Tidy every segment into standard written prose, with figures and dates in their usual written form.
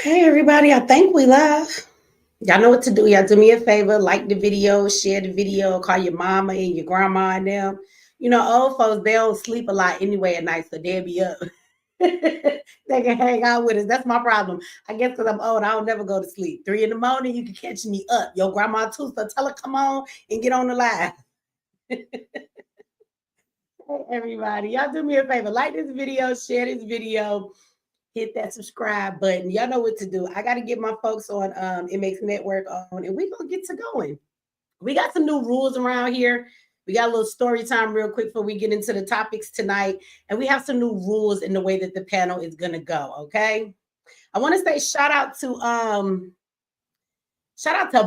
Hey everybody, I think we live. Y'all know what to do. Y'all do me a favor, like the video, share the video, call your mama and your grandma and them. Old folks, they don't sleep a lot anyway at night, so they'll be up. They can hang out with us. That's my problem. I guess because I'm old, I don't never go to sleep. 3 in the morning, you can catch me up. Your grandma too, so tell her come on and get on the live. Hey everybody, y'all do me a favor, like this video, share this video, hit that subscribe button. Y'all know what to do. I got to get my folks on It Makes Network on, and we're going to get to going. We got some new rules around here. We got a little story time real quick before we get into the topics tonight. And we have some new rules in the way that the panel is going to go, okay? I want to say shout out to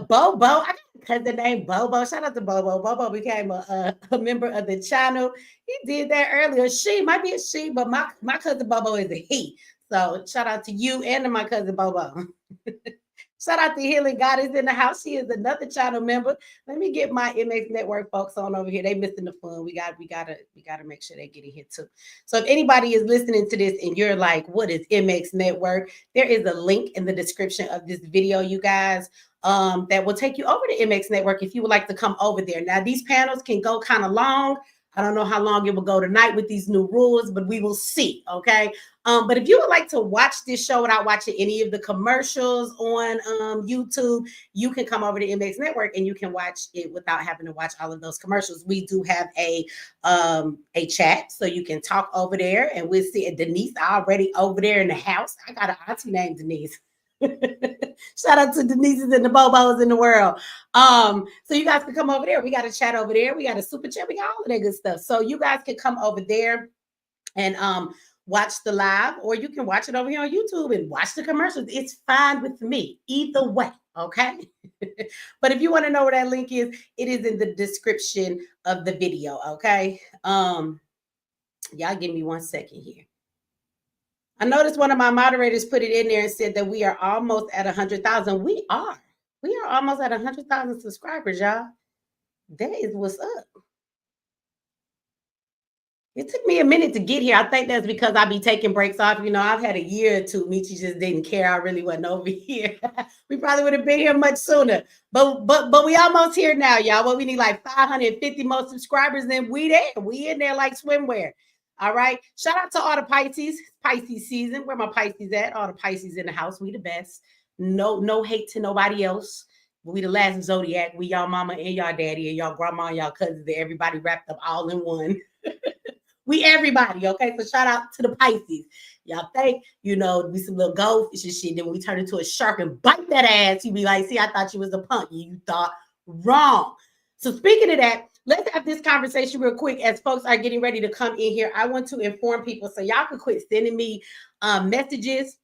Bobo. I got a cousin named Bobo. Shout out to Bobo. Bobo became a member of the channel. He did that earlier. She might be a she, but my cousin Bobo is a he. So shout out to you and to my cousin Bobo. Shout out to Healing God is in the house. She is another channel member. Let me get my MX Network folks on over here. They missing the fun. We gotta make sure they get in here too. So if anybody is listening to this and you're like, what is MX Network? There is a link in the description of this video, you guys. That will take you over to MX Network if you would like to come over there. Now, these panels can go kind of long. I don't know how long it will go tonight with these new rules, but we will see, okay? But if you would like to watch this show without watching any of the commercials on YouTube, you can come over to MX Network and you can watch it without having to watch all of those commercials. We do have a chat, so you can talk over there, and we'll see. Denise already over there in the house. I got an auntie named Denise. Shout out to Denise's and the Bobos in the world. So you guys can come over there. We got a chat over there. We got a super chat. We got all of that good stuff. So you guys can come over there and watch the live, or you can watch it over here on YouTube and watch the commercials. It's fine with me either way. Okay. But if you want to know where that link is, it is in the description of the video. Okay. Y'all give me 1 second here. I noticed one of my moderators put it in there and said that we are almost at 100,000. We are almost at 100,000 subscribers, y'all. That is what's up. It took me a minute to get here. I think that's because I be taking breaks off. I've had a year or two. Michi just didn't care. I really wasn't over here. We probably would have been here much sooner. But we almost here now, y'all. Well, we need like 550 more subscribers, and we there. We in there like swimwear. All right. Shout out to all the Pisces season. Where my Pisces at? All the Pisces in the house. We the best. No hate to nobody else. We the last zodiac. We y'all mama and y'all daddy and y'all grandma and y'all cousins. Everybody wrapped up all in one. We everybody, okay? So shout out to the Pisces. Y'all think, we some little goldfish and shit. Then when we turn into a shark and bite that ass, you be like, see, I thought you was a punk. You thought wrong. So speaking of that, let's have this conversation real quick as folks are getting ready to come in here. I want to inform people so y'all can quit sending me messages.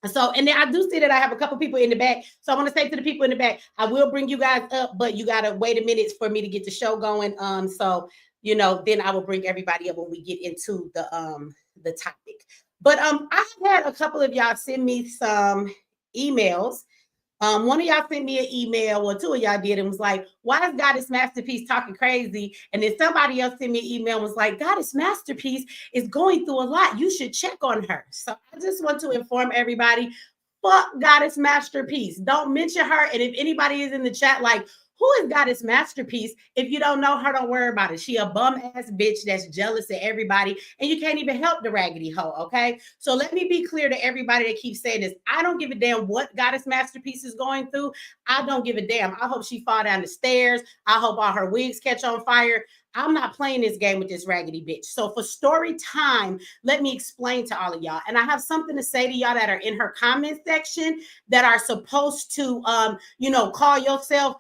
So, and then I do see that I have a couple people in the back. So I want to say to the people in the back, I will bring you guys up, but you got to wait a minute for me to get the show going. Then I will bring everybody up when we get into the topic. But I've had a couple of y'all send me some emails. One of y'all sent me an email, or two of y'all did, and was like, why is Goddess Masterpiece talking crazy? And then somebody else sent me an email and was like, Goddess Masterpiece is going through a lot. You should check on her. So I just want to inform everybody, fuck Goddess Masterpiece. Don't mention her. And if anybody is in the chat like, who is Goddess Masterpiece? If you don't know her, don't worry about it. She a bum-ass bitch that's jealous of everybody, and you can't even help the raggedy hoe, okay? So let me be clear to everybody that keeps saying this. I don't give a damn what Goddess Masterpiece is going through. I don't give a damn. I hope she fall down the stairs. I hope all her wigs catch on fire. I'm not playing this game with this raggedy bitch. So for story time, let me explain to all of y'all. And I have something to say to y'all that are in her comment section that are supposed to, call yourself,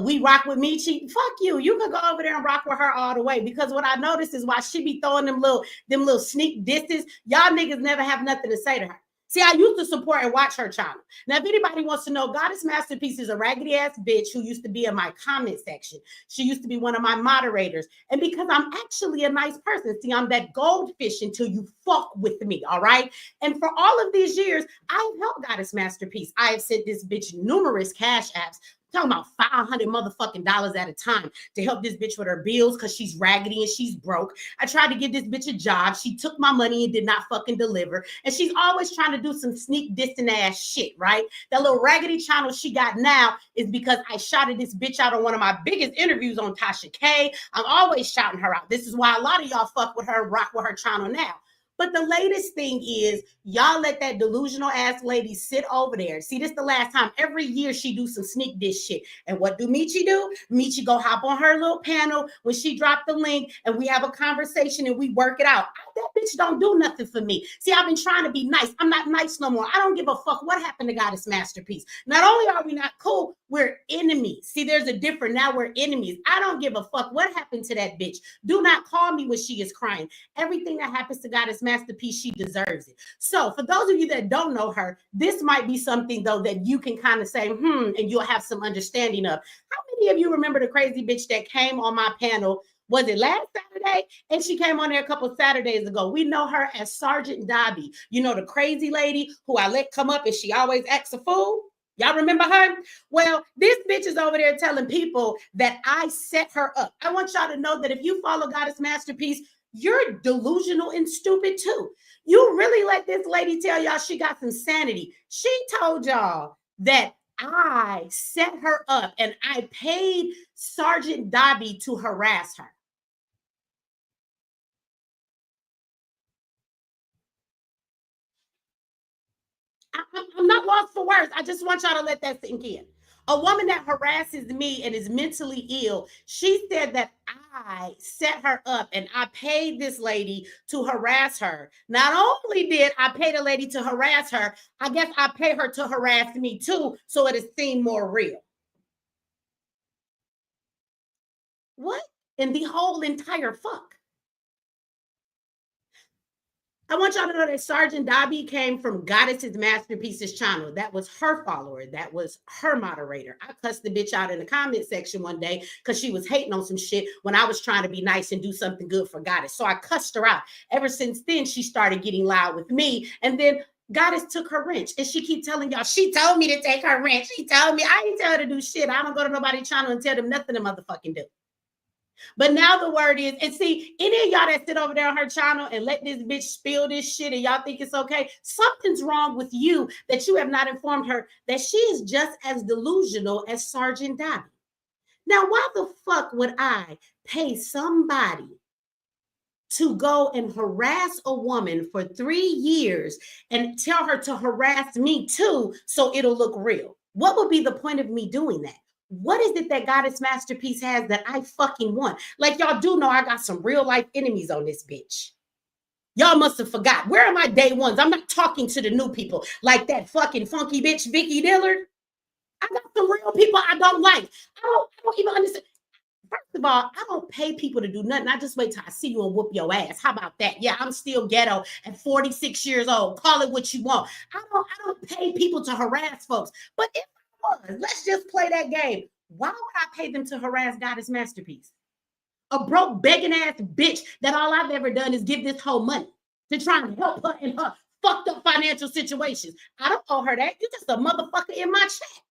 we rock with Michi. Fuck you. You can go over there and rock with her all the way. Because what I noticed is why she be throwing them little sneak disses, y'all niggas never have nothing to say to her. See, I used to support and watch her channel. Now, if anybody wants to know, Goddess Masterpiece is a raggedy ass bitch who used to be in my comment section. She used to be one of my moderators. And because I'm actually a nice person, see, I'm that goldfish until you fuck with me, all right? And for all of these years, I have helped Goddess Masterpiece. I have sent this bitch numerous cash apps, talking about $500 at a time to help this bitch with her bills because she's raggedy and she's broke. I tried to give this bitch a job. She took my money and did not fucking deliver. And she's always trying to do some sneak dissing ass shit, right? That little raggedy channel she got now is because I shouted this bitch out on one of my biggest interviews on Tasha K. I'm always shouting her out. This is why a lot of y'all fuck with her and rock with her channel now. But the latest thing is y'all let that delusional ass lady sit over there. See, this is the last time. Every year she do some sneak diss shit. And what do Michi do? Michi go hop on her little panel when she dropped the link and we have a conversation and we work it out. That bitch don't do nothing for me. See, I've been trying to be nice. I'm not nice no more. I don't give a fuck what happened to Goddess Masterpiece. Not only are we not cool, we're enemies. See, there's a difference. Now we're enemies. I don't give a fuck what happened to that bitch. Do not call me when she is crying. Everything that happens to Goddess Masterpiece, she deserves it. So for those of you that don't know her, this might be something though that you can kind of say, and you'll have some understanding of. How many of you remember the crazy bitch that came on my panel? Was it last Saturday? And she came on there a couple of Saturdays ago. We know her as Sergeant Dobby. You know, the crazy lady who I let come up and she always acts a fool. Y'all remember her? Well, this bitch is over there telling people that I set her up. I want y'all to know that if you follow Goddess Masterpiece, you're delusional and stupid too. You really let this lady tell y'all she got some sanity. She told y'all that I set her up and I paid Sergeant Dobby to harass her. I'm not lost for words. I just want y'all to let that sink in. A woman that harasses me and is mentally ill, she said that I set her up and I paid this lady to harass her. Not only did I pay the lady to harass her, I guess I pay her to harass me too, so it is seen more real. What in the whole entire fuck? I want y'all to know that Sergeant Dobby came from Goddess's Masterpieces channel. That was her follower. That was her moderator. I cussed the bitch out in the comment section one day because she was hating on some shit when I was trying to be nice and do something good for Goddess. So I cussed her out. Ever since then, she started getting loud with me. And then Goddess took her wrench. And she keep telling y'all, she told me to take her wrench. She told me, I ain't tell her to do shit. I don't go to nobody's channel and tell them nothing to motherfucking do. But now the word is, and see, any of y'all that sit over there on her channel and let this bitch spill this shit and y'all think it's okay, something's wrong with you that you have not informed her that she is just as delusional as Sergeant Dobby. Now, why the fuck would I pay somebody to go and harass a woman for 3 years and tell her to harass me too so it'll look real? What would be the point of me doing that? What is it that Goddess Masterpiece has that I fucking want? Like, y'all do know I got some real life enemies on this bitch. Y'all must have forgot. Where are my day ones? I'm not talking to the new people like that fucking funky bitch, Vicky Dillard. I got some real people I don't like. I don't even understand. First of all, I don't pay people to do nothing. I just wait till I see you and whoop your ass. How about that? Yeah, I'm still ghetto at 46 years old. Call it what you want. I don't pay people to harass folks. But if let's just play that game. Why would I pay them to harass Goddess Masterpiece? A broke, begging ass bitch that all I've ever done is give this whole money to try and help her in her fucked up financial situations. I don't owe her that. You're just a motherfucker in my chat.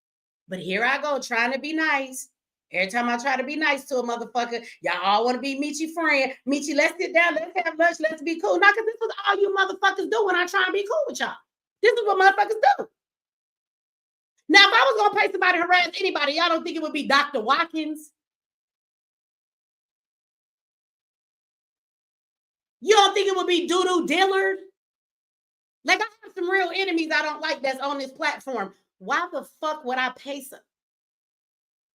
But here I go trying to be nice. Every time I try to be nice to a motherfucker, y'all all want to be Michi friend. Michi, let's sit down, let's have lunch, let's be cool. Not because this is all you motherfuckers do when I try and be cool with y'all. This is what motherfuckers do. Now, if I was going to pay somebody to harass anybody, y'all don't think it would be Dr. Watkins? You don't think it would be Doodoo Dillard? Like, I have some real enemies I don't like that's on this platform. Why the fuck would I pay some?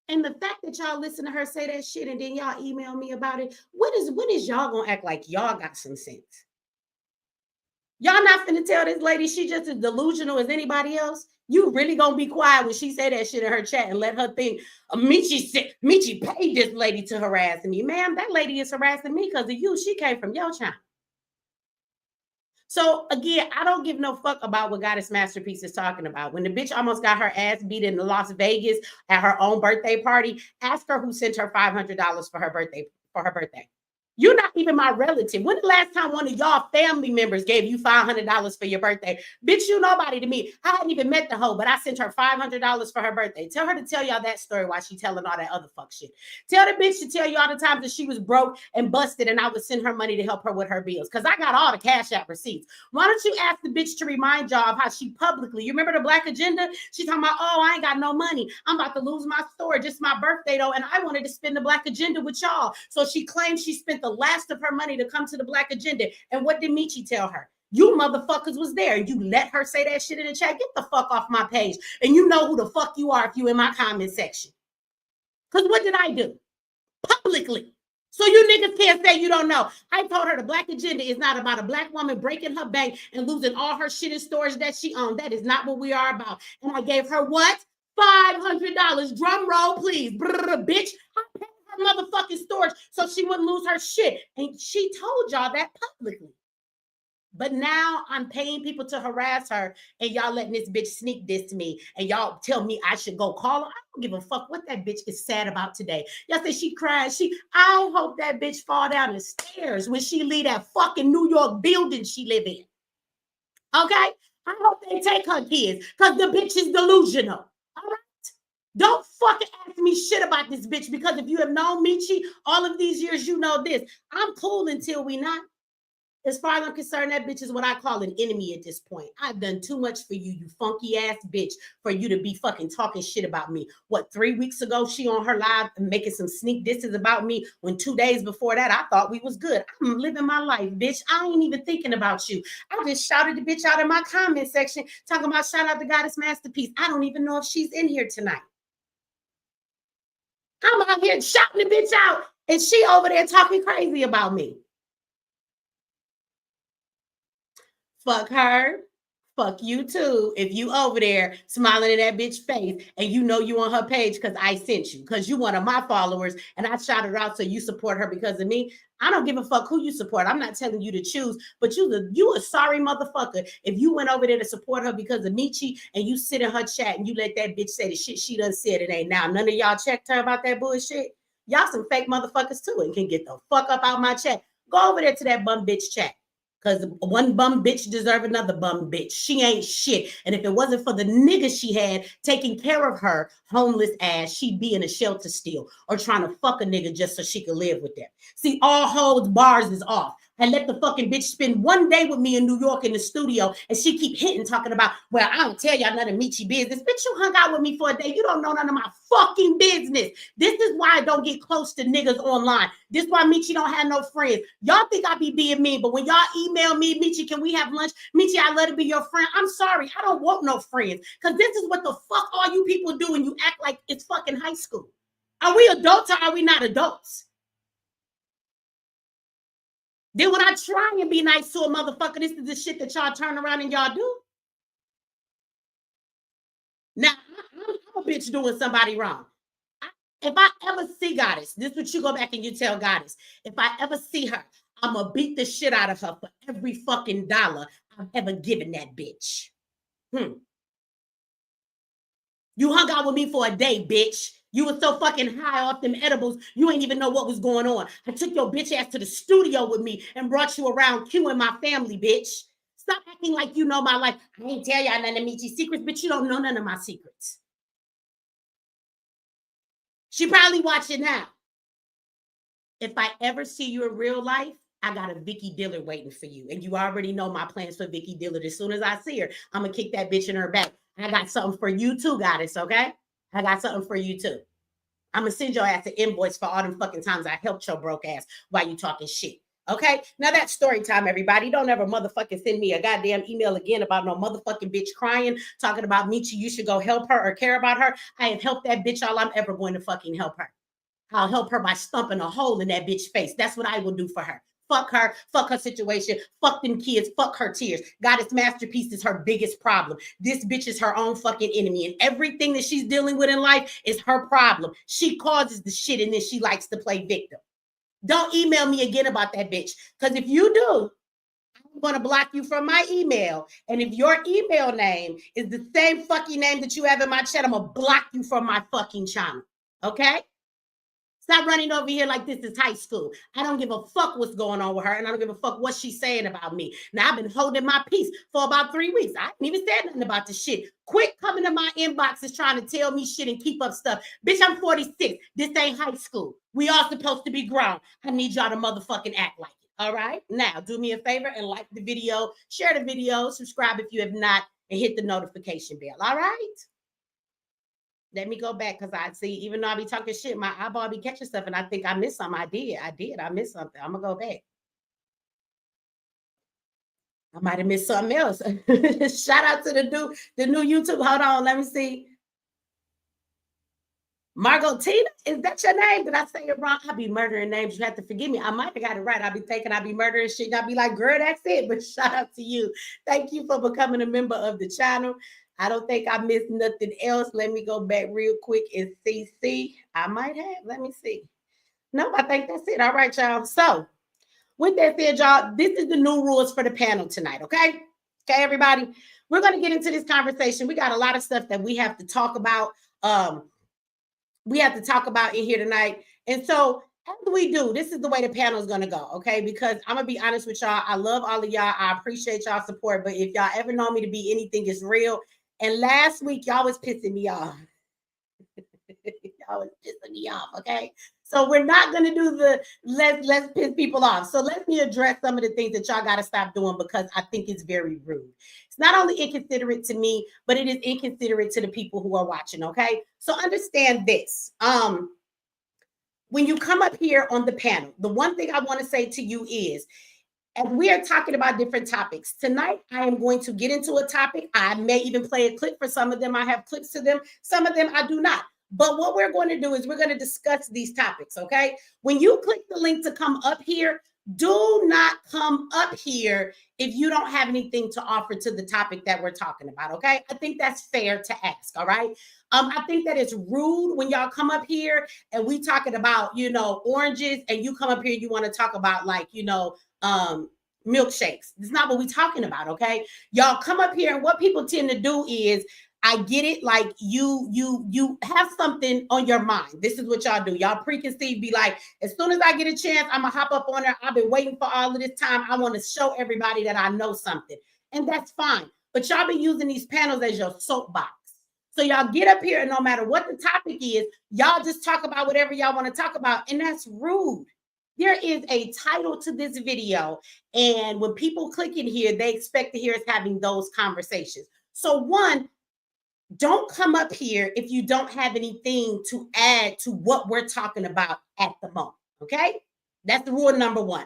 And the fact that y'all listen to her say that shit and then y'all email me about it, when is y'all going to act like y'all got some sense? Y'all not finna tell this lady she just as delusional as anybody else? You really gonna be quiet when she say that shit in her chat and let her think Michi paid this lady to harass me. Ma'am, that lady is harassing me because of you. She came from your channel. So again, I don't give no fuck about what Goddess Masterpiece is talking about. When the bitch almost got her ass beat in Las Vegas at her own birthday party, ask her who sent her $500 for her birthday. You're not even my relative. When the last time one of y'all family members gave you $500 for your birthday? Bitch, you nobody to me. I hadn't even met the hoe, but I sent her $500 for her birthday. Tell her to tell y'all that story while she telling all that other fuck shit. Tell the bitch to tell you all the times that she was broke and busted and I would send her money to help her with her bills because I got all the Cash App receipts. Why don't you ask the bitch to remind y'all of how she publicly, you remember the Black Agenda? She talking about, oh, I ain't got no money. I'm about to lose my store. Just my birthday though, and I wanted to spend the Black Agenda with y'all. So she claims she spent the last of her money to come to the Black Agenda. And what did Michi tell her? You motherfuckers was there. You let her say that shit in the chat. Get the fuck off my page. And you know who the fuck you are if you in my comment section. Because what did I do? Publicly. So you niggas can't say you don't know. I told her the Black Agenda is not about a Black woman breaking her bank and losing all her shit in storage that she owned. That is not what we are about. And I gave her what? $500. Drum roll, please. Brr, bitch. I paid her motherfucking storage so she wouldn't lose her shit. And she told y'all that publicly. But now I'm paying people to harass her and y'all letting this bitch sneak diss me and y'all tell me I should go call her. I don't give a fuck what that bitch is sad about today. Y'all say she cried. I hope that bitch fall down the stairs when she leave that fucking New York building she live in. Okay? I hope they take her kids because the bitch is delusional. All right? Don't fucking ask me shit about this bitch because if you have known Michi all of these years, you know this. I'm cool until we not. As far as I'm concerned, that bitch is what I call an enemy at this point. I've done too much for you, you funky ass bitch, for you to be fucking talking shit about me. What, 3 weeks ago, she on her live making some sneak disses about me when 2 days before that, I thought we was good. I'm living my life, bitch. I ain't even thinking about you. I just shouted the bitch out in my comment section, talking about shout out to Goddess Masterpiece. I don't even know if she's in here tonight. I'm out here shouting the bitch out, and she over there talking crazy about me. Fuck her. Fuck you too. If you over there smiling in that bitch face and you know you on her page because I sent you, because you one of my followers and I shouted her out so you support her because of me. I don't give a fuck who you support. I'm not telling you to choose, but you a sorry motherfucker if you went over there to support her because of Michi and you sit in her chat and you let that bitch say the shit she done said it ain't now. None of y'all checked her about that bullshit. Y'all some fake motherfuckers too and can get the fuck up out my chat. Go over there to that bum bitch chat. Because one bum bitch deserve another bum bitch. She ain't shit. And if it wasn't for the nigga she had taking care of her homeless ass, she'd be in a shelter still or trying to fuck a nigga just so she could live with them. See, all holds bars is off. I let the fucking bitch spend 1 day with me in New York in the studio and she keep hitting talking about, well, I don't tell y'all none of Michi business. Bitch, you hung out with me for a day. You don't know none of my fucking business. This is why I don't get close to niggas online. This is why Michi don't have no friends. Y'all think I be being mean, but when y'all email me, Michi, can we have lunch? Michi, I let it be your friend. I'm sorry. I don't want no friends because this is what the fuck all you people do and you act like it's fucking high school. Are we adults or are we not adults? Then when I try and be nice to a motherfucker, this is the shit that y'all turn around and y'all do. Now, I'm a bitch doing somebody wrong. If I ever see Goddess, this is what you go back and you tell Goddess. If I ever see her, I'm going to beat the shit out of her for every fucking dollar I've ever given that bitch. You hung out with me for a day, bitch. You were so fucking high off them edibles, you ain't even know what was going on. I took your bitch ass to the studio with me and brought you around Q and my family, bitch. Stop acting like you know my life. I ain't tell y'all none of Michi's secrets, but you don't know none of my secrets. She probably watching now. If I ever see you in real life, I got a Vicky Dillard waiting for you. And you already know my plans for Vicky Dillard. As soon as I see her, I'm going to kick that bitch in her back. I got something for you too, Goddess, okay? I got something for you too. I'm going to send your ass an invoice for all them fucking times I helped your broke ass while you talking shit. Okay? Now that's story time, everybody. Don't ever motherfucking send me a goddamn email again about no motherfucking bitch crying, talking about Michi, you should go help her or care about her. I have helped that bitch all I'm ever going to fucking help her. I'll help her by stumping a hole in that bitch face. That's what I will do for her. Fuck her situation, fuck them kids, fuck her tears. Goddess Masterpiece is her biggest problem. This bitch is her own fucking enemy, and everything that she's dealing with in life is her problem. She causes the shit, and then she likes to play victim. Don't email me again about that bitch, because if you do, I'm going to block you from my email. And if your email name is the same fucking name that you have in my chat, I'm going to block you from my fucking channel. Okay? Stop running over here like this is high school. I don't give a fuck what's going on with her, and I don't give a fuck what she's saying about me. Now, I've been holding my peace for about 3 weeks. I ain't even said nothing about the shit. Quit coming to my inboxes trying to tell me shit and keep up stuff. Bitch, I'm 46. This ain't high school. We all supposed to be grown. I need y'all to motherfucking act like it. All right? Now, do me a favor and like the video, share the video, subscribe if you have not, and hit the notification bell. All right? Let me go back because I see, even though I be talking shit, my eyeball be catching stuff, and I think I missed something. I missed something. I'm gonna go back. I might have missed something else. Shout out to the new YouTube. Hold on, let me see. Margotina, is that your name? Did I say it wrong? I be murdering names. You have to forgive me. I might have got it right. I be thinking I be murdering shit. And I be like, girl, that's it. But shout out to you. Thank you for becoming a member of the channel. I don't think I missed nothing else. Let me go back real quick and see. I might have. Let me see. Nope, I think that's it. All right, y'all. So with that said, y'all, this is the new rules for the panel tonight, okay? Okay, everybody. We're going to get into this conversation. We got a lot of stuff that we have to talk about. We have to talk about in here tonight. And so as we do, this is the way the panel is going to go, okay? Because I'm going to be honest with y'all. I love all of y'all. I appreciate y'all support. But if y'all ever know me to be anything, it's real. And last week, y'all was pissing me off. Y'all was pissing me off, okay? So we're not going to do the let's piss people off. So let me address some of the things that y'all got to stop doing because I think it's very rude. It's not only inconsiderate to me, but it is inconsiderate to the people who are watching, okay? So understand this. When you come up here on the panel, the one thing I want to say to you is, as we are talking about different topics, tonight I am going to get into a topic. I may even play a clip for some of them. I have clips to them. Some of them I do not. But what we're going to do is we're going to discuss these topics, okay? When you click the link to come up here, do not come up here if you don't have anything to offer to the topic that we're talking about, okay? I think that's fair to ask, all right? I think that it's rude when y'all come up here and we talking about, oranges, and you come up here and you want to talk about milkshakes. It's not what we're talking about, okay? Y'all come up here and what people tend to do is, I get it, like you have something on your mind. This is what y'all do. Y'all preconceived, be like, as soon as I get a chance, I'm gonna hop up on there. I've been waiting for all of this time. I want to show everybody that I know something. And that's fine. But y'all be using these panels as your soapbox. So y'all get up here and no matter what the topic is, y'all just talk about whatever y'all want to talk about. And that's rude. There is a title to this video. And when people click in here, they expect to hear us having those conversations. So one, don't come up here if you don't have anything to add to what we're talking about at the moment, okay? That's the rule number one.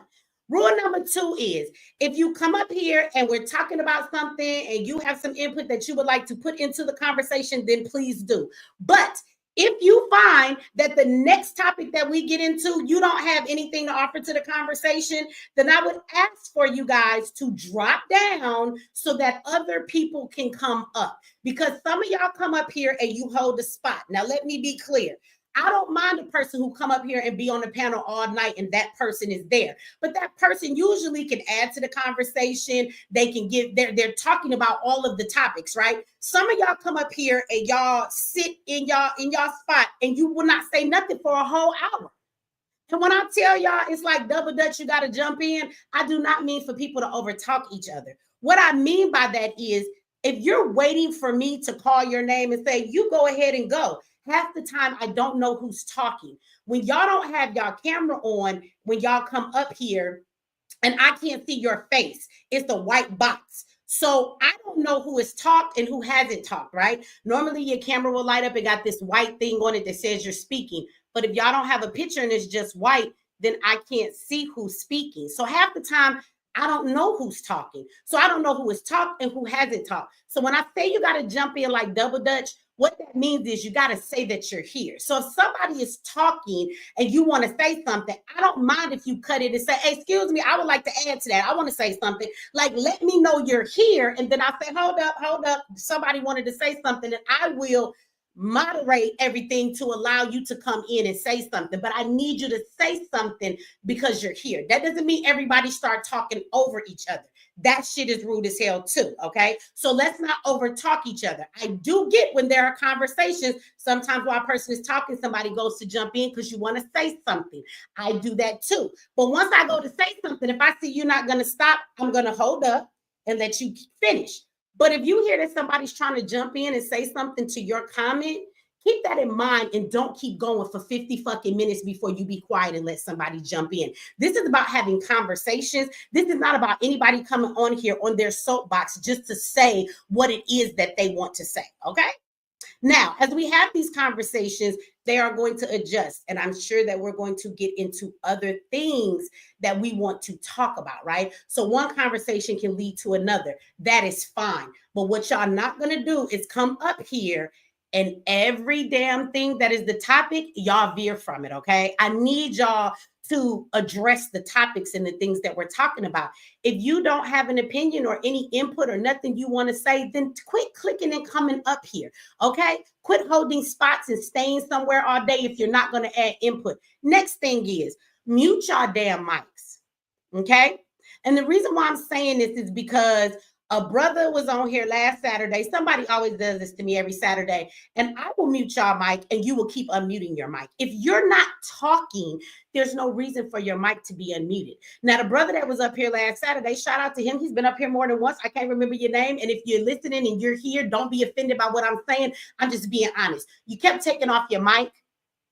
Rule number two is if you come up here and we're talking about something and you have some input that you would like to put into the conversation, then please do. But if you find that the next topic that we get into, you don't have anything to offer to the conversation, then I would ask for you guys to drop down so that other people can come up. Because some of y'all come up here and you hold the spot. Now, let me be clear. I don't mind a person who come up here and be on the panel all night and that person is there. But that person usually can add to the conversation. They can they're talking about all of the topics, right? Some of y'all come up here and y'all sit in y'all spot and you will not say nothing for a whole hour. And when I tell y'all it's like double dutch, you got to jump in, I do not mean for people to overtalk each other. What I mean by that is if you're waiting for me to call your name and say, you go ahead and go. Half the time, I don't know who's talking. When y'all don't have y'all camera on, when y'all come up here and I can't see your face, it's a white box. So I don't know who has talked and who hasn't talked, right? Normally your camera will light up. It got this white thing on it that says you're speaking. But if y'all don't have a picture and it's just white, then I can't see who's speaking. So half the time, I don't know who's talking. So I don't know who has talked and who hasn't talked. So when I say you got to jump in like double dutch, what that means is you got to say that you're here. So if somebody is talking and you want to say something, I don't mind if you cut it and say, hey, excuse me, I would like to add to that. I want to say something. Like, let me know you're here. And then I say, hold up. Somebody wanted to say something and I will moderate everything to allow you to come in and say something. But I need you to say something because you're here. That doesn't mean everybody start talking over each other. that shit is rude as hell too, okay? So let's not over talk each other. I do get when there are conversations, sometimes while a person is talking, somebody goes to jump in because you want to say something. I do that too. But once I go to say something, if I see you're not going to stop, I'm going to hold up and let you finish. But if you hear that somebody's trying to jump in and say something to your comment, keep that in mind and don't keep going for 50 fucking minutes before you be quiet and let somebody jump in. This is about having conversations. This is not about anybody coming on here on their soapbox just to say what it is that they want to say, okay? Now, as we have these conversations, they are going to adjust. And I'm sure that we're going to get into other things that we want to talk about, right? So one conversation can lead to another. That is fine. But what y'all not going to do is come up here and every damn thing that is the topic, y'all veer from it, okay? I need y'all to address the topics and the things that we're talking about. If you don't have an opinion or any input or nothing you want to say, then quit clicking and coming up here, okay? Quit holding spots and staying somewhere all day if you're not going to add input. Next thing is mute y'all damn mics, okay? And the reason why I'm saying this is because a brother was on here last Saturday. Somebody always does this to me every Saturday. And I will mute y'all mic and you will keep unmuting your mic. If you're not talking, there's no reason for your mic to be unmuted. Now, the brother that was up here last Saturday, shout out to him. He's been up here more than once. I can't remember your name. And if you're listening and you're here, don't be offended by what I'm saying. I'm just being honest. You kept taking off your mic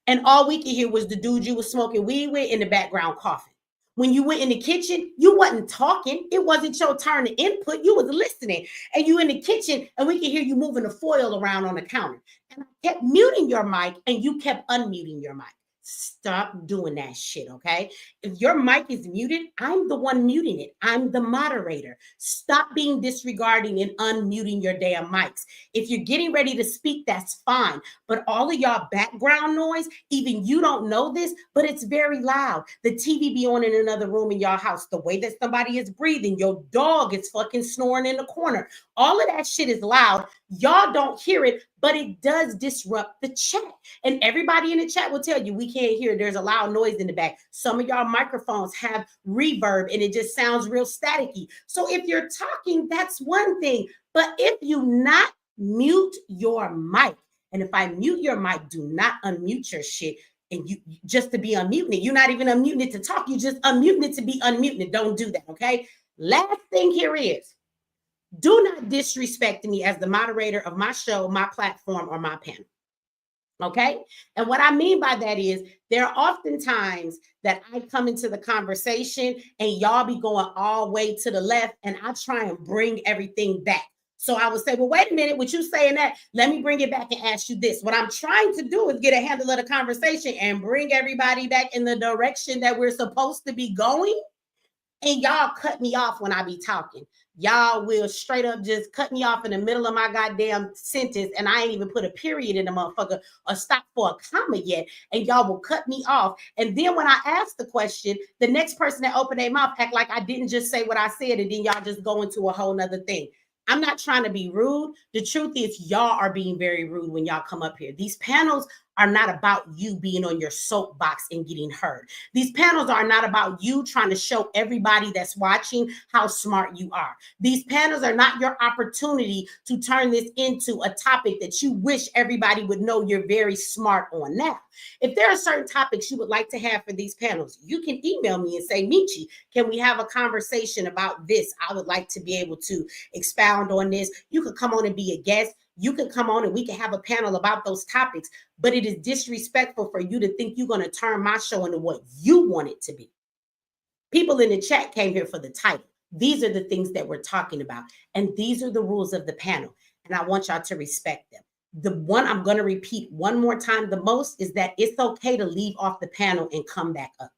and all we could hear was the dude you was smoking weed with in the background coughing. When you went in the kitchen, you wasn't talking. It wasn't your turn to input. You was listening. And you in the kitchen, and we could hear you moving the foil around on the counter. And I kept muting your mic, and you kept unmuting your mic. Stop doing that shit, okay? If your mic is muted, I'm the one muting it. I'm the moderator. Stop being disregarding and unmuting your damn mics. If you're getting ready to speak, that's fine. But all of y'all background noise, even you don't know this, but it's very loud. The TV be on in another room in y'all house. The way that somebody is breathing, your dog is fucking snoring in the corner. All of that shit is loud. Y'all don't hear it, but it does disrupt the chat. And everybody in the chat will tell you, we can't hear. There's a loud noise in the back. Some of y'all microphones have reverb and it just sounds real staticky. So if you're talking, that's one thing. But if you not mute your mic, and if I mute your mic, do not unmute your shit. And you just to be unmuting it. You're not even unmuting it to talk. You just unmuting it to be unmuting it. Don't do that, okay? Last thing here is, do not disrespect me as the moderator of my show, my platform, or my panel. Okay? And what I mean by that is there are often times that I come into the conversation and y'all be going all the way to the left and I try and bring everything back. So I would say, well, wait a minute, with you saying that, let me bring it back and ask you this. What I'm trying to do is get a handle of the conversation and bring everybody back in the direction that we're supposed to be going. And y'all cut me off when I be talking. Y'all will straight up just cut me off in the middle of my goddamn sentence, and I ain't even put a period in the motherfucker or stop for a comma yet, and y'all will cut me off. And then when I ask the question, the next person that opened their mouth act like I didn't just say what I said, and then y'all just go into a whole nother thing. I'm not trying to be rude. The truth is y'all are being very rude when y'all come up here. These panels are not about you being on your soapbox and getting heard. These panels are not about you trying to show everybody that's watching how smart you are. These panels are not your opportunity to turn this into a topic that you wish everybody would know you're very smart on. Now, if there are certain topics you would like to have for these panels, you can email me and say, Michi, can we have a conversation about this? I would like to be able to expound on this. You could come on and be a guest. You can come on and we can have a panel about those topics, but it is disrespectful for you to think you're going to turn my show into what you want it to be. People in the chat came here for the title. These are the things that we're talking about. And these are the rules of the panel. And I want y'all to respect them. The one I'm going to repeat one more time the most is that it's okay to leave off the panel and come back up.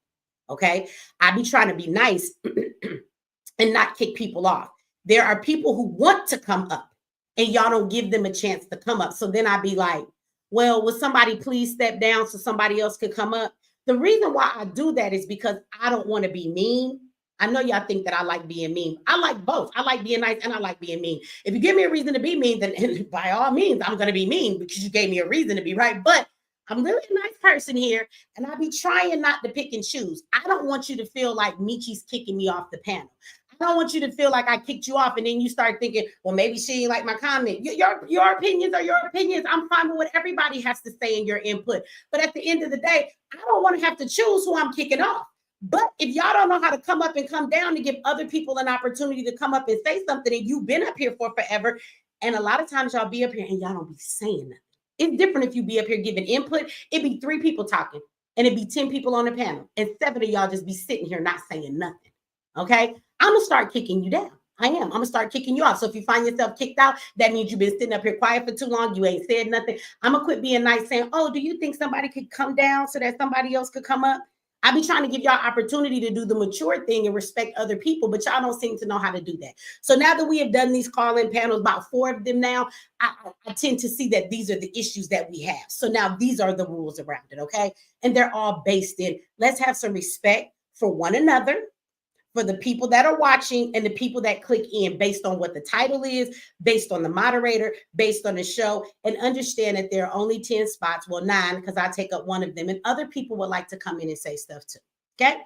Okay? I be trying to be nice and not kick people off. There are people who want to come up, and y'all don't give them a chance to come up. So then I'd be like, well, will somebody please step down so somebody else could come up? The reason why I do that is because I don't want to be mean. I know y'all think that I like being mean. I like both. I like being nice and I like being mean. If you give me a reason to be mean, then by all means, I'm going to be mean because you gave me a reason to be right. But I'm really a nice person here, and I be trying not to pick and choose. I don't want you to feel like Michi's kicking me off the panel. I don't want you to feel like I kicked you off and then you start thinking, well, maybe she didn't like my comment. Your opinions are your opinions. I'm fine with what everybody has to say in your input. But at the end of the day, I don't want to have to choose who I'm kicking off. But if y'all don't know how to come up and come down to give other people an opportunity to come up and say something that you've been up here for forever, and a lot of times y'all be up here and y'all don't be saying nothing. It's different if you be up here giving input. It'd be 3 people talking and it'd be 10 people on the panel and 7 of y'all just be sitting here not saying nothing. Okay? I'm going to start kicking you down. I am. I'm going to start kicking you off. So if you find yourself kicked out, that means you've been sitting up here quiet for too long. You ain't said nothing. I'm going to quit being nice saying, oh, do you think somebody could come down so that somebody else could come up? I be trying to give y'all opportunity to do the mature thing and respect other people, but y'all don't seem to know how to do that. So now that we have done these call-in panels, about 4 of them now, I tend to see that these are the issues that we have. So now these are the rules around it, okay? And they're all based in, let's have some respect for one another, for the people that are watching and the people that click in based on what the title is, based on the moderator, based on the show, and understand that there are only 10 spots, well, 9, because I take up one of them, and other people would like to come in and say stuff too, okay?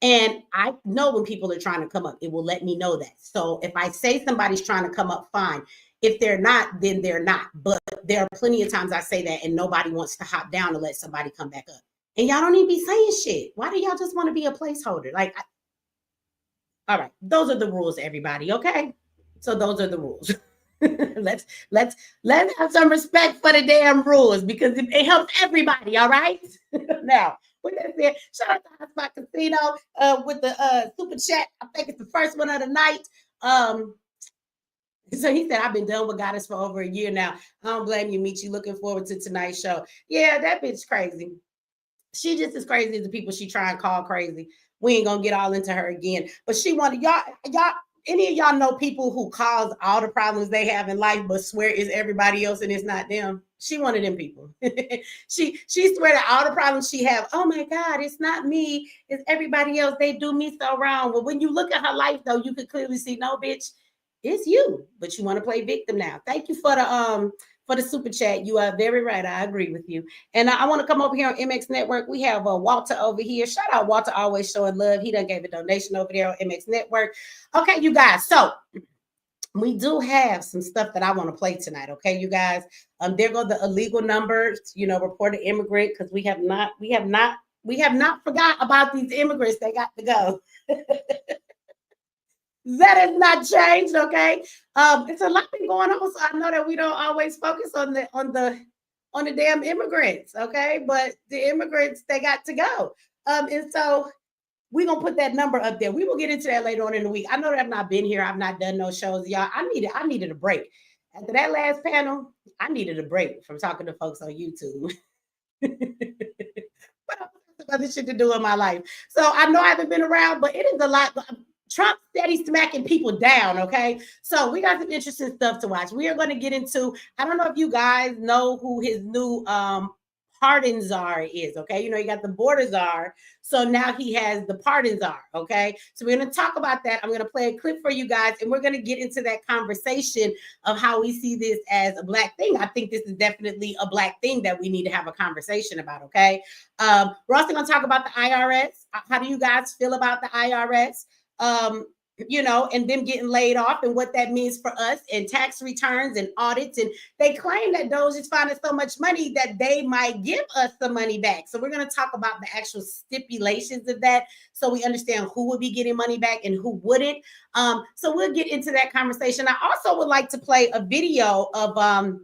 And I know when people are trying to come up, it will let me know that. So if I say somebody's trying to come up, fine. If they're not, then they're not. But there are plenty of times I say that and nobody wants to hop down to let somebody come back up. And y'all don't even be saying shit. Why do y'all just want to be a placeholder? Like, all right, those are the rules, everybody. Okay, so those are the rules. let's have some respect for the damn rules because it helps everybody. All right. Now, with that said, shout out to Hotspot Casino with the super chat. I think it's the first one of the night. So he said, I've been done with Goddess for over a year now. I don't blame you, Michi. Looking forward to tonight's show. Yeah, that bitch crazy. She just as crazy as the people she try and call crazy. We ain't gonna get all into her again. But she wanted y'all, any of y'all know people who cause all the problems they have in life, but swear it's everybody else and it's not them. She one of them people. she swear that all the problems she have, oh my God, it's not me, it's everybody else. They do me so wrong. Well, when you look at her life, though, you could clearly see, no, bitch, it's you. But you want to play victim now. Thank you for the super chat. You are very right. I agree with you. And I want to come over here on MX Network. We have Walter over here. Shout out Walter, always showing love. He done gave a donation over there on MX Network. Okay, you guys. So we do have some stuff that I want to play tonight. Okay, you guys. There go the illegal numbers. Reported immigrant because we have not forgot about these immigrants. They got to go. That has not changed, okay? It's a lot been going on, so I know that we don't always focus on the damn immigrants, okay? But the immigrants, they got to go. And so we're gonna put that number up there. We will get into that later on in the week. I know that I've not been here, I've not done no shows, y'all. I needed a break. After that last panel, I needed a break from talking to folks on YouTube. But I have other shit to do in my life. So I know I haven't been around, but it is a lot. Trump steady smacking people down, okay? So we got some interesting stuff to watch. We are going to get into, I don't know if you guys know who his new Pardon Czar is, okay? You got the border czar, so now he has the Pardon Czar, okay? So we're going to talk about that. I'm going to play a clip for you guys, and we're going to get into that conversation of how we see this as a Black thing. I think this is definitely a Black thing that we need to have a conversation about, okay? We're also going to talk about the IRS. How do you guys feel about the IRS? And them getting laid off and what that means for us and tax returns and audits. And they claim that DOGE is finding so much money that they might give us the money back. So we're going to talk about the actual stipulations of that so we understand who would be getting money back and who wouldn't. So we'll get into that conversation. I also would like to play a video of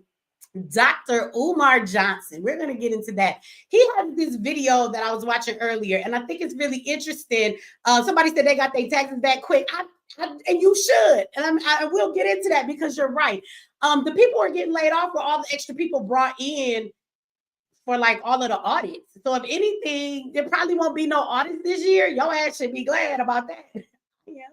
Dr. Umar Johnson. We're going to get into that. He has this video that I was watching earlier, and I think it's really interesting. Somebody said they got their taxes back quick. And you should. And I will get into that because you're right. The people are getting laid off for all the extra people brought in for like all of the audits. So if anything, there probably won't be no audits this year. Your ass should be glad about that. Yeah.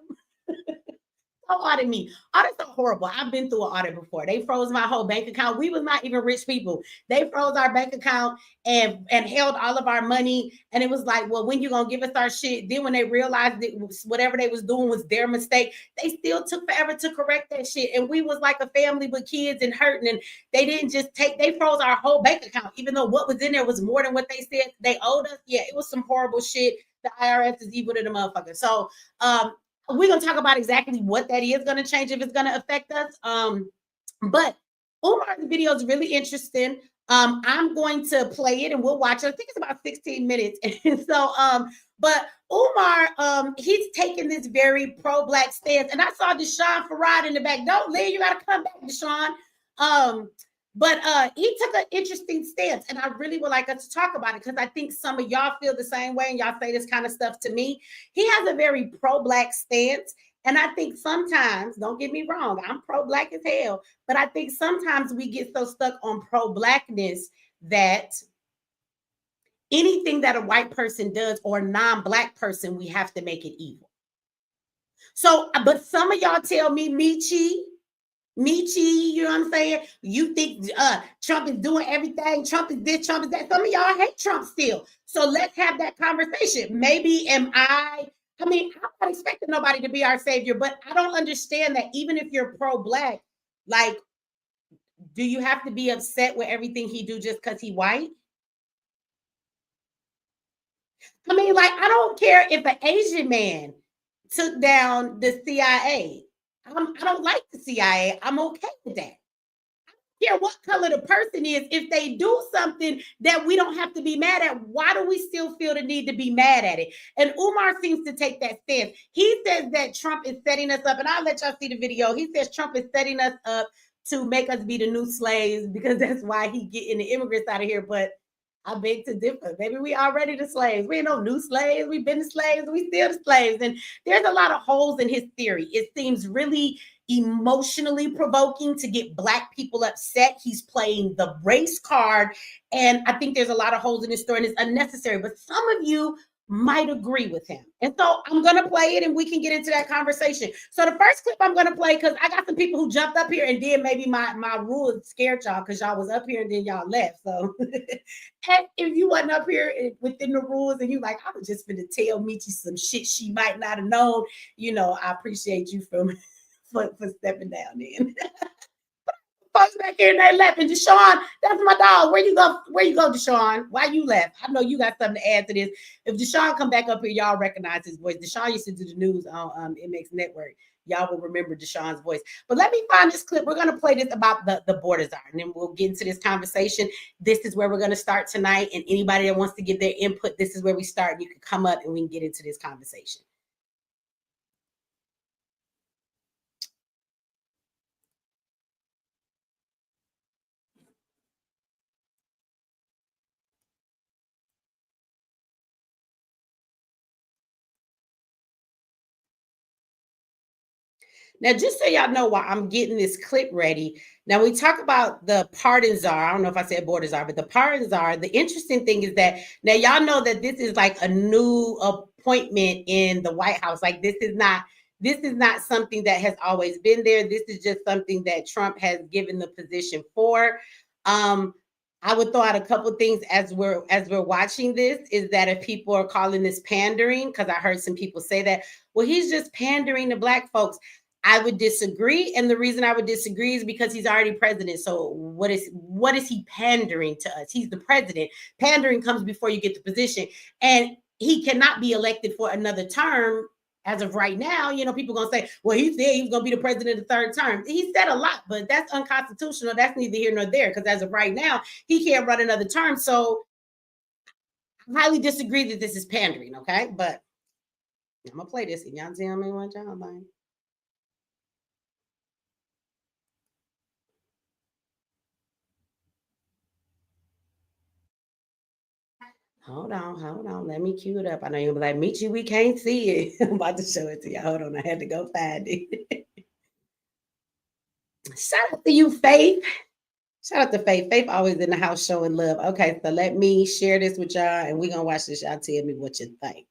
Don't audit me. Audits are horrible. I've been through an audit before. They froze my whole bank account. We was not even rich people. They froze our bank account and held all of our money. And it was like, well, when you gonna give us our shit? Then when they realized that whatever they was doing was their mistake, they still took forever to correct that shit. And we was like a family with kids and hurting. And they didn't just they froze our whole bank account, even though what was in there was more than what they said they owed us. Yeah, it was some horrible shit. The IRS is evil to the motherfucker. So We're going to talk about exactly what that is going to change, if it's going to affect us. But Umar's video is really interesting. I'm going to play it and we'll watch it. I think it's about 16 minutes. And so, but Umar, he's taking this very pro-black stance. And I saw Deshaun Farad in the back. Don't leave, you got to come back, Deshaun. But he took an interesting stance, and I really would like us to talk about it because I think some of y'all feel the same way and y'all say this kind of stuff to me. He has a very pro-black stance, and I think sometimes, don't get me wrong, I'm pro-black as hell, but I think sometimes we get so stuck on pro-blackness that anything that a white person does or non-black person, we have to make it evil. So, but some of y'all tell me, Michi, you know what I'm saying? You think Trump is doing everything. Trump is this, Trump is that. Some of y'all hate Trump still. So let's have that conversation. Maybe I mean, I'm not expecting nobody to be our savior, but I don't understand that even if you're pro-black, like, do you have to be upset with everything he do just because he white? I mean, like, I don't care if an Asian man took down the CIA. I don't like the CIA. I'm okay with that. I don't care what color the person is. If they do something that we don't have to be mad at, why do we still feel the need to be mad at it? And Umar seems to take that stance. He says that Trump is setting us up, and I'll let y'all see the video. He says Trump is setting us up to make us be the new slaves because that's why he getting the immigrants out of here. But I beg to differ. Maybe we already the slaves. We ain't no new slaves. We've been the slaves. We still the slaves. And there's a lot of holes in his theory. It seems really emotionally provoking to get Black people upset. He's playing the race card. And I think there's a lot of holes in his story and it's unnecessary. But some of you might agree with him. And so I'm going to play it and we can get into that conversation. So the first clip I'm going to play, because I got some people who jumped up here and then maybe my rules scared y'all because y'all was up here and then y'all left. So if you wasn't up here within the rules and you like, I was just going to tell Michi some shit she might not have known, you know, I appreciate you for stepping down then. Folks back here and they left. And Deshaun, that's my dog. Where you go, Deshaun? Why you left? I know you got something to add to this. If Deshaun come back up here, y'all recognize his voice. Deshaun used to do the news on MX Network. Y'all will remember Deshaun's voice. But let me find this clip. We're going to play this about the border czar, and then we'll get into this conversation. This is where we're going to start tonight. And anybody that wants to give their input, this is where we start. You can come up and we can get into this conversation. Now, just so y'all know why I'm getting this clip ready. Now, we talk about the Pardon Czar. I don't know if I said border czar, but the Pardon Czar. The interesting thing is that now y'all know that this is like a new appointment in the White House. Like this is not something that has always been there. This is just something that Trump has given the position for. I would throw out a couple of things as we're watching this, is that if people are calling this pandering, because I heard some people say that, well, he's just pandering to Black folks. I would disagree. And the reason I would disagree is because he's already president. So what is he pandering to us? He's the president. Pandering comes before you get the position. And he cannot be elected for another term as of right now. You know, people are going to say, well, he said he was going to be the president the third term. He said a lot, but that's unconstitutional. That's neither here nor there, because as of right now, he can't run another term. So I highly disagree that this is pandering, okay? But I'm going to play this and y'all tell me what y'all think. Hold on. Let me cue it up. I know you'll be like, Michi, we can't see it. I'm about to show it to you. Hold on. I had to go find it. Shout out to you, Faith. Shout out to Faith. Faith always in the house showing love. Okay, so let me share this with y'all and we're going to watch this. Y'all tell me what you think.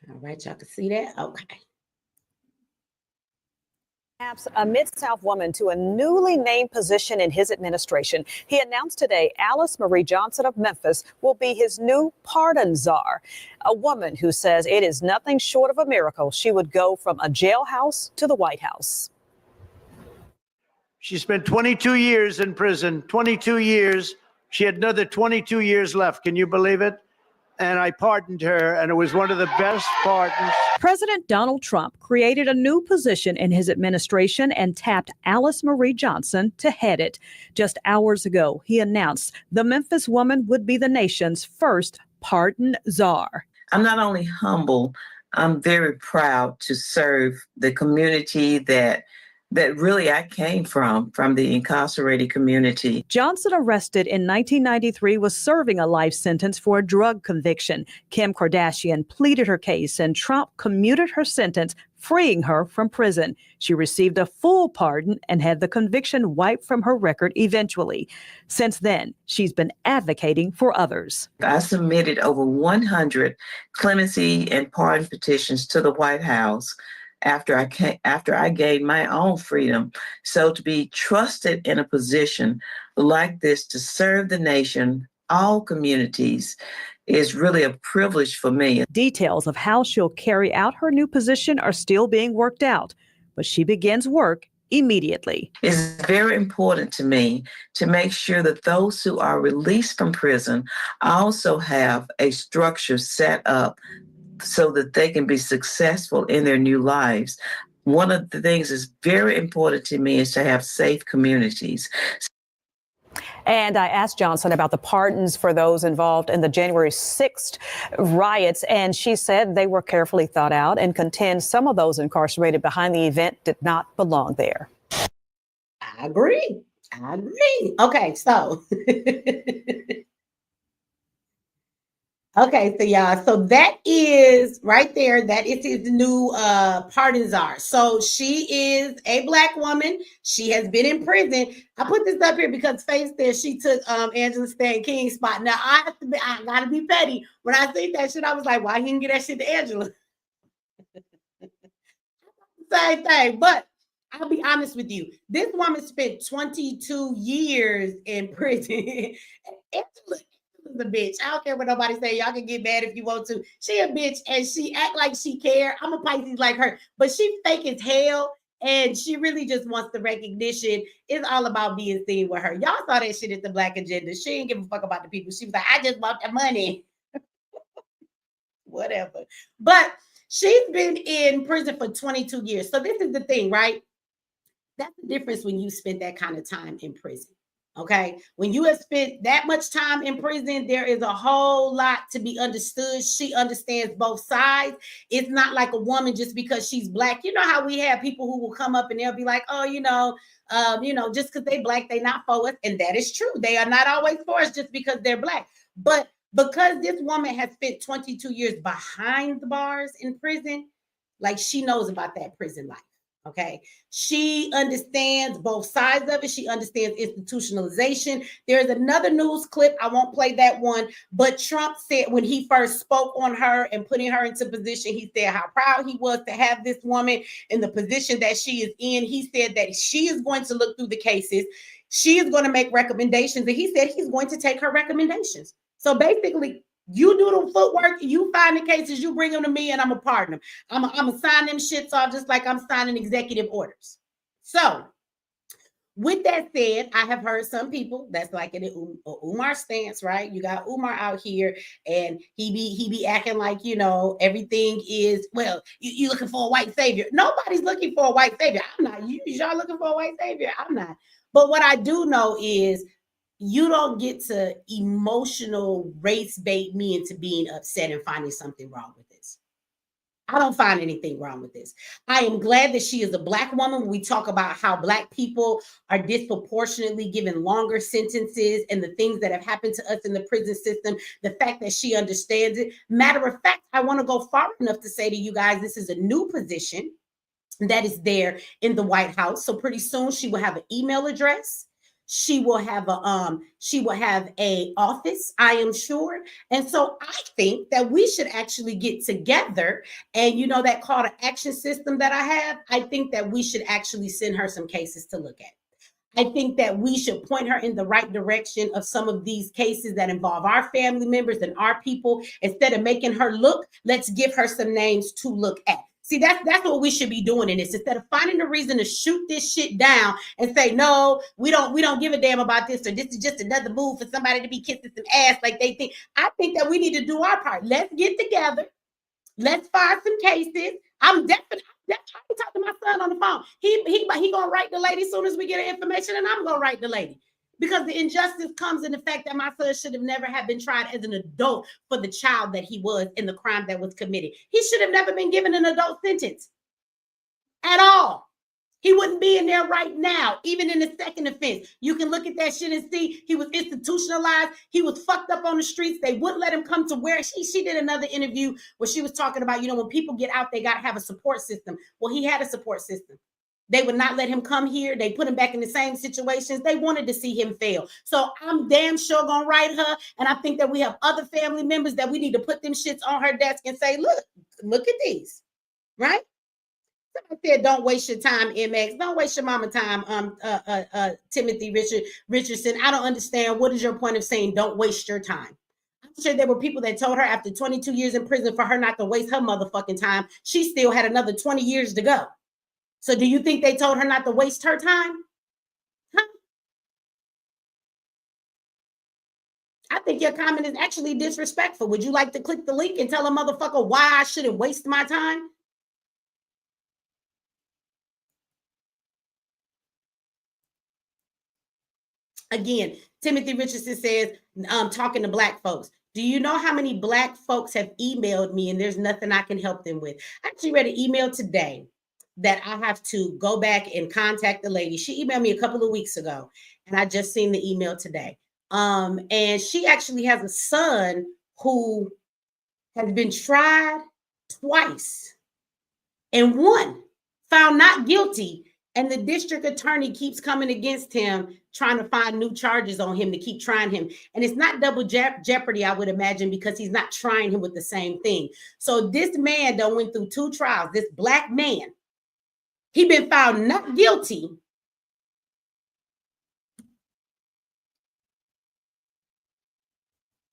All right, y'all can see that? Okay. Perhaps a Mid-South woman to a newly named position in his administration. He announced today Alice Marie Johnson of Memphis will be his new pardon czar, a woman who says it is nothing short of a miracle she would go from a jailhouse to the White House. She spent 22 years in prison, 22 years. She had another 22 years left. Can you believe it? And I pardoned her, and it was one of the best pardons. President Donald Trump created a new position in his administration and tapped Alice Marie Johnson to head it. Just hours ago, he announced the Memphis woman would be the nation's first pardon czar. I'm not only humble, I'm very proud to serve the community that really I came from the incarcerated community. Johnson, arrested in 1993, was serving a life sentence for a drug conviction. Kim Kardashian pleaded her case, and Trump commuted her sentence, freeing her from prison. She received a full pardon and had the conviction wiped from her record eventually. Since then, she's been advocating for others. I submitted over 100 clemency and pardon petitions to the White House after I gained my own freedom. So to be trusted in a position like this to serve the nation, all communities, is really a privilege for me. Details of how she'll carry out her new position are still being worked out, but she begins work immediately. It's very important to me to make sure that those who are released from prison also have a structure set up so that they can be successful in their new lives. One of the things that's very important to me is to have safe communities. And I asked Johnson about the pardons for those involved in the January 6th riots, and she said they were carefully thought out and contends some of those incarcerated behind the event did not belong there. I agree. Okay, so okay, so y'all, so that is right there. That is his new pardon czar. So she is a Black woman. She has been in prison. I put this up here because Faith said she took Angela Stan King's spot. Now I gotta be petty. When I see that shit, I was like, why he didn't get that shit to Angela? Same thing, but I'll be honest with you. This woman spent 22 years in prison. Angela is a bitch. I don't care what nobody say. Y'all can get mad if you want to. She a bitch and she act like she care. I'm a Pisces like her, but she fake as hell and she really just wants the recognition. It's all about being seen with her. Y'all saw that shit at the Black Agenda. She ain't give a fuck about the people. She was like, I just want the money. Whatever. But she's been in prison for 22 years. So this is the thing, right? That's the difference when you spend that kind of time in prison. Okay, when you have spent that much time in prison, there is a whole lot to be understood. She understands both sides. It's not like a woman just because she's Black. You know how we have people who will come up and they'll be like, oh, just because they Black, they not for us. And that is true. They are not always for us just because they're Black. But because this woman has spent 22 years behind the bars in prison, like she knows about that prison life. Okay, she understands both sides of it. She understands institutionalization. There's another news clip. I won't play that one, but Trump said when he first spoke on her and putting her into position, he said how proud he was to have this woman in the position that she is in. He said that she is going to look through the cases. She is going to make recommendations, and he said he's going to take her recommendations. So basically, you do the footwork, you find the cases, you bring them to me, and I'm a partner. I'm a sign them shits off just like I'm signing executive orders. So, with that said, I have heard some people that's like an Umar stance, right? You got Umar out here, and he be acting like everything is you looking for a white savior. Nobody's looking for a white savior. I'm not. Y'all looking for a white savior? I'm not. But what I do know is, you don't get to emotional race bait me into being upset and finding something wrong with this. I don't find anything wrong with this. I am glad that she is a Black woman. When we talk about how Black people are disproportionately given longer sentences and the things that have happened to us in the prison system, the fact that she understands it. Matter of fact, I want to go far enough to say to you guys, this is a new position that is there in the White House. So pretty soon she will have an email address. She will have a office, I am sure. And so I think that we should actually get together and that call to action system that I have. I think that we should actually send her some cases to look at. I think that we should point her in the right direction of some of these cases that involve our family members and our people. Instead of making her look, let's give her some names to look at. See, that's what we should be doing in this. Instead of finding a reason to shoot this shit down and say, no, we don't give a damn about this, or this is just another move for somebody to be kissing some ass like they think. I think that we need to do our part. Let's get together. Let's find some cases. I'm definitely talk to my son on the phone. He gonna write the lady as soon as we get her information, and I'm gonna write the lady. Because the injustice comes in the fact that my son should have never have been tried as an adult for the child that he was in the crime that was committed. He should have never been given an adult sentence at all. He wouldn't be in there right now, even in the second offense. You can look at that shit and see he was institutionalized. He was fucked up on the streets. They wouldn't let him come to where she did another interview where she was talking about, when people get out, they got to have a support system. Well, he had a support system. They would not let him come here. They put him back in the same situations. They wanted to see him fail. So I'm damn sure gonna write her. And I think that we have other family members that we need to put them shits on her desk and say, look at these, right? Somebody said, don't waste your time, MX. Don't waste your mama time, Timothy Richardson. I don't understand. What is your point of saying don't waste your time? I'm sure there were people that told her after 22 years in prison for her not to waste her motherfucking time. She still had another 20 years to go. So do you think they told her not to waste her time? Huh? I think your comment is actually disrespectful. Would you like to click the link and tell a motherfucker why I shouldn't waste my time? Again, Timothy Richardson says, talking to Black folks. Do you know how many Black folks have emailed me and there's nothing I can help them with? I actually read an email today that I have to go back and contact the lady. She emailed me a couple of weeks ago, and I just seen the email today. And she actually has a son who has been tried twice and won, found not guilty. And the district attorney keeps coming against him, trying to find new charges on him to keep trying him. And it's not double jeopardy, I would imagine, because he's not trying him with the same thing. So this man done went through 2 trials, this Black man. He been found not guilty.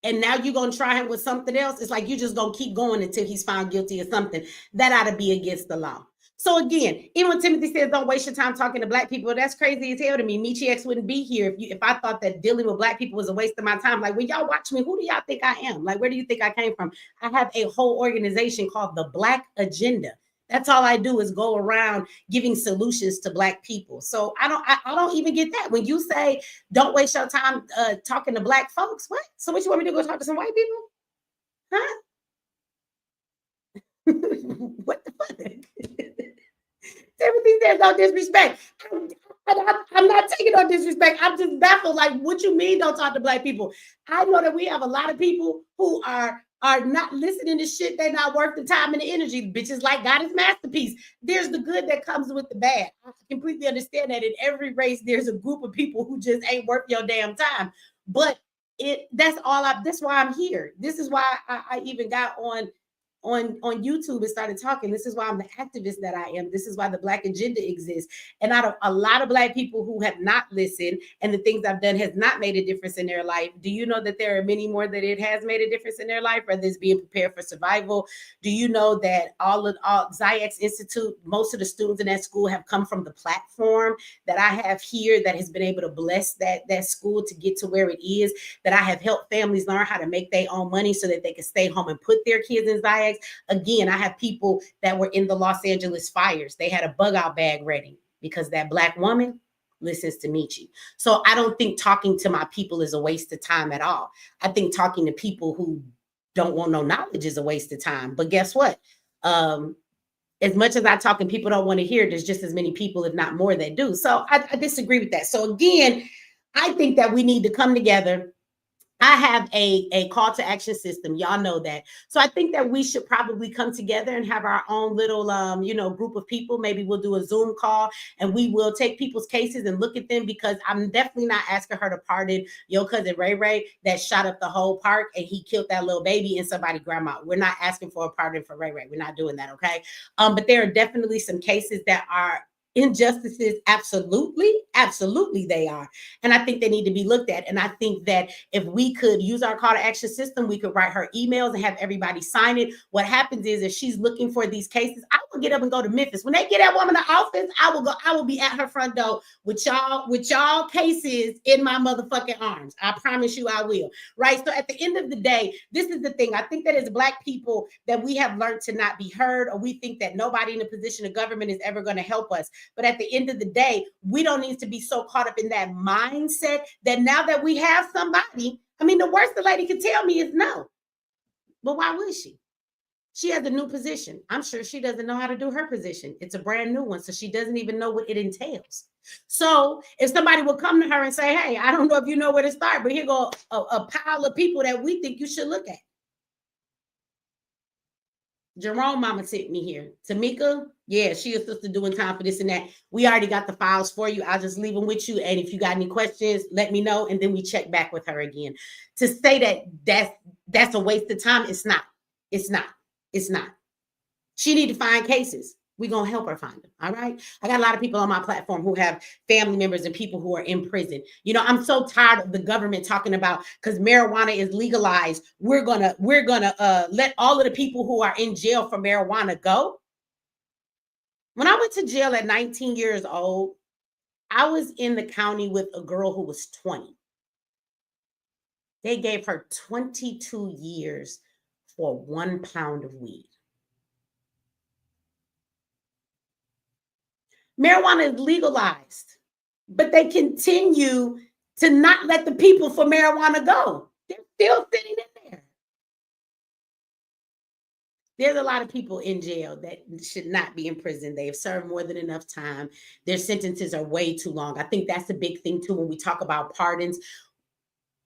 And now you're going to try him with something else. It's like you're just going to keep going until he's found guilty of something. That ought to be against the law. So again, even when Timothy says don't waste your time talking to Black people, that's crazy as hell to me. Michi X wouldn't be here if I thought that dealing with Black people was a waste of my time. Like, when y'all watch me, who do y'all think I am? Like, where do you think I came from? I have a whole organization called the Black Agenda. That's all I do is go around giving solutions to Black people. So I don't even get that. When you say don't waste your time talking to Black folks, what? So what you want me to go talk to some white people? Huh? What the fuck? Timothy says no disrespect. I'm not taking no disrespect. I'm just baffled. Like, what you mean don't talk to Black people? I know that we have a lot of people who are not listening to shit. They're not worth the time and the energy. Bitches like God is masterpiece. There's the good that comes with the bad. I completely understand that in every race, there's a group of people who just ain't worth your damn time. But that's why I'm here. This is why I even got on YouTube and started talking. This is why I'm the activist that I am. This is why the Black Agenda exists. And out of a lot of Black people who have not listened and the things I've done has not made a difference in their life, do you know that there are many more that it has made a difference in their life, whether it's being prepared for survival? Do you know that all Ziax Institute, most of the students in that school have come from the platform that I have here that has been able to bless that school to get to where it is, that I have helped families learn how to make their own money so that they can stay home and put their kids in Ziax. Again, I have people that were in the Los Angeles fires. They had a bug out bag ready because that Black woman listens to Michi. So I don't think talking to my people is a waste of time at all. I think talking to people who don't want no knowledge is a waste of time. But guess what? As much as I talk and people don't want to hear, there's just as many people, if not more, that do. So I disagree with that. So again, I think that we need to come together. I have a call to action system. Y'all know that. So I think that we should probably come together and have our own little, group of people. Maybe we'll do a Zoom call and we will take people's cases and look at them, because I'm definitely not asking her to pardon your cousin Ray Ray that shot up the whole park and he killed that little baby and somebody's grandma. We're not asking for a pardon for Ray Ray. We're not doing that. Okay. But there are definitely some cases that are injustices? Absolutely they are. And I think they need to be looked at. And I think that if we could use our call to action system, we could write her emails and have everybody sign it. What happens is, if she's looking for these cases, I will get up and go to Memphis. When they get that woman to office, I will be at her front door with y'all cases in my motherfucking arms. I promise you I will. Right? So at the end of the day, this is the thing. I think that as Black people, that we have learned to not be heard, or we think that nobody in a position of government is ever going to help us. But at the end of the day, we don't need to be so caught up in that mindset that now that we have somebody, I mean, the worst the lady could tell me is no. But why would she? She has a new position. I'm sure she doesn't know how to do her position. It's a brand new one, so she doesn't even know what it entails. So if somebody will come to her and say, hey, I don't know if you know where to start, but here go a pile of people that we think you should look at. Jerome mama sent me here. Tamika, yeah, she is sister doing time for this and that. We already got the files for you. I'll just leave them with you. And if you got any questions, let me know. And then we check back with her again. To say that's a waste of time, it's not. It's not. It's not. She need to find cases. We're going to help her find them. All right. I got a lot of people on my platform who have family members and people who are in prison. You know, I'm so tired of the government talking about, because marijuana is legalized, we're gonna let all of the people who are in jail for marijuana go. When I went to jail at 19 years old, I was in the county with a girl who was 20. They gave her 22 years for 1 pound of weed. Marijuana is legalized, but they continue to not let the people for marijuana go. They're still sitting in there. There's a lot of people in jail that should not be in prison. They have served more than enough time. Their sentences are way too long. I think that's a big thing too when we talk about pardons.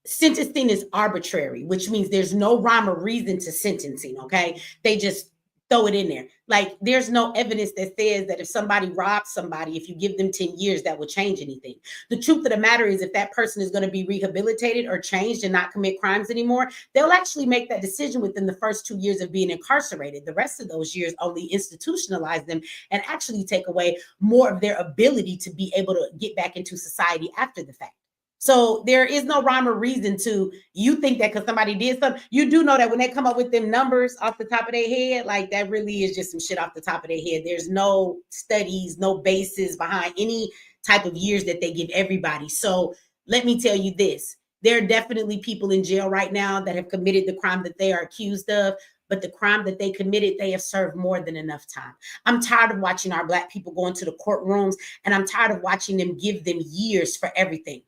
Sentencing is arbitrary, which means there's no rhyme or reason to sentencing, okay? They just throw it in there. Like, there's no evidence that says that if somebody robs somebody, if you give them 10 years, that will change anything. The truth of the matter is, if that person is going to be rehabilitated or changed and not commit crimes anymore, they'll actually make that decision within the first 2 years of being incarcerated. The rest of those years only institutionalize them and actually take away more of their ability to be able to get back into society after the fact. So there is no rhyme or reason to, you think that because somebody did something. You do know that when they come up with them numbers off the top of their head, like, that really is just some shit off the top of their head. There's no studies, no basis behind any type of years that they give everybody. So let me tell you this. There are definitely people in jail right now that have committed the crime that they are accused of, but the crime that they committed, they have served more than enough time. I'm tired of watching our Black people go into the courtrooms, and I'm tired of watching them give them years for everything.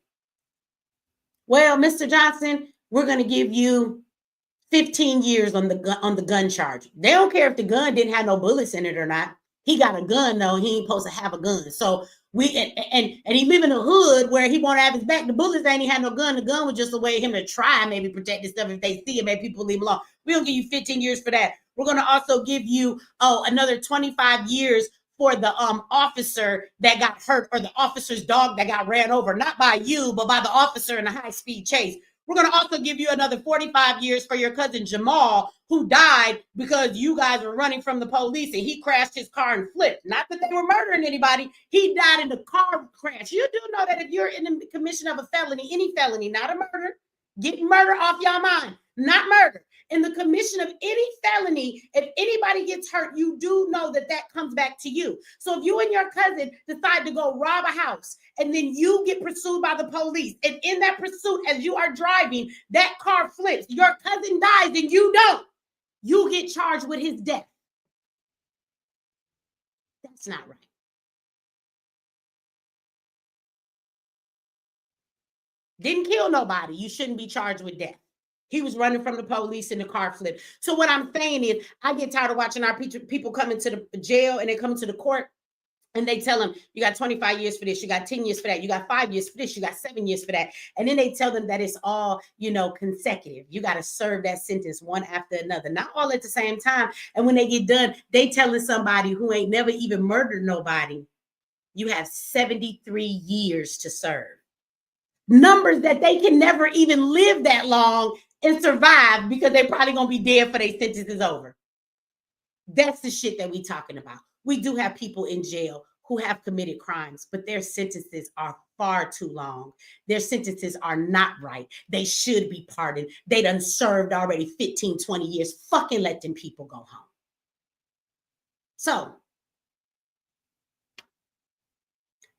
Well, Mr. Johnson, we're going to give you 15 years on the gun charge. They don't care if the gun didn't have no bullets in it or not. He got a gun, though. He ain't supposed to have a gun. So and he live in a hood where he won't have his back. The bullets ain't he had no gun. The gun was just a way for him to try and maybe protect himself if they see it. Maybe people leave him alone. We don't give you 15 years for that. We're going to also give you another 25 years for the officer that got hurt, or the officer's dog that got ran over, not by you, but by the officer in a high-speed chase. We're going to also give you another 45 years for your cousin Jamal, who died because you guys were running from the police and he crashed his car and flipped. Not that they were murdering anybody. He died in a car crash. You do know that if you're in the commission of a felony, any felony, not a murder, get murder off your mind, not murder. In the commission of any felony, if anybody gets hurt, you do know that that comes back to you. So if you and your cousin decide to go rob a house and then you get pursued by the police, and in that pursuit, as you are driving, that car flips, your cousin dies and you don't, you get charged with his death. That's not right. Didn't kill nobody. You shouldn't be charged with death. He was running from the police and the car flipped. So what I'm saying is, I get tired of watching our people come into the jail and they come into the court and they tell them, you got 25 years for this, you got 10 years for that, you got 5 years for this, you got 7 years for that. And then they tell them that it's all, consecutive. You got to serve that sentence one after another, not all at the same time. And when they get done, they telling somebody who ain't never even murdered nobody, you have 73 years to serve. Numbers that they can never even live that long and survive, because they're probably going to be dead for their sentence is over. That's the shit that we talking about. We do have people in jail who have committed crimes, but their sentences are far too long. Their sentences are not right. They should be pardoned. They done served already 15, 20 years. Fucking let them people go home. So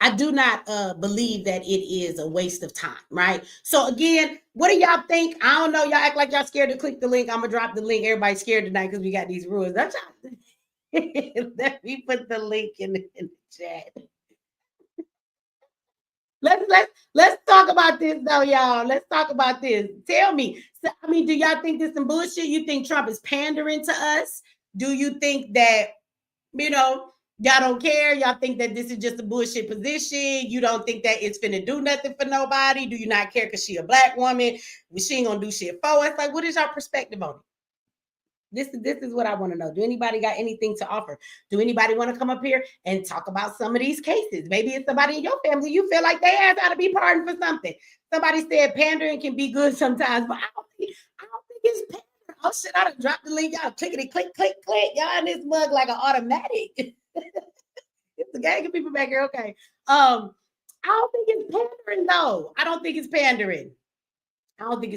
I do not believe that it is a waste of time, right? So again, what do y'all think? I don't know. Y'all act like y'all scared to click the link. I'm gonna drop the link. Everybody's scared tonight because we got these rules. Let me put the link in the chat. Let's talk about this though, y'all. Let's talk about this. Tell me. So, I mean, do y'all think this is some bullshit? You think Trump is pandering to us? Do you think that, you know, y'all don't care? Y'all think that this is just a bullshit position? You don't think that it's finna do nothing for nobody? Do you not care because she a black woman? She ain't gonna do shit for us? Like, what is your perspective on it? This is what I want to know. Do anybody got anything to offer? Do anybody want to come up here and talk about some of these cases? Maybe it's somebody in your family you feel like they asked how to be pardoned for something. Somebody said pandering can be good sometimes, but I don't think it's pandering. Oh shit, I done dropped the link. Y'all clickety click, click, click. Y'all in this mug like an automatic. It's a gang of people back here. Okay. I don't think it's pandering though. I don't think it's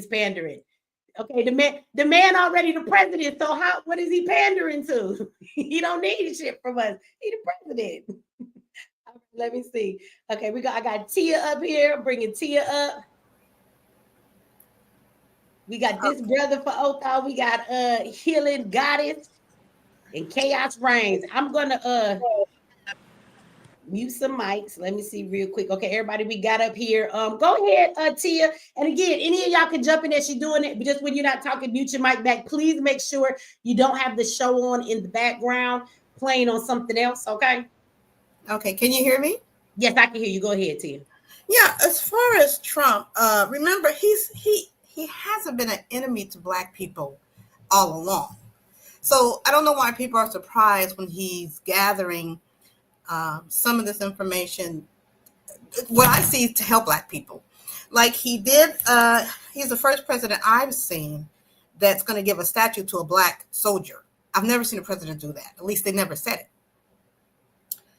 pandering. Okay, the man already the president. So what is he pandering to? He don't need shit from us. He the president. Let me see. Okay, I got Tia up here. I'm bringing Tia up. We got this brother for Othal. We got Healing Goddess and Chaos Reigns. I'm gonna mute some mics. Let me see real quick. Okay, everybody, we got up here. Go ahead, Tia. And again, any of y'all can jump in as you're doing it, but just when you're not talking, mute your mic back. Please make sure you don't have the show on in the background, playing on something else. Okay. Okay. Can you hear me? Yes, I can hear you. Go ahead, Tia. Yeah. As far as Trump, remember he hasn't been an enemy to Black people all along. So I don't know why people are surprised when he's gathering some of this information, what I see, to help Black people. Like he did, he's the first president I've seen that's going to give a statue to a Black soldier. I've never seen a president do that. At least they never said it.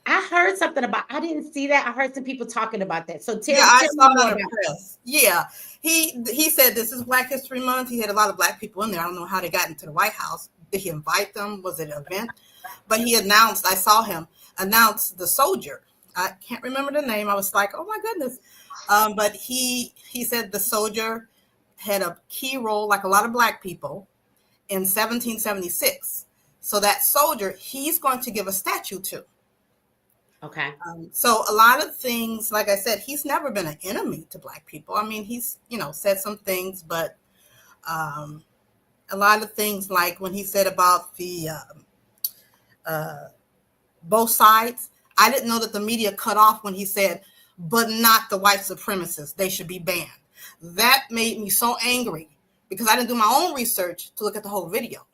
I heard something about, I didn't see that. I heard some people talking about that. So tell I me saw more it on about the press. Yeah. He said this is Black History Month. He had a lot of Black people in there. I don't know how they got into the White House. Did he invite them? Was it an event? But he announced, I saw him announce the soldier. I can't remember the name. I was like, oh my goodness. But he said the soldier had a key role, like a lot of Black people, in 1776. So that soldier, he's going to give a statue to. Okay. So a lot of things, like I said, he's never been an enemy to Black people. I mean, he's, said some things, but a lot of things, like when he said about the both sides, I didn't know that the media cut off when he said, but not the white supremacists. They should be banned. That made me so angry because I didn't do my own research to look at the whole video.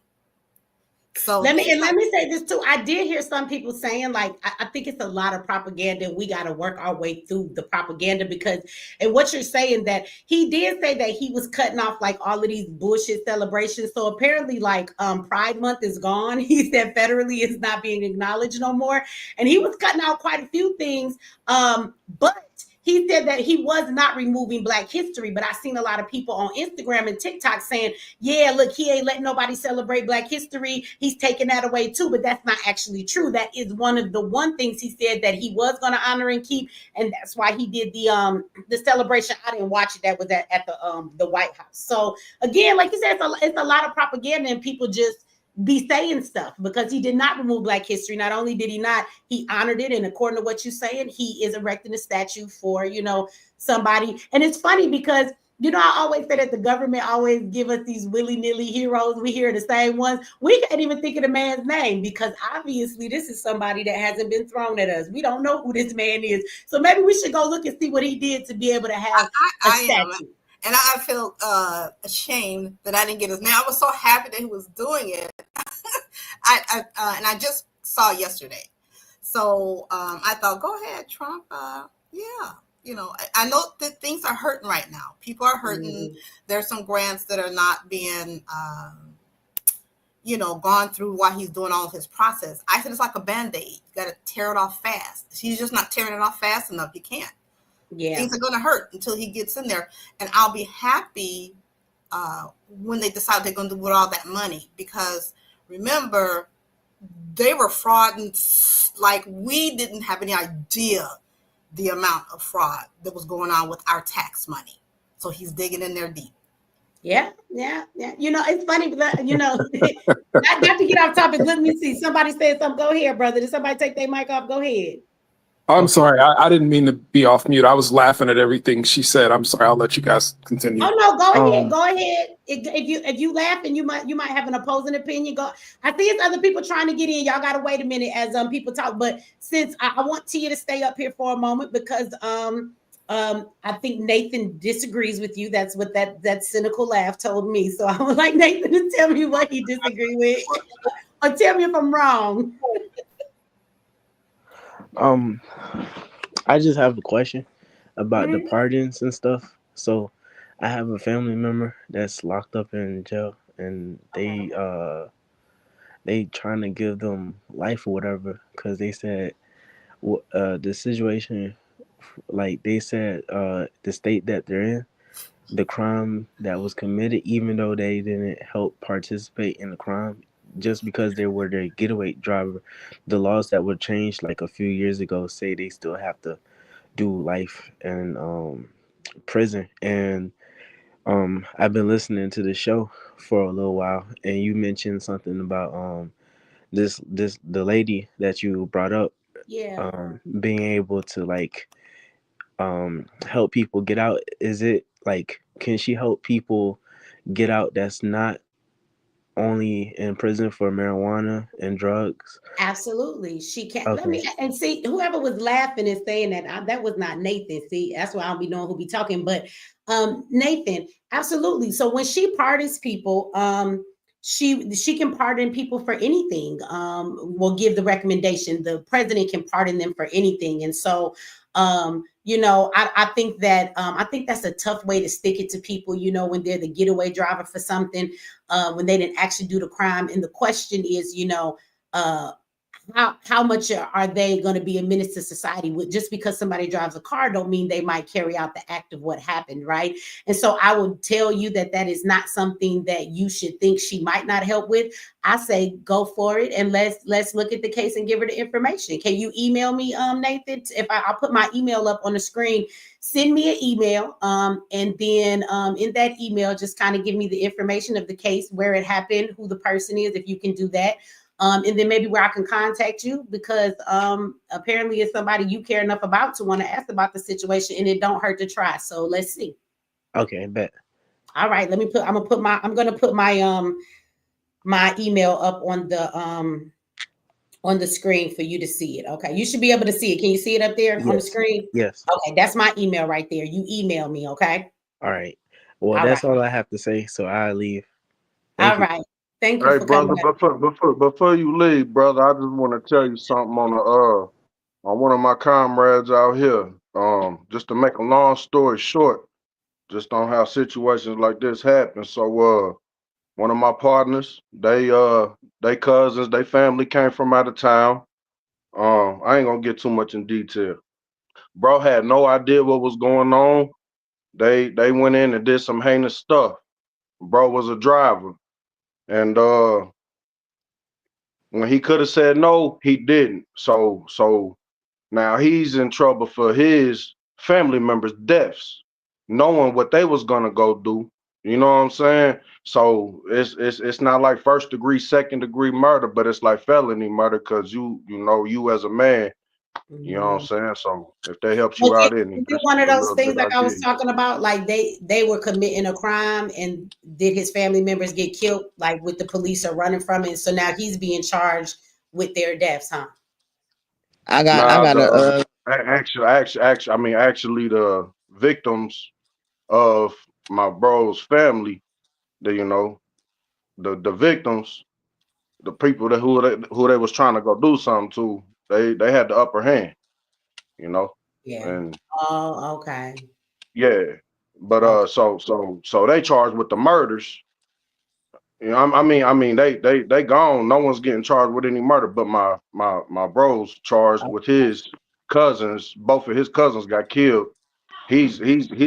So let me say this too. I did hear some people saying, like, I think it's a lot of propaganda. We got to work our way through the propaganda because, and what you're saying, that he did say that he was cutting off like all of these bullshit celebrations. So apparently, like, Pride Month is gone. He said federally it's not being acknowledged no more, and he was cutting out quite a few things. But he said that he was not removing Black history, but I've seen a lot of people on Instagram and TikTok saying, yeah, look, he ain't letting nobody celebrate Black history. He's taking that away too, but that's not actually true. That is one of the things he said that he was going to honor and keep, and that's why he did the celebration. I didn't watch it. That was at the White House. So again, like you said, it's a lot of propaganda, and people just be saying stuff because he did not remove Black history. Not only did he not, he honored it. And according to what you're saying, he is erecting a statue for, somebody. And it's funny because, I always say that the government always give us these willy-nilly heroes. We hear the same ones. We can't even think of the man's name because obviously this is somebody that hasn't been thrown at us. We don't know who this man is. So maybe we should go look and see what he did to be able to have a statue. And I feel ashamed that I didn't get his name. I was so happy that he was doing it. And I just saw yesterday. So I thought, go ahead, Trump. Yeah. I know that things are hurting right now. People are hurting. Mm-hmm. There's some grants that are not being, gone through while he's doing all of his process. I said it's like a Band-Aid. You got to tear it off fast. He's just not tearing it off fast enough. He can't. Yeah. Things are going to hurt until he gets in there. And I'll be happy when they decide they're going to do with all that money, because remember, they were frauding like we didn't have any idea the amount of fraud that was going on with our tax money. So he's digging in there deep. Yeah. You know, it's funny, you know, not to get off topic. Let me see. Somebody said something. Go ahead, brother. Did somebody take their mic off? Go ahead. I'm sorry. I didn't mean to be off mute. I was laughing at everything she said. I'm sorry. I'll let you guys continue. Oh no, go ahead. Go ahead. If you laugh and you might have an opposing opinion. Go. I see it's other people trying to get in. Y'all gotta wait a minute as people talk. But since I want Tia to stay up here for a moment, because I think Nathan disagrees with you. That's what that cynical laugh told me. So I would like Nathan to tell me what he disagrees with, or tell me if I'm wrong. I just have a question about the pardons and stuff. So I have a family member that's locked up in jail, and they trying to give them life or whatever, because they said the situation, like they said, the state that they're in, the crime that was committed, even though they didn't help participate in the crime, just because they were the getaway driver, the laws that were changed like a few years ago say they still have to do life in prison. And I've been listening to the show for a little while, and you mentioned something about the lady that you brought up, being able to like help people get out. Is it like, can she help people get out that's not only in prison for marijuana and drugs? Absolutely, she can't. Okay. Let me and see. Whoever was laughing and saying that, that was not Nathan. See, that's why I don't be knowing who be talking. But Nathan, absolutely. So when she pardons people, she can pardon people for anything. We'll give the recommendation. The president can pardon them for anything. And so, you know, I think that I think that's a tough way to stick it to people. You know, when they're the getaway driver for something, when they didn't actually do the crime. And the question is, you know, how much are they going to be a menace to society? With just because somebody drives a car don't mean they might carry out the act of what happened, right? And so I will tell you that that is not something that you should think she might not help with. I say go for it, and let's look at the case and give her the information. Can you email me, Nathan? If I'll put my email up on the screen, send me an email, and then in that email, just kind of give me the information of the case, where it happened, who the person is, if you can do that. And then maybe where I can contact you, because apparently it's somebody you care enough about to want to ask about the situation, and it don't hurt to try. So let's see. Okay, bet. All right, I'm gonna put my my email up on the screen for you to see it. Okay, you should be able to see it. Can you see it up there on the screen? Yes. Okay, that's my email right there. You email me, okay? All right. Well, that's all I have to say. So I'll leave. All right. Thank you Hey, for brother, coming. before you leave, brother, I just want to tell you something on one of my comrades out here. Just to make a long story short, just on how situations like this happen. So, one of my partners, they cousins, they family came from out of town. I ain't gonna get too much in detail. Bro had no idea what was going on. They went in and did some heinous stuff. Bro was a driver, and when he could have said no, he didn't. So now he's in trouble for his family members' deaths, knowing what they was gonna go do. You know what I'm saying? So it's not like first degree, second degree murder, but it's like felony murder, because you as a man, you know what I'm saying? So if that helps you out any, Is it that's one of a those little things bit like I was idea. talking about? Like they were committing a crime, and did his family members get killed, like with the police are running from it? So now he's being charged with their deaths, huh? Actually, the victims of my bro's family, the victims, the people who they was trying to go do something to, they had the upper hand, Yeah. and Oh, okay. yeah, but Okay. so they charged with the murders, You know, I mean, they gone. No one's getting charged with any murder, but my bro's charged with his cousins. Both of his cousins got killed. He's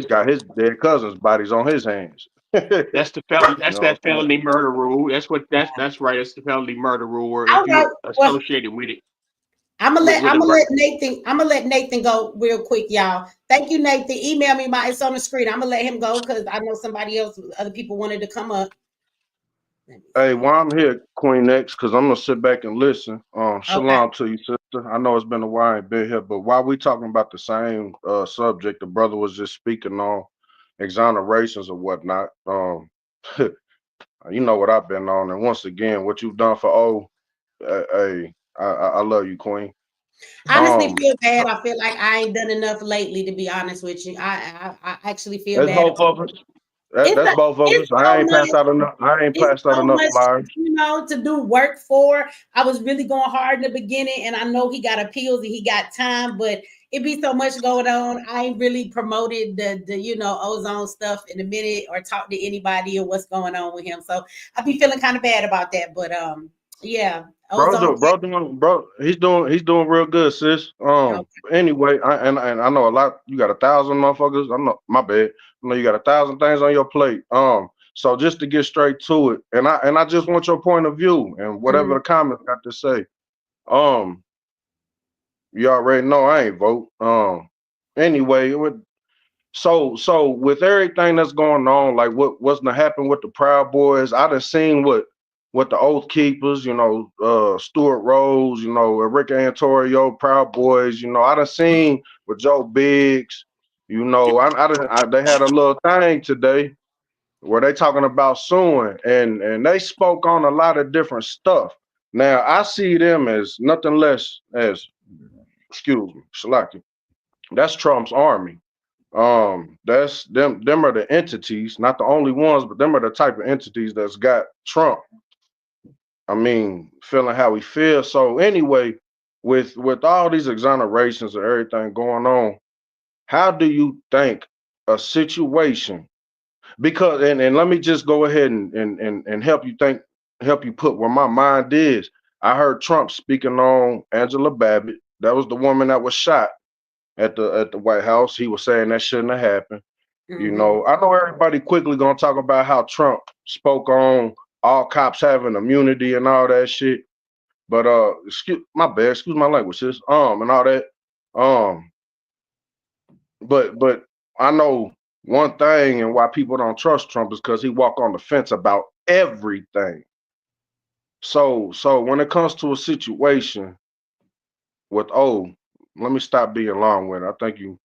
got his dead cousins' bodies on his hands. That's the felony. You That's know, that felony murder rule. That's right. That's the felony murder rule. Where All if right. you're Well, associated with it, I'm gonna with a let Nathan go real quick, y'all. Thank you, Nathan. Email me, it's on the screen. I'm gonna let him go because I know other people wanted to come up. hey, while I'm here, Queen X, because I'm gonna sit back and listen. Okay. Shalom to you, sister. I know it's been a while I ain't been here, but while we talking about the same subject, the brother was just speaking on exonerations or whatnot. You know what I've been on, and once again, what you've done for hey, I love you, Queen. Honestly, feel bad. So I feel like I ain't done enough lately, to be honest with you. I actually feel that's bad. both of us. It's That's a, both of us. it's so much. I ain't It's passed out so enough much, flyers. to do work for. I was really going hard in the beginning, and I know he got appeals and he got time, but it be so much going on. I ain't really promoted the ozone stuff in a minute or talked to anybody or what's going on with him. So I be feeling kind of bad about that. But yeah, ozone. He's doing real good, sis. Anyway, I know a lot. You got 1,000 motherfuckers. I'm not my bad. I know you got 1,000 things on your plate. So just to get straight to it, and I just want your point of view and whatever the comments got to say. You already know I ain't vote. Anyway, so with everything that's going on, like what's gonna happen with the Proud Boys, I done seen what the Oath Keepers, Stuart Rose, Rick Antorio, Proud Boys, I done seen with Joe Biggs, they had a little thing today where they talking about suing, and they spoke on a lot of different stuff. Now I see them as nothing less as, excuse me, Shalaki. That's Trump's army. That's them are the entities, not the only ones, but them are the type of entities that's got Trump. I mean, feeling how he feels. So anyway, with all these exonerations and everything going on, how do you think a situation, because and let me just go ahead and help you put where my mind is. I heard Trump speaking on Angela Babbitt. That was the woman that was shot at the White House. He was saying that shouldn't have happened. I know everybody quickly gonna talk about how Trump spoke on all cops having immunity and all that shit. But excuse my language, sis. And all that. Um, but I know one thing and why people don't trust Trump is because he walk on the fence about everything. So when it comes to a situation with let me stop being long-winded. I think you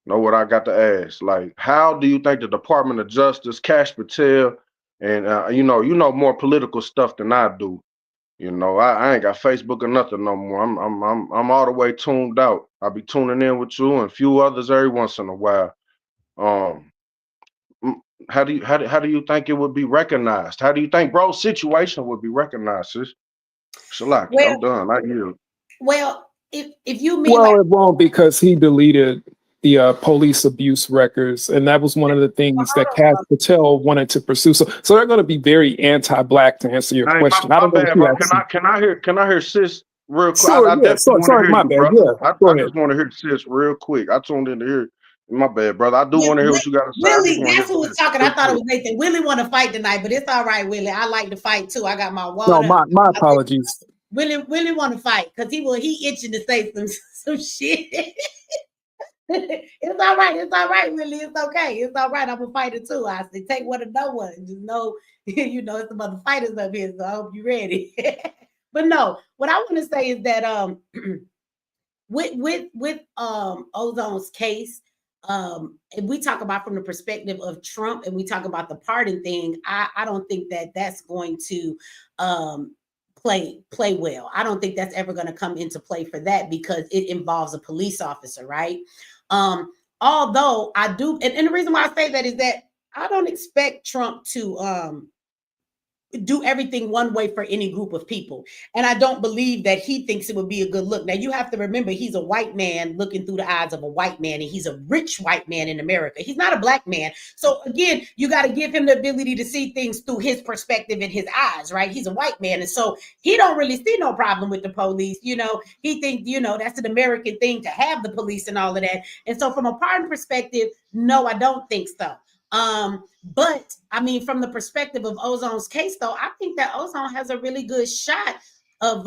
know what I got to ask. Like, how do you think the Department of Justice, Cash Patel, and you know more political stuff than I do. I ain't got Facebook or nothing no more. I'm all the way tuned out. I'll be tuning in with you and a few others every once in a while. Um, how do you think it would be recognized? How do you think bro's situation would be recognized, sis? Shalaki, Well, I'm done. I yield. if you mean like, Well, it won't because he deleted the police abuse records, and that was one of the things that Cash Patel wanted to pursue. So they're going to be very anti-black to answer your Hey, question. I my don't know if bad, you bro. actually. Can I hear sis real quick? Sure, I yeah. definitely want to Sorry, hear my you, bad. brother. Yeah, I go ahead. just want to hear sis real quick. I tuned in to hear. My bad, brother. I do yeah, want to hear what you got to say. I just Willie, want to that's hear who was sis talking. I real thought it quick. was Nathan. Willie want to fight tonight, but it's all right, Willie. I like to fight too. I got my No, water. my apologies. Willie want to fight because he itching to say some shit. It's all right. It's all right, Willie. It's okay. It's all right. I'm a fighter too. I say take one of no one. Just know, it's some other fighters up here. So I hope you're ready. But no, what I want to say is that with Ozone's case, and we talk about from the perspective of Trump, and we talk about the pardon thing. I don't think that that's going to play well. I don't think that's ever going to come into play for that because it involves a police officer, right? Although I do, and the reason why I say that is that I don't expect Trump to do everything one way for any group of people. And I don't believe that he thinks it would be a good look. Now, you have to remember, he's a white man looking through the eyes of a white man, and he's a rich white man in America. He's not a black man. So again, you got to give him the ability to see things through his perspective and his eyes, right? He's a white man. And so he don't really see no problem with the police. You know, he thinks, you know, that's an American thing to have the police and all of that. And so from a pardon perspective, no, I don't think so. But I mean, from the perspective of Ozone's case, though, I think that Ozone has a really good shot of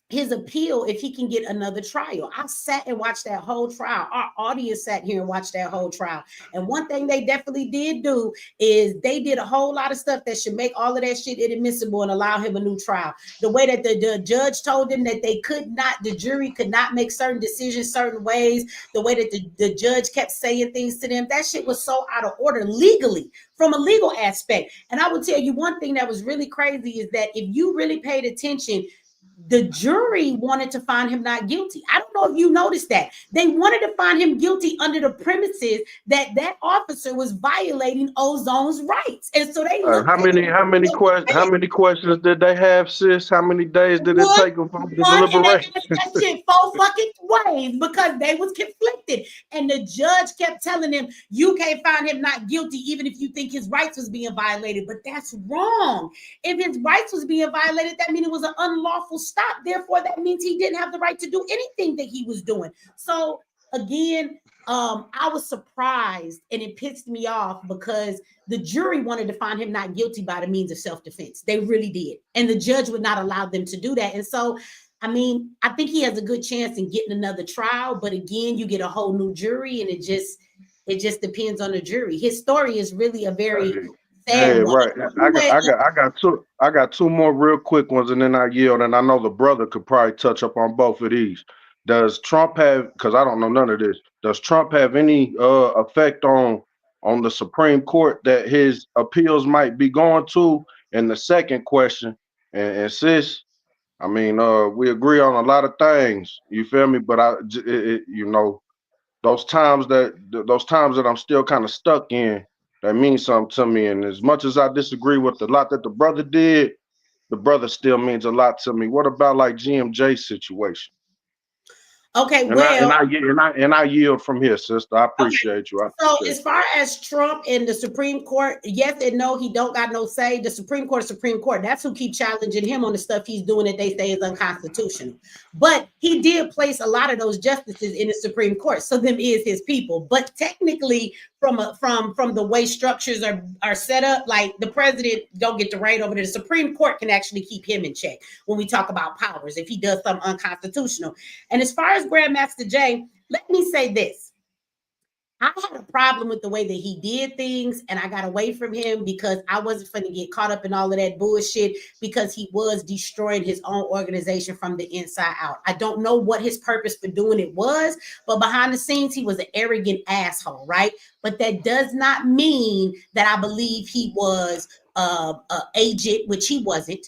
his appeal if he can get another trial. I sat and watched that whole trial. Our audience sat here and watched that whole trial. And one thing they definitely did do is they did a whole lot of stuff that should make all of that shit inadmissible and allow him a new trial. The way that the judge told them that they could not, the jury could not make certain decisions certain ways, the way that the judge kept saying things to them, that shit was so out of order legally, from a legal aspect. And I will tell you one thing that was really crazy is that if you really paid attention, the jury wanted to find him not guilty. I don't know if you noticed that. They wanted to find him guilty under the premises that that officer was violating Ozone's rights. And so they how many questions did they have, sis? How many days did it take them for the deliberation? That shit 4 fucking ways because they was conflicted. And the judge kept telling him, you can't find him not guilty even if you think his rights was being violated. But that's wrong. If his rights was being violated, that means it was an unlawful stop. Therefore, that means he didn't have the right to do anything that he was doing. So again, I was surprised and it pissed me off because the jury wanted to find him not guilty by the means of self-defense. They really did. And the judge would not allow them to do that. And so, I mean, I think he has a good chance in getting another trial. But again, you get a whole new jury and it just depends on the jury. His story is really a very sad one. Right. I got two more real quick ones and then I yield. And I know the brother could probably touch up on both of these. Does Trump have, because I don't know none of this, does Trump have any effect on the Supreme Court that his appeals might be going to? And the second question, and sis, I mean, we agree on a lot of things, you feel me? But you know, those times that I'm still kind of stuck in, that means something to me. And as much as I disagree with a lot that the brother did, the brother still means a lot to me. What about like GMJ's situation? Okay, and I yield from here, sister. I appreciate you. So as far as Trump and the Supreme Court, yes and no, he don't got no say. The Supreme Court, that's who keep challenging him on the stuff he's doing that they say is unconstitutional. But he did place a lot of those justices in the Supreme Court, so them is his people. But technically, from the way structures are set up, like the president don't get to reign over it. The Supreme Court can actually keep him in check when we talk about powers if he does something unconstitutional. And as far as Grandmaster Jay, let me say this. I had a problem with the way that he did things, and I got away from him because I wasn't going to get caught up in all of that bullshit because he was destroying his own organization from the inside out. I don't know what his purpose for doing it was, but behind the scenes, he was an arrogant asshole, right? But that does not mean that I believe he was an agent, which he wasn't.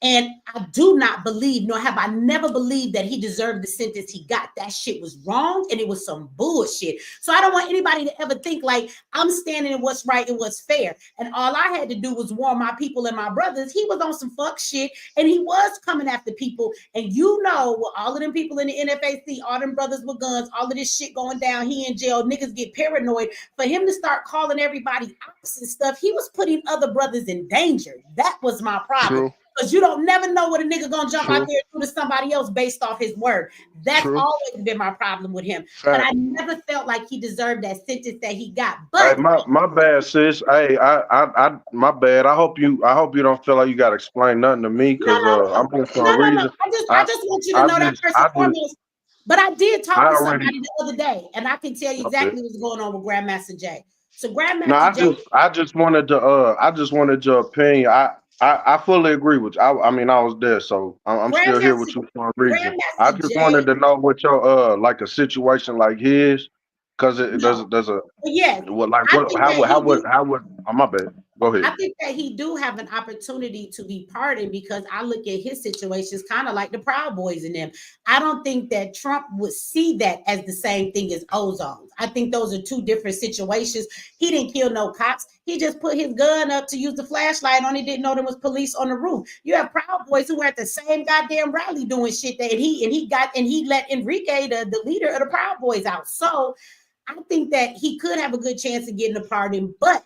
And I do not believe, nor have I never believed that he deserved the sentence he got. That shit was wrong and it was some bullshit. So I don't want anybody to ever think like I'm standing in what's right and what's fair. And all I had to do was warn my people and my brothers. He was on some fuck shit and he was coming after people. And you know, with all of them people in the NFAC, all them brothers with guns, all of this shit going down, he in jail, niggas get paranoid. For him to start calling everybody ops and stuff, he was putting other brothers in danger. That was my problem. True. Because you don't never know what a nigga gonna jump out there and do to somebody else based off his word. That's always been my problem with him. But I never felt like he deserved that sentence that he got. But hey, my bad, sis. Hey, I my bad. I hope you don't feel like you gotta explain nothing to me because I'm here for a reason. I just want you to know that first and foremost. But I did talk to somebody the other day, and I can tell you exactly what's going on with Grandmaster Jay. So Grandmaster Jay. I just wanted your opinion. I fully agree with you. I mean, I was there, so I'm still here with you for a reason. I just wanted to know what your like a situation like his, because there's a how would oh my bad. Go ahead. I think that he do have an opportunity to be pardoned because I look at his situations kind of like the Proud Boys in them. I don't think that Trump would see that as the same thing as Ozone's. I think those are two different situations. He didn't kill no cops. He just put his gun up to use the flashlight on. He didn't know there was police on the roof. You have Proud Boys who were at the same goddamn rally doing shit that he let Enrique, the leader of the Proud Boys, out. So I think that he could have a good chance of getting a pardon, but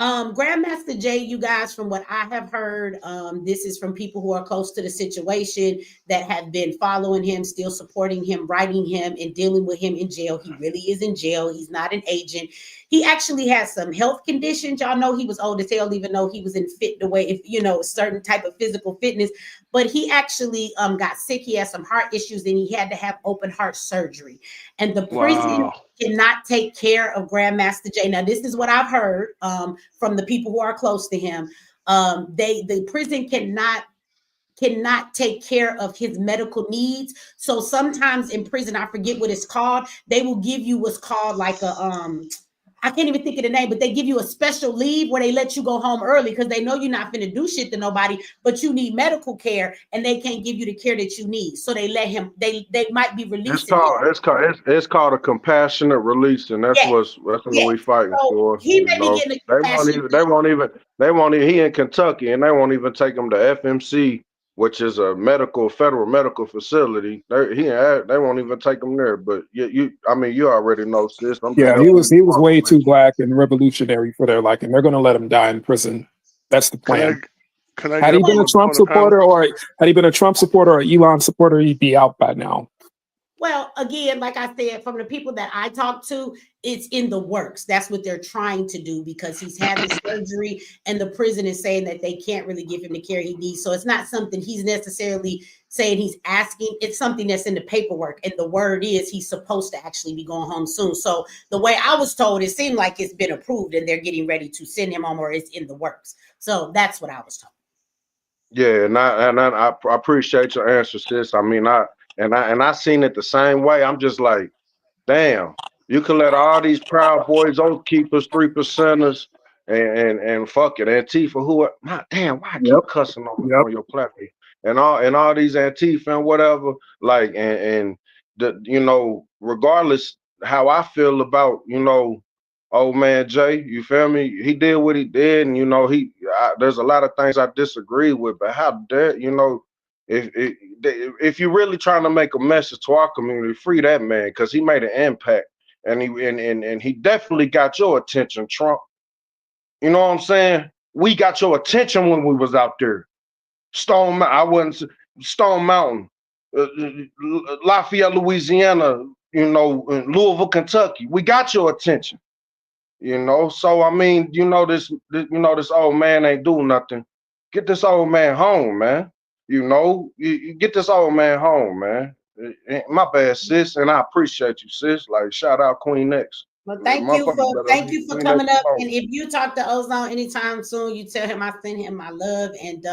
Grandmaster Jay, you guys, from what I have heard, this is from people who are close to the situation that have been following him, still supporting him, writing him, and dealing with him in jail. He really is in jail. He's not an agent. He actually has some health conditions. Y'all know he was old as hell, even though he was in fit the way, if you know, a certain type of physical fitness. But he actually got sick. He had some heart issues, and he had to have open heart surgery. And the prison cannot take care of Grandmaster Jay. Now, this is what I've heard from the people who are close to him. The prison cannot take care of his medical needs. So sometimes in prison, I forget what it's called, they will give you what's called like a I can't even think of the name, but they give you a special leave where they let you go home early because they know you're not going to do shit to nobody, but you need medical care and they can't give you the care that you need. So they let him, they might be released. It's called a compassionate release, and that's what we fighting for. He may be getting they won't even, he in Kentucky and they won't even take him to FMC, which is a federal medical facility. They won't even take him there. But you already know, sis. He was way too black and revolutionary for their liking. They're going to let him die in prison. That's the plan. Had he been a Trump supporter or Elon supporter, he'd be out by now. Well, again, like I said, from the people that I talk to, it's in the works. That's what they're trying to do because he's having surgery and the prison is saying that they can't really give him the care he needs. So it's not something he's necessarily saying he's asking. It's something that's in the paperwork. And the word is he's supposed to actually be going home soon. So the way I was told, it seemed like it's been approved and they're getting ready to send him home or it's in the works. So that's what I was told. Yeah, and I appreciate your answer, sis. I mean, I seen it the same way. I'm just like, damn, you can let all these Proud Boys, Oath Keepers, 3%ers, and fuck it, Antifa, damn, why I keep cussing on your platform? And all these Antifa and whatever, like, and regardless how I feel about, old man Jay, you feel me? He did what he did, and there's a lot of things I disagree with, but how dare, if you're really trying to make a message to our community, free that man because he made an impact and he definitely got your attention, Trump. You know what I'm saying? We got your attention when we was out there. Stone Mountain, Lafayette, Louisiana, Louisville, Kentucky. We got your attention. So I mean, this old man ain't doing nothing. Get this old man home, man. You get this old man home, man. My bad, sis, and I appreciate you, sis. Like, shout out Queen X. Well, thank you for coming up. And if you talk to Ozone anytime soon, you tell him I send him my love. And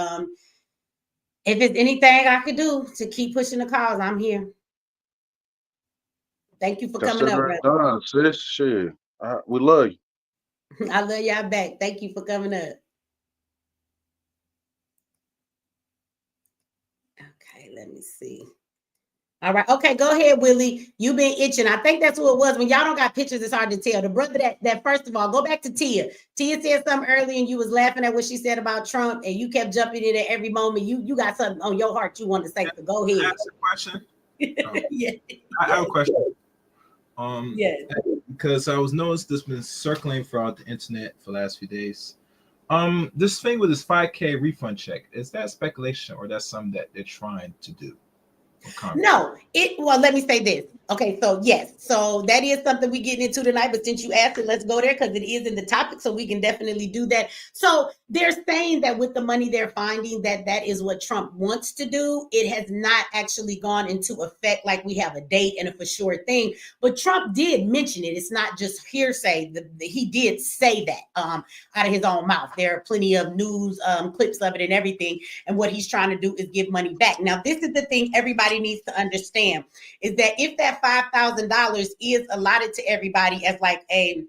if it's anything I could do to keep pushing the cause, I'm here. Thank you for coming up, sis. Shit, we love you. I love y'all back. Thank you for coming up. Okay, let me see. All right. Okay, go ahead, Willie. You've been itching. I think that's who it was. When y'all don't got pictures, it's hard to tell. The brother that first of all, go back to Tia. Tia said something earlier and you was laughing at what she said about Trump and you kept jumping in at every moment. You got something on your heart you want to say, so go ahead. Can I ask a question? Yeah. I have a question. Yes. Because I was noticed this been circling throughout the internet for the last few days. This thing with this 5K refund check, is that speculation or that's something that they're trying to do? No, let me say this. Okay, so yes, so that is something we're getting into tonight, but since you asked it, let's go there because it is in the topic, so we can definitely do that. So they're saying that with the money they're finding, that is what Trump wants to do. It has not actually gone into effect like we have a date and a for sure thing, but Trump did mention it. It's not just hearsay. He did say that out of his own mouth. There are plenty of news clips of it and everything, and what he's trying to do is give money back. Now, this is the thing everybody needs to understand, is that if that $5,000 is allotted to everybody as like a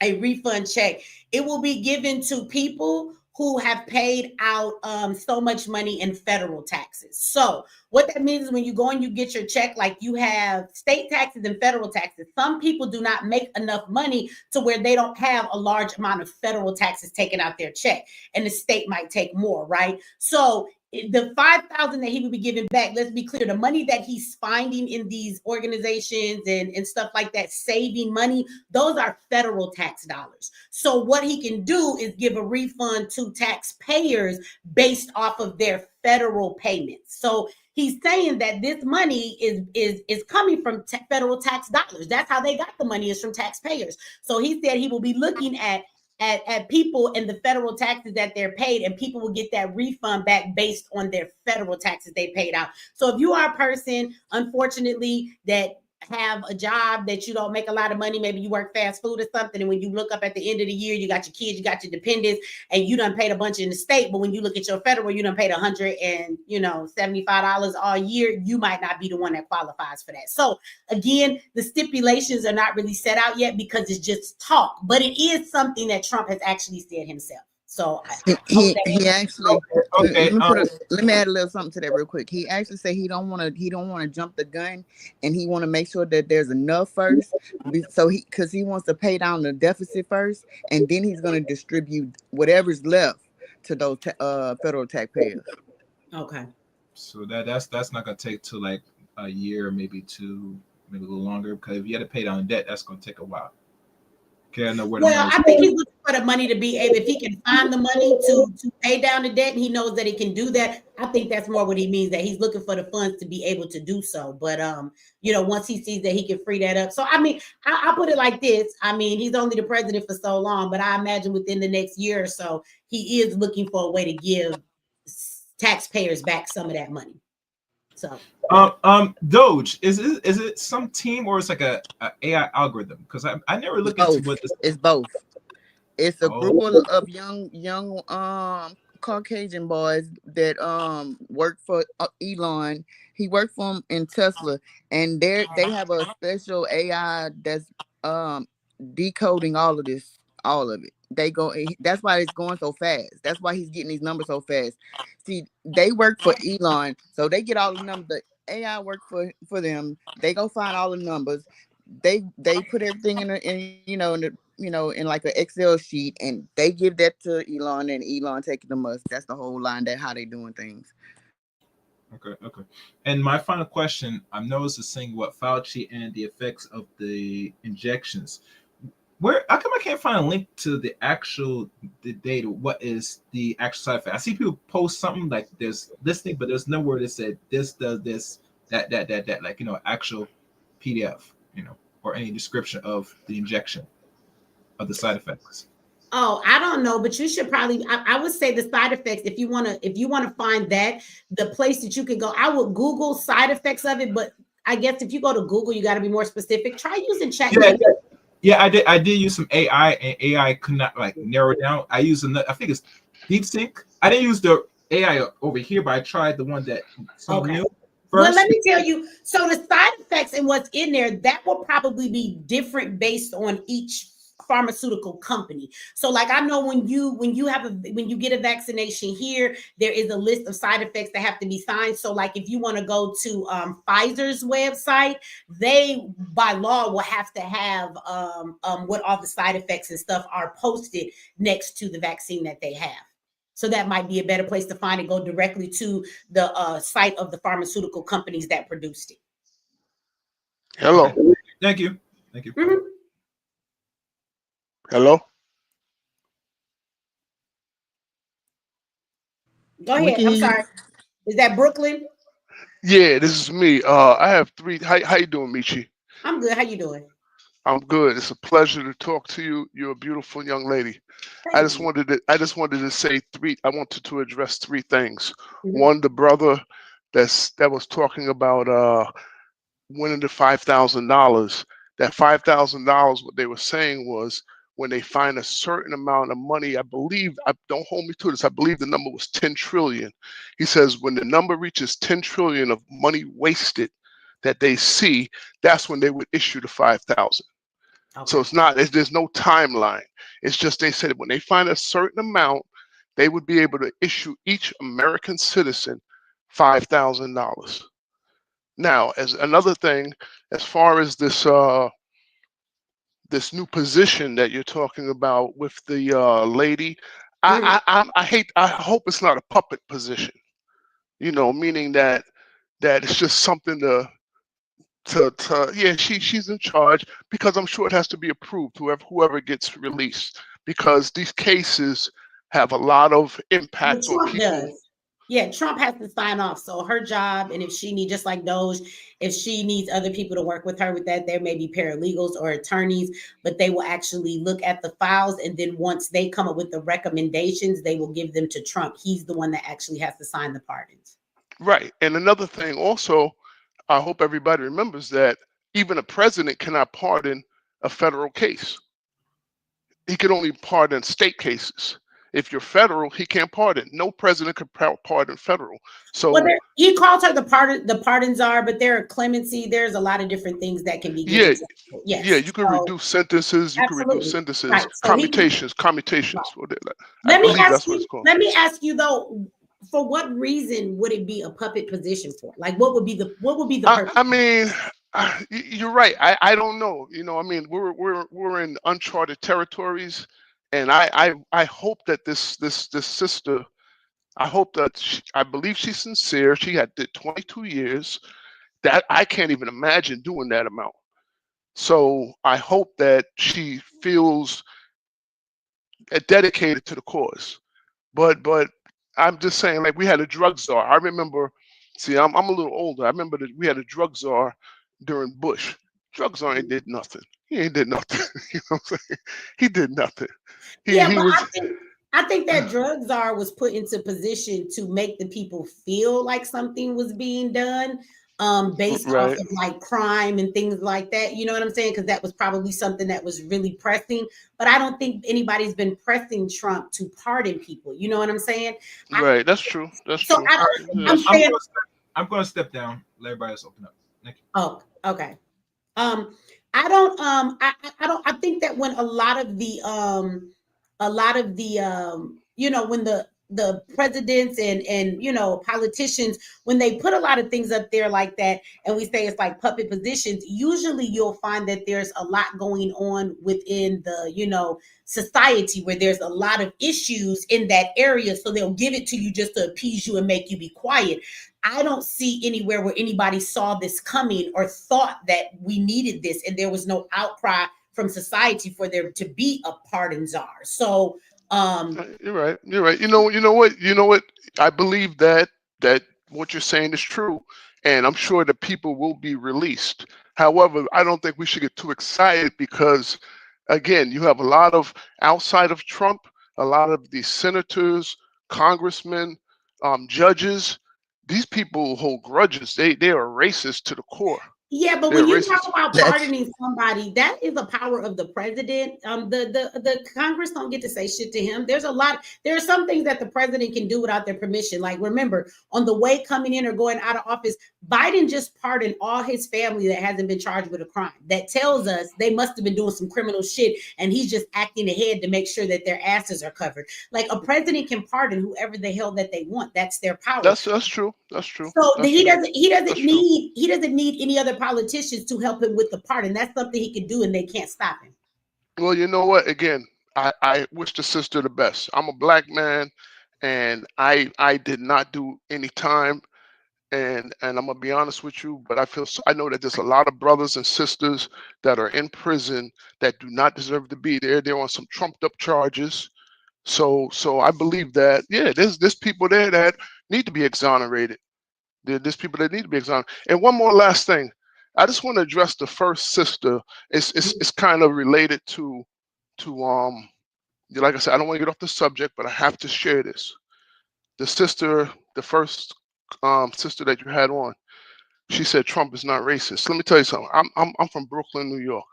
a refund check. It will be given to people who have paid out so much money in federal taxes. So what that means is when you go and you get your check, like you have state taxes and federal taxes. Some people do not make enough money to where they don't have a large amount of federal taxes taken out their check, and the state might take more, right? So the $5,000 that he would be giving back, let's be clear, the money that he's finding in these organizations and stuff like that, saving money, those are federal tax dollars. So what he can do is give a refund to taxpayers based off of their federal payments. So he's saying that this money is coming from federal tax dollars. That's how they got the money, is from taxpayers. So he said he will be looking at people and the federal taxes that they're paid, and people will get that refund back based on their federal taxes they paid out. So if you are a person, unfortunately, that have a job that you don't make a lot of money, maybe you work fast food or something, and when you look up at the end of the year, you got your kids, you got your dependents, and you done paid a bunch in the state, but when you look at your federal, you done paid $175 all year, you might not be the one that qualifies for that. So again, the stipulations are not really set out yet because it's just talk, but it is something that Trump has actually said himself. So he actually Okay. let me add a little something to that real quick. He actually said he don't want to jump the gun, and he want to make sure that there's enough first. So because he wants to pay down the deficit first, and then he's going to distribute whatever's left to those federal taxpayers. Okay. So that's not gonna take to like a year, maybe two, maybe a little longer. Because if you had to pay down debt, that's gonna take a while. Okay, I know where. Well, I think he's looking for the money to be able, if he can find the money to pay down the debt, and he knows that he can do that. I think that's more what he means, that he's looking for the funds to be able to do so. But once he sees that he can free that up. So I mean, I'll put it like this. I mean, he's only the president for so long, but I imagine within the next year or so, he is looking for a way to give taxpayers back some of that money. So DOGE, is it some team, or it's like a AI algorithm? Because I never looked into what this. It's both. It's a group of young Caucasian boys that work for Elon. He worked for him in Tesla, and they have a special AI that's decoding all of it. That's why it's going so fast. That's why he's getting these numbers so fast. See, they work for Elon, so they get all the numbers. The AI work for them. They go find all the numbers. They put everything in like an Excel sheet, and they give that to Elon, and Elon taking the must. That's the whole line. That how they doing things. Okay. And my final question: I've noticed this thing about Fauci and the effects of the injections. How come I can't find a link to the data? What is the actual side effect? I see people post something like there's this thing, but there's nowhere that said this does this, that, like, actual PDF, or any description of the injection, of the side effects. Oh, I don't know, but you should probably, I would say the side effects, if you want to find that, the place that you could go, I would Google side effects of it, but I guess if you go to Google, you got to be more specific. Try using chat. Yeah, I did use some AI, and AI could not narrow it down. I used I think it's DeepSync. I didn't use the AI over here, but I tried the one that new first. Well, let me tell you. So the side effects and what's in there, that will probably be different based on each pharmaceutical company. So like, I know when you get a vaccination here, there is a list of side effects that have to be signed. So like, if you want to go to Pfizer's website, they by law will have to have what all the side effects and stuff are posted next to the vaccine that they have. So that might be a better place to find it. Go directly to the site of the pharmaceutical companies that produced it. Hello. Okay. Thank you. Mm-hmm. Hello. Go ahead. I'm sorry. Is that Brooklyn? Yeah, this is me. I have three. How you doing, Michi? I'm good. How you doing? I'm good. It's a pleasure to talk to you. You're a beautiful young lady. I just wanted to say three. I wanted to address three things. Mm-hmm. One, the brother that was talking about winning the $5,000. That $5,000. What they were saying was, when they find a certain amount of money, I believe, don't hold me to this, I believe the number was 10 trillion. He says when the number reaches 10 trillion of money wasted that they see, that's when they would issue the 5,000. Okay. So there's no timeline. It's just they said when they find a certain amount, they would be able to issue each American citizen $5,000. Now, as another thing, as far as this this new position that you're talking about with the lady, I hope it's not a puppet position. You know, meaning that it's just something to yeah, she's in charge, because I'm sure it has to be approved, whoever gets released, because these cases have a lot of impact on Trump people. does. Yeah, Trump has to sign off. So her job, and if she needs, just like DOGE, if she needs other people to work with her with that, there may be paralegals or attorneys, but they will actually look at the files, and then once they come up with the recommendations, they will give them to Trump. He's the one that actually has to sign the pardons. Right. And another thing also, I hope everybody remembers that even a president cannot pardon a federal case. He can only pardon state cases. If you're federal, he can't pardon. No president could pardon federal. So well, he calls her the pardon czar, but there are clemency. There's a lot of different things that can be given. Yes. Yeah, you can reduce sentences. You can reduce sentences. Right. So commutations. Right. Let me ask you though, for what reason would it be a puppet position for? Like, what would be the purpose? I mean, you're right. I don't know. You know, I mean, we're in uncharted territories, and I hope that this sister, I hope that I believe she's sincere. She did 22 years. That I can't even imagine doing that amount. So I hope that she feels dedicated to the cause. But I'm just saying, like, we had a drug czar. I remember. See, I'm a little older. I remember that we had a drug czar during Bush. Drug czar ain't did nothing. He ain't did nothing. You know what I'm saying? He did nothing. I think that drug czar was put into position to make the people feel like something was being done, based off of like crime and things like that. You know what I'm saying? Because that was probably something that was really pressing. But I don't think anybody's been pressing Trump to pardon people. You know what I'm saying? Right. That's true. That's true. I'm going to step down. Let everybody else open up. Thank you. Oh, okay. I think that when a lot of the you know, when the presidents and you know, politicians, when they put a lot of things up there like that, and we say it's like puppet positions, usually you'll find that there's a lot going on within the, you know, society where there's a lot of issues in that area. So they'll give it to you just to appease you and make you be quiet. I don't see anywhere where anybody saw this coming or thought that we needed this, and there was no outcry from society for there to be a pardon czar. So you're right. You know what? I believe that what you're saying is true, and I'm sure that people will be released. However, I don't think we should get too excited, because again, you have a lot of, outside of Trump, a lot of these senators, congressmen, judges. These people hold grudges. They are racist to the core. Yeah, but when you talk about pardoning somebody, that is a power of the president. The Congress don't get to say shit to him. There are some things that the president can do without their permission. Like, remember, on the way coming in or going out of office, Biden just pardoned all his family that hasn't been charged with a crime. That tells us they must have been doing some criminal shit, and he's just acting ahead to make sure that their asses are covered. Like, a president can pardon whoever the hell that they want. That's their power. That's true. That's true. So he doesn't need any other politicians to help him with the pardon. That's something he can do, and they can't stop him. Well, you know what? Again, I wish the sister the best. I'm a black man, and I did not do any time, and I'm gonna be honest with you, but I know that there's a lot of brothers and sisters that are in prison that do not deserve to be there. They're on some trumped up charges. So I believe that, yeah, there's people there that need to be exonerated. There's people that need to be exonerated. And one more last thing. I just want to address the first sister. It's kind of related to like I said, I don't want to get off the subject, but I have to share this. The first sister that you had on, she said Trump is not racist. Let me tell you something. I'm from Brooklyn, New York.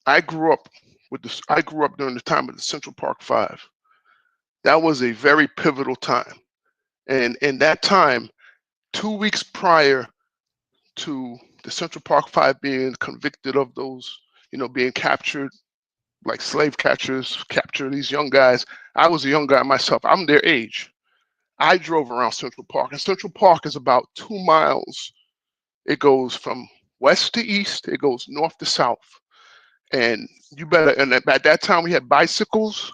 I grew up during the time of the Central Park Five. That was a very pivotal time. And in that time, 2 weeks prior to the Central Park Five being convicted of those being captured, like slave catchers capture these young guys. I was a young guy myself. I'm their age. I drove around Central Park, and Central Park is about 2 miles. It goes from west to east. It goes north to south. And you better, and at that time we had bicycles,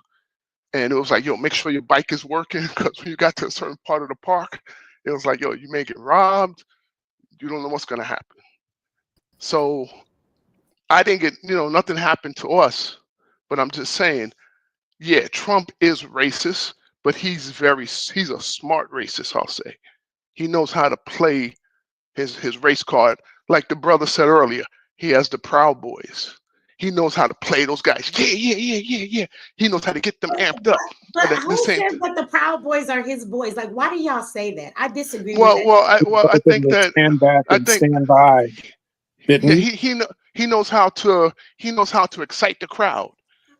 and it was like, yo, make sure your bike is working, because when you got to a certain part of the park, it was like, yo, you may get robbed. You don't know what's going to happen. So I didn't get, nothing happened to us, but I'm just saying, yeah, Trump is racist, but he's a smart racist, I'll say. He knows how to play his race card. Like the brother said earlier, he has the Proud Boys. He knows how to play those guys. Yeah. He knows how to get them amped up. But who says that the Proud Boys are his boys? Like, why do y'all say that? I disagree with that. I think that stand back and stand by. Yeah, he knows how to excite the crowd.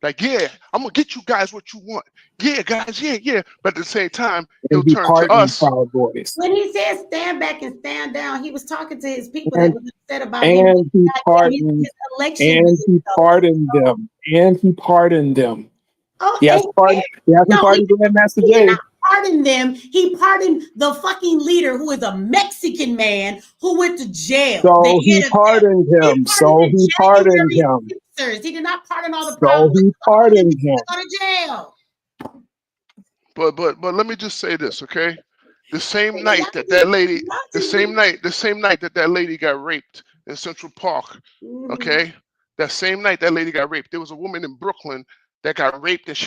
Like, yeah, I'm gonna get you guys what you want. Yeah, guys, yeah. But at the same time, he'll turn to us. Boys. When he said stand back and stand down, he was talking to his people that was upset about him. And he pardoned them. And he pardoned them. Oh, he hasn't pardoned Grandmaster Jay. Pardoned them. He pardoned the fucking leader, who is a Mexican man who went to jail. So he pardoned him. He pardoned him. He did not pardon all the So he pardoned him. Go to jail. But let me just say this, okay? The same night that lady got raped in Central Park, okay? That same night that lady got raped, there was a woman in Brooklyn that got raped, and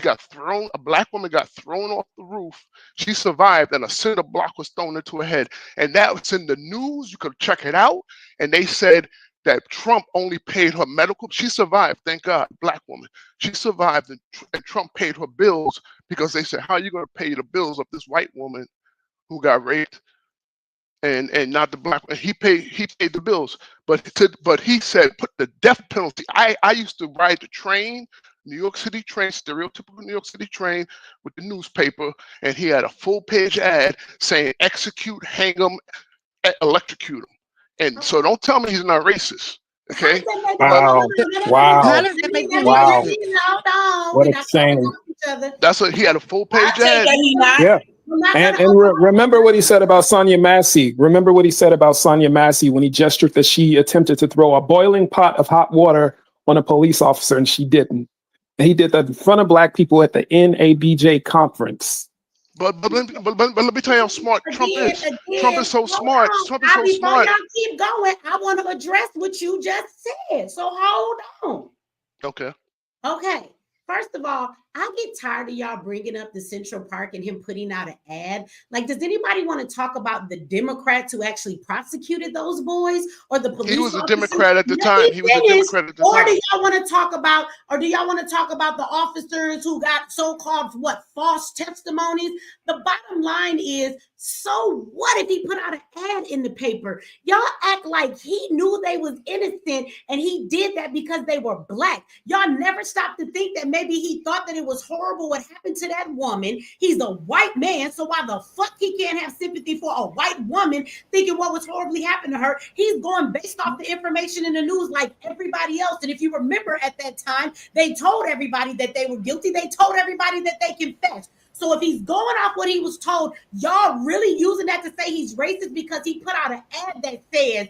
a black woman got thrown off the roof. She survived, and a cinder block was thrown into her head. And that was in the news. You could check it out. And they said that Trump only paid her medical. She survived, thank God, black woman. She survived, and Trump paid her bills, because they said, how are you going to pay the bills of this white woman who got raped and not the black one? He paid the bills. But he said, put the death penalty. I used to ride the train, New York City train, stereotypical New York City train, with the newspaper, and he had a full-page ad saying, execute, hang them, electrocute them. And so don't tell me he's not racist, okay? Wow. How does it make you racist? What a shame. That's what he had, a full-page ad. Yeah. And remember what he said about Sonia Massey. Remember what he said about Sonia Massey when he gestured that she attempted to throw a boiling pot of hot water on a police officer, and she didn't. And he did that in front of black people at the NABJ conference. But let me tell you how smart Trump is. Trump is so smart. Trump is so smart. Y'all keep going, I want to address what you just said. So hold on. Okay. First of all, I get tired of y'all bringing up the Central Park and him putting out an ad. Like, does anybody want to talk about the Democrats who actually prosecuted those boys, or the police? He was a Democrat at the time. Or do y'all want to talk about, the officers who got so-called false testimonies? The bottom line is, so what if he put out an ad in the paper? Y'all act like he knew they was innocent and he did that because they were black. Y'all never stopped to think that maybe he thought that it was horrible what happened to that woman. He's a white man, so why the fuck he can't have sympathy for a white woman thinking what was horribly happened to her? He's going based off the information in the news like everybody else. And if you remember, at that time, they told everybody that they were guilty. They told everybody that they confessed. So if he's going off what he was told, y'all really using that to say he's racist because he put out an ad that says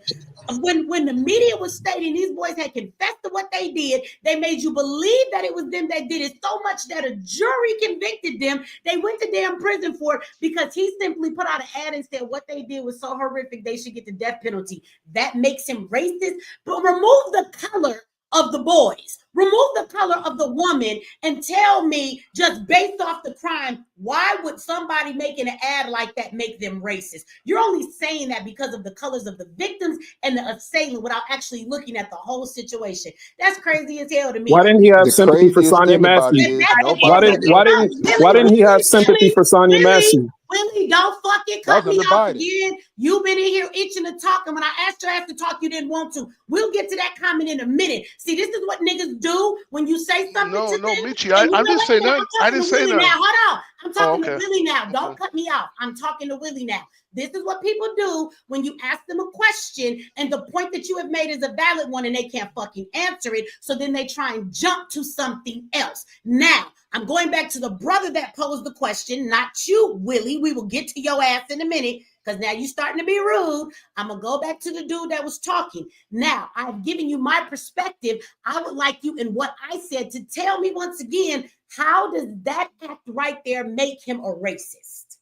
when the media was stating these boys had confessed to what they did, they made you believe that it was them that did it so much that a jury convicted them. They went to damn prison for it because he simply put out an ad and said what they did was so horrific they should get the death penalty. That makes him racist. But remove the color of the boys. Remove the color of the woman and tell me, just based off the crime, why would somebody making an ad like that make them racist? You're only saying that because of the colors of the victims and the assailant without actually looking at the whole situation. That's crazy as hell to me. Why didn't he have sympathy for Sonia Massey? Why didn't he have sympathy for Sonia Massey? Willie, don't fucking cut me off again. You've been in here itching to talk, and when I asked your ass to talk, you didn't want to. We'll get to that comment in a minute. See, this is what niggas do when you say something to them. Michi, I didn't say nothing. I didn't say nothing. Now, hold on. I'm talking to Willie now. Don't cut me off. I'm talking to Willie now. This is what people do when you ask them a question and the point that you have made is a valid one and they can't fucking answer it. So then they try and jump to something else. Now, I'm going back to the brother that posed the question, not you, Willie. We will get to your ass in a minute because now you're starting to be rude. I'm going to go back to the dude that was talking. Now, I've given you my perspective. I would like you in what I said to tell me once again, how does that act right there make him a racist?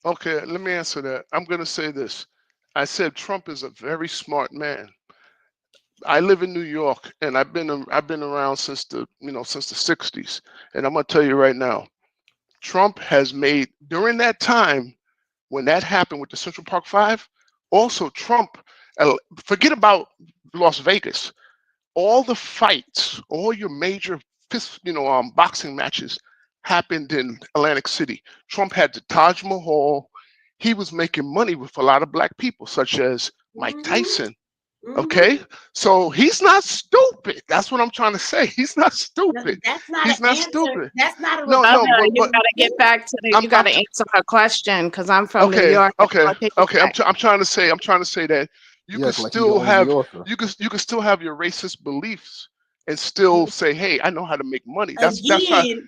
Okay, let me answer that. I'm going to say this. I said Trump is a very smart man. I live in New York, and I've been around since the 60s. And I'm going to tell you right now, Trump has made, during that time when that happened with the Central Park Five, also Trump, forget about Las Vegas, all the fights, all your major boxing matches happened in Atlantic City. Trump had the Taj Mahal. He was making money with a lot of black people, such as Mike Tyson. Okay, so he's not stupid. That's what I'm trying to say. He's not stupid. He's not stupid. That's not a no. You got to get back to the. You got to answer her question because I'm from New York. Okay. I'm trying to say that you can still have you can still have your racist beliefs and still say, hey, I know how to make money. That's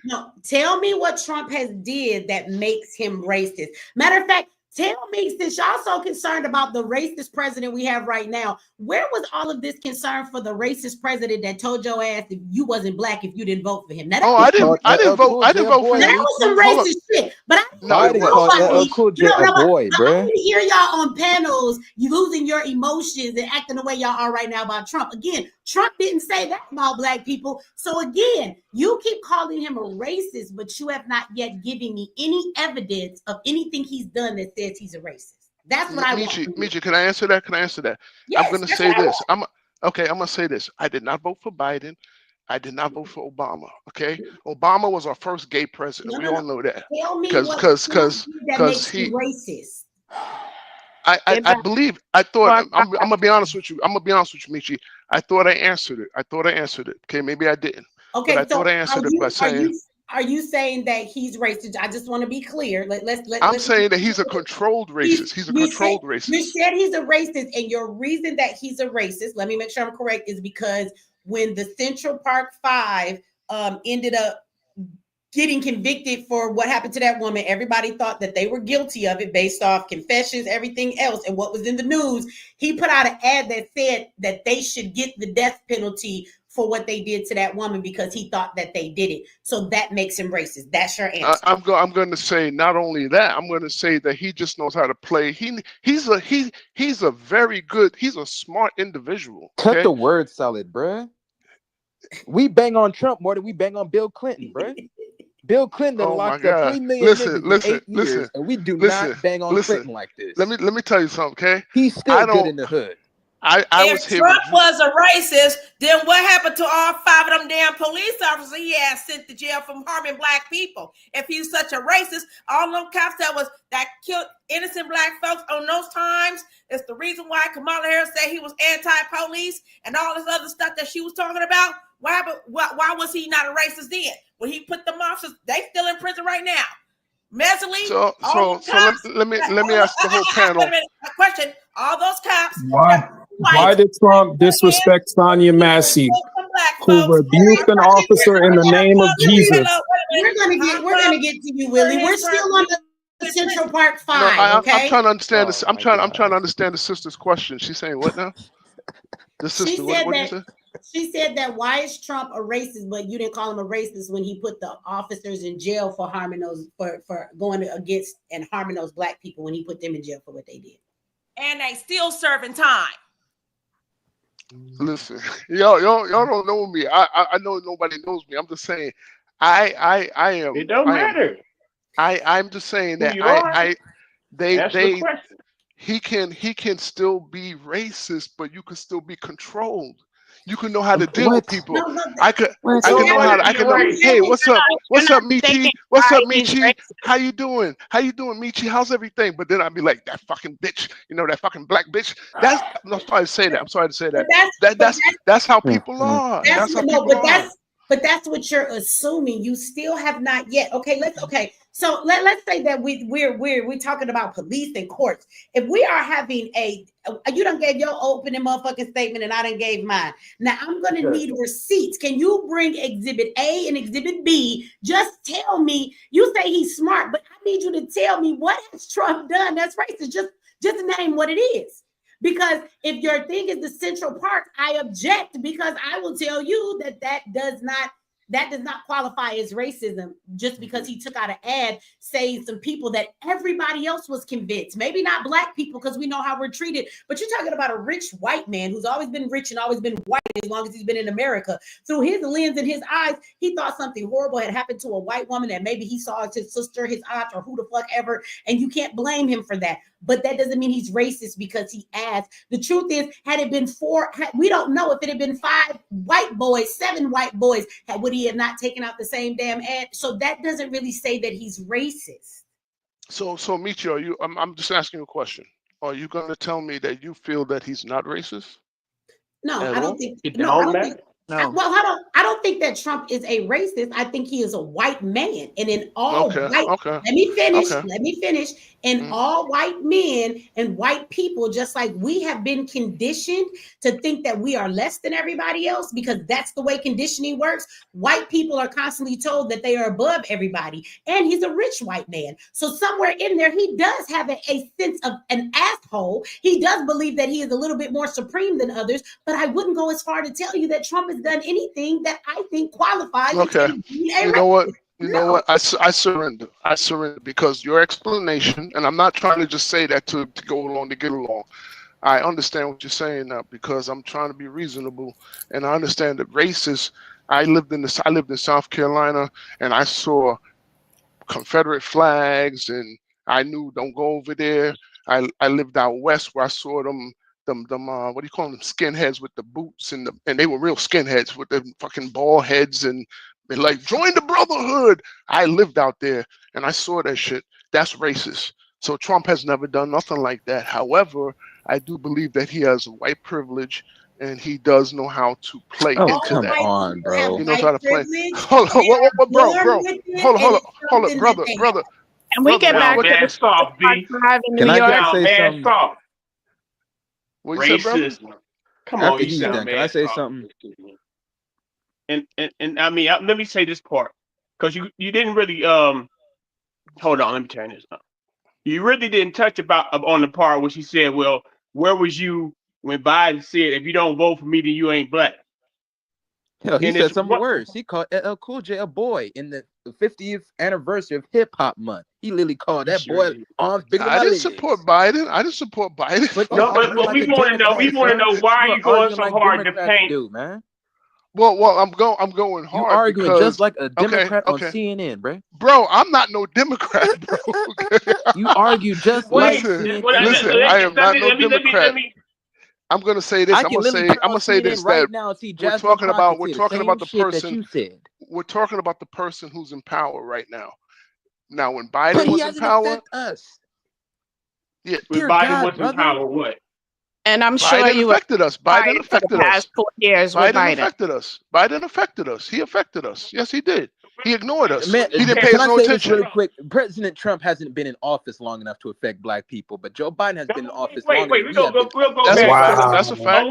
no. Tell me what Trump has did that makes him racist. Matter of fact, tell me, since y'all so concerned about the racist president we have right now, where was all of this concern for the racist president that told your ass if you wasn't black if you didn't vote for him? Now, I didn't vote for him. That was some racist shit. But I didn't hear y'all on panels, you losing your emotions and acting the way y'all are right now about Trump. Again, Trump didn't say that about black people. So again, you keep calling him a racist, but you have not yet given me any evidence of anything he's done that says he's a racist. That's what I want. Michi, can I answer that? Yes, I'm going to say this. I'm going to say this. I did not vote for Biden. I did not vote for Obama. Okay, Obama was our first gay president. We all know that. Tell me because he racist. I believe. I thought. I'm gonna be honest with you. Michi. I thought I answered it. Okay, maybe I didn't. Okay, but I thought I answered it by saying. Are you saying that he's racist? I just want to be clear. I'm saying that he's a controlled racist. He's a controlled racist. You said he's a racist, and your reason that he's a racist, let me make sure I'm correct, is because when the Central Park Five ended up getting convicted for what happened to that woman, everybody thought that they were guilty of it based off confessions, everything else, and what was in the news. He put out an ad that said that they should get the death penalty for what they did to that woman because he thought that they did it. So that makes him racist. That's your answer. I'm going to say not only that, I'm going to say that he just knows how to play. He's a very good, he's a smart individual. Cut the word salad, bruh. We bang on Trump more than we bang on Bill Clinton, bruh. Bill Clinton locked up 3 million niggas in 8 years, and we do not bang on Clinton like this. Let me tell you something, okay? He's still good in the hood. If Trump was a racist, then what happened to all 5 of them damn police officers he had sent to jail from harming black people? If he's such a racist, all them cops that killed innocent black folks on those times, it's the reason why Kamala Harris said he was anti-police and all this other stuff that she was talking about. Why was he not a racist then? When he put them officers, they still in prison right now. Messerly. So let me ask the whole panel. A question. All those cops. Why did Trump disrespect Sonia Massey, who rebuked an officer in the name of Jesus? We're gonna get to you, Willie. We're still on the Central Park Five. I'm trying to understand this. I'm trying to understand the sister's question. She's saying what now? The sister. What did you say? She said that why is Trump a racist, but you didn't call him a racist when he put the officers in jail for harming those for going against and harming those black people when he put them in jail for what they did. And they still serving time. Listen, y'all don't know me. I know nobody knows me. I'm just saying, I am. It don't matter. I'm just saying that he can still be racist, but you can still be controlled. You can know how to deal with people. I can know. Hey, what's up? What's up, Michi? What's up, Michi? How you doing? Michi? How's everything? But then I'd be like, that fucking bitch, that fucking black bitch. I'm sorry to say that. That's how people are. That's how people are. But that's what you're assuming. You still have not yet. Okay, So let's say that we're talking about police and courts. If we are having you done gave your opening motherfucking statement and I done gave mine. Now I'm gonna need receipts. Can you bring exhibit A and exhibit B? Just tell me. You say he's smart, but I need you to tell me what has Trump done that's racist. Just name what it is. Because if your thing is the Central Park, I object, because I will tell you that does not qualify as racism, just because he took out an ad saying some people that everybody else was convinced, maybe not black people, because we know how we're treated, but you're talking about a rich white man who's always been rich and always been white as long as he's been in America. Through his lens and his eyes, he thought something horrible had happened to a white woman that maybe he saw as his sister, his aunt, or who the fuck ever, and you can't blame him for that. But that doesn't mean he's racist because he asked. The truth is, had it been we don't know if it had been 5 white boys, 7 white boys, would he have not taken out the same damn ad? So that doesn't really say that he's racist. So Michio, I'm just asking you a question. Are you going to tell me that you feel that he's not racist? No, I don't think. No, I don't think. No. Well, I don't think that Trump is a racist. I think he is a white man, and in all white. Okay. Let me finish. Okay. Let me finish. And all white men and white people, just like we have been conditioned to think that we are less than everybody else, because that's the way conditioning works. White people are constantly told that they are above everybody, and he's a rich white man. So somewhere in there, he does have a sense of an asshole. He does believe that he is a little bit more supreme than others, but I wouldn't go as far to tell you that Trump has done anything that I think qualifies. Okay. You know what? You know what? I surrender. I surrender, because your explanation, and I'm not trying to just say that to go along, to get along. I understand what you're saying now, because I'm trying to be reasonable, and I understand that racist. I lived in South Carolina, and I saw Confederate flags, and I knew don't go over there. I lived out west where I saw them what do you call them, skinheads with the boots, and they were real skinheads with the fucking bald heads and like, join the brotherhood. I lived out there and I saw that shit. That's racist. So Trump has never done nothing like that. However, I do believe that he has white privilege, and he does know how to play into that. On, bro. He knows how to play. Hold on, bro. Hold on, brother. And we get back to the soft, B. Can I say something? What you said, brother? Come on, you sound Can I say something? And I mean, let me say this part, because you didn't really hold on, let me turn this up. You really didn't touch on the part where she said, well, where was you when Biden said, if you don't vote for me, then you ain't black? Hell, he said something worse. He called LL Cool J a boy in the 50th anniversary of Hip Hop Month. He literally called that boy on bigger. I didn't support Biden. But we want to know. We want to know why you going so hard to paint, man. Well, I'm going hard. You arguing because, just like a Democrat on CNN, bro. Bro, I'm not no Democrat, bro. You argue just like CNN. Listen, I am not no Democrat. I'm gonna say this. I'm gonna say this. Right now, we're talking about the person. We're talking about the person who's in power right now. Now, when Biden was in power, yeah, when Biden was in power, what? And I'm sure Biden affected us. Biden affected us. Past 4 years with Biden affected us. Biden affected us. He affected us. Yes, he did. He ignored us. Man, he didn't pay us no attention. Really quick, President Trump hasn't been in office long enough to affect black people, but Joe Biden has been in office long enough. That's a fact.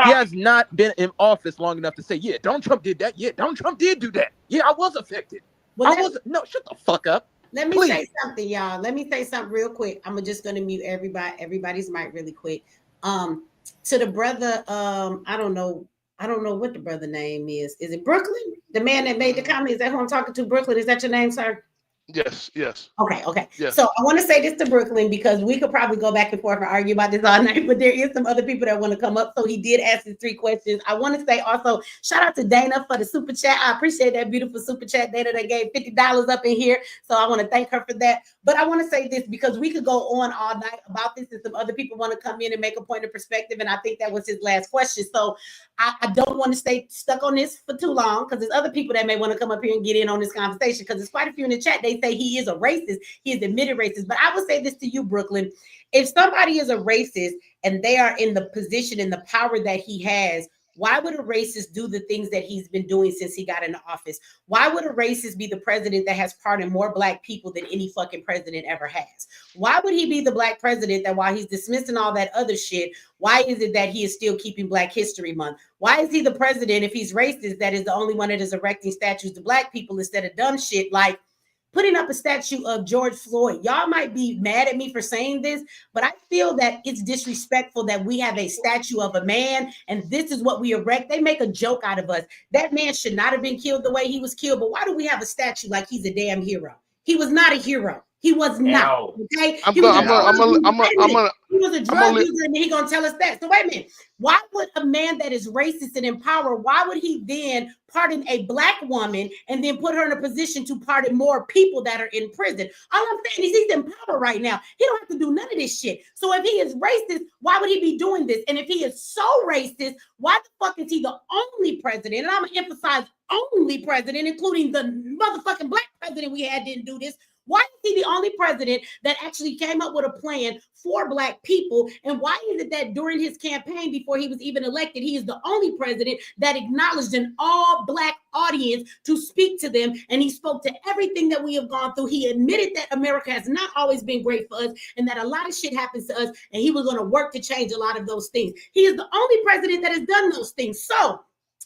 He has not been in office long enough to say, yeah, Donald Trump did that. Yeah, Donald Trump did do that. Yeah, I was affected. No, shut the fuck up. Let me say something, y'all. Let me say something real quick. I'm just gonna mute everybody's mic really quick. To the brother, I don't know what the brother name is. Is it Brooklyn? The man that made the comment? Is that who I'm talking to? Brooklyn? Is that your name, sir? Yes. Okay. Yes. So I want to say this to Brooklyn, because we could probably go back and forth and argue about this all night, but there is some other people that want to come up. So he did ask his 3 questions. I want to say also, shout out to Dana for the super chat. I appreciate that beautiful super chat. Dana that gave $50 up in here. So I want to thank her for that. But I want to say this, because we could go on all night about this, and some other people want to come in and make a point of perspective. And I think that was his last question. So I don't want to stay stuck on this for too long, because there's other people that may want to come up here and get in on this conversation, because there's quite a few in the chat. They say he is a racist. He is admitted racist. But I would say this to you, Brooklyn. If somebody is a racist and they are in the position and the power that he has, Why would a racist do the things that he's been doing since he got into office? Why would a racist be the president that has pardoned more black people than any fucking president ever has? Why would he be the black president that while he's dismissing all that other shit, why is it that he is still keeping Black History Month? Why is he the president, if he's racist, that is the only one that is erecting statues to black people instead of dumb shit like putting up a statue of George Floyd? Y'all might be mad at me for saying this, but I feel that it's disrespectful that we have a statue of a man and this is what we erect. They make a joke out of us. That man should not have been killed the way he was killed, but why do we have a statue like he's a damn hero? He was not a hero. He was not. Okay. He was a drug user, and he gonna tell us that. So wait a minute. Why would a man that is racist and in power, why would he then pardon a black woman and then put her in a position to pardon more people that are in prison? All I'm saying is he's in power right now. He don't have to do none of this shit. So if he is racist, why would he be doing this? And if he is so racist, why the fuck is he the only president? And I'm gonna emphasize only president, including the motherfucking black president we had didn't do this. Why is he the only president that actually came up with a plan for black people? And why is it that during his campaign, before he was even elected, he is the only president that acknowledged an all black audience to speak to them? And he spoke to everything that we have gone through. He admitted that America has not always been great for us and that a lot of shit happens to us. And he was going to work to change a lot of those things. He is the only president that has done those things. So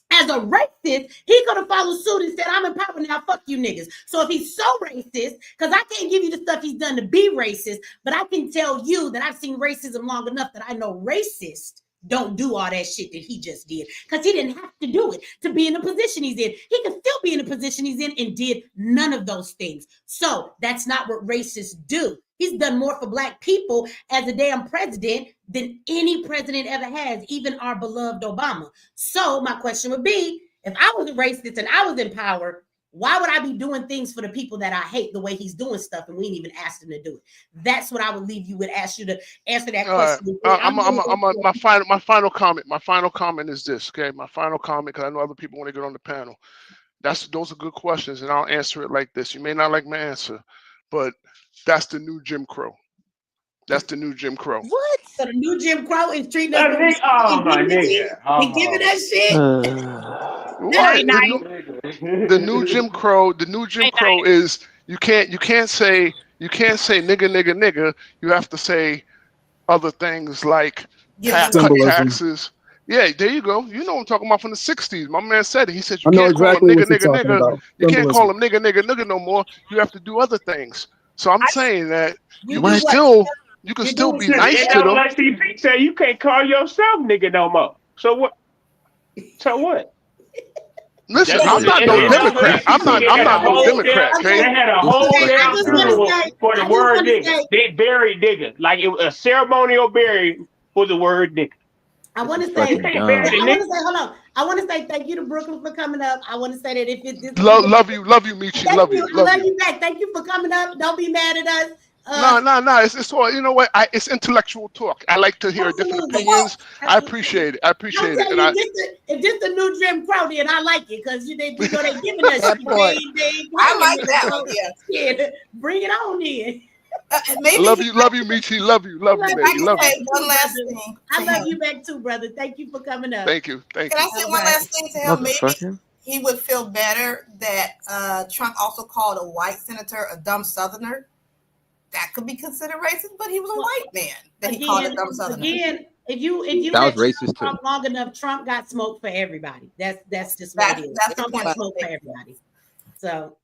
as a racist, he could have followed suit and said, I'm in power now, fuck you niggas. So if he's so racist, because I can't give you the stuff he's done to be racist, but I can tell you that I've seen racism long enough that I know racists don't do all that shit that he just did, because he didn't have to do it to be in the position he's in. He could still be in the position he's in and did none of those things. So that's not what racists do. He's done more for black people as a damn president than any president ever has, even our beloved Obama. So my question would be, if I was a racist and I was in power, why would I be doing things for the people that I hate the way he's doing stuff and we didn't even ask him to do it? That's what I would leave you with, ask you to answer that question. My final comment. My final comment is this, okay? My final comment, because I know other people want to get on the panel. Those are good questions, and I'll answer it like this. You may not like my answer, but that's the new Jim Crow. That's the new Jim Crow. What? So the new Jim Crow is treating us and giving us shit. The new Jim Crow. The new Jim Crow is you can't say nigga. You have to say other things like cut taxes. Yeah, there you go. You know what I'm talking about from the 60s. My man said it. He said you can't call him nigga. You can't call him nigga no more. You have to do other things. So I'm saying that you can still be nice to them. NAACP say you can't call yourself nigga no more. So what? Listen, I'm not no Democrat. I'm not no Democrat. Okay? They had a whole for the word nigga. They buried nigga. Like it was a ceremonial bury for the word nigga. I want to say, hold on. I want to say thank you to Brooklyn for coming up. I want to say that if it's love you, Michi, love you. I love you back. Thank you for coming up. Don't be mad at us. No. It's all, you know what? It's intellectual talk. I like to hear different opinions. I appreciate it. If this the new Jim Crow, then I like it because they giving us shit. I like that one. Yeah, bring it on in. Love you, Michi. Love you, baby. Love you. One last thing. I love you back too, brother. Thank you for coming up. Thank you. Can I say one last thing to him? Maybe he would feel better that Trump also called a white senator a dumb Southerner. That could be considered racist, but he was a white man that he called a dumb Southerner. Again, if you that was racist Trump long enough, Trump got smoke for everybody. That's just what it is. Trump got smoke for everybody. So.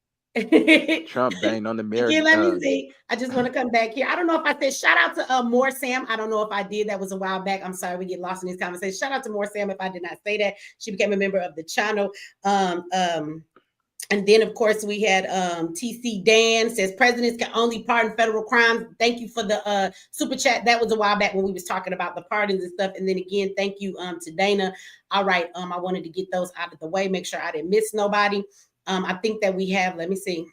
Trump banged on the mirror. Again, let me see. I just want to come back here. I don't know if I said shout out to More Sam. I don't know if I did. That was a while back. I'm sorry we get lost in these conversations. Shout out to More Sam if I did not say that. She became a member of the channel. And then, of course, we had TC Dan says presidents can only pardon federal crimes. Thank you for the super chat. That was a while back when we was talking about the pardons and stuff. And then again, thank you to Dana. All right. I wanted to get those out of the way, make sure I didn't miss nobody. I think that we have, let me see,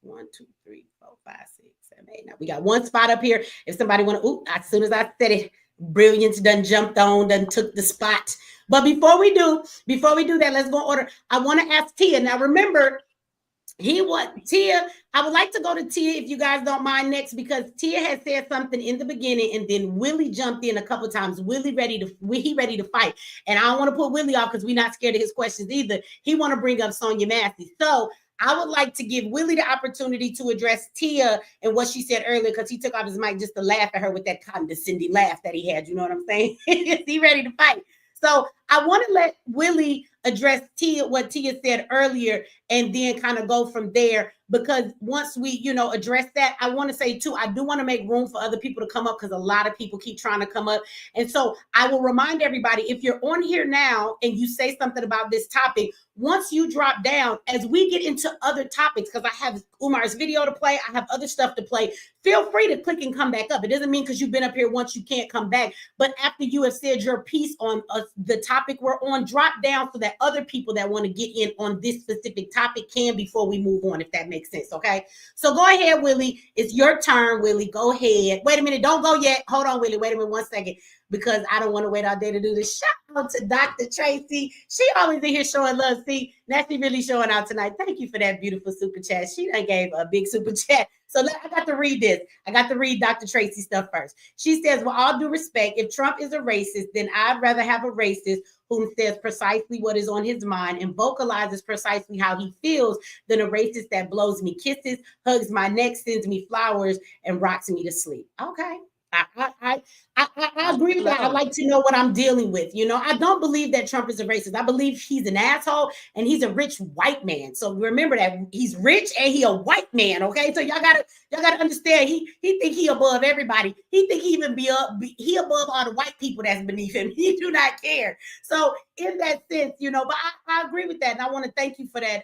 1, 2, 3, 4, 5, 6, 7, 8. Now we got one spot up here. If somebody want to, as soon as I said it, Brilliance done jumped on, done took the spot. But before we do that, let's go in order. I want to ask Tia. Now remember, Tia. I would like to go to Tia if you guys don't mind next, because Tia had said something in the beginning, and then Willie jumped in a couple times. Willie ready to fight, and I don't want to put Willie off because we're not scared of his questions either. He want to bring up Sonia Massey, so I would like to give Willie the opportunity to address Tia and what she said earlier, because he took off his mic just to laugh at her with that condescending laugh that he had. You know what I'm saying? He ready to fight. So I want to let Willie address Tia, what Tia said earlier, and then kind of go from there. Because once we, address that, I want to say too, I do want to make room for other people to come up, because a lot of people keep trying to come up. And so I will remind everybody, if you're on here now and you say something about this topic, once you drop down, as we get into other topics, because I have Umar's video to play, I have other stuff to play, feel free to click and come back up. It doesn't mean because you've been up here once you can't come back. But after you have said your piece on the topic we're on, drop down so that other people that want to get in on this specific topic can, before we move on, if that makes sense. Okay, so go ahead, Willie. It's your turn, Willie. Go ahead. Wait a minute. Don't go yet. Hold on, Willie. Wait a minute 1 second, because I don't want to wait all day to do this. Shout out to Dr. Tracy. She always in here showing love. See, now she really showing out tonight. Thank you for that beautiful super chat. She done gave a big super chat. So I got to read this. I got to read Dr. Tracy stuff first. She says, with all due respect, if Trump is a racist, then I'd rather have a racist who says precisely what is on his mind and vocalizes precisely how he feels than a racist that blows me kisses, hugs my neck, sends me flowers, and rocks me to sleep. Okay. I agree with that. I like to know what I'm dealing with. I don't believe that Trump is a racist. I believe he's an asshole and he's a rich white man. So remember that he's rich and he a white man. Okay, so y'all gotta understand. He think he above everybody. He think he even he above all the white people that's beneath him. He do not care. So in that sense, but I agree with that, and I want to thank you for that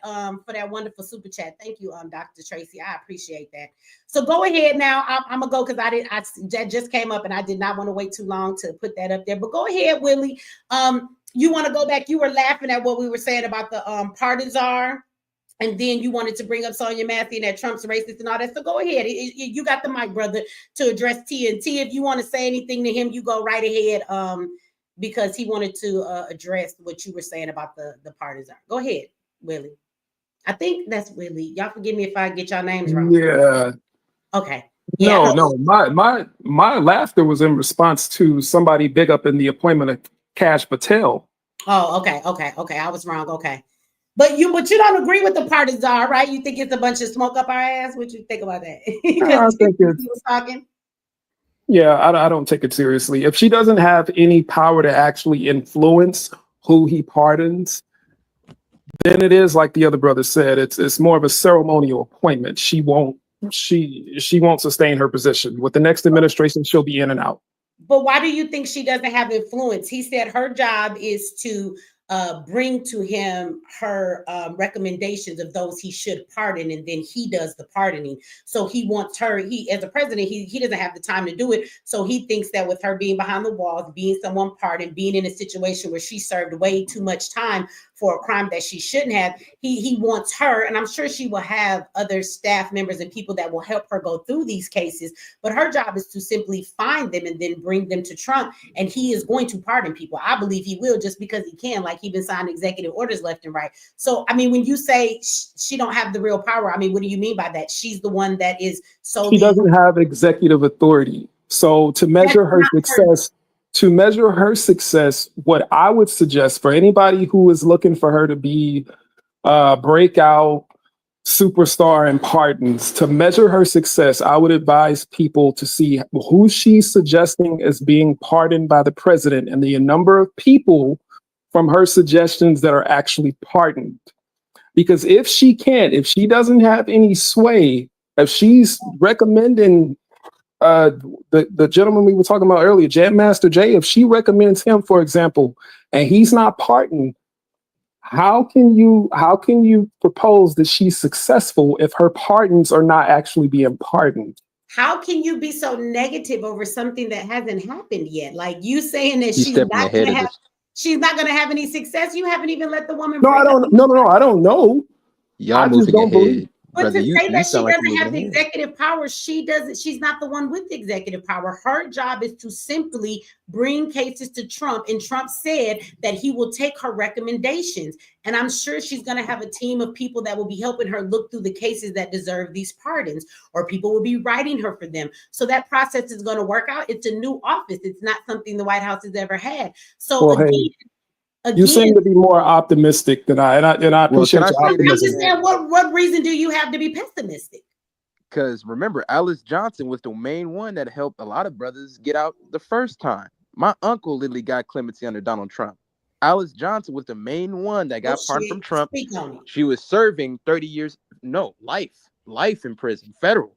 wonderful super chat. Thank you, Dr. Tracy. I appreciate that. So go ahead now. I'm gonna go because that just came up and I did not want to wait too long to put that up there. But go ahead, Willie. You want to go back? You were laughing at what we were saying about the Pardon Czar, and then you wanted to bring up Sonia Massey and that Trump's racist and all that. So go ahead. You got the mic, brother, to address Tia. And Tia, if you want to say anything to him, you go right ahead. Because he wanted to address what you were saying about the Pardon Czar. Go ahead, Willie. I think that's Willie. Y'all forgive me if I get y'all names wrong. Yeah. Okay. Yeah, no. My laughter was in response to somebody big up in the appointment of Kash Patel. Oh, okay. I was wrong. Okay. But you don't agree with the Pardon Czar, right? You think it's a bunch of smoke up our ass? What you think about that? I think he was talking. Yeah, I don't take it seriously. If she doesn't have any power to actually influence who he pardons, then it is like the other brother said. It's more of a ceremonial appointment. She won't sustain her position. With the next administration, she'll be in and out. But why do you think she doesn't have influence? He said her job is to bring to him her recommendations of those he should pardon, and then he does the pardoning. So he wants her, as a president, he doesn't have the time to do it. So he thinks that with her being behind the walls, being someone pardoned, being in a situation where she served way too much time for a crime that she shouldn't have, he wants her, and I'm sure she will have other staff members and people that will help her go through these cases, but her job is to simply find them and then bring them to Trump, and he is going to pardon people. I believe he will, just because he can, like he's been signing executive orders left and right. So, I mean, when you say she don't have the real power, I mean, what do you mean by that? She's the one that is solely— She doesn't have executive authority. So to measure her success, what I would suggest for anybody who is looking for her to be a breakout superstar in pardons, to measure her success, I would advise people to see who she's suggesting as being pardoned by the president and the number of people from her suggestions that are actually pardoned. Because if she doesn't have any sway, if she's recommending the gentleman we were talking about earlier, Jam Master Jay, if she recommends him, for example, and he's not pardoned, how can you propose that she's successful if her pardons are not actually being pardoned? How can you be so negative over something that hasn't happened yet? Like you saying that she's not going to have any success. You haven't even let the woman. No, I don't know. Y'all moving ahead. But brother, to say that she sound like doesn't have the executive power, she doesn't. She's not the one with the executive power. Her job is to simply bring cases to Trump, and Trump said that he will take her recommendations. And I'm sure she's going to have a team of people that will be helping her look through the cases that deserve these pardons, or people will be writing her for them. So that process is going to work out. It's a new office. It's not something the White House has ever had. So well, again, you seem to be more optimistic than I, and I appreciate your optimism. I'm just saying, what reason do you have to be pessimistic? Because remember, Alice Johnson was the main one that helped a lot of brothers get out the first time. My uncle literally got clemency under Donald Trump. Alice Johnson was the main one that got pardoned from Trump. She was serving 30 years, life in prison, federal.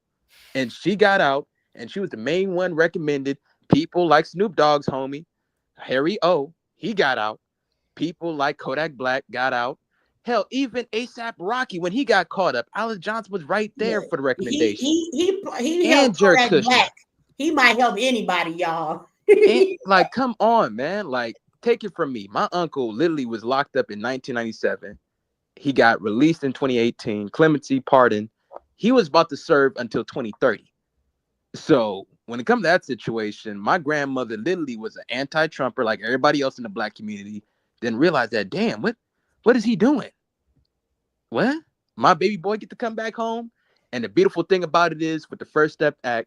And she got out, and she was the main one recommended. People like Snoop Dogg's homie, Harry O, he got out. People like Kodak Black got out. Hell, even ASAP Rocky, when he got caught up, Alice Johnson was right there for the recommendation. He helped Kodak Black. He might help anybody, y'all. Like, come on, man. Like, take it from me. My uncle literally was locked up in 1997. He got released in 2018. Clemency, pardon. He was about to serve until 2030. So when it comes to that situation, my grandmother literally was an anti-Trumper like everybody else in the Black community. Then realized that, damn, what is he doing? What? My baby boy get to come back home? And the beautiful thing about it is, with the First Step Act,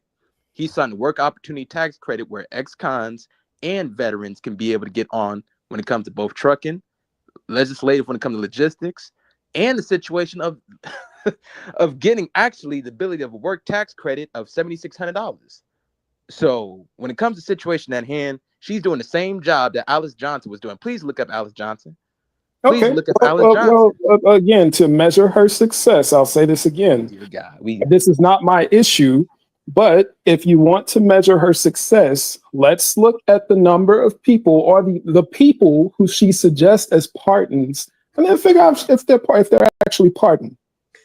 he signed the work opportunity tax credit where ex-cons and veterans can be able to get on when it comes to both trucking, legislative when it comes to logistics, and the situation of of getting actually the ability of a work tax credit of $7,600. So when it comes to the situation at hand, she's doing the same job that Alice Johnson was doing. Please look up Alice Johnson. Please look up Alice Johnson. Well, again, to measure her success, I'll say this again. Dear God, this is not my issue, but if you want to measure her success, let's look at the number of people, or the people who she suggests as pardons, and then figure out if they're actually pardoned.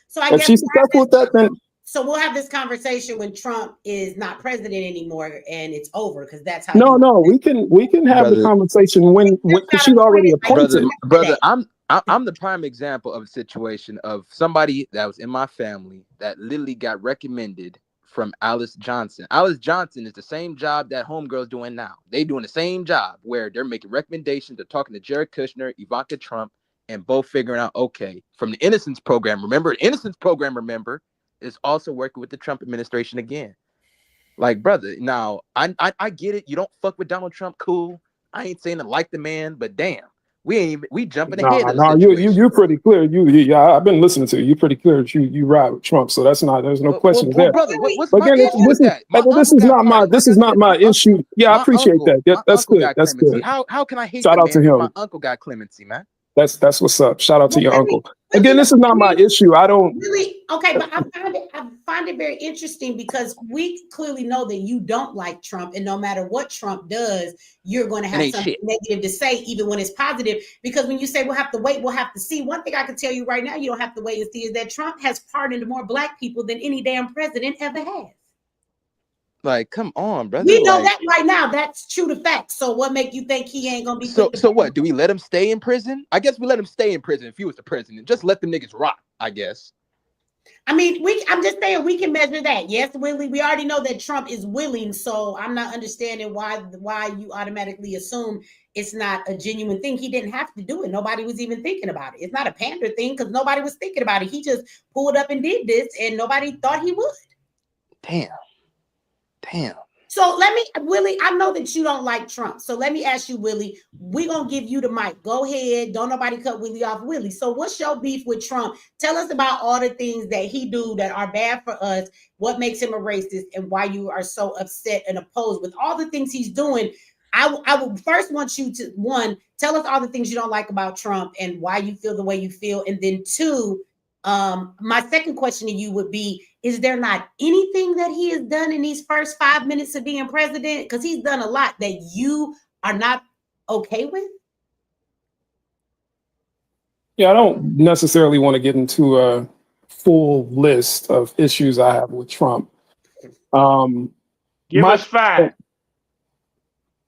So I if guess she's successful with that, then. So we'll have this conversation when Trump is not president anymore and it's over, because that's how. No, we can have the conversation when because she's already appointed. Brother, I'm the prime example of a situation of somebody that was in my family that literally got recommended from Alice Johnson. Alice Johnson is the same job that homegirl's doing now. They doing the same job where they're making recommendations. They're talking to Jared Kushner, Ivanka Trump, and both figuring out, okay, from the Innocence Program. Remember, the Innocence Program, is also working with the Trump administration again. Like, brother, now I get it. You don't fuck with Donald Trump, cool. I ain't saying to like the man, but damn, we jumping ahead. You're pretty clear. Yeah, I've been listening to you. You're pretty clear that you ride with Trump. So there's no question there. Brother, what's but again, this is not my issue. Yeah, I appreciate that. Yeah, that's good. That's good. How can I hate Shout out to him. My uncle got clemency, man. That's what's up. Shout out to your uncle. Again, this is not my issue. I don't really but I find it very interesting, because we clearly know that you don't like Trump, and no matter what Trump does, you're going to have something negative to say, even when it's positive. Because when you say we'll have to wait, we'll have to see. One thing I can tell you right now, you don't have to wait and see, is that Trump has pardoned more Black people than any damn president ever has. Like, come on, brother. We know that right now. That's true to fact. So what make you think he ain't gonna be? So what? Do we let him stay in prison? I guess we let him stay in prison if he was the president. Just let the niggas rot, I guess. I mean, I'm just saying we can measure that. Yes, Willie, we already know that Trump is willing. So I'm not understanding why you automatically assume it's not a genuine thing. He didn't have to do it. Nobody was even thinking about it. It's not a pander thing, because nobody was thinking about it. He just pulled up and did this, and nobody thought he would. Damn. So Willie, I know that you don't like Trump. So let me ask you, Willie, we're going to give you the mic. Go ahead. Don't nobody cut Willie off. Willie, so what's your beef with Trump? Tell us about all the things that he do that are bad for us, what makes him a racist, and why you are so upset and opposed with all the things he's doing. I would first want you to, one, tell us all the things you don't like about Trump and why you feel the way you feel. And then two, my second question to you would be, is there not anything that he has done in these first 5 minutes of being president? Because he's done a lot that you are not okay with. Yeah, I don't necessarily want to get into a full list of issues I have with Trump. Give us 5.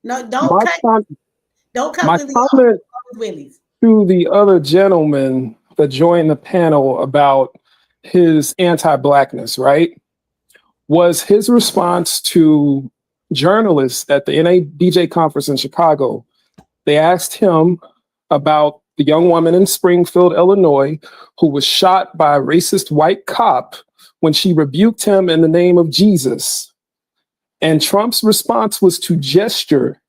No, don't cut my comment to the other gentleman that joined the panel about his anti-blackness, right? Was his response to journalists at the NABJ conference in Chicago. They asked him about the young woman in Springfield, Illinois, who was shot by a racist white cop when she rebuked him in the name of Jesus. And Trump's response was to gesture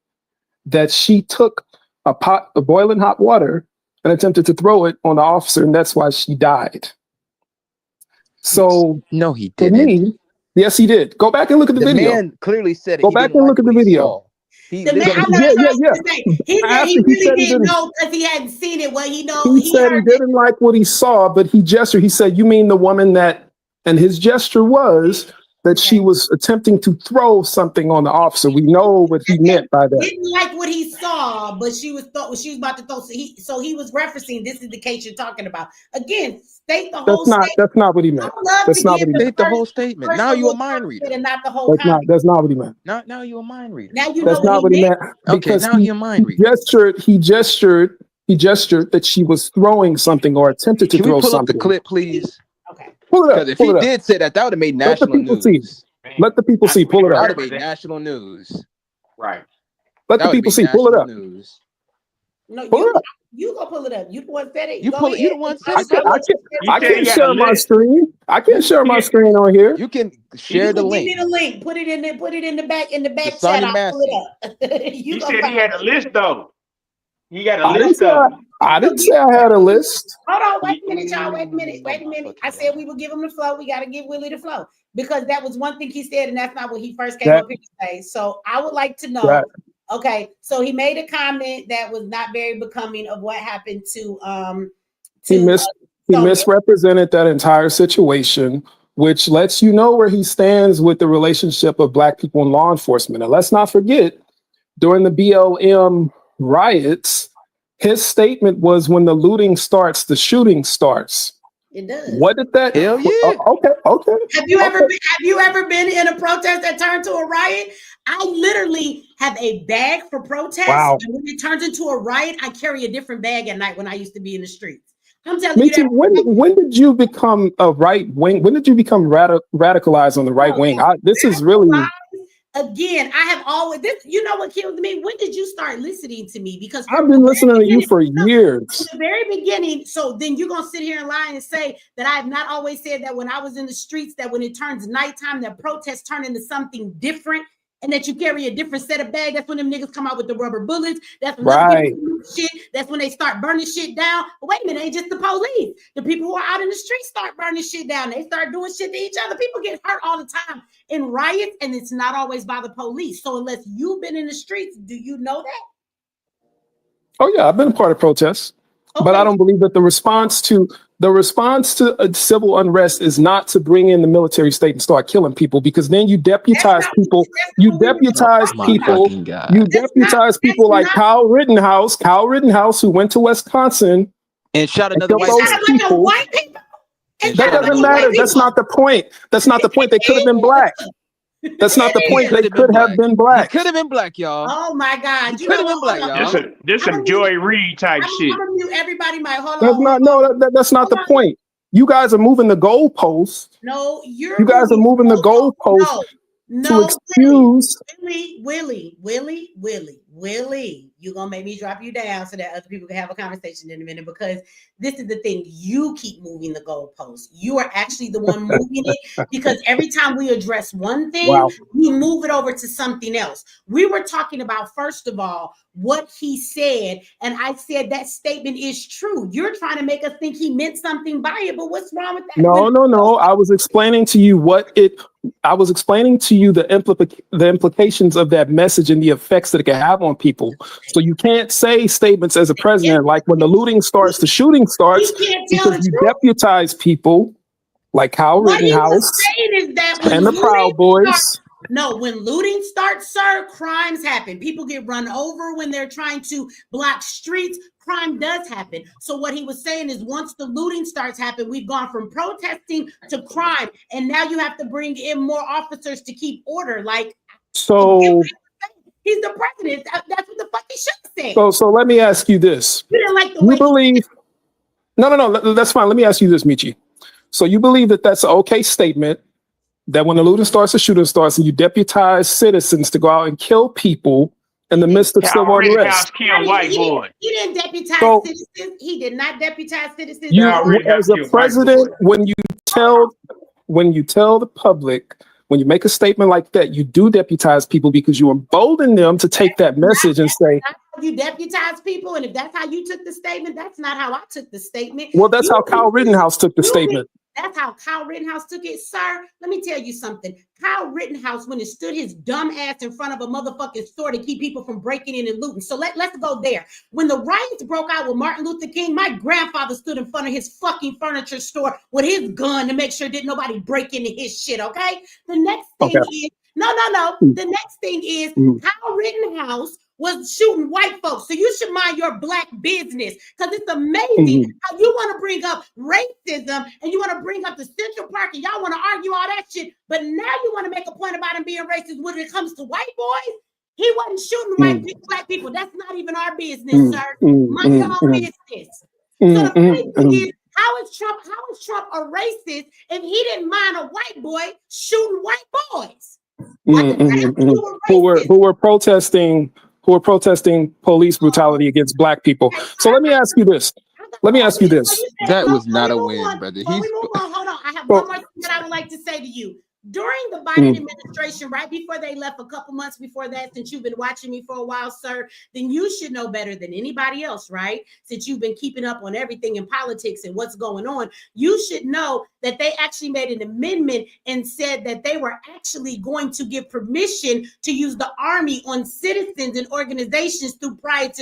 that she took a pot of boiling hot water and attempted to throw it on the officer, and that's why she died. So, no, he didn't. For me, yes, he did. Go back and look at the video. The man clearly said it. Go back and look at the video. He said he really didn't know because he hadn't seen it. Well, he said he didn't like what he saw, but he gestured. He said, "You mean the woman that?" And his gesture was that she was attempting to throw something on the officer. We know what he meant by that. Didn't like what he saw, but she was about to throw. So he was referencing. This is the case you're talking about. Again, state the whole. That's not what he meant. That's not what he meant. State the whole statement. Now you're a mind reader. And not the whole. That's not what he meant. Now you're a mind reader. Now you that's know not what he meant. Okay, now you're a mind reader. He gestured that she was throwing something or attempted to throw something. Can we pull up the clip, please? Okay. Pull it up. Because if he did say that, that would have made national news. Let the people see. Pull it up. That would have made national news. Right. Let the people see. Pull it up. News. No, pull it up. You go pull it up. You the one said it. You pull it. You the one said it. I can't share my screen. I can't share my screen on here. You can share the link. Give me the link. Put it in there. Put it in the back. In the back It's chat. Sonny I'll pull it up. He said he had a list though. He got a list of them. I didn't say I had a list. Hold on, wait a minute, y'all. Wait a minute. I said we would give him the flow. We got to give Willie the flow because that was one thing he said, and that's not what he first came up here to say. So I would like to know. Right. Okay, so he made a comment that was not very becoming of what happened to. He misrepresented that entire situation, which lets you know where he stands with the relationship of Black people in law enforcement. And let's not forget, during the BLM riots, his statement was, when the looting starts, the shooting starts. It does. What did that? Hell yeah. Okay. Have you ever been in a protest that turned to a riot? I literally have a bag for protest. Wow. And when it turns into a riot, I carry a different bag at night when I used to be in the streets. I'm telling you that. When did you become a right wing? When did you become radicalized on the right wing? This is really. Again, I have always this. You know what kills me? When did you start listening to me? Because I've been listening to you for years. From the very beginning. So then you're gonna sit here and lie and say that I have not always said that when I was in the streets, that when it turns nighttime, that protests turn into something different, and that you carry a different set of bag. That's when them niggas come out with the rubber bullets. That's when right. Shit. That's when they start burning shit down. But wait a minute, it ain't just the police. The people who are out in the streets start burning shit down. They start doing shit to each other. People get hurt all the time in riots, and it's not always by the police. So unless you've been in the streets, do you know that? Oh yeah, I've been a part of protests, but I don't believe that the response to a civil unrest is not to bring in the military state and start killing people, because then you deputize people. You deputize people. You deputize people like Kyle Rittenhouse, who went to Wisconsin and shot another white people. That doesn't matter. That's not the point. That's not the point. They could have been black. That's not the point. They could have been black. Could have been black, y'all. Oh my God! You could have been black, y'all. This some Joy Reid type shit. I'm gonna mute everybody. That's not the point. You guys are moving the goalposts. No, you guys are moving the goalposts to excuse. Willie, you're gonna make me drop you down so that other people can have a conversation in a minute, because this is the thing. You keep moving the goalposts. You are actually the one moving it, because every time we address one thing, you move it over to something else. We were talking about, first of all, what he said, and I said that statement is true. You're trying to make us think he meant something by it, but what's wrong with that? No. I was explaining to you the implications of that message and the effects that it can have on people. So you can't say statements as a president like, when the looting starts, the shooting starts, because you deputize people like Kyle Rittenhouse and the Proud Boys. No, when looting starts, sir, crimes happen. People get run over when they're trying to block streets. Crime does happen. So what he was saying is, once the looting starts happening, we've gone from protesting to crime, and now you have to bring in more officers to keep order. Like, so he's the president. That's what the fuck he should say. So let me ask you this. You didn't like the way believe? No. That's fine. Let me ask you this, Michi. So you believe that that's an okay statement, that when the looting starts, the shooting starts, and you deputize citizens to go out and kill people in the midst of civil unrest. He didn't deputize So citizens. He did not deputize citizens. you, as a president, when you tell the public, when you make a statement like that, you do deputize people because you embolden them to take that message and say, you deputize people, and if that's how you took the statement, that's not how I took the statement. well, that's how Kyle Rittenhouse took the statement. That's how Kyle Rittenhouse took it, sir. Let me tell you something. Kyle Rittenhouse, when it stood his dumb ass in front of a motherfucking store to keep people from breaking in and looting. So let's go there. When the riots broke out with Martin Luther King, my grandfather stood in front of his fucking furniture store with his gun to make sure didn't nobody break into his shit, okay? The next thing is, the next thing is Kyle Rittenhouse was shooting white folks. So you should mind your black business, because it's amazing how you want to bring up racism and you want to bring up the Central Park and y'all want to argue all that shit. But now you want to make a point about him being racist when it comes to white boys. He wasn't shooting black people. That's not even our business, sir. Mind your own business. So the point is, how is Trump a racist if he didn't mind a white boy shooting white boys? Who were protesting police brutality against black people. So let me ask you this. That was not a win, brother. Hold on. I have one more thing that I would like to say to you. During the Biden administration, right before they left, a couple months before that, since you've been watching me for a while, sir, then you should know better than anybody else, right? Since you've been keeping up on everything in politics and what's going on, you should know that they actually made an amendment and said that they were actually going to give permission to use the army on citizens and organizations through riots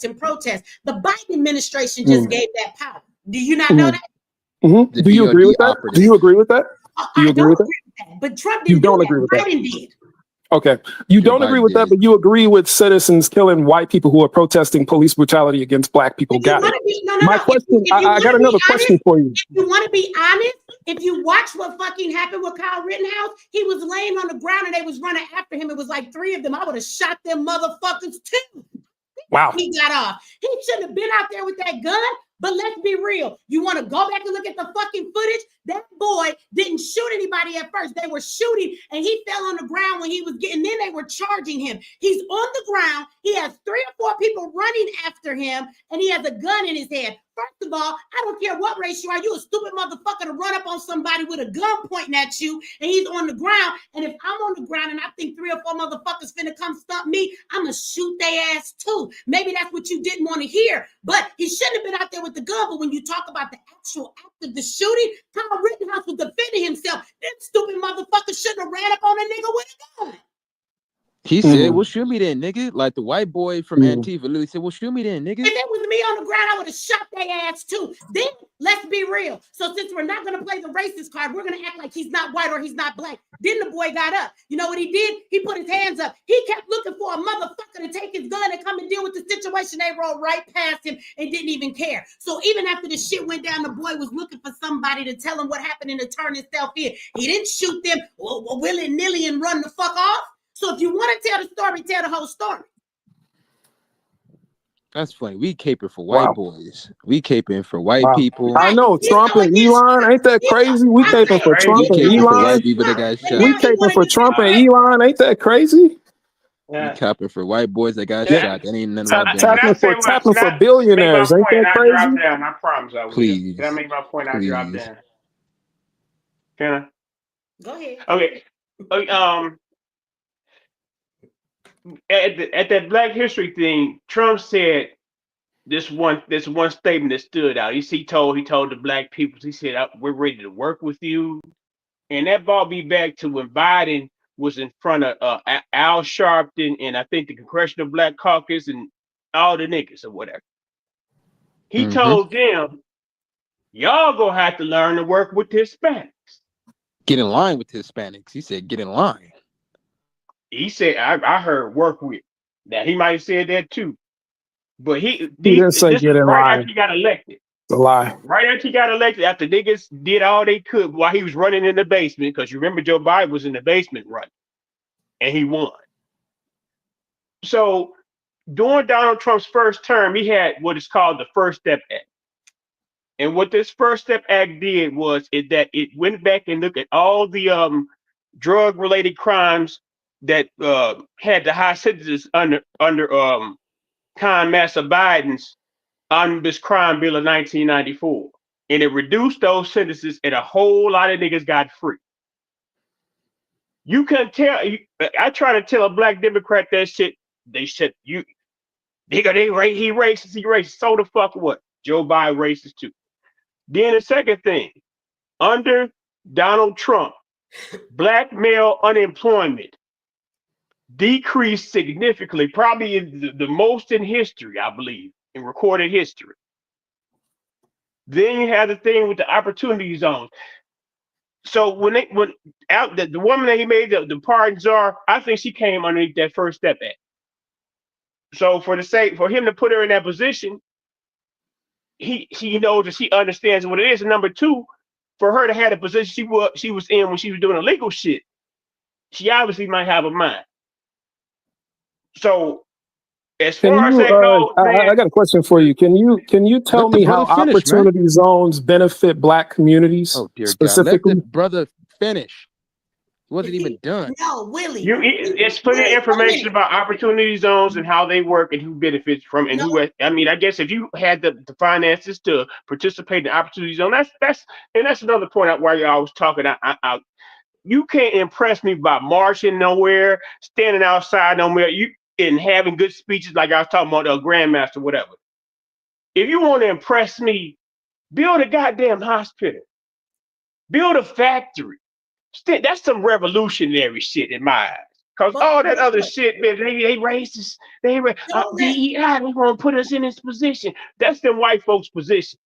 and protests. The Biden administration just gave that power. Do you not know that? Do you agree with that? Do you agree with that? Do you agree with that? But Trump didn't do that. Biden did. Okay. You don't agree with that, but you agree with citizens killing white people who are protesting police brutality against black people. Got it. My question, I got another question for you. If you want to be honest, if you watch what fucking happened with Kyle Rittenhouse, he was laying on the ground and they was running after him. It was like 3 of them. I would have shot them motherfuckers too. Wow. He got off. He shouldn't have been out there with that gun. But let's be real. You want to go back and look at the fucking footage? That boy didn't shoot anybody at first. They were shooting and he fell on the ground when he was getting, then they were charging him. He's on the ground. He has 3 or 4 people running after him and he has a gun in his hand. First of all, I don't care what race you are. You a stupid motherfucker to run up on somebody with a gun pointing at you and he's on the ground. And if I'm on the ground and I think 3 or 4 motherfuckers finna come stump me, I'm gonna shoot their ass too. Maybe that's what you didn't want to hear, but he shouldn't have been out there with the gun. But when you talk about the actual act of the shooting, Kyle Rittenhouse was defending himself. That stupid motherfucker shouldn't have ran up on a nigga with a gun. He said, well, shoot me then, nigga. Like the white boy from Antifa literally said, well, shoot me then, nigga. If it was me on the ground, I would have shot their ass too. Then let's be real. So since we're not going to play the racist card, we're going to act like he's not white or he's not black. Then the boy got up. You know what he did? He put his hands up. He kept looking for a motherfucker to take his gun and come and deal with the situation. They rolled right past him and didn't even care. So even after the shit went down, the boy was looking for somebody to tell him what happened and to turn himself in. He didn't shoot them willy-nilly and run the fuck off. So if you want to tell the story, tell the whole story. That's funny. We caping for white boys. We caping for white people. I know. Trump and Elon, ain't that crazy? We caping for Trump and Elon. For white people that got shot. We caping for Trump and Elon, ain't that crazy? We capping for white boys that got shot. That ain't none of our business. Tapping for billionaires, ain't that crazy? I promise I will. Please. Can I make my point? I drop down. Can I? Go ahead. Okay. At that Black History thing, Trump said this one statement that stood out. He told the black people, he said, we're ready to work with you. And that brought me back to when Biden was in front of Al Sharpton and I think the Congressional Black Caucus and all the niggas or whatever. He told them, y'all gonna have to learn to work with the Hispanics. Get in line with the Hispanics. He said, get in line. He said, I heard work with. Now he might have said that too, but he didn't say get in line. After he got elected. It's a lie. Right after he got elected, after niggas did all they could while he was running in the basement, because you remember Joe Biden was in the basement running, and he won. So during Donald Trump's first term, he had what is called the First Step Act. And what this First Step Act did was that it went back and looked at all the drug-related crimes that had the high sentences under Master Biden's Omnibus Crime Bill of 1994. And it reduced those sentences, and a whole lot of niggas got free. You can tell. I try to tell a black Democrat that shit. They said, he racist, he racist. So the fuck what? Joe Biden racist too. Then the second thing, under Donald Trump, black male unemployment decreased significantly, probably the most in history, I believe, in recorded history. Then you have the thing with the opportunity zones. So when the woman that he made the Pardon Czar, I think she came underneath that First Step Act. So for him to put her in that position, he knows that she understands what it is. And number two, for her to have the position she was in when she was doing illegal shit, she obviously might have a mind. So as far as that goes, I got a question for you. Can you tell me how opportunity zones benefit black communities specifically? Let the brother finish. It wasn't even done. No, Willie. It's plenty of information about opportunity zones and how they work and who benefits from and who. I mean, I guess if you had the finances to participate in the opportunity zone, that's another point why I was talking. You can't impress me by marching nowhere, standing outside nowhere, and having good speeches like I was talking about a grandmaster, whatever. If you want to impress me, build a goddamn hospital, build a factory. That's some revolutionary shit in my eyes. Because all that other shit, man, they racist. They DEI, they want to put us in this position. That's the white folks' position.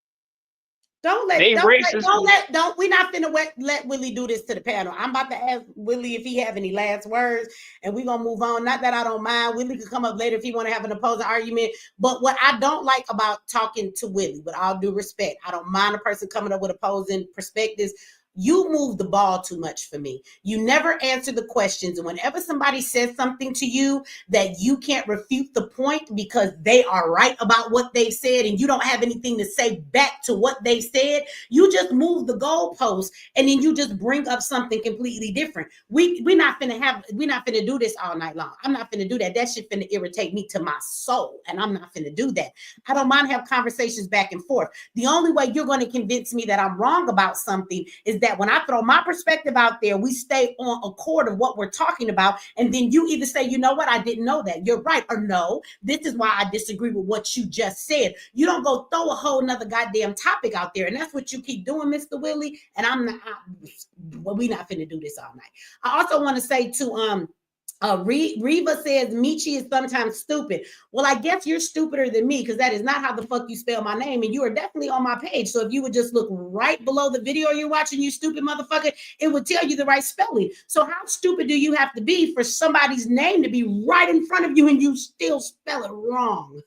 We're not finna let Willie do this to the panel. I'm about to ask Willie if he have any last words, and we're gonna move on. Not that I don't mind. Willie could come up later if he want to have an opposing argument. But what I don't like about talking to Willie, with all due respect, I don't mind a person coming up with opposing perspectives. You move the ball too much for me. You never answer the questions. And whenever somebody says something to you that you can't refute the point because they are right about what they said and you don't have anything to say back to what they said, you just move the goalpost and then you just bring up something completely different. We're not finna do this all night long. I'm not finna do that. That shit finna irritate me to my soul. And I'm not finna do that. I don't mind have conversations back and forth. The only way you're going to convince me that I'm wrong about something is that when I throw my perspective out there, we stay on accord of what we're talking about. And then you either say, you know what, I didn't know that, you're right, or no, this is why I disagree with what you just said. You don't go throw a whole nother goddamn topic out there. And that's what you keep doing, Mr. Willie. And we're not finna do this all night. I also want to say to Reva says Michi is sometimes stupid. Well, I guess you're stupider than me because that is not how the fuck you spell my name. And you are definitely on my page. So if you would just look right below the video you're watching, you stupid motherfucker, it would tell you the right spelling. So how stupid do you have to be for somebody's name to be right in front of you and you still spell it wrong?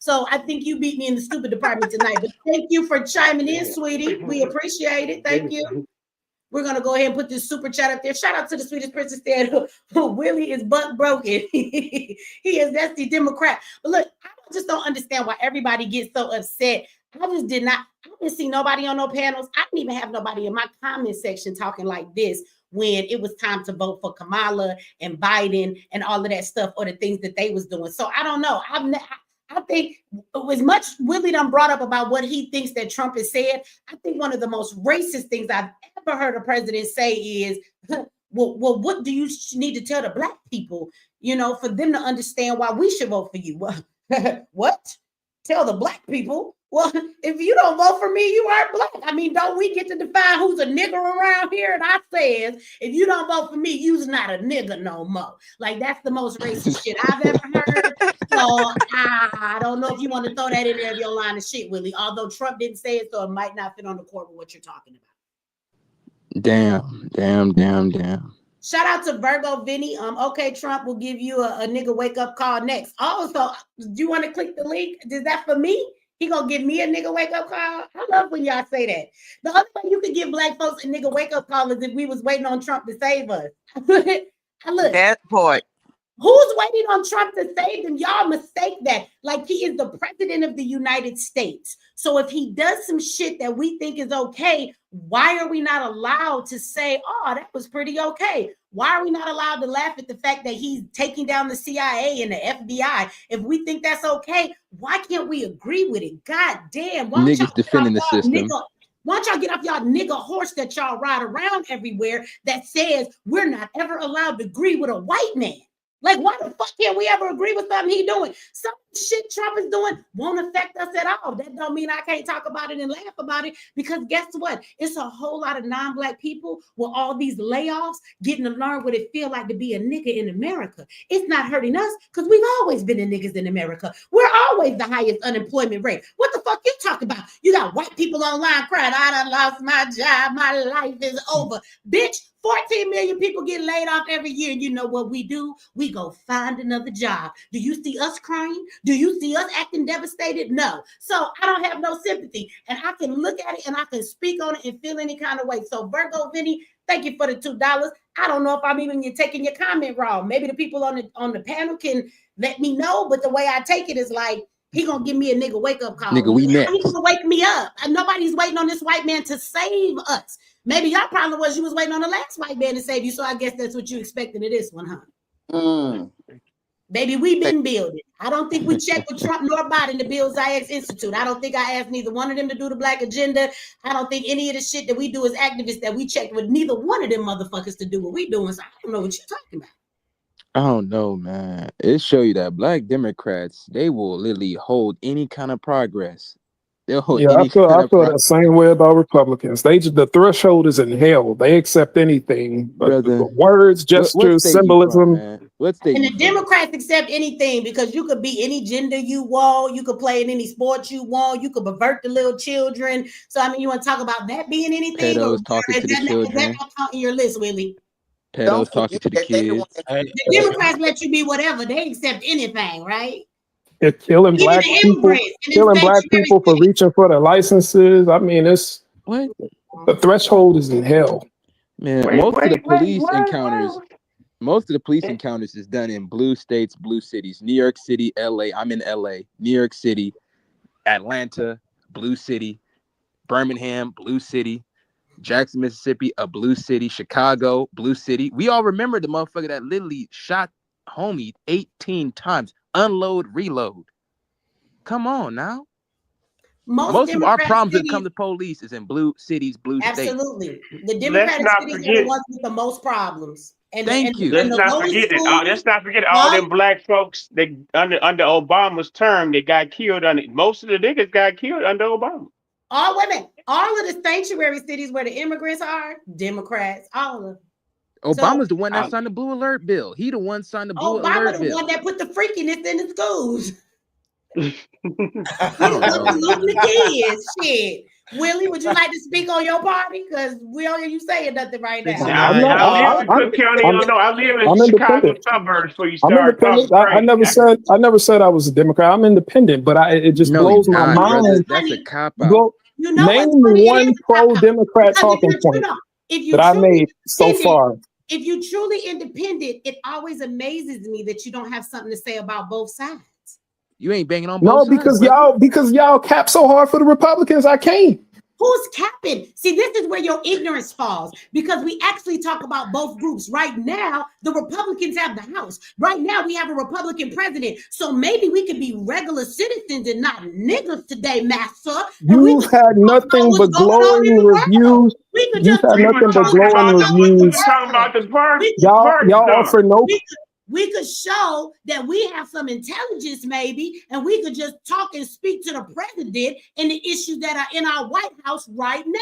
So I think you beat me in the stupid department tonight. But thank you for chiming in, sweetie. We appreciate it. Thank you. We're going to go ahead and put this super chat up there. Shout out to the sweetest princess there. Willie is butt broken. That's the Democrat. But look, I just don't understand why everybody gets so upset. I didn't see nobody on no panels. I didn't even have nobody in my comment section talking like this when it was time to vote for Kamala and Biden and all of that stuff or the things that they was doing. So I don't know. I think as much Willie done brought up about what he thinks that Trump has said, I think one of the most racist things I've ever heard a president say is, well, what do you need to tell the black people, for them to understand why we should vote for you? What? Tell the black people? Well, if you don't vote for me, you aren't black. I mean, don't we get to define who's a nigger around here? And I says, if you don't vote for me, you's not a nigger no more. Like, that's the most racist shit I've ever heard. So I don't know if you want to throw that in there of your line of shit, Willie. Although Trump didn't say it, so it might not fit on the court with what you're talking about. Damn. Shout out to Virgo Vinny. Okay, Trump will give you a nigga wake up call next. Also, do you want to click the link? Is that for me? He gonna give me a nigga wake up call? I love when y'all say that. The other way you could give black folks a nigga wake up call is if we was waiting on Trump to save us. Look. That part. Who's waiting on Trump to save them? Y'all mistake that. Like, he is the president of the United States. So if he does some shit that we think is okay, why are we not allowed to say, oh, that was pretty okay? Why are we not allowed to laugh at the fact that he's taking down the CIA and the FBI? If we think that's okay, why can't we agree with it? God damn. Niggas defending the system. Why don't y'all get off y'all nigga horse that y'all ride around everywhere that says we're not ever allowed to agree with a white man? Like, why the fuck can't we ever agree with something he's doing? Some shit Trump is doing won't affect us at all. That don't mean I can't talk about it and laugh about it, because guess what? It's a whole lot of non-black people with all these layoffs getting to learn what it feels like to be a nigga in America. It's not hurting us because we've always been the niggas in America. We're always the highest unemployment rate. What the fuck you talking about? You got white people online crying, I done lost my job, my life is over. Bitch, 14 million people get laid off every year. And you know what we do? We go find another job. Do you see us crying? Do you see us acting devastated? No. So I don't have no sympathy. And I can look at it and I can speak on it and feel any kind of way. So Virgo Vinny, thank you for the $2. I don't know if I'm even taking your comment wrong. Maybe the people on the panel can let me know. But the way I take it is like, he gonna give me a nigga wake up call. Nigga, we next. He's gonna wake me up. And nobody's waiting on this white man to save us. Maybe your problem was you was waiting on the last white man to save you. So I guess that's what you expected of this one, huh? Baby, we've been building. I don't think we checked with Trump nor Biden to build Zayek's Institute. I don't think I asked neither one of them to do the black agenda. I don't think any of the shit that we do as activists that we checked with neither one of them motherfuckers to do what we doing. So I don't know what you're talking about. I don't know, man. It show you that black Democrats, they will literally hold any kind of progress. They'll hold Yeah, I feel the same way about Republicans. The threshold is in hell. They accept anything, but the words, gestures, symbolism. And the Democrats accept anything because you could be any gender you want. You could play in any sport you want. You could pervert the little children. So I mean, you want to talk about that being anything? Pedos talking to the children. Is that not counting your list, Willie? Pedos talking to the kids. The Democrats let you be whatever. They accept anything, right? They're killing black people for reaching for their licenses. I mean, it's what the threshold is in hell. Man, most of the police encounters is done in blue states, blue cities. New York City, LA. I'm in LA. New York City, Atlanta, blue city, Birmingham, blue city, Jackson, Mississippi, a blue city, Chicago, blue city. We all remember the motherfucker that literally shot homie 18 times. Unload, reload. Come on now. Most of our problems that come to police is in blue cities, blue states. Absolutely. The Democratic cities are the ones with the most problems. And Thank you. Let's not forget it. Let's not forget all them black folks that under Obama's term that got killed. Most of the niggas got killed under Obama. All women, all of the sanctuary cities where the immigrants are, Democrats, all of them. Obama's the one that signed the Blue Alert bill. He the one signed the Blue Alert bill. Obama's the one that put the freakiness in the schools. I don't know. Shit. Willie, would you like to speak on your party? Because we don't hear you saying nothing right now. I live in Cook County, Illinois. I live in Chicago suburbs before you start. I never said I was a Democrat. I'm independent, but it just blows my mind. That's a cop out. Name one pro-Democrat talking point that I made so far. If you're truly independent, it always amazes me that you don't have something to say about both sides. You ain't banging on both sides. No, because y'all cap so hard for the Republicans, I can't. Who's capping? See, this is where your ignorance falls, because we actually talk about both groups. Right now, the Republicans have the House. Right now, we have a Republican president. So maybe we could be regular citizens and not niggas today, master. You've had nothing but glowing reviews. You've had nothing but glowing reviews. Y'all offer no. We could show that we have some intelligence, maybe, and we could just talk and speak to the president and the issues that are in our White House right now.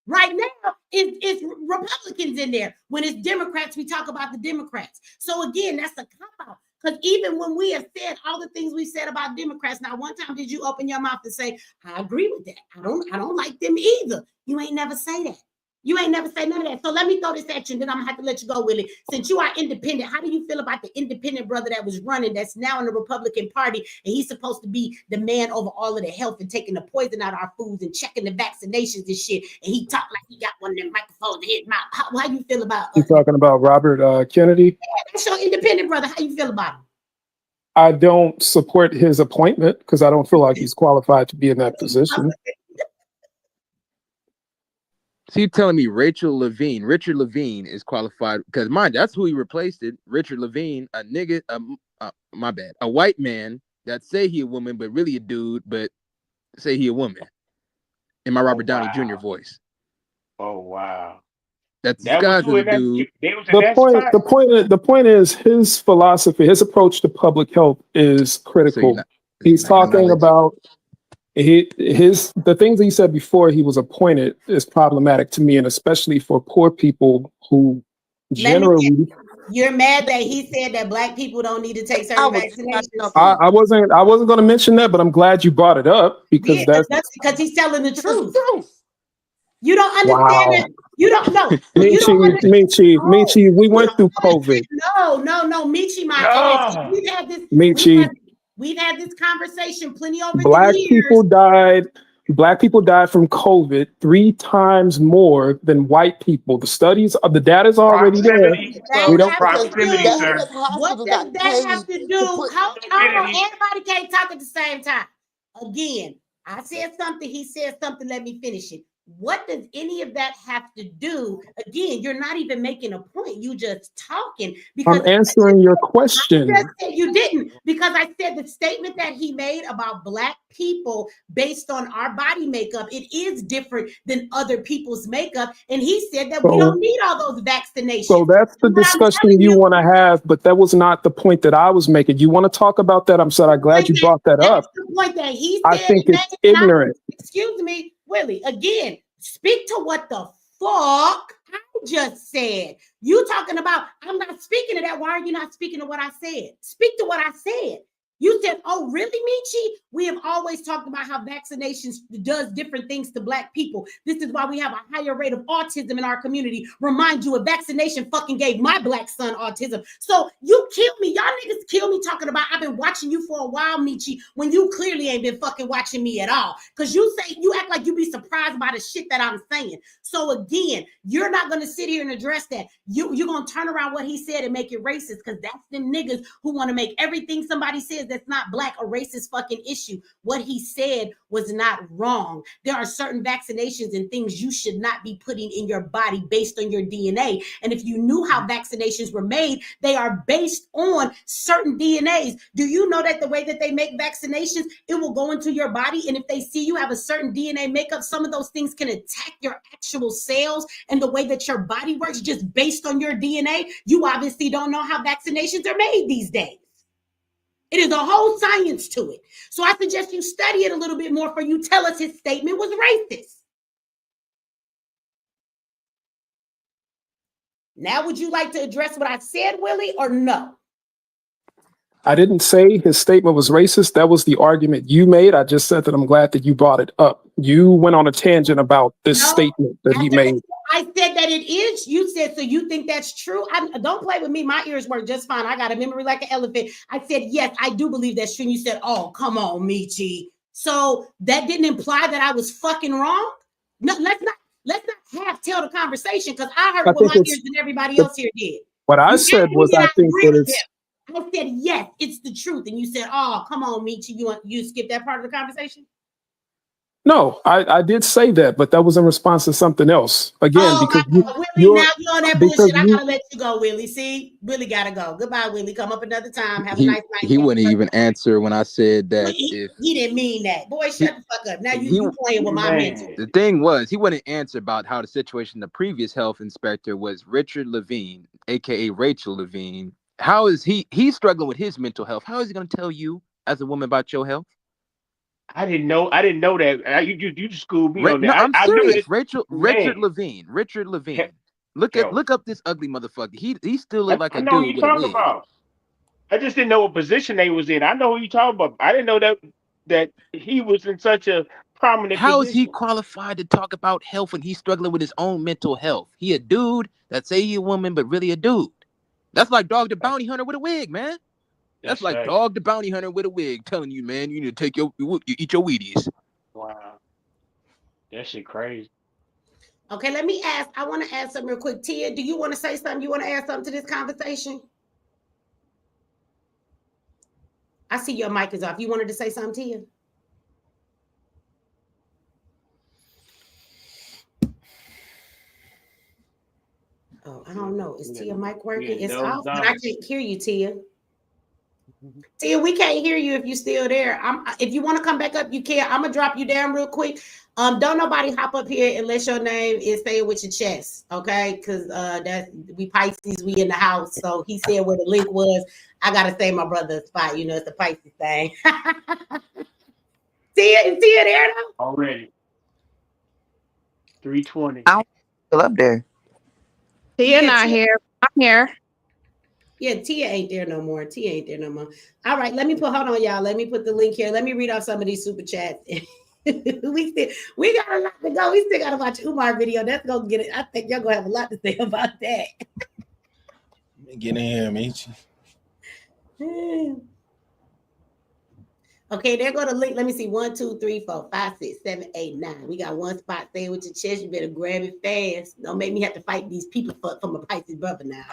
Right now, it's Republicans in there. When it's Democrats, we talk about the Democrats. So again, that's a cop-out. Because even when we have said all the things we said about Democrats, now one time did you open your mouth and say, I agree with that. I don't like them either. You ain't never say that. You ain't never say none of that. So let me throw this at you, and then I'm gonna have to let you go, Willie. Since you are independent, how do you feel about the independent brother that was running, that's now in the Republican Party, and he's supposed to be the man over all of the health and taking the poison out of our foods and checking the vaccinations and shit, and he talked like he got one of them microphones to hit his mouth. How you feel about You talking about Robert Kennedy? Yeah, that's your independent brother. How you feel about him? I don't support his appointment because I don't feel like he's qualified to be in that position. So you're telling me Richard Levine is qualified? Because mind, that's who he replaced it. Richard Levine, a nigga, my bad, a white man that say he a woman, but really a dude, but say he a woman. In my Robert Downey Jr. voice. Oh wow. That's disguised as a dude. The point is his philosophy, his approach to public health is critical. So he's talking about the things he said before he was appointed is problematic to me, and especially for poor people who generally. You're mad that he said that Black people don't need to take certain vaccinations. I wasn't going to mention that, but I'm glad you brought it up because that's because he's telling the truth. You don't understand it. You don't know. Michi, we went through COVID. No, Michi, my ass. We've had this conversation plenty over Black the years. Black people died from COVID 3 times more than white people. The data is already there. We don't proximity, sir. What does that have to do? Hold on, everybody can't talk at the same time. Again, I said something, he said something, let me finish it. What does any of that have to do? Again, you're not even making a point. You just talking. Because I'm answering your question. You didn't, because I said the statement that he made about Black people based on our body makeup, it is different than other people's makeup. And he said that we don't need all those vaccinations. So that's the discussion you want to have, but that was not the point that I was making. You want to talk about that? I'm glad you brought that up. That's the point that he said. I think it's ignorant. Excuse me, Willie, again, speak to what the fuck I just said. You talking about, I'm not speaking to that. Why are you not speaking to what I said? Speak to what I said. You said, oh, really, Michi? We have always talked about how vaccinations does different things to Black people. This is why we have a higher rate of autism in our community. Remind you, a vaccination fucking gave my Black son autism. So you killed me. Y'all niggas kill me talking about I've been watching you for a while, Michi, when you clearly ain't been fucking watching me at all. Because you act like you be surprised by the shit that I'm saying. So again, you're not going to sit here and address that. You're going to turn around what he said and make it racist, because that's them niggas who want to make everything somebody says that's not Black a racist fucking issue. What he said was not wrong. There are certain vaccinations and things you should not be putting in your body based on your DNA. And if you knew how vaccinations were made, they are based on certain DNAs. Do you know that the way that they make vaccinations, it will go into your body, and if they see you have a certain DNA makeup, some of those things can attack your actual cells and the way that your body works just based on your DNA? You obviously don't know how vaccinations are made these days. It is a whole science to it. So I suggest you study it a little bit more before you tell us his statement was racist. Now, would you like to address what I said, Willie, or no? I didn't say his statement was racist. That was the argument you made. I just said that I'm glad that you brought it up. You went on a tangent about this statement that he made. I said that it is. You said, so you think that's true? Don't play with me. My ears work just fine. I got a memory like an elephant. I said, yes, I do believe that's true. And you said, oh, come on, Michi. So that didn't imply that I was fucking wrong? No, let's not half tell the conversation, because I heard what my ears and everybody else here did. What I said was, I think that it's... I said, yes, it's the truth. And you said, oh, come on, Michi. You skipped that part of the conversation? No, I did say that, but that was in response to something else. Again, because Willie, now you're on that bullshit. I gotta let you go, Willie. See, Willie gotta go. Goodbye, Willie. Come up another time. Have a nice night. He wouldn't even answer when I said that. He didn't mean that. Boy, shut the fuck up. Now you playing with my mental. The thing was, he wouldn't answer about how the situation, the previous health inspector was Richard Levine, aka Rachel Levine. How is he's struggling with his mental health? How is he going to tell you as a woman about your health? I didn't know that. You just schooled me on that. No, I'm serious. Richard Levine. Look up this ugly motherfucker. He still look like a dude. I know who you talking about. I just didn't know what position they was in. I know who you talking about. I didn't know that he was in such a prominent How is he position. qualified to talk about health when he's struggling with his own mental health? He a dude that say he a woman, but really a dude. That's like Dog the Bounty Hunter with a wig, man. That's like facts. Dog the Bounty Hunter with a wig telling you, man, you need to take you eat your Wheaties. Wow. That shit crazy. Okay, let me ask. I want to ask something real quick. Tia, do you want to say something? You want to add something to this conversation? I see your mic is off. You wanted to say something, Tia? Oh, I don't know. Is Tia mic working? It's off, but I can't hear you, Tia. Tia, we can't hear you if you're still there. If you want to come back up, you can. I'm gonna drop you down real quick. Don't nobody hop up here unless your name is saying with your chest, okay? Because that we Pisces, we in the house. So he said where the link was. I gotta say my brother's spot. You know, it's a Pisces thing. Tia there now? Already. 320. I'm still up there. Tia not here. I'm here. Yeah, Tia ain't there no more. Tia ain't there no more. All right, hold on, y'all. Let me put the link here. Let me read off some of these super chats. we got a lot to go. We still gotta watch Umar video. That's gonna get it. I think y'all gonna have a lot to say about that. Get in here, Michi. Okay, there go the link. Let me see. 1, 2, 3, 4, 5, 6, 7, 8, 9. We got one spot. Stay with your chest. You better grab it fast. Don't make me have to fight these people from a Pisces brother now.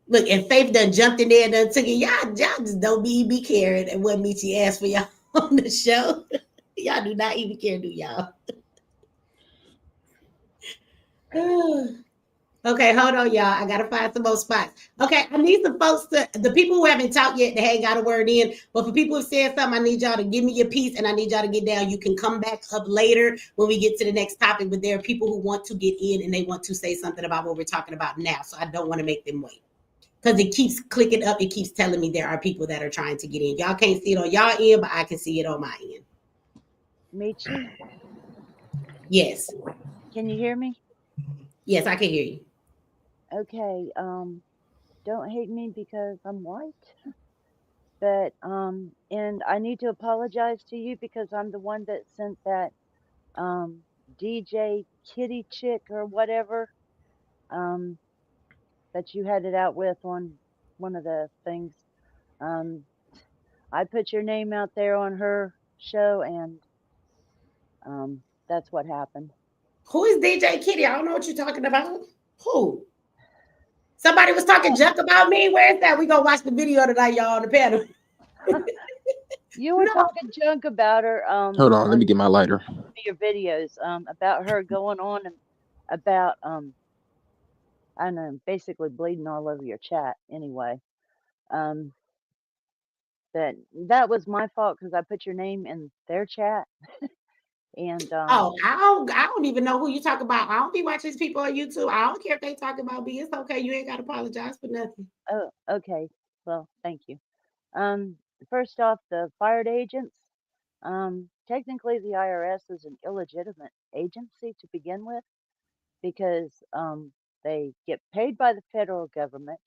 Look, and Faith done jumped in there and done took it. Y'all just don't be caring and what Michi asked for y'all on the show. Y'all do not even care, do y'all? Okay, hold on, y'all. I gotta find some more spots. Okay, I need some folks the people who haven't talked yet, they ain't got a word in. But for people who said something, I need y'all to give me your piece and I need y'all to get down. You can come back up later when we get to the next topic. But there are people who want to get in and they want to say something about what we're talking about now. So I don't want to make them wait. Because it keeps clicking up, it keeps telling me there are people that are trying to get in. Y'all can't see it on y'all end, but I can see it on my end. Michi? Yes. Can you hear me? Yes, I can hear you. Okay, don't hate me because I'm white. But and I need to apologize to you because I'm the one that sent that DJ Kitty chick or whatever that you had it out with on one of the things. I put your name out there on her show and that's what happened. Who is DJ Kitty? I don't know what you're talking about. Who? Somebody was talking junk about me. Where is that? We gonna watch the video tonight, y'all, on the panel. You were talking junk about her. Hold on, let me get my lighter. Your videos about her going on and about I don't know, basically bleeding all over your chat anyway. That was my fault because I put your name in their chat. And I don't even know who you talk about. I don't be watching these people on YouTube. I don't care if they talk about me. It's okay. You ain't got to apologize for nothing. Oh, okay. Well, thank you. First off, the fired agents. Technically, the IRS is an illegitimate agency to begin with because they get paid by the federal government.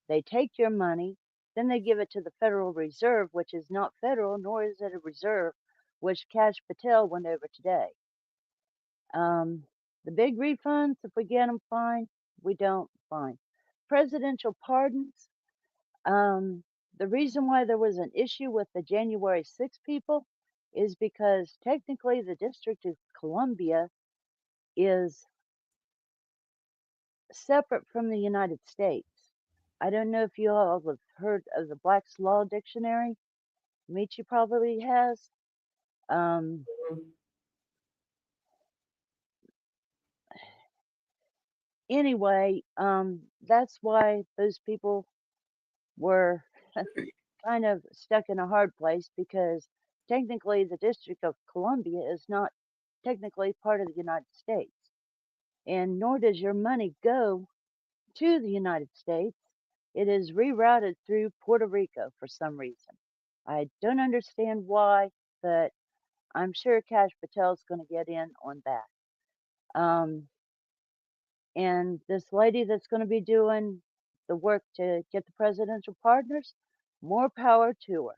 They take your money, then they give it to the Federal Reserve, which is not federal, nor is it a reserve, which Cash Patel went over today. The big refunds, if we get them, fine. We don't, fine. Presidential pardons. The reason why there was an issue with the January 6 people is because technically the District of Columbia is separate from the United States. I don't know if you all have heard of the Black's Law Dictionary. Michi probably has. Anyway, that's why those people were kind of stuck in a hard place because technically the District of Columbia is not technically part of the United States. And nor does your money go to the United States. It is rerouted through Puerto Rico for some reason. I don't understand why, but I'm sure Cash Patel's going to get in on that. And this lady that's going to be doing the work to get the presidential partners, more power to her.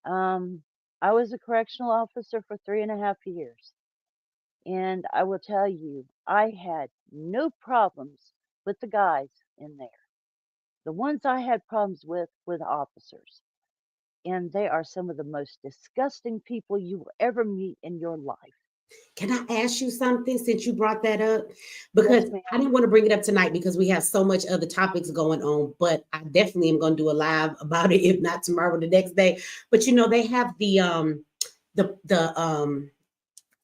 I was a correctional officer for 3.5 years. And I will tell you, I had no problems with the guys in there. The ones I had problems with were the officers. And they are some of the most disgusting people you will ever meet in your life. Can I ask you something since you brought that up? Because yes, I didn't want to bring it up tonight because we have so much other topics going on, but I definitely am going to do a live about it, if not tomorrow, the next day. But you know, they have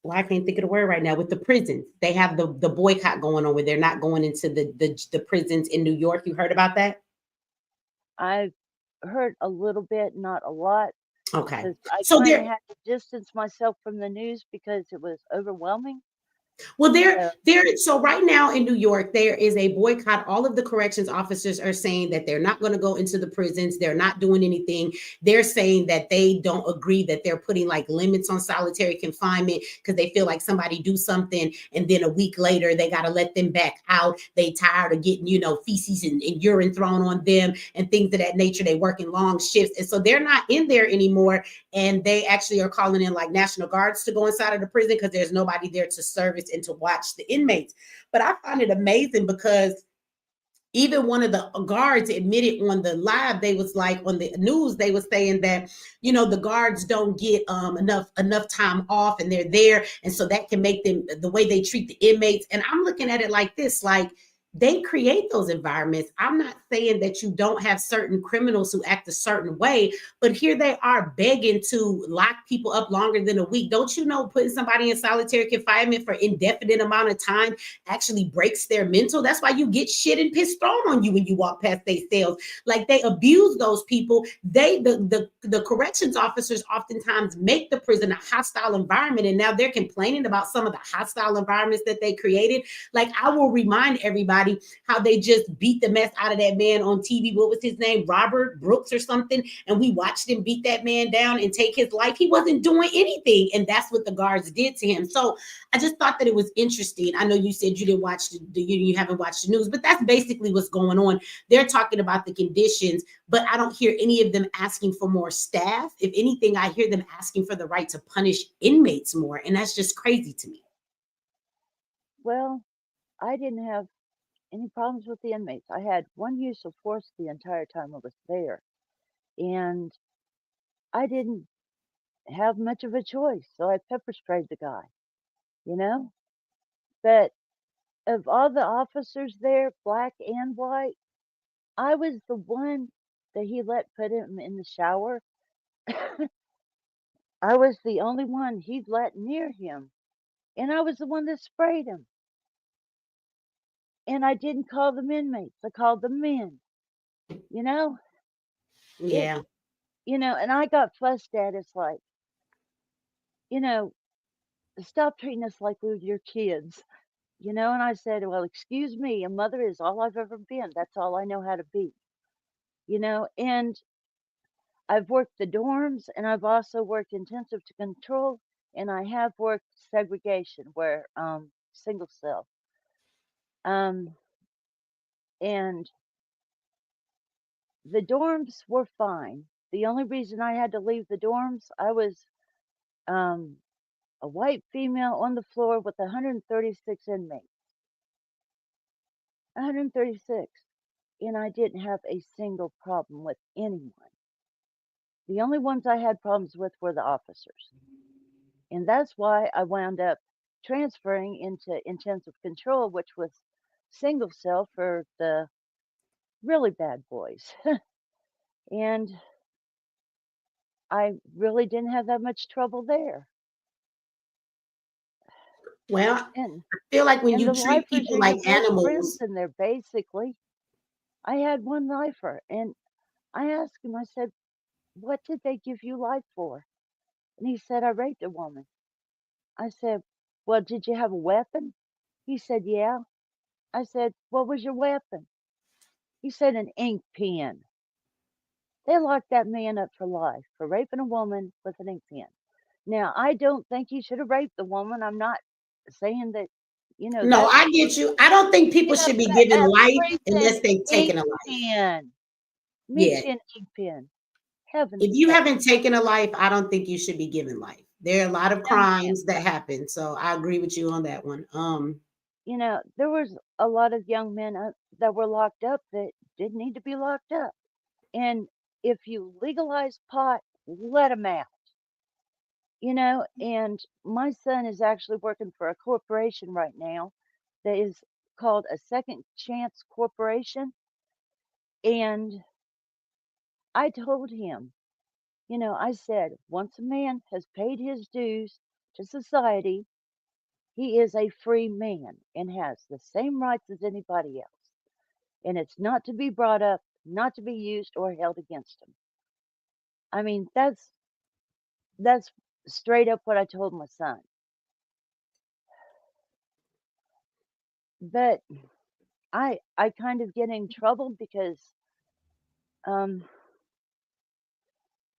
well, I can't think of the word right now, with the prisons. They have the boycott going on where they're not going into the prisons in New York. You heard about that? I've heard a little bit, not a lot. Okay. I So kind of had to distance myself from the news because it was overwhelming. Well, so right now in New York, there is a boycott. All of the corrections officers are saying that they're not going to go into the prisons. They're not doing anything. They're saying that they don't agree that they're putting like limits on solitary confinement because they feel like somebody do something and then a week later they got to let them back out. They tired of getting, feces and urine thrown on them and things of that nature. They work in long shifts. And so they're not in there anymore. And they actually are calling in like National Guards to go inside of the prison because there's nobody there to service and to watch the inmates. But I find it amazing because even one of the guards admitted on the live, they was like on the news, they were saying that, the guards don't get enough time off and they're there. And so that can make them, the way they treat the inmates. And I'm looking at it like this, like, they create those environments. I'm not saying that you don't have certain criminals who act a certain way, but here they are begging to lock people up longer than a week. Don't you know putting somebody in solitary confinement for indefinite amount of time actually breaks their mental? That's why you get shit and piss thrown on you when you walk past their cells. Like, they abuse those people. The corrections officers oftentimes make the prison a hostile environment, and now they're complaining about some of the hostile environments that they created. Like, I will remind everybody how they just beat the mess out of that man on TV. What was his name? Robert Brooks or something. And we watched him beat that man down and take his life. He wasn't doing anything. And that's what the guards did to him. So I just thought that it was interesting. I know you said you didn't watch you haven't watched the news, but that's basically what's going on. They're talking about the conditions, but I don't hear any of them asking for more staff. If anything, I hear them asking for the right to punish inmates more. And that's just crazy to me. Well, I didn't have any problems with the inmates. I had one use of force the entire time I was there. And I didn't have much of a choice. So I pepper sprayed the guy, But of all the officers there, black and white, I was the one that he let put him in the shower. I was the only one he'd let near him. And I was the one that sprayed him. And I didn't call them inmates. I called them men. Yeah. And I got fussed at. It's like, stop treating us like we were your kids. And I said, well, excuse me, a mother is all I've ever been. That's all I know how to be. And I've worked the dorms, and I've also worked intensive to control, and I have worked segregation where single cell. And the dorms were fine. The only reason I had to leave the dorms, I was a white female on the floor with 136 inmates. 136. And I didn't have a single problem with anyone. The only ones I had problems with were the officers. And that's why I wound up transferring into intensive control, which was single cell for the really bad boys. And I really didn't have that much trouble there. Well, I feel like when you treat people like animals, and they're basically, I had one lifer, and I asked him, I said, what did they give you life for? And he said, I raped a woman. I said, well, did you have a weapon? He said, yeah. I said, what was your weapon? He said, an ink pen. They locked that man up for life for raping a woman with an ink pen. Now, I don't think he should have raped the woman. I'm not saying that, No, I get you. I don't think people should be given life unless they've taken a life. Pen. Mention ink pen. heaven's If you sake. haven't taken a life, I don't think you should be given life. There are a lot of No, ma'am. crimes that happen, so I agree with you on that one. You know, there was a lot of young men that were locked up that didn't need to be locked up. And if you legalize pot, let them out. You know, and my son is actually working for a corporation right now that is called a Second Chance Corporation. And I told him, you know, I said, once a man has paid his dues to society, he is a free man and has the same rights as anybody else. And it's not to be brought up, not to be used or held against him. I mean, that's straight up what I told my son. But I kind of get in trouble because on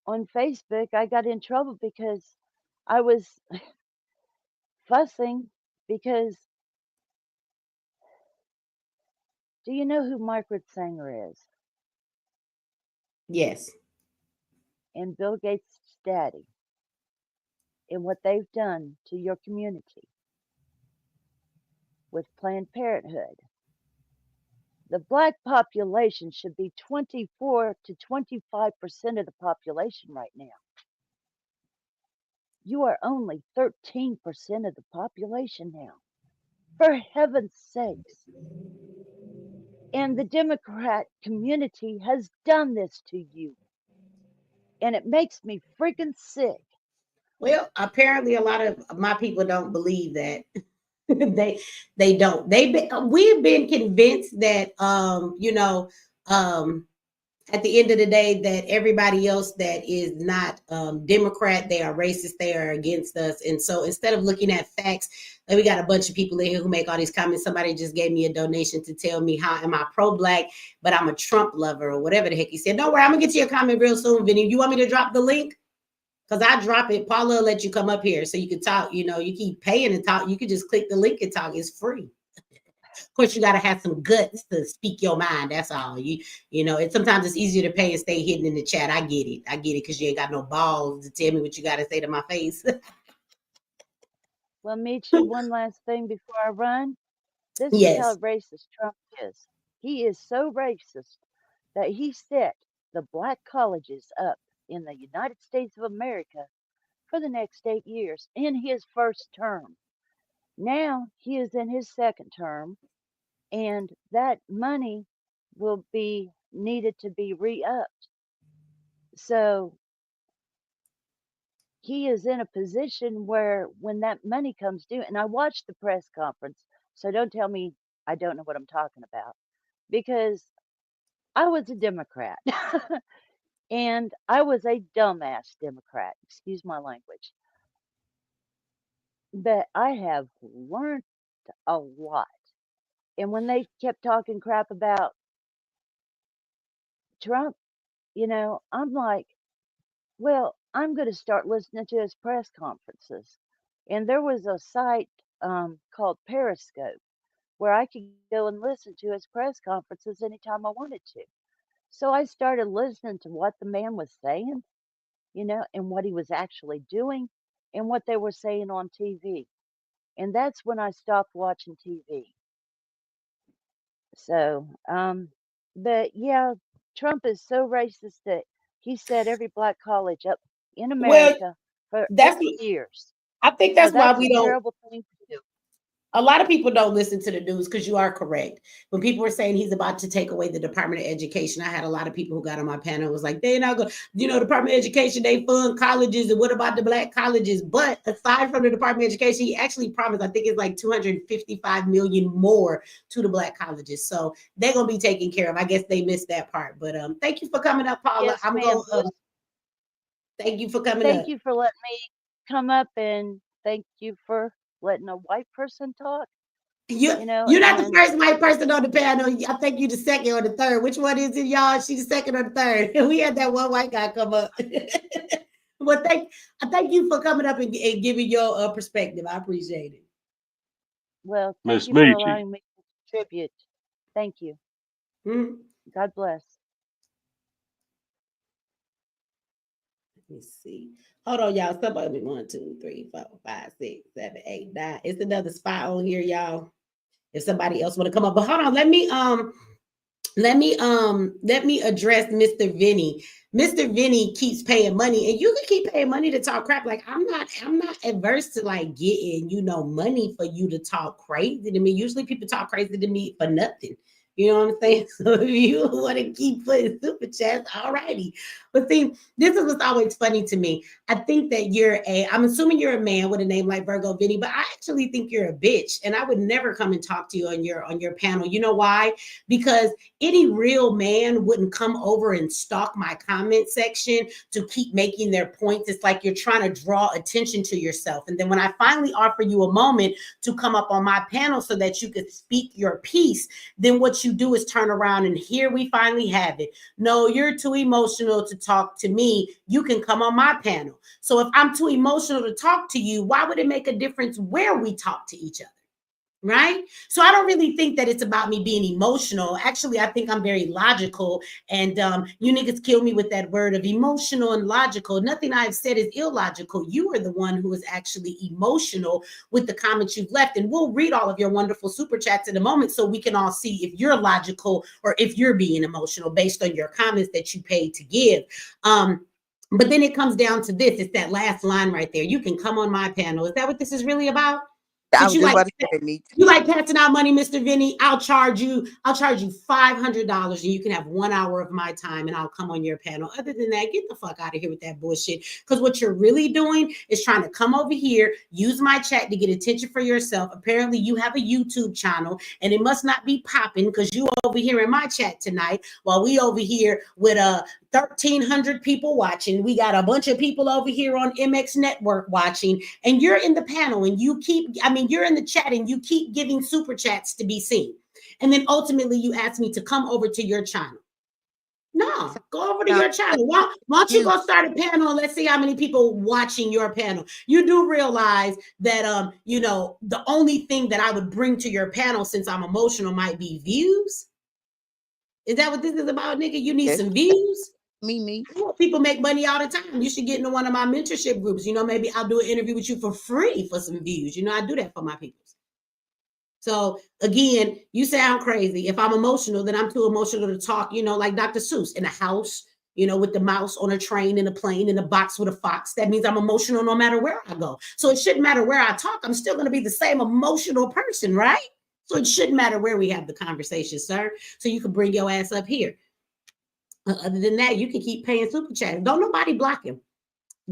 Facebook I got in trouble because I was fussing because do you know who Margaret Sanger is? Yes. And Bill Gates' daddy and what they've done to your community with Planned Parenthood. The black population should be 24 to 25% of the population right now. You are only 13% of the population now. For heaven's sakes. And the Democrat community has done this to you. And it makes me freaking sick. Well, apparently a lot of my people don't believe that. they don't. We've been convinced that you know, at the end of the day that everybody else that is not Democrat, they are racist, they are against us. And so instead of looking at facts, like we got a bunch of people in here who make all these comments. Somebody just gave me a donation to tell me how am I pro-black, but I'm a Trump lover or whatever the heck he said. Don't worry, I'm gonna get to your comment real soon, Vinny. You want me to drop the link? Because I drop it, Paula will let you come up here so you can talk. You know, you keep paying to talk. You can just click the link and talk. It's free. Of course, you got to have some guts to speak your mind. That's all. You know, sometimes it's easier to pay and stay hidden in the chat. I get it. Because you ain't got no balls to tell me what you got to say to my face. Well, Michi, one last thing before I run. This is how Yes. racist Trump is. He is so racist that he set the black colleges up in the United States of America for the next 8 years in his first term. Now he is in his second term, and that money will be needed to be re-upped. So he is in a position where when that money comes due, and I watched the press conference, so don't tell me I don't know what I'm talking about, because I was a Democrat and I was a dumbass Democrat, excuse my language. But I have learned a lot. And when they kept talking crap about Trump, you know, I'm like, well, I'm going to start listening to his press conferences. And there was a site called Periscope where I could go and listen to his press conferences anytime I wanted to. So I started listening to what the man was saying, you know, and what he was actually doing and what they were saying on TV. And that's when I stopped watching TV. So, but yeah, Trump is so racist that he set every black college up in Well, America for that's 8 years. I think So that's why that's we a don't. terrible thing to do. A lot of people don't listen to the news because you are correct. When people were saying he's about to take away the Department of Education, I had a lot of people who got on my panel was like, they're not going, you know, Department of Education, they fund colleges, and what about the black colleges? But aside from the Department of Education, he actually promised, I think it's like 255 million more to the black colleges. So they're going to be taken care of. I guess they missed that part. But thank you for coming up, Paula. Yes, I'm ma'am. going thank you for coming Thank up. you for letting me come up, and thank you for letting a white person talk. You know, You're not the first white person on the panel. I think you're the second or the third. Which one is it, y'all? She's the second or the third. We had that one white guy come up. Well, thank you for coming up and giving your perspective. I appreciate it. Well, thank Miss you for Michi. allowing me to contribute. Thank you. Mm-hmm. God bless. Let me see. Hold on, y'all. Somebody 1, 2, 3, 4, 5, 6, 7, 8, 9. It's another spot on here, y'all. If somebody else want to come up, but hold on, let me address Mr. Vinny. Mr. Vinny keeps paying money, and you can keep paying money to talk crap. Like I'm not adverse to like getting, money for you to talk crazy to me. Usually people talk crazy to me for nothing. You know what I'm saying? So if you want to keep putting super chats, all righty. But see, this is what's always funny to me. I think that I'm assuming you're a man with a name like Virgo Vinny, but I actually think you're a bitch. And I would never come and talk to you on your panel. You know why? Because any real man wouldn't come over and stalk my comment section to keep making their points. It's like you're trying to draw attention to yourself. And then when I finally offer you a moment to come up on my panel so that you could speak your piece, then what you do is turn around and here we finally have it. No, you're too emotional to talk to me. You can come on my panel. So if I'm too emotional to talk to you, why would it make a difference where we talk to each other? Right? So I don't really think that it's about me being emotional. Actually, I think I'm very logical. And you niggas kill me with that word of emotional and logical. Nothing I've said is illogical. You are the one who is actually emotional with the comments you've left. And we'll read all of your wonderful super chats in a moment so we can all see if you're logical or if you're being emotional based on your comments that you paid to give. But then it comes down to this. It's that last line right there. You can come on my panel. Is that what this is really about? I was just about to say, Meech. You like passing out money, Mr. Vinny? I'll charge you $500 and you can have 1 hour of my time and I'll come on your panel. Other than that, get the fuck out of here with that bullshit. Because what you're really doing is trying to come over here, use my chat to get attention for yourself. Apparently you have a YouTube channel and it must not be popping because you over here in my chat tonight while we over here with 1,300 people watching. We got a bunch of people over here on MX Network watching, and you're in the panel and you're in the chat and you keep giving super chats to be seen. And then ultimately you ask me to come over to your channel. No, go over to your channel. Why don't you go start a panel and let's see how many people watching your panel. You do realize that, the only thing that I would bring to your panel since I'm emotional might be views. Is that what this is about, nigga? You need some views? Me. People make money all the time. You should get into one of my mentorship groups. Maybe I'll do an interview with you for free for some views. I do that for my people. So again, you sound crazy. If I'm emotional, then I'm too emotional to talk, like Dr. Seuss in a house, with the mouse on a train, in a plane, in a box with a fox. That means I'm emotional no matter where I go. So it shouldn't matter where I talk. I'm still going to be the same emotional person, right? So it shouldn't matter where we have the conversation, sir. So you can bring your ass up here. Other than that, you can keep paying super chat. Don't nobody block him.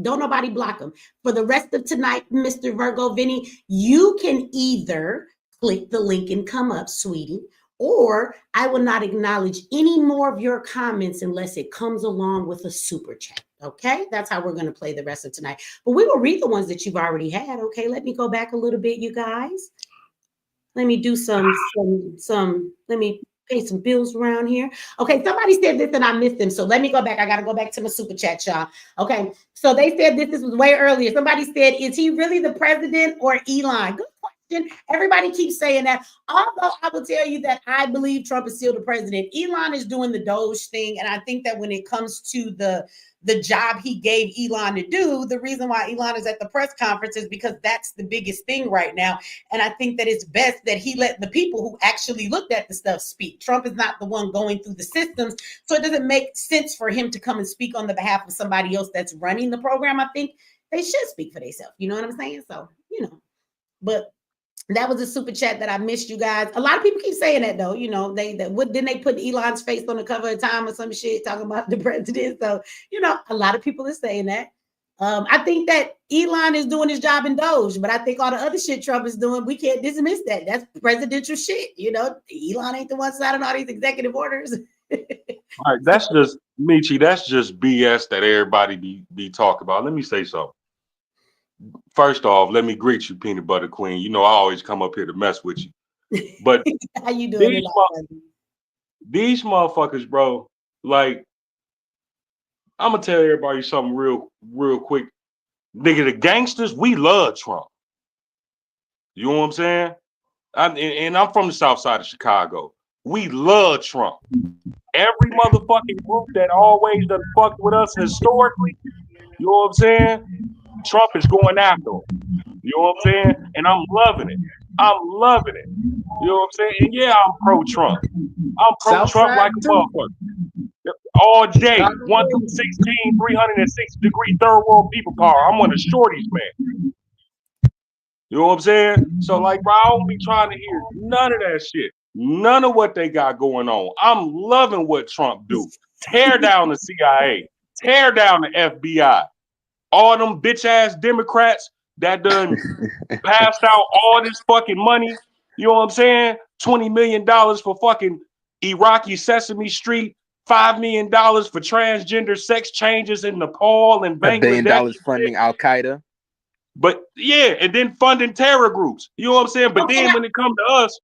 Don't nobody block him. For the rest of tonight, Mr. Virgo Vinny, you can either click the link and come up, sweetie, or I will not acknowledge any more of your comments unless it comes along with a super chat. Okay, that's how we're going to play the rest of tonight. But we will read the ones that you've already had. Okay, let me go back a little bit, you guys. Let me do let me pay some bills around here. Okay, somebody said this and I missed them. So let me go back. I got to go back to my super chat, y'all. Okay, so they said this was way earlier. Somebody said, is he really the president or Elon? Good question. Everybody keeps saying that. Although I will tell you that I believe Trump is still the president. Elon is doing the DOGE thing. And I think that when it comes to the job he gave Elon to do, the reason why Elon is at the press conference is because that's the biggest thing right now. And I think that it's best that he let the people who actually looked at the stuff speak. Trump is not the one going through the systems. So it doesn't make sense for him to come and speak on the behalf of somebody else that's running the program. I think they should speak for themselves. You know what I'm saying? So, but that was a super chat that I missed, you guys. A lot of people keep saying that though. Didn't they put Elon's face on the cover of Time or some shit talking about the president? So, a lot of people are saying that. I think that Elon is doing his job in DOGE, but I think all the other shit Trump is doing, we can't dismiss that. That's presidential shit. Elon ain't the one signing all these executive orders. All right, that's just Michi. That's just BS that everybody be talking about. Let me say something. First off, let me greet you, Peanut Butter Queen. I always come up here to mess with you. But how you doing? These motherfuckers, bro, like, I'm gonna tell everybody something real quick. Nigga, the gangsters, we love Trump. You know what I'm saying? I'm from the south side of Chicago. We love Trump. Every motherfucking group that always done fucked with us historically, You know what I'm saying? Trump is going after him. You know what I'm saying? And I'm loving it. I'm loving it. You know what I'm saying? And yeah, I'm pro-Trump. I'm pro-Trump like a motherfucker. All day, 1 through 16, 360 degree third world people power. I'm one of the shorties, man. You know what I'm saying? So, like, bro, I don't be trying to hear none of that shit. None of what they got going on. I'm loving what Trump do. Tear down the CIA. Tear down the FBI. All them bitch ass Democrats that done passed out all this fucking money. You know what I'm saying? $20 million for fucking Iraqi Sesame Street. $5 million for transgender sex changes in Nepal and $1 billion Bangladesh. funding Al Qaeda. But yeah, and then funding terror groups. You know what I'm saying? But then when it comes to us,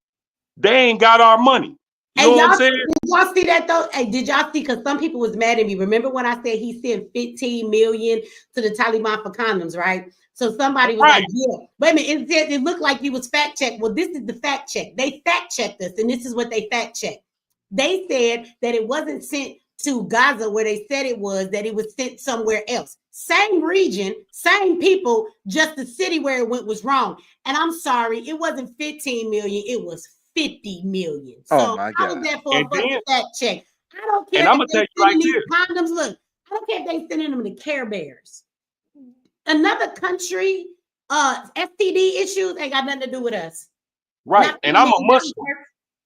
they ain't got our money. You know what I'm saying? Did y'all see that though? Hey, did y'all see? Because some people was mad at me. Remember when I said he sent 15 million to the Taliban for condoms, right? So somebody was like, yeah, wait a minute, it looked like you was fact checked. Well, this is the fact check. They fact checked us, and this is what they fact checked. They said that it wasn't sent to Gaza where they said it was, that it was sent somewhere else. Same region, same people, just the city where it went was wrong. And I'm sorry, it wasn't 15 million, it was 50 million. So my I was God. there for a fucking fact check. I don't care And I'm if gonna they tell you sending these like condoms. Look, I don't care if they sending them to Care Bears. Another country, STD issues ain't got nothing to do with us. Right. Not And I'm a Muslim.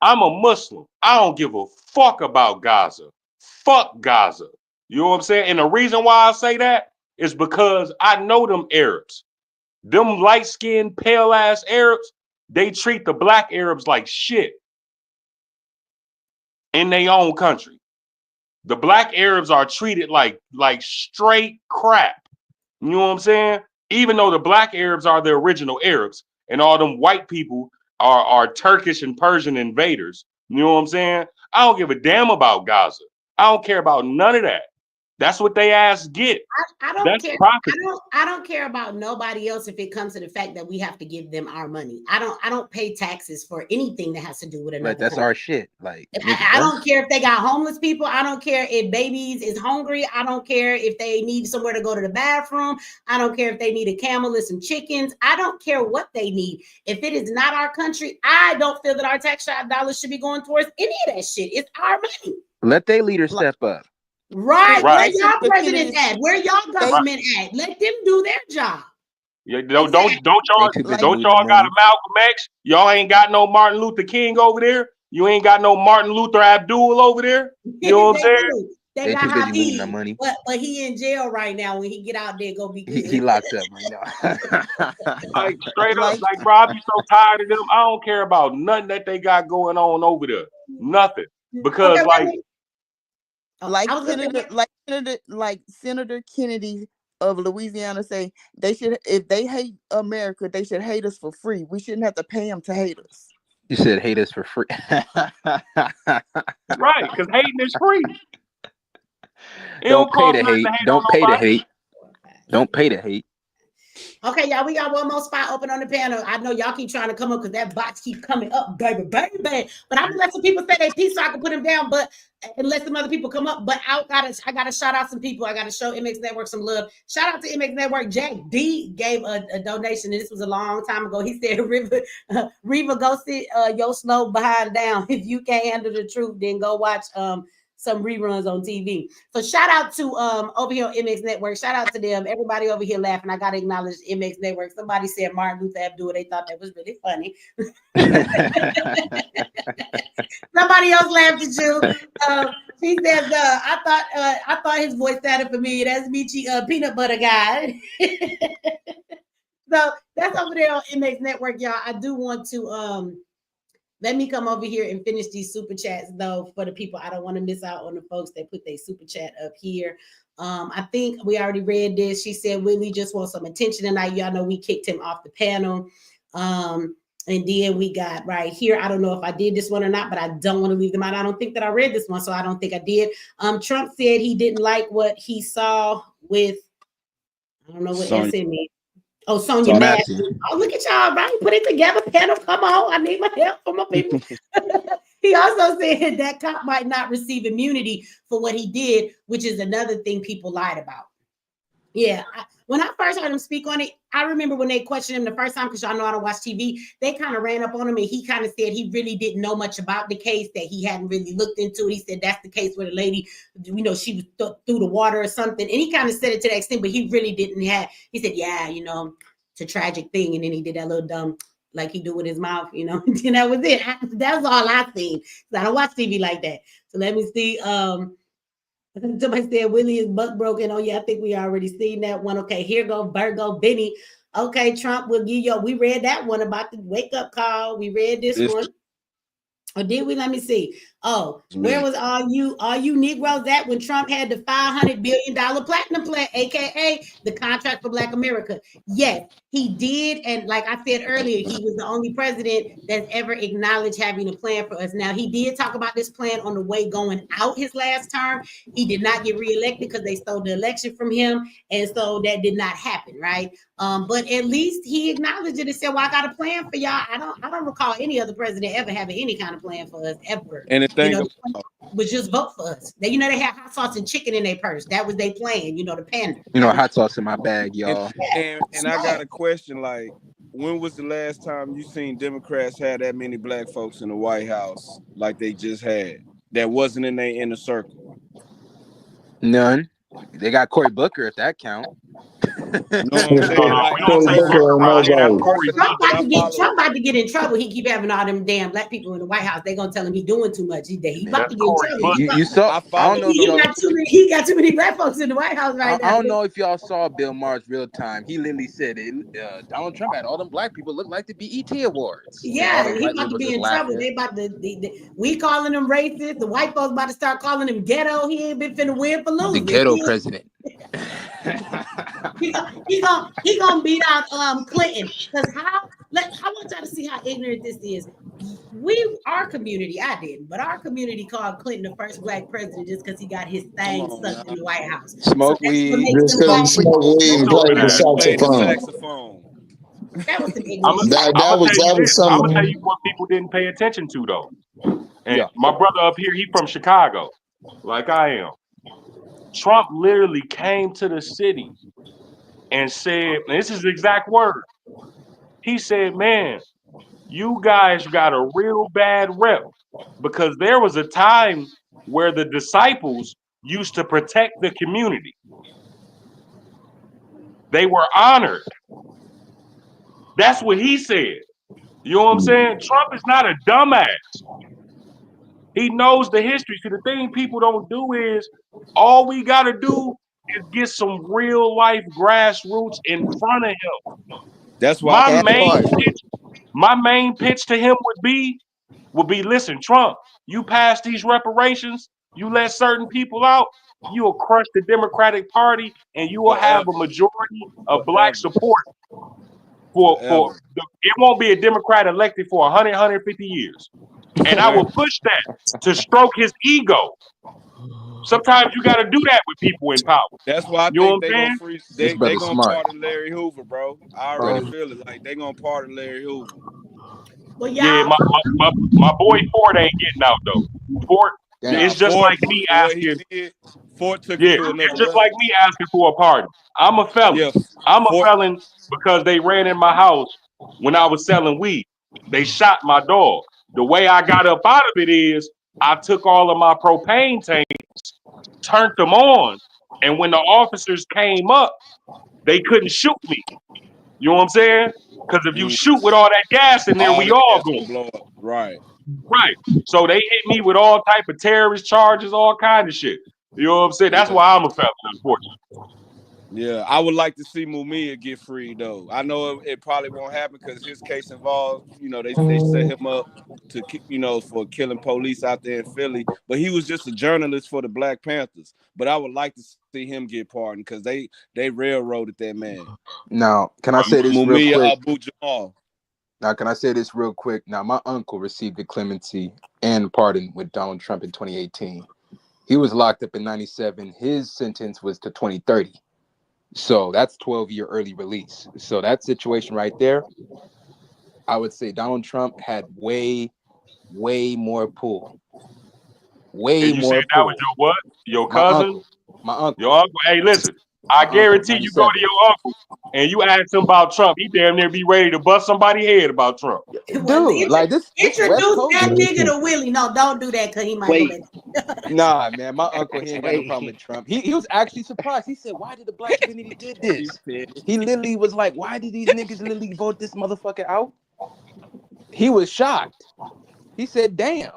I'm a Muslim. I don't give a fuck about Gaza. Fuck Gaza. You know what I'm saying? And the reason why I say that is because I know them Arabs. Them light-skinned, pale-ass Arabs, they treat the black Arabs like shit in their own country. The black Arabs are treated like straight crap. You know what I'm saying? Even though the black Arabs are the original Arabs and all them white people are Turkish and Persian invaders. You know what I'm saying? I don't give a damn about Gaza. I don't care about none of that. That's what they ass get. I don't That's care. property. I don't care about nobody else if it comes to the fact that we have to give them our money. I don't pay taxes for anything that has to do with another Like, that's country. our shit. Like, I don't care if they got homeless people. I don't care if babies is hungry. I don't care if they need somewhere to go to the bathroom. I don't care if they need a camel and some chickens. I don't care what they need. If it is not our country, I don't feel that our tax dollars should be going towards any of that shit. It's our money. let their leaders step up. Right. Where Right. y'all president at? Where y'all government at? Let them do their job. Yeah, don't y'all moving the got a money. Malcolm X? Y'all ain't got no Martin Luther King over there. You ain't got no Martin Luther Abdul over there. You know what I'm saying? They got too busy moving the Habib, money. but he in jail right now. When he get out there, go be good. He locked up right now. Like straight up, like bro, I be so tired of them. I don't care about nothing that they got going on over there. Nothing. Because like Senator Kennedy of Louisiana say they should, if they hate America, they should hate us for free. We shouldn't have to pay them to hate us. You said hate us for free. Right, because hating is free. Don't pay to hate. Don't pay to hate. Don't pay to hate. Okay, y'all, we got one more spot open on the panel. I know y'all keep trying to come up because that box keep coming up, baby. But I'm gonna let some people say they piece so I can put them down. But and let some other people come up. But I gotta shout out some people. I gotta show MX Network some love. Shout out to MX Network. Jack D gave a donation, and this was a long time ago. He said, Reva, go sit your slow behind down. If you can't handle the truth, then go watch some reruns on TV. So shout out to over here on MX Network. Shout out to them. Everybody over here laughing. I gotta acknowledge MX Network. Somebody said Martin Luther Abdul. They thought that was really funny. Somebody else laughed at you. She says, I thought his voice sounded familiar. That's Michi Peanut Butter Guy. So that's over there on MX Network, y'all. I do want to let me come over here and finish these super chats, though, for the people. I don't want to miss out on the folks that put their super chat up here. I think we already read this. She said, Willie just wants some attention tonight. Y'all know we kicked him off the panel. And then we got right here. I don't know if I did this one or not, but I don't want to leave them out. I don't think that I read this one, so I don't think I did. Trump said he didn't like what he saw with, I don't know what S in me. Oh, Sonia Massey. Oh, look at y'all, right? Put it together, panel. Come on. I need my help from my people. He also said that cop might not receive immunity for what he did, which is another thing people lied about. Yeah. When I first heard him speak on it, I remember when they questioned him the first time, because y'all know I don't watch TV, they kind of ran up on him and he kind of said he really didn't know much about the case, that he hadn't really looked into it. He said that's the case where the lady, she was through the water or something. And he kind of said it to that extent, but he really didn't have, he said, yeah, it's a tragic thing. And then he did that little dumb, like he do with his mouth, and that was it. That's all I seen. I don't watch TV like that. So let me see. Somebody said Willie is buck broken. Oh yeah, I think we already seen that one. Okay, here go Virgo Benny. Okay, Trump will give you. We read that one about the wake up call. We read this one. Or did we? Let me see. Oh, where was all you Negroes at when Trump had the $500 billion platinum plan, aka the contract for Black America? Yes, he did. And like I said earlier, he was the only president that's ever acknowledged having a plan for us. Now, he did talk about this plan on the way going out his last term. He did not get reelected because they stole the election from him. And so that did not happen, right? But at least he acknowledged it and said, well, I got a plan for y'all. I don't recall any other president ever having any kind of plan for us ever. And the thing was just vote for us. They had hot sauce and chicken in their purse. That was their plan, the pander. Hot sauce in my bag, y'all. And I got a question, like, when was the last time you seen Democrats have that many Black folks in the White House like they just had that wasn't in their inner circle? None. They got Cory Booker, if that count. Trump about to get in trouble. He keep having all them damn Black people in the White House. They gonna tell him he doing too much. He about to get in trouble. You saw? I don't know. He got too many Black folks in the White House right now. I don't know if y'all saw Bill Maher's real time. He literally said Donald Trump had all them Black people look like the BET Awards. Yeah, he about to be in trouble. They about to. We calling him racist. The white folks about to start calling him ghetto. He ain't been finna win for losing. The ghetto president. he gonna beat out Clinton. Because I want y'all to see how ignorant this is. Our community, I didn't, but our community called Clinton the first Black president just because he got his thing stuck in the White House. Smoke weed. Just because he smoked weed and played the saxophone. That was I'm gonna tell you what people didn't pay attention to though. And my brother up here, he from Chicago, like I am. Trump literally came to the city and said, and this is the exact word. He said, man, you guys got a real bad rep because there was a time where the disciples used to protect the community. They were honored. That's what he said. You know what I'm saying? Trump is not a dumbass. He knows the history. See, the thing people don't do is all we got to do is get some real life grassroots in front of him. That's why my main pitch to him would be, listen, Trump, you pass these reparations, you let certain people out, you'll crush the Democratic Party and you will have a majority of Black support it won't be a Democrat elected for 100, 150 years. And I will push that to stroke his ego. Sometimes you got to do that with people in power. That's why I think they gonna freeze. They gonna pardon Larry Hoover, bro. I already feel it. Like they gonna pardon Larry Hoover. Well, yeah, my boy Ford ain't getting out though. Ford, it's just like me asking. Ford took it's just like me asking for a pardon. I'm a felon. I'm a felon because they ran in my house when I was selling weed. They shot my dog. The way I got up out of it is I took all of my propane tanks, turned them on, and when the officers came up, they couldn't shoot me. You know what I'm saying? Because if you shoot with all that gas in there, we all going to blow up. Right. So they hit me with all type of terrorist charges, all kind of shit. You know what I'm saying? That's why I'm a felon, unfortunately. Yeah, I would like to see Mumia get free though. I know it probably won't happen because his case involves, they set him up to, for killing police out there in Philly. But he was just a journalist for the Black Panthers. But I would like to see him get pardoned because they railroaded that man. Now, can I say this real Mumia quick? Abu Jamal. Now, can I say this real quick? Now, my uncle received the clemency and pardon with Donald Trump in 2018. He was locked up in 97. His sentence was to 2030. So that's 12-year early release. So that situation right there, I would say Donald Trump had way more pull. Way more. That was your what? Your cousin? My uncle. Your uncle. Hey, listen. I guarantee you go to your uncle and you ask him about Trump, he damn near be ready to bust somebody's head about Trump. Dude, like this Introduce West Coast that shit. nigga to Willie. No, don't do that because he might go back. Nah, man, my uncle, he ain't got no problem with Trump. He was actually surprised. He said, why did the black community did this? He literally was like, why did these niggas literally vote this motherfucker out? He was shocked. He said, damn.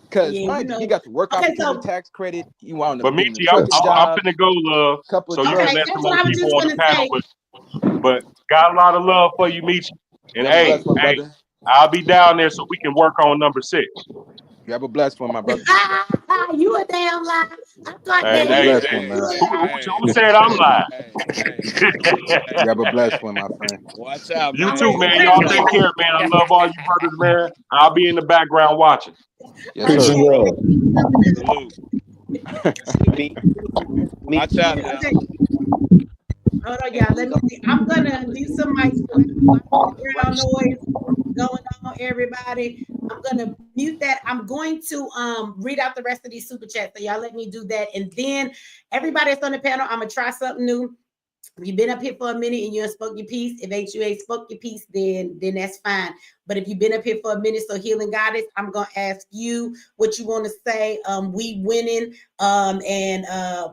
Because mind you, he got the work opportunity tax credit. He wound up But getting Michi, a I'm trucking job. finna go, love, Couple so you can Okay, let that's some what other I was people just on the gonna panel. say. But got a lot of love for you, Michi. And You have a hey, blessed one, brother. I'll be down there so we can work on number 6. You have a blessed one, my brother. You a damn lie. I thought You have a that. blessed one, man. Who said I'm lying? You have a blessed one, my friend. Watch out, You man. too, man. Y'all take care, man. I love all you brothers, man. I'll be in the background watching. Yes, sir. Salute. Watch out now. Hold on, y'all. Let me see. I'm gonna do some background noise going on, everybody. I'm gonna mute that. I'm going to read out the rest of these super chats. So y'all let me do that. And then everybody that's on the panel, I'm gonna try something new. If you've been up here for a minute and you ain't spoke your piece, if you ain't spoke your piece, then that's fine. But if you've been up here for a minute, so Healing Goddess, I'm gonna ask you what you want to say. We winning. And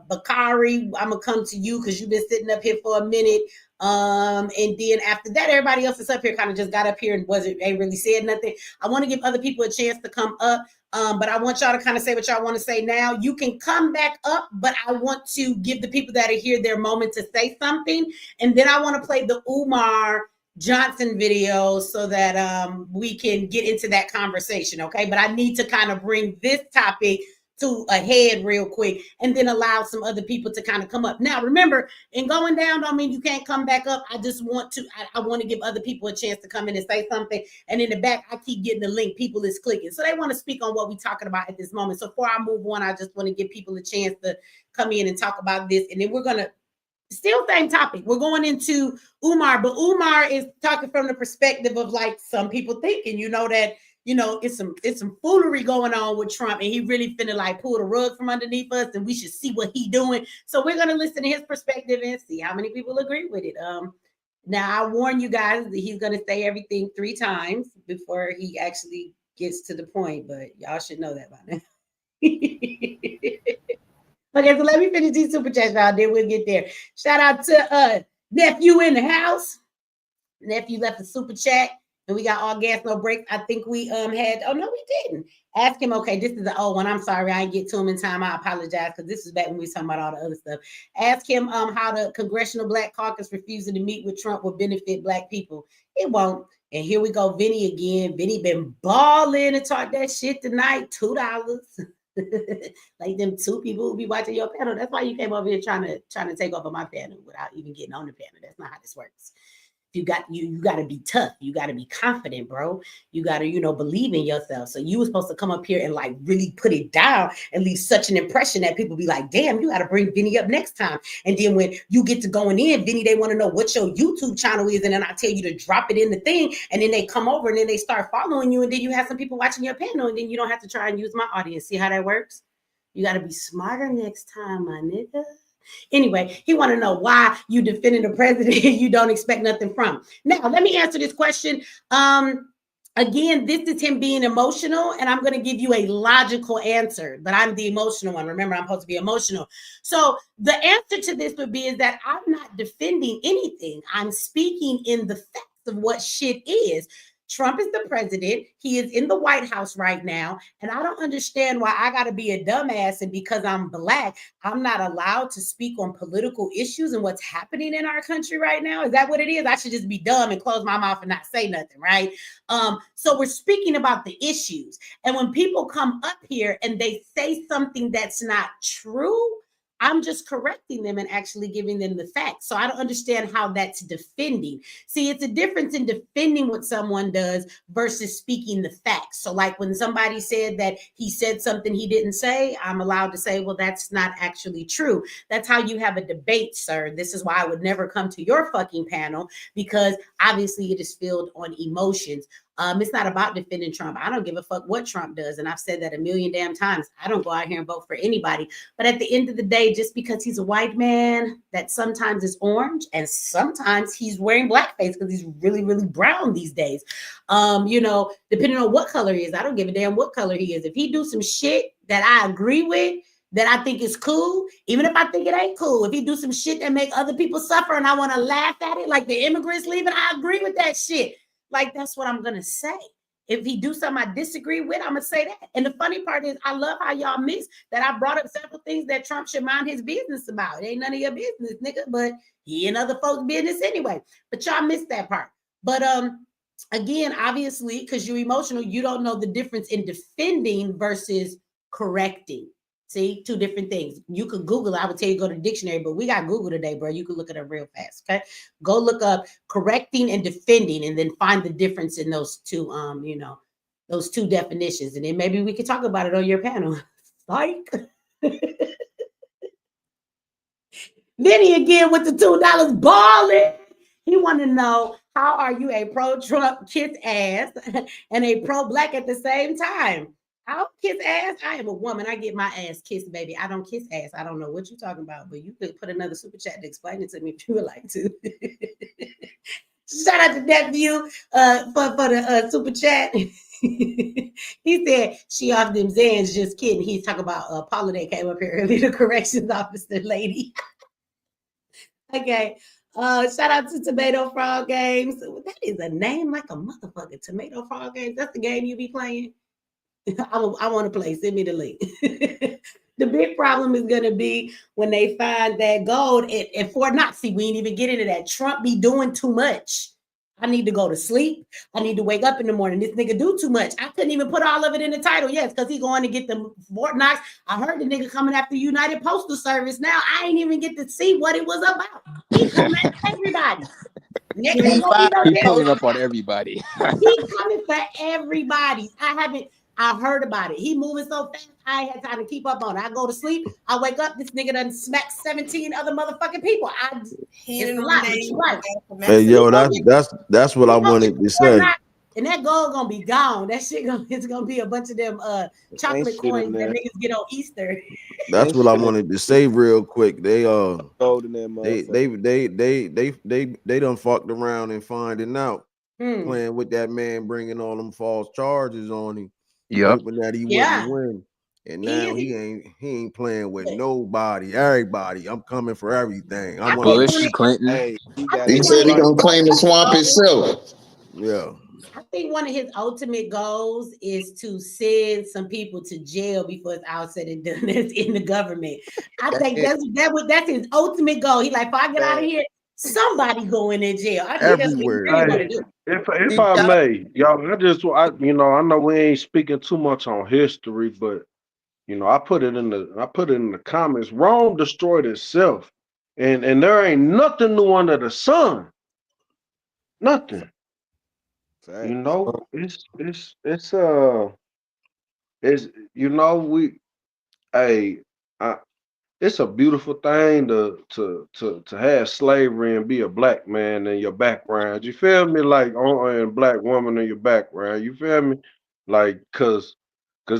Bakari, I'm gonna come to you because you've been sitting up here for a minute. And then after that, everybody else is up here kind of just got up here and ain't really said nothing. I want to give other people a chance to come up. But I want y'all to kind of say what y'all want to say now. You can come back up, but I want to give the people that are here their moment to say something. And then I want to play the Umar Johnson video so that we can get into that conversation, okay? But I need to kind of bring this topic to a head real quick and then allow some other people to kind of come up. Now, remember, in going down don't mean you can't come back up. I just want to, I want to give other people a chance to come in and say something. And in the back, I keep getting the link. People is clicking. So they want to speak on what we're talking about at this moment. So before I move on, I just want to give people a chance to come in and talk about this. And then we're going to still same topic. We're going into Umar, but Umar is talking from the perspective of like some people thinking, that it's some foolery going on with Trump, and he really finna like pull the rug from underneath us, and we should see what he doing. So we're gonna listen to his perspective and see how many people agree with it. Now I warn you guys that he's gonna say everything 3 times before he actually gets to the point, but y'all should know that by now. Okay, so let me finish these super chats, y'all. Then we'll get there. Shout out to Nephew in the house. Nephew left a super chat. And we got all gas, no brakes. I think we had, oh no, we didn't. Ask him, okay, this is the old one. I'm sorry, I didn't get to him in time. I apologize, because this is back when we was talking about all the other stuff. Ask him how the Congressional Black Caucus refusing to meet with Trump will benefit Black people. It won't. And here we go, Vinny again. Vinny been balling and talk that shit tonight. $2. Like them 2 people who be watching your panel. That's why you came over here trying to take over my panel without even getting on the panel. That's not how this works. You got to be tough. You got to be confident, bro. You got to, believe in yourself. So you were supposed to come up here and like really put it down and leave such an impression that people be like, damn, you got to bring Vinny up next time. And then when you get to going in, Vinny, they want to know what your YouTube channel is. And then I tell you to drop it in the thing. And then they come over and then they start following you. And then you have some people watching your panel. And then you don't have to try and use my audience. See how that works? You got to be smarter next time, my nigga. Anyway, he want to know why you defending the president you don't expect nothing from. Now, let me answer this question. Again, this is him being emotional, and I'm going to give you a logical answer, but I'm the emotional one. Remember, I'm supposed to be emotional. So the answer to this would be is that I'm not defending anything. I'm speaking in the facts of what shit is. Trump is the president. He is in the White House right now. And I don't understand why I got to be a dumbass. And because I'm Black, I'm not allowed to speak on political issues and what's happening in our country right now. Is that what it is? I should just be dumb and close my mouth and not say nothing, right? So we're speaking about the issues. And when people come up here and they say something that's not true, I'm just correcting them and actually giving them the facts. So I don't understand how that's defending. See, it's a difference in defending what someone does versus speaking the facts. So like when somebody said that he said something he didn't say, I'm allowed to say, well, that's not actually true. That's how you have a debate, sir. This is why I would never come to your fucking panel, because obviously it is filled on emotions. It's not about defending Trump. I don't give a fuck what Trump does. And I've said that a million damn times. I don't go out here and vote for anybody. But at the end of the day, just because he's a white man, that sometimes is orange and sometimes he's wearing blackface because he's really, really brown these days. Depending on what color he is, I don't give a damn what color he is. If he do some shit that I agree with, that I think is cool, even if I think it ain't cool, if he do some shit that make other people suffer and I want to laugh at it, like the immigrants leaving, I agree with that shit. Like, that's what I'm going to say. If he do something I disagree with, I'm going to say that. And the funny part is, I love how y'all miss that I brought up several things that Trump should mind his business about. It ain't none of your business, nigga, but he and other folks' business anyway. But y'all missed that part. But again, obviously, because you're emotional, you don't know the difference in defending versus correcting. See, two different things. You could Google it. I would tell you go to the dictionary, but we got Google today, bro. You can look it up real fast. Okay. Go look up correcting and defending and then find the difference in those two, those two definitions. And then maybe we could talk about it on your panel. Like Vinny again with the $2 balling. He want to know, how are you a pro-Trump kiss ass and a pro-black at the same time? I don't kiss ass. I am a woman. I get my ass kissed, baby. I don't kiss ass. I don't know what you're talking about, but you could put another super chat to explain it to me if you would like to. Shout out to Nephew for the super chat. He said she off them Zans. Just kidding. He's talking about Paula that came up here earlier, the corrections officer lady. Okay. Shout out to Tomato Frog Games. That is a name like a motherfucker. Tomato Frog Games. That's the game you be playing. I want to play. Send me the link. The big problem is going to be when they find that gold at Fort Knox. See, we ain't even get into that. Trump be doing too much. I need to go to sleep. I need to wake up in the morning. This nigga do too much. I couldn't even put all of it in the title. Yes, because he going to get the Fort Knox. I heard the nigga coming after United Postal Service. Now I ain't even get to see what it was about. He coming at everybody. He pulling up on everybody. He coming for everybody. I heard about it. He moving so fast, I ain't had time to keep up on it. I go to sleep, I wake up, this nigga done smacked 17 other motherfucking people. It's a lot, but you're right. Hey, yo, that's what I wanted to say. And that gold gonna be gone. That shit it's gonna be a bunch of them chocolate coins that niggas get on Easter. That's what I wanted to say real quick. They done fucked around and finding out, playing with that man, bringing all them false charges on him. Hoping that he wouldn't win. And now he ain't playing with nobody, everybody. I'm coming for everything. Bush, Clinton. Hey, he said he gonna claim the swamp himself. Yeah. I think one of his ultimate goals is to send some people to jail before it's all said and done. That's in the government. I think that's his ultimate goal. He like, if I get out of here, somebody going in jail. I think everywhere. That's what he really If I may, y'all, I know we ain't speaking too much on history, but I put it in the comments. Rome destroyed itself, and there ain't nothing new under the sun. Nothing. It's a beautiful thing to have slavery and be a black man in your background. You feel me? Like, and black woman in your background. You feel me? Like, cause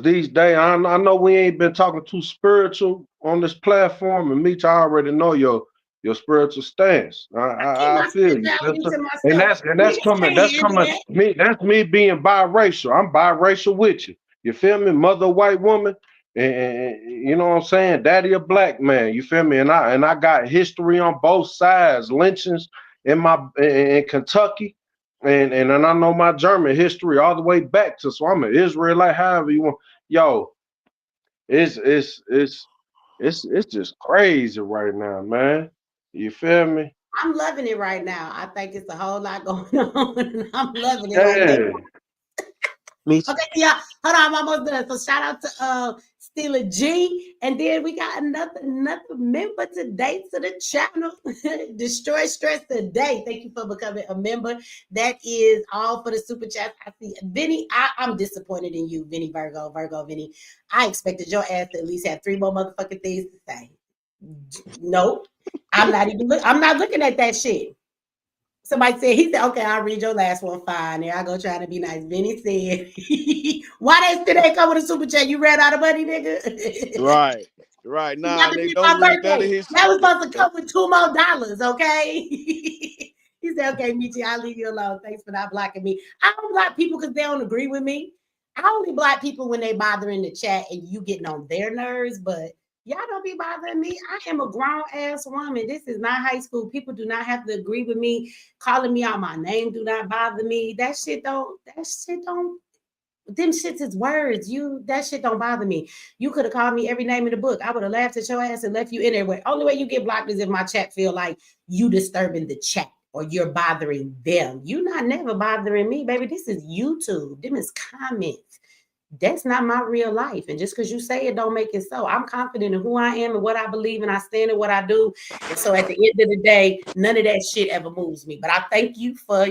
these days I know we ain't been talking too spiritual on this platform, and Meech, I already know your spiritual stance. I feel you, and that's coming. That's me being biracial. I'm biracial with you. You feel me? Mother white woman. And you know what I'm saying? Daddy a black man, you feel me? And I got history on both sides, lynchings in Kentucky, and I know my German history all the way back to, so I'm an Israelite, however you want. Yo, it's just crazy right now, man. You feel me? I'm loving it right now. I think it's a whole lot going on, and I'm loving it right now. Okay, yeah, hold on, I'm almost done. So shout out to Steeler G, and then we got another member today to the channel. Destroy Stress Today. Thank you for becoming a member. That is all for the super chat. I see Vinny. I'm disappointed in you, Vinny Virgo, Vinny. I expected your ass to at least have 3 more motherfucking things to say. Nope, I'm not looking at that shit. Somebody said, he said, okay, I'll read your last one. Fine. There I go trying to be nice. Vinny said, why they still ain't come with a super chat? You ran out of money, nigga? Right. Nah, That they was don't my read none of birthday. his That was shit. supposed to come with $2 more, okay? He said, okay, Michi, I'll leave you alone. Thanks for not blocking me. I don't block people because they don't agree with me. I only block people when they bother in the chat and you getting on their nerves, but y'all don't be bothering me. I am a grown-ass woman. This is not high school. People do not have to agree with me. Calling me out my name do not bother me. Them shits is words. That shit don't bother me. You could have called me every name in the book. I would have laughed at your ass and left you in there. Only way you get blocked is if my chat feel like you disturbing the chat or you're bothering them. You not never bothering me, baby. This is YouTube. Them is comments. That's not my real life. And just because you say it don't make it so. I'm confident in who I am and what I believe, and I stand in what I do. And so at the end of the day, none of that shit ever moves me. But I thank you for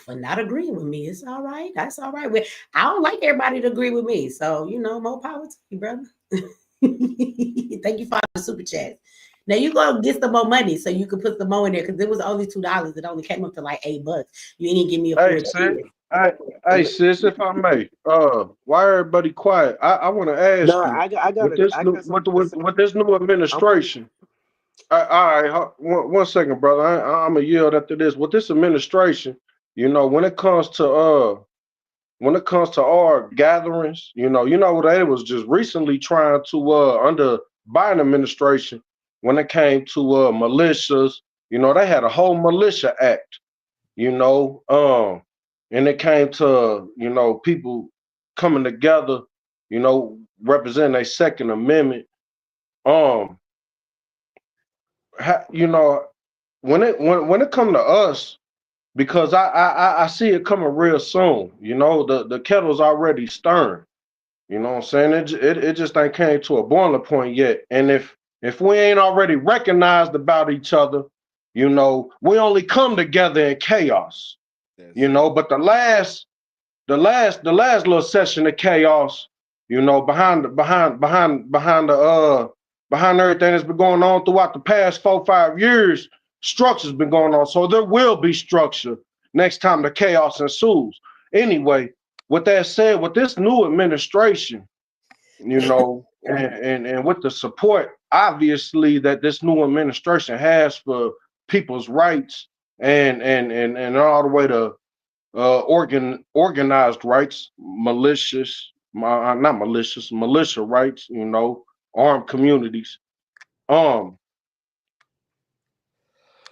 not agreeing with me. It's all right. That's all right. I don't like everybody to agree with me. So, more power to you, brother. Thank you for the super chat. Now you go get some more money so you can put some more in there because it was only $2. It only came up to like $8. You didn't give me a Hey, sis. Hey, sis, if I may, why everybody quiet? I want to ask No, you I got with this new something to say. with this new administration. All right, one second, brother. I'm gonna yield after this. With this administration, when it comes to our gatherings, they was just recently trying to under Biden administration when it came to militias. They had a whole militia act. And it came to people coming together, representing a Second Amendment. Um, when it come to us, because I see it coming real soon. The kettle's already stirring. You know what I'm saying? It just ain't came to a boiling point yet. And if we ain't already recognized about each other, we only come together in chaos. But the last little session of chaos, behind everything that's been going on throughout the past 4-5 years, structure's been going on. So there will be structure next time the chaos ensues. Anyway, with that said, with this new administration, and with the support, obviously, that this new administration has for people's rights and all the way to organized rights, militia rights, armed communities.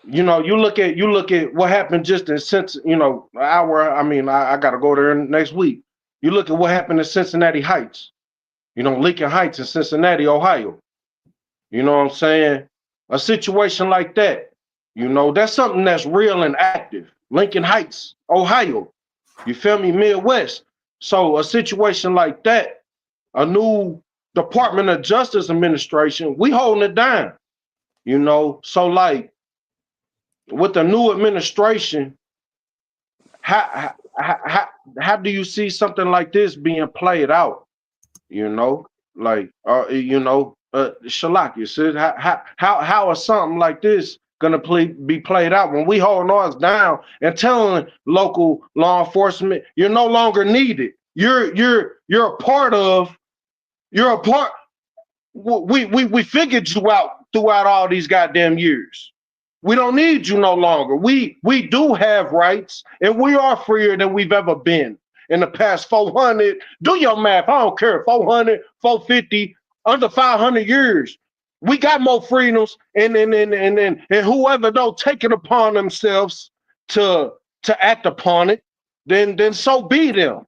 You look at what happened just since an hour. I mean, I gotta go there next week. You look at what happened in Cincinnati Heights, Lincoln Heights in Cincinnati, Ohio. You know what I'm saying? A situation like that, that's something that's real and active. Lincoln Heights, Ohio. You feel me? Midwest. So a situation like that, a new Department of Justice administration, we holding it down. So like with the new administration, how do you see something like this being played out? Shalaki said, how is something like this gonna be played out when we holding ours down and telling local law enforcement you're no longer needed? You're a part. We figured you out throughout all these goddamn years. We don't need you no longer. We do have rights, and we are freer than we've ever been in the past 400. Do your math. I don't care. 400, 450, under 500 years. We got more freedoms, and whoever don't take it upon themselves to act upon it, then so be them.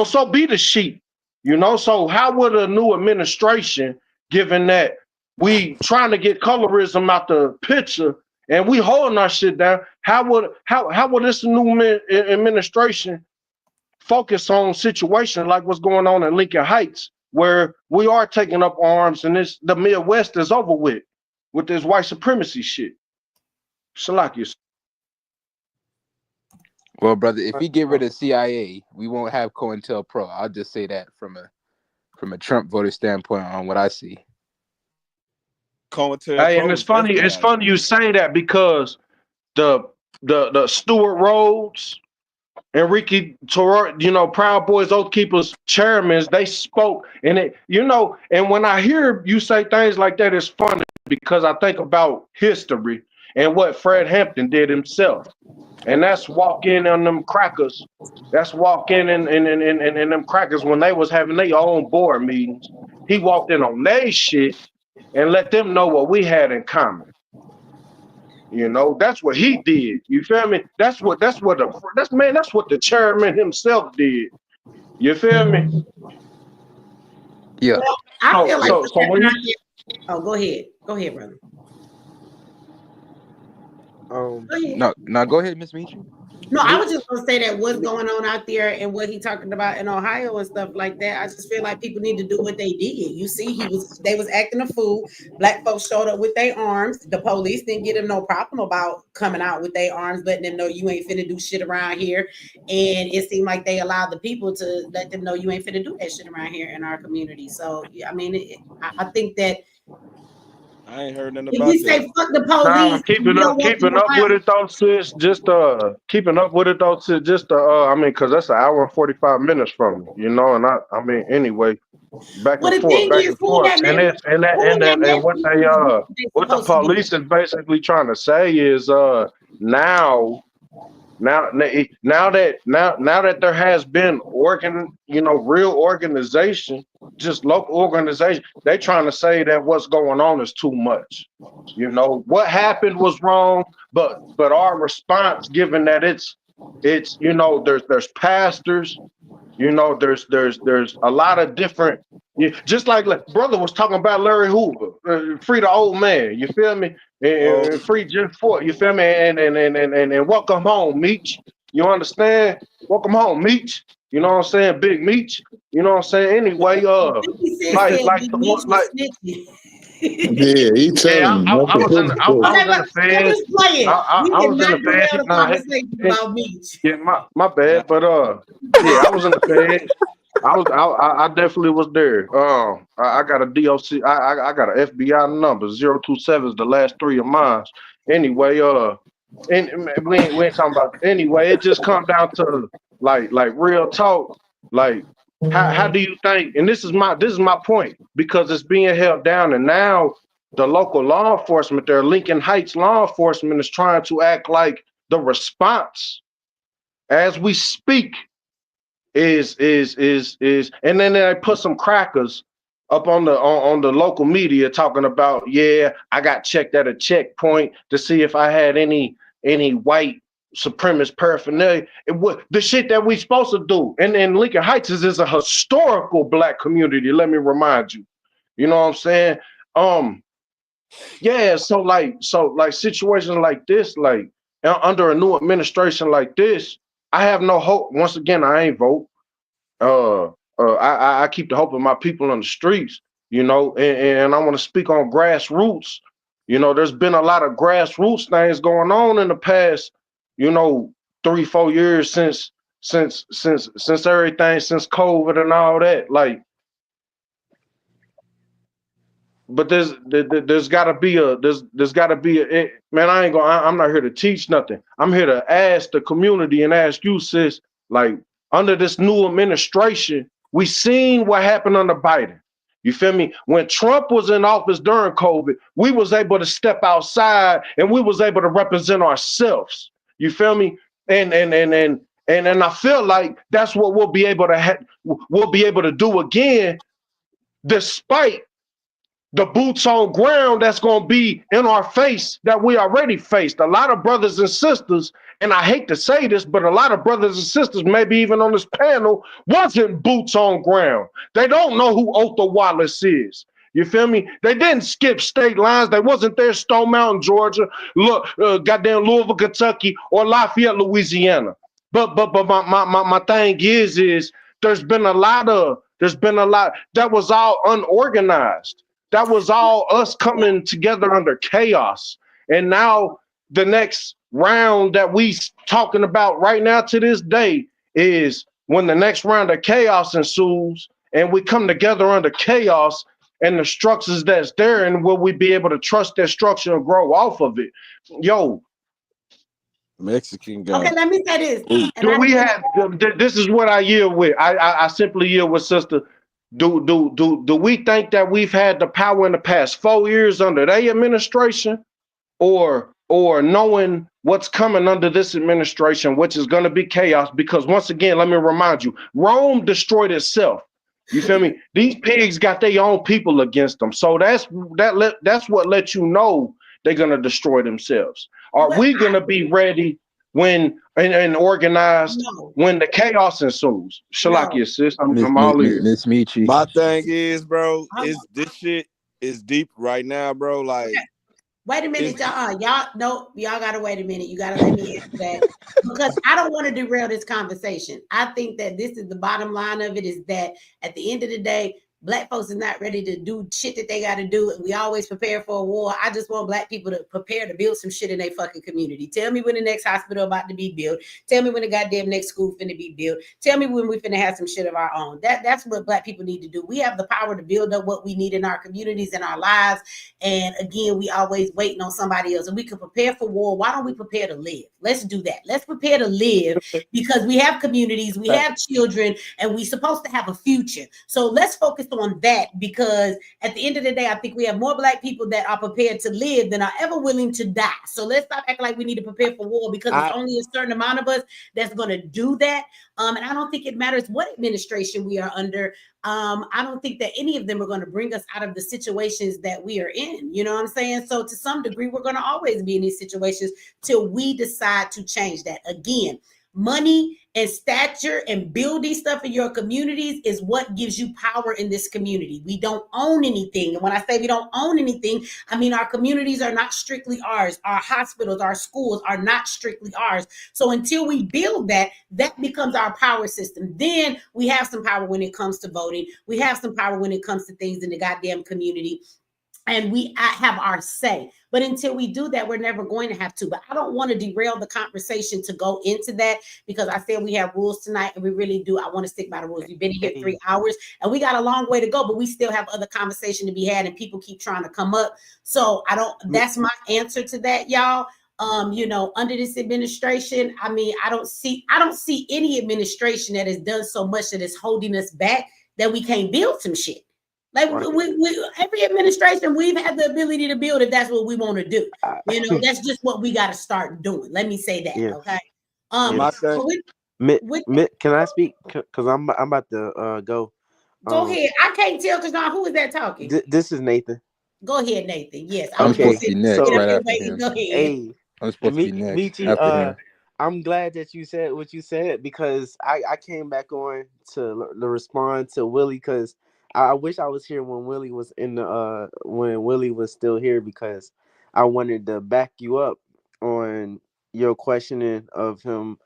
So be the sheep. So how would a new administration, given that we trying to get colorism out the picture and we holding our shit down, how would this new administration focus on situations like what's going on in Lincoln Heights, where we are taking up arms and the Midwest is over with this white supremacy shit? Shalakius. Well, brother, if we get rid of CIA, we won't have COINTELPRO. I'll just say that from a Trump voter standpoint on what I see. Hey, and it's funny you say that because the Stuart Rhodes, Enrique Toro, Proud Boys, Oath Keepers chairmen, they spoke, and and when I hear you say things like that, it's funny because I think about history and what Fred Hampton did himself, and that's walk in on them crackers. That's walk in and them crackers when they was having their own board meetings. He walked in on their shit and let them know what we had in common. That's what he did. You feel me? That's what the chairman himself did. You feel me? Yeah. Well, I feel like so when you, oh, go ahead, brother. No, go ahead, Miss Michi. No, I was just gonna say that what's going on out there and what he talking about in Ohio and stuff like that. I just feel like people need to do what they did. You see, they was acting a fool. Black folks showed up with their arms. The police didn't get them no problem about coming out with their arms, letting them know you ain't finna do shit around here. And it seemed like they allowed the people to let them know you ain't finna do that shit around here in our community. So I mean, I think that. I ain't heard nothing If about we say that. fuck the police, keeping up with it though, sis. Just keeping up with it though, sis. Just I mean, because that's an hour and 45 minutes from me, and I mean, anyway, back and forth, and what the police is basically trying to say is now that there has been real organization, just local organization, they trying to say that what's going on is too much. What happened was wrong, but our response, given that it's there's pastors, there's a lot of different, just like brother was talking about Larry Hoover, free the old man, you feel me? And free Jim Ford, you feel me? And welcome home, Meech. You understand? Welcome home, Meech. You know what I'm saying? Big Meech. You know what I'm saying? Anyway, Yeah, he telling you. I was in the Fed. I was in the Fed. About Meech. Yeah, my bad, but yeah, I was in the Fed. I definitely was there. I got a DOC. I got an FBI number. 027 is the last three of mine. Anyway, and we ain't talking about. Anyway, it just comes down to like real talk. Like, how do you think? And this is my point, because it's being held down, and now the local law enforcement there, Lincoln Heights law enforcement, is trying to act like the response as we speak is and then they put some crackers up on the local media talking about, yeah, I got checked at a checkpoint to see if I had any white supremacist paraphernalia. The shit that we supposed to do. And Lincoln Heights is a historical Black community, let me remind you. You know what I'm saying? Yeah, so situations like this, like under a new administration like this, I have no hope. Once again, I ain't vote. I keep the hope of my people on the streets, and I want to speak on grassroots. There's been a lot of grassroots things going on in the past, 3-4 years since everything, since COVID and all that. Like, but there's got to be a man. I'm not here to teach nothing. I'm here to ask the community and ask you, sis. Like, under this new administration, we seen what happened under Biden. You feel me? When Trump was in office during COVID, we was able to step outside and we was able to represent ourselves. You feel me? And I feel like that's what we'll be able to do again, despite the boots on ground that's going to be in our face that we already faced. A lot of brothers and sisters, and I hate to say this, but a lot of brothers and sisters, maybe even on this panel, wasn't boots on ground. They don't know who Otha Wallace is. You feel me? They didn't skip state lines. They wasn't there, Stone Mountain, Georgia, goddamn Louisville, Kentucky, or Lafayette, Louisiana. But my thing is there's been a lot that was all unorganized. That was all us coming together under chaos. And now the next round that we talking about right now to this day is when the next round of chaos ensues and we come together under chaos and the structures that's there, and will we be able to trust that structure and grow off of it? Yo, Mexican guy. Okay, let me say this. And Do we have? This is what I yield with. I simply yield with sister. Do we think that we've had the power in the past 4 years under their administration, or knowing what's coming under this administration, which is going to be chaos? Because once again, let me remind you, Rome destroyed itself. You feel me? These pigs got their own people against them. So that's what lets you know they're going to destroy themselves. Are we going to be ready when and organized when the chaos ensues? Shalakia, sis, I'm all ears. Miss Michi. My thing is, bro, this shit is deep right now, bro. Like, wait a minute, y'all. Y'all gotta wait a minute. You gotta let me answer that because I don't want to derail this conversation. I think that this is the bottom line of it: is that at the end of the day, Black folks are not ready to do shit that they got to do, and we always prepare for a war. I just want Black people to prepare to build some shit in their fucking community. Tell me when the next hospital about to be built. Tell me when the goddamn next school finna be built. Tell me when we finna have some shit of our own. That's what Black people need to do. We have the power to build up what we need in our communities and our lives. And again, we always waiting on somebody else. And we can prepare for war. Why don't we prepare to live? Let's do that. Let's prepare to live because we have communities, we have children, and we're supposed to have a future. So let's focus on that because at the end of the day, I think we have more Black people that are prepared to live than are ever willing to die. So let's stop acting like we need to prepare for war because it's only a certain amount of us that's going to do that. And I don't think it matters what administration we are under. I don't think that any of them are going to bring us out of the situations that we are in. You know what I'm saying? So to some degree, we're going to always be in these situations till we decide to change that. Again, money and stature and building stuff in your communities is what gives you power in this community. We don't own anything. And when I say we don't own anything, I mean our communities are not strictly ours. Our hospitals, our schools are not strictly ours. So until we build that, that becomes our power system. Then we have some power when it comes to voting. We have some power when it comes to things in the goddamn community. And we have our say. But until we do that, we're never going to have to. But I don't want to derail the conversation to go into that because I said we have rules tonight and we really do. I want to stick by the rules. We've been here 3 hours and we got a long way to go, but we still have other conversation to be had and people keep trying to come up. So that's my answer to that, y'all. Under this administration, I mean, I don't see any administration that has done so much that is holding us back that we can't build some shit. Like every administration, we've had the ability to build if that's what we want to do. That's just what we got to start doing. Let me say that, okay? Can I speak? Because I'm about to go. Go ahead. I can't tell because now who is that talking? This is Nathan. Go ahead, Nathan. Yes, I'm supposed to be next. Right after him. Go ahead. Hey, I'm supposed to be next. Michi, after him. I'm glad that you said what you said because I came back on to respond to Willie because I wish I was here when Willie was when Willie was still here because I wanted to back you up on your questioning of him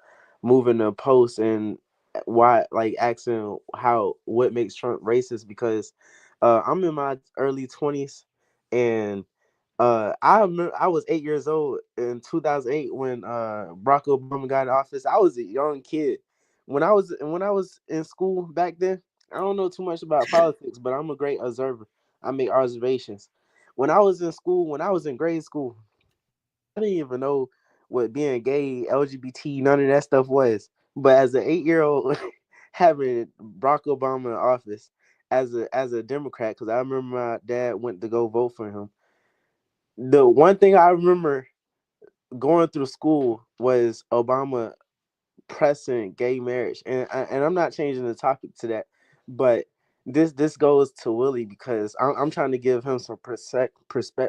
moving the post and why, like asking what makes Trump racist because I'm in my early 20s and I remember I was 8 years old in 2008 when Barack Obama got in office. I was a young kid when I was in school back then. I don't know too much about politics, but I'm a great observer. I make observations. When I was in school, when I was in grade school, I didn't even know what being gay, LGBT, none of that stuff was. But as an 8-year-old, having Barack Obama in office as a Democrat, because I remember my dad went to go vote for him. The one thing I remember going through school was Obama pressing gay marriage, and I'm not changing the topic to that, but this goes to Willie because I'm trying to give him some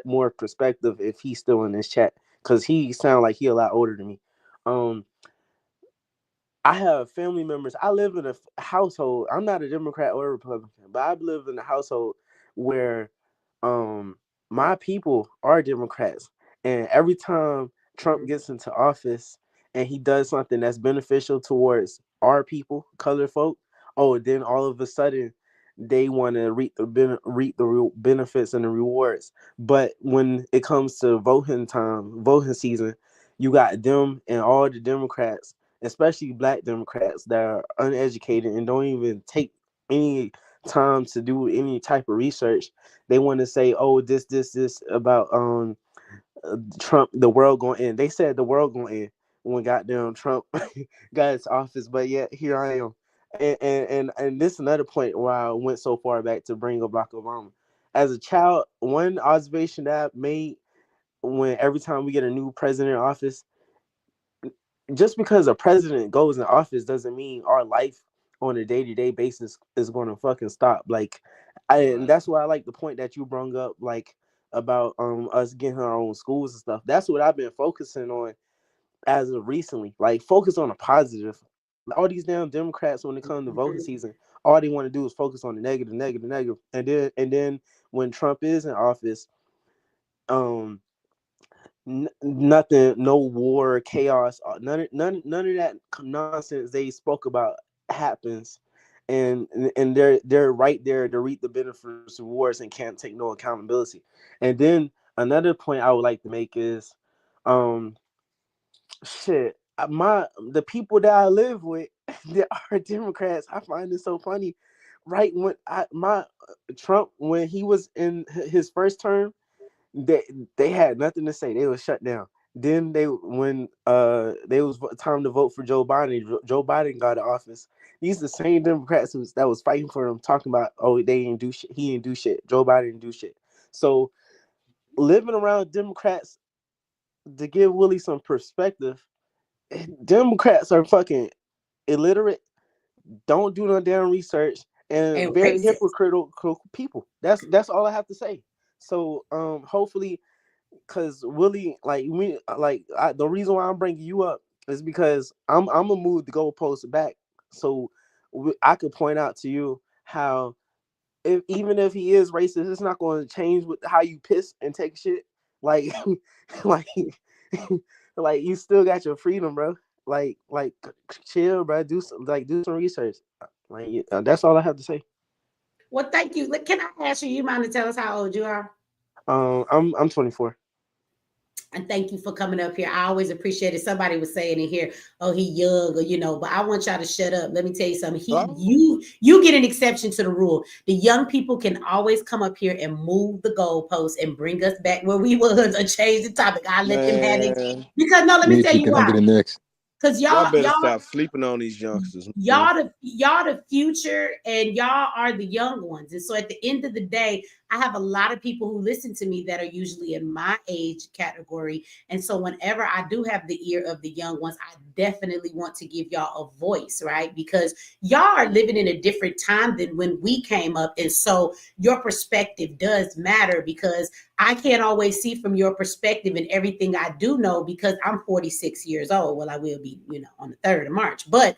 more perspective if he's still in this chat because he sounds like he a lot older than me. I have family members. I live in a household. I'm not a Democrat or a Republican, but I live in a household where my people are Democrats, and every time Trump gets into office and he does something that's beneficial towards our people, colored folk, then all of a sudden they want to reap the benefits and the rewards. But when it comes to voting season, you got them and all the Democrats, especially Black Democrats that are uneducated and don't even take any time to do any type of research. They want to say, this about Trump, the world going to end. They said the world going to end. when goddamn Trump got his office, but yet here I am. And this is another point where I went so far back to bring up Barack Obama. As a child, one observation that I made when every time we get a new president in office, just because a president goes in office doesn't mean our life on a day-to-day basis is going to fucking stop. Like, and that's why I like the point that you brought up, like about us getting our own schools and stuff. That's what I've been focusing on as of recently. Like, focus on a positive. All these damn Democrats, when it comes to voting season, all they want to do is focus on the negative, negative, negative. And then when Trump is in office, nothing, no war, chaos, none of that nonsense they spoke about happens, and they're right there to reap the benefits of wars and can't take no accountability. And then another point I would like to make is, the people that I live with that are Democrats, I find it so funny. Right when Trump, when he was in his first term, they had nothing to say. They were shut down. Then when they was time to vote for Joe Biden got to office. These are the same Democrats that was fighting for him, talking about, oh, they didn't do shit. He didn't do shit. Joe Biden didn't do shit. So living around Democrats, to give Willie some perspective, Democrats are fucking illiterate, don't do no damn research, and very hypocritical people. That's all I have to say. So hopefully, because Willie, the reason why I'm bringing you up is because I'm gonna move the goalposts back, so I could point out to you how even if he is racist, it's not going to change with how you piss and take shit. Like like you still got your freedom, bro. Like chill, bro. Do some research. That's all I have to say. Well, thank you. Can I ask you mind to tell us how old you are? I'm 24. And thank you for coming up here. I always appreciate it. Somebody was saying in here, oh, he young, or but I want y'all to shut up. Let me tell you something. You get an exception to the rule. The young people can always come up here and move the goalposts and bring us back where we was or change the topic. I let them have it. Because let me tell you why. Because y'all better stop sleeping on these youngsters. Y'all the future, and y'all are the young ones. And so at the end of the day, I have a lot of people who listen to me that are usually in my age category. And so whenever I do have the ear of the young ones, I definitely want to give y'all a voice, right? Because y'all are living in a different time than when we came up. And so your perspective does matter, because I can't always see from your perspective and everything I do know, because I'm 46 years old. Well, I will be, on the 3rd of March. But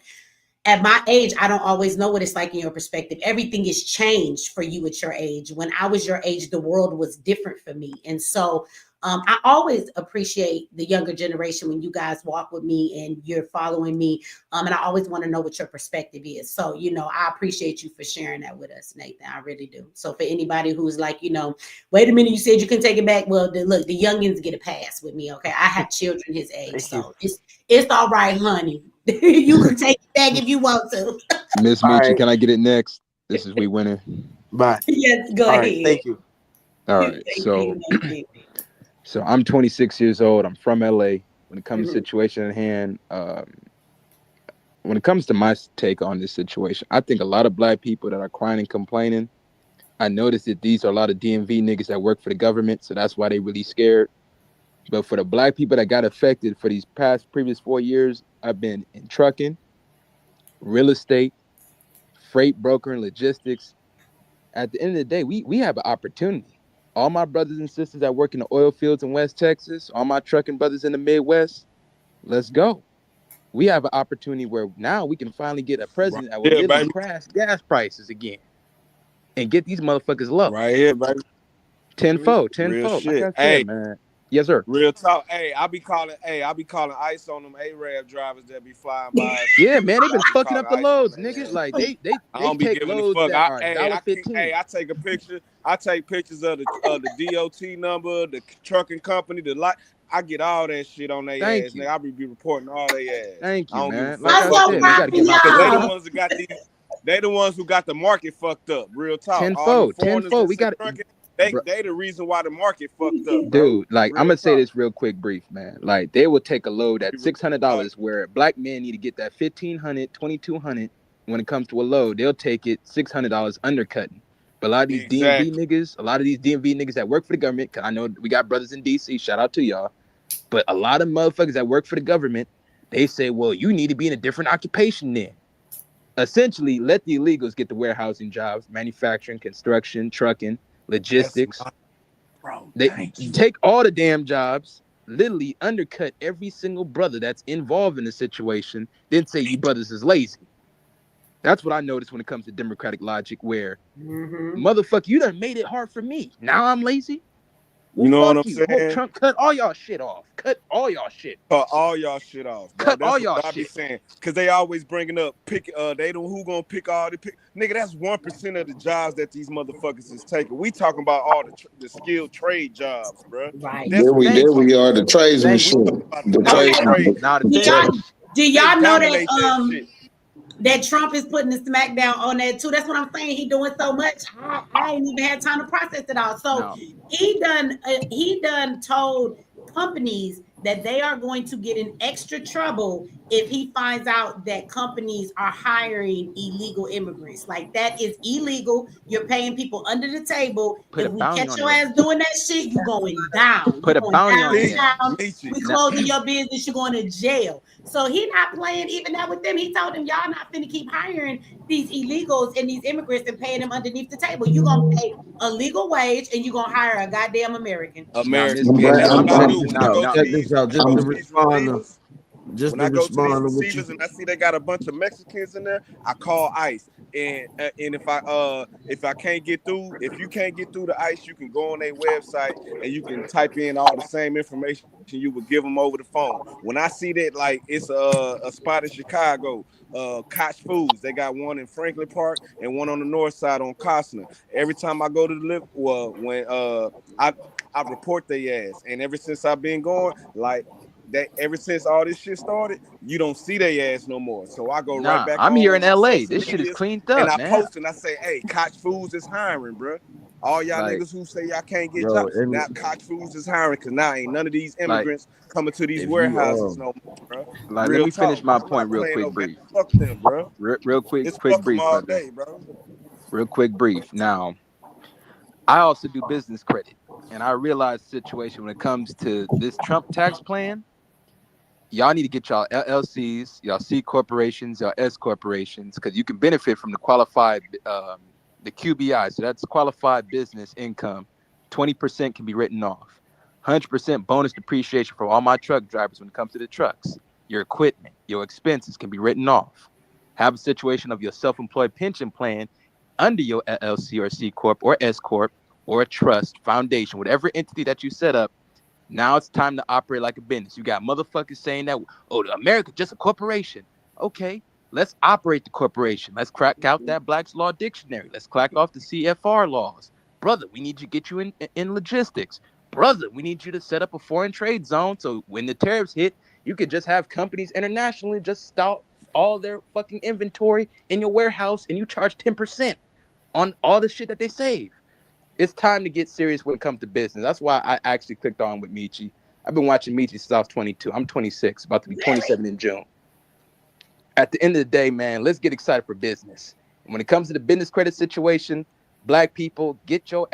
at my age, I don't always know what it's like in your perspective. Everything is changed for you at your age. When I was your age, the world was different for me. And so I always appreciate the younger generation when you guys walk with me and you're following me. And I always want to know what your perspective is. So, I appreciate you for sharing that with us, Nathan. I really do. So for anybody who's like, wait a minute, you said you can take it back. Well, look, the youngins get a pass with me. Okay. I have children his age. So it's all right, honey. You can take it back if you want to. Miss Michi, can I get it next? This is We Winning. Bye. Yes, go ahead. Right, thank you. All right. So I'm 26 years old. I'm from LA. When it comes to situation at hand, when it comes to my take on this situation, I think a lot of Black people that are crying and complaining, I noticed that these are a lot of DMV niggas that work for the government, so that's why they really scared. But for the Black people that got affected for these previous 4 years, I've been in trucking, real estate, freight broker, and logistics. At the end of the day, we have an opportunity. All my brothers and sisters that work in the oil fields in West Texas, all my trucking brothers in the Midwest, let's go. We have an opportunity where now we can finally get a president that will literally crash gas prices again and get these motherfuckers low. Right here, baby. Tenfold. Real Like shit. I said, man. Yes, sir. Real talk. Hey, I be calling ice on them Arab drivers that be flying by. Yeah, man, they been fucking up the loads, nigga. Like they don't be take giving loads a fuck. that are $1.15. I take a picture. I take pictures of the DOT number, the trucking company, the light. I get all that shit on their ass. Nigga, I be reporting all their ass. Thank you, man. Like I said, we gotta get they the ones that got these. They the ones who got the market fucked up. Real talk. Tenfold. We got They the reason why the market fucked up, bro. Dude, like Real I'm gonna say talk. this real quick, brief, man. Like they will take a load at $600, where black men need to get that $1,500, $2,200. When it comes to a load, they'll take it $600 undercutting. But a lot of these DMV niggas that work for the government, cause I know we got brothers in DC, shout out to y'all. But a lot of motherfuckers that work for the government, they say, well, you need to be in a different occupation then. Essentially, let the illegals get the warehousing jobs, manufacturing, construction, trucking, logistics. They take all the damn jobs, literally undercut every single brother that's involved in the situation, then say you brothers is lazy. That's what I noticed when it comes to democratic logic, where motherfucker, you done made it hard for me. Now I'm lazy. Well, You know what I'm fuck you. Hope saying? Trump cut all y'all shit off. Cut all y'all shit. Cut all y'all shit off, bro. Cut That's all what y'all I be shit. saying. Cause they always bringing up they don't who gonna pick all the pick. Nigga, that's 1% of the jobs that these motherfuckers is taking. We talking about all the skilled trade jobs, bro. Right. That's There what we are, the tradesmanship. The tradesmanship. Now Do y'all know dominate that shit. that Trump is putting the smackdown on that too? That's what I'm saying. He doing so much. I ain't even had time to process it all. So he done told companies that they are going to get in extra trouble if he finds out that companies are hiring illegal immigrants. Like that is illegal. You're paying people under the table. If we catch your ass doing that shit, you going down. Put a bounty on your ass. We closing your business. You're going to jail. So he not playing even that with them. He told them y'all not finna keep hiring these illegals and these immigrants and paying them underneath the table. You're gonna pay a legal wage and you're gonna hire a goddamn American. American. When I Check this out. Just to respond to when I go to these receivers and I see they got a bunch of Mexicans in there, I call ICE. And if I can't get through, if you can't get through the ICE, you can go on their website and you can type in all the same information you would give them over the phone. When I see that, like it's a spot in Chicago, Koch Foods, they got one in Franklin Park and one on the north side on Costner. Every time I go to the lift, when I report their ass, and ever since I've been going, like. That ever since all this shit started, you don't see their ass no more. So I go right back. I'm here in on LA. social This shit is medias, cleaned up, and I man. post and I say, "Hey, Koch Foods is hiring, bro. All y'all niggas who say y'all can't get jobs, now Koch Foods is hiring because now ain't none of these immigrants coming to these warehouses no more, bro. Like, Real let me finish talk. my I'm not point real playing quick, no brief. game. Fuck them, bro. Real quick, It's quick fuck them brief, all brother. day, bro. Real quick brief. Now, I also do business credit, and I realize the situation when it comes to this Trump tax plan. Y'all need to get y'all LLCs, y'all C corporations, y'all S corporations, because you can benefit from the qualified, the QBI. So that's qualified business income. 20% can be written off. 100% bonus depreciation for all my truck drivers when it comes to the trucks. Your equipment, your expenses can be written off. Have a situation of your self-employed pension plan under your LLC or C corp or S corp or a trust, foundation, whatever entity that you set up. Now it's time to operate like a business. You got motherfuckers saying that, oh, America just a corporation. Okay, let's operate the corporation. Let's crack out that Black's Law Dictionary. Let's crack off the CFR laws. Brother, we need you to get you in logistics. Brother, we need you to set up a foreign trade zone so when the tariffs hit, you could just have companies internationally just stock all their fucking inventory in your warehouse and you charge 10% on all the shit that they save. It's time to get serious when it comes to business. That's why I actually clicked on with Michi. I've been watching Michi since I was 22. I'm 26, about to be 27 in June. At the end of the day, man, let's get excited for business. And when it comes to the business credit situation, black people, get your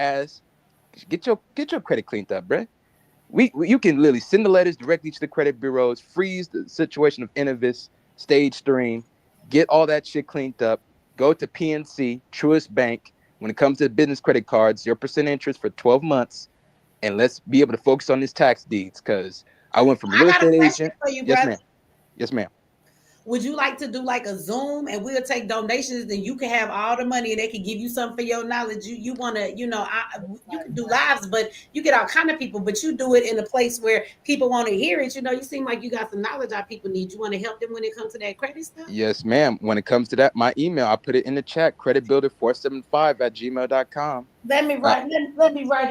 credit cleaned up, bruh. You can literally send the letters directly to the credit bureaus, freeze the situation of Innovis, Stage Stream, get all that shit cleaned up, go to PNC, Truist Bank. When it comes to business credit cards, 0% interest for 12 months, and let's be able to focus on these tax deeds. Because I went from real estate agent. For you, Yes, brother. ma'am. Yes, ma'am. Would you like to do like a Zoom and we'll take donations and you can have all the money and they can give you something for your knowledge? You want to, you can do lives, but you get all kind of people, but you do it in a place where people want to hear it. You seem like you got some knowledge our people need. You want to help them when it comes to that credit stuff? Yes, ma'am. When it comes to that, my email, I put it in the chat, creditbuilder475@gmail.com. Let me write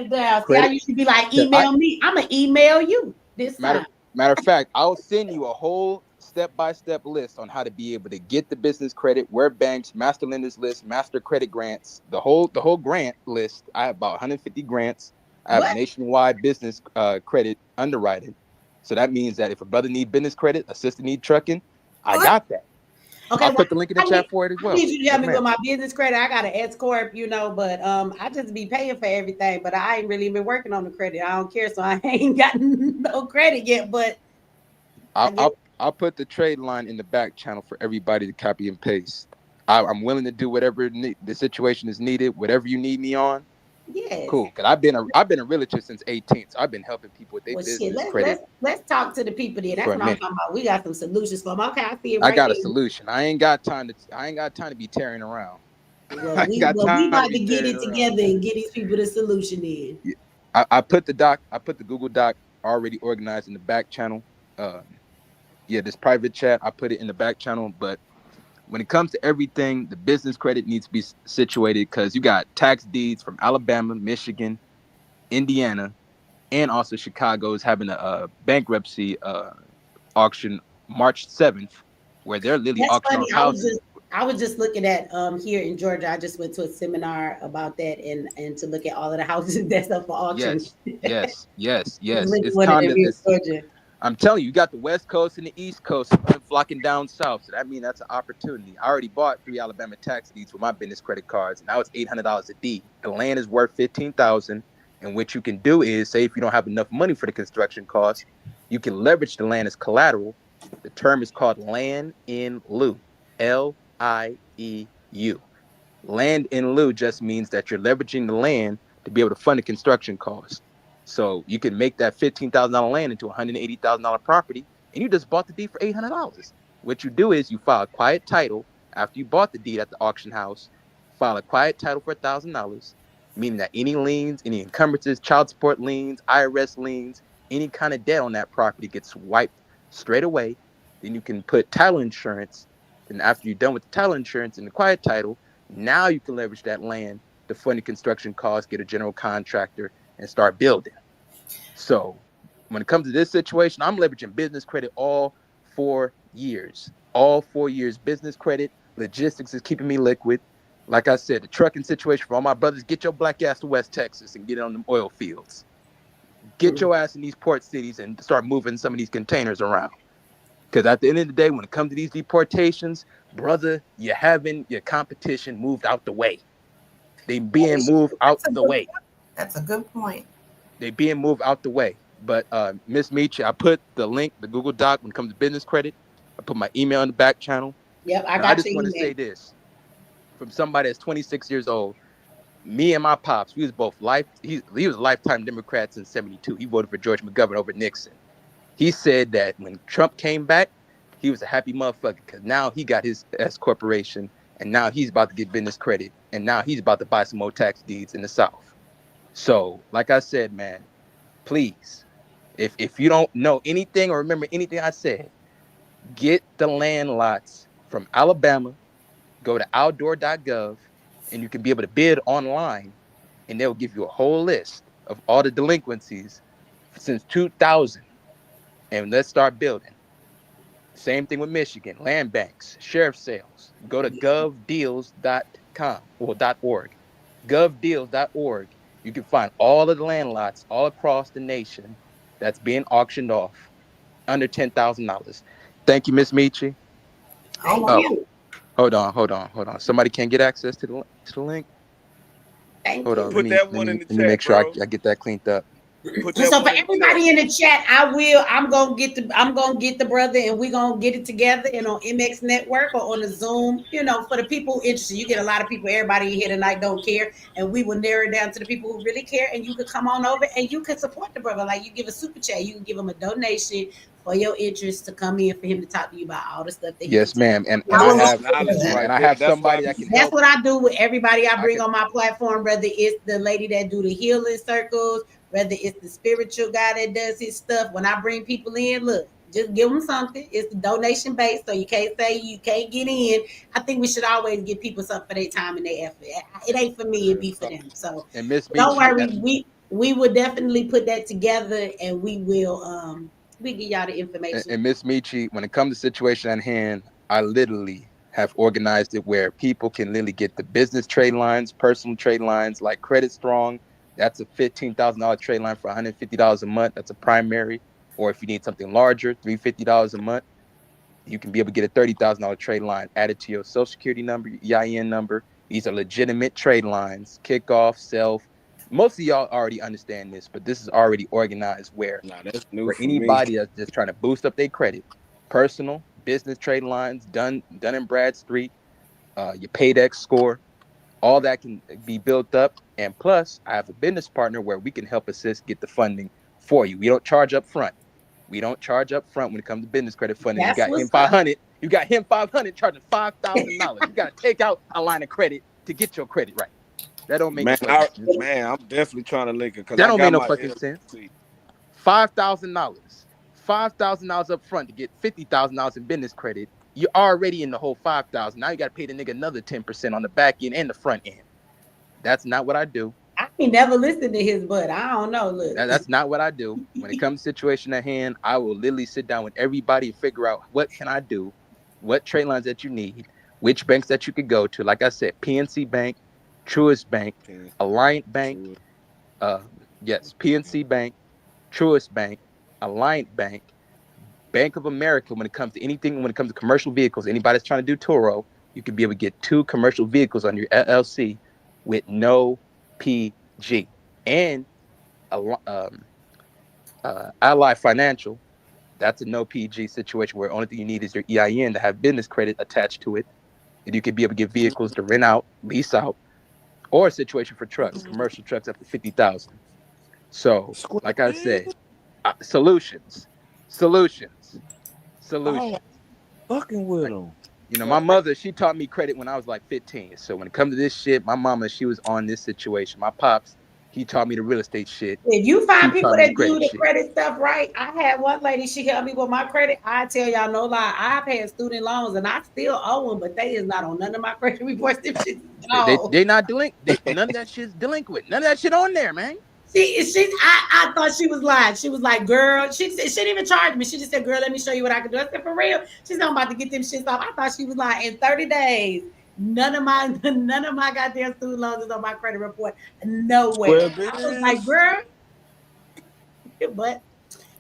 it down. See, I used to be like, email me. I'm going to email you this time. Matter of fact, I'll send you a whole step-by-step list on how to be able to get the business credit, where banks, master lenders list, master credit grants, the whole grant list. I have about 150 grants. I have nationwide business credit underwriting. So that means that if a brother need business credit, a sister need trucking, I got that. Okay, I'll put the link in the chat for it as well. I need you to help me with my business credit. I got an S corp, but I just be paying for everything. But I ain't really been working on the credit. I don't care, so I ain't gotten no credit yet. But I'll put the trade line in the back channel for everybody to copy and paste. I'm willing to do whatever the situation is needed, whatever you need me on. Yes. Cool. Cause I've been a realtor since 18, so I've been helping people with their business credit. Let's talk to the people there. That's what I'm talking about. We got some solutions for them. Okay, I see it right I got here. a solution. I ain't got time to be tearing around. Well, we about to get it together and get these people the solution in. I put the Google Doc already organized in the back channel. This private chat, I put it in the back channel. But when it comes to everything, the business credit needs to be situated because you got tax deeds from Alabama, Michigan, Indiana, and also Chicago is having a bankruptcy auction March 7th, where they're literally auctioning houses. I was just looking at here in Georgia. I just went to a seminar about that and to look at all of the houses that's up for auction. Yes. It's time to. I'm telling you, you got the West Coast and the East Coast flocking down south. So that means that's an opportunity. I already bought 3 Alabama tax deeds with my business credit cards. Now it's $800 a deed. The land is worth $15,000. And what you can do is, say if you don't have enough money for the construction costs, you can leverage the land as collateral. The term is called land in lieu. LIEU. Land in lieu just means that you're leveraging the land to be able to fund the construction costs. So you can make that $15,000 land into a $180,000 property, and you just bought the deed for $800. What you do is you file a quiet title after you bought the deed at the auction house. File a quiet title for $1,000, meaning that any liens, any encumbrances, child support liens, IRS liens, any kind of debt on that property gets wiped straight away. Then you can put title insurance. And after you're done with the title insurance and the quiet title, now you can leverage that land to fund the construction costs, get a general contractor, and start building. So when it comes to this situation, I'm leveraging business credit all 4 years. All 4 years business credit. Logistics is keeping me liquid. Like I said, the trucking situation for all my brothers, get your black ass to West Texas and get it on them oil fields. Get your ass in these port cities and start moving some of these containers around. Because at the end of the day, when it comes to these deportations, brother, you're having your competition moved out the way. They being moved out the way. That's a good point. They being moved out the way. But Miss Meechie, I put the link, the Google Doc, when it comes to business credit. I put my email in the back channel. Yep, I just want to say this. From somebody that's 26 years old, me and my pops, we was both he was a lifetime Democrat since 72. He voted for George McGovern over Nixon. He said that when Trump came back, he was a happy motherfucker because now he got his S corporation and now he's about to get business credit and now he's about to buy some more tax deeds in the South. So, like I said, man, please, if you don't know anything or remember anything I said, get the land lots from Alabama, go to outdoor.gov, and you can be able to bid online, and they'll give you a whole list of all the delinquencies since 2000. And let's start building. Same thing with Michigan, land banks, sheriff sales. Go to govdeals.com or .org. Govdeals.org. You can find all of the land lots all across the nation that's being auctioned off under $10,000. Thank you, Miss Meechie. Hold on. Somebody can't get access to the link. Hold on. Put that one in the chat. Let me make sure I get that cleaned up. So for everybody in the chat, I'm gonna get the brother and we're gonna get it together and on MX Network or on the Zoom, for the people interested. You get a lot of people, everybody here tonight don't care, and we will narrow it down to the people who really care, and you could come on over and you can support the brother. Like you give a super chat, you can give him a donation for your interest to come in for him to talk to you about all the stuff that yes, ma'am. And I have somebody that can help. That's what I do with everybody I bring on my platform, whether it's the lady that do the healing circles, whether it's the spiritual guy that does his stuff. When I bring people in, look, just give them something. It's donation based, so you can't say you can't get in. I think we should always give people something for their time and their effort. It ain't for me, it be for them. So don't worry, we will definitely put that together, and we will We give y'all the information. And Miss Michi, when it comes to situation at hand, I literally have organized it where people can literally get the business trade lines, personal trade lines, like Credit Strong. That's a $15,000 trade line for $150 a month. That's a primary. Or if you need something larger, $350 a month, you can be able to get a $30,000 trade line added to your Social Security number, your EIN number. These are legitimate trade lines, kickoff, self. Most of y'all already understand this, but this is already organized where that's new for for me. anybody that's just trying to boost up their credit, personal, business trade lines, Dun and Bradstreet, your Paydex score, all that can be built up. And plus, I have a business partner where we can help assist get the funding for you. We don't charge up front. We don't charge up front when it comes to business credit funding. That's You got him 500. You got him 500 charging $5,000. You got to take out a line of credit to get your credit right. That don't make sense. I'm definitely trying to link it because that I don't got make no my fucking LLC. sense. $5,000, $5,000 up front to get $50,000 in business credit. You're already in the whole $5,000. Now you got to pay the nigga another 10% on the back end and the front end. That's not what I do. I ain't never listened to his butt. I don't know. Look, that's not what I do. When it comes to situation at hand, I will literally sit down with everybody and figure out what can I do, what trade lines that you need, which banks that you could go to. Like I said, PNC Bank, Truist Bank, Alliant Bank, PNC Bank, Truist Bank, Alliant Bank, Bank of America. When it comes to anything, when it comes to commercial vehicles, anybody that's trying to do Turo, you can be able to get 2 commercial vehicles on your LLC with no PG. And Ally Financial, that's a no PG situation where the only thing you need is your EIN to have business credit attached to it. And you could be able to get vehicles to rent out, lease out, or a situation for trucks, commercial trucks up to 50,000. So, like I said, solutions. Oh, fucking with them. You know, my mother, she taught me credit when I was like 15. So when it comes to this shit, my mama, she was on this situation. My pops, he taught me the real estate shit. If you find people that do the credit stuff right, I had one lady, she helped me with my credit. I tell y'all no lie, I've had student loans and I still owe them, but they is not on none of my credit reports. They not delinquent. None of that shit's delinquent. None of that shit on there, man. I thought she was lying. She was like, girl, she didn't even charge me. She just said, girl, let me show you what I can do. I said, for real? She said, I'm about to get them shits off. I thought she was lying. In 30 days, none of my goddamn student loans is on my credit report. No way. I was like, girl, but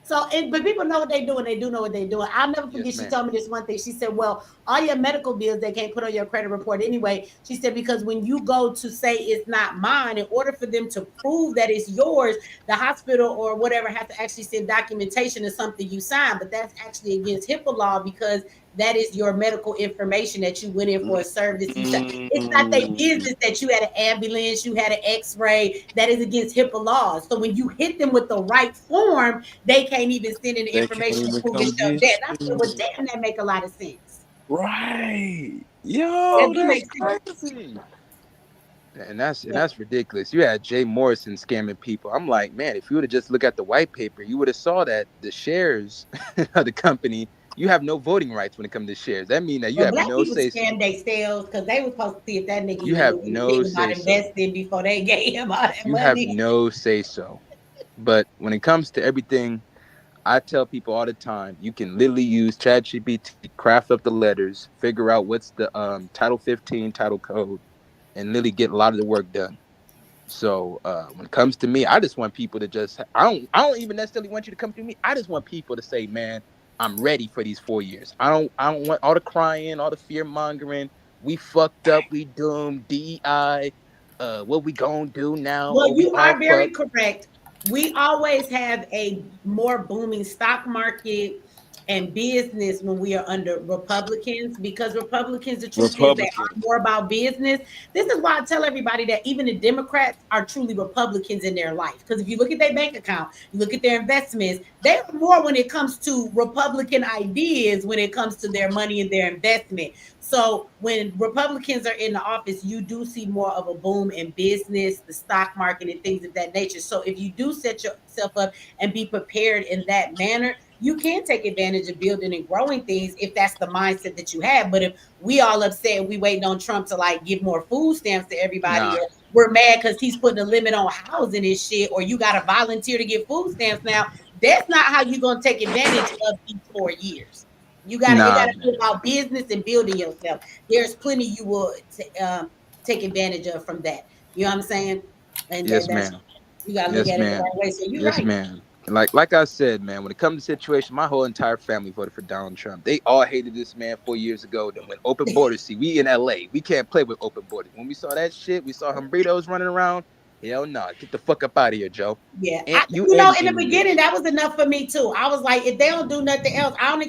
but people know what they're doing. They do know what they're doing. I'll never forget. She told me this one thing. She said, well, all your medical bills, they can't put on your credit report anyway. She said, because when you go to say it's not mine, in order for them to prove that it's yours, the hospital or whatever has to actually send documentation of something you signed. But that's actually against HIPAA law because that is your medical information that you went in for a service. It's not their business that you had an ambulance, you had an x-ray. That is against HIPAA laws. So when you hit them with the right form, they can't even send in the information to prove it's your debt. I said, well, damn, that make a lot of sense. Right. Yo, that's crazy. And that's ridiculous. You had Jay Morrison scamming people. I'm like, man, if you would have just looked at the white paper, you would have saw that the shares of the company, you have no voting rights when it comes to shares. That means that you have no say. Scam they sales because they were supposed to see if that nigga you have no say investing before they gave him all that you money. have no say so. But when it comes to everything, I tell people all the time, you can literally use ChatGPT, craft up the letters, figure out what's the Title 15 title code, and literally get a lot of the work done. So when it comes to me, I just want people to just I don't even necessarily want you to come to me. I just want people to say, man, I'm ready for these 4 years. I don't want all the crying, all the fear mongering. We fucked up, we doomed, DEI. What we gonna do now? Well, you are very correct. We always have a more booming stock market and business when we are under Republicans, because Republicans, the truth is they are more about business. This is why I tell everybody that even the Democrats are truly Republicans in their life. Because if you look at their bank account, you look at their investments, they're more when it comes to Republican ideas, when it comes to their money and their investment. So when Republicans are in the office, you do see more of a boom in business, the stock market, and things of that nature. So if you do set yourself up and be prepared in that manner, you can take advantage of building and growing things if that's the mindset that you have. But if we all upset, we waiting on Trump to like give more food stamps to everybody, or we're mad because he's putting a limit on housing and shit, or you got to volunteer to get food stamps now, that's not how you're gonna take advantage of these 4 years. It gotta be about business and building yourself. There's plenty you will take advantage of from that. You know what I'm saying? And Yes, that's ma'am. you gotta look Yes, at it the ma'am. right way. So you're Yes, right. ma'am. And like I said, man, when it comes to situation, my whole entire family voted for Donald Trump. They all hated this man 4 years ago. Then when open borders, see, we in LA, we can't play with open borders. When we saw that shit, we saw humbritos running around. Hell no, get the fuck up out of here, Joe. Yeah, And you you and know, the in the beginning, Indians. that was enough for me too. I was like, if they don't do nothing else, I don't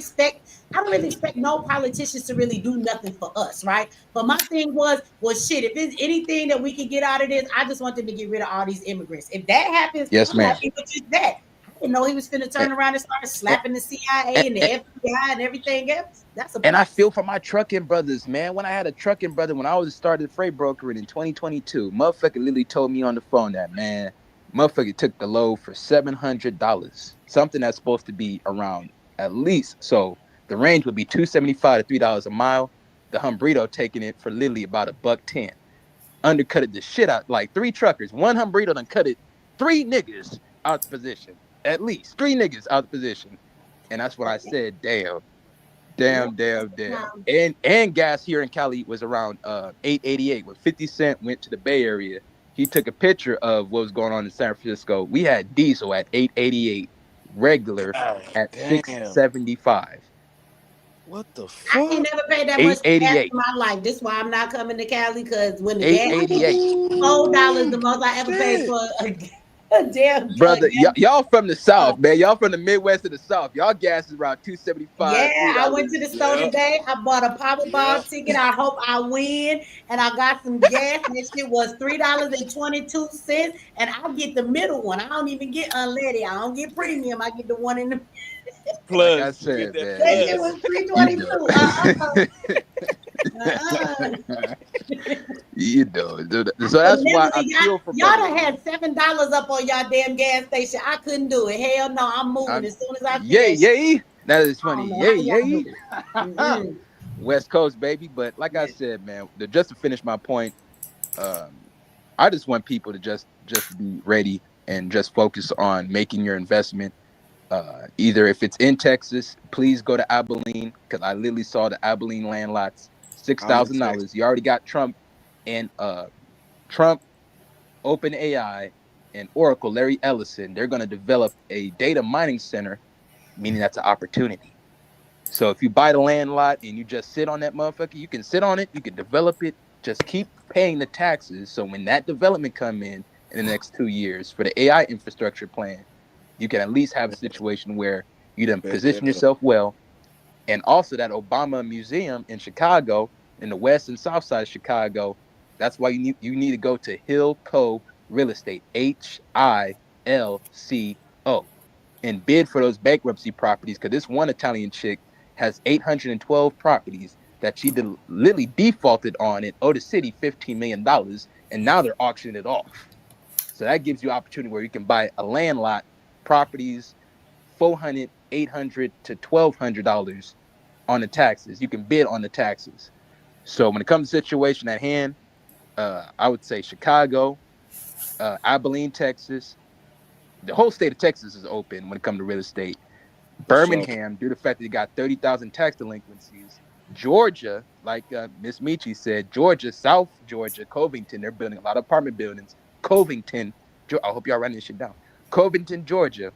really expect no politicians to really do nothing for us, right? But my thing was, well, shit, if it's anything that we can get out of this, I just want them to get rid of all these immigrants. If that happens, Yes, I'm ma'am. happy with just that. I didn't know he was finna turn around and start slapping the CIA and the FBI and everything else. That's a And I plus. feel for my trucking brothers, man. When I had a trucking brother, when I was started freight brokering in 2022, motherfucker literally told me on the phone that, man, motherfucker took the load for $700. Something that's supposed to be around at least. So the range would be $2.75 to $3 a mile. The Humbrito taking it for literally about $1.10. Undercutted the shit out, like 3 truckers. One Humbrito done cut it 3 niggas out the position. At least 3 niggas out the position. And that's when I said, damn. Damn. And gas here in Cali was around $8.88. When 50 Cent went to the Bay Area, he took a picture of what was going on in San Francisco. We had diesel at $8.88, regular at Damn. $6.75. What the I fuck? ain't never paid that much for gas $8.88. in my life. This is why I'm not coming to Cali, because when the gas $8.88. $4 the most I ever paid for a damn Brother, y'all from the South, Oh. man. Y'all from the Midwest of the South. Y'all gas is around $2.75, Yeah, $3. I went to the store today. I bought a Powerball ticket. I hope I win. And I got some gas. And that shit was $3.22. And I get the middle one. I don't even get unleaded. I don't get premium. I get the one in the Like I Plus, you get said, that man. that shit was $3.22. You know, so that's why I feel for y'all brothers. done had $7 up on y'all damn gas station. I couldn't do it. Hell no, I'm moving as soon as I see that shit. Yay. That is I funny. don't know how y'all Yay. do it. West Coast, baby. But like I said, man, just to finish my point, I just want people to just be ready and just focus on making your investment. Either if it's in Texas, please go to Abilene, because I literally saw the Abilene land lots, $6,000. You already got Trump and Trump, OpenAI, and Oracle, Larry Ellison. They're going to develop a data mining center, meaning that's an opportunity. So if you buy the land lot and you just sit on that motherfucker, you can sit on it, you can develop it, just keep paying the taxes. So when that development come in the next 2 years for the AI infrastructure plan, you can at least have a situation where you done position yourself well. And also that Obama Museum in Chicago, in the west and south side of Chicago, that's why you need to go to Hilco Real Estate, HILCO, and bid for those bankruptcy properties, because this one Italian chick has 812 properties that she literally defaulted on and owed the city $15 million, and now they're auctioning it off. So that gives you opportunity where you can buy a land lot, properties, $400, $800 to $1,200 on the taxes. You can bid on the taxes. So when it comes to the situation at hand, I would say Chicago, Abilene, Texas. The whole state of Texas is open when it comes to real estate. Birmingham, due to the fact that you got 30,000 tax delinquencies. Georgia, like Miss Michi said, Georgia, South Georgia, Covington, they're building a lot of apartment buildings. Covington, I hope y'all writing this shit down. Covington, Georgia,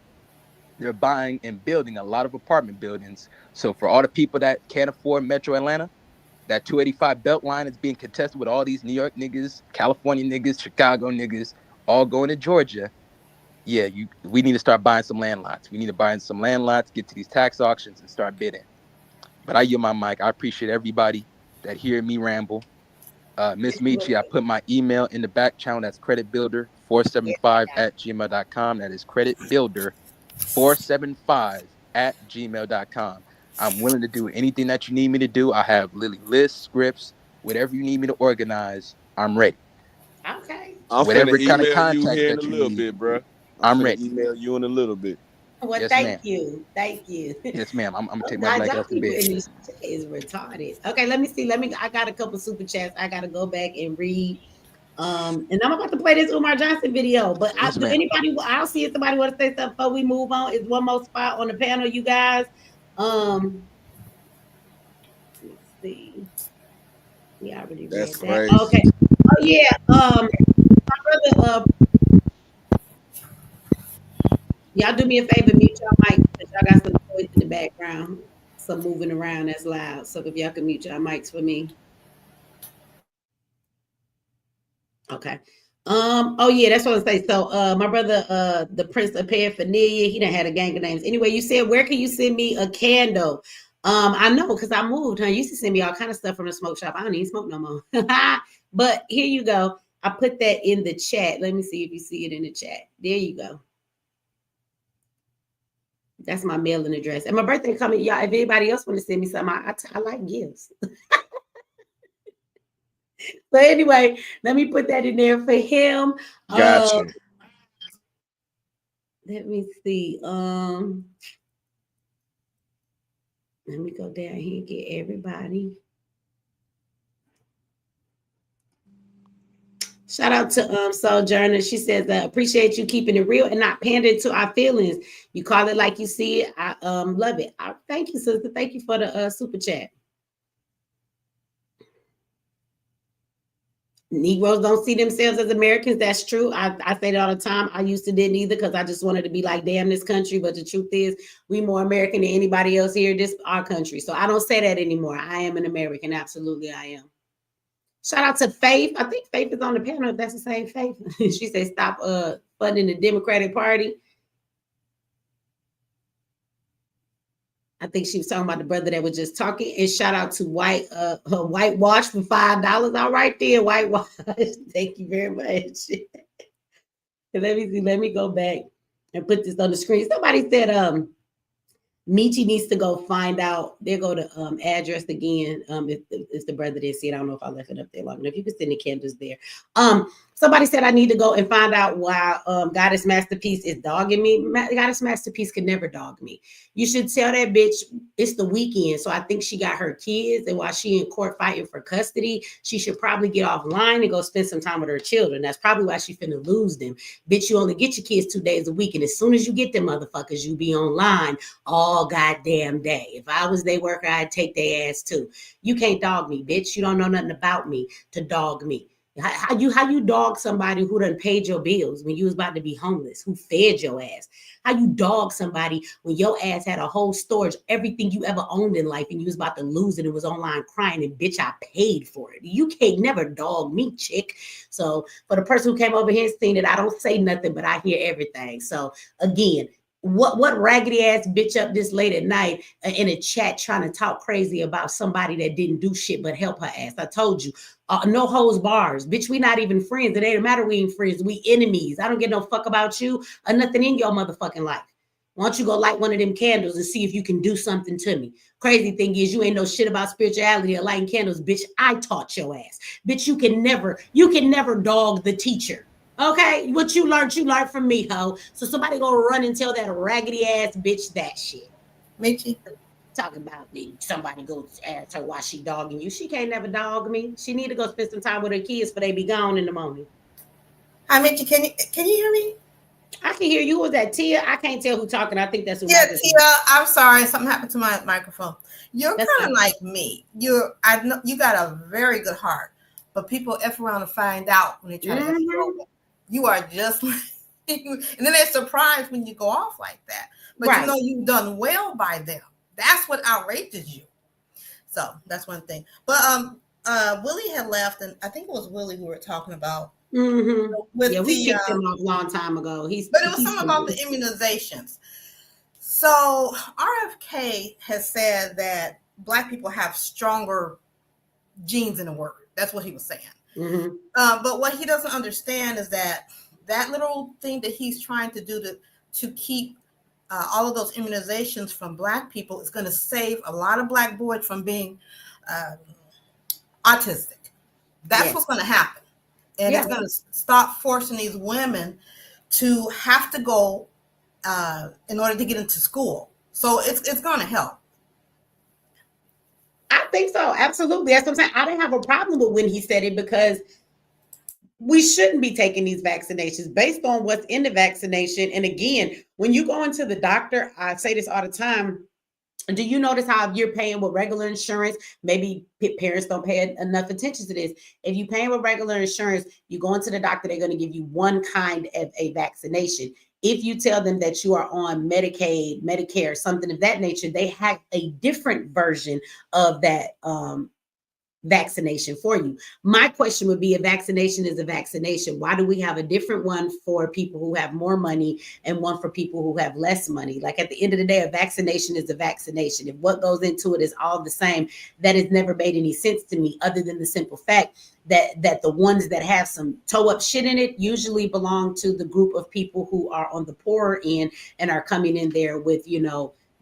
they're buying and building a lot of apartment buildings. So for all the people that can't afford Metro Atlanta, that 285 belt line is being contested with all these New York niggas, California niggas, Chicago niggas, all going to Georgia. Yeah, we need to start buying some land lots. We need to buy some land lots, get to these tax auctions, and start bidding. But I yield my mic. I appreciate everybody that hear me ramble. Miss Michi, I put my email in the back channel. That's creditbuilder475@gmail.com. That is creditbuilder475@gmail.com. I'm willing to do anything that you need me to do. I have literally lists, scripts, whatever you need me to organize, I'm ready. Okay. I'm Whatever finna kind of email you contact here in that a you little need, bit, bro. I'm finna ready. email you in a little bit. Well, Yes, thank ma'am. you. Thank you. Yes, ma'am. I'm gonna take my God, black y'all ass to people bed. in this shit is retarded. Okay, let me see. I got a couple super chats. I gotta go back and read. And I'm about to play this Umar Johnson video, but Yes, do ma'am. anybody, I'll see if somebody want to say something before we move on. Is one more spot on the panel, you guys. Let me see. We already read That's that. crazy. Okay. Oh yeah. My brother, y'all do me a favor, mute y'all mic because y'all got some noise in the background, some moving around that's loud. So if y'all can mute y'all mics for me. Okay. Oh yeah, that's what I say. So my brother, the Prince of Paraphernalia, he done had a gang of names. Anyway, you said, where can you send me a candle? I know because I moved, huh? You used to send me all kind of stuff from the smoke shop. I don't even smoke no more. But here you go. I put that in the chat. Let me see if you see it in the chat. There you go. That's my mailing address. And my birthday coming, y'all. If anybody else want to send me something, I like gifts. So anyway, let me put that in there for him. Gotcha. Let me see. Let me go down here and get everybody. Shout out to Sojourner. She says, appreciate you keeping it real and not pandering to our feelings. You call it like you see it. I love it. Thank you, sister. Thank you for the super chat. Negroes don't see themselves as Americans. That's true. I say that all the time. I used to didn't either because I just wanted to be like, damn this country. But the truth is, we more American than anybody else here. This our country. So I don't say that anymore. I am an American. Absolutely, I am. Shout out to Faith. I think Faith is on the panel. If that's the same Faith. She said, stop funding the Democratic Party. I think she was talking about the brother that was just talking. And shout out to Whitewash for $5. All right there, Whitewash. Thank you very much. Let me see. Let me go back and put this on the screen. Somebody said Michi needs to go find out. There go the address again. If the brother didn't see it, I don't know if I left it up there long enough. You can send the candles there. Somebody said I need to go and find out why Goddess Masterpiece is dogging me. Goddess Masterpiece could never dog me. You should tell that bitch it's the weekend. So I think she got her kids, and while she in court fighting for custody, she should probably get offline and go spend some time with her children. That's probably why she finna lose them. Bitch, you only get your kids 2 days a week, and as soon as you get them motherfuckers, you be online all goddamn day. If I was their worker, I'd take their ass too. You can't dog me, bitch. You don't know nothing about me to dog me. How you dog somebody who done paid your bills when you was about to be homeless, who fed your ass? How you dog somebody when your ass had a whole storage, everything you ever owned in life, and you was about to lose it and was online crying, and bitch, I paid for it. You can't never dog me, chick. So for the person who came over here and seen it, I don't say nothing, but I hear everything. So again, what raggedy ass bitch up this late at night in a chat trying to talk crazy about somebody that didn't do shit but help her ass? I told you, no holds bars, bitch. We not even friends. It ain't matter. We ain't friends. We enemies. I don't give no fuck about you or nothing in your motherfucking life. Why don't you go light one of them candles and see if you can do something to me? Crazy thing is, you ain't know shit about spirituality or lighting candles, bitch. I taught your ass, bitch. You can never dog the teacher. Okay, what you learned from me, ho. So somebody gonna run and tell that raggedy ass bitch that shit. Michi, talking about me. Somebody go ask her why she dogging you. She can't never dog me. She need to go spend some time with her kids, for they be gone in the morning. Hi, Michi. Can you hear me? I can hear you. Was that Tia? I can't tell who talking. I think that's who. Yeah, Tia. I'm sorry, something happened to my microphone. You're kind of like me. I know you got a very good heart, but people F around to find out when they try to F you over. You are just like, and then they're surprised when you go off like that. But you know you've done well by them. That's what outrages you. So that's one thing. But Willie had left, and I think it was Willie we were talking about. Mm-hmm. We kicked him off a long time ago. But it was something about the immunizations. So RFK has said that Black people have stronger genes in the word. That's what he was saying. Mm-hmm. But what he doesn't understand is that little thing that he's trying to do to keep all of those immunizations from Black people is going to save a lot of Black boys from being autistic. That's what's going to happen. And it's going to stop forcing these women to have to go in order to get into school. So it's going to help. I think so. Absolutely. That's what I'm saying. I didn't have a problem with when he said it because we shouldn't be taking these vaccinations based on what's in the vaccination. And again, when you go into the doctor, I say this all the time. Do you notice how if you're paying with regular insurance, maybe parents don't pay enough attention to this. If you're paying with regular insurance, you go into the doctor, they're going to give you one kind of a vaccination. If you tell them that you are on Medicaid, Medicare, something of that nature, they have a different version of that vaccination for you. My question would be, a vaccination is a vaccination. Why do we have a different one for people who have more money and one for people who have less money? Like, at the end of the day, a vaccination is a vaccination. If what goes into it is all the same, that has never made any sense to me, other than the simple fact that the ones that have some toe up shit in it usually belong to the group of people who are on the poorer end and are coming in there with,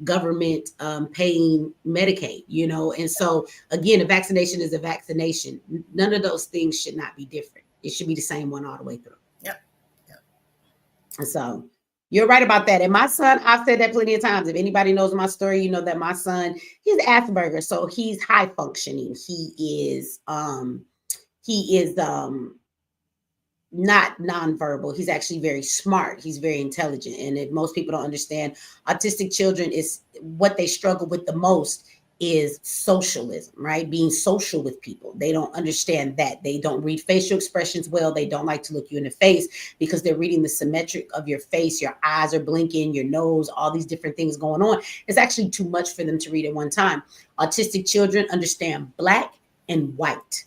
government paying Medicaid, and so again, a vaccination is a vaccination. None of those things should not be different. It should be the same one all the way through. Yep. And so you're right about that. And my son, I've said that plenty of times. If anybody knows my story, you know that my son, he's Asperger's, so he's high functioning. He is not nonverbal. He's actually very smart. He's very intelligent. And if most people don't understand, autistic children, is what they struggle with the most is socialism, right? Being social with people. They don't understand that. They don't read facial expressions well. They don't like to look you in the face because they're reading the symmetric of your face. Your eyes are blinking, your nose, all these different things going on. It's actually too much for them to read at one time. Autistic children understand black and white.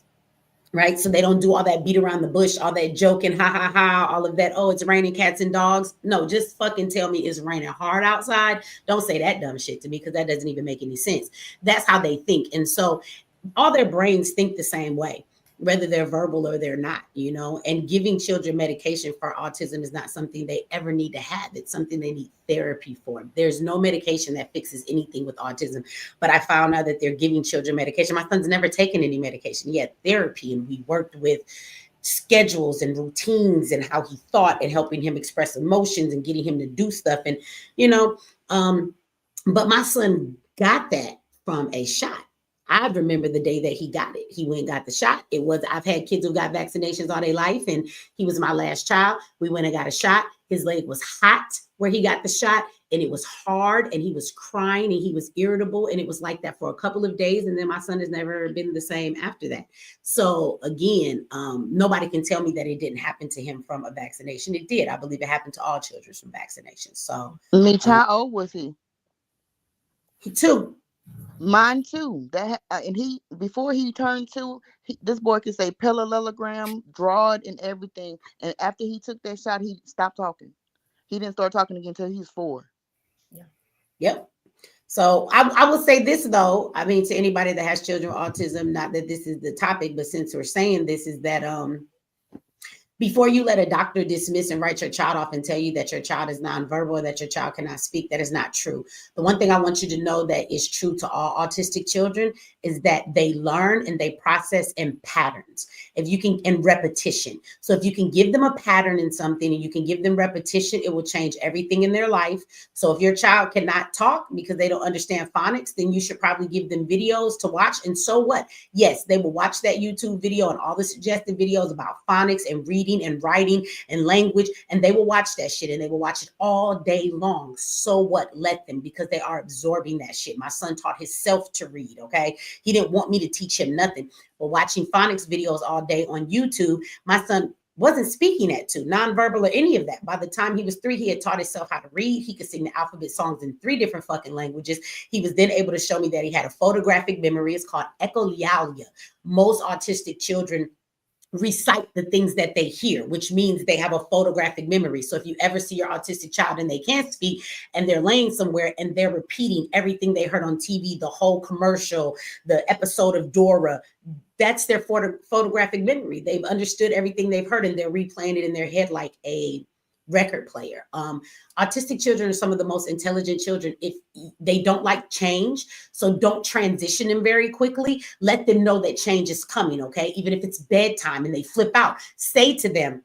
Right. So they don't do all that beat around the bush, all that joking, ha, ha, ha, all of that. Oh, it's raining cats and dogs. No, just fucking tell me it's raining hard outside. Don't say that dumb shit to me, because that doesn't even make any sense. That's how they think. And so all their brains think the same way, whether they're verbal or they're not, and giving children medication for autism is not something they ever need to have. It's something they need therapy for. There's no medication that fixes anything with autism, but I found out that they're giving children medication. My son's never taken any medication. He had therapy, and we worked with schedules and routines and how he thought and helping him express emotions and getting him to do stuff. And, but my son got that from a shot. I remember the day that he got it. He went and got the shot. I've had kids who got vaccinations all their life, and he was my last child. We went and got a shot. His leg was hot where he got the shot, and it was hard, and he was crying, and he was irritable, and it was like that for a couple of days. And then my son has never been the same after that. So again, nobody can tell me that it didn't happen to him from a vaccination. It did. I believe it happened to all children from vaccinations. So, how old was he? 2. Mine too. And he, before he turned 2, this boy could say parallelogram, draw it, and everything. And after he took that shot, he stopped talking. He didn't start talking again until he was 4. Yeah. Yep. So I will say this though. I mean, to anybody that has children with autism, not that this is the topic, but since we're saying this, is that before you let a doctor dismiss and write your child off and tell you that your child is nonverbal or that your child cannot speak, that is not true. The one thing I want you to know that is true to all autistic children is that they learn and they process in patterns. In repetition. So if you can give them a pattern in something and you can give them repetition, it will change everything in their life. So if your child cannot talk because they don't understand phonics, then you should probably give them videos to watch. And so what? Yes, they will watch that YouTube video and all the suggested videos about phonics and reading and writing and language, and they will watch that shit and they will watch it all day long. So what? Let them, because they are absorbing that shit. My son taught himself to read, okay? He didn't want me to teach him nothing. But watching phonics videos all day on YouTube, my son wasn't speaking at 2, nonverbal or any of that. By the time he was 3, he had taught himself how to read. He could sing the alphabet songs in 3 different fucking languages. He was then able to show me that he had a photographic memory. It's called echolalia. Most autistic children recite the things that they hear, which means they have a photographic memory. So if you ever see your autistic child and they can't speak and they're laying somewhere and they're repeating everything they heard on TV, the whole commercial, the episode of Dora, that's their photographic memory. They've understood everything they've heard and they're replaying it in their head like a record player. Autistic children are some of the most intelligent children. If they don't like change, so don't transition them very quickly. Let them know that change is coming, okay? Even if it's bedtime and they flip out, say to them,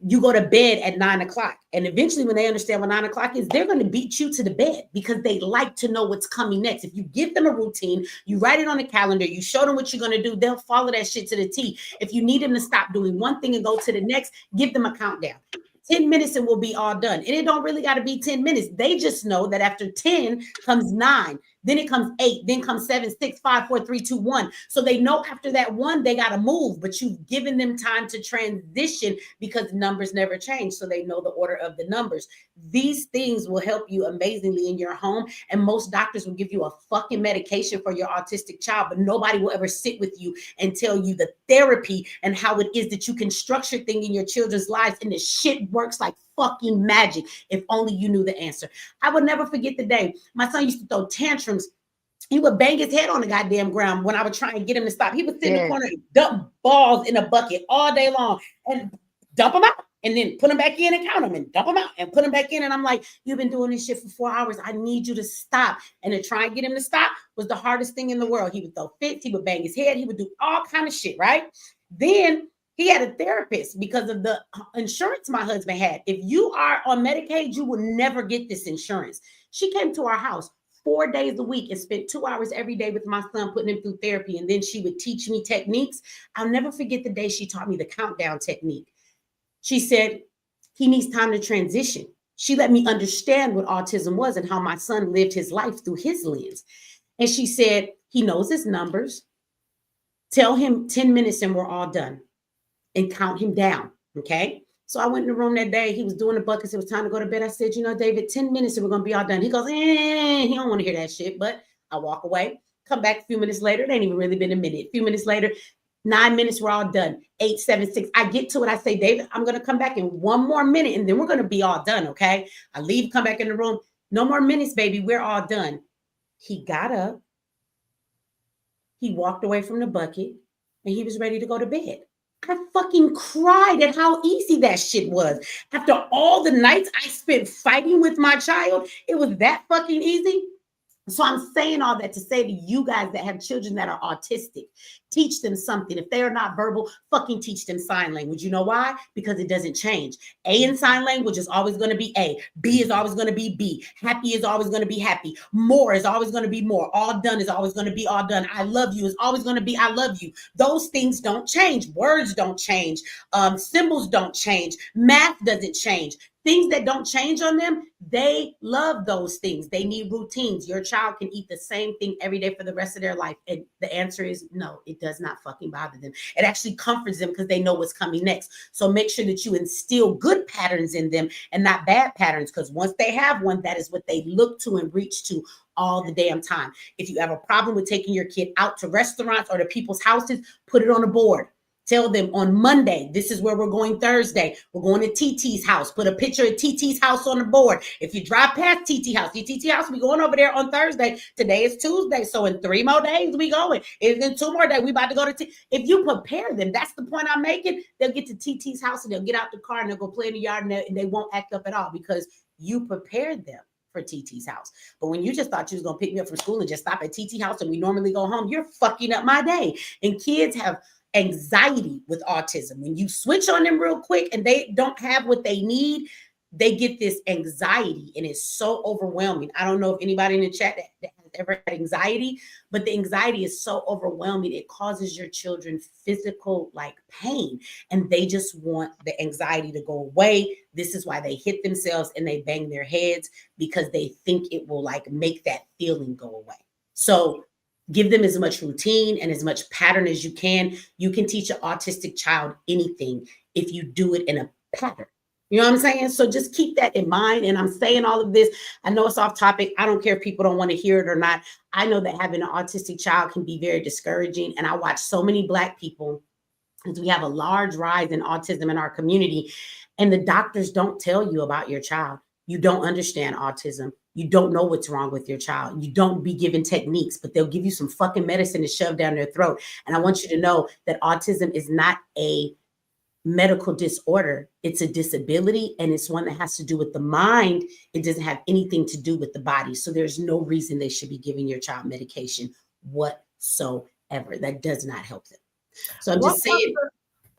you go to bed at 9 o'clock. And eventually when they understand what 9 o'clock is, they're going to beat you to the bed because they like to know what's coming next. If you give them a routine, you write it on a calendar, you show them what you're going to do, they'll follow that shit to the T. If you need them to stop doing one thing and go to the next, give them a countdown. 10 minutes and we'll be all done. And it don't really got to be 10 minutes. They just know that after 10 comes 9, then it comes 8, then comes 7, 6, 5, 4, 3, 2, 1. So they know after that 1, they got to move, but you've given them time to transition because numbers never change. So they know the order of the numbers. These things will help you amazingly in your home. And most doctors will give you a fucking medication for your autistic child, but nobody will ever sit with you and tell you the therapy and how it is that you can structure things in your children's lives. And this shit works like fucking magic. If only you knew the answer. I would never forget the day my son used to throw tantrums. He would bang his head on the goddamn ground when I would try and get him to stop. He would sit in the corner and dump balls in a bucket all day long and dump them out and then put them back in and count them and dump them out and put them back in. And I'm like, you've been doing this shit for 4 hours. I need you to stop. And to try and get him to stop was the hardest thing in the world. He would throw fits. He would bang his head. He would do all kind of shit, right? Then he had a therapist because of the insurance my husband had. If you are on Medicaid, you will never get this insurance. She came to our house 4 days a week and spent 2 hours every day with my son, putting him through therapy. And then she would teach me techniques. I'll never forget the day she taught me the countdown technique. She said, he needs time to transition. She let me understand what autism was and how my son lived his life through his lens. And she said, he knows his numbers. Tell him 10 minutes and we're all done. And count him down, okay? So I went in the room that day. He was doing the buckets. It was time to go to bed. I said, you know, David, 10 minutes and we're going to be all done. He goes, he don't want to hear that shit. But I walk away, come back a few minutes later. It ain't even really been a minute. A few minutes later, 9 minutes, we're all done. 8, 7, 6. I get to it. I say, David, I'm going to come back in 1 more minute and then we're going to be all done, okay? I leave, come back in the room. No more minutes, baby. We're all done. He got up. He walked away from the bucket and he was ready to go to bed. I fucking cried at how easy that shit was. After all the nights I spent fighting with my child, it was that fucking easy. So I'm saying all that to say to you guys that have children that are autistic, teach them something. If they are not verbal, fucking teach them sign language. You know why? Because it doesn't change. A in sign language is always going to be A. B is always going to be B. Happy is always going to be happy. More is always going to be more. All done is always going to be all done. I love you is always going to be I love you. Those things don't change. Words don't change. Symbols don't change. Math doesn't change. Things that don't change on them, they love those things. They need routines. Your child can eat the same thing every day for the rest of their life. And the answer is no, it does not fucking bother them. It actually comforts them because they know what's coming next. So make sure that you instill good patterns in them and not bad patterns, because once they have one, that is what they look to and reach to all the damn time. If you have a problem with taking your kid out to restaurants or to people's houses, put it on a board. Tell them on Monday, this is where we're going Thursday. We're going to TT's house. Put a picture of TT's house on the board. If you drive past TT house, we going over there on Thursday. Today is Tuesday. So in 3 more days, we going. In 2 more days, we about to go to T. If you prepare them, that's the point I'm making. They'll get to TT's house and they'll get out the car and they'll go play in the yard and they won't act up at all because you prepared them for TT's house. But when you just thought you was going to pick me up from school and just stop at TT house and we normally go home, you're fucking up my day. And kids have anxiety with autism. When you switch on them real quick and they don't have what they need, they get this anxiety and it's so overwhelming. I don't know if anybody in the chat that has ever had anxiety, but the anxiety is so overwhelming. It causes your children physical like pain and they just want the anxiety to go away. This is why they hit themselves and they bang their heads because they think it will like make that feeling go away. So give them as much routine and as much pattern as you can. You can teach an autistic child anything if you do it in a pattern. You know what I'm saying? So just keep that in mind. And I'm saying all of this. I know it's off topic. I don't care if people don't want to hear it or not. I know that having an autistic child can be very discouraging. And I watch so many Black people because we have a large rise in autism in our community. And the doctors don't tell you about your child. You don't understand autism. You don't know what's wrong with your child. You don't be given techniques, but they'll give you some fucking medicine to shove down their throat. And I want you to know that autism is not a medical disorder. It's a disability, and it's one that has to do with the mind. It doesn't have anything to do with the body. So there's no reason they should be giving your child medication whatsoever. That does not help them. So I'm just saying.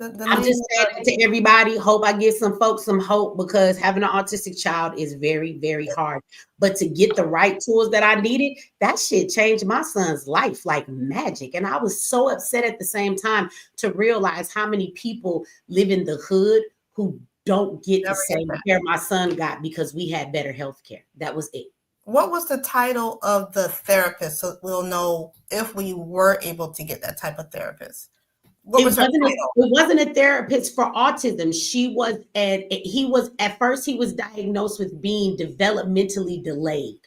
I'm just saying that to everybody. Hope I give some folks some hope, because having an autistic child is very, very hard. But to get the right tools that I needed, that shit changed my son's life like magic. And I was so upset at the same time to realize how many people live in the hood who don't get the same care my son got because we had better health care. That was it. What was the title of the therapist, so we'll know if we were able to get that type of therapist? It wasn't a therapist for autism. At first he was diagnosed with being developmentally delayed.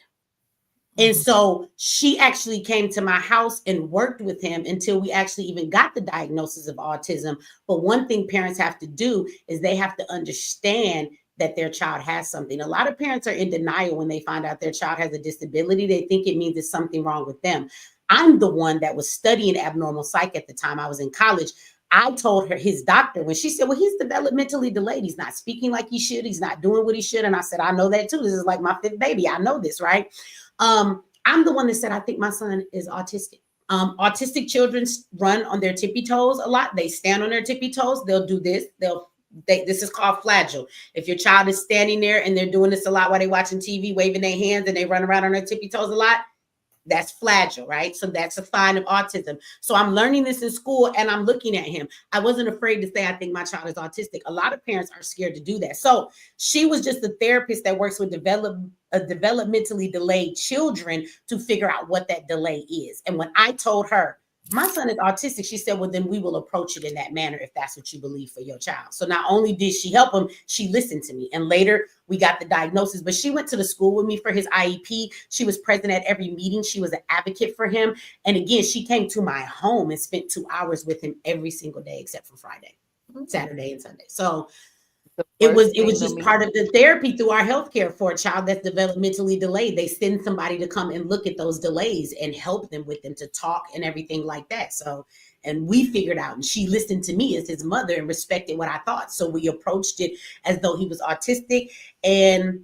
And so she actually came to my house and worked with him until we actually even got the diagnosis of autism. But one thing parents have to do is they have to understand that their child has something. A lot of parents are in denial when they find out their child has a disability. They think it means there's something wrong with them. I'm the one that was studying abnormal psych at the time. I was in college. I told her, his doctor, when she said, well, he's developmentally delayed. He's not speaking like he should. He's not doing what he should. And I said, I know that too. This is like my fifth baby. I know this, right? I'm the one that said, I think my son is autistic. Autistic children run on their tippy toes a lot. They stand on their tippy toes. They'll do this. This is called flagell. If your child is standing there and they're doing this a lot while they're watching TV, waving their hands, and they run around on their tippy toes a lot, that's flagell, right? So that's a sign of autism. So I'm learning this in school and I'm looking at him. I wasn't afraid to say, I think my child is autistic. A lot of parents are scared to do that. So she was just a therapist that works with developmentally delayed children to figure out what that delay is. And when I told her, my son is autistic, she said, well, then we will approach it in that manner if that's what you believe for your child. So not only did she help him, she listened to me. And later we got the diagnosis, but she went to the school with me for his IEP. She was present at every meeting. She was an advocate for him. And again, she came to my home and spent 2 hours with him every single day, except for Friday, Saturday, and Sunday. So it was just part of the therapy through our healthcare for a child that's developmentally delayed. They send somebody to come and look at those delays and help them with them to talk and everything like that. So, and we figured out, and she listened to me as his mother and respected what I thought. So we approached it as though he was autistic, and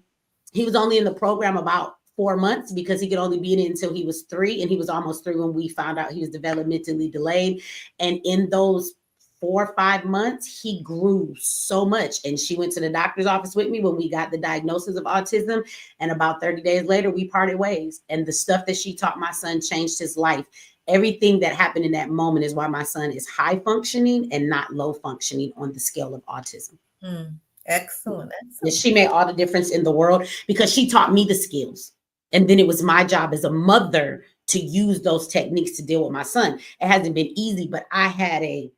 he was only in the program about 4 months because he could only be in it until he was 3, and he was almost 3 when we found out he was developmentally delayed. And in those 4 or 5 months, he grew so much. And she went to the doctor's office with me when we got the diagnosis of autism. And about 30 days later, we parted ways. And the stuff that she taught my son changed his life. Everything that happened in that moment is why my son is high functioning and not low functioning on the scale of autism. Excellent. And she made all the difference in the world because she taught me the skills. And then it was my job as a mother to use those techniques to deal with my son. It hasn't been easy, but I had a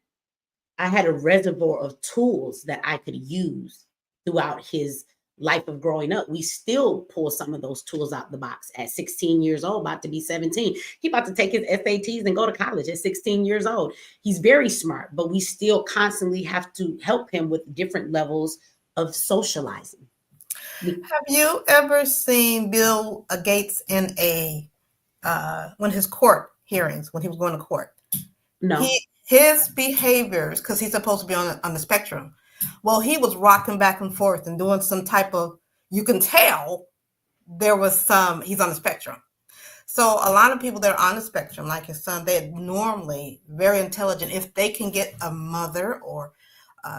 reservoir of tools that I could use throughout his life of growing up. We still pull some of those tools out the box at 16 years old, about to be 17. He about to take his SATs and go to college at 16 years old. He's very smart, but we still constantly have to help him with different levels of socializing. Have you ever seen Bill Gates in one of his court hearings when he was going to court? No. His behaviors, because he's supposed to be on the spectrum. Well, he was rocking back and forth and doing some type of, you can tell there was he's on the spectrum. So a lot of people that are on the spectrum, like his son, they're normally very intelligent. If they can get a mother or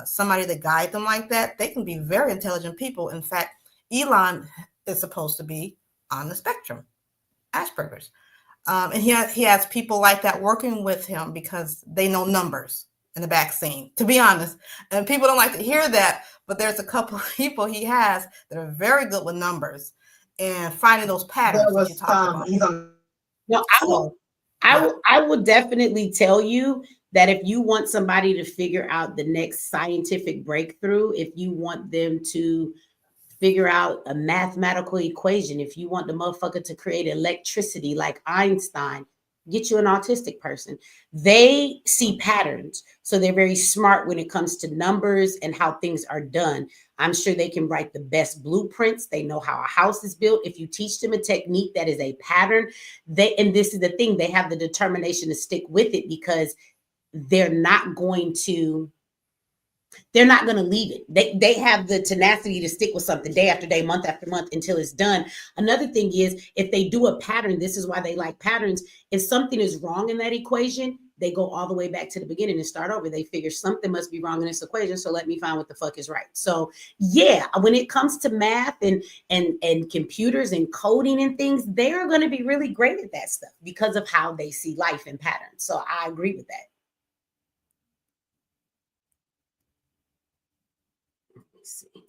somebody to guide them like that, they can be very intelligent people. In fact, Elon is supposed to be on the spectrum, Asperger's. And he has people like that working with him because they know numbers in the vaccine, to be honest. And people don't like to hear that, but there's a couple of people he has that are very good with numbers and finding those patterns. I will definitely tell you that if you want somebody to figure out the next scientific breakthrough, if you want them to figure out a mathematical equation, if you want the motherfucker to create electricity like Einstein, get you an autistic person. They see patterns, so they're very smart when it comes to numbers and how things are done. I'm sure they can write the best blueprints. They know how a house is built. If you teach them a technique that is a pattern, and this is the thing, they have the determination to stick with it because they're not going to leave it. They have the tenacity to stick with something day after day, month after month until it's done. Another thing is, if they do a pattern, this is why they like patterns. If something is wrong in that equation, they go all the way back to the beginning and start over. They figure something must be wrong in this equation, so let me find what the fuck is right. So yeah, when it comes to math and computers and coding and things, they're going to be really great at that stuff because of how they see life and patterns. So I agree with that. Let's see.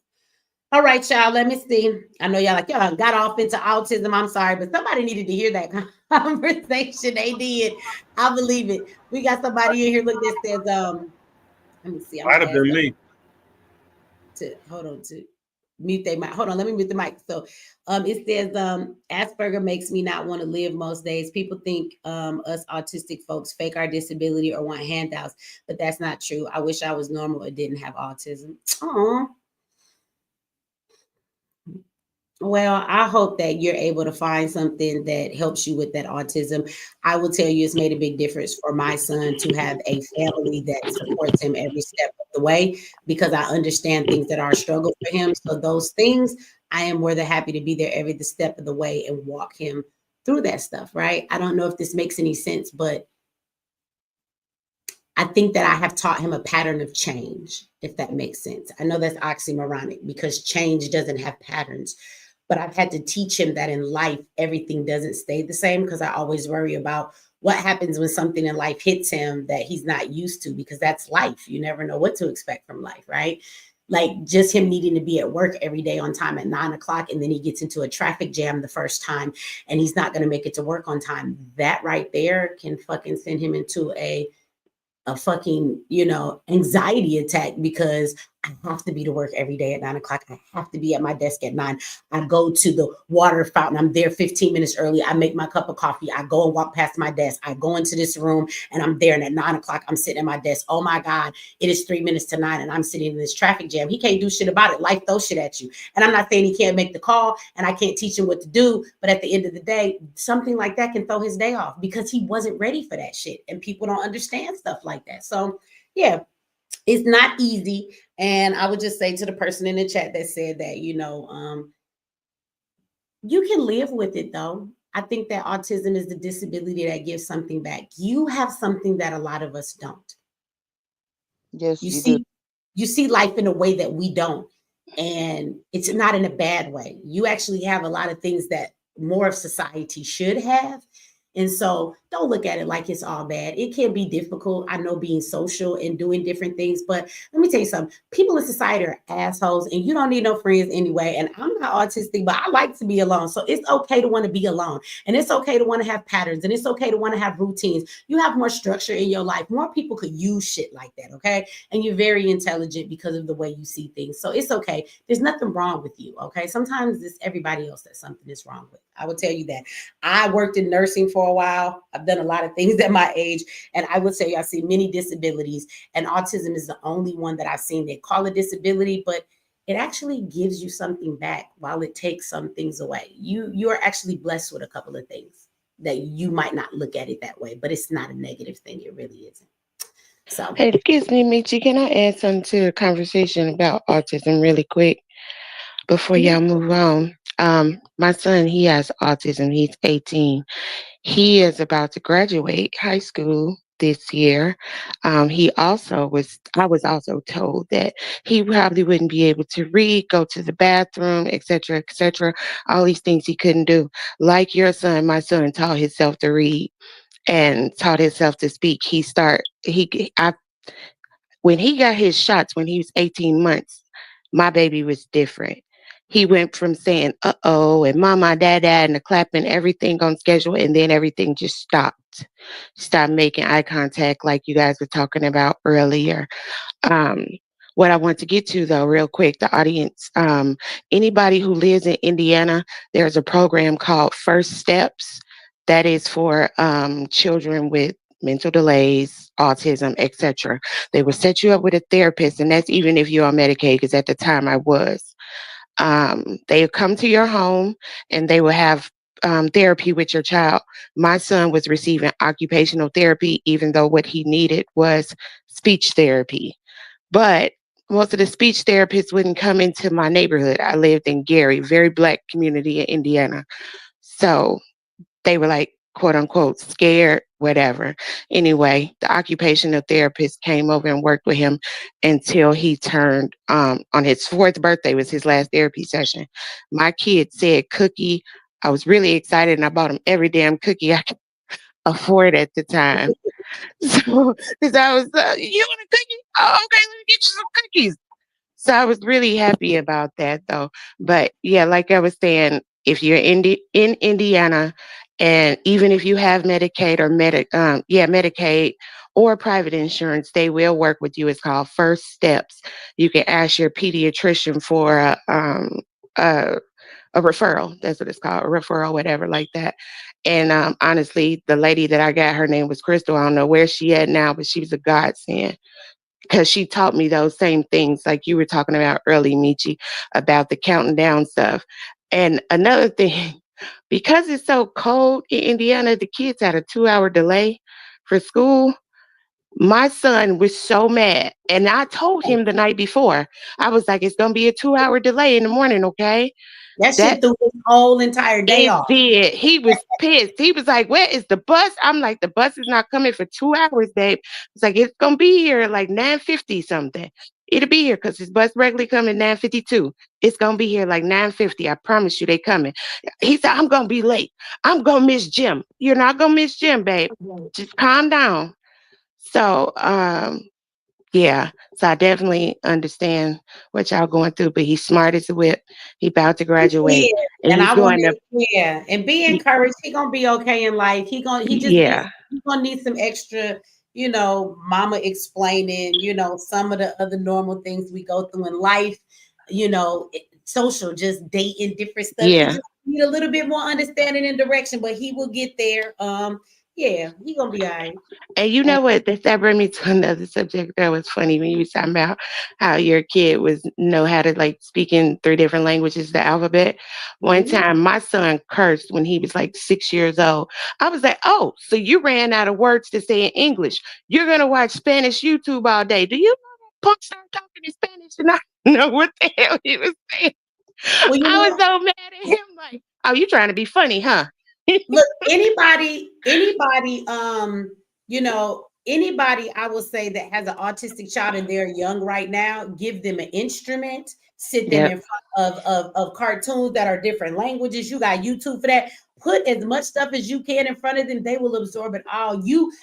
All right, y'all, let me see. I know y'all got off into autism. I'm sorry, but somebody needed to hear that conversation. They did. I believe it. We got somebody in here. Look, this says, let me see. Might have been me. Hold on to mute their mic. Hold on, let me mute the mic. So it says, Asperger makes me not want to live most days. People think us autistic folks fake our disability or want handouts, but that's not true. I wish I was normal or didn't have autism. Aw. Well, I hope that you're able to find something that helps you with that autism. I will tell you, it's made a big difference for my son to have a family that supports him every step of the way, because I understand things that are a struggle for him. So those things, I am more than happy to be there every step of the way and walk him through that stuff, right? I don't know if this makes any sense, but I think that I have taught him a pattern of change, if that makes sense. I know that's oxymoronic because change doesn't have patterns. But I've had to teach him that in life, everything doesn't stay the same, because I always worry about what happens when something in life hits him that he's not used to, because that's life. You never know what to expect from life, right? Like just him needing to be at work every day on time at 9 o'clock, and then he gets into a traffic jam the first time and he's not going to make it to work on time. That right there can fucking send him into a fucking, anxiety attack, because I have to be to work every day at 9 o'clock. I have to be at my desk at 9. I go to the water fountain. I'm there 15 minutes early. I make my cup of coffee. I go and walk past my desk. I go into this room and I'm there. And at 9 o'clock, I'm sitting at my desk. Oh my God, it is 3 minutes to 9 and I'm sitting in this traffic jam. He can't do shit about it. Life throws shit at you. And I'm not saying he can't make the call and I can't teach him what to do. But at the end of the day, something like that can throw his day off because he wasn't ready for that shit. And people don't understand stuff like that. So yeah, it's not easy. And I would just say to the person in the chat that said that, you can live with it though. I think that autism is the disability that gives something back. You have something that a lot of us don't. Yes, you see life in a way that we don't. And it's not in a bad way. You actually have a lot of things that more of society should have. And so don't look at it like it's all bad. It can be difficult. I know, being social and doing different things, but let me tell you something. People in society are assholes and you don't need no friends anyway. And I'm not autistic, but I like to be alone. So it's okay to want to be alone, and it's okay to want to have patterns, and it's okay to want to have routines. You have more structure in your life. More people could use shit like that. Okay. And you're very intelligent because of the way you see things. So it's okay. There's nothing wrong with you. Okay. Sometimes it's everybody else that something is wrong with. I will tell you that. I worked in nursing for a while. I've done a lot of things at my age, and I will tell you, I see many disabilities, and autism is the only one that I've seen. They call it disability, but it actually gives you something back while it takes some things away. You are actually blessed with a couple of things that you might not look at it that way, but it's not a negative thing. It really isn't. So, hey, excuse me, Michi, can I add something to the conversation about autism really quick before y'all move on? My son, he has autism. He's 18. He is about to graduate high school this year. I was also told that he probably wouldn't be able to read, go to the bathroom, etc., etc. All these things he couldn't do. Like your son, my son taught himself to read and taught himself to speak. When he got his shots when he was 18 months, my baby was different. He went from saying, uh-oh, and mama, dada, and the clapping, everything on schedule, and then everything just stopped. Stopped making eye contact like you guys were talking about earlier. What I want to get to, though, real quick, the audience, anybody who lives in Indiana, there's a program called First Steps that is for children with mental delays, autism, etc. They will set you up with a therapist, and that's even if you're on Medicaid, because at the time I was. They come to your home and they will have therapy with your child. My son was receiving occupational therapy, even though what he needed was speech therapy. But most of the speech therapists wouldn't come into my neighborhood. I lived in Gary, very Black community in Indiana. So they were like, quote unquote scared, whatever. Anyway, the occupational therapist came over and worked with him until he turned on his 4th birthday was his last therapy session. My kid said cookie. I was really excited and I bought him every damn cookie I could afford at the time. So, because I was, you want a cookie? Oh, okay, let me get you some cookies. So I was really happy about that, though. But yeah, like I was saying, if you're in Indiana, and even if you have Medicaid or Medicaid or private insurance, they will work with you. It's called First Steps. You can ask your pediatrician for a referral. That's what it's called, a referral, whatever like that. And honestly, the lady that I got, her name was Crystal. I don't know where she at now, but she was a godsend because she taught me those same things like you were talking about early, Michi, about the counting down stuff. And another thing, because it's so cold in Indiana, the kids had a 2-hour delay for school. My son was so mad. And I told him the night before, I was like, it's going to be a 2-hour delay in the morning, okay? That shit threw his whole entire day off. It did. He was pissed. He was like, where is the bus? I'm like, the bus is not coming for 2 hours, babe. It's like, it's going to be here at like 9:50 something. It'll be here because his bus regularly coming 9:52. It's going to be here like 9:50. I promise you they coming. He said, I'm going to be late. I'm going to miss gym. You're not going to miss gym, babe. Just calm down. So, yeah, so I definitely understand what y'all going through, but he's smart as a whip. He about to graduate. Yeah. And he's I going want to to, and be encouraged. He gonna be okay in life. He gonna need some extra, mama explaining, some of the other normal things we go through in life, social, just dating, different stuff. He just need a little bit more understanding and direction, but he will get there. Yeah, he gonna be all right. And you know what? That brought me to another subject that was funny when you were talking about how your kid know how to like speak in 3 different languages, the alphabet. One time, my son cursed when he was like 6 years old. I was like, "Oh, so you ran out of words to say in English? You're gonna watch Spanish YouTube all day? Do you know that punk started talking in Spanish and I know what the hell he was saying?" Well, I was so mad at him. Like, "Oh, you trying to be funny, huh?" Look, anybody, anybody I will say that has an autistic child and they're young right now, give them an instrument, sit them in front of cartoons that are different languages. You got YouTube for that. Put as much stuff as you can in front of them. They will absorb it all. You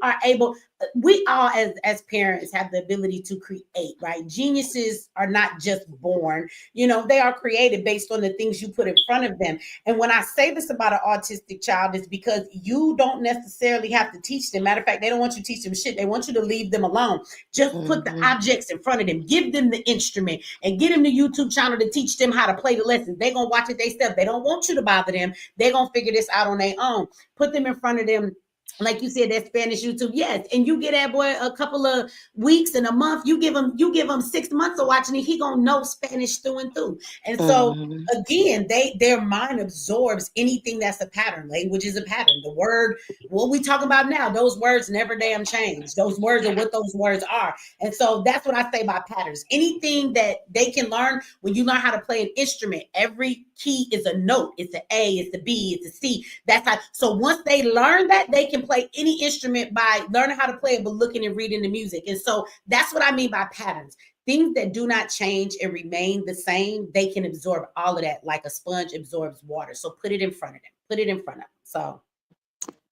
are able, we all as parents have the ability to create, right? Geniuses are not just born, they are created based on the things you put in front of them. And when I say this about an autistic child, it's because you don't necessarily have to teach them. Matter of fact, they don't want you to teach them shit. They want you to leave them alone. Just put the objects in front of them. Give them the instrument and get them the YouTube channel to teach them how to play the lessons. They're going to watch it themselves. They don't want you to bother them. They're going to figure this out on their own. Put them in front of them. Like you said, that Spanish YouTube, yes. And you get that boy a couple of weeks and a month. You give him 6 months of watching it. He gonna know Spanish through and through. And so again, their mind absorbs anything that's a pattern. Language is a pattern. The word, what we talking about now, those words never damn change. Those words are what those words are. And so that's what I say by patterns. Anything that they can learn when you learn how to play an instrument, every key is a note. It's an A, it's a B, it's a C. That's how. So once they learn that, they can play any instrument by learning how to play it, but looking and reading the music. And so that's what I mean by patterns. Things that do not change and remain the same, they can absorb all of that like a sponge absorbs water. So put it in front of them. Put it in front of them. So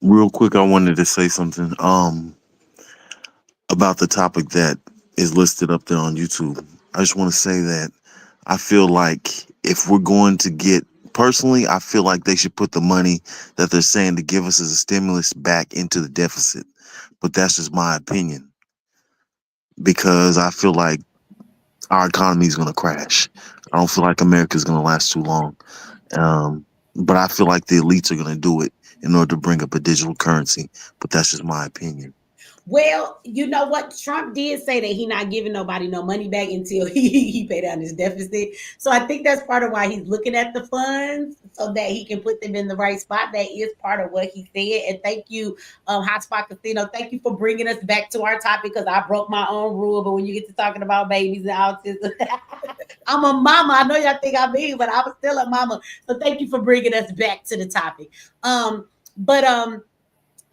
real quick, I wanted to say something about the topic that is listed up there on YouTube. I just want to say that I feel like if we're going to get, personally, I feel like they should put the money that they're saying to give us as a stimulus back into the deficit. But that's just my opinion, because I feel like our economy is going to crash. I don't feel like America is going to last too long. But I feel like the elites are going to do it in order to bring up a digital currency. But that's just my opinion. well, you know what? Trump did say that he's not giving nobody no money back until he pay down his deficit. So I think that's part of why he's looking at the funds so that he can put them in the right spot. That is part of what he said. And thank you, Hotspot Casino. Thank you for bringing us back to our topic, because I broke my own rule. But when you get to talking about babies and autism, I'm a mama. I know y'all think I'm big, but I'm still a mama. So thank you for bringing us back to the topic. But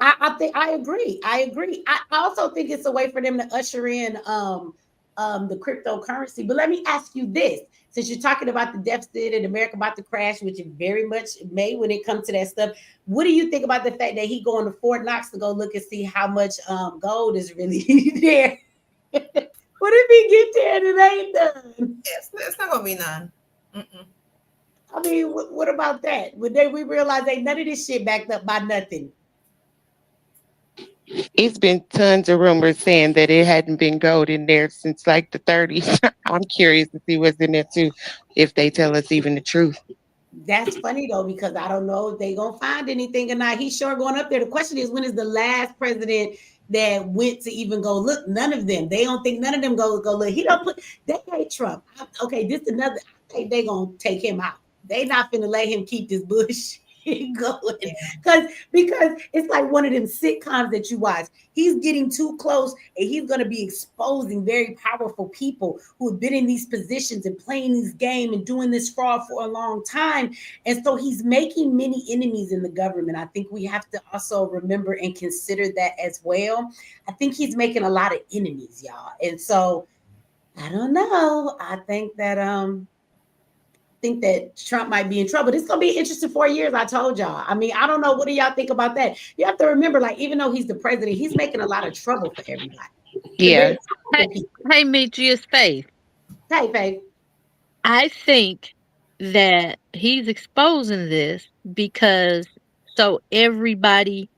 I think I agree. I also think it's a way for them to usher in the cryptocurrency. But let me ask you this: since you're talking about the deficit and America about to crash, which it very much may when it comes to that stuff, what do you think about the fact that he going to Fort Knox to go look and see how much gold is really there? What if he get there and it ain't done? It's not gonna be none. Mm-mm. I mean, what about that? Would we realize ain't none of this shit backed up by nothing? It's been tons of rumors saying that it hadn't been gold in there since like the 30s. I'm curious to see what's in there too, if they tell us even the truth. That's funny though, because I don't know if they gonna find anything or not. He's sure going up there. The question is, when is the last president that went to even go look? None of them. They don't think none of them go look. He don't put. They hate Trump. Okay, this another. I think they gonna take him out. They not finna let him keep this bush going, because it's like one of them sitcoms that you watch. He's getting too close, and he's going to be exposing very powerful people who have been in these positions and playing this game and doing this fraud for a long time. And so he's making many enemies in the government. I think we have to also remember and consider that as well. I think he's making a lot of enemies, y'all. And so I don't know. I think that Trump might be in trouble. This is gonna be an interesting 4 years. I told y'all. I mean, I don't know. What do y'all think about that? You have to remember, like, even though he's the president, he's making a lot of trouble for everybody. Yeah. Hey, Mitchie, it's Faith. Hey, Faith. I think that he's exposing this because so everybody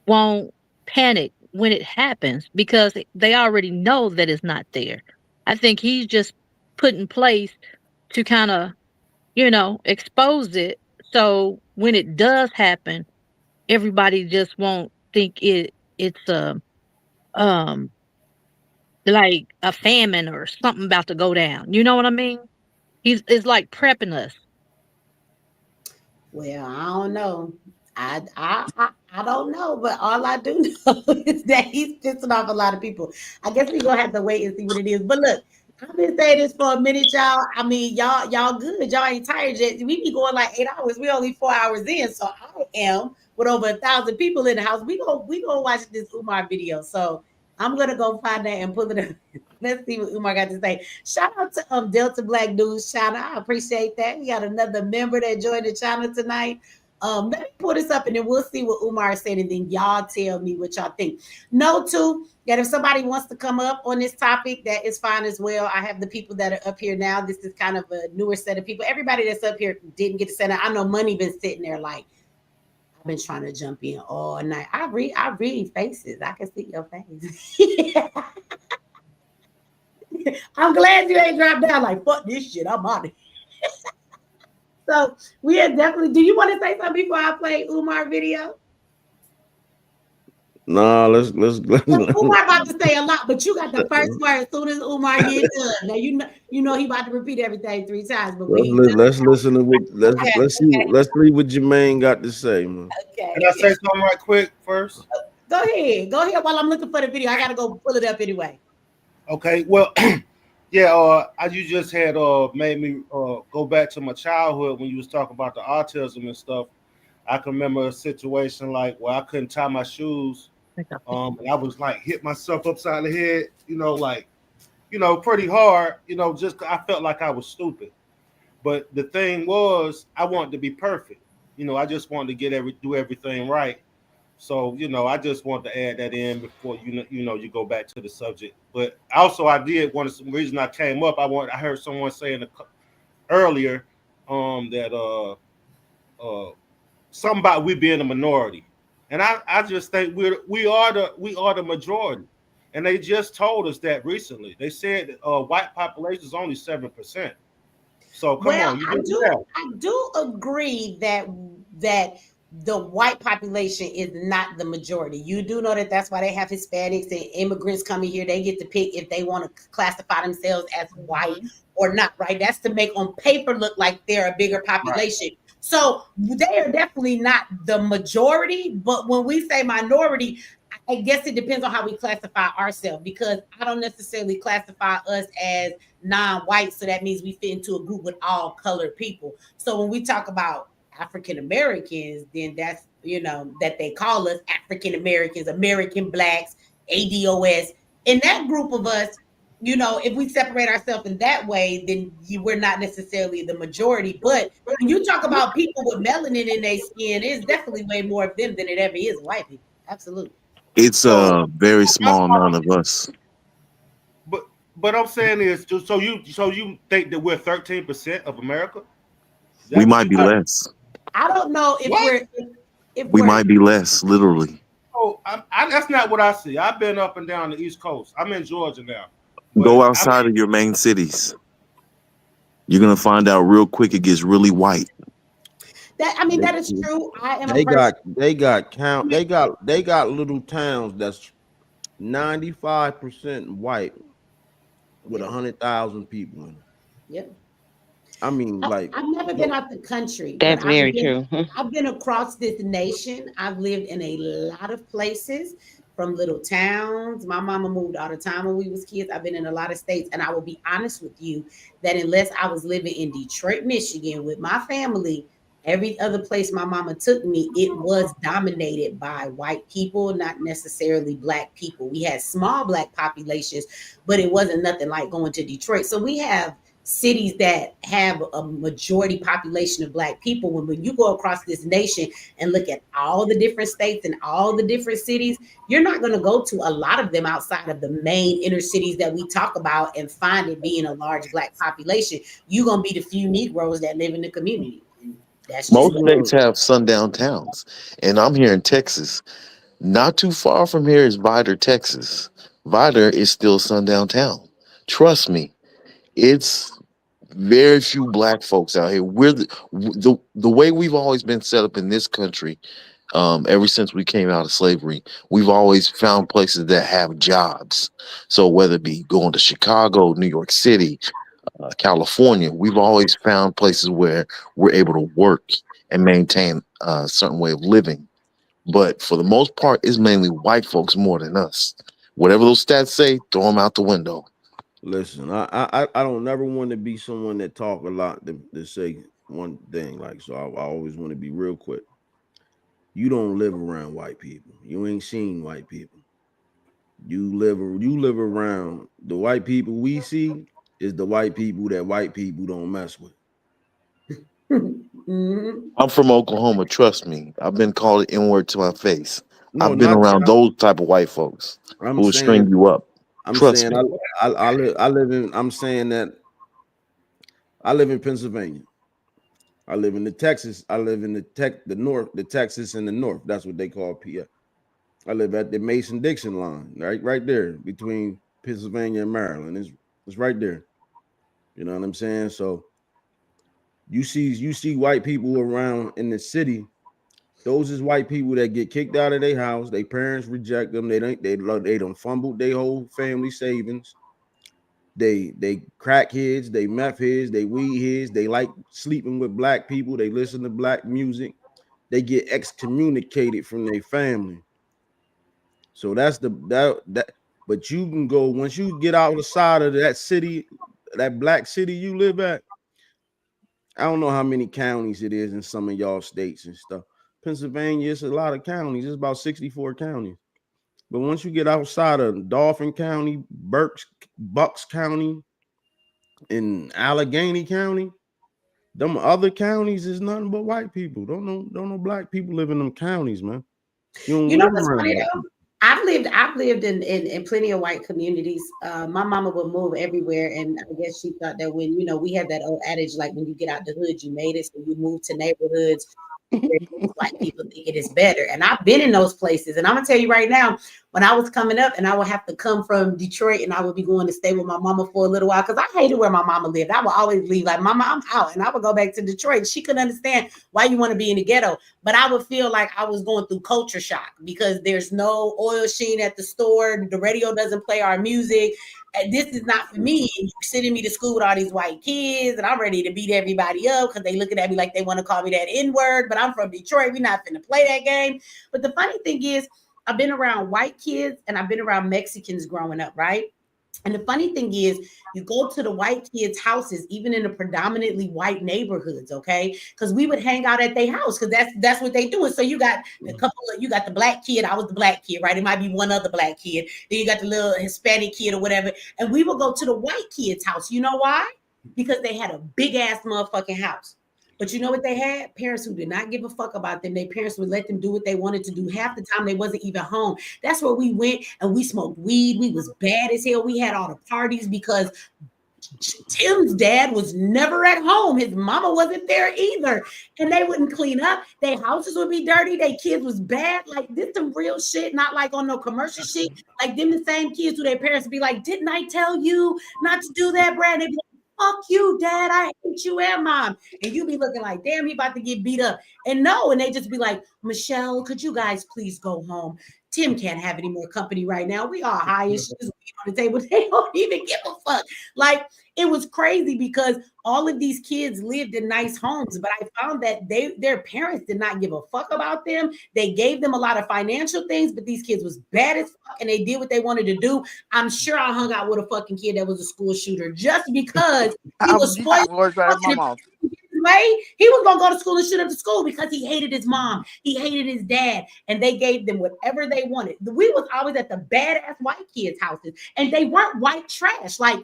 won't panic when it happens, because they already know that it's not there. I think he's just put in place to kind of, expose it. So when it does happen, everybody just won't think it's like a famine or something about to go down. You know what I mean? It's like prepping us. Well, I don't know. I don't know, but all I do know is that he's pissing off a lot of people. I guess we're gonna have to wait and see what it is. But look, I've been saying this for a minute, y'all. I mean, y'all good. Y'all ain't tired yet. We be going like 8 hours. We only 4 hours in. So I am with over 1,000 people in the house. We gonna watch this Umar video. So I'm gonna go find that and pull it up. Let's see what Umar got to say. Shout out to Delta Black News channel. I appreciate that. We got another member that joined the channel tonight. Let me pull this up and then we'll see what Umar said, and then y'all tell me what y'all think. Note too that if somebody wants to come up on this topic, that is fine as well. I have the people that are up here now. This is kind of a newer set of people. Everybody that's up here didn't get to say that. I know Money been sitting there like, I've been trying to jump in all night. I read faces. I can see your face. I'm glad you ain't dropped down like, fuck this shit. I'm out of here. So we are definitely. Do you want to say something before I play Umar video? Nah, let's Umar about to say a lot, but you got the first word as soon as Umar gets done. Now you know he about to repeat everything 3 times, but let's listen to what let's see what Jermaine got to say, man. Okay. Can I say something right quick first? Go ahead while I'm looking for the video. I gotta go pull it up anyway. Okay, well, yeah, you just had made me go back to my childhood when you was talking about the autism and stuff. I can remember a situation like where I couldn't tie my shoes. And I was like hit myself upside the head, pretty hard, just I felt like I was stupid. But the thing was, I wanted to be perfect. I just wanted to do everything right. So, I just want to add that in before you go back to the subject. But also, I did want to. The reason I came up, I heard someone saying earlier that something about we being a minority, and I just think we are the majority, and they just told us that recently. They said white population is only 7%. So come on, I do agree that the white population is not the majority. You do know that that's why they have Hispanics and immigrants coming here. They get to pick if they want to classify themselves as white or not, right? That's to make on paper look like they're a bigger population. Right. So they are definitely not the majority, but when we say minority, I guess it depends on how we classify ourselves, because I don't necessarily classify us as non-white. So that means we fit into a group with all colored people. So when we talk about African Americans, then that's, that they call us African Americans, American blacks, ADOS. In that group of us, if we separate ourselves in that way, then we're not necessarily the majority. But when you talk about people with melanin in their skin, it's definitely way more of them than it ever is white people. Absolutely. It's a very small amount of us. But I'm saying is, so you think that we're 13% of America? We might be less. I don't know if we might be less, literally. Oh, that's not what I see. I've been up and down the East Coast. I'm in Georgia now. Go outside of your main cities. You're gonna find out real quick it gets really white. That is true. I am they got little towns that's 95% white with 100,000 people in it. Yep. I mean, like, I've never been out the country. That's very true. I've been across this nation. I've lived in a lot of places, from little towns. My mama moved all the time when we was kids. I've been in a lot of states, and I will be honest with you that unless I was living in Detroit, Michigan with my family, every other place my mama took me, it was dominated by white people, not necessarily black people. We had small black populations, but it wasn't nothing like going to Detroit. So we have cities that have a majority population of black people. When you go across this nation and look at all the different states and all the different cities, you're not going to go to a lot of them outside of the main inner cities that we talk about and find it being a large black population. You're going to be the few Negroes that live in the community. Most states have sundown towns, and I'm here in Texas. Not too far from here is Vidor, Texas. Vidor is still sundown town. Trust me, it's very few black folks out here. We're the way we've always been set up in this country. Ever since we came out of slavery, we've always found places that have jobs. So whether it be going to Chicago, New York City, California, we've always found places where we're able to work and maintain a certain way of living. But for the most part, it's mainly white folks more than us. Whatever those stats say, throw them out the window. Listen, I don't never want to be someone that talk a lot to say one thing. Like, so I always want to be real quick. You don't live around white people. You ain't seen white people. You live around the white people we see is the white people that white people don't mess with. I'm from Oklahoma. Trust me, I've been called an N-word to my face. No, I've been around those type of white folks who will string you up. Trust me. I live in. I'm saying that I live in Pennsylvania. I live in the Texas. I live in the north, the Texas in the north. That's what they call PA. I live at the Mason-Dixon line, right there between Pennsylvania and Maryland. It's right there. You know what I'm saying? So you see white people around in the city. Those is white people that get kicked out of their house. Their parents reject them. They don't fumbled their whole family savings. They crack heads, they meth heads, they weed heads. They like sleeping with black people. They listen to black music. They get excommunicated from their family. So that's that. But you can go once you get outside of that city, that black city you live at. I don't know how many counties it is in some of y'all states and stuff. Pennsylvania, it's a lot of counties. It's about 64 counties. But once you get outside of Dauphin County, Bucks County, and Allegheny County, them other counties is nothing but white people. Don't know black people live in them counties, man. You know what's funny though? I've lived in plenty of white communities. My mama would move everywhere, and I guess she thought that when we had that old adage, like when you get out the hood, you made it. So you move to neighborhoods where white people think it is better. And I've been in those places, and I'm gonna tell you right now, when I was coming up, and I would have to come from Detroit, and I would be going to stay with my mama for a little while because I hated where my mama lived. I would always leave like, "Mama, I'm out," and I would go back to Detroit. She couldn't understand why you want to be in the ghetto, but I would feel like I was going through culture shock because there's no oil sheen at the store, the radio doesn't play our music. And this is not for me. And you're sending me to school with all these white kids, and I'm ready to beat everybody up because they looking at me like they want to call me that N-word, but I'm from Detroit. We're not finna play that game. But the funny thing is, I've been around white kids and I've been around Mexicans growing up, right? And the funny thing is, you go to the white kids' houses, even in the predominantly white neighborhoods, okay? Because we would hang out at their house because that's what they do. And so you got you got the black kid. I was the black kid, right? It might be one other black kid. Then you got the little Hispanic kid or whatever. And we would go to the white kids' house. You know why? Because they had a big ass motherfucking house. But you know what they had? Parents who did not give a fuck about them. Their parents would let them do what they wanted to do. Half the time they wasn't even home. That's where we went and we smoked weed. We was bad as hell. We had all the parties because Tim's dad was never at home. His mama wasn't there either. And they wouldn't clean up. Their houses would be dirty. Their kids was bad. Like this some real shit, not like on no commercial shit. Like them the same kids who their parents would be like, didn't I tell you not to do that, Brad? They'd be like, fuck you, dad. I hate you and mom. And you be looking like, damn, he about to get beat up. And no, and they just be like, Michelle, could you guys please go home? Tim can't have any more company right now. We all high and shit on the table. They don't even give a fuck. Like it was crazy because all of these kids lived in nice homes, but I found that their parents did not give a fuck about them. They gave them a lot of financial things, but these kids was bad as fuck and they did what they wanted to do. I'm sure I hung out with a fucking kid that was a school shooter just because he was spoiled. He was gonna go to school and shoot up the school because he hated his mom, he hated his dad, and they gave them whatever they wanted. We was always at the badass white kids' houses, and they weren't white trash. Like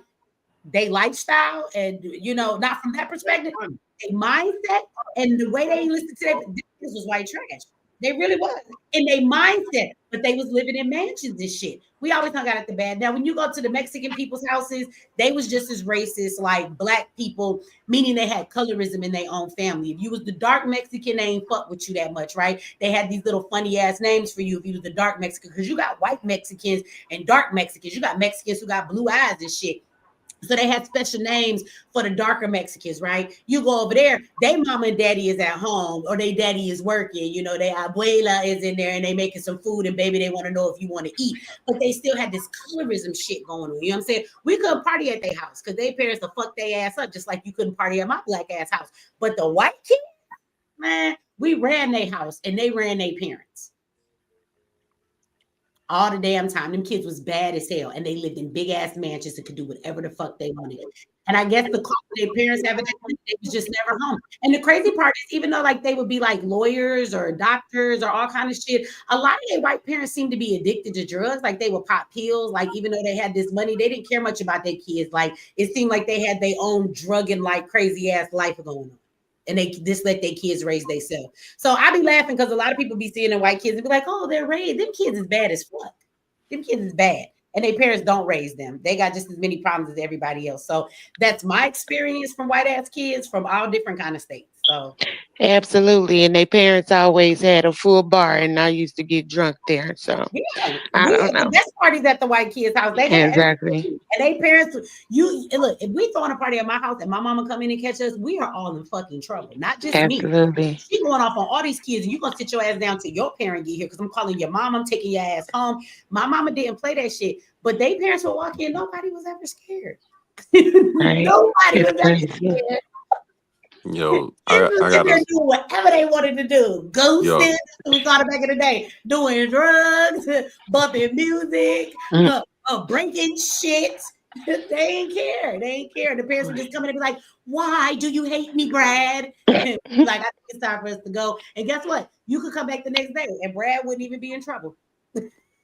they lifestyle, and you know, not from that perspective, a mindset and the way they listened to them, this was white trash. They really was in their mindset, but they was living in mansions and shit. We always hung out at the bad. Now, when you go to the Mexican people's houses, they was just as racist like black people, meaning they had colorism in their own family. If you was the dark Mexican, they ain't fuck with you that much, right? They had these little funny ass names for you if you was the dark Mexican, because you got white Mexicans and dark Mexicans. You got Mexicans who got blue eyes and shit. So they had special names for the darker Mexicans, right? You go over there, they mama and daddy is at home or they daddy is working, you know, their abuela is in there and they making some food and baby, they want to know if you want to eat. But they still had this colorism shit going on. You know what I'm saying? We couldn't party at their house because their parents will fuck their ass up just like you couldn't party at my black ass house. But the white kids, man, we ran their house and they ran their parents. All the damn time. Them kids was bad as hell. And they lived in big ass mansions and could do whatever the fuck they wanted. And I guess the cost of their parents having that, they was just never home. And the crazy part is, even though like they would be like lawyers or doctors or all kind of shit, a lot of their white parents seemed to be addicted to drugs. Like they would pop pills. Like even though they had this money, they didn't care much about their kids. Like it seemed like they had their own drug and like crazy ass life going on. And they just let their kids raise themselves. So I be laughing because a lot of people be seeing the white kids and be like, oh, they're raised. Them kids is bad as fuck. Them kids is bad. And their parents don't raise them. They got just as many problems as everybody else. So that's my experience from white ass kids from all different kind of states. So absolutely. And their parents always had a full bar and I used to get drunk there. So yeah, I don't know. The best parties at the white kids' house. They had exactly. And they parents, look, if we throwing a party at my house and my mama come in and catch us, we are all in fucking trouble. Not just absolutely. Me. She going off on all these kids and you gonna sit your ass down till your parent get here because I'm calling your mom, I'm taking your ass home. My mama didn't play that shit, but they parents would walk in, nobody was ever scared. Right. Nobody was ever scared. Yo, I got to do whatever they wanted to do. Ghosting, we thought back in the day, doing drugs, bumping music, breaking shit. They ain't care. They ain't care. The parents would just come in and be like, "Why do you hate me, Brad?" Like, I think it's time for us to go. And guess what? You could come back the next day, and Brad wouldn't even be in trouble.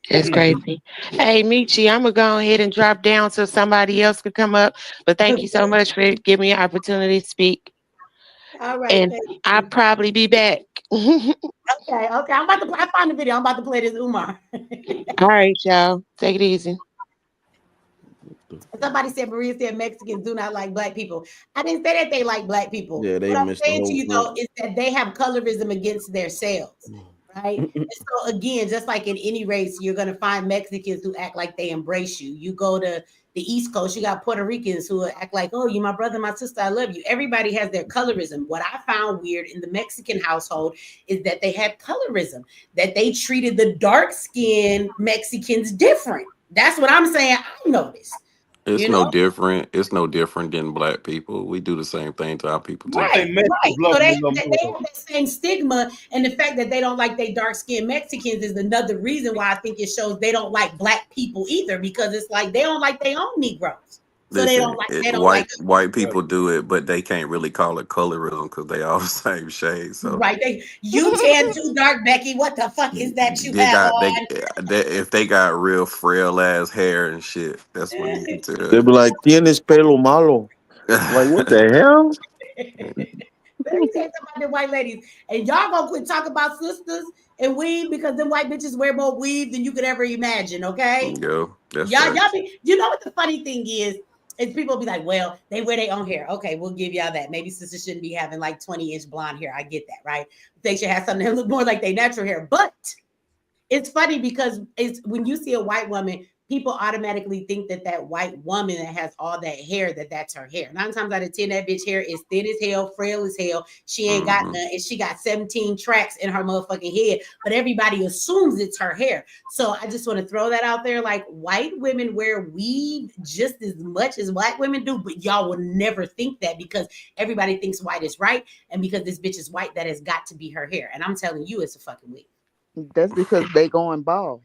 It's crazy. Hey, Michi, I'm gonna go ahead and drop down so somebody else could come up. But thank you so much for giving me an opportunity to speak. All right, and I'll probably be back. Okay. I found the video. I'm about to play this Umar. All right, y'all. Take it easy. Somebody said, Maria said Mexicans do not like black people. I didn't say that they like black people. Yeah, they what I'm missed the saying whole to you point. though is that they have colorism against their selves. Right. And so again, just like in any race, you're gonna find Mexicans who act like they embrace you. You go to the East Coast, you got Puerto Ricans who act like, oh, you're my brother, my sister, I love you. Everybody has their colorism. What I found weird in the Mexican household is that they had colorism, that they treated the dark-skinned Mexicans different. That's what I'm saying. I noticed. It's You no know? different. It's no different than black people. We do the same thing to our people too. Right. So they have that same stigma, and the fact that they don't like they dark skinned Mexicans is another reason why I think it shows they don't like black people either, because it's like they don't like their own Negroes. So they Listen, don't like white people do it, but they can't really call it colorism because they all the same shade. So right. You tan too dark, Becky. What the fuck is that you have on? if they got real frail ass hair and shit, that's when you can They be tell. like, "Tienes pelo malo." Like, what the hell? Let me tell you something about the white ladies. And y'all gonna quit talking about sisters and weave, because them white bitches wear more weave than you could ever imagine, okay? Yo, that's Y'all facts. be, you know what the funny thing is people be like, well, they wear their own hair. Okay, we'll give y'all that. Maybe sisters shouldn't be having like 20-inch blonde hair. I get that, right? They should have something that look more like their natural hair. But it's funny because it's when you see a white woman, people automatically think that white woman that has all that hair, that's her hair. 9 times out of 10, that bitch hair is thin as hell, frail as hell. She ain't got none, and she got 17 tracks in her motherfucking head, but everybody assumes it's her hair. So I just want to throw that out there. Like, white women wear weave just as much as black women do, but y'all will never think that because everybody thinks white is right. And because this bitch is white, that has got to be her hair. And I'm telling you, it's a fucking weave. That's because they going bald.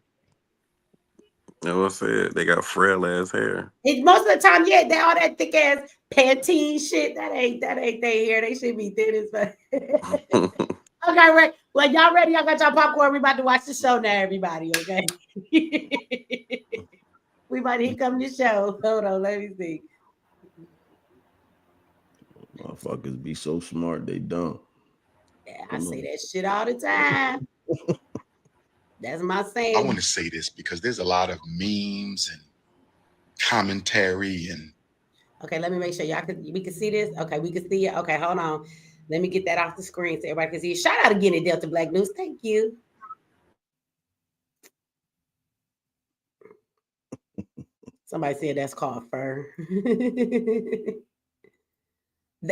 You know what I said? They got frail ass hair. Most of the time, yeah, they all that thick ass Pantene shit. That ain't their hair. They should be thin as fuck. Okay, right. Well, y'all ready? Y'all got y'all popcorn. We about to watch the show now, everybody. Okay. We about to come the show. Hold on, let me see. Motherfuckers be so smart, they dumb. Yeah, I say that shit all the time. That's my saying. I want to say this because there's a lot of memes and commentary and. Okay, let me make sure we can see this. Okay, we can see it. Okay, hold on. Let me get that off the screen so everybody can see it. Shout out again to Delta Black News. Thank you. Somebody said that's called fur.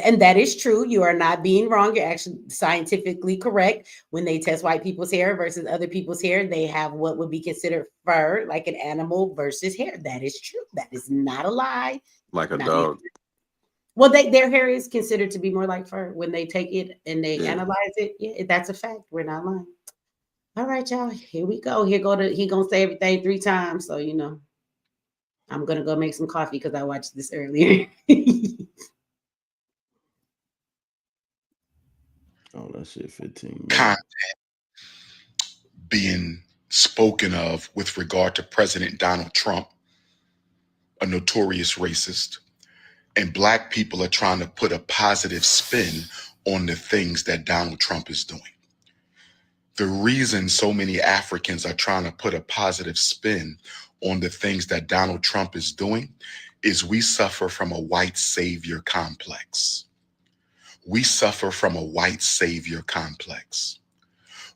And that is true. You are not being wrong. You're actually scientifically correct. When they test white people's hair versus other people's hair, they have what would be considered fur, like an animal versus hair. That is true. That is not a lie. Like a dog. Well, their hair is considered to be more like fur when they take it and they analyze it. Yeah, that's a fact. We're not lying. All right, y'all. Here we go. He gonna say everything 3 times. So I'm gonna go make some coffee because I watched this earlier. Oh, that shit 15 minutes. Content being spoken of with regard to President Donald Trump, a notorious racist, and Black people are trying to put a positive spin on the things that Donald Trump is doing. The reason so many Africans are trying to put a positive spin on the things that Donald Trump is doing is we suffer from a white savior complex. We suffer from a white savior complex.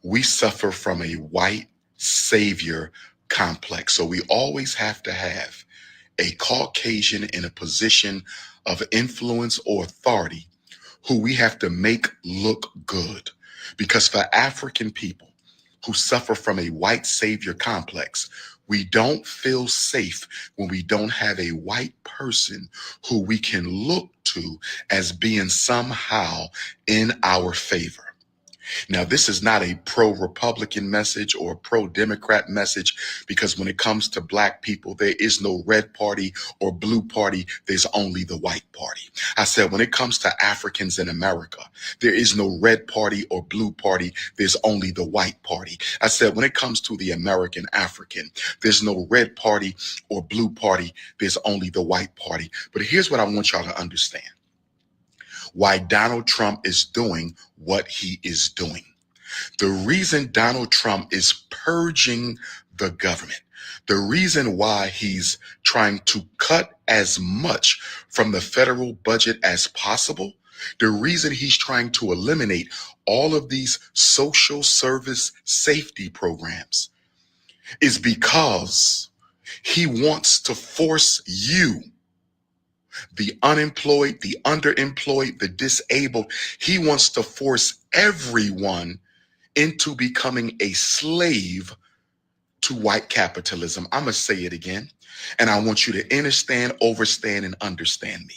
We suffer from a white savior complex. So we always have to have a Caucasian in a position of influence or authority who we have to make look good. Because for African people who suffer from a white savior complex, we don't feel safe when we don't have a white person who we can look to as being somehow in our favor. Now, this is not a pro-Republican message or a pro-Democrat message, because when it comes to Black people, there is no red party or blue party. There's only the white party. I said, when it comes to Africans in America, there is no red party or blue party. There's only the white party. I said, when it comes to the American African, there's no red party or blue party. There's only the white party. But here's what I want y'all to understand. Why Donald Trump is doing what he is doing. The reason Donald Trump is purging the government, the reason why he's trying to cut as much from the federal budget as possible, the reason he's trying to eliminate all of these social service safety programs is because he wants to force you, the unemployed, the underemployed, the disabled. He wants to force everyone into becoming a slave to white capitalism. I'm going to say it again. And I want you to understand, overstand, and understand me.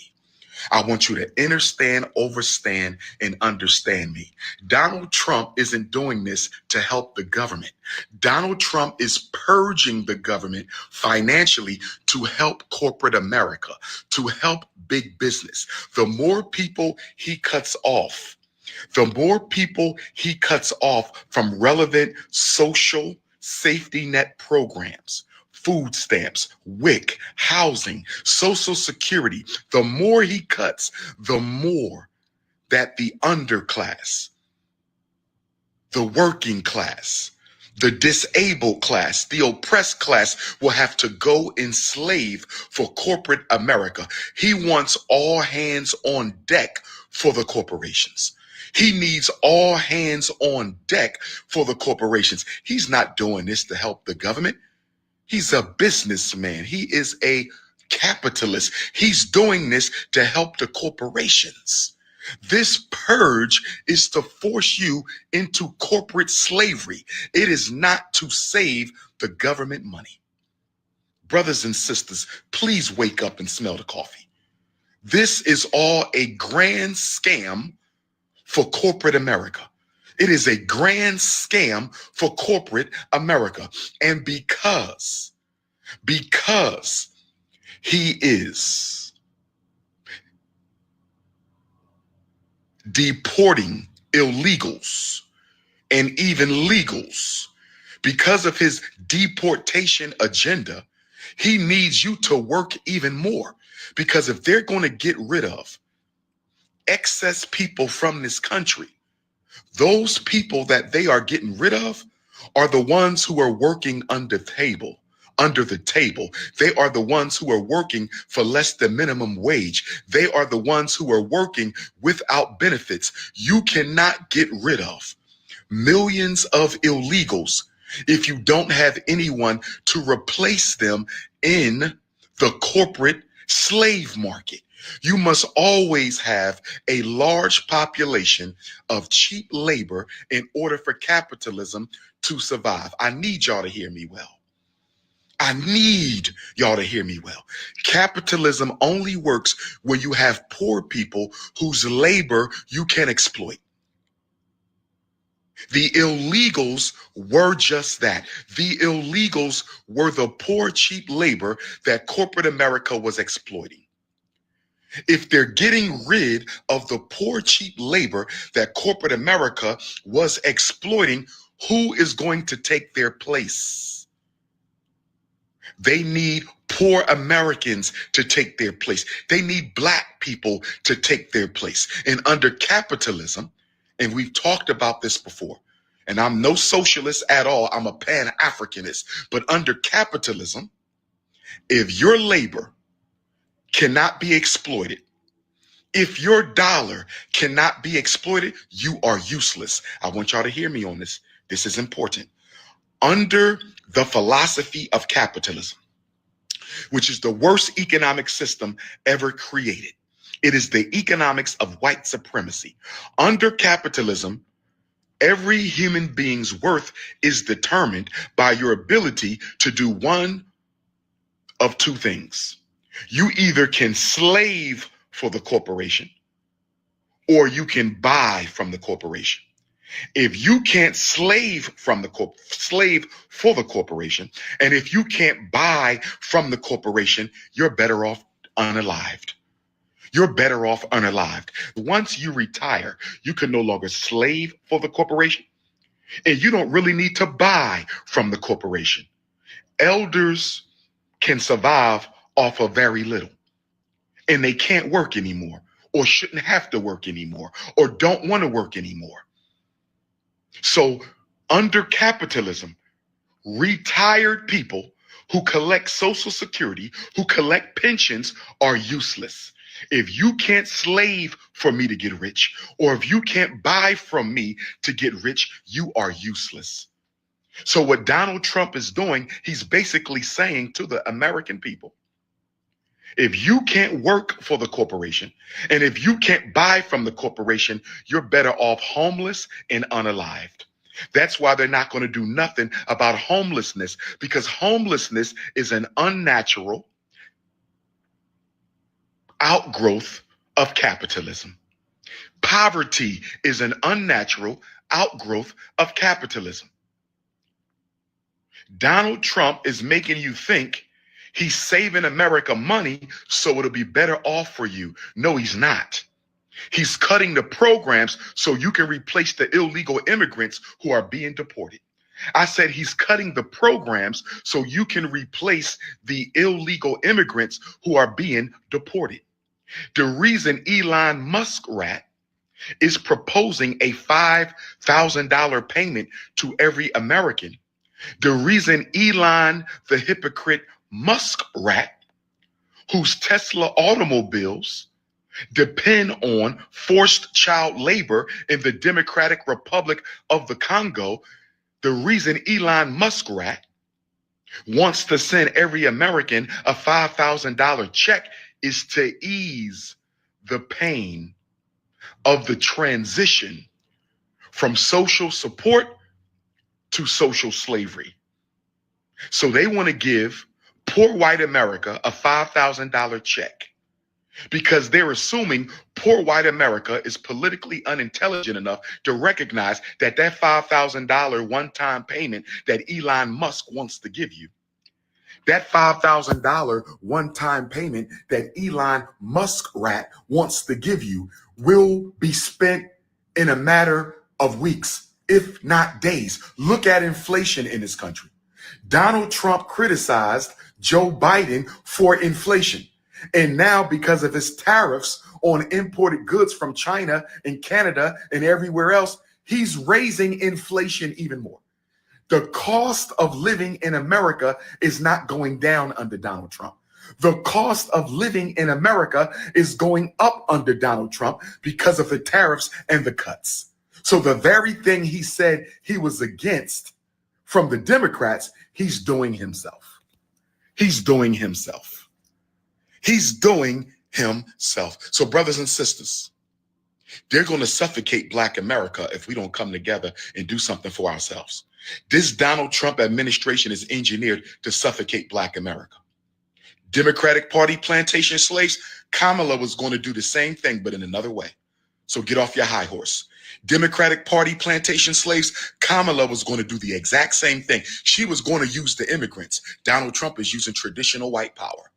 I want you to understand, overstand, and understand me. Donald Trump isn't doing this to help the government. Donald Trump is purging the government financially to help corporate America, to help big business. The more people he cuts off, the more people he cuts off from relevant social safety net programs, food stamps, WIC, housing, Social Security, the more he cuts, the more that the underclass, the working class, the disabled class, the oppressed class will have to go enslave for corporate America. He wants all hands on deck for the corporations. He needs all hands on deck for the corporations. He's not doing this to help the government. He's a businessman. He is a capitalist. He's doing this to help the corporations. This purge is to force you into corporate slavery. It is not to save the government money. Brothers and sisters, please wake up and smell the coffee. This is all a grand scam for corporate America. It is a grand scam for corporate America. And because he is deporting illegals and even legals, because of his deportation agenda, he needs you to work even more. Because if they're going to get rid of excess people from this country, those people that they are getting rid of are the ones who are working under the table. They are the ones who are working for less than minimum wage. They are the ones who are working without benefits. You cannot get rid of millions of illegals if you don't have anyone to replace them in the corporate slave market. You must always have a large population of cheap labor in order for capitalism to survive. I need y'all to hear me well. I need y'all to hear me well. Capitalism only works when you have poor people whose labor you can exploit. The illegals were just that. The illegals were the poor, cheap labor that corporate America was exploiting. If they're getting rid of the poor, cheap labor that corporate America was exploiting, who is going to take their place? They need poor Americans to take their place. They need Black people to take their place. And under capitalism, and we've talked about this before, and I'm no socialist at all, I'm a Pan-Africanist, but under capitalism, if your labor cannot be exploited, if your dollar cannot be exploited, you are useless. I want y'all to hear me on this. This is important. Under the philosophy of capitalism, which is the worst economic system ever created, it is the economics of white supremacy. Under capitalism, every human being's worth is determined by your ability to do one of two things. You either can slave for the corporation, or you can buy from the corporation. If you can't slave for the corporation, and if you can't buy from the corporation, you're better off unalived. You're better off unalived. Once you retire, you can no longer slave for the corporation, and you don't really need to buy from the corporation. Elders can survive off of very little, and they can't work anymore, or shouldn't have to work anymore, or don't want to work anymore. So under capitalism, retired people who collect Social Security, who collect pensions, are useless. If you can't slave for me to get rich, or if you can't buy from me to get rich, you are useless. So what Donald Trump is doing, he's basically saying to the American people, if you can't work for the corporation, and if you can't buy from the corporation, you're better off homeless and unalived. That's why they're not going to do nothing about homelessness, because homelessness is an unnatural outgrowth of capitalism. Poverty is an unnatural outgrowth of capitalism. Donald Trump is making you think he's saving America money so it'll be better off for you. No, he's not. He's cutting the programs so you can replace the illegal immigrants who are being deported. I said he's cutting the programs so you can replace the illegal immigrants who are being deported. The reason Elon Musk is proposing a $5,000 payment to every American, the reason Elon, the hypocrite Musk whose Tesla automobiles depend on forced child labor in the Democratic Republic of the Congo, the reason Elon Musk wants to send every American a $5,000 check is to ease the pain of the transition from social support to social slavery. So they want to give poor white America a $5,000 check because they're assuming poor white America is politically unintelligent enough to recognize that that $5,000 one-time payment that Elon Musk wants to give you, that $5,000 one-time payment that Elon Musk wants to give you will be spent in a matter of weeks, if not days. Look at inflation in this country. Donald Trump criticized Joe Biden for inflation. And now, because of his tariffs on imported goods from China and Canada and everywhere else, he's raising inflation even more. The cost of living in America is not going down under Donald Trump. The cost of living in America is going up under Donald Trump because of the tariffs and the cuts. So the very thing he said he was against from the Democrats, he's doing himself. He's doing himself. He's doing himself. So brothers and sisters, they're going to suffocate Black America if we don't come together and do something for ourselves. This Donald Trump administration is engineered to suffocate Black America. Democratic Party plantation slaves, Kamala was going to do the same thing, but in another way. So get off your high horse. Democratic Party plantation slaves, Kamala was going to do the exact same thing. She was going to use the immigrants. Donald Trump is using traditional white power.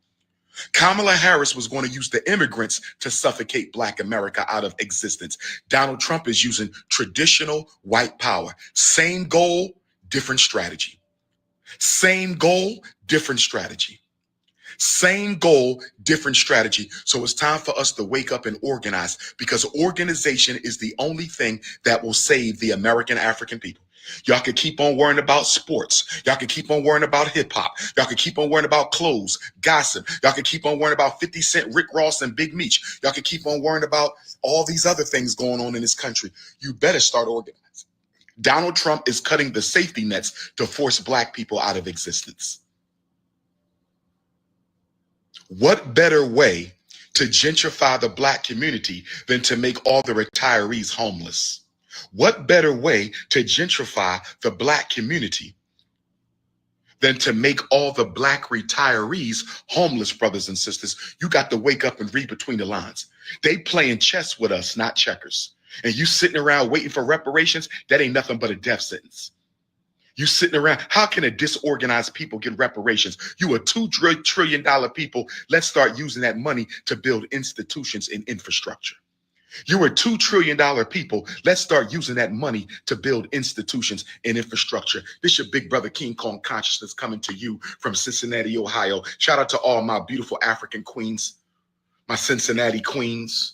Kamala Harris was going to use the immigrants to suffocate Black America out of existence. Donald Trump is using traditional white power. Same goal, different strategy. Same goal, different strategy. Same goal, different strategy. So it's time for us to wake up and organize, because organization is the only thing that will save the American African people. Y'all can keep on worrying about sports. Y'all can keep on worrying about hip hop. Y'all can keep on worrying about clothes, gossip. Y'all can keep on worrying about 50 Cent, Rick Ross, and Big Meech. Y'all can keep on worrying about all these other things going on in this country. You better start organizing. Donald Trump is cutting the safety nets to force Black people out of existence. What better way to gentrify the Black community than to make all the retirees homeless? What better way to gentrify the Black community than to make all the Black retirees homeless, brothers and sisters? You got to wake up and read between the lines. They playing chess with us, not checkers. And you sitting around waiting for reparations, that ain't nothing but a death sentence. You sitting around, how can a disorganized people get reparations? You are $2 trillion people. Let's start using that money to build institutions and infrastructure. You are $2 trillion people. Let's start using that money to build institutions and infrastructure. This your big brother King Kong Consciousness coming to you from Cincinnati, Ohio. Shout out to all my beautiful African queens, my Cincinnati queens,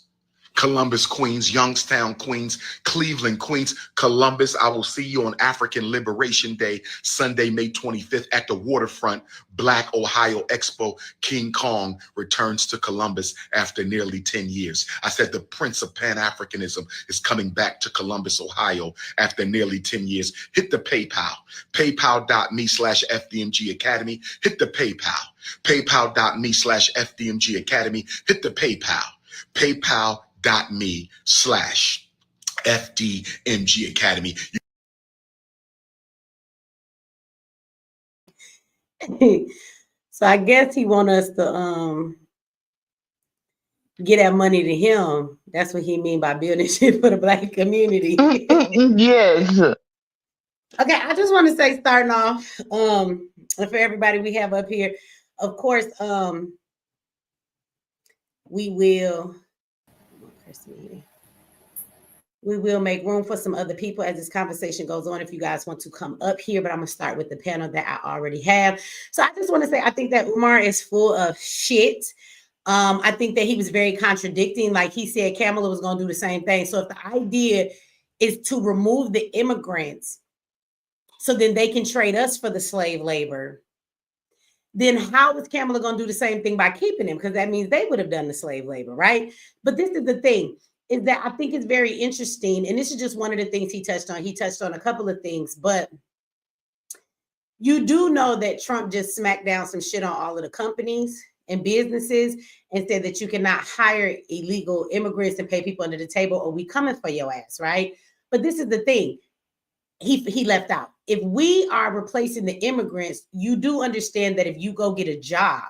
Columbus Queens, Youngstown Queens, Cleveland Queens, Columbus. I will see you on African Liberation Day, Sunday, May 25th at the waterfront, Black Ohio Expo. King Kong returns to Columbus after nearly 10 years. I said the Prince of Pan-Africanism is coming back to Columbus, Ohio after nearly 10 years. Hit the PayPal, paypal.me/FDMG Academy. Hit the PayPal, paypal.me/FDMG Academy. Hit the PayPal, paypal.me/FDMG Academy. So I guess he want us to get that money to him. That's what he mean by building shit for the Black community. Yes. Okay, I just want to say, starting off, for everybody we have up here, of course, we will make room for some other people as this conversation goes on if you guys want to come up here, but I'm gonna start with the panel that I already have. So I just want to say, I think that Umar is full of shit. I think that he was very contradicting. Like he said, Kamala was gonna do the same thing. So if the idea is to remove the immigrants so then they can trade us for the slave labor, then how is Kamala going to do the same thing by keeping them? Because that means they would have done the slave labor, right? But this is the thing, is that I think it's very interesting, and this is just one of the things he touched on. He touched on a couple of things, but you do know that Trump just smacked down some shit on all of the companies and businesses and said that you cannot hire illegal immigrants and pay people under the table or we coming for your ass, right? But this is the thing. He left out. If we are replacing the immigrants, you do understand that if you go get a job,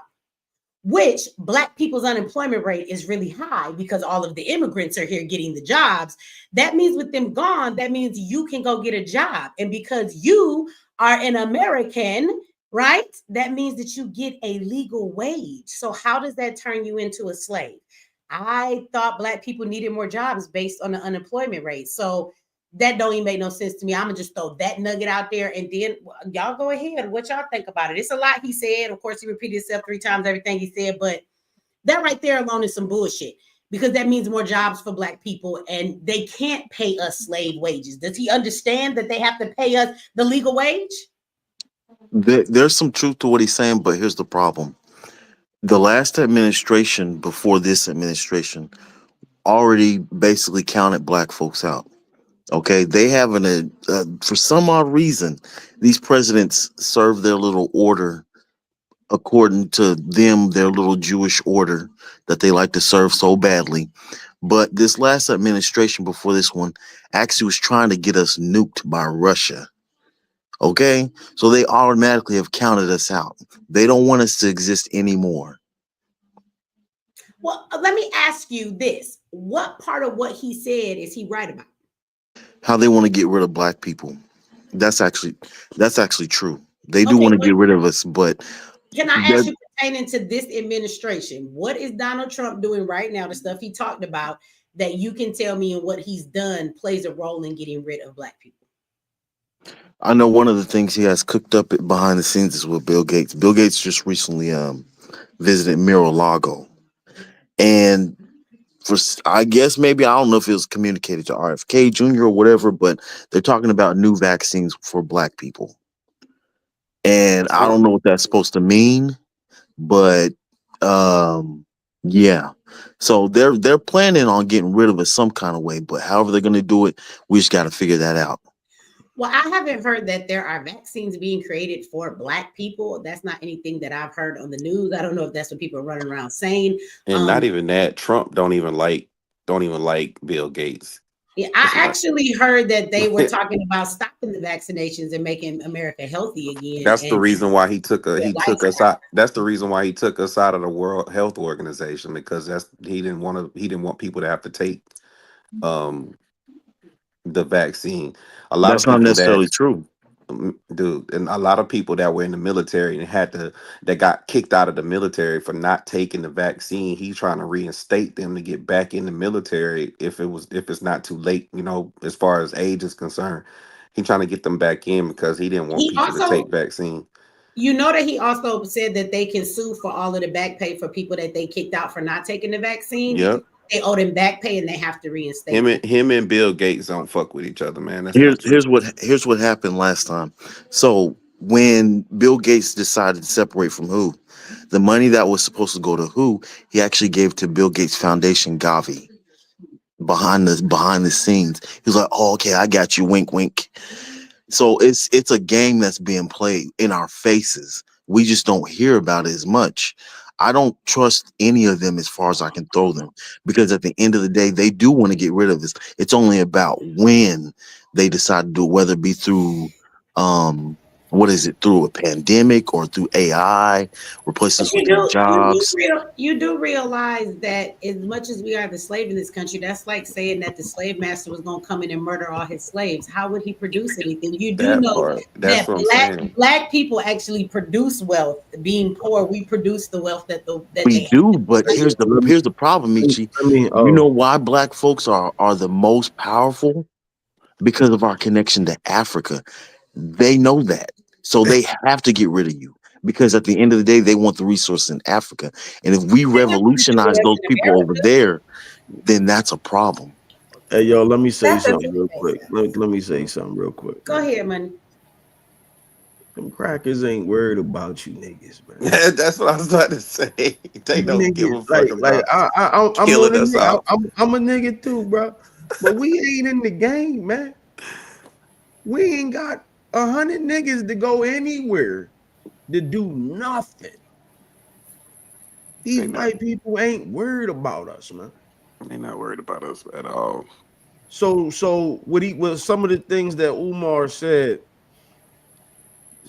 which Black people's unemployment rate is really high because all of the immigrants are here getting the jobs, that means with them gone, that means you can go get a job. And because you are an American, right, that means that you get a legal wage. So how does that turn you into a slave? I thought Black people needed more jobs based on the unemployment rate. So that don't even make no sense to me. I'm gonna just throw that nugget out there, and then y'all go ahead. What y'all think about it? It's a lot he said. Of course, he repeated himself 3 times, everything he said, but that right there alone is some bullshit because that means more jobs for Black people, and they can't pay us slave wages. Does he understand that they have to pay us the legal wage? There's some truth to what he's saying, but here's the problem. The last administration before this administration already basically counted Black folks out. Okay, they haven't, for some odd reason, these presidents serve their little order according to them, their little Jewish order that they like to serve so badly. But this last administration before this one actually was trying to get us nuked by Russia. Okay, so they automatically have counted us out. They don't want us to exist anymore. Well, let me ask you this. What part of what he said is he right about? How they want to get rid of Black people. That's actually true. They do want to get rid of us, but can I ask you pertaining to this administration, what is Donald Trump doing right now, the stuff he talked about, that you can tell me and what he's done plays a role in getting rid of Black people? I know one of the things he has cooked up behind the scenes is with Bill Gates. Bill Gates just recently visited Mar-a-Lago, and I guess maybe, I don't know if it was communicated to RFK Jr. or whatever, but they're talking about new vaccines for Black people. And I don't know what that's supposed to mean, but yeah. So they're planning on getting rid of us some kind of way, but however they're going to do it, we just got to figure that out. Well, I haven't heard that there are vaccines being created for Black people. That's not anything that I've heard on the news. I don't know if that's what people are running around saying. And not even that, Trump don't even like Bill Gates. Yeah, I actually heard that they were talking about stopping the vaccinations and making America healthy again. That's the reason why he took us out. That's the reason why he took us out of the World Health Organization, because he didn't want people to have to take the vaccine. A lot That's of people not necessarily true, dude, and a lot of people that were in the military and that got kicked out of the military for not taking the vaccine. He's trying to reinstate them to get back in the military if it's not too late, as far as age is concerned. He's trying to get them back in because he didn't want people to take vaccine. You know that he also said that they can sue for all of the back pay for people that they kicked out for not taking the vaccine. Yep. They owe them back pay and they have to reinstate him and Bill Gates don't fuck with each other, man. Here's what happened last time. So when Bill Gates decided to separate from WHO, the money that was supposed to go to WHO, he actually gave to Bill Gates Foundation, Gavi. Behind the scenes, he was like, "Oh, okay, I got you." Wink, wink. So it's a game that's being played in our faces. We just don't hear about it as much. I don't trust any of them as far as I can throw them, because at the end of the day, they do want to get rid of us. It's only about when they decide to do it, whether it be through What is it, through a pandemic or through AI replacing us with their jobs? You do realize that as much as we are the slave in this country, that's like saying that the slave master was going to come in and murder all his slaves. How would he produce anything? You do know That's that what I'm saying. black people actually produce wealth. Being poor, we produce the wealth that We they do, but here's the problem, Michi. You know why black folks are the most powerful? Because of our connection to Africa. They know that. So they have to get rid of you. Because at the end of the day, they want the resource in Africa. And if we revolutionize those people over there, then that's a problem. Hey, yo, let me say something real quick. Let me say something real quick. Go ahead, man. Them crackers ain't worried about you niggas, man. That's what I was about to say. They don't give a fuck about I'm killing one of us the all. I'm a nigga too, bro. But we ain't in the game, man. We ain't got 100 niggas to go anywhere to do nothing. These white people ain't worried about us, man. They're not worried about us at all. So what some of the things that Umar said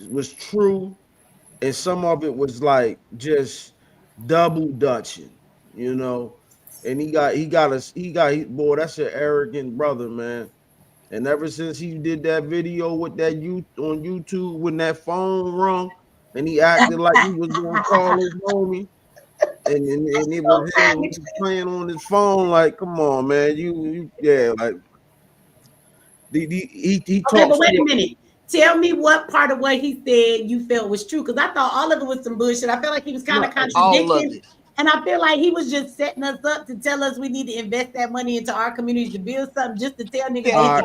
was true, and some of it was like just double dutching, you know. And boy, that's an arrogant brother, man. And ever since he did that video with that on YouTube when that phone rung, and he acted like he was gonna call his homie, and it was him, he was playing on his phone. Like, come on, man, you yeah, like he Okay, talks. but wait a minute. Tell me what part of what he said you felt was true, because I thought all of it was some bullshit. I felt like he was kind of contradicting, and I feel like he was just setting us up to tell us we need to invest that money into our communities to build something, just to tell niggas. Don't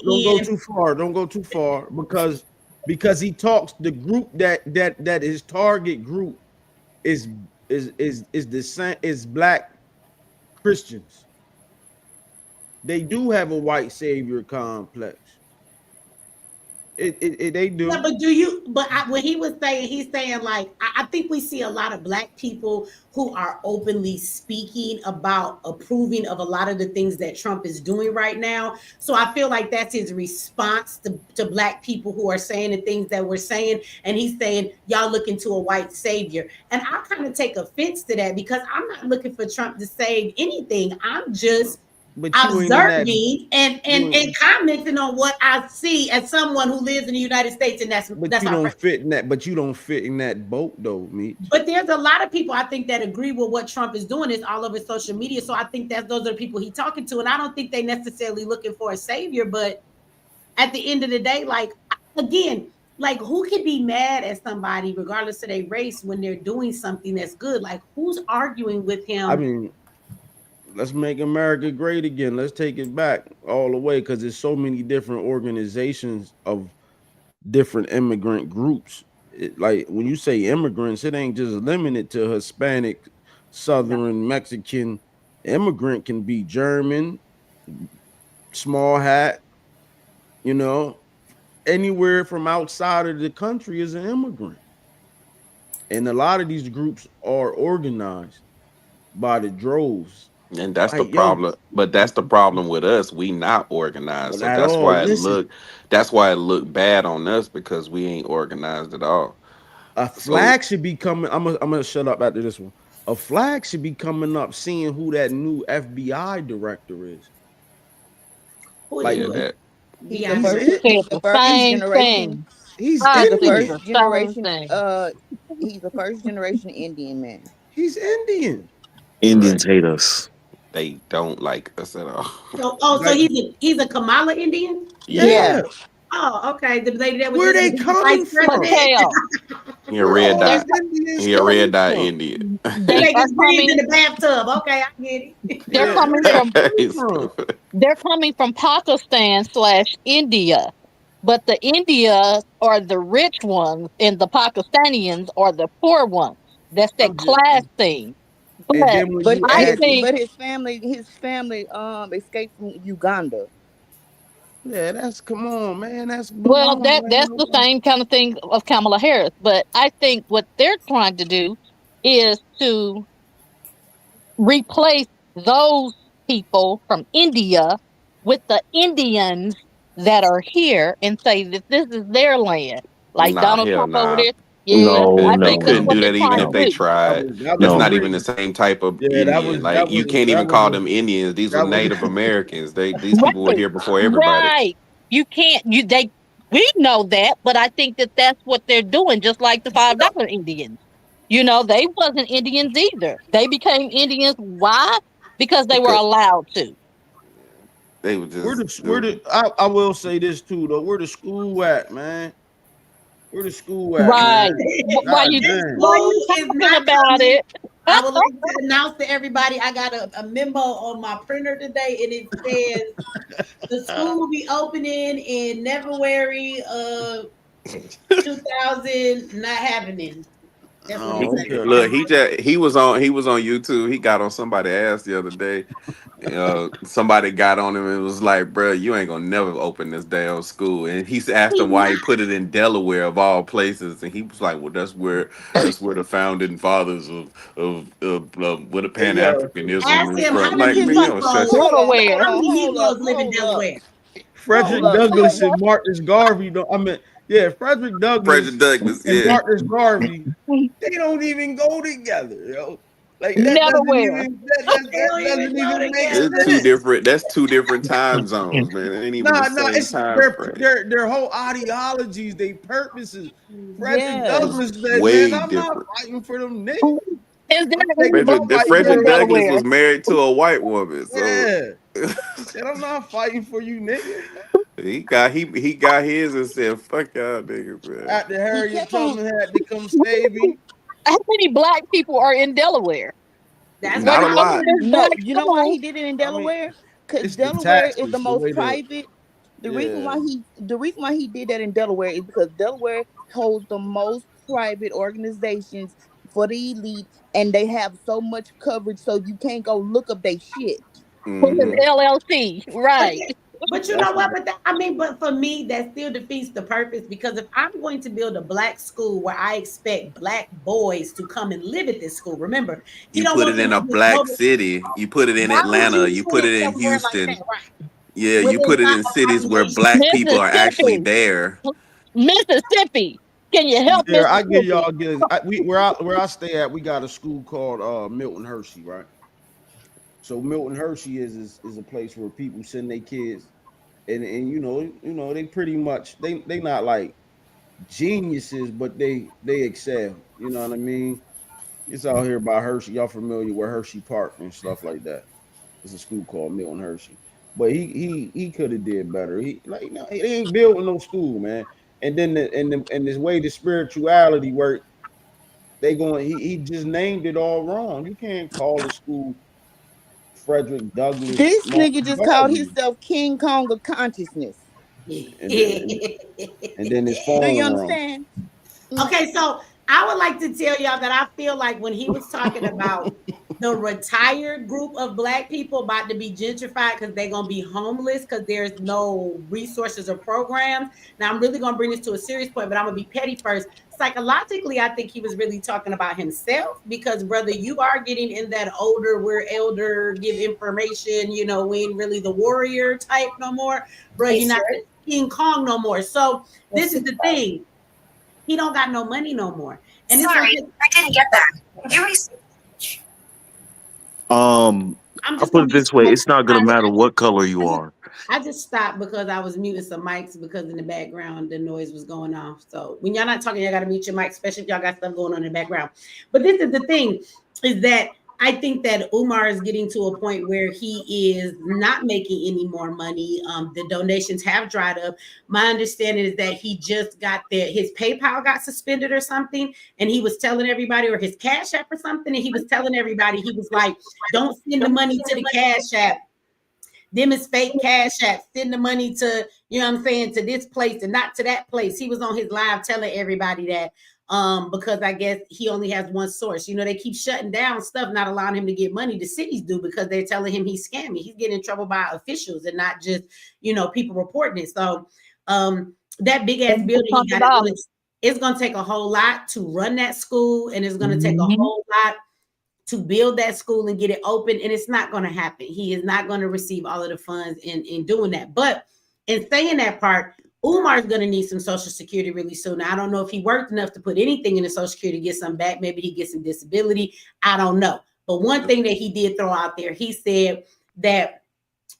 go too far. Don't go too far because he talks the group that his target group is the same is black Christians. They do have a white savior complex. They do. Yeah, but when he was saying, he's saying like, I think we see a lot of black people who are openly speaking about approving of a lot of the things that Trump is doing right now. So I feel like that's his response to black people who are saying the things that we're saying. And he's saying, y'all looking to a white savior. And I kind of take offense to that, because I'm not looking for Trump to save anything. I'm just observing and commenting on what I see as someone who lives in the United States, and that's you don't fit in that. But you don't fit in that boat, though, me. But there's a lot of people I think that agree with what Trump is doing. Is all over social media, so I think that those are the people he's talking to, and I don't think they necessarily looking for a savior. But at the end of the day, like again, like who can be mad at somebody regardless of their race when they're doing something that's good? Like who's arguing with him? I mean, let's make America great again. Let's take it back all the way, because there's so many different organizations of different immigrant groups. Like when you say immigrants, it ain't just limited to Hispanic, Southern, Mexican. Immigrant can be German, small hat, you know, anywhere from outside of the country is an immigrant. And a lot of these groups are organized by the droves. And that's the problem. But that's the problem with us. We not organized. So that's why it look bad on us, because we ain't organized at all. A flag should be coming. I'm gonna shut up after this one. A flag should be coming up, seeing who that new FBI director is. Like that. He's the first Same generation. thing. He's the Indian. first generation. He's a first generation Indian man. He's Indian. Indians hate us. They don't like us at all. So he's a Kamala Indian? Yeah. Oh, okay. The lady that was where they coming from? He a red dye. He a red dye Indian. They just breathe in the bathtub. Okay, I get it. They're coming from Pakistan/India, but the India are the rich ones, and the Pakistanians are the poor ones. That's that class thing. But his family escaped from Uganda. Yeah, come on, man. That's the same kind of thing of Kamala Harris. But I think what they're trying to do is to replace those people from India with the Indians that are here and say that this is their land. like Nah, Donald hell Trump over nah. there. Yeah, They, I they think that's couldn't what do they're that even trying if to they do. tried. That That's was not a even the same type of yeah. Indian. Like you can't even call them Indians. These were that was Native Americans. These people were Right, here before everybody. right. You can't. We know that, but I think that that's what they're doing. Just like the $5 Indians. You know, they wasn't Indians either. They became Indians. Why? Because they were Because allowed to. they were just I will say this too though. Where the school at, man? Where the school at, Right. man? Why God you damn. Is talking not about coming. it? I would like to announce to everybody I got a memo on my printer today, and it says the school will be opening in February of 2000, not happening. That's what it says. Look, he was on YouTube. He got on somebody's ass the other day. Somebody got on him and was like, "Bro, you ain't gonna never open this damn school." And he asked him why he put it in Delaware of all places, and he was like, "Well, that's where the founding fathers of where the Hey, Pan yo, Africanism Ask is him how from." many Like, man, you don't Negroes, stress. Delaware. how many Negroes live in Delaware? Frederick Douglass and Marcus Garvey. Frederick Douglass President Douglas, and yeah. Marcus Garvey. They don't even go together, yo. Like that doesn't Delaware. even that doesn't even make sense. That's two different time zones, man. It ain't even the Nah, same it's time frame. their whole ideologies, their purposes. Frederick Yes. Douglass said, "Man, Way I'm not different. fighting for them niggas. Is there I'm any taking black the fight people for in Frederick the Douglass Delaware? was married to a white woman, so yeah." He said, "I'm not fighting for you niggas." he got his and said, "Fuck y'all niggas, man." After He Harriet kept on. Tubman had to come save him. How many black people are in Delaware? That's Not what a I Wasn't lot. wanted this to No, black you know why he school? did it in I mean, Delaware? Because it's the Delaware is taxes, the the most way private. The reason yeah. why he did that in Delaware is because Delaware holds the most private organizations for the elite, and they have so much coverage, so you can't go look up their shit. With his Mm-hmm. LLC, right? But you That's know what? But for me, that still defeats the purpose, because if I'm going to build a black school where I expect black boys to come and live at this school, remember, he You don't put want it them in to a just black go. city. You put it in Why would Atlanta. you You put put it it in somewhere like that, Houston. right? Yeah, Where you there's put it not in a cities where population. black people are actually Mississippi, there. Mississippi. Can you help yeah. I give Mississippi? y'all good. Where I stay at, we got a school called Milton Hershey, right? So Milton Hershey is a place where people send their kids, and they pretty much they not like geniuses, but they excel. You know what I mean? It's out here by Hershey. Y'all familiar with Hershey Park and stuff like that? It's a school called Milton Hershey. But he could have did better. He ain't building no school, man. And then and this way the spirituality work, he just named it all wrong. You can't call the school Frederick Douglass This nigga Martin just called Garvey. himself King Kong of consciousness. And then his Do you phone rung. understand? Okay, so I would like to tell y'all that I feel like when he was talking about the retired group of black people about to be gentrified because they're gonna be homeless because there's no resources or programs. Now I'm really gonna bring this to a serious point, but I'm gonna be petty first. Psychologically, I think he was really talking about himself, because brother, you are getting in that older, we're elder, give information, we ain't really the warrior type no more, bro. You're not King Kong no more. So this is the thing. He don't got no money no more. And Sorry, I didn't get that. You I'm I'll just put gonna it be this way: it's not gonna matter what color I you just, are. I just stopped because I was muting some mics because in the background the noise was going off. So when y'all not talking, y'all gotta mute your mic, especially if y'all got stuff going on in the background. But this is the thing, is that I think that Umar is getting to a point where he is not making any more money. The donations have dried up. My understanding is that he just got his PayPal got suspended or something, and he was telling everybody, or his Cash App or something, and he was telling everybody, he was like, "Don't send the money to the Cash App. Them is fake Cash App. Send the money to, to this place and not to that place." He was on his live telling everybody that, because I guess he only has one source. They keep shutting down stuff, not allowing him to get money. The cities do, because they're telling him he's scamming. He's getting in trouble by officials and not just, people reporting it. So that big ass building he got, it's gonna take a whole lot to run that school, and it's gonna take a whole lot to build that school and get it open, and it's not going to happen. He is not going to receive all of the funds in doing that. But in saying that part, Umar's going to need some Social Security really soon. Now, I don't know if he worked enough to put anything in the Social Security to get some back. Maybe he gets some disability. I don't know. But one thing that he did throw out there, he said that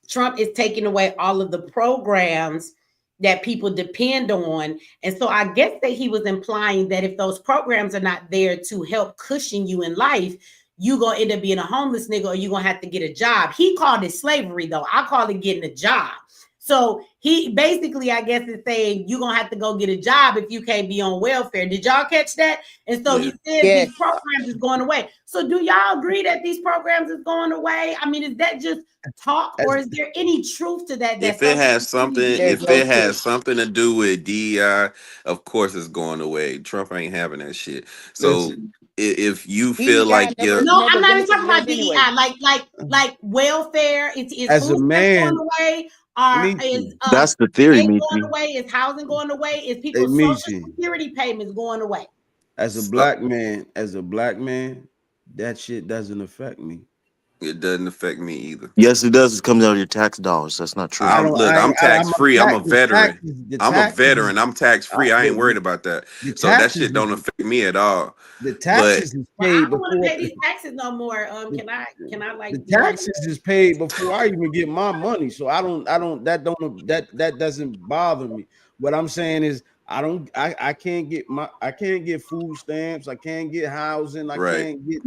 Trump is taking away all of the programs that people depend on. And so I guess that he was implying that if those programs are not there to help cushion you in life, you're going to end up being a homeless nigga or you're going to have to get a job. He called it slavery, though. I call it getting a job. So he basically, I guess, is saying you're going to have to go get a job if you can't be on welfare. Did y'all catch that? And so he says these programs is going away. So do y'all agree that these programs is going away? I mean, is that just talk or is there any truth to that? If it has something, to do with DEI, of course it's going away. Trump ain't having that shit. So if you feel like you're I'm not even talking about DEI, like welfare. Is as a man going away? That's the theory, going Michi. away? Is housing going away? Is people's Social Security payments going away? As a black man, that shit doesn't affect me. It doesn't affect me either. Yes, it does. It comes out of your tax dollars. That's not true. I'm tax free. I'm a veteran. I'm tax free. I ain't worried about that. So that shit don't affect me at all. The taxes is paid I don't want to pay these taxes no more. Can I like the taxes is paid before I even get my money. So that doesn't bother me. What I'm saying is I can't get food stamps, I can't get housing, I can't get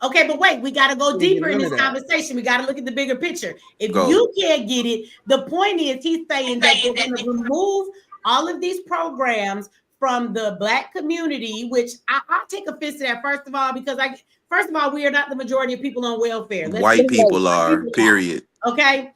Okay, but wait, we got to go deeper in this conversation. We got to look at the bigger picture. If you can't get it, the point is he's saying that they're going to remove all of these programs from the Black community, which I'll take offense to that, first of all, because we are not the majority of people on welfare. White people are, period. Okay.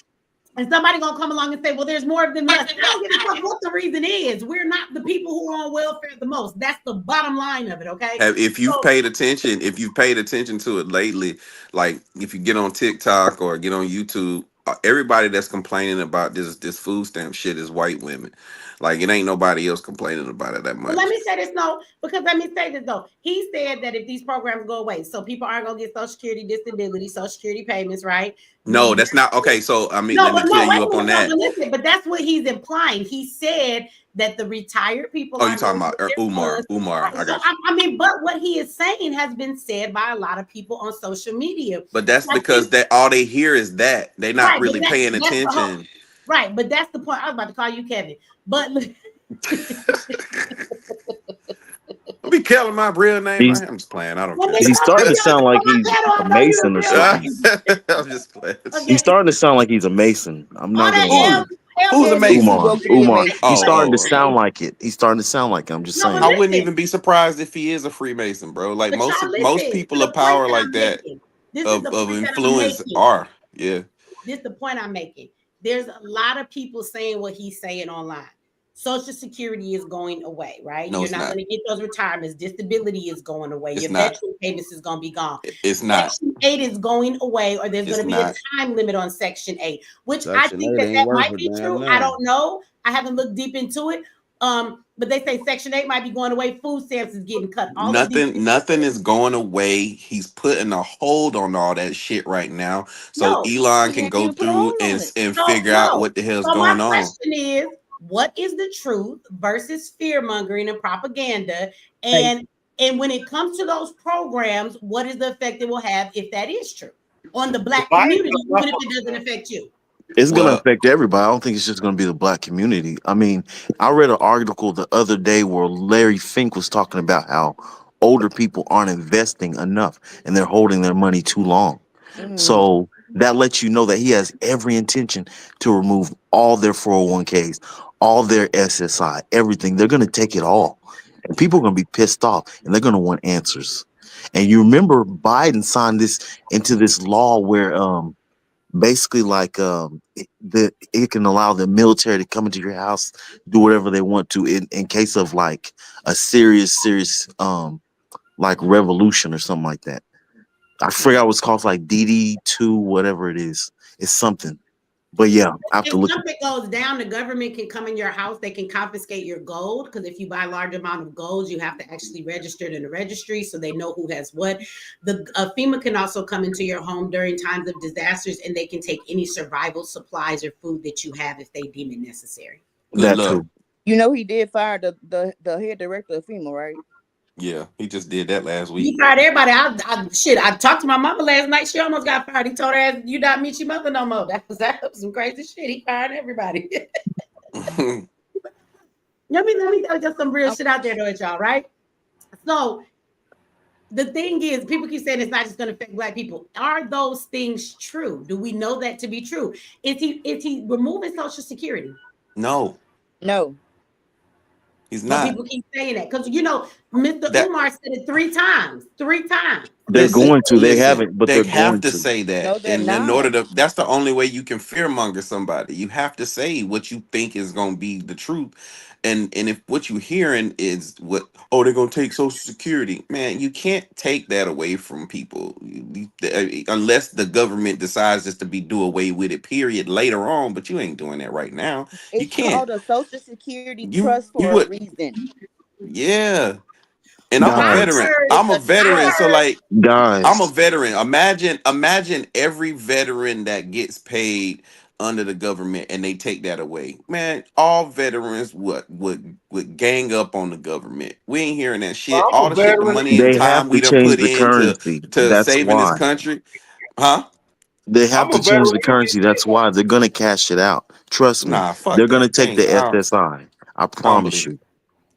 And somebody gonna come along and say, well, there's more of them than us. I don't give a fuck what the reason is. We're not the people who are on welfare the most. That's the bottom line of it, okay? If you've paid attention to it lately, like if you get on TikTok or get on YouTube, everybody that's complaining about this food stamp shit is white women. Like it ain't nobody else complaining about it that much. Well, let me say this though. He said that if these programs go away, so people aren't gonna get Social Security disability, Social Security payments, right? No, that's not okay. So I mean, let me clear you up on that. Listen, but that's what he's implying. He said that the retired people. Oh, you talking about Umar? I got you. I mean, but what he is saying has been said by a lot of people on social media. But that's because that all they hear is that they're not really paying attention. Right, but that's the point. I was about to call you Kevin, but I'll be killing my real name. I'm just playing. I don't care. He's starting to sound like he's a Mason or something. I'm just playing. He's starting to sound like he's a Mason. I'm not gonna lie. Who's a Mason? Umar. He's starting to sound like it. He's starting to sound like it. I'm just saying. I wouldn't even be surprised if he is a Freemason, bro. Like most people of power like that of influence are. Yeah. This is the point I'm making. There's a lot of people saying what he's saying online. Social Security is going away, right? No, you're not going to get those retirements. Disability is going away. Your veteran payments is going to be gone. It's not. Section 8 is going away, or there's going to be a time limit on Section 8, which I think that might be true. I don't know. I haven't looked deep into it. But they say Section 8 might be going away. Food stamps is getting cut. Nothing is going away. He's putting a hold on all that shit right now, so Elon can go through and figure out what the hell's going on. My question is, what is the truth versus fear mongering and propaganda? And when it comes to those programs, what is the effect it will have if that is true on the Black community, even if it doesn't affect you? It's going to affect everybody. I don't think it's just going to be the Black community. I mean, I read an article the other day where Larry Fink was talking about how older people aren't investing enough and they're holding their money too long. So that lets you know that he has every intention to remove all their 401ks, all their SSI, everything. They're going to take it all. And people are going to be pissed off and they're going to want answers. And you remember Biden signed this into this law where basically like it can allow the military to come into your house, do whatever they want to in case of like a serious like revolution or something like that. I forgot what's called, like DD2, whatever it is. It's something. But yeah, I have to look. If something goes down, the government can come in your house. They can confiscate your gold, because if you buy a large amount of gold, you have to actually register it in the registry so they know who has what. The FEMA can also come into your home during times of disasters, and they can take any survival supplies or food that you have if they deem it necessary. Good luck. You know, he did fire the head director of FEMA, right? Yeah, he just did that last He week. fired everybody. I talked to my mama last night. She almost got fired. He told her, "You not meet your mother no more." That was some crazy shit. He fired everybody. let me tell you some real shit out there, though, y'all. Right? So the thing is, people keep saying it's not just going to affect Black people. Are those things true? Do we know that to be true? Is he removing Social Security? No, he's But not. people keep saying that because Mr. That Umar said it 3 times. 3 times. They're going to. They listen, haven't, but they they're have going to to. say that. No, they're And in not. order to, that's the only way you can fearmonger somebody. You have to say what you think is going to be the truth. And if what you're hearing is they're going to take Social Security, man, you can't take that away from people unless the government decides just to do away with it, period, later on. But you ain't doing that right now. You It's can't. called a Social Security You trust for a would, reason. yeah. And I'm a I Guys, veteran. heard, I'm a I veteran. So heard, like, I'm a guys, veteran. Imagine every veteran that gets paid under the government and they take that away. Man, all veterans would gang up on the government. We ain't hearing that shit. I'm All a the shit, the veteran money and they too. have time to we done change put the into currency. to That's saving this why. country. Huh? They have I'm a to change the veteran. currency. That's why they're gonna cash it out. Trust me. Nah, fuck They're gonna that. They take the ain't, SSI. I I don't promise believe it. you.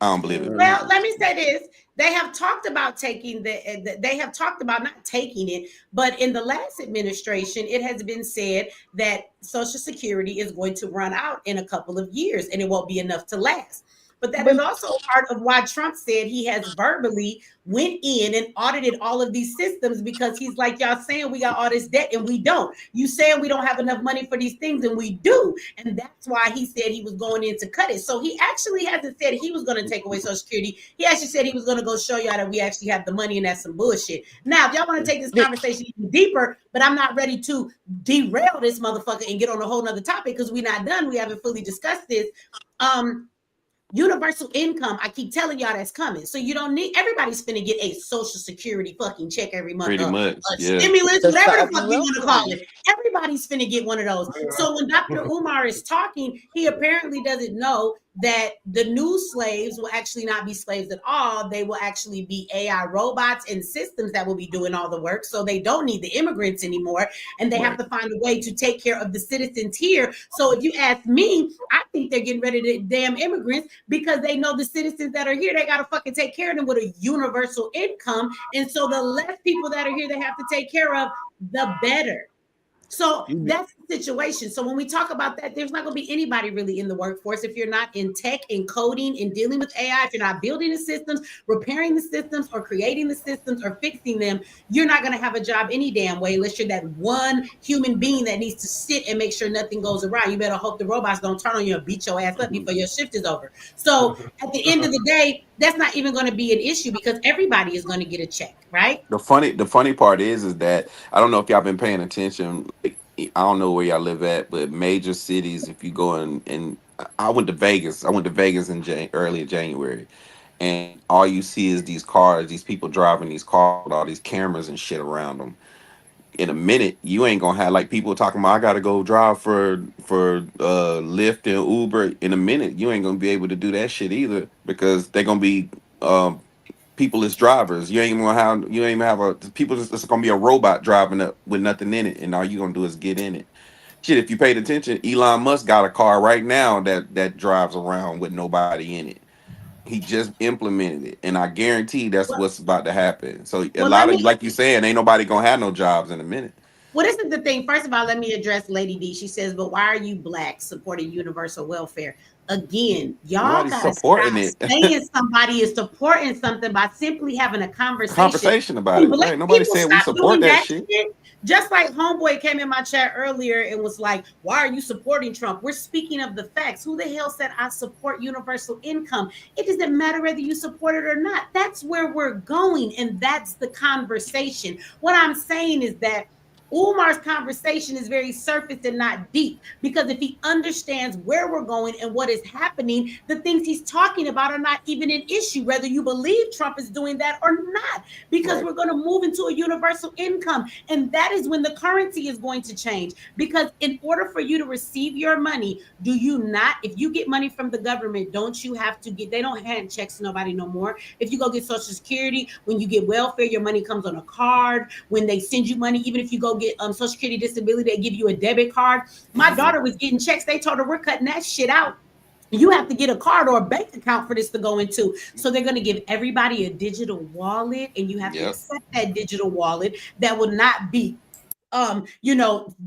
I don't believe it. well, let me say this. They have talked about they have talked about not taking it, but in the last administration, it has been said that Social Security is going to run out in a couple of years and it won't be enough to last. But that is But also part of why Trump said he has verbally went in and audited all of these systems because he's like, y'all saying we got all this debt and we don't. You saying we don't have enough money for these things and we do. And that's why he said he was going in to cut it. So he actually hasn't said he was going to take away Social Security. He actually said he was going to go show y'all that we actually have the money and that's some bullshit. Now, if y'all want to take this conversation even deeper, but I'm not ready to derail this motherfucker and get on a whole nother topic because we're not done. We haven't fully discussed this. Universal income, I keep telling y'all that's coming. So you don't need, everybody's finna get a Social Security fucking check every month. Pretty A much. Yeah. stimulus, the whatever the sovereign fuck you wealth want to call fund. it. Everybody's finna get one of those. So when Dr. Umar is talking, he apparently doesn't know that the new slaves will actually not be slaves at all. They will actually be AI robots and systems that will be doing all the work. So they don't need the immigrants anymore. And they have to find a way to take care of the citizens here. So if you ask me, I think they're getting rid of the damn immigrants because they know the citizens that are here, they got to fucking take care of them with a universal income. And so the less people that are here they have to take care of, the better. So that's the situation. So when we talk about that, there's not going to be anybody really in the workforce if you're not in tech and coding and dealing with AI. If you're not building the systems, repairing the systems, or creating the systems or fixing them, you're not going to have a job any damn way unless you're that one human being that needs to sit and make sure nothing goes awry. You better hope the robots don't turn on you and beat your ass up before your shift is over. So at the end of the day, that's not even going to be an issue because everybody is going to get a check, right? The funny part is that I don't know if y'all been paying attention. Like, I don't know where y'all live at, but major cities, if you go in, and I went to Vegas. I went to Vegas in early January, and all you see is these cars, these people driving these cars with all these cameras and shit around them. In a minute, you ain't gonna have like people talking about I gotta go drive for Lyft and Uber. In a minute, you ain't gonna be able to do that shit either because they're gonna be um people as drivers. You ain't even have a people. It's gonna be a robot driving up with nothing in it, and all you gonna do is get in it. Shit, if you paid attention, Elon Musk got a car right now that drives around with nobody in it. He just implemented it, and I guarantee that's what's about to happen. So a Well, lot of, like you saying, ain't nobody gonna have no jobs in a minute. Well, this is the thing. First of all, let me address Lady D. She says, but why are you Black supporting universal welfare? Again, y'all Nobody's got to supporting stop it. saying somebody is supporting something by simply having a conversation. Conversation about When it, Black right? Nobody people said we stop support doing that that shit. shit, just like Homeboy came in my chat earlier and was like, why are you supporting Trump? We're speaking of the facts. Who the hell said I support universal income? It doesn't matter whether you support it or not. That's where we're going. And that's the conversation. What I'm saying is that Umar's conversation is very surface and not deep, because if he understands where we're going and what is happening, the things he's talking about are not even an issue, whether you believe Trump is doing that or not, because we're going to move into a universal income. And that is when the currency is going to change. Because in order for you to receive your money, do you not, if you get money from the government, don't you have to get, they don't hand checks to nobody no more. If you go get Social Security, when you get welfare, your money comes on a card. When they send you money, even if you go get Social Security disability, they give you a debit card. My daughter was getting checks. They told her, we're cutting that shit out. You have to get a card or a bank account for this to go into. So they're going to give everybody a digital wallet, and you have to accept that digital wallet that will not be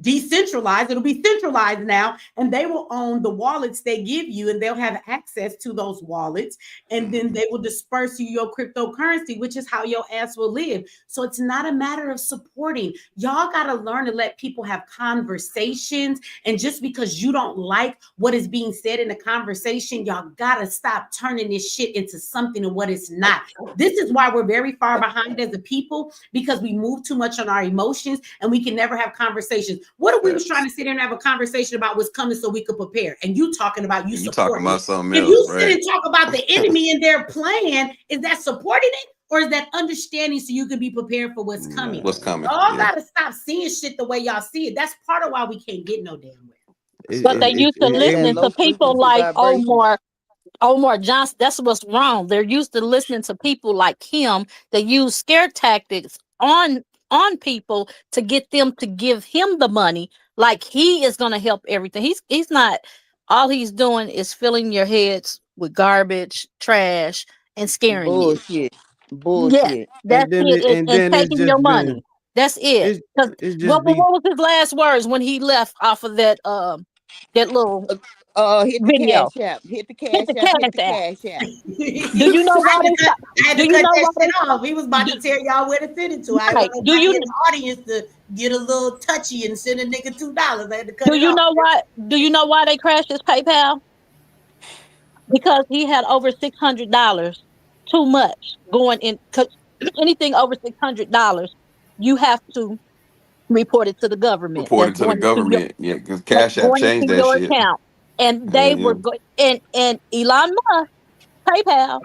decentralized. It'll be centralized now, and they will own the wallets they give you, and they'll have access to those wallets, and then they will disperse you your cryptocurrency, which is how your ass will live. So it's not a matter of supporting. Y'all got to learn to let people have conversations, and just because you don't like what is being said in the conversation, y'all got to stop turning this shit into something and what it's not. This is why we're very far behind as a people, because we move too much on our emotions, and we can never have conversations. What if we was trying to sit there and have a conversation about what's coming so we could prepare, and you talking about you supporting about it? something If else, you right? sit and talk about the enemy and their plan, is that supporting it, or is that understanding so you can be prepared for what's coming? What's coming? Y'all gotta stop seeing shit the way y'all see it. That's part of why we can't get no damn way. But they used to listening to people like Omar Johnson. That's what's wrong. They're used to listening to people like him that use scare tactics on people to get them to give him the money, like he is going to help everything. He's not. All he's doing is filling your heads with garbage, trash, and scaring you. Yeah, that's it, and It's taking your just been money. That's it. Because it's what just be was his last words when he left off of that little Hit the video? cash app. Hit the Hit cash the app. Hit the cash app. cash app. Do you know why they? I had Do to you cut know that why shit off. He was about to tell y'all where to send it to. I Right. want Do nobody you in the audience to get a little touchy and send a nigga $2. I had to cut do it you off. know why? Do you know why they crashed his PayPal? Because he had over $600 too much going in. Cause anything over $600, you have to report it to the government. That's Reported to the going into your government. Yeah, because Cash App going changed into that your shit. account, and Hell they yeah. were going and Elon Musk PayPal.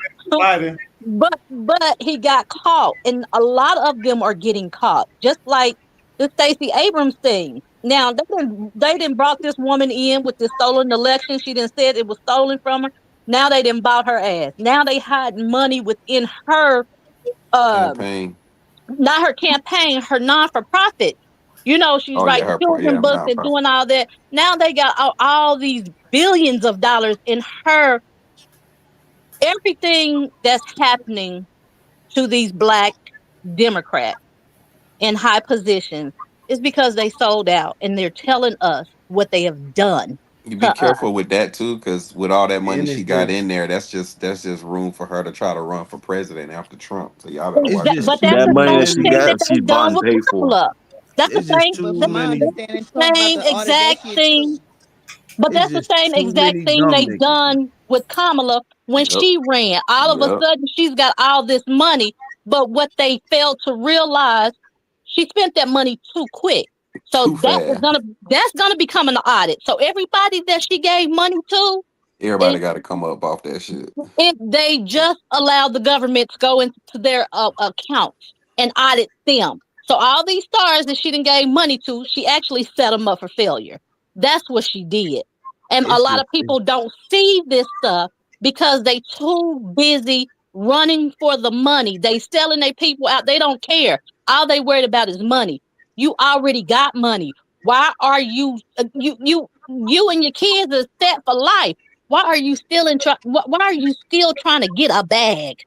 But he got caught, and a lot of them are getting caught, just like the Stacey Abrams thing. Now they didn't brought this woman in with this stolen election. She didn't said it was stolen from her. Now they didn't bought her ass. Now they hiding money within her Campaign. not her campaign, her non-for-profit. You know, she's Oh yeah, writing her part. children Yeah, books and nonprofit. doing all that. Now they got all these billions of dollars in her. Everything that's happening to these black Democrats in high positions is because they sold out, and they're telling us what they have done You be to us. careful with that too, because with all that money and she it's got just in there, that's just room for her to try to run for president after Trump. So y'all better it's watch just that But too that's shit. That the money that same she thing that got, she they've bought done and with paid for. Kamala. That's the it's just same. too But That's from my many understanding, Trump about same to audit that exact shit thing. too. But it's that's the just same too exact many thing dumb they've niggas. done with Kamala when Yep. she ran. All of a Yep. sudden, she's got all this money, but what they failed to realize, she spent that money too quick. So Too fast. that's gonna become an audit. So everybody that she gave money to, Everybody got to come up off that shit. if they just allow the government to go into their accounts and audit them. So all these stars that she didn't gave money to, she actually set them up for failure. That's what she did. And a It's lot just of people don't see this stuff because they too busy running for the money. They selling their people out. They don't care. All they worried about is money. You already got money. Why are you and your kids are set for life? Why are you still why are you still trying to get a bag?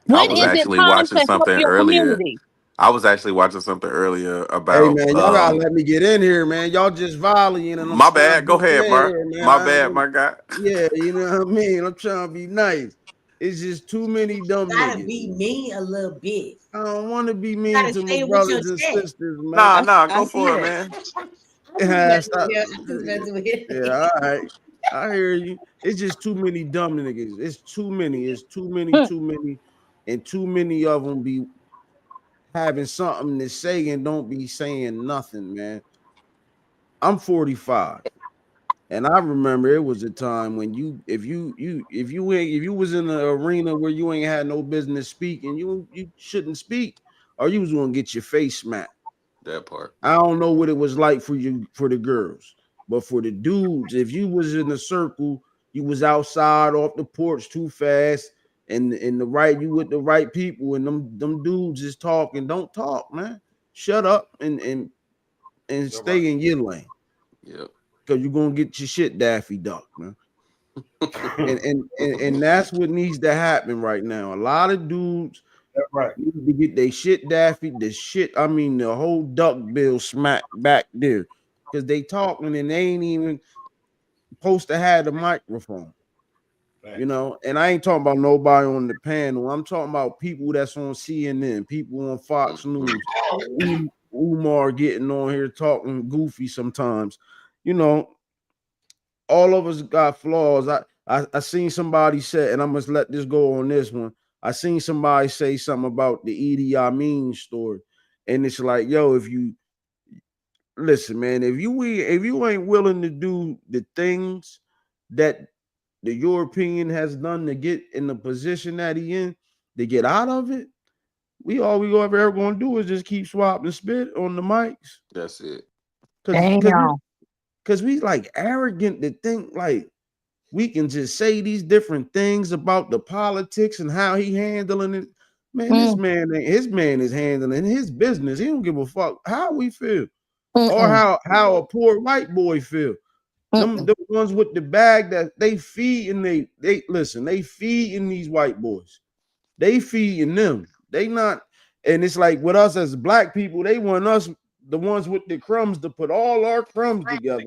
I When was is it actually time watching to help something your earlier. community? I was actually watching something earlier hey about man, y'all gotta let me get in here, man. Y'all just volleying and I'm my trying to bad. Go get ahead, in Mark. here, man. My I bad, don't my guy. yeah, you know what I mean? I'm trying to be nice. It's just too many dumb Gotta niggas. be me a little bit. I don't want to be You mean gotta to my say it with your brothers and chest. sisters, man. Nah, I go see for it, that. man. I'm just messing with Stop. you. I'm just messing with Yeah, you. all right. I hear you. It's just too many dumb niggas. It's too many. It's too many, Hmm. too many, and too many of them be having something to say and don't be saying nothing, man. I'm 45. And I remember it was a time when if you was in an arena where you ain't had no business speaking, you shouldn't speak, or you was gonna get your face smacked. That part. I don't know what it was like for the girls, but for the dudes, if you was in a circle, you was outside off the porch too fast, and you with the right people, and them dudes is talking. Don't talk, man. Shut up and stay in your lane. Yep. Because you're gonna get your shit Daffy Duck, man. and that's what needs to happen right now. A lot of dudes need to get their shit Daffy, the whole duck bill smack back there. Because they talking and they ain't even supposed to have the microphone. You know, and I ain't talking about nobody on the panel. I'm talking about people that's on CNN, people on Fox News. Umar getting on here talking goofy sometimes. You know, all of us got flaws. I seen somebody say, and I must let this go on this one. I seen somebody say something about the Idi Amin story, and it's like, yo, if you listen, man, if you ain't willing to do the things that the European has done to get in the position that he in, to get out of it, all we ever gonna do is just keep swapping spit on the mics. That's it. Because we like arrogant to think like we can just say these different things about the politics and how he handling it. Man, his man is handling his business. He don't give a fuck how we feel or how a poor white boy feel. Them the ones with the bag that they feed and they listen, they feeding these white boys. They feeding them. They not, and it's like with us as black people, they want us, the ones with the crumbs, to put all our crumbs together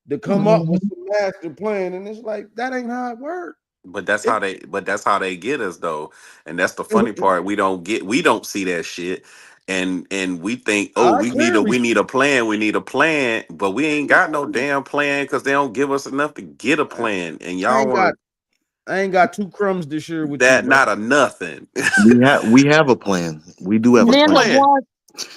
to come up with some master plan. And it's like that ain't how it works. But that's how they get us though. And that's the funny part. We don't see that shit. And we think, oh, we need a plan, but we ain't got no damn plan because they don't give us enough to get a plan. And y'all I ain't got 2 crumbs to share with that, you, bro. not a nothing. we have a plan. We do have a plan.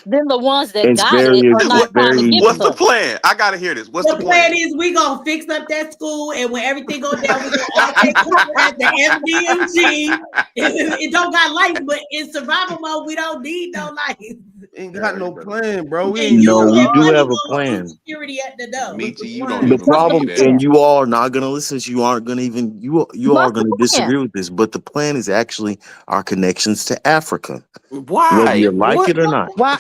Then the ones that It's got it are not trying to give What's it the up. plan? I gotta hear this. What's the plan is we gonna fix up that school, and when everything go down, we gonna all take cover at the FDMG. It don't got lights, but in survival mode, we don't need no lights. Ain't got no plan, bro. We do have a plan. Security at the door. The problem, and you all are not gonna listen. You aren't gonna even you are gonna disagree with this. But the plan is actually our connections to Africa. Why? Whether you like it or not. Why?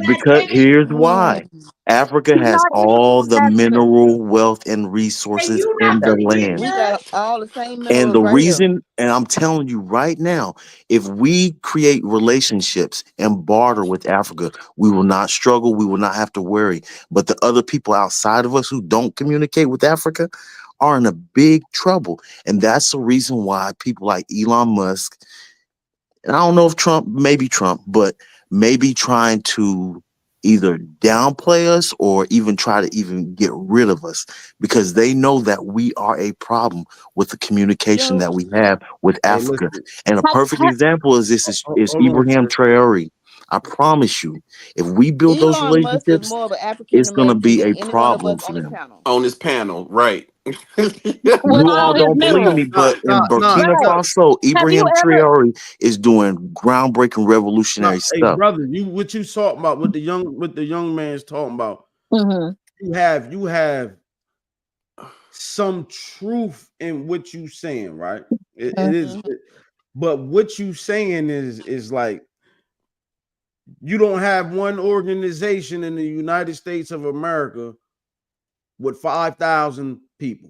Because here's why. Africa has all the mineral wealth and resources in the land. We got all the same minerals And the right here. reason, and I'm telling you right now, if we create relationships and barter with Africa, we will not struggle. We will not have to worry. But the other people outside of us who don't communicate with Africa are in a big trouble. And that's the reason why people like Elon Musk, and I don't know if maybe Trump, but maybe trying to either downplay us or even try to even get rid of us, because they know that we are a problem with the communication that we have with Africa. And a perfect example is Ibrahim Traore. I promise you, if we build those Elon Musk is relationships, more of an African it's going to American be than a any one of problem us for on this them. panel. On this panel, right? You all don't believe me, but in Burkina Faso, Ibrahim Traore is doing groundbreaking, revolutionary Hey, stuff. brother, what you talking about? What the young man's talking about? You have some truth in what you saying, right? It is, but what you saying is like you don't have one organization in the United States of America with 5,000 people.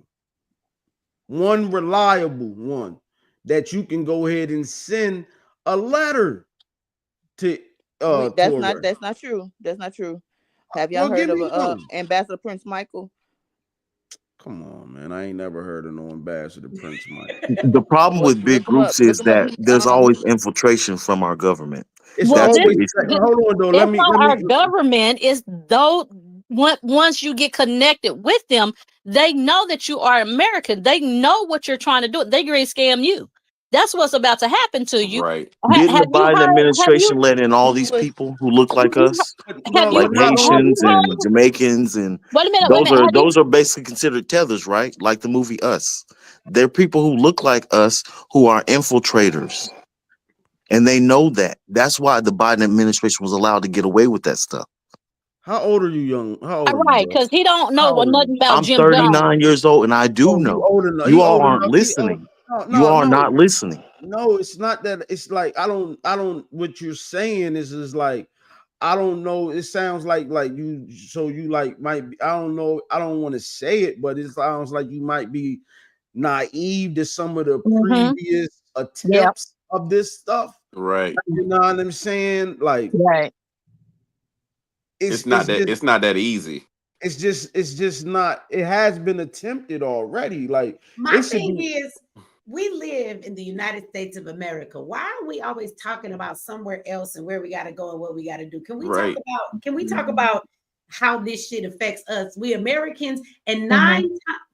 One reliable one that you can go ahead and send a letter to. That's not true. That's not true. Have y'all heard of Ambassador Prince Michael? Come on, man. I ain't never heard of no Ambassador Prince Michael. The problem with big groups is that there's always infiltration from our government. Hold on though. Let me our government is though once you get connected with them, they know that you are American. They know what you're trying to do. They going to scam you. That's what's about to happen to you. Right. Didn't the Have you Biden heard? administration let in all these people who look like us, Have you like Haitians heard? and Jamaicans, and Wait a minute. Wait a minute. Have you? those are basically considered tethers, right? Like the movie Us. They're people who look like us who are infiltrators, and they know that. That's why the Biden administration was allowed to get away with that stuff. How old are you, young? How old are you, Right, bro? because he don't know How old are you? nothing about I'm Jim Jones. 39 years old, and I do Oh, you know. old enough. You He all old aren't enough. listening. No, You are not listening. No, it's not that. It's like I don't. What you're saying is like I don't know. It sounds like you. So you like might. Be, I don't know. I don't want to say it, but it sounds like you might be naive to some of the previous attempts of this stuff. Right. You know what I'm saying? Like, right. It's not that easy. It's just not. It has been attempted already. Like, my thing is, we live in the United States of America. Why are we always talking about somewhere else and where we got to go and what we got to do? Can we talk about how this shit affects us? We Americans, and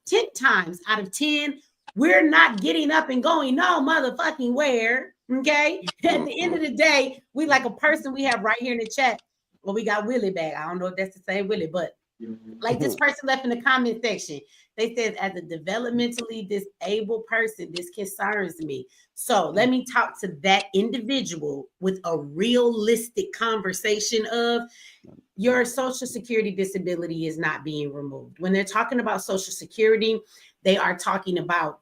10 times out of 10, we're not getting up and going no motherfucking where. Okay. At the end of the day, we like a person we have right here in the chat. Well, we got Willie back. I don't know if that's the same Willie, but like this person left in the comment section, they said, as a developmentally disabled person, this concerns me. So let me talk to that individual with a realistic conversation of your Social Security disability is not being removed. When they're talking about Social Security, they are talking about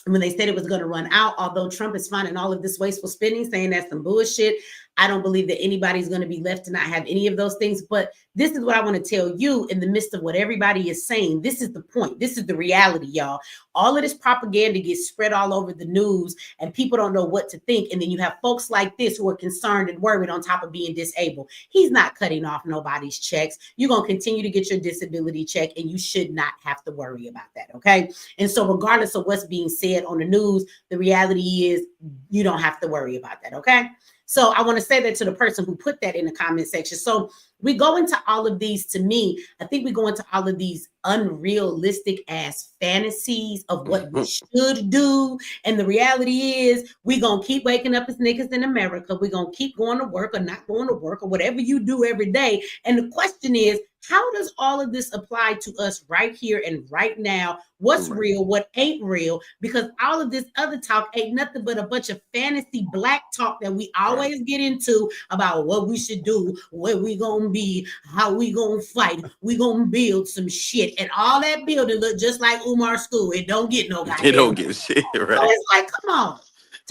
when they said it was going to run out, although Trump is finding all of this wasteful spending, saying that's some bullshit. I don't believe that anybody's going to be left to not have any of those things. But this is what I want to tell you in the midst of what everybody is saying. This is the point. This is the reality, y'all. All of this propaganda gets spread all over the news and people don't know what to think. And then you have folks like this who are concerned and worried on top of being disabled. He's not cutting off nobody's checks. You're going to continue to get your disability check and you should not have to worry about that. Okay. And so regardless of what's being said on the news, the reality is you don't have to worry about that. Okay. So I want to say that to the person who put that in the comment section. So we go into all of these, to me, I think we go into all of these unrealistic ass fantasies of what we should do. And the reality is we're going to keep waking up as niggas in America. We're going to keep going to work or not going to work or whatever you do every day. And the question is, how does all of this apply to us right here and right now? What's real, what ain't real? Because all of this other talk ain't nothing but a bunch of fantasy black talk that we always get into about what we should do, where we gonna be, how we gonna fight, we gonna build some shit. And all that building look just like Umar School. It don't get no goddamn. It don't get shit, right? So it's like, come on.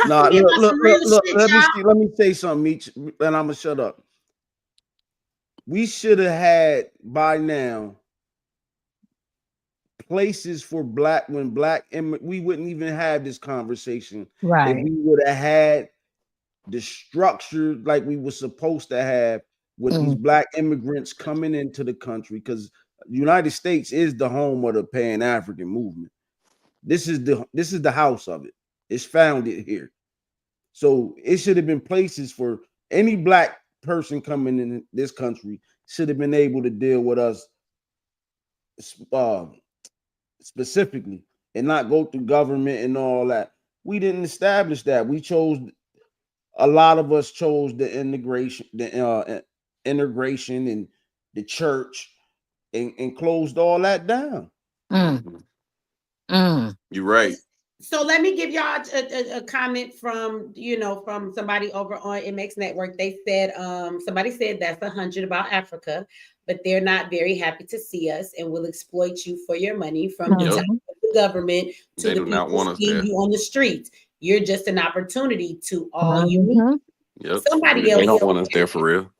Nah, look, let me say something, Meech, and I'm gonna shut up. We should have had by now places for black we wouldn't even have this conversation. Right. If we would have had the structure like we were supposed to have with these black immigrants coming into the country, because the United States is the home of the Pan-African movement. This is the house of it. It's founded here. So it should have been places for any black person coming in this country should have been able to deal with us specifically and not go through government and all that. We didn't establish that. A lot of us chose the integration and the church and closed all that down. You're right. So let me give y'all a comment from somebody over on MX Network. They said, somebody said that's 100 about Africa, but they're not very happy to see us and will exploit you for your money from the top of the government to They the do not people want us seeing there. you on the streets. You're just an opportunity to all you need. Yep. Somebody They else. don't want us there for real.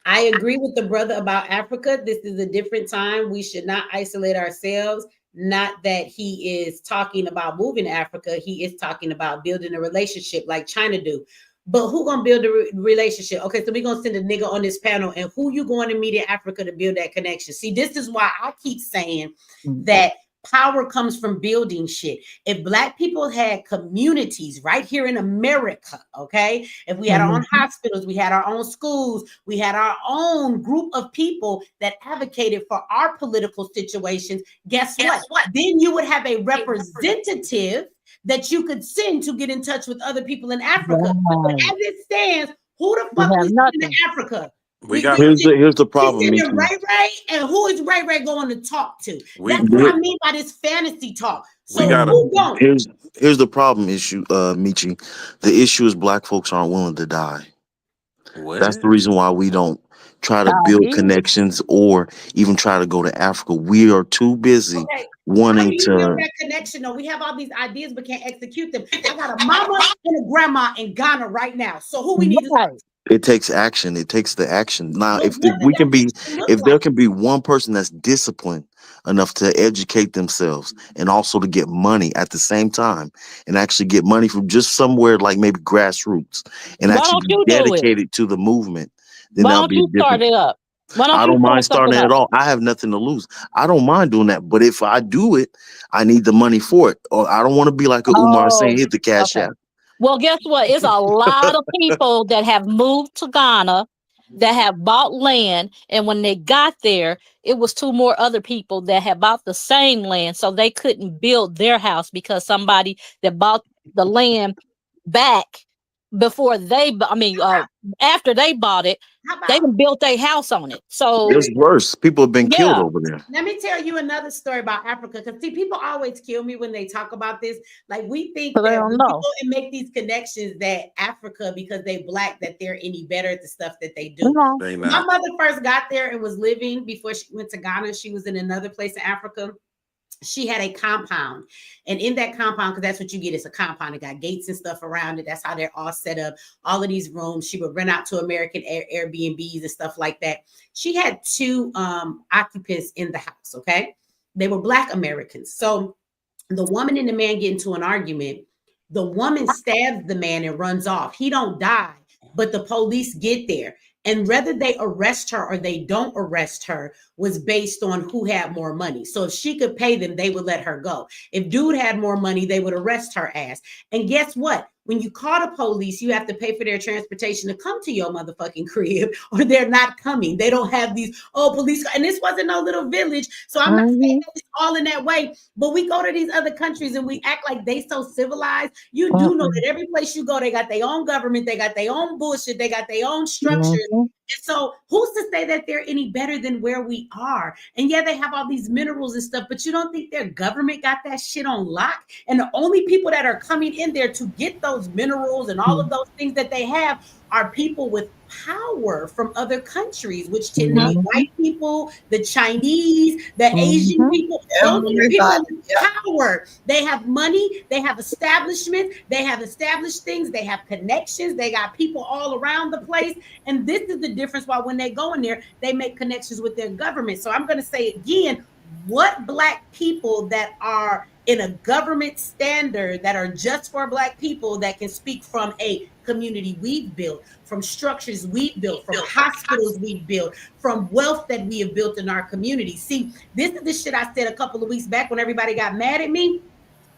I agree with the brother about Africa. This is a different time. We should not isolate ourselves. Not that he is talking about moving to Africa. He is talking about building a relationship like China do. But who gonna build a relationship? Okay, so we're gonna send a nigga on this panel, and who you going to meet in Africa to build that connection? See, this is why I keep saying that power comes from building shit. If black people had communities right here in America, okay, if we had our own hospitals, we had our own schools, we had our own group of people that advocated for our political situations, guess what? Then you would have a representative that you could send to get in touch with other people in Africa. But as it stands, who the We fuck have we send nothing. to Africa? We got Here's the problem, we Mickey. sending Ray Ray, and who is Ray Ray going to talk to? We- That's what I mean by this fantasy talk. So We gotta- who don't? Here's the problem issue, Michi. The issue is black folks aren't willing to die. What? That's the reason why we don't try to I build hear you. connections or even try to go to Africa. We are too busy Okay. How do wanting you build to. that connection though? We have all these ideas but can't execute them. I got a mama and a grandma in Ghana right now. So who we need to talk to? It takes action. It takes the action. Now, But if what we does can that be, action look if there like? can be one person that's disciplined enough to educate themselves and also to get money at the same time, and actually get money from just somewhere like maybe grassroots, and Why actually don't be you do it? dedicated to the movement, then Why that'll don't be a you start different. it up? Why don't I you don't mind start starting something it at up? all. I have nothing to lose. I don't mind doing that. But if I do it, I need the money for it. Or I don't want to be like a Umar saying, hit the cash Okay. app. Well, guess what? It's a lot of people that have moved to Ghana that have bought land, and when they got there, it was two more other people that had bought the same land, so they couldn't build their house because somebody that bought the land back before they, after they bought it, they built their house on it. So It's worse. People have been killed yeah. over there. Let me tell you another story about Africa. Because see, people always kill me when they talk about this. Like we think So they that don't when know. we go and make these connections that Africa, because they black, that they're any better at the stuff that they do. No. They When my not. mother first got there and was living before she went to Ghana, she was in another place in Africa. She had a compound, and in that compound, because that's what you get, it's a compound. It got gates and stuff around it. That's how they're all set up. All of these rooms, she would rent out to American Airbnbs and stuff like that. She had two occupants in the house. Okay, they were Black Americans. So the woman and the man get into an argument. The woman stabs the man and runs off. He don't die, but the police get there. And whether they arrest her or they don't arrest her was based on who had more money. So if she could pay them, they would let her go. If dude had more money, they would arrest her ass. And guess what? When you call the police, you have to pay for their transportation to come to your motherfucking crib, or they're not coming. They don't have these, police. And this wasn't no little village. So I'm not saying that it's all in that way. But we go to these other countries and we act like they so civilized. You do know that every place you go, they got their own government, they got their own bullshit, they got their own structures. And so who's to say that they're any better than where we are? And yeah, they have all these minerals and stuff, but you don't think their government got that shit on lock? And the only people that are coming in there to get those minerals and all of those things that they have are people with power from other countries, which tend to be white people, the Chinese, the Asian people. Those are the people with power. They have money, they have establishment, they have established things, they have connections, they got people all around the place. And this is the difference why when they go in there, they make connections with their government. So I'm going to say again, what Black people that are in a government standard that are just for Black people that can speak from a community we've built, from structures we've built, from hospitals we've built, from wealth that we have built in our community. See, this is the shit I said a couple of weeks back when everybody got mad at me.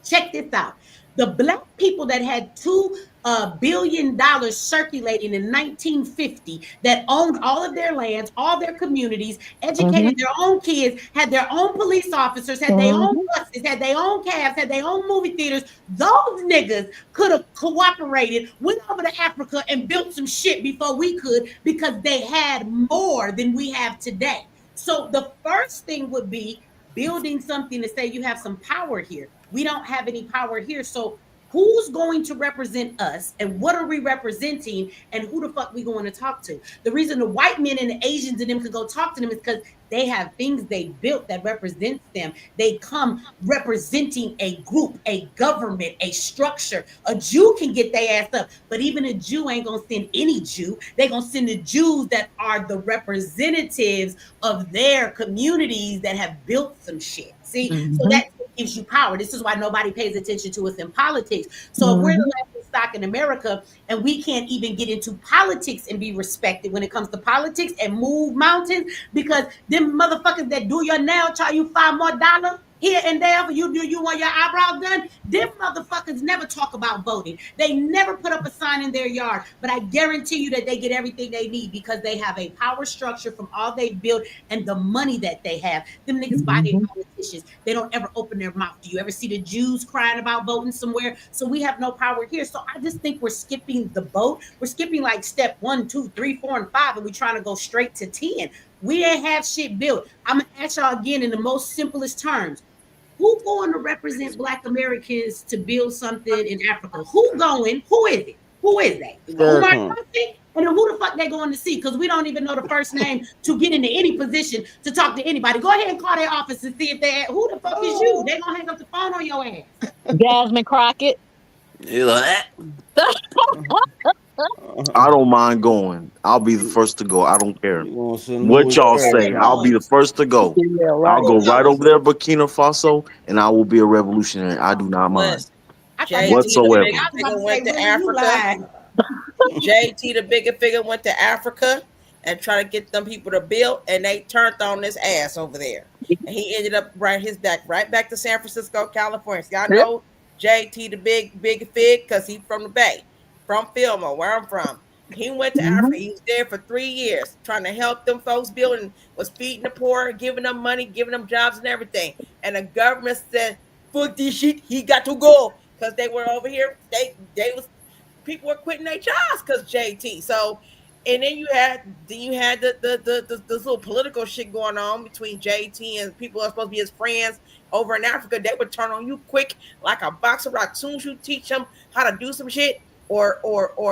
Check this out. The Black people that had $2 billion circulating in 1950, that owned all of their lands, all their communities, educated their own kids, had their own police officers, had their own buses, had their own cabs, had their own movie theaters. Those niggas could have cooperated, went over to Africa and built some shit before we could, because they had more than we have today. So the first thing would be building something to say you have some power here. We don't have any power here. So who's going to represent us, and what are we representing, and who the fuck we going to talk to? The reason the white men and the Asians and them can go talk to them is because they have things they built that represents them. They come representing a group, a government, a structure. A Jew can get their ass up, but even a Jew ain't gonna send any Jew. They gonna send the Jews that are the representatives of their communities that have built some shit. See, so that's what gives you power. This is why nobody pays attention to us in politics. So if we're the laughing stock in America and we can't even get into politics and be respected when it comes to politics and move mountains, because them motherfuckers that do your nail charge you $5 more here and there for you want your eyebrows done, them motherfuckers never talk about voting. They never put up a sign in their yard, but I guarantee you that they get everything they need because they have a power structure from all they built and the money that they have. Them niggas buy their politicians politicians. They don't ever open their mouth. Do you ever see the Jews crying about voting somewhere? So we have no power here. So I just think we're skipping the boat. We're skipping like step 1, 2, 3, 4, and 5, and we're trying to go straight to 10. We ain't have shit built. I'm gonna ask y'all again in the most simplest terms. Who going to represent Black Americans to build something in Africa? Who going? Who is it? Who is that? Omar Johnson? And then who the fuck they going to see? Because we don't even know the first name to get into any position to talk to anybody. Go ahead and call their office and see if they who the fuck is you? They gonna hang up the phone on your ass. Jasmine Crockett. I don't mind going. I'll be the first to go. I don't care what y'all say. I'll be the first to go. I'll go right over there, Burkina Faso, and I will be a revolutionary. I do not mind whatsoever. Went to Africa. JT the bigger figure went to Africa and tried to get them people to build, and they turned on his ass over there. And he ended up right back to San Francisco, California. So y'all know JT the big fig because he's from the Bay, from Fillmore, where I'm from. He went to Africa. He was there for 3 years trying to help them folks build, and was feeding the poor, giving them money, giving them jobs and everything. And the government said, "Fuck this shit. He got to go," because they were over here. People were quitting their jobs because JT. So, and then you had the little political shit going on between JT and people who are supposed to be his friends over in Africa. They would turn on you quick like a box of rocks. As soon as you teach them how to do some shit, or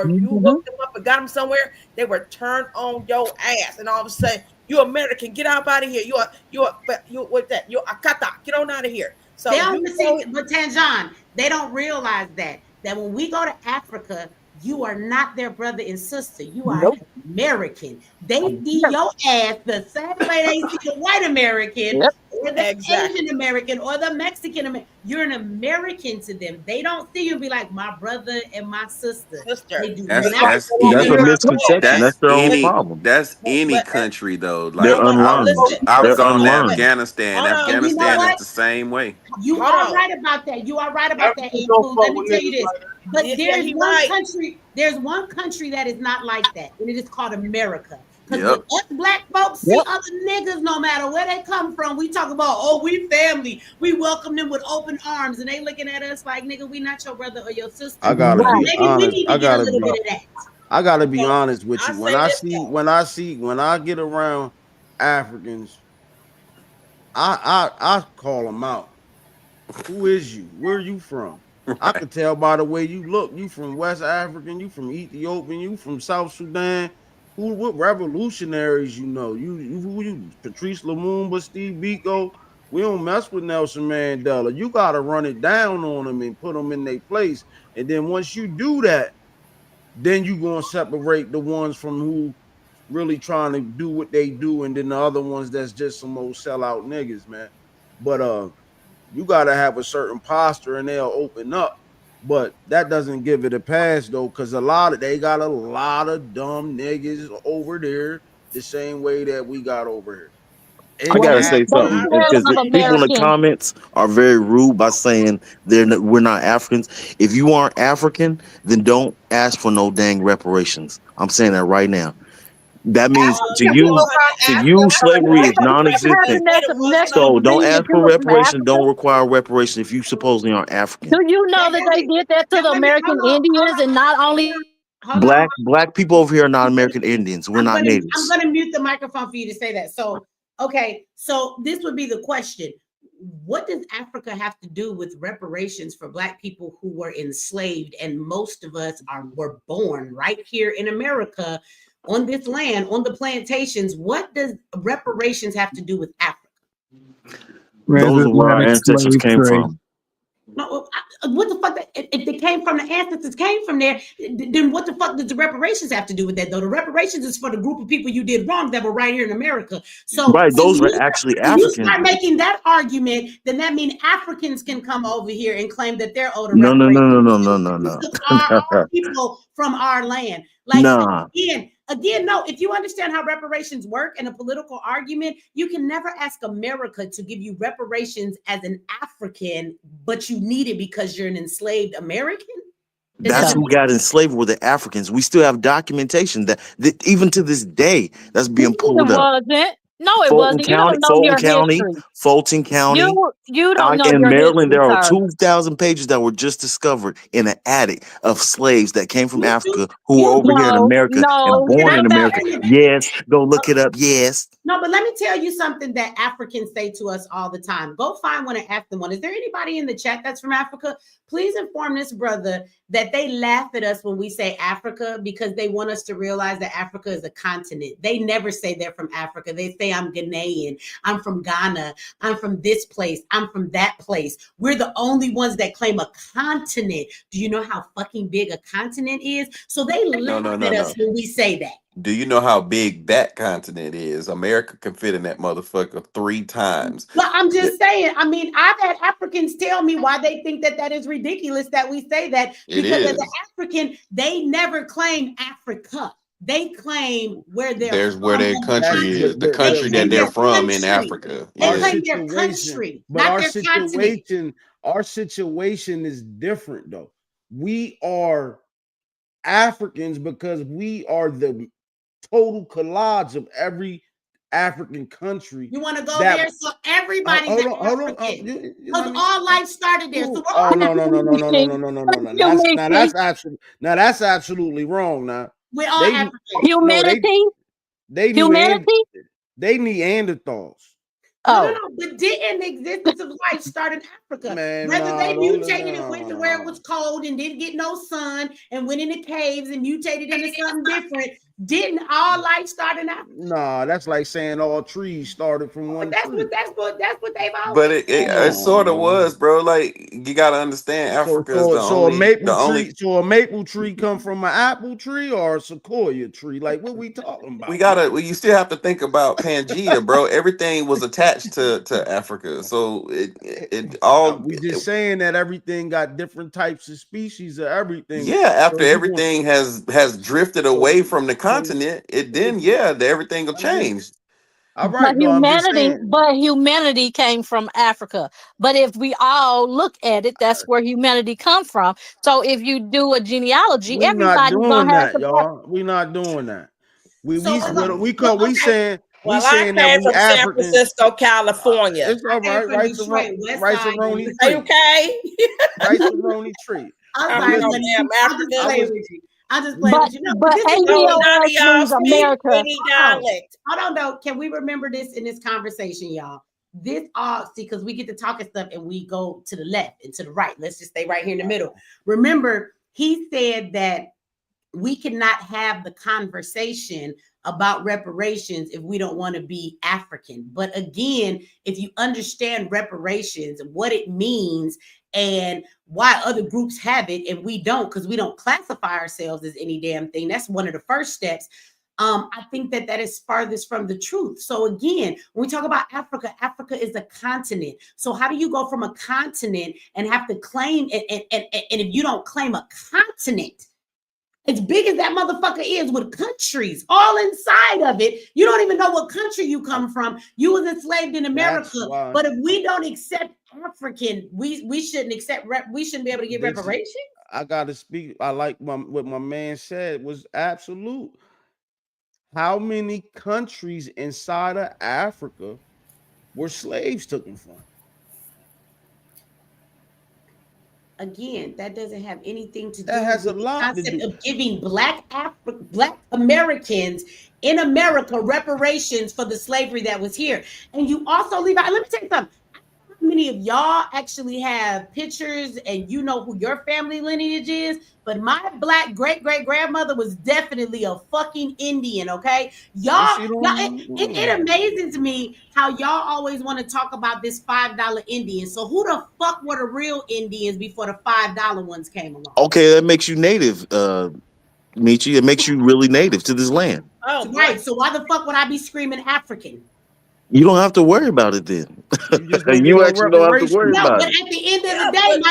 you hooked them up and got them somewhere, they were turned on your ass. And all of a sudden, you American, get out of here. You're with that. You're Akata, get on out of here. So they don't see, but Tanjan, they don't realize that when we go to Africa, you are not their brother and sister. You are American. They see your ass the same way they see the white American or the Asian American or the Mexican American. You're an American to them. They don't see you and be like, my brother and my sister. They do That's a misconception. That's their own problem. That's any country though. Like They're unlearned. I was They're gone to unlearned. Afghanistan. Afghanistan is the same way. You are right about that. You are right about that. Let me tell you this. But there's one country that is not like that, and it is called America. Because when us black folks see other niggas, no matter where they come from, we talk about, oh, we family. We welcome them with open arms, and they looking at us like, nigga, we not your brother or your sister. I gotta be Maybe honest. we need to get a little bit of that. I gotta be honest with you. When I get around Africans, I call them out. Who is you? Where are you from? I can tell by the way you look. You from West African, you from Ethiopian, you from South Sudan. What revolutionaries you know? You Patrice Lumumba, Steve Biko. We don't mess with Nelson Mandela. You gotta run it down on them and put them in their place. And then once you do that, then you gonna separate the ones from who really trying to do what they do, and then the other ones that's just some old sellout niggas, man. But you gotta have a certain posture and they'll open up. But that doesn't give it a pass though, because they got a lot of dumb niggas over there the same way that we got over here. I gotta say something because people in the comments are very rude by saying we're not Africans. If you aren't African, then don't ask for no dang reparations. I'm saying that right now. That means to you, slavery is non-existent. So don't ask for reparations. Don't require reparations if you supposedly aren't African. Do you know that they did that to the American Indians, and not only black people over here are not American Indians. We're not natives. I'm gonna mute the microphone for you to say that. So, okay, so this would be the question. What does Africa have to do with reparations for Black people who were enslaved? And most of us were born right here in America, on this land, on the plantations. What does reparations have to do with Africa? Those are where our ancestors came from. No, what the fuck? If they came from the ancestors, came from there, then what the fuck does the reparations have to do with that? Though the reparations is for the group of people you did wrong that were right here in America. So right, those were actually African. You start making that argument, then that means Africans can come over here and claim that they're owed No. Our people from our land. Like again, no. If you understand how reparations work in a political argument, you can never ask America to give you reparations as an African, but you need it because you're an enslaved American. That's who got enslaved were the Africans. We still have documentation that even to this day that's being pulled up. No, it Fulton wasn't. You don't know your history. Fulton County. You don't know In your Maryland, history, there are sir. 2,000 pages that were just discovered in an attic of slaves that came from Africa who were over here in America and born in America. Yes, go look it up. Yes. No, but let me tell you something that Africans say to us all the time. Go find one and ask them one. Is there anybody in the chat that's from Africa? Please inform this brother that they laugh at us when we say Africa because they want us to realize that Africa is a continent. They never say they're from Africa. They say, I'm Ghanaian, I'm from Ghana, I'm from this place, I'm from that place. We're the only ones that claim a continent. Do you know how fucking big a continent is? So they laugh at us when we say that. Do you know how big that continent is? America can fit in that motherfucker 3 times. But I'm just saying, I mean, I've had Africans tell me why they think that that is ridiculous that we say that. Because as an African, they never claim Africa. They claim where they're from. Where their country is, the country that they're from in Africa. They claim their country, but not their continent. Our situation is different though. We are Africans because we are the total collage of every African country. You want to go there? So everybody's African. Because all life started there. So no. That's absolutely wrong. Now we're all African. Humanity. They Neanderthals. No, but didn't the existence of life start in Africa? Whether they mutated and went to where it was cold and didn't get no sun and went into caves and mutated into something different, didn't all life start in Africa? Nah, that's like saying all trees started from one tree. That's what they've always. But it sort of was, bro. Like you gotta understand, Africa is a maple tree come from an apple tree or a sequoia tree? Like what we talking about? You still have to think about Pangea, bro. Everything was attached to Africa, so we just saying that everything got different types of species of everything. Yeah, after everything has drifted away from the continent, everything will change. All right, but humanity came from Africa. But if we all look at it, that's where humanity come from. So if you do a genealogy, everybody's gonna have to. Y'all. We're not doing that. We saying Well, we I saying came that from we San Africans. Francisco, California. It's all right. Rice Aroni Are tree. you okay? Rice Aroni tree. I'm sorry, I'm just playing with you. No, but means America. Hold on, though. Can we remember this in this conversation, y'all? This all because we get to talking stuff and we go to the left and to the right. Let's just stay right here in the middle. Remember, he said that we cannot have the conversation about reparations if we don't want to be African. But again, if you understand reparations, what it means and why other groups have it and we don't, because we don't classify ourselves as any damn thing. That's one of the first steps. I think that is farthest from the truth. So again, when we talk about Africa, Africa is a continent. So how do you go from a continent and have to claim and if you don't claim a continent, as big as that motherfucker is with countries all inside of it, you don't even know what country you come from. You was enslaved in America. But if we don't accept African, we shouldn't accept we shouldn't be able to get reparations. I gotta speak. I like what my man said was absolute. How many countries inside of Africa were slaves taken from? Again, that doesn't have anything to do with the concept of giving Black Americans in America reparations for the slavery that was here. And you also leave out, let me tell you something. How many of y'all actually have pictures and you know who your family lineage is? But my Black great-great-grandmother was definitely a fucking Indian, okay? It amazes me how y'all always want to talk about this $5 Indian. So who the fuck were the real Indians before the $5 ones came along? Okay, that makes you native, Michi. It makes you really native to this land. Oh, right. So why the fuck would I be screaming African? You don't have to worry about it then. You actually don't have to worry about it. But at the end of the day,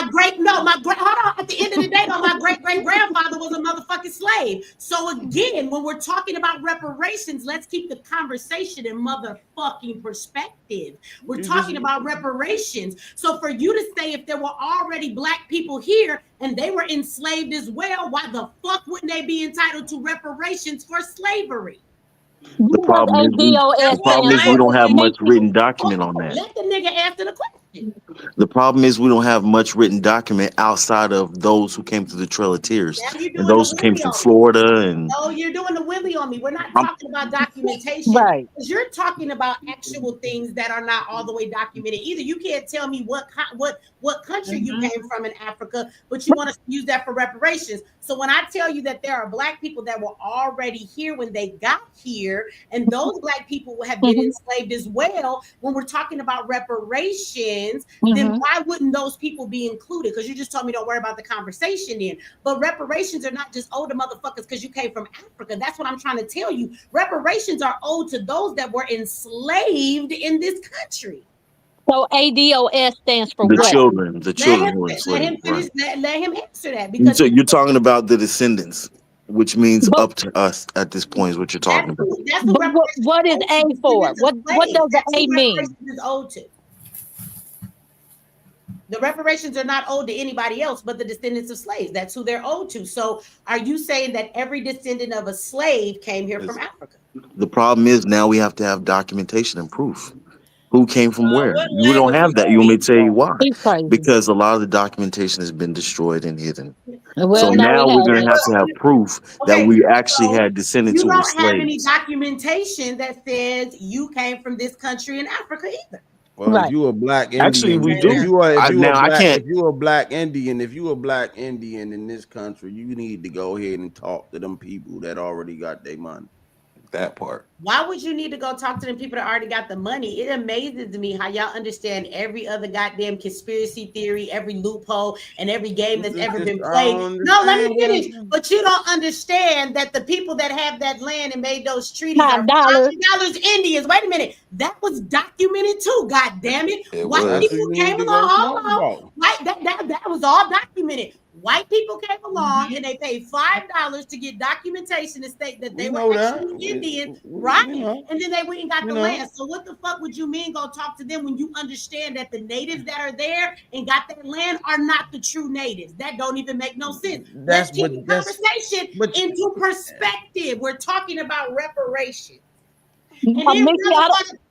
at the end of the day, my great-great-grandfather was a motherfucking slave. So again, when we're talking about reparations, let's keep the conversation in motherfucking perspective. We're talking about reparations. So for you to say if there were already Black people here and they were enslaved as well, why the fuck wouldn't they be entitled to reparations for slavery? The problem is we don't have much written document on that. Let the nigga answer the question. The problem is we don't have much written document outside of those who came through the Trail of Tears and those who came from Florida. And no, you're doing the willy on me. We're not talking about documentation. Right. You're talking about actual things that are not all the way documented either. You can't tell me what country you came from in Africa, but you want to use that for reparations. So when I tell you that there are black people that were already here when they got here, and those black people have been enslaved as well, when we're talking about reparations, then why wouldn't those people be included? Because you just told me don't worry about the conversation then. But reparations are not just owed to motherfuckers because you came from Africa. That's what I'm trying to tell you. Reparations are owed to those that were enslaved in this country. So ADOS stands for the what? children who are enslaved. Let him answer that, because So you're talking about the descendants, which means up to us at this point is what you're talking about. What is A for? What does the A mean? Is owed to. The reparations are not owed to anybody else but the descendants of slaves. That's who they're owed to. So are you saying that every descendant of a slave came here from Africa? The problem is now we have to have documentation and proof. Who came from where? You don't have that. You want me to tell you why? Because a lot of the documentation has been destroyed and hidden. So now we're going to have proof that we actually had descendants who were slaves. You don't have any documentation that says you came from this country in Africa either. Well, if you a black Indian, actually we do. If you a black Indian in this country, you need to go ahead and talk to them people that already got their money. That part. Why would you need to go talk to them people that already got the money? It amazes me how y'all understand every other goddamn conspiracy theory, every loophole, and every game that's ever been played. No, let me finish. But you don't understand that the people that have that land and made those treaties are $5 Indians. Wait a minute. That was documented too, god damn it. White people came along. That was all documented. White people came along and they paid $5 to get documentation to state that they were actually Indian, right? And then they went and got the land. So what the fuck would you mean go talk to them when you understand that the natives that are there and got that land are not the true natives? That don't even make no sense. Let's keep the conversation into perspective. We're talking about reparations. And then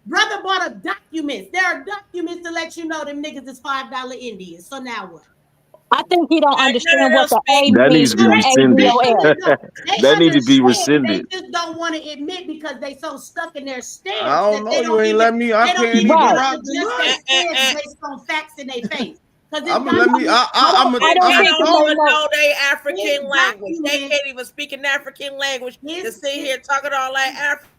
brother bought a documents. There are documents to let you know them niggas is $5 Indians. So now what? I think he don't understand what the A that needs means. to be rescinded. That needs to be rescinded. They just don't want to admit because they so stuck in their stance. I don't know. You ain't let me. I can't even rock the based on facts in their face. They don't know their African language. They can't even speak an African language to sit here talking all like African.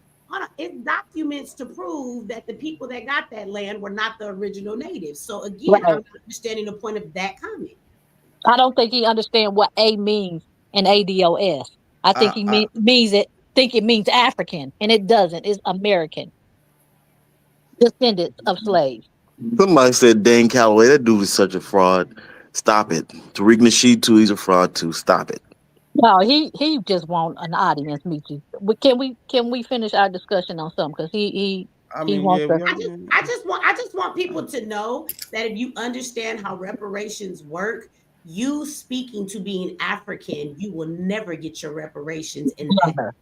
It's documents to prove that the people that got that land were not the original natives. So again, I'm not understanding the point of that comment. I don't think he understands what A means in ADOS. I think he means it. Think it means African, and it doesn't. It's American descendants of slaves. Somebody said Dane Calloway. That dude is such a fraud. Stop it. Tariq Nasheed too. He's a fraud too. Stop it. No, he just want an audience meeting. Can we finish our discussion on something? Because he wants to. I just want people to know that if you understand how reparations work, you speaking to being African, you will never get your reparations in that.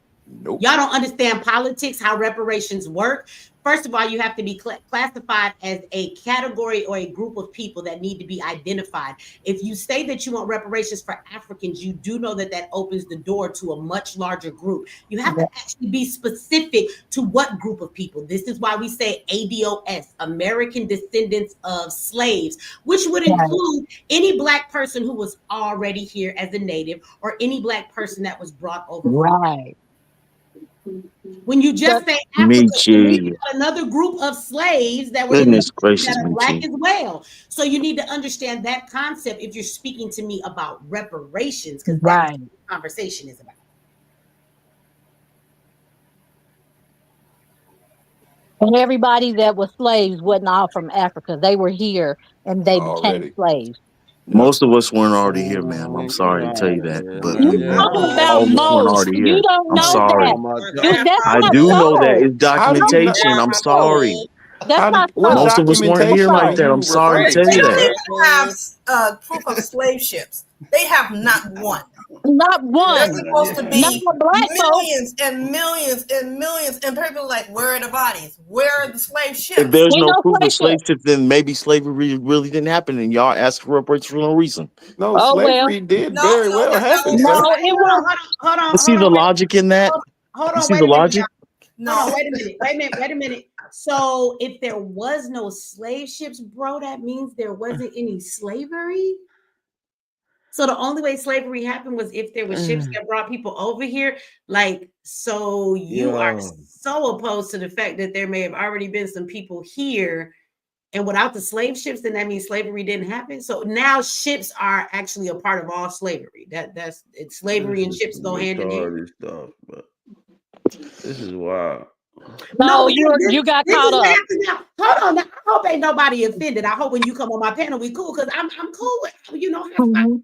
Nope. Y'all don't understand politics, how reparations work. First of all, you have to be classified as a category or a group of people that need to be identified. If you say that you want reparations for Africans, you do know that that opens the door to a much larger group. You have to actually be specific to what group of people. This is why we say ADOS, American Descendants of Slaves, which would include any Black person who was already here as a native or any Black person that was brought over. Right. When you just say Africa, another group of slaves that were that are Black as well. So you need to understand that concept if you're speaking to me about reparations, because that's what the conversation is about. And everybody that was slaves wasn't all from Africa. They were here and they became slaves. Most of us weren't already here, ma'am. I'm sorry to tell you that, but talking about most. You don't know that. I do know that. It's documentation. I'm sorry. Most of us weren't here like that. I'm sorry to tell you that. They don't even have proof of slave ships. They have not one. Not There's one. supposed to Not be a black folk. millions and millions and millions, and people are like, where are the bodies? Where are the slave If ships? there's Ain't no no proof of slave slave ship. ship, then maybe slavery really didn't happen, and y'all ask for reparations for no reason. No, Oh well. slavery did No, very no, well that's not happen, what sir. we're No, saying. it Hold on, was. hold on, You see hold the on, wait, logic in that? hold You on, see wait the a minute, logic? y'all. Hold on, No. wait a minute. So if there was no slave ships, bro, that means there wasn't any slavery. So the only way slavery happened was if there were ships that brought people over here. Like, so you are Yeah. so opposed to the fact that there may have already been some people here, and without the slave ships, then that means slavery didn't happen. So now ships are actually a part of all slavery. That's it's slavery and This is ships some go hand in hand. retarded stuff, but this is wild. No, No, but you got this caught is what up. happens now. Hold on. Now, I hope ain't nobody offended. I hope when you come on my panel, we cool because I'm cool with Mhm.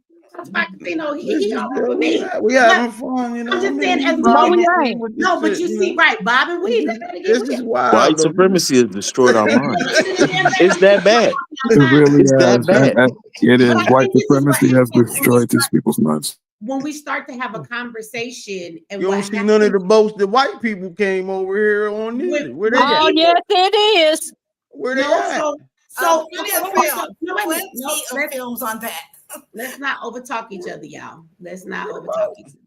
you know, This he is all right good. with me. We But having fun, you know I'm what I just saying, mean? as We we No, get we vibing that, cool ain't. with this no, but shit, you you see, know. right, Bob and Weed, let's get This we is got White wild though, man. supremacy has destroyed our minds. to the damn thing. It's that bad. It really It's that has. bad. It But is. I White think this is what supremacy has happens destroyed these people's minds. when we start to have a conversation, and You what don't see none of happens the boats that white people came over here on with either. Where they at? Oh people. yes, it is. Where they No, at? Plenty okay, of wait a minute. film, So, no, wait a minute. No, plenty of films on that. let's not overtalk each other, y'all. Let's not Where the overtalk boats? each other.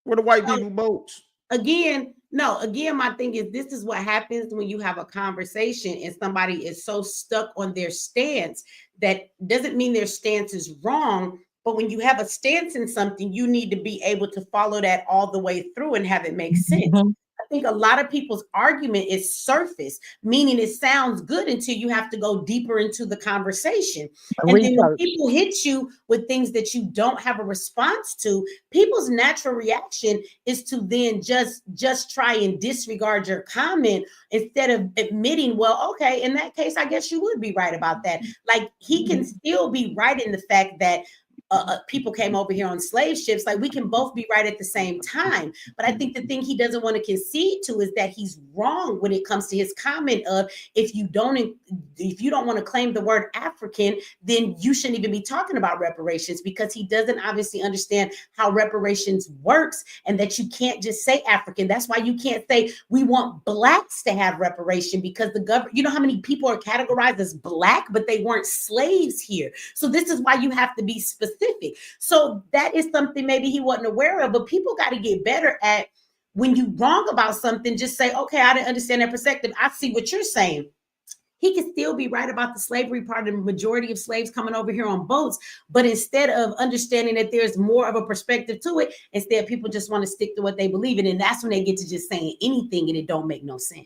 Where the white So, people boats? again, my thing is this is what happens when you have a conversation and somebody is so stuck on their stance that doesn't mean their stance is wrong. But when you have a stance in something, you need to be able to follow that all the way through and have it make sense. Mhm. I think a lot of people's argument is surface, meaning it sounds good until you have to go deeper into the conversation. And then when Research. people hit you with things that you don't have a response to, people's natural reaction is to then just try and disregard your comment instead of admitting, well, okay, in that case, I guess you would be right about that. Like he can still be right in the fact that people came over here on slave ships. Like we can both be right at the same time. But I think the thing he doesn't want to concede to is that he's wrong when it comes to his comment of if you don't want to claim the word African, then you shouldn't even be talking about reparations, because he doesn't obviously understand how reparations works and that you can't just say African. That's why you can't say we want blacks to have reparation, because the government, you know how many people are categorized as black, but they weren't slaves here. So this is why you have to be specific. So that is something maybe he wasn't aware of, but people got to get better at, when you wrong about something, just say, okay, I didn't understand that perspective. I see what you're saying. He can still be right about the slavery part of the majority of slaves coming over here on boats, but instead of understanding that there's more of a perspective to it, instead people just want to stick to what they believe in, and that's when they get to just saying anything and it don't make no sense.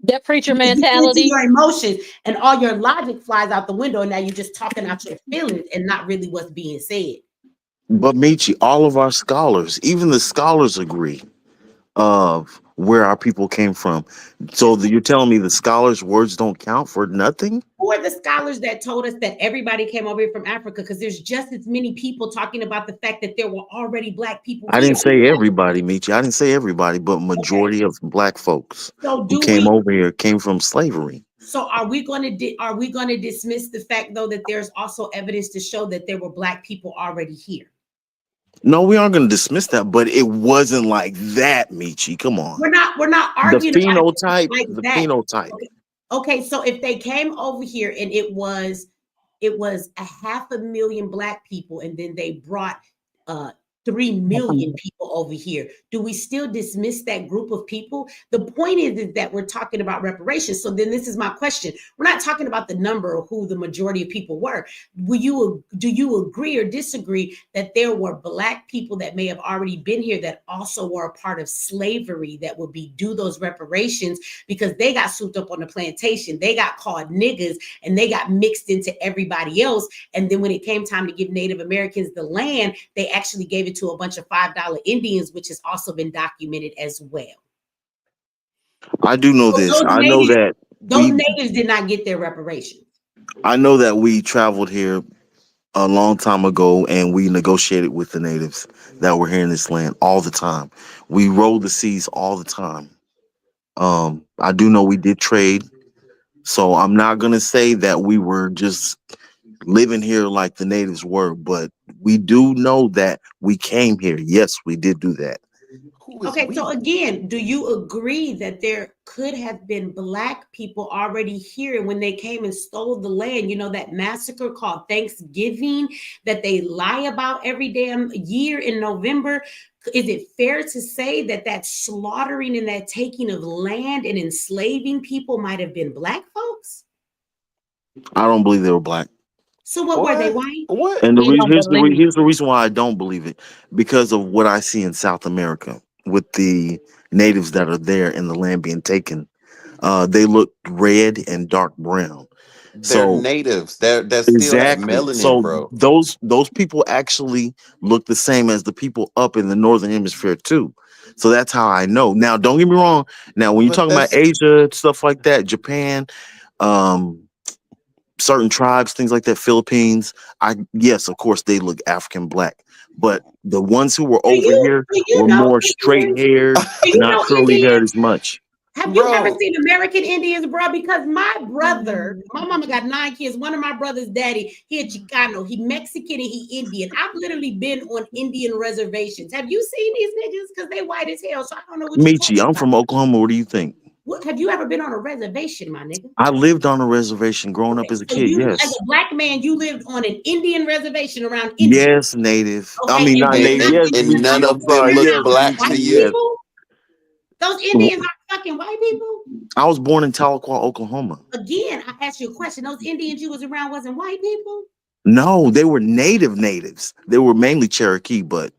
That preacher You get into mentality. your emotions and all your logic flies out the window, and now you're just talking out your feelings and not really what's being said. But Michi, all of our scholars, even the scholars agree of where our people came from. So you're telling me the scholars' words don't count for nothing? Who are the scholars that told us that everybody came over here from Africa? Because there's just as many people talking about the fact that there were already black people I here. didn't say everybody, Michi. I didn't say everybody, but majority of black folks So who came over here came from slavery. So are we going to dismiss the fact, though, that there's also evidence to show that there were black people already here? No, we aren't going to dismiss that, but it wasn't like that, Michi. Come on. We're not The arguing about phenotype, like the that. phenotype. Okay, so if they came over here and it was 500,000 black people, and then they brought 3 million people over here, do we still dismiss that group of people? The point is that we're talking about reparations. So then this is my question. We're not talking about the number of who the majority of people were. Do you agree or disagree that there were black people that may have already been here that also were a part of slavery that would be due those reparations because they got souped up on the plantation, they got called niggas, and they got mixed into everybody else. And then when it came time to give Native Americans the land, they actually gave it to a bunch of $5 Indians, which has also been documented as well. I do know this. I know that those natives did not get their reparations. I know that we traveled here a long time ago and we negotiated with the natives that were here in this land all the time. We rode the seas all the time. I do know we did trade. So I'm not going to say that we were just living here like the natives were, but we do know that we came here. Yes, we did do that. Okay, so again, do you agree that there could have been Black people already here when they came and stole the land? You know, that massacre called Thanksgiving that they lie about every damn year in November. Is it fair to say that that slaughtering and that taking of land and enslaving people might have been Black folks? I don't believe they were Black. So what were they, white? What? And We don't believe. here's the reason why I don't believe it, because of what I see in South America with the natives that are there and the land being taken. They look red and dark brown. They're So natives. They're still have exactly. melanin, So bro. those people actually look the same as the people up in the northern hemisphere too. So that's how I know. Now, don't get me wrong. Now, when you're But talking about that's Asia, stuff like that, Japan, um, certain tribes, things like that, Philippines, yes, of course, they look African Black. But the ones who were over here Do you were know more straight Indians? haired, Do you not know curly haired Indians? as much. Have you ever bro. seen American Indians, bro? Because my brother, my mama got 9 kids. One of my brother's daddy, he a Chicano, he Mexican, and he Indian. I've literally been on Indian reservations. Have you seen these niggas? Because they white as hell, so I don't know what you're talking Michi, I'm about. from Oklahoma. What do you think? What, have you ever been on a reservation, my nigga? I lived on a reservation growing up Okay, as a so kid. you, as Yes. a Black man, you lived on an Indian reservation around Indians. Yes, native. I Okay, mean, and not did And, native. not and, Yes, and Michi. none I'm of them sorry. look Yes, black to white Michi. you. Yes. people? Those Indians are fucking white people? I was born in Tahlequah, Oklahoma. Again, I asked you a question. Those Indians you was around wasn't white people? No, they were natives. They were mainly Cherokee, but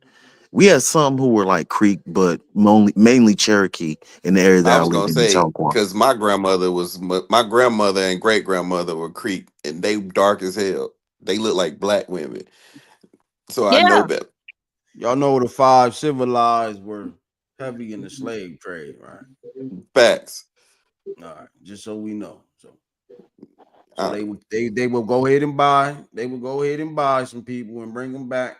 we had some who were like Creek, but mainly Cherokee in the area I that I was lived gonna in say Tahlequah. because my grandmother was my grandmother and great grandmother were Creek, and they dark as hell. They look like black women, so I know Yeah. better. Y'all know the 5 civilized were heavy in the slave trade, right? Facts. All right, just so we know. So Uh, they will go ahead and buy some people and bring them back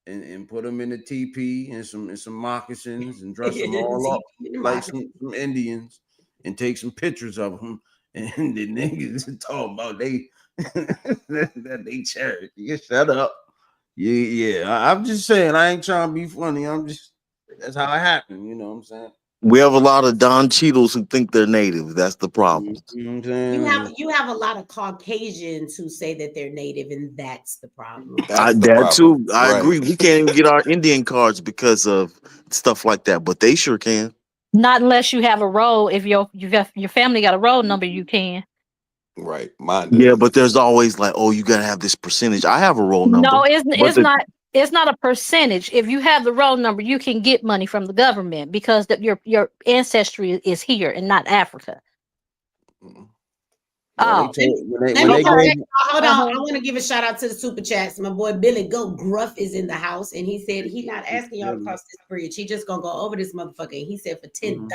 and put them in the TP and some moccasins and dress them all up like some Indians and take some pictures of them. And the niggas talking about that they charity. Shut up. I'm just saying, I ain't trying to be funny. That's how it happened. You know what I'm saying? We have a lot of Don Cheadles who think they're native. That's the problem. You know what I'm saying? You have a lot of Caucasians who say that they're native, and that's the problem. that's the That problem, too. I right? agree. We can't even get our Indian cards because of stuff like that, but they sure can. Not unless you have a roll. If your family got a roll number, you can. Right. Mine Yeah, does. but there's always like, oh, you gotta have this percentage. I have a roll number, No, it's but it's not. It's not a percentage. If you have the roll number, you can get money from the government because your ancestry is here and not Africa. Well, they Oh, told when Let me they correct. gave Hold on. uh-huh. I want to give a shout out to the super chats. My boy Billy Go Gruff is in the house, and he said he's not asking y'all to cross this bridge. He just gonna go over this motherfucker. And he said for $10,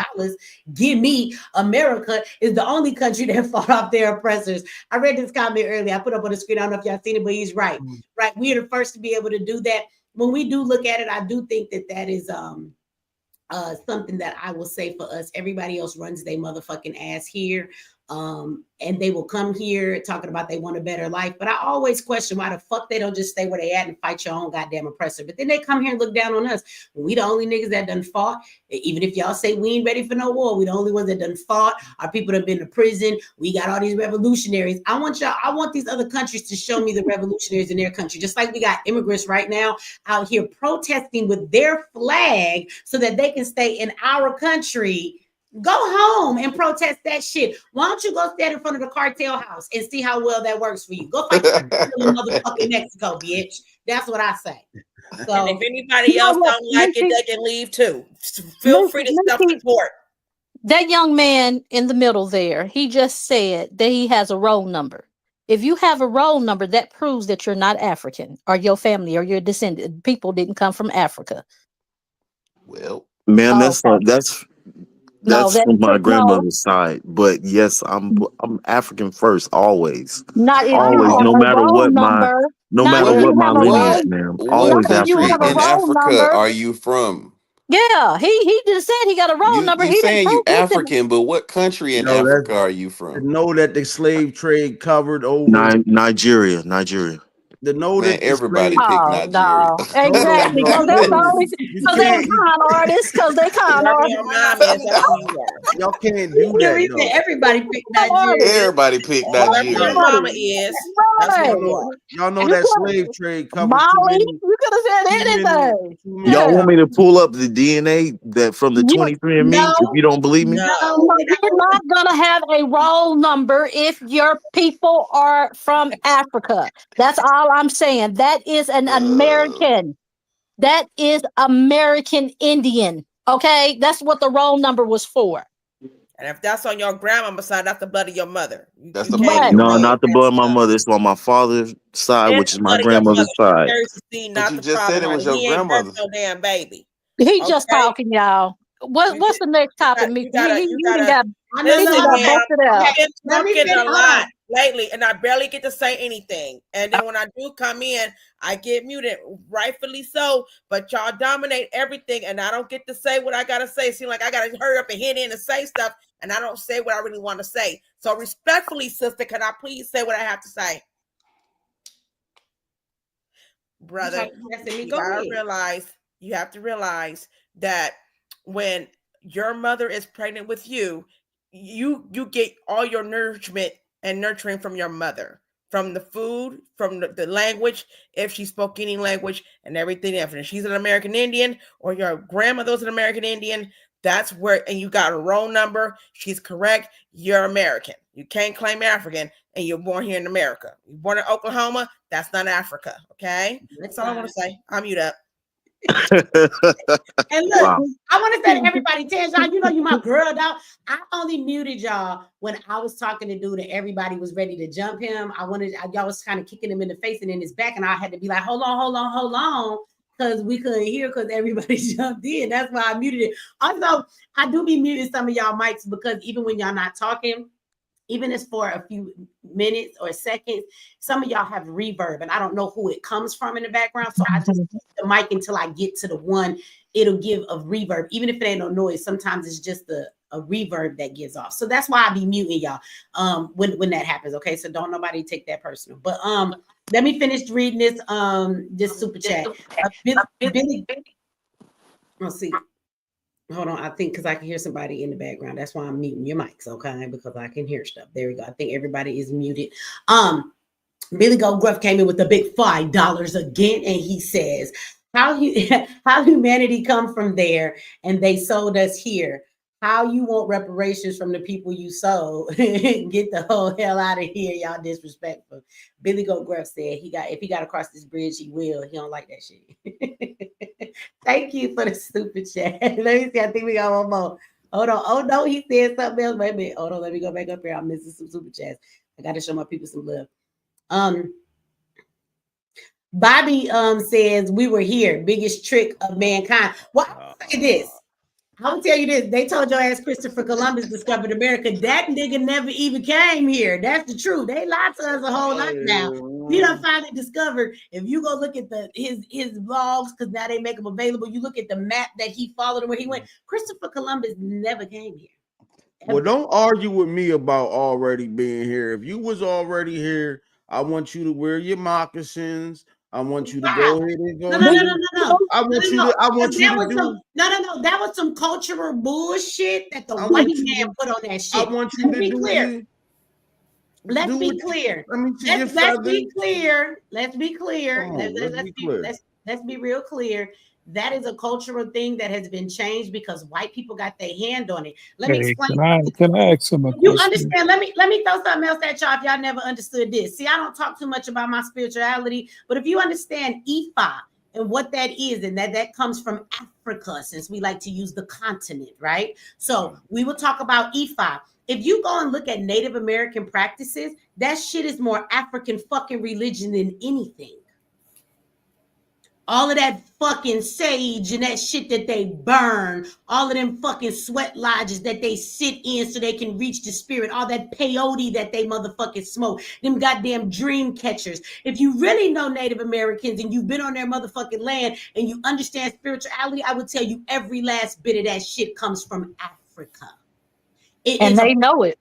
give me America is the only country that fought off their oppressors. I read this comment earlier. I put up on the screen. I don't know if y'all seen it, but he's right. Right, we are the first to be able to do that. When we do look at it, I do think that is something that I will say for us. Everybody else runs their motherfucking ass here. And they will come here talking about they want a better life. But I always question why the fuck they don't just stay where they at and fight your own goddamn oppressor. But then they come here and look down on us. We the only niggas that done fought. Even if y'all say we ain't ready for no war, we the only ones that done fought. Our people that been to prison. We got all these revolutionaries. I want these other countries to show me the revolutionaries in their country. Just like we got immigrants right now out here protesting with their flag so that they can stay in our country. Go home and protest that shit. Why don't you go stand in front of the cartel house and see how well that works for you? Go fight in motherfucking Mexico, bitch. That's what I say. So, and if anybody else don't like it, they can leave too. Feel free to self-report. That young man in the middle there, he just said that he has a roll number. If you have a roll number, that proves that you're not African or your family or your descendant people didn't come from Africa. Well, man, Oh, that's from my no, grandmother's side. But yes, I'm African first, always, not if you always, have no a matter roll what number. no Not matter if what you my have a lineage, roll. man, Not always if you country have a African. in roll Africa number. are you from? Yeah, he just said he got a roll number. You He didn't saying you prove it to me. African, but what country in No, Africa that's are you to from? know that the slave trade covered over. Nigeria. To know Man, that the everybody slave. picked Oh Nigeria. no, Hold on, exactly. no, Because that's hold the on. only. You Because they're can't. con artists. Because they con Whoever artists. your mom is, that's who you are. Y'all can't do The that reason though. everybody picked Con Nigeria. artists. Everybody picked Whoever your Nigeria. mama Right. is, that's who Right. you are. Y'all know You that could slave trade covered Molly. You could have said too anything. many Y'all Yeah. want me to pull up the DNA that from the You, 23andMe if No, you don't believe me? No. no, no, and you're not gonna have a roll number if your people are from Africa. That's all I'm saying. That is an Uh, American. That is American Indian. Okay, that's what the roll number was for. And if that's on your grandmama's side, that's the blood of your mother. that's You the blood can't of be your Right. No, playing mother. not the that blood of my stuff. mother. It's on my father's side, It's which is the my blood of your mother. grandmother's She side. carries the seed, But not you the just said problem, it was honey. your He ain't birthed grandmother. no damn baby. He just Okay? talking, y'all. What's the next topic, Mickey? You He done gotta got I know. he No, done listen, hold got on. man. busted Okay, out. I've been let me talking finish. a Hold lot on. lately, and I barely get to say anything. And then when I do come in, I get muted, rightfully so. But y'all dominate everything, and I don't get to say what I gotta say. It seems like I gotta hurry up and hit in and say stuff, and I don't say what I really want to say. So respectfully, sister, can I please say what I have to say? Brother, Me. Go ahead. you have to realize that when your mother is pregnant with you, you get all your nourishment and nurturing from your mother, from the food, from the language, if she spoke any language, and everything else. And if she's an American Indian or your grandmother's an American Indian, that's where, and you got a roll number, she's correct, you're American. You can't claim African and you're born here in America. You're born in Oklahoma, that's not Africa, okay? That's all I want to say. I'll mute up. And look, Wow. I want to say to everybody, Tanjan, you know you my girl, dog. I only muted y'all when I was talking to dude and everybody was ready to jump him. Y'all was kind of kicking him in the face and in his back, and I had to be like, hold on, because we couldn't hear because everybody jumped in. That's why I muted it. Also, I do be muting some of y'all mics because even when y'all not talking, even if it's for a few minutes or seconds, some of y'all have reverb, and I don't know who it comes from in the background. So I just keep the mic until I get to the one it'll give a reverb, even if it ain't no noise. Sometimes it's just a reverb that gives off. So that's why I be muting y'all when that happens. Okay, so don't nobody take that personal. But let me finish reading this super chat. Billy, let's see. Hold on, I think because I can hear somebody in the background. That's why I'm muting your mics, okay? Because I can hear stuff. There we go. I think everybody is muted. Billy Gold Gruff came in with the big $5 again, and he says, how humanity come from there and they sold us here. How you want reparations from the people you sold? Get the whole hell out of here, y'all disrespectful. Billy Goat Gruff said if he got to cross this bridge, he will. He don't like that shit. Thank you for the stupid chat. Let me see. I think we got one more. Hold on. Oh no, he said something else. Wait a minute. Hold on. Let me go back up here. I'm missing some super chats. I got to show my people some love. Bobby says we were here. Biggest trick of mankind. Well, I'll say this. I'll tell you this. They told your ass Christopher Columbus discovered America. That nigga never even came here. That's the truth. They lied to us a whole lot now. We done finally discovered. If you go look at his vlogs, because now they make them available, you look at the map that he followed and where he went. Christopher Columbus never came here. Well, don't argue with me about already being here. If you was already here, I want you to wear your moccasins. I want you to go ahead and go. No. I want you to. I want you to do. No. That was some cultural bullshit that the I white want you man to- put on that shit. I want you to be do clear. you. Let's Do be it. clear. Let me see your Let's feathers. be clear. Let's be clear. Come on, Let's be real clear. That is a cultural thing that has been changed because white people got their hand on it. Let me explain. Can I ask him a You question? understand? Let me throw something else at y'all if y'all never understood this. See, I don't talk too much about my spirituality, but if you understand Ifa and what that is, and that comes from Africa, since we like to use the continent, right? So we will talk about Ifa. If you go and look at Native American practices, that shit is more African fucking religion than anything. All of that fucking sage and that shit that they burn, all of them fucking sweat lodges that they sit in so they can reach the spirit, all that peyote that they motherfucking smoke, them goddamn dream catchers. If you really know Native Americans and you've been on their motherfucking land and you understand spirituality, I would tell you every last bit of that shit comes from Africa. And they know it.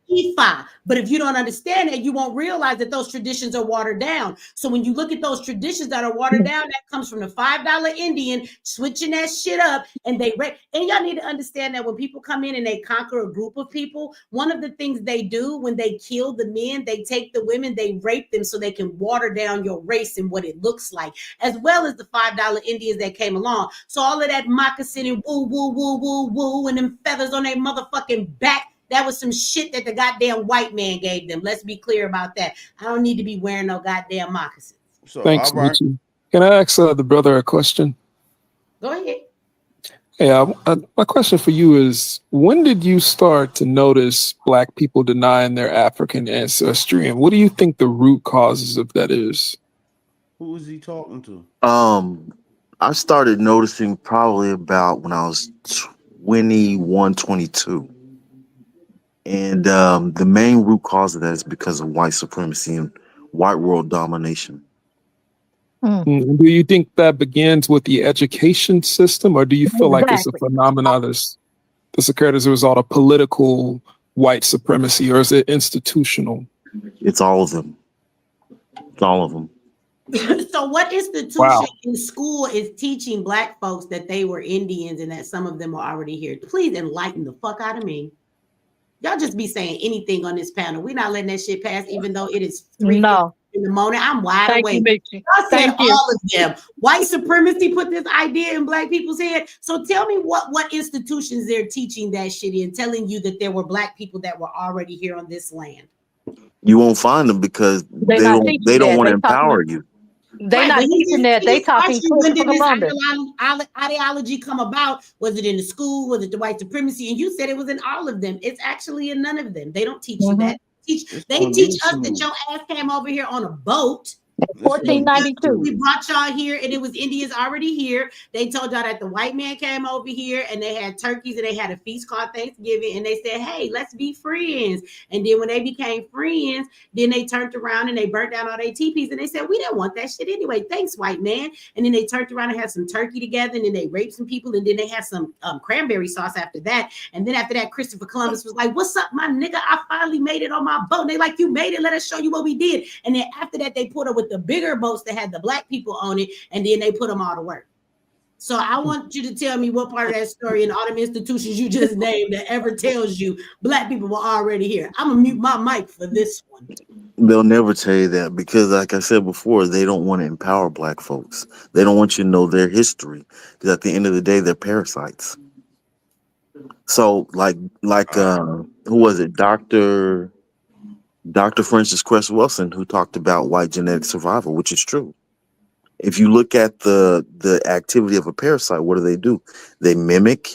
But if you don't understand it, you won't realize that those traditions are watered down. So when you look at those traditions that are watered down, that comes from the $5 Indian switching that shit up. And y'all need to understand that when people come in and they conquer a group of people, one of the things they do when they kill the men, they take the women, they rape them so they can water down your race and what it looks like, as well as the $5 Indians that came along. So all of that moccasin and woo, woo, woo, woo, woo, and them feathers on their motherfucking back, that was some shit that the goddamn white man gave them. Let's be clear about that. I don't need to be wearing no goddamn moccasins. So, Thanks, Michi. Can I ask the brother a question? Go ahead. Yeah, my question for you is, when did you start to notice Black people denying their African ancestry, and what do you think the root causes of that is? Who is he talking to? I started noticing probably about when I was 21, 22. And the main root cause of that is because of white supremacy and white world domination. Do you think that begins with the education system, or do you feel like it's a phenomenon that's occurred as a result of political white supremacy, or is it institutional? It's all of them. It's all of them. So what institution in school is teaching Black folks that they were Indians and that some of them were already here? Please enlighten the fuck out of me. Y'all just be saying anything on this panel. We're not letting that shit pass, even though it is 3 in the morning. I'm wide awake. Y'all said all of them. White supremacy put this idea in Black people's head. So tell me what institutions they're teaching that shit in, telling you that there were Black people that were already here on this land. You won't find them because they don't want to empower you. They're not teaching that. They talking when did this ideology come about? Was it in the school? Was it the white supremacy? And you said it was in all of them. It's actually in none of them. They don't teach you that. They teach us that your ass came over here on a boat. 1492. We brought y'all here and it was Indians already here. They told y'all that the white man came over here and they had turkeys and they had a feast called Thanksgiving and they said, hey, let's be friends. And then when they became friends, then they turned around and they burnt down all their teepees and they said, we didn't want that shit anyway. Thanks, white man. And then they turned around and had some turkey together and then they raped some people and then they had some cranberry sauce after that. And then after that, Christopher Columbus was like, what's up, my nigga? I finally made it on my boat. And they like, you made it. Let us show you what we did. And then after that, they put up with the bigger boats that had the Black people on it, and then they put them all to work. So I want you to tell me what part of that story and all them institutions you just named that ever tells you Black people were already here. I'm gonna mute my mic for this one. They'll never tell you that because, like I said before, they don't want to empower Black folks. They don't want you to know their history because at the end of the day, they're parasites. So, who was it, Dr. Francis Cress Wilson, who talked about white genetic survival, which is true. If you look at the activity of a parasite, what do? They mimic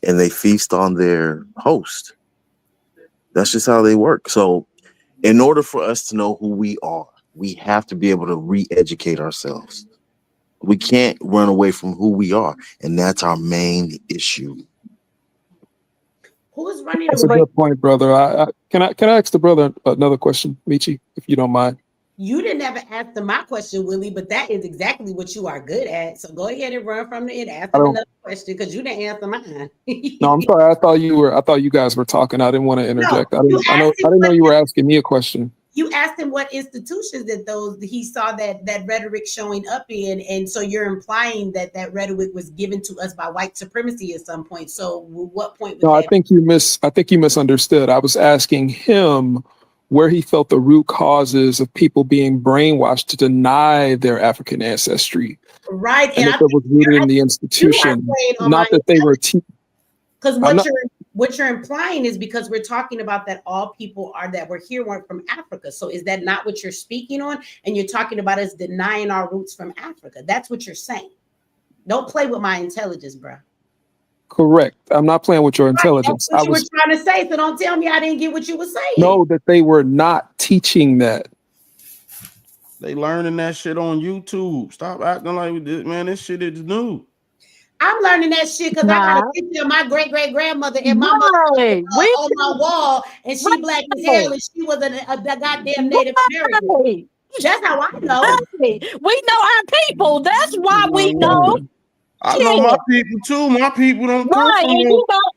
and they feast on their host. That's just how they work. So in order for us to know who we are, we have to be able to re-educate ourselves. We can't run away from who we are. And that's our main issue. Who's running That's away? A good point, brother. Can I ask the brother another question, Michi, if you don't mind? You didn't ever answer my question, Willie, but that is exactly what you are good at. So go ahead and run from the end. Ask him another question because you didn't answer mine. No, I'm sorry. I thought you guys were talking. I didn't want to interject. No, I didn't know you were asking me a question. You asked him what institutions that he saw that rhetoric showing up in, and so you're implying that rhetoric was given to us by white supremacy at some point. So, what point? No, I think you misunderstood. I was asking him where he felt the root causes of people being brainwashed to deny their African ancestry. Right, and if it was rooted in the institution, not that they were. Because what you're implying is because we're talking about that all people that were here weren't from Africa. So is that not what you're speaking on? And you're talking about us denying our roots from Africa. That's what you're saying. Don't play with my intelligence, bro. Correct. I'm not playing with your intelligence. That's what you were trying to say. So don't tell me I didn't get what you were saying. No, that they were not teaching that. They learning that shit on YouTube. Stop acting like this, man. This shit is new. I'm learning that shit because I got a picture of my great grandmother and my mother on my wall, and she black as hell, and she was a goddamn Native American. That's how I know. We know our people. That's why we know. I know my people too. My people don't come from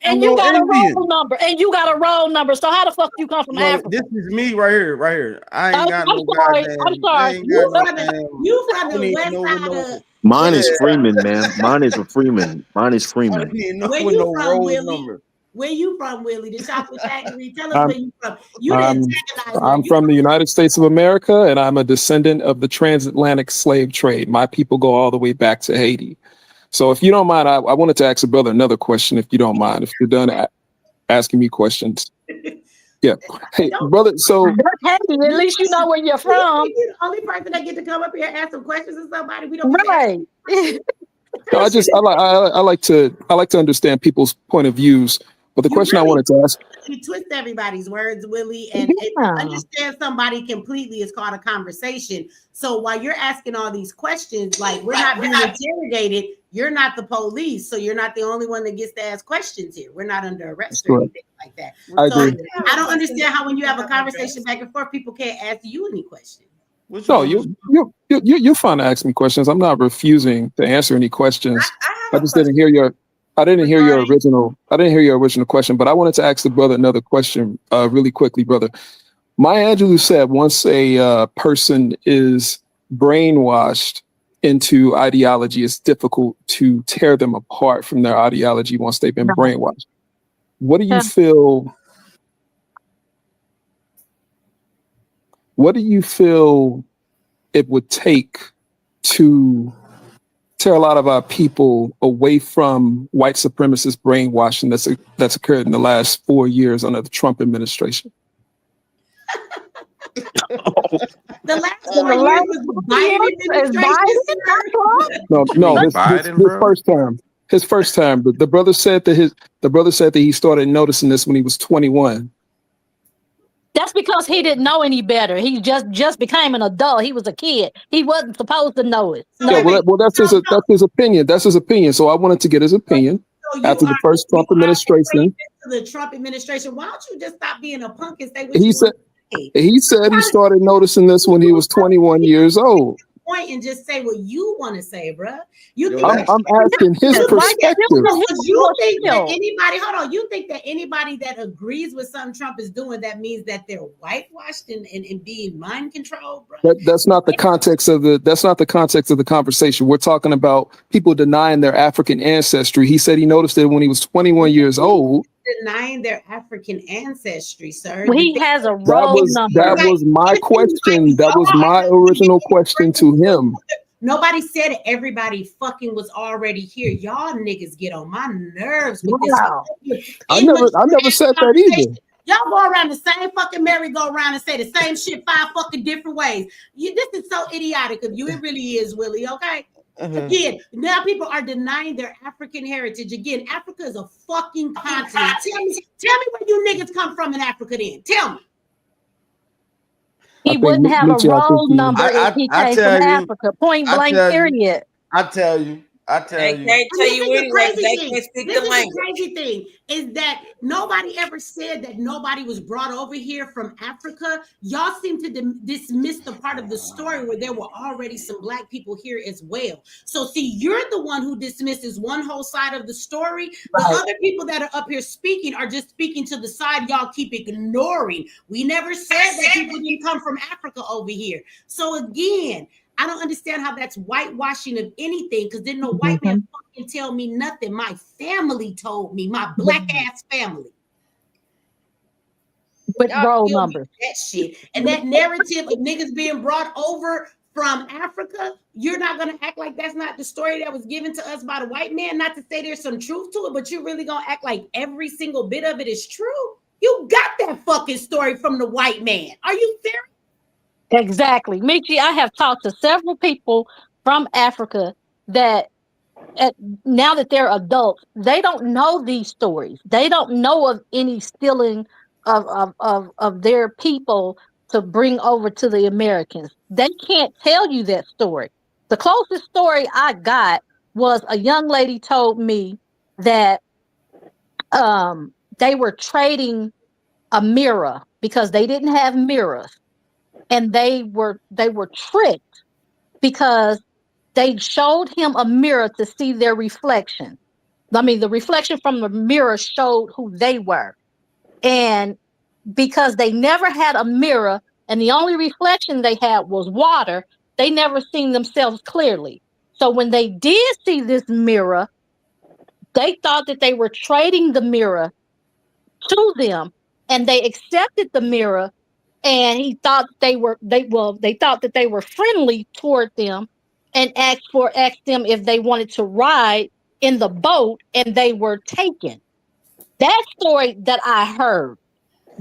and you got a roll number, and you got a roll number. So how the fuck you come from Africa? This is me right here. I ain't got no goddamn. I'm sorry. You from the west side of. Mine is Freeman, man. Mine is a Freeman. Mine is Freeman. Where you from, Willie? Where you from, Willie? The chocolate factory. Tell us where you from. You didn't I'm from the United States of America, and I'm a descendant of the transatlantic slave trade. My people go all the way back to Haiti. So if you don't mind, I wanted to ask a brother another question, if you don't mind, if you're done asking me questions. Yeah. Hey, brother, so... At least you know where you're from. You're the only person that get to come up here and ask some questions to somebody. We don't right. No, I like to understand people's point of views. But the question I wanted to ask... You twist everybody's words, Willie, and understand somebody completely is called a conversation. So while you're asking all these questions, like we're not being interrogated, you're not the police, so you're not the only one that gets to ask questions here. We're not under arrest or anything like that. I agree. I don't understand how when you have a conversation back and forth, people can't ask you any questions. No, you're fine to ask me questions. I'm not refusing to answer any questions. I just didn't hear your original question, but I wanted to ask the brother another question really quickly, brother. Maya Angelou said once a person is brainwashed into ideology, it's difficult to tear them apart from their ideology once they've been brainwashed. What do you feel? What do you feel it would take to tear a lot of our people away from white supremacist brainwashing that's occurred in the last 4 years under the Trump administration? The last 4 years was Biden administration. No, his first term. But the brother said that he started noticing this when he was 21. That's because he didn't know any better. He just became an adult. He was a kid. He wasn't supposed to know it. Yeah, well, that's his opinion. That's his opinion. So I wanted to get his opinion after the first Trump administration. The Trump administration. Why don't you just stop being a punk and say what he said? He said he started noticing this when he was 21 years old. Point and just say what you want to say, bruh. I'm asking his perspective. You think that anybody? Hold on. You think that anybody that agrees with something Trump is doing, that means that they're whitewashed and being mind controlled, bro? That's not the context of the conversation. We're talking about people denying their African ancestry. He said he noticed it when he was 21 years old. Denying their African ancestry, sir. Well, he has a roll number. That was my question. That was my original question to him. Nobody said everybody fucking was already here. Y'all niggas get on my nerves with this. I never said that either. Y'all go around the same fucking merry-go-round and say the same shit 5 fucking different ways. This is so idiotic of you. It really is, Willie, okay? Again, now people are denying their African heritage. Again, Africa is a fucking continent. Tell me where you niggas come from in Africa then. Tell me. He wouldn't have a roll number if he came from Africa. Point blank, period. I tell you. They can't tell you anyway. They can't speak the language. The crazy thing is that nobody ever said that nobody was brought over here from Africa. Y'all seem to dismiss the part of the story where there were already some black people here as well. So see, you're the one who dismisses one whole side of the story. The other people that are up here speaking are just speaking to the side y'all keep ignoring. We never said that people didn't come from Africa over here. So again, I don't understand how that's whitewashing of anything, because then no white man fucking tell me nothing. My family told me, my black ass family. With roll number. That shit. And that narrative of niggas being brought over from Africa, you're not going to act like that's not the story that was given to us by the white man. Not to say there's some truth to it, but you're really going to act like every single bit of it is true. You got that fucking story from the white man. Are you serious? Exactly. Michi, I have talked to several people from Africa that now that they're adults, they don't know these stories. They don't know of any stealing of their people to bring over to the Americans. They can't tell you that story. The closest story I got was a young lady told me that they were trading a mirror because they didn't have mirrors, and they were tricked because they showed him a mirror to see their reflection. I mean, the reflection from the mirror showed who they were. And because they never had a mirror and the only reflection they had was water, they never seen themselves clearly. So when they did see this mirror, they thought that they were trading the mirror to them, and they accepted the mirror, and they thought that they were friendly toward them, and asked them if they wanted to ride in the boat, and they were taken. That story that I heard.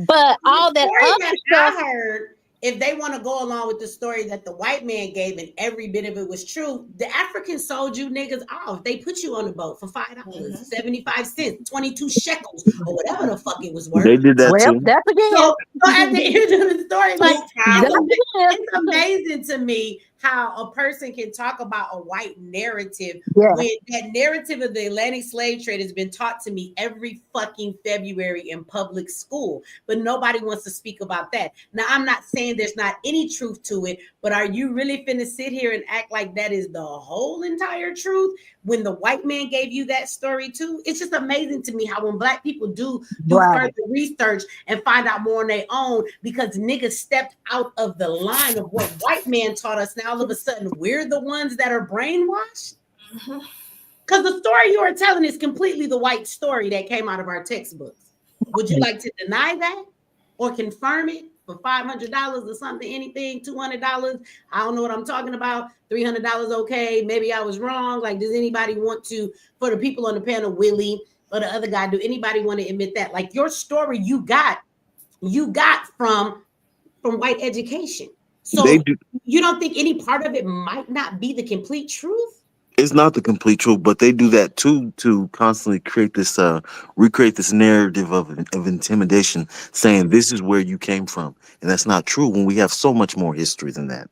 But all that other stuff I heard, if they want to go along with the story that the white man gave and every bit of it was true, the Africans sold you niggas off. They put you on the boat for $5, 75 cents, 22 shekels, or whatever the fuck it was worth. They did that well, too. that's again. So at the end of the story, like it's amazing to me how a person can talk about a white narrative when that narrative of the Atlantic slave trade has been taught to me every fucking February in public school, but nobody wants to speak about that. Now, I'm not saying there's not any truth to it, but are you really finna sit here and act like that is the whole entire truth when the white man gave you that story too? It's just amazing to me how when black people do further research and find out more on their own, because niggas stepped out of the line of what white man taught us. Now all of a sudden we're the ones that are brainwashed. Because the story you are telling is completely the white story that came out of our textbooks. Would you like to deny that or confirm it for $500 or something, anything, $200? I don't know what I'm talking about. $300, okay, maybe I was wrong. Like, does anybody want to, for the people on the panel, Willie or the other guy, do anybody want to admit that? Like, your story you got from white education. So you don't think any part of it might not be the complete truth? It's not the complete truth, but they do that too to constantly create this, recreate this narrative of intimidation, saying this is where you came from, and that's not true. When we have so much more history than that,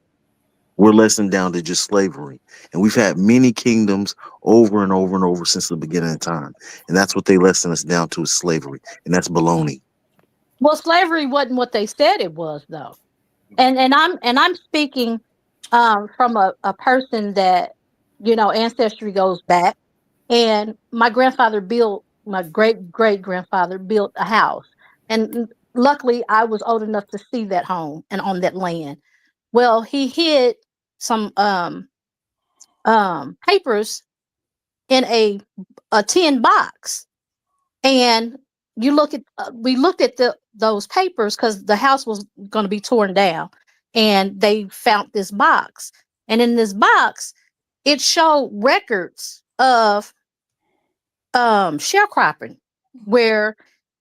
we're lessened down to just slavery, and we've had many kingdoms over and over and over since the beginning of time, and that's what they lessen us down to is slavery, and that's baloney. Well, slavery wasn't what they said it was, though, and I'm speaking from a person that, you know, ancestry goes back, and my great grandfather built a house, and luckily I was old enough to see that home and on that land. Well, he hid some papers in a tin box, and we looked at those papers because the house was going to be torn down, and they found this box, and in this box it showed records of sharecropping where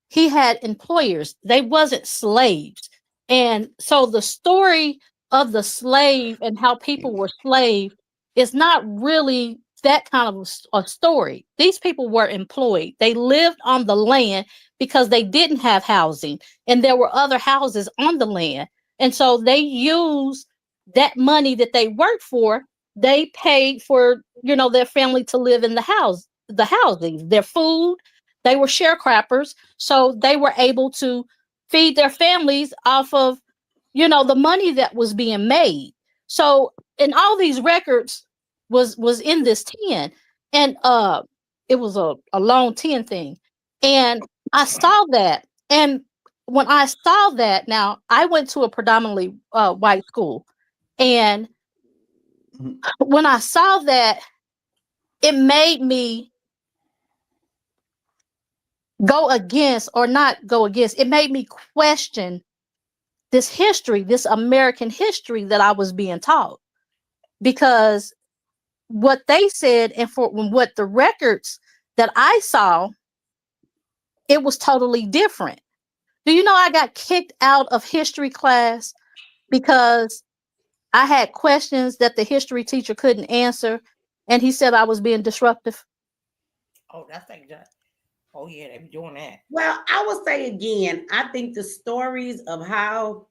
he had employers. They wasn't slaves. And so the story of the slave and how people were slaves is not really that kind of a story. These people were employed. They lived on the land because they didn't have housing, and there were other houses on the land. And so they used that money that they worked for. They paid for, you know, their family to live in the housing, their food. They were sharecroppers, so they were able to feed their families off of, you know, the money that was being made. So, and all these records was in this tin, and it was a long tin thing, and I saw that, and when I saw that, now I went to a predominantly white school, and when I saw that, it made me go against, or not go against, it made me question this history, this American history that I was being taught. Because what they said and for what the records that I saw, it was totally different. Do you know I got kicked out of history class because I had questions that the history teacher couldn't answer, and he said I was being disruptive? Oh, that's like that. Oh yeah, they be doing that. Well, I will say again, I think the stories of how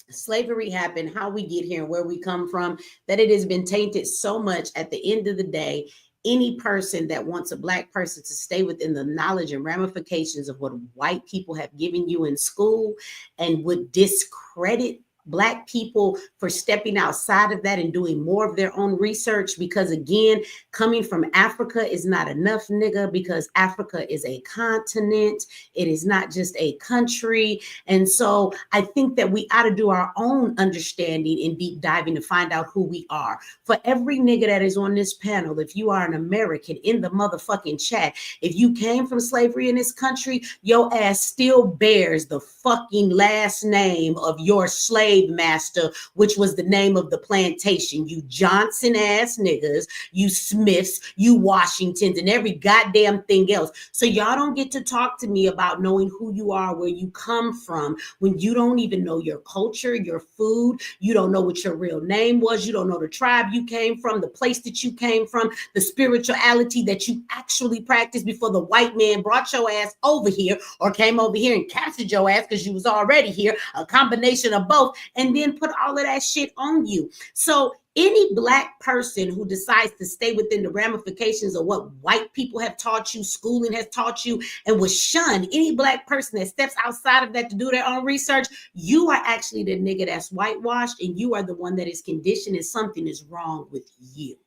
slavery happened, how we get here, and where we come from, that it has been tainted so much. At the end of the day, any person that wants a Black person to stay within the knowledge and ramifications of what white people have given you in school and would discredit Black people for stepping outside of that and doing more of their own research, because again, coming from Africa is not enough, nigga, because Africa is a continent. It is not just a country. And so I think that we ought to do our own understanding and deep diving to find out who we are. For every nigga that is on this panel, if you are an American in the motherfucking chat, if you came from slavery in this country, your ass still bears the fucking last name of your slave master, which was the name of the plantation. You Johnson ass niggas, you Smiths, you Washingtons, and every goddamn thing else. So y'all don't get to talk to me about knowing who you are, where you come from, when you don't even know your culture, your food, you don't know what your real name was, you don't know the tribe you came from, the place that you came from, the spirituality that you actually practiced before the white man brought your ass over here or came over here and captured your ass because you was already here, a combination of both, and then put all of that shit on you. So any Black person who decides to stay within the ramifications of what white people have taught you, schooling has taught you, and was shunned, any Black person that steps outside of that to do their own research, you are actually the nigga that's whitewashed, and you are the one that is conditioned, and something is wrong with you.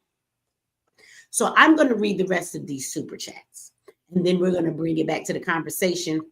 So I'm going to read the rest of these super chats, and then we're going to bring it back to the conversation,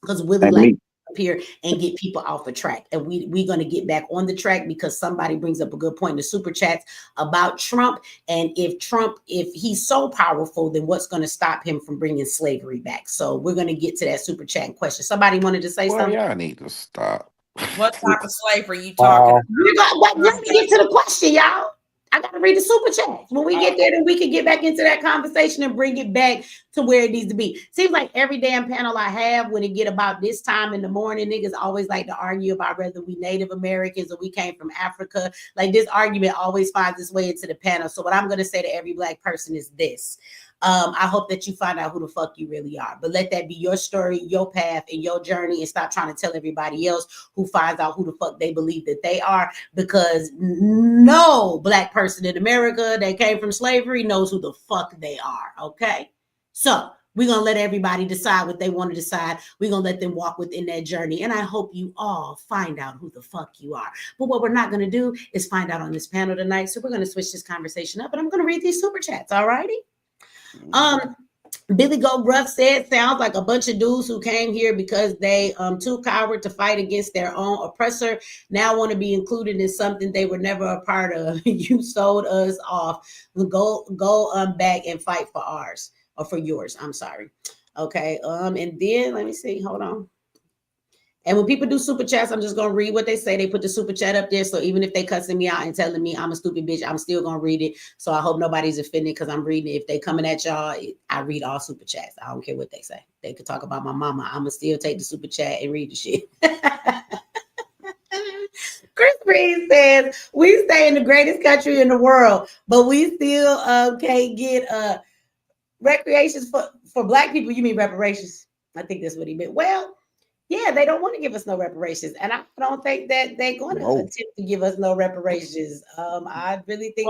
because Willie likes up here and get people off a track, and we're going to get back on the track because somebody brings up a good point in the super chats about Trump, and if he's so powerful, then what's going to stop him from bringing slavery back? So we're going to get to that super chat question. Somebody wanted to say something? Y'all need to stop. What type of slavery you talking about? Let me get to the question, y'all. I got to read the super chats. When we get there, then we can get back into that conversation and bring it back to where it needs to be. Seems like every damn panel I have, when it get about this time in the morning, niggas always like to argue about whether we Native Americans or we came from Africa. Like, this argument always finds its way into the panel. So what I'm going to say to every Black person is this. I hope that you find out who the fuck you really are, but let that be your story, your path, and your journey, and stop trying to tell everybody else who finds out who the fuck they believe that they are, because no Black person in America that came from slavery knows who the fuck they are. Okay, so we're going to let everybody decide what they want to decide. We're going to let them walk within that journey. And I hope you all find out who the fuck you are. But what we're not going to do is find out on this panel tonight. So we're going to switch this conversation up, and I'm going to read these super chats. All righty. Billy Go Gruff said, sounds like a bunch of dudes who came here because they too coward to fight against their own oppressor now want to be included in something they were never a part of. You sold us off. Go back and fight for ours, or for yours. I'm sorry. Okay. And then let me see. Hold on. And when people do super chats, I'm just going to read what they say. They put the super chat up there. So even if they cussing me out and telling me I'm a stupid bitch, I'm still going to read it. So I hope nobody's offended because I'm reading it. If they coming at y'all, I read all super chats. I don't care what they say. They could talk about my mama. I'm going to still take the super chat and read the shit. Chris Reed says, we stay in the greatest country in the world, but we still can't get recreations for Black people. You mean reparations? I think that's what he meant. Well, yeah, they don't want to give us no reparations. And I don't think that they're going to attempt to give us no reparations. I really think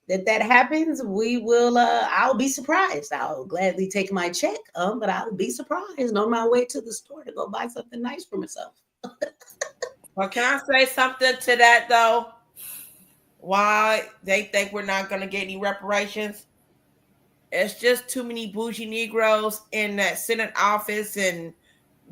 that happens. We will, I'll be surprised. I'll gladly take my check, but I'll be surprised on my way to the store to go buy something nice for myself. Well, can I say something to that, though? Why they think we're not going to get any reparations? It's just too many bougie Negroes in that Senate office, and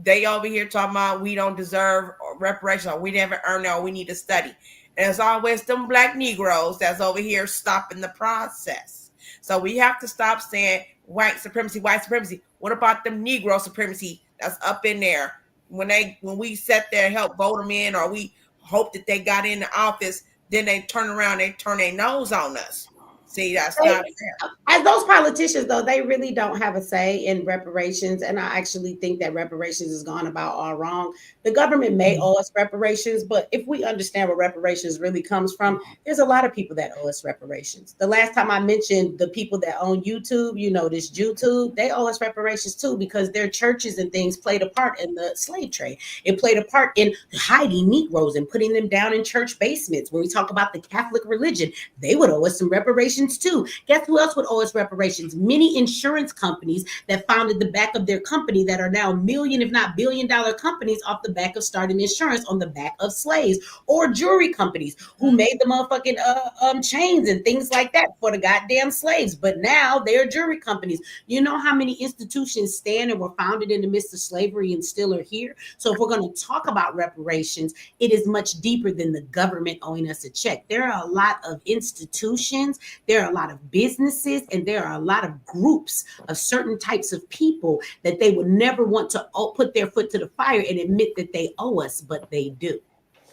they over here talking about we don't deserve reparations, or we never earn it, or we need to study. And it's always them Black Negroes that's over here stopping the process. So we have to stop saying white supremacy, white supremacy. What about them Negro supremacy that's up in there? When we sat there and helped vote them in, or we hope that they got in the office, then they turn around, they turn their nose on us. See, that's not fair. As those politicians, though, they really don't have a say in reparations. And I actually think that reparations is gone about all wrong. The government may owe us reparations, but if we understand where reparations really comes from, there's a lot of people that owe us reparations. The last time I mentioned the people that own YouTube, this YouTube, they owe us reparations too, because their churches and things played a part in the slave trade. It played a part in hiding Negroes and putting them down in church basements. When we talk about the Catholic religion, they would owe us some reparations too. Guess who else would owe us reparations? Many insurance companies that founded the back of their company that are now million, if not billion-dollar companies off the back of starting insurance on the back of slaves, or jewelry companies who made the motherfucking chains and things like that for the goddamn slaves. But now they're jewelry companies. You know how many institutions stand and were founded in the midst of slavery and still are here? So if we're going to talk about reparations, it is much deeper than the government owing us a check. There are a lot of institutions, there are a lot of businesses, and there are a lot of groups of certain types of people that they would never want to put their foot to the fire and admit that they owe us, but they do.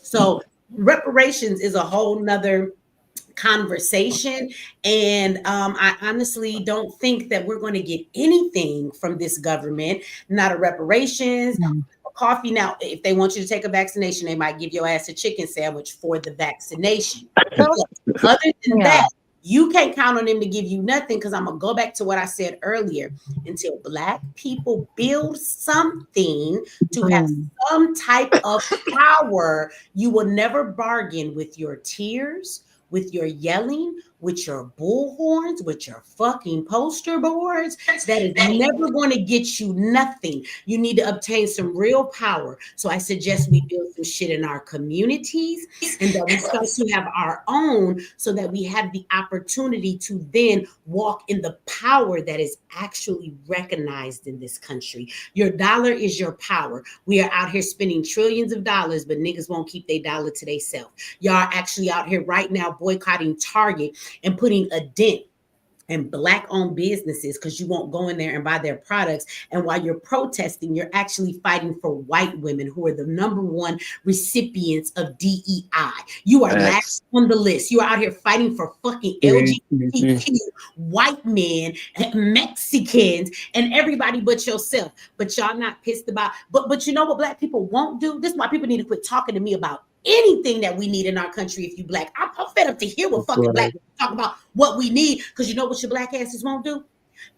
So reparations is a whole nother conversation, and I honestly don't think that we're going to get anything from this government, not a reparations, coffee. Now, if they want you to take a vaccination, they might give your ass a chicken sandwich for the vaccination. Other than that, you can't count on them to give you nothing, because I'm going to go back to what I said earlier. Until Black people build something to have some type of power, you will never bargain with your tears, with your yelling, with your bullhorns, with your fucking poster boards. That is never going to get you nothing. You need to obtain some real power. So I suggest we build some shit in our communities, and that we start to have our own, so that we have the opportunity to then walk in the power that is actually recognized in this country. Your dollar is your power. We are out here spending trillions of dollars, but niggas won't keep their dollar to themselves. Y'all are actually out here right now boycotting Target and putting a dent in Black-owned businesses because you won't go in there and buy their products. And while you're protesting, you're actually fighting for white women who are the #1 recipients of DEI. You are last on the list. You are out here fighting for fucking LGBTQ, white men, Mexicans, and everybody but yourself. But y'all not pissed about. But you know what Black people won't do? This is why people need to quit talking to me about anything that we need in our country. If you Black, I'm fed up to hear what fucking Black people talk about what we need, because you know what your Black asses won't do?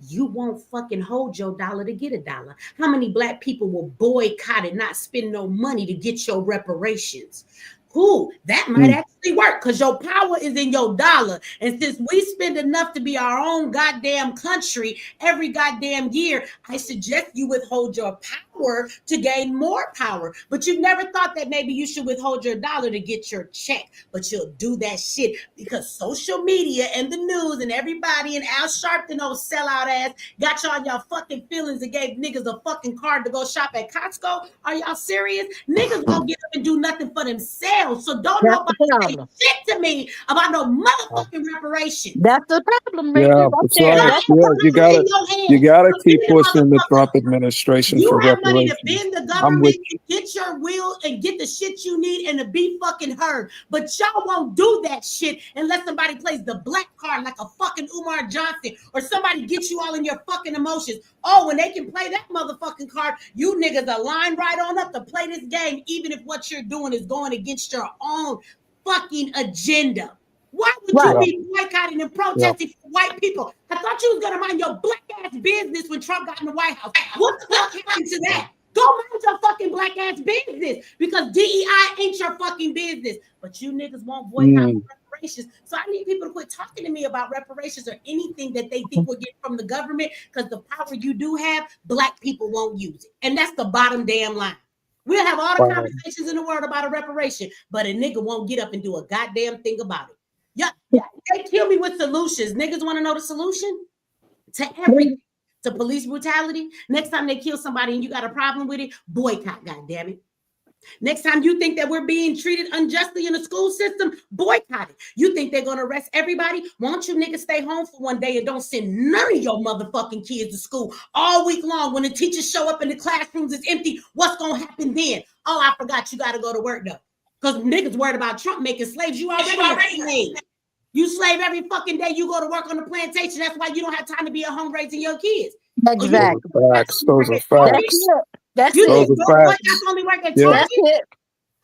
You won't fucking hold your dollar to get a dollar. How many Black people will boycott and not spend no money to get your reparations? Cool, that might actually work, because your power is in your dollar. And since we spend enough to be our own goddamn country every goddamn year, I suggest you withhold your power to gain more power. But you've never thought that maybe you should withhold your dollar to get your check. But you'll do that shit because social media and the news and everybody and Al Sharpton, old sellout ass, got y'all in your fucking feelings and gave niggas a fucking card to go shop at Costco. Are y'all serious? Niggas won't get up and do nothing for themselves. So don't nobody say shit to me about no motherfucking reparations. That's the problem, Yeah, that's right. Yeah, you gotta keep pushing the Trump administration You for have money reparations. to bend the I'm with government to get your will and get the shit you need and to be fucking heard. But y'all won't do that shit unless somebody plays the black card like a fucking Umar Johnson, or somebody gets you all in your fucking emotions. Oh, when they can play that motherfucking card, you niggas are lined right on up to play this game, even if what you're doing is going against your own fucking agenda. Why would you be boycotting and protesting for white people? I thought you was gonna mind your black ass business when Trump got in the White House. What the fuck happened to that? Go mind your fucking black ass business, because DEI ain't your fucking business. But you niggas won't boycott reparations. So I need people to quit talking to me about reparations or anything that they think we'll get from the government, because the power you do have, black people won't use it. And that's the bottom damn line. We'll have all the conversations in the world about a reparation, but a nigga won't get up and do a goddamn thing about it. Yeah, they kill me with solutions. Niggas want to know the solution to everything. To police brutality. Next time they kill somebody and you got a problem with it, boycott, goddammit. Next time you think that we're being treated unjustly in the school system, boycott it. You think they're going to arrest everybody? Why don't you niggas stay home for one day and don't send none of your motherfucking kids to school all week long? When the teachers show up and the classrooms is empty, what's going to happen then? Oh, I forgot you got to go to work though. Because niggas worried about Trump making slaves. You already a slave. You slave every fucking day. You go to work on the plantation. That's why you don't have time to be at home raising your kids. Exactly. Those are facts. Those are That's facts. it. That's You it. think Those your are boy facts. got only work at Yeah. Target?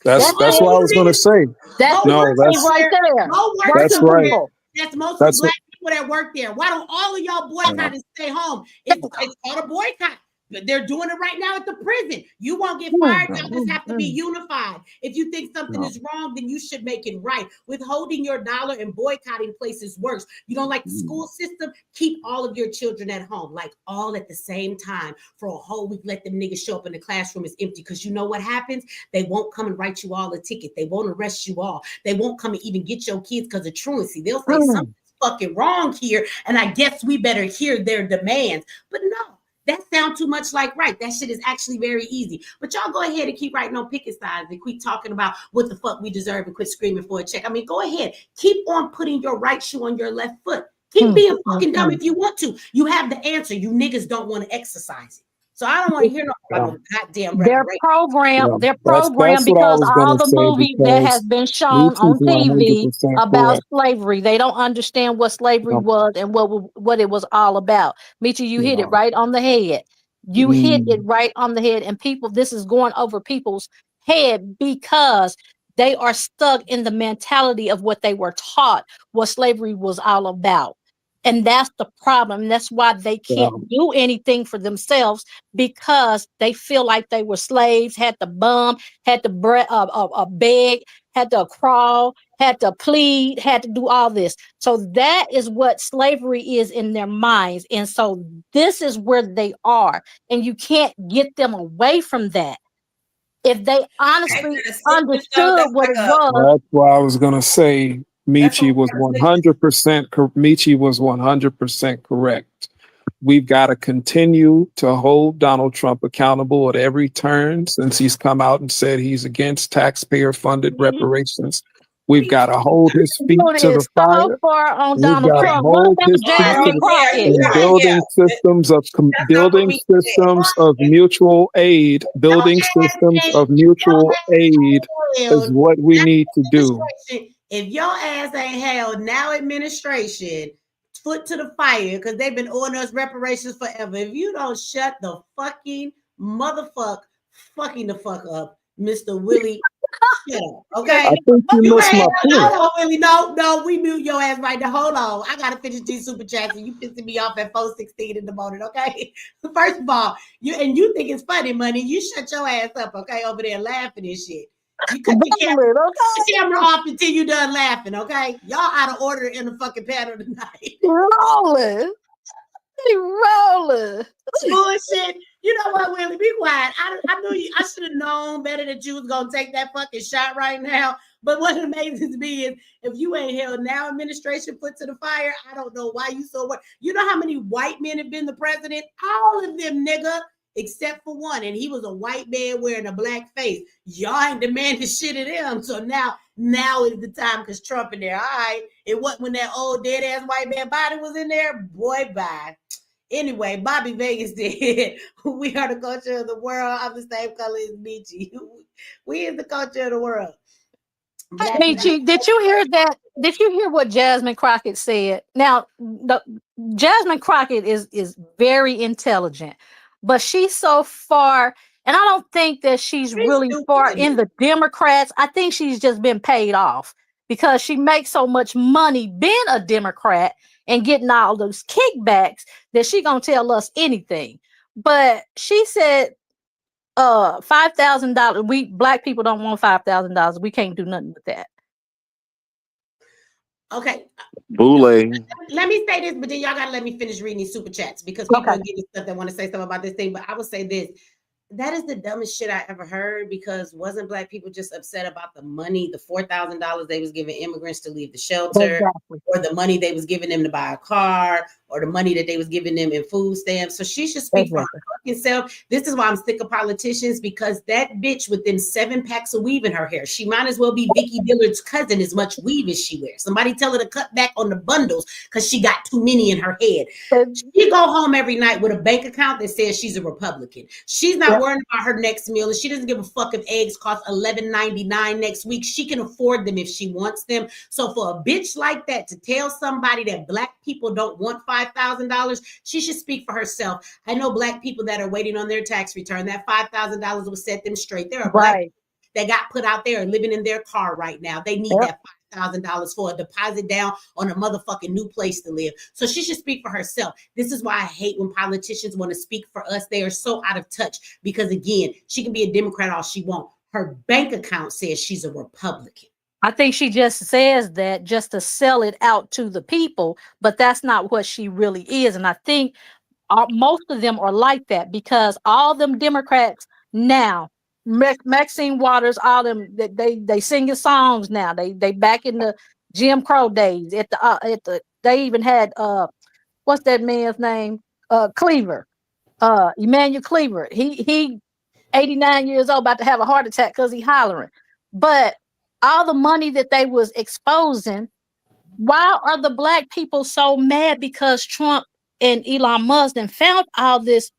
That's it. That's what I was gonna say. That's Go No, work that's right there. Go work that's somewhere. right. That's mostly That's black people that work there. Why don't all of y'all boycott and stay home? It's called a boycott. But they're doing it right now at the prison. You won't get fired. Y'all just have to be unified. If you think something is wrong, then you should make it right. Withholding your dollar and boycotting places works. You don't like the school system? Keep all of your children at home, like all at the same time for a whole week. Let them niggas show up in the classroom is empty. Because you know what happens? They won't come and write you all a ticket. They won't arrest you all. They won't come and even get your kids because of truancy. They'll say something's fucking wrong here, and I guess we better hear their demands. But no. That sounds too much like right. That shit is actually very easy. But y'all go ahead and keep writing on picket signs and quit talking about what the fuck we deserve and quit screaming for a check. I mean, go ahead. Keep on putting your right shoe on your left foot. Keep being fucking dumb if you want to. You have the answer. You niggas don't want to exercise it. So I don't want to hear no goddamn They're reparation. programmed. They're That's programmed what I because was all gonna the say movies that has because been shown Nietzsche's on TV 100% about correct. slavery. They don't understand what slavery No, was and what it was all about. Michi, you hit it no. right on the head. You hit it right on the head, and people, this is going over people's head because they are stuck in the mentality of what they were taught, what slavery was all about. And that's the problem. That's why they can't do anything for themselves because they feel like they were slaves, had to bum, had to beg, had to crawl, had to plead, had to do all this. So that is what slavery is in their minds. And so this is where they are. And you can't get them away from that. If they honestly understood what it was. That's why I was gonna say Michi was 100% Michi was 100% correct. We've got to continue to hold Donald Trump accountable at every turn since he's come out and said he's against taxpayer funded reparations. We've got to hold his feet to the fire. So far on We've Donald got to Trump. What hold about his feet Jasmine to Crockett? and building systems of mutual aid. Building systems of mutual aid is what we need to do. If your ass ain't held now administration foot to the fire because they've been owing us reparations forever. If you don't shut the fucking fucking the fuck up, Mr. Willie, shut up, okay? I think you missed my point. Hold on, Willie. No, we mute your ass right now. Hold on. I gotta finish these super chats and you pissing me off at 4:16 in the morning, okay? First of all, you think it's funny, money. You shut your ass up, okay, over there laughing and shit. You cut the camera off until you done laughing, okay? Y'all out of order in the fucking panel tonight. Rolling. Bullshit. You know what, Willie? Be quiet. I knew you. I should have known better that you was gonna take that fucking shot right now. But what amazes me is if you ain't held now administration foot to the fire, I don't know why you so what. You know how many white men have been the president? All of them, nigga. Except for one, and he was a white man wearing a black face. Y'all ain't demanding shit of them. So now is the time because Trump in there. All right. It wasn't when that old dead ass white man body was in there. Boy, bye. Anyway, Bobby Vegas did. We are the culture of the world. I'm the same color as Michi. We is the culture of the world. Michi, did you hear that? Did you hear what Jasmine Crockett said? Now, Jasmine Crockett is very intelligent, but she's so far, and I don't think that she's really far in the Democrats. I think she's just been paid off because she makes so much money being a Democrat and getting all those kickbacks that she gonna tell us anything. But she said $5,000. We black people don't want $5,000. We can't do nothing with that. Okay. Boule. Let me say this, but then y'all gotta let me finish reading these super chats because people are getting stuff that want to say something about this thing. But I will say this. That is the dumbest shit I ever heard because wasn't black people just upset about the money, the $4,000 they was giving immigrants to leave the shelter, or the money they was giving them to buy a car, or the money that they was giving them in food stamps. So she should speak for her fucking self. This is why I'm sick of politicians, because that bitch with them 7 packs of weave in her hair, she might as well be Vicky Dillard's cousin, as much weave as she wears. Somebody tell her to cut back on the bundles because she got too many in her head. She go home every night with a bank account that says she's a Republican. She's not worrying about her next meal, and she doesn't give a fuck if eggs cost $11.99 next week. She can afford them if she wants them. So for a bitch like that to tell somebody that Black people don't want $5,000, she should speak for herself. I know Black people that are waiting on their tax return. That $5,000 will set them straight. There are Black people that got put out there and living in their car right now. They need that $5,000 for a deposit down on a motherfucking new place to live. So she should speak for herself. This is why I hate when politicians want to speak for us. They are so out of touch because, again, she can be a Democrat all she wants. Her bank account says she's a Republican. I think she just says that just to sell it out to the people, but that's not what she really is. And I think most of them are like that because all them Democrats now, Maxine Waters, all them they singing songs now. They back in the Jim Crow days. At the they even had what's that man's name? Cleaver, Emmanuel Cleaver. He 89 years old, about to have a heart attack because he hollering. But all the money that they was exposing, why are the Black people so mad because Trump and Elon Musk and found all this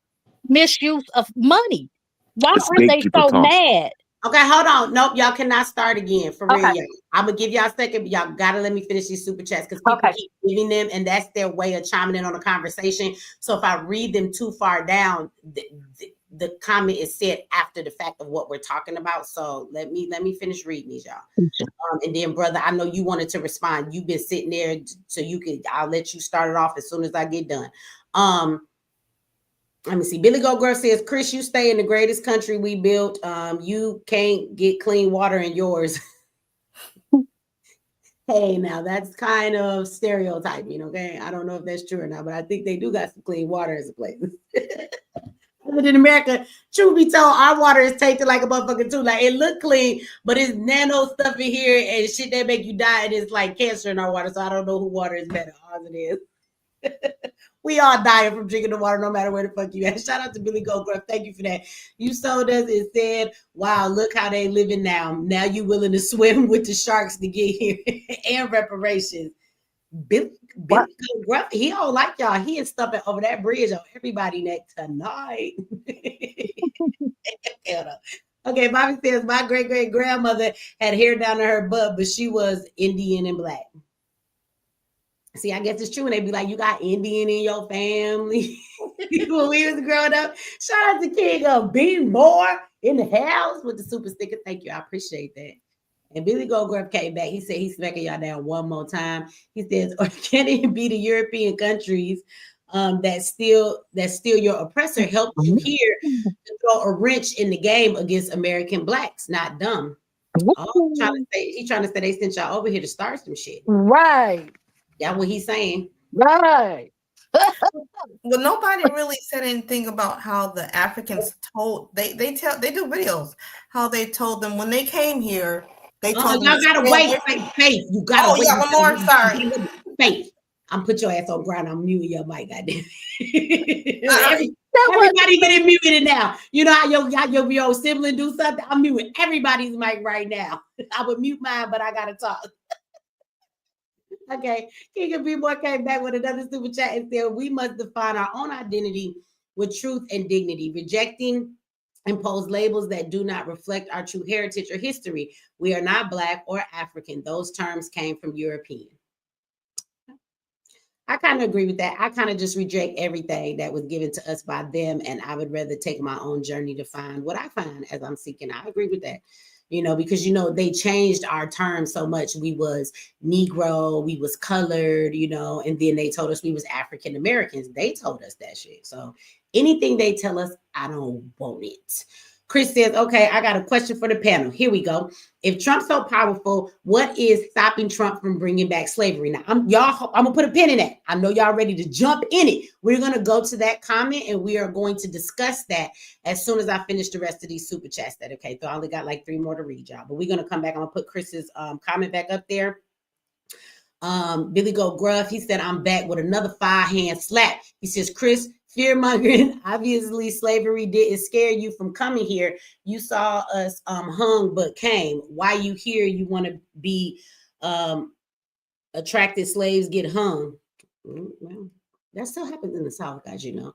misuse of money? Why are they so mad? Okay, hold on. Nope, y'all cannot start again. For real, y'all. I'm gonna give y'all a second, but y'all gotta let me finish these super chats because people keep giving them, and that's their way of chiming in on a conversation. So if I read them too far down, the comment is said after the fact of what we're talking about. So let me finish reading these, y'all. And then, brother, I know you wanted to respond. You've been sitting there, so I'll let you start it off as soon as I get done. Let me see. Billy Goldgruff says, Chris, you stay in the greatest country we built. You can't get clean water in yours. Hey, now that's kind of stereotyping, okay? I don't know if that's true or not, but I think they do got some clean water as a place. But in America, truth be told, our water is tasted like a motherfucker too. Like, it look clean, but it's nano stuff in here and shit that make you die, and it's like cancer in our water. So I don't know who water is better. Ours it is. We all dying from drinking the water, no matter where the fuck you at. Shout out to Billy Goldgruff. Thank you for that. You sold us and said, wow, look how they living now. Now you willing to swim with the sharks to get here and reparations. Billy Goldgruff, he don't like y'all. He is stuffing over that bridge on everybody neck tonight. Okay, Bobby says, my great-great-grandmother had hair down to her butt, but she was Indian and Black. See, I guess it's true when they be like, you got Indian in your family. When we was growing up. Shout out to King of Being More in the house with the super sticker. Thank you. I appreciate that. And Billy Goldgruff came back. He said he's smacking y'all down one more time. He says, or can it be the European countries that steal your oppressor help you here to throw a wrench in the game against American Blacks? Not dumb. Oh, he's trying to say they sent y'all over here to start some shit. Right. That's what he's saying. Right. Well, nobody really said anything about how the Africans told they do videos how they told them when they came here. They told them y'all gotta wait. Faith, you gotta wait. Yeah, one more. Sorry, Faith. I'm put your ass on ground. I'm muting your mic. Goddamn. Everybody getting muted now. You know how your sibling do something. I'm muting everybody's mic right now. I would mute mine, but I gotta talk. Okay, King of B-Boy came back with another super chat and said, we must define our own identity with truth and dignity, rejecting imposed labels that do not reflect our true heritage or history. We are not Black or African. Those terms came from European. I kind of agree with that. I kind of just reject everything that was given to us by them, and I would rather take my own journey to find what I find as I'm seeking. I agree with that. Because, they changed our terms so much. We was Negro, we was colored, and then they told us we was African Americans. They told us that shit. So anything they tell us, I don't want it. Chris says, okay, I got a question for the panel. Here we go. If Trump's so powerful, what is stopping Trump from bringing back slavery? Now, I'm gonna put a pin in that. I know y'all ready to jump in it. We're gonna go to that comment and we are going to discuss that as soon as I finish the rest of these super chats. Okay? So I only got like 3 more to read, y'all. But we're gonna come back. I'm gonna put Chris's comment back up there. Billy Go Gruff, he said, I'm back with another 5-hand slap. He says, Chris, fear mongering, obviously slavery didn't scare you from coming here. You saw us hung but came. Why you here? You want to be attracted slaves get hung. Well, that still happens in the South, guys, you know.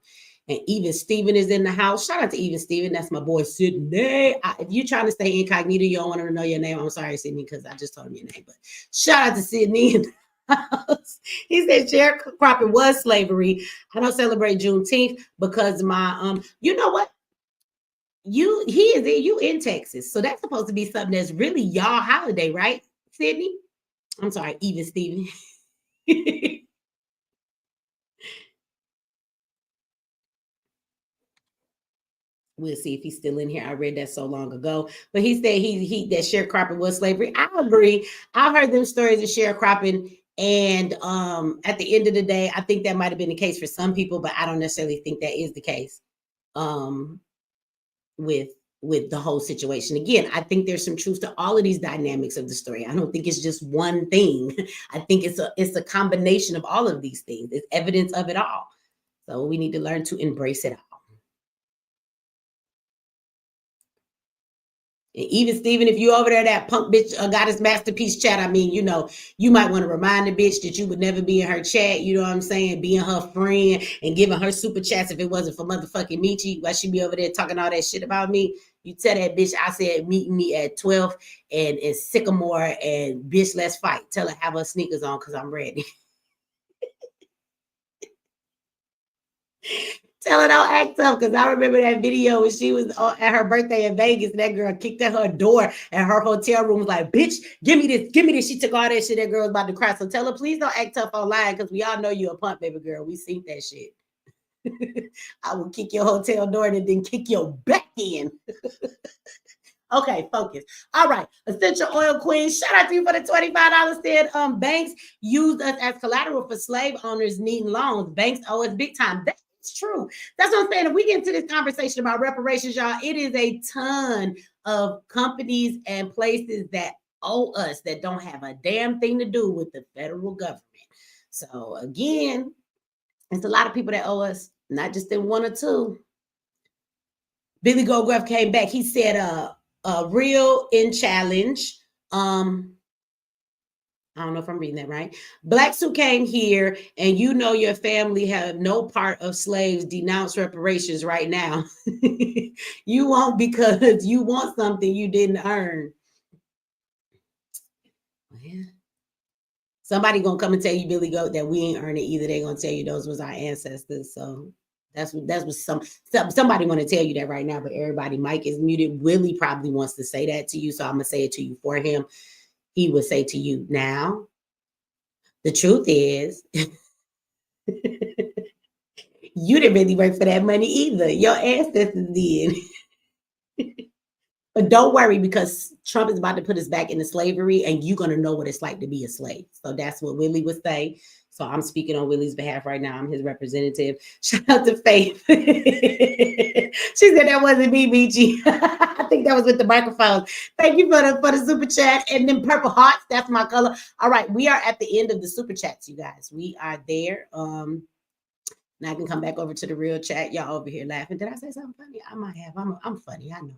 And even Steven is in the house. Shout out to even Steven. That's my boy Sydney. If you're trying to stay incognito, you don't want to know your name. I'm sorry, Sydney, because I just told him your name. But shout out to Sydney in the house. He said sharecropping was slavery. I don't celebrate Juneteenth because my you know what? You in Texas, so that's supposed to be something that's really y'all holiday, right, Sydney? I'm sorry, even Steven. We'll see if he's still in here. I read that so long ago. But he said he that sharecropping was slavery. I agree. I've heard them stories of sharecropping. And at the end of the day, I think that might have been the case for some people, but I don't necessarily think that is the case with the whole situation. Again, I think there's some truth to all of these dynamics of the story. I don't think it's just one thing. I think it's a combination of all of these things. It's evidence of it all. So we need to learn to embrace it all. Even Steven, if you over there, that punk bitch got his masterpiece chat, I mean, you know, you might want to remind the bitch that you would never be in her chat, you know what I'm saying, being her friend and giving her super chats if it wasn't for motherfucking Michi, while she be over there talking all that shit about me. You tell that bitch I said meet me at 12 and Sycamore and bitch, let's fight. Tell her have her sneakers on because I'm ready. Tell her don't act tough, because I remember that video when she was at her birthday in Vegas. And that girl kicked at her door and her hotel room was like, bitch, give me this, give me this. She took all that shit. That girl was about to cry. So tell her, please don't act tough online, because we all know you a punk, baby girl. We seen that shit. I will kick your hotel door and then kick your back in. Okay, focus. All right, Essential Oil Queen, shout out to you for the $25. Said banks used us as collateral for slave owners needing loans. Banks owe us big time. That's true. That's what I'm saying. If we get into this conversation about reparations, y'all, it is a ton of companies and places that owe us that don't have a damn thing to do with the federal government. So again, it's a lot of people that owe us, not just in one or two. Billy Goldgraf came back. He said, real in challenge. I don't know if I'm reading that right. Blacks who came here and you know your family have no part of slaves, denounce reparations right now. You won't, because you want something you didn't earn. Yeah. Somebody gonna come and tell you, Billy Goat, that we ain't earn it either. They're gonna tell you those was our ancestors. So that's what somebody want to tell you that right now, but everybody, Mike is muted. Willie probably wants to say that to you, so I'm gonna say it to you for him. He would say to you, now, the truth is, you didn't really work for that money either. Your ancestors did. But don't worry, because Trump is about to put us back into slavery, and you're going to know what it's like to be a slave. So that's what Willie would say. So I'm speaking on Willie's behalf right now. I'm his representative. Shout out to Faith. She said that wasn't me, Michi. I think that was with the microphones. Thank you for the super chat. And then purple hearts, that's my color. All right, we are at the end of the super chats, you guys. We are there. Now I can come back over to the real chat. Y'all over here laughing. Did I say something funny? I might have. I'm funny. I know.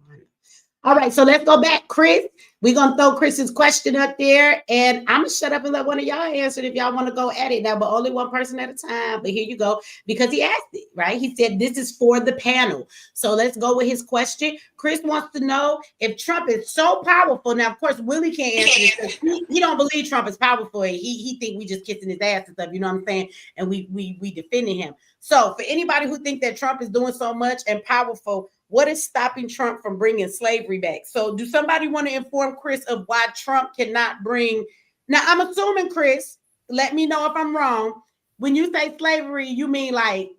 All right, so let's go back, Chris. We're going to throw Chris's question up there, and I'm going to shut up and let one of y'all answer it if y'all want to go at it now, but only one person at a time. But here you go, because he asked it, right? He said, this is for the panel. So let's go with his question. Chris wants to know if Trump is so powerful. Now, of course, Willie can't answer this. He don't believe Trump is powerful. He think we just kissing his ass and stuff, you know what I'm saying? And we defending him. So for anybody who think that Trump is doing so much and powerful, what is stopping Trump from bringing slavery back? So do somebody want to inform Chris of why Trump cannot bring? Now, I'm assuming, Chris, let me know if I'm wrong. When you say slavery, you mean like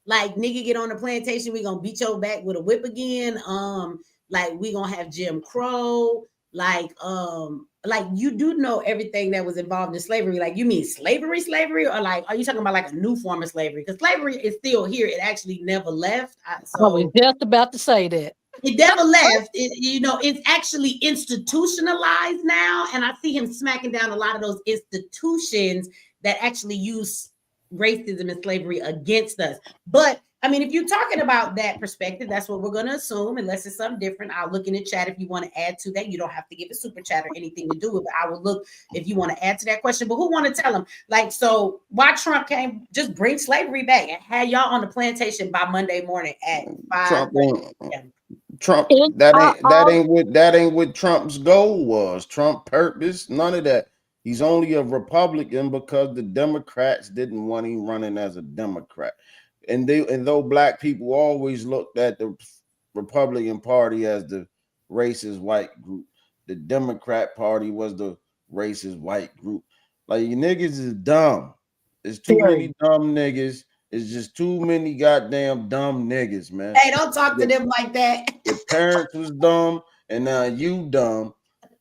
nigga get on the plantation, we gonna beat your back with a whip again. Like we gonna have Jim Crow. Like you do know everything that was involved in slavery. Like you mean slavery, or like are you talking about like a new form of slavery? Because slavery is still here. It actually never left. I was just about to say that. It never left. It's actually institutionalized now, and I see him smacking down a lot of those institutions that actually use racism and slavery against us. But I mean, if you're talking about that perspective, that's what we're going to assume, unless it's something different. I'll look in the chat if you want to add to that. You don't have to give a super chat or anything to do with it, but I will look if you want to add to that question. But who want to tell them? Like, so why Trump came, just bring slavery back and had y'all on the plantation by Monday morning at 5 a.m. Trump, that ain't what Trump's goal was. Trump purpose, none of that. He's only a Republican because the Democrats didn't want him running as a Democrat. And though black people always looked at the Republican Party as the racist white group, the Democrat Party was the racist white group. Like, you niggas is dumb. There's too many dumb niggas. It's just too many goddamn dumb niggas, man. Hey, don't talk to them like that. Your parents was dumb, and now you dumb,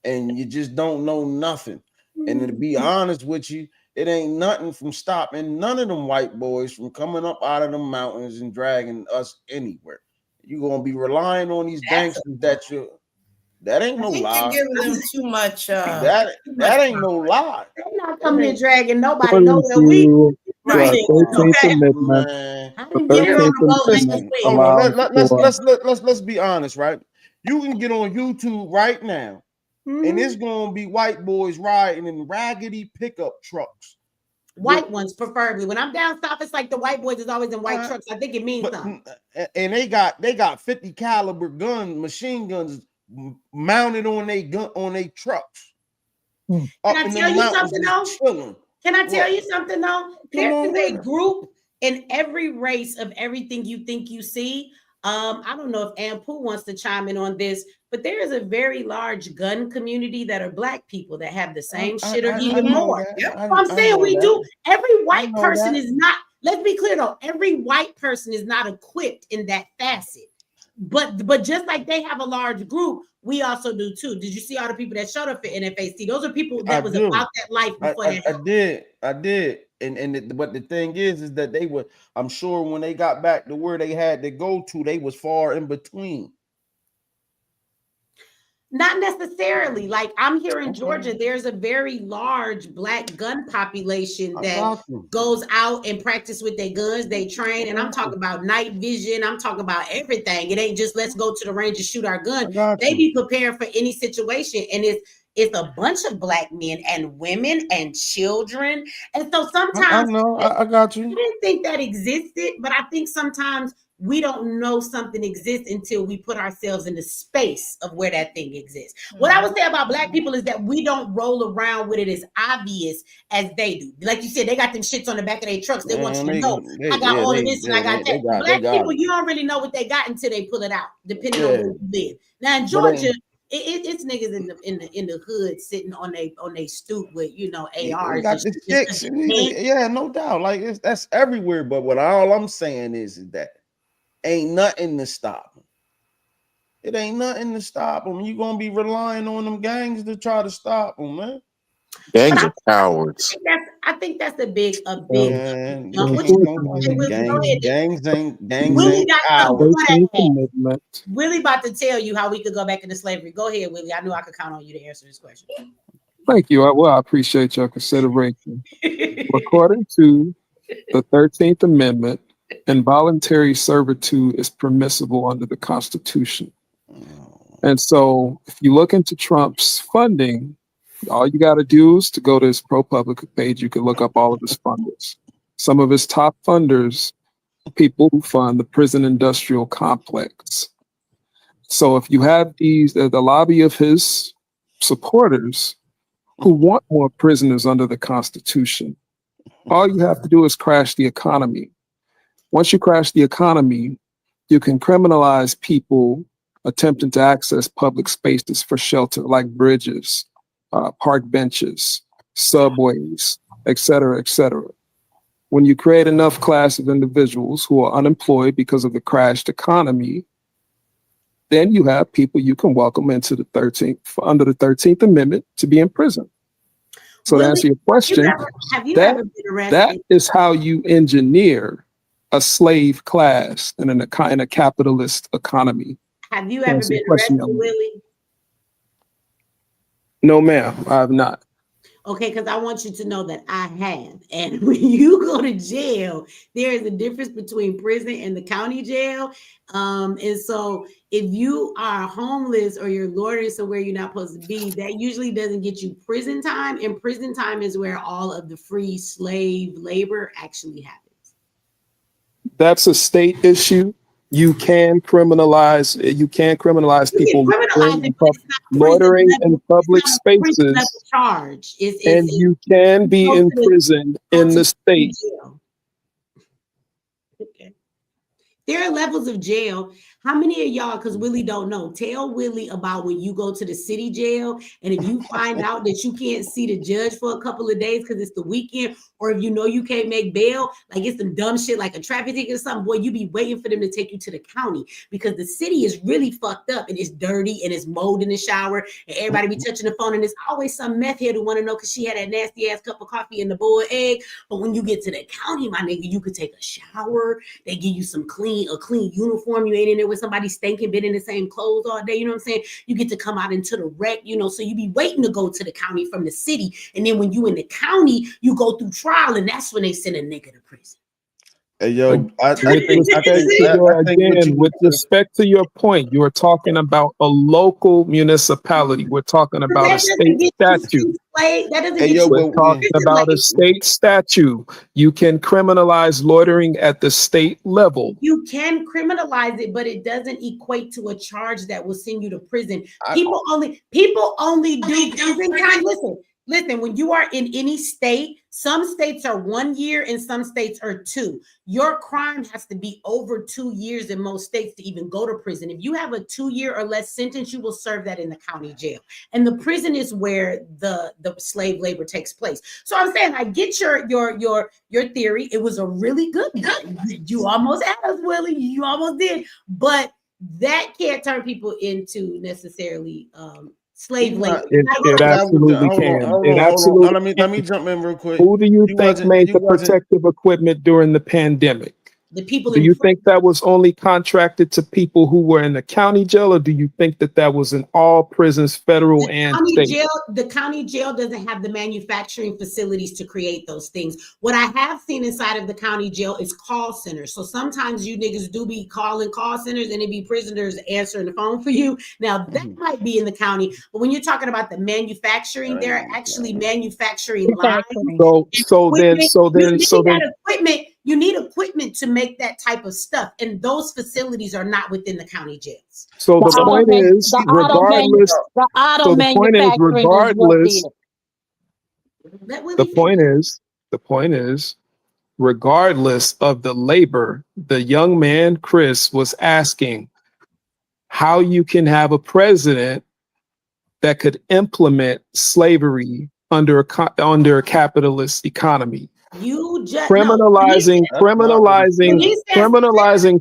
and you just don't know nothing. And to be honest with you, it ain't nothing from stopping none of them white boys from coming up out of the mountains and dragging us anywhere. You're gonna be relying on these gangsters that ain't no lie. You're giving them too much. That ain't no lie. They're not coming and dragging nobody nowhere. Let's be honest, right? You can get on YouTube right now, and it's gonna be white boys riding in raggedy pickup trucks. White ones, preferably. When I'm down south, it's like the white boys is always in white trucks. I think it means something. And they got 50 caliber machine guns mounted on their trucks. Can I tell you something though? Can I tell you something though? There is a group in every race of everything you think you see. I don't know if Ampu wants to chime in on this, but there is a very large gun community that are black people that have the same shit or even more. I'm saying we do. Every white person is not, let's be clear though, every white person is not equipped in that facet. But just like they have a large group, we also do too. Did you see all the people that showed up for NFAC? Those are people that was about that life before I did. But the thing is that they were, I'm sure when they got back to where they had to go to, they was far in between. Not necessarily. Like, I'm here in Georgia, there's a very large black gun population that goes out and practice with their guns. They train, and I'm talking about night vision. I'm talking about everything. It ain't just let's go to the range and shoot our gun. They be prepared for any situation, and it's a bunch of black men and women and children. And so sometimes I got you. I didn't think that existed, but I think sometimes we don't know something exists until we put ourselves in the space of where that thing exists. What I would say about black people is that we don't roll around with it as obvious as they do. Like you said, they got them shits on the back of their trucks. They want you to know, I got all of this and I got that. Black people, you don't really know what they got until they pull it out, depending on where you live. Now in Georgia, it's niggas in the hood sitting on they stoop with ARs. Got the sticks. Yeah, no doubt. Like that's everywhere. But what all I'm saying is that ain't nothing to stop them. It ain't nothing to stop them. You're gonna be relying on them gangs to try to stop them, man. Gangs are cowards. I think that's a big. Gangs ain't cowards. Willie about to tell you how we could go back into slavery. Go ahead, Willie. I knew I could count on you to answer this question. Thank you. I appreciate your consideration. According to the 13th Amendment, involuntary servitude is permissible under the Constitution. And so if you look into Trump's funding, all you got to do is to go to his ProPublica page. You can look up all of his funders. Some of his top funders, people who fund the prison industrial complex. So if you have the lobby of his supporters who want more prisoners under the Constitution, all you have to do is crash the economy. Once you crash the economy, you can criminalize people attempting to access public spaces for shelter, like bridges, park benches, subways, et cetera, et cetera. When you create enough class of individuals who are unemployed because of the crashed economy, then you have people you can welcome into the 13th, under the 13th Amendment to be in prison. So to answer your question, that is how you engineer a slave class in a capitalist economy. Have you To ever answer been your question, arrested, Willie? no, ma'am, I have not. Okay, because I want you to know that I have. And when you go to jail, there is a difference between prison and the county jail. And so if you are homeless or you're loitering somewhere you're not supposed to be, that usually doesn't get you prison time. And prison time is where all of the free slave labor actually happens. That's a state issue. You can criminalize people loitering in public spaces, charge. and you can be imprisoned in the state. Okay. There are levels of jail. How many of y'all, because Willie don't know, tell Willie about when you go to the city jail and if you find out that you can't see the judge for a couple of days because it's the weekend, or if you know you can't make bail, like it's some dumb shit like a traffic ticket or something, boy, you be waiting for them to take you to the county because the city is really fucked up and it's dirty and it's mold in the shower and everybody be touching the phone and there's always some meth head who want to know because she had that nasty ass cup of coffee and the boiled egg. But when you get to the county, my nigga, you could take a shower. They give you some clean uniform. You ain't in there with somebody stinking, been in the same clothes all day. You know what I'm saying? You get to come out into the wreck, so you be waiting to go to the county from the city. And then when you in the county, you go through trial and that's when they send a nigga to prison. Hey, yo, I think With respect to your point, you are talking about a local municipality. We're talking about a state statute. We're talking about a state statute. You can criminalize loitering at the state level. You can criminalize it, but it doesn't equate to a charge that will send you to prison. People only do prison time. Listen, when you are in any state, some states are 1 year and some states are 2. Your crime has to be over 2 years in most states to even go to prison. If you have a 2-year or less sentence, you will serve that in the county jail. And the prison is where the slave labor takes place. So I'm saying I get your theory. It was a really good one. You almost had us, Willie. You almost did. But that can't turn people into necessarily slave labor. It absolutely can. It absolutely. Let me jump in real quick. Who do you think made the protective equipment during the pandemic? The people. Do you think that was only contracted to people who were in the county jail, or do you think that was in all prisons, federal and state? The county jail doesn't have the manufacturing facilities to create those things. What I have seen inside of the county jail is call centers. So sometimes you niggas do be calling call centers and it be prisoners answering the phone for you. Now that might be in the county, but when you're talking about the manufacturing, they're actually manufacturing lines. So then equipment. You need equipment to make that type of stuff, and those facilities are not within the county jails. So the point is, regardless. So the point is, regardless. The point is, regardless of the labor, the young man Chris was asking how you can have a president that could implement slavery under a capitalist economy. You just criminalizing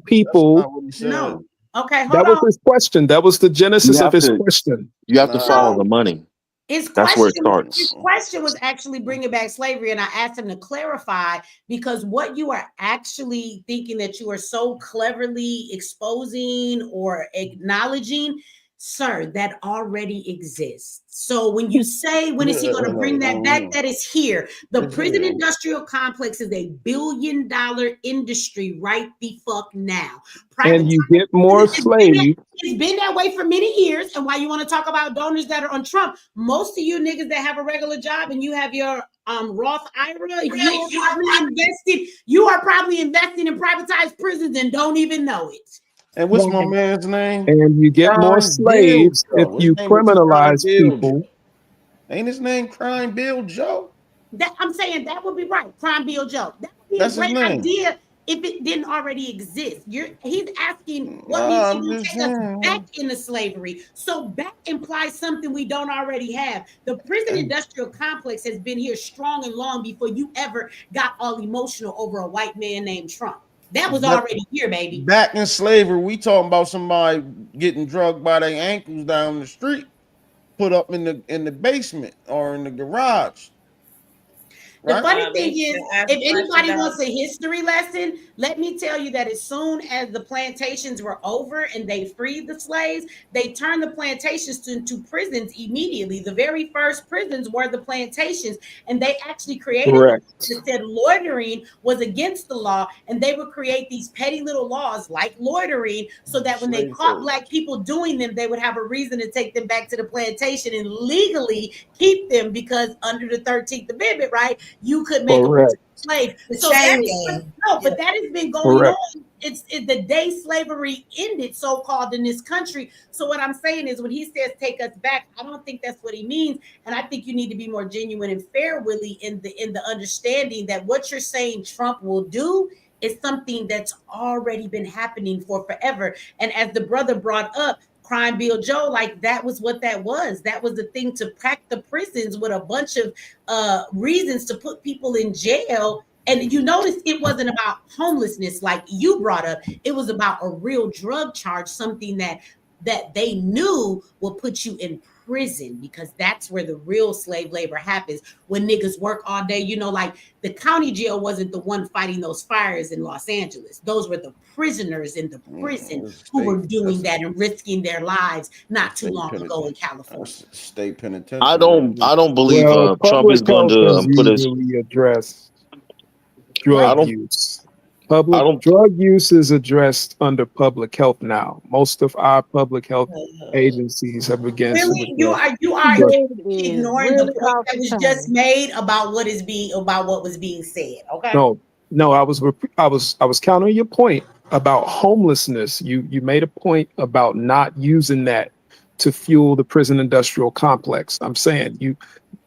people. No. Okay, hold that on. was his question. That was the genesis of his question. You have to follow the money. That's where it starts. His question was actually bringing back slavery, and I asked him to clarify, because what you are actually thinking that you are so cleverly exposing or acknowledging, sir, that already exists. So when you say, when is he going to bring that back? That is here. The prison industrial complex is $1 billion industry right the fuck now. And you get more slaves. It's been that way for many years. And why you want to talk about donors that are on Trump? Most of you niggas that have a regular job and you have your Roth IRA, you are probably investing in privatized prisons and don't even know it. And what's my man's name? And you get more slaves if you criminalize people. Ain't his name Crime Bill Joe? I'm saying that would be right. Crime Bill Joe. That would be a great idea if it didn't already exist. He's asking what needs to take us back into slavery. So back implies something we don't already have. The prison industrial complex has been here strong and long before you ever got all emotional over a white man named Trump. That was already here, baby. Back in slavery, we talking about somebody getting drugged by their ankles down the street, put up in the basement or in the garage. The funny thing Makes is, the ask if question anybody down. wants a history lesson, let me tell you that as soon as the plantations were over and they freed the slaves, they turned the plantations into prisons immediately. The very first prisons were the plantations, and they actually created Correct. that said loitering was against the law, and they would create these petty little laws like loitering so that when they Slave caught trade. black people doing them, they would have a reason to take them back to the plantation and legally keep them, because under the 13th Amendment, right, you could make a Correct. slave. The So that chain is gang. but that has been going Correct. on. It's the day slavery ended, so called, in this country. So what I'm saying is, when he says take us back, I don't think that's what he means, and I think you need to be more genuine and fair, Willie, in the understanding that what you're saying Trump will do is something that's already been happening for forever. And as the brother brought up, Crime Bill Joe, like that was what that was. That was the thing, to pack the prisons with a bunch of reasons to put people in jail. And you notice it wasn't about homelessness like you brought up. It was about a real drug charge, something that they knew will put you in prison, because that's where the real slave labor happens, when niggas work all day. You know, like the county jail wasn't the one fighting those fires in Los Angeles. Those were the prisoners in the prison who were doing that and risking their lives not too long ago in California. State penitentiary. I don't believe Well, Trump is public going health has to put us. usually addressed I drug don't. use. I don't. Drug use is addressed under public health now. Most of our public health agencies have begun to Really, you address are drug. ignoring the point that was just made about what was being said. Okay. No, I was countering your point about homelessness. You made a point about not using that to fuel the prison industrial complex. I'm saying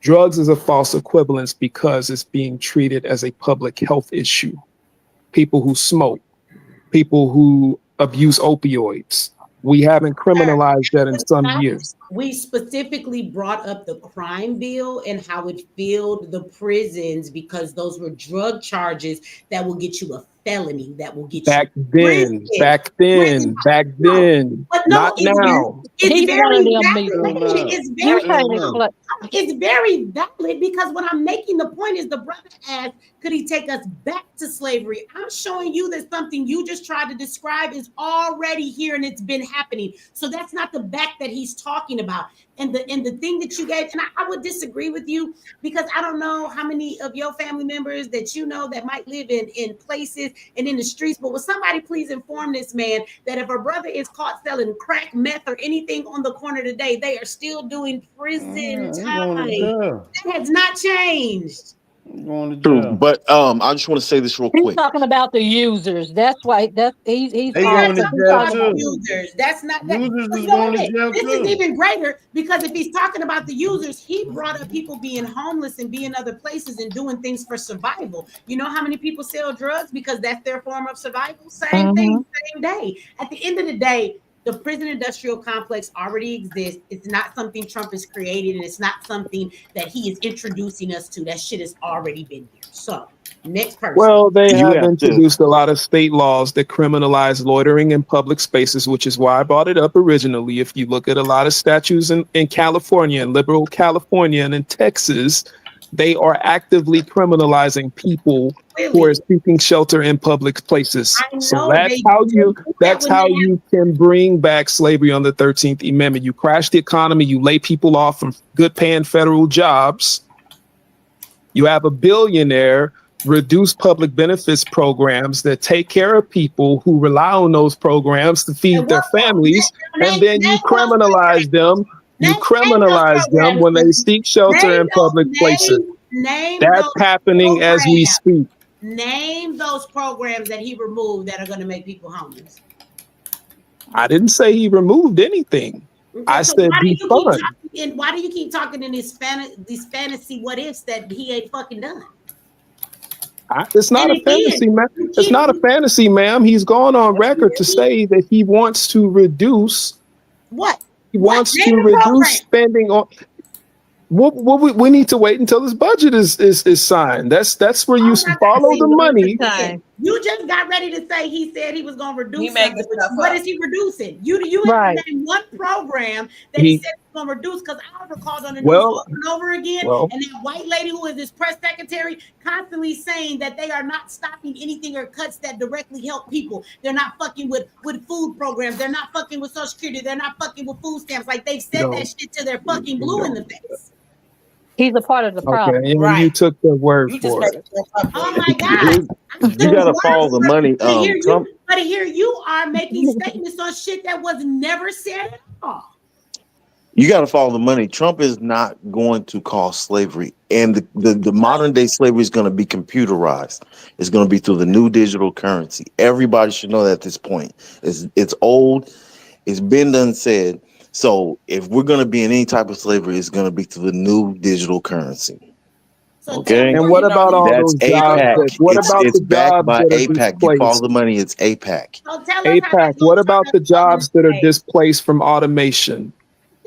drugs is a false equivalence because it's being treated as a public health issue. People who smoke, people who abuse opioids. We haven't criminalized that in some years. We specifically brought up the crime bill and how it filled the prisons, because those were drug charges that will get you a felony, that will get Back you then, But not now. It's very valid. valid. It's very valid, because what I'm making the point is, the brother asked, could he take us back to slavery? I'm showing you that something you just tried to describe is already here and it's been happening. So that's not the back that he's talking about. And the thing that you gave, and I would disagree with you, because I don't know how many of your family members that you know that might live in places and in the streets, but will somebody please inform this man that if a brother is caught selling crack, meth, or anything on the corner today, they are still doing prison time. That has not changed. True, but I just want to say this real He's quick. talking about the users. That's why. He's going to jail too. Users. That's not that. Users is going to jail This too. is even greater, because if he's talking about the users, he brought up people being homeless and being other places and doing things for survival. You know how many people sell drugs because that's their form of survival? Same thing, same day. At the end of the day, the prison industrial complex already exists. It's not something Trump has created, and it's not something that he is introducing us to. That shit has already been here. So, next person. Well, they have introduced a lot of state laws that criminalize loitering in public spaces, which is why I brought it up originally. If you look at a lot of statutes in California, in liberal California, and in Texas, they are actively criminalizing people who are seeking shelter in public places. So that's how you can bring back slavery on the 13th Amendment. You crash the economy, you lay people off from good paying federal jobs. You have a billionaire reduce public benefits programs that take care of people who rely on those programs to feed their families, and then you criminalize them. You criminalize them when they seek shelter in public places. That's happening as we speak. Name those programs that he removed that are going to make people homeless. I didn't say he removed anything. Okay, I said defund. Why do you keep talking in these fantasy what ifs that he ain't fucking done? It's not a fantasy, man. It's not a fantasy, ma'am. He's gone on record to say that he wants to reduce. What? He wants to reduce spending on. We need to wait until this budget is signed. That's where you follow the money. You just got ready to say he said he was going to reduce something. What is he reducing? You haven't named one program that he said going to reduce because I recalled on the news Well, over and over again, well. and that white lady who is this press secretary constantly saying that they are not stopping anything or cuts that directly help people. They're not fucking with food programs. They're not fucking with Social Security. They're not fucking with food stamps. Like they've said that shit to their fucking blue in the face. He's a part of the problem. Okay, and you took the word You just for made it. Oh my God. You gotta follow the money. Trump. But here you are making statements on shit that was never said at all. You got to follow the money. Trump is not going to cause slavery, and the modern day slavery is going to be computerized. It's going to be through the new digital currency. Everybody should know that at this point. It's old. It's been done said. So if we're going to be in any type of slavery, it's going to be through the new digital currency. Okay. And what about all That's those jobs? APAC. What about It's the backed jobs by that are APAC. You follow displaced? the money. It's APAC. APAC. What about the jobs that are displaced from automation?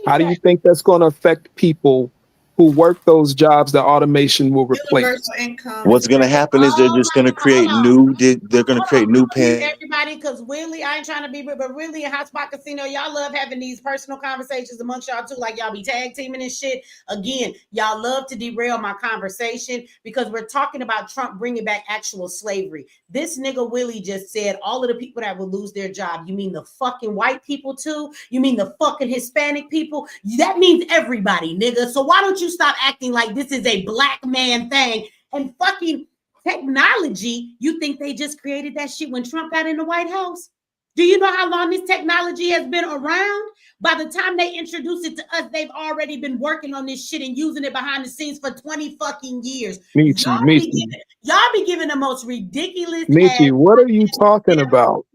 How do you think that's going to affect people who work those jobs that automation will replace? Universal income. What's going to happen is they're just going to create new. They're going to create new Everybody, because really, I ain't trying to be, but really, in Hotspot Casino, y'all love having these personal conversations amongst y'all too, like y'all be tag teaming and shit. Again, y'all love to derail my conversation because we're talking about Trump bringing back actual slavery. This nigga Willie just said all of the people that will lose their job. You mean the fucking white people too? You mean the fucking Hispanic people? That means everybody, nigga. So why don't you stop acting like this is a black man thing and fucking technology? You think they just created that shit when Trump got in the White House? Do you know how long this technology has been around? By the time they introduce it to us, they've already been working on this shit and using it behind the scenes for 20 fucking years. Y'all be giving the most ridiculous Michi, what are you talking about?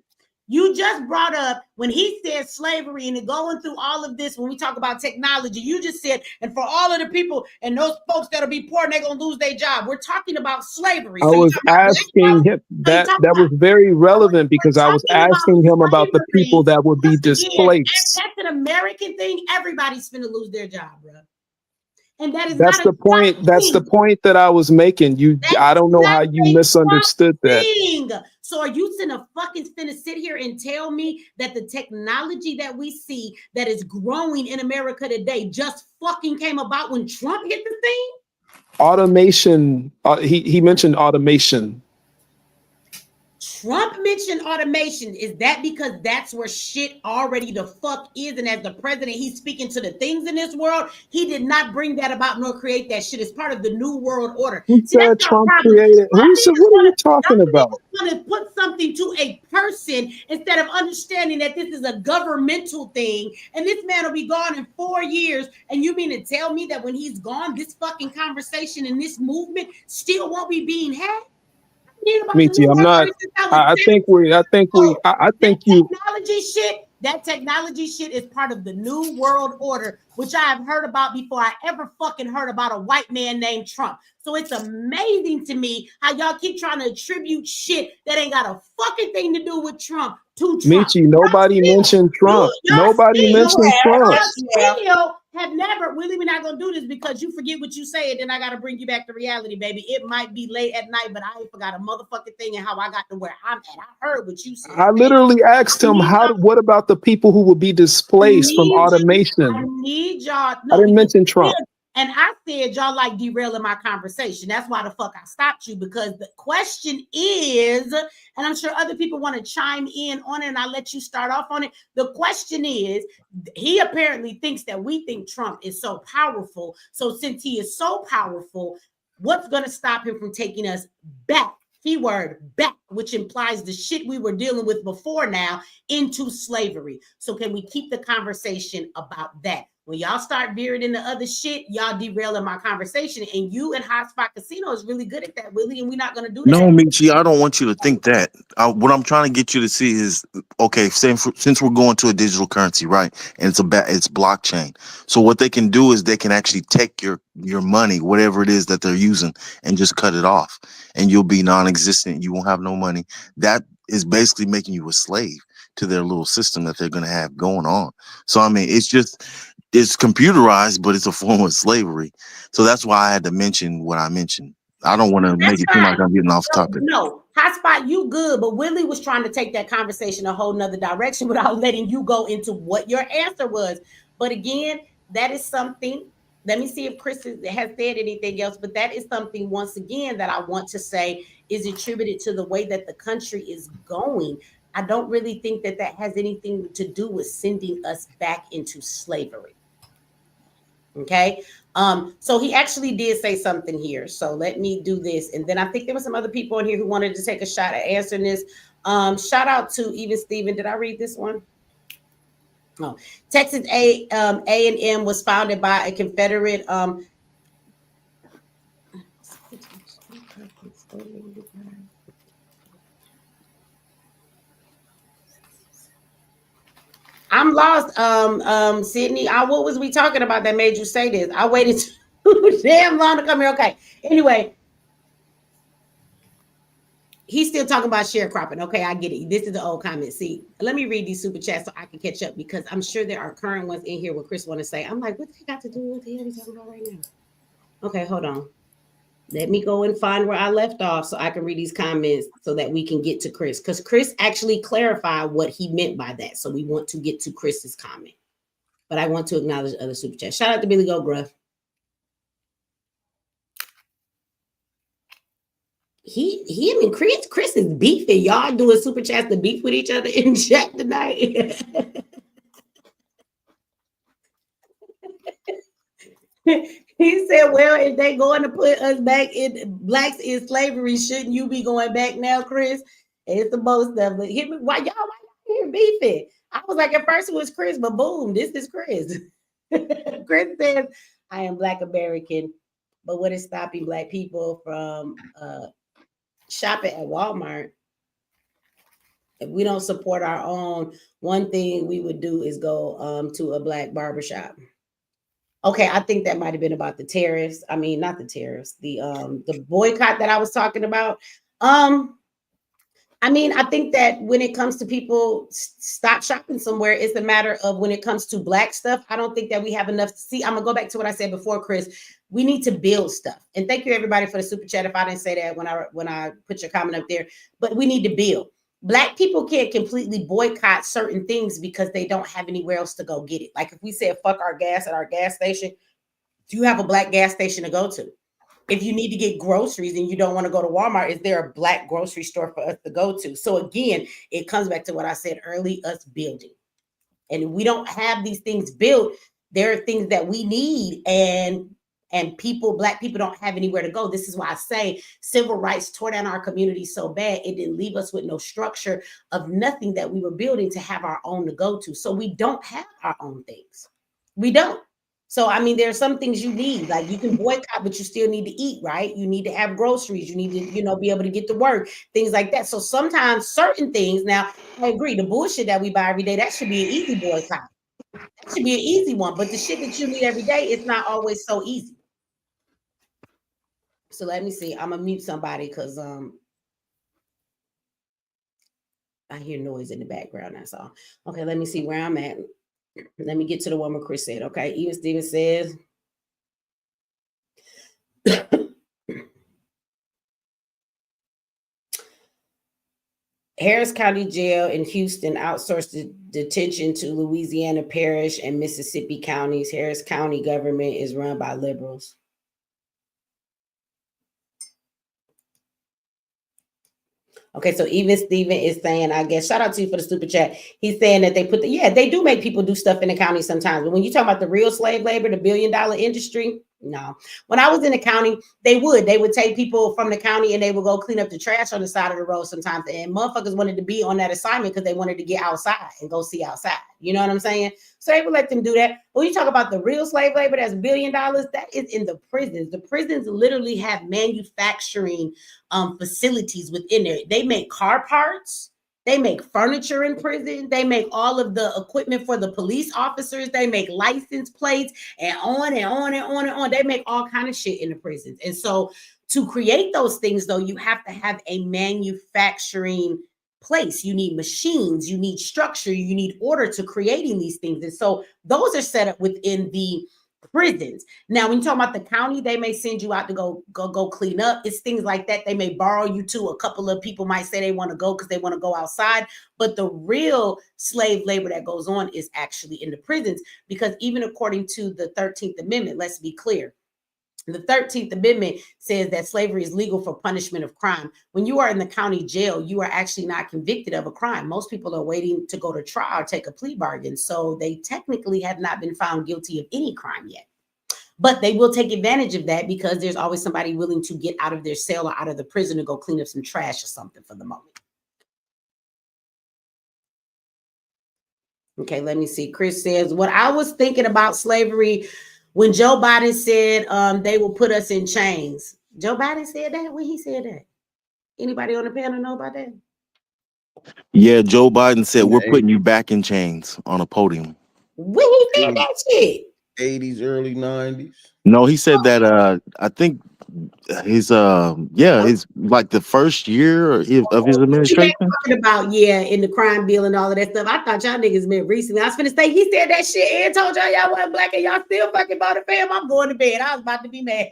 You just brought up when he said slavery and going through all of this, when we talk about technology, you just said, and for all of the people and those folks that'll be poor and they're going to lose their job. We're talking about slavery. I was asking him that was very relevant because I was asking him about the people that would be displaced. That's an American thing. Everybody's finna lose their job, bro. And that is That's the point. That's the point that I was making. I don't know how you misunderstood that. So are you finna sit here and tell me that the technology that we see that is growing in America today just fucking came about when Trump hit the thing? Automation. He mentioned automation. Trump mentioned automation. Is that because that's where shit already the fuck is? And as the president, he's speaking to the things in this world. He did not bring that about nor create that shit. It's part of the new world order. Who said Trump created? Who said? What are you talking about? Want to put something to a person instead of understanding that this is a governmental thing, and this man will be gone in 4 years. And you mean to tell me that when he's gone, this fucking conversation and this movement still won't be being had? Michi, I'm not. I think that technology shit is part of the new world order, which I have heard about before I ever fucking heard about a white man named Trump. So it's amazing to me how y'all keep trying to attribute shit that ain't got a fucking thing to do with Trump to Trump. Michi, nobody mentioned Trump. Nobody mentioned Trump. Have never, Willie, we're not going to do this because you forget what you say, and then I got to bring you back to reality, baby. It might be late at night, but I ain't forgot a motherfucking thing and how I got to where I'm at. I heard what you said. I literally asked him, what about the people who will be displaced from automation? I need y'all. I didn't mention Trump. And I said y'all like derailing my conversation. That's why the fuck I stopped you, because the question is, and I'm sure other people want to chime in on it, and I'll let you start off on it. The question is, he apparently thinks that we think Trump is so powerful. So since he is so powerful, what's going to stop him from taking us back? Keyword back, which implies the shit we were dealing with before now into slavery. So can we keep the conversation about that? When y'all start veering into other shit, y'all derailing my conversation. And you and Hotspot Casino is really good at that, Willie, and we're not going to do that. No, Michi, I don't want you to think that. What I'm trying to get you to see is, okay, since we're going to a digital currency, right? And it's blockchain. So what they can do is they can actually take your money, whatever it is that they're using, and just cut it off. And you'll be non-existent. You won't have no money. That is basically making you a slave to their little system that they're going to have going on. So, I mean, it's computerized, but it's a form of slavery. So that's why I had to mention what I mentioned. I don't want to make it seem like I'm getting off topic. No, Hotspot, you good, but Willie was trying to take that conversation a whole nother direction without letting you go into what your answer was. But again, that is something. Let me see if Chris has said anything else, but that is something, once again, that I want to say is attributed to the way that the country is going. I don't really think that that has anything to do with sending us back into slavery. Okay. So he actually did say something here. So let me do this. And then I think there were some other people in here who wanted to take a shot at answering this. Shout out to even Steven. Did I read this one? No. Texas A&M was founded by a Confederate I'm lost, Sydney. What was we talking about that made you say this? I waited too damn long to come here. Okay. Anyway, he's still talking about sharecropping. Okay, I get it. This is the old comment. See, let me read these super chats so I can catch up, because I'm sure there are current ones in here what Chris want to say. I'm like, what they got to do with what the hell are we talking about right now? Okay, hold on. Let me go and find where I left off so I can read these comments so that we can get to Chris, because Chris actually clarified what he meant by that. So we want to get to Chris's comment, but I want to acknowledge other super chats. Shout out to Billy Go Gruff. I mean, Chris is beefing. Y'all doing super chats to beef with each other in chat tonight. He said, well, if they going to put us back in blacks in slavery, shouldn't you be going back now, Chris? And it's the most of it. Why y'all here beefing? I was like, at first it was Chris, but boom, this is Chris. Chris says, I am Black American, but what is stopping Black people from shopping at Walmart? If we don't support our own, one thing we would do is go to a Black barbershop. Okay, I think that might have been about the tariffs. I mean, not the tariffs, the boycott that I was talking about. I mean, I think that when it comes to people stop shopping somewhere, it's a matter of when it comes to Black stuff. I don't think that we have enough to see. I'm gonna go back to what I said before, Chris. We need to build stuff. And thank you everybody for the super chat. If I didn't say that when I put your comment up there, but we need to build. Black people can't completely boycott certain things because they don't have anywhere else to go get it. Like if we said, fuck our gas at our gas station, do you have a Black gas station to go to? If you need to get groceries and you don't want to go to Walmart, is there a Black grocery store for us to go to? So again, it comes back to what I said early, us building. And if we don't have these things built, there are things that we need, and Black people don't have anywhere to go. This is why I say civil rights tore down our community so bad, it didn't leave us with no structure of nothing that we were building to have our own to go to. So we don't have our own things. We don't. So, I mean, there are some things you need, like you can boycott, but you still need to eat, right? You need to have groceries. You need to, be able to get to work, things like that. So sometimes certain things, now I agree, the bullshit that we buy every day, that should be an easy boycott. That should be an easy one, but the shit that you need every day, it's not always so easy. So let me see. I'm gonna mute somebody because I hear noise in the background. That's all. Okay, let me see where I'm at. Let me get to the one where Chris said, okay, even Steven says, Harris County Jail in Houston outsourced the detention to Louisiana Parish and Mississippi counties. Harris County government is run by liberals. Okay, so even Steven is saying, I guess, shout out to you for the super chat. He's saying that they they do make people do stuff in the county sometimes. But when you talk about the real slave labor, the $1 billion industry, no. When I was in the county, they would take people from the county and they would go clean up the trash on the side of the road sometimes. And motherfuckers wanted to be on that assignment because they wanted to get outside and go see outside. You know what I'm saying? So they would let them do that. But when you talk about the real slave labor, that's $1 billion, that is in the prisons. The prisons literally have manufacturing facilities within there. They make car parts. They make furniture in prison. They make all of the equipment for the police officers. They make license plates and on and on and on and on. They make all kind of shit in the prisons. And so to create those things, though, you have to have a manufacturing place. You need machines, you need structure, you need order to creating these things. And so those are set up within the prisons. Now, when you talk about the county, they may send you out to go clean up. It's things like that. They may borrow you to. A couple of people might say they want to go because they want to go outside. But the real slave labor that goes on is actually in the prisons, because even according to the 13th Amendment, let's be clear, the 13th Amendment says that slavery is legal for punishment of crime. When you are in the county jail, you are actually not convicted of a crime. Most people are waiting to go to trial or take a plea bargain. So they technically have not been found guilty of any crime yet. But they will take advantage of that because there's always somebody willing to get out of their cell or out of the prison to go clean up some trash or something for the moment. Okay, let me see. Chris says, what I was thinking about slavery when Joe Biden said they will put us in chains. Joe Biden said that? When he said that? Anybody on the panel know about that? Yeah, Joe Biden said we're putting you back in chains on a podium. When he said that shit? 80s, early 90s. No, he said that I think his his like the first year of his administration. Talking about in the crime bill and all of that stuff. I thought y'all niggas meant recently. I was finna say he said that shit and told y'all wasn't black and y'all still fucking bought a fam. I'm going to bed. I was about to be mad.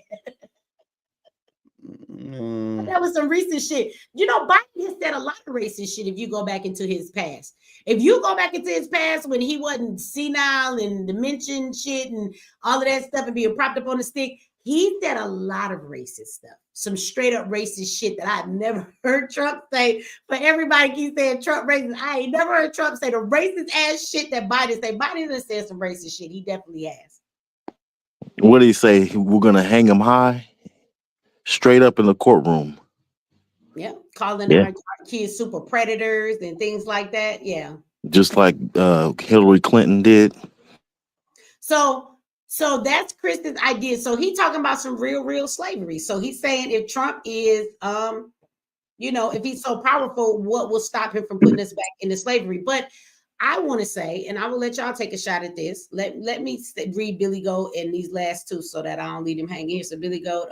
That was some recent shit. You know, Biden has said a lot of racist shit if you go back into his past. If you go back into his past when he wasn't senile and dementia shit and all of that stuff and being propped up on the stick, he said a lot of racist stuff. Some straight up racist shit that I've never heard Trump say. But everybody keeps saying Trump racist. I ain't never heard Trump say the racist ass shit that Biden say. Biden has said some racist shit. He definitely has. What did he say? We're gonna hang him high? Straight up in the courtroom. Yeah, calling our kids super predators and things like that. Yeah. Just like Hillary Clinton did. So that's Chris's idea. So he talking about some real slavery. So he's saying if Trump is, if he's so powerful, what will stop him from putting us back into slavery? But I want to say, and I will let y'all take a shot at this. Let me read Billy Goat and these last two so that I don't leave him hanging here. So Billy Goat,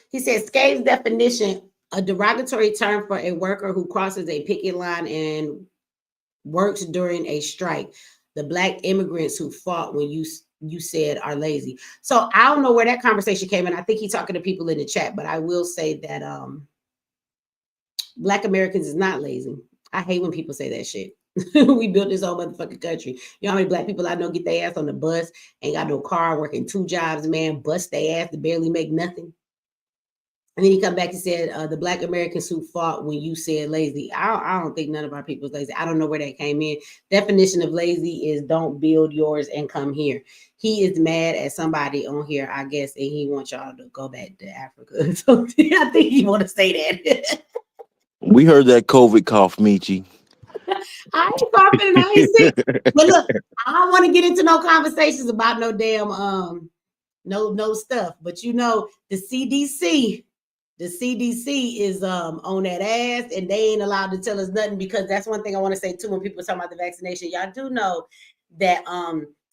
he says, Scave's definition, a derogatory term for a worker who crosses a picket line and works during a strike. The black immigrants who fought when you said are lazy. So I don't know where that conversation came in. I think he's talking to people in the chat, but I will say that Black Americans is not lazy. I hate when people say that shit. We built this whole motherfucking country. You know how many black people I know get their ass on the bus, ain't got no car, working 2 jobs, man, bust their ass to barely make nothing. And then he come back and said, the black Americans who fought when you said lazy. I don't think none of our people's lazy. I don't know where that came in. Definition of lazy is don't build yours and come here. He is mad at somebody on here, I guess, and he wants y'all to go back to Africa. So I think he want to say that. We heard that COVID cough, Michi. I ain't coughing and I ain't sick. But look, I don't want to get into no conversations about no damn no stuff. But you know, the CDC is on that ass, and they ain't allowed to tell us nothing, because that's one thing I want to say too when people talk about the vaccination. Y'all do know that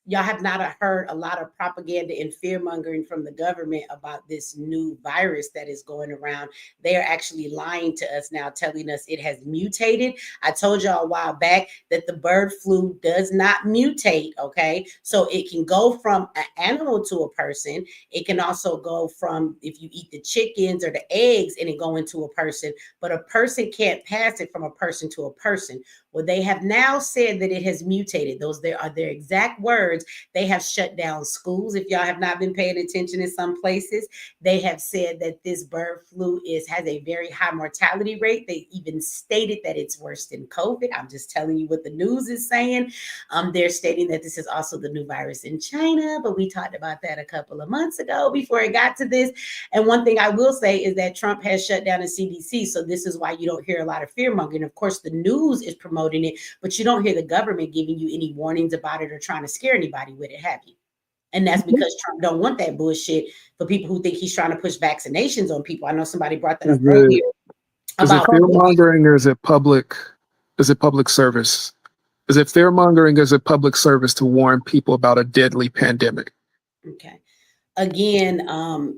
y'all have not heard a lot of propaganda and fear mongering from the government about this new virus that is going around. They are actually lying to us now, telling us it has mutated. I told y'all a while back that the bird flu does not mutate, okay? So it can go from an animal to a person. It can also go from, if you eat the chickens or the eggs, and it go into a person, but a person can't pass it from a person to a person. Well, they have now said that it has mutated. Those are their exact words. They have shut down schools. If y'all have not been paying attention in some places, they have said that this bird flu has a very high mortality rate. They even stated that it's worse than COVID. I'm just telling you what the news is saying. They're stating that this is also the new virus in China, but we talked about that a couple of months ago before it got to this. And one thing I will say is that Trump has shut down the CDC. So this is why you don't hear a lot of fear mongering. Of course, the news is promoting it, but you don't hear the government giving you any warnings about it or trying to scare anybody with it, have you? And that's because Trump don't want that bullshit for people who think he's trying to push vaccinations on people. I know somebody brought that up earlier. Is it fear mongering or is it public? Is it public service? Is it fear mongering? Is it public service to warn people about a deadly pandemic? Okay. again,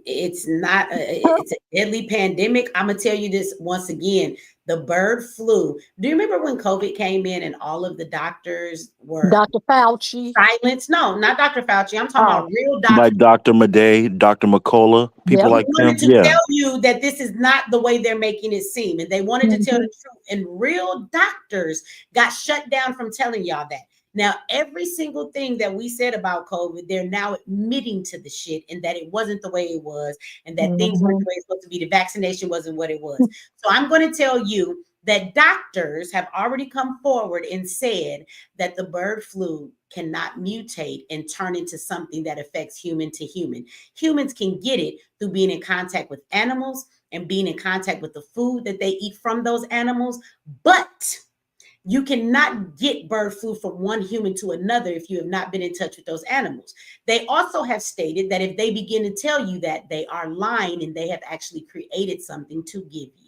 it's not it's a deadly pandemic. I'm gonna tell you this once again. The bird flu. Do you remember when COVID came in and all of the doctors were Dr. Fauci silenced? No, not Dr. Fauci. I'm talking about real doctors. Like Dr. Madej, Dr. McCullough, people like them. Wanted to tell you that this is not the way they're making it seem, and they wanted to tell the truth. And real doctors got shut down from telling y'all that. Now, every single thing that we said about COVID, they're now admitting to the shit and that it wasn't the way it was, and that things weren't the way it's supposed to be. The vaccination wasn't what it was. So I'm going to tell you that doctors have already come forward and said that the bird flu cannot mutate and turn into something that affects human to human. Humans can get it through being in contact with animals and being in contact with the food that they eat from those animals, but you cannot get bird flu from one human to another if you have not been in touch with those animals. They also have stated that if they begin to tell you that, they are lying and they have actually created something to give you.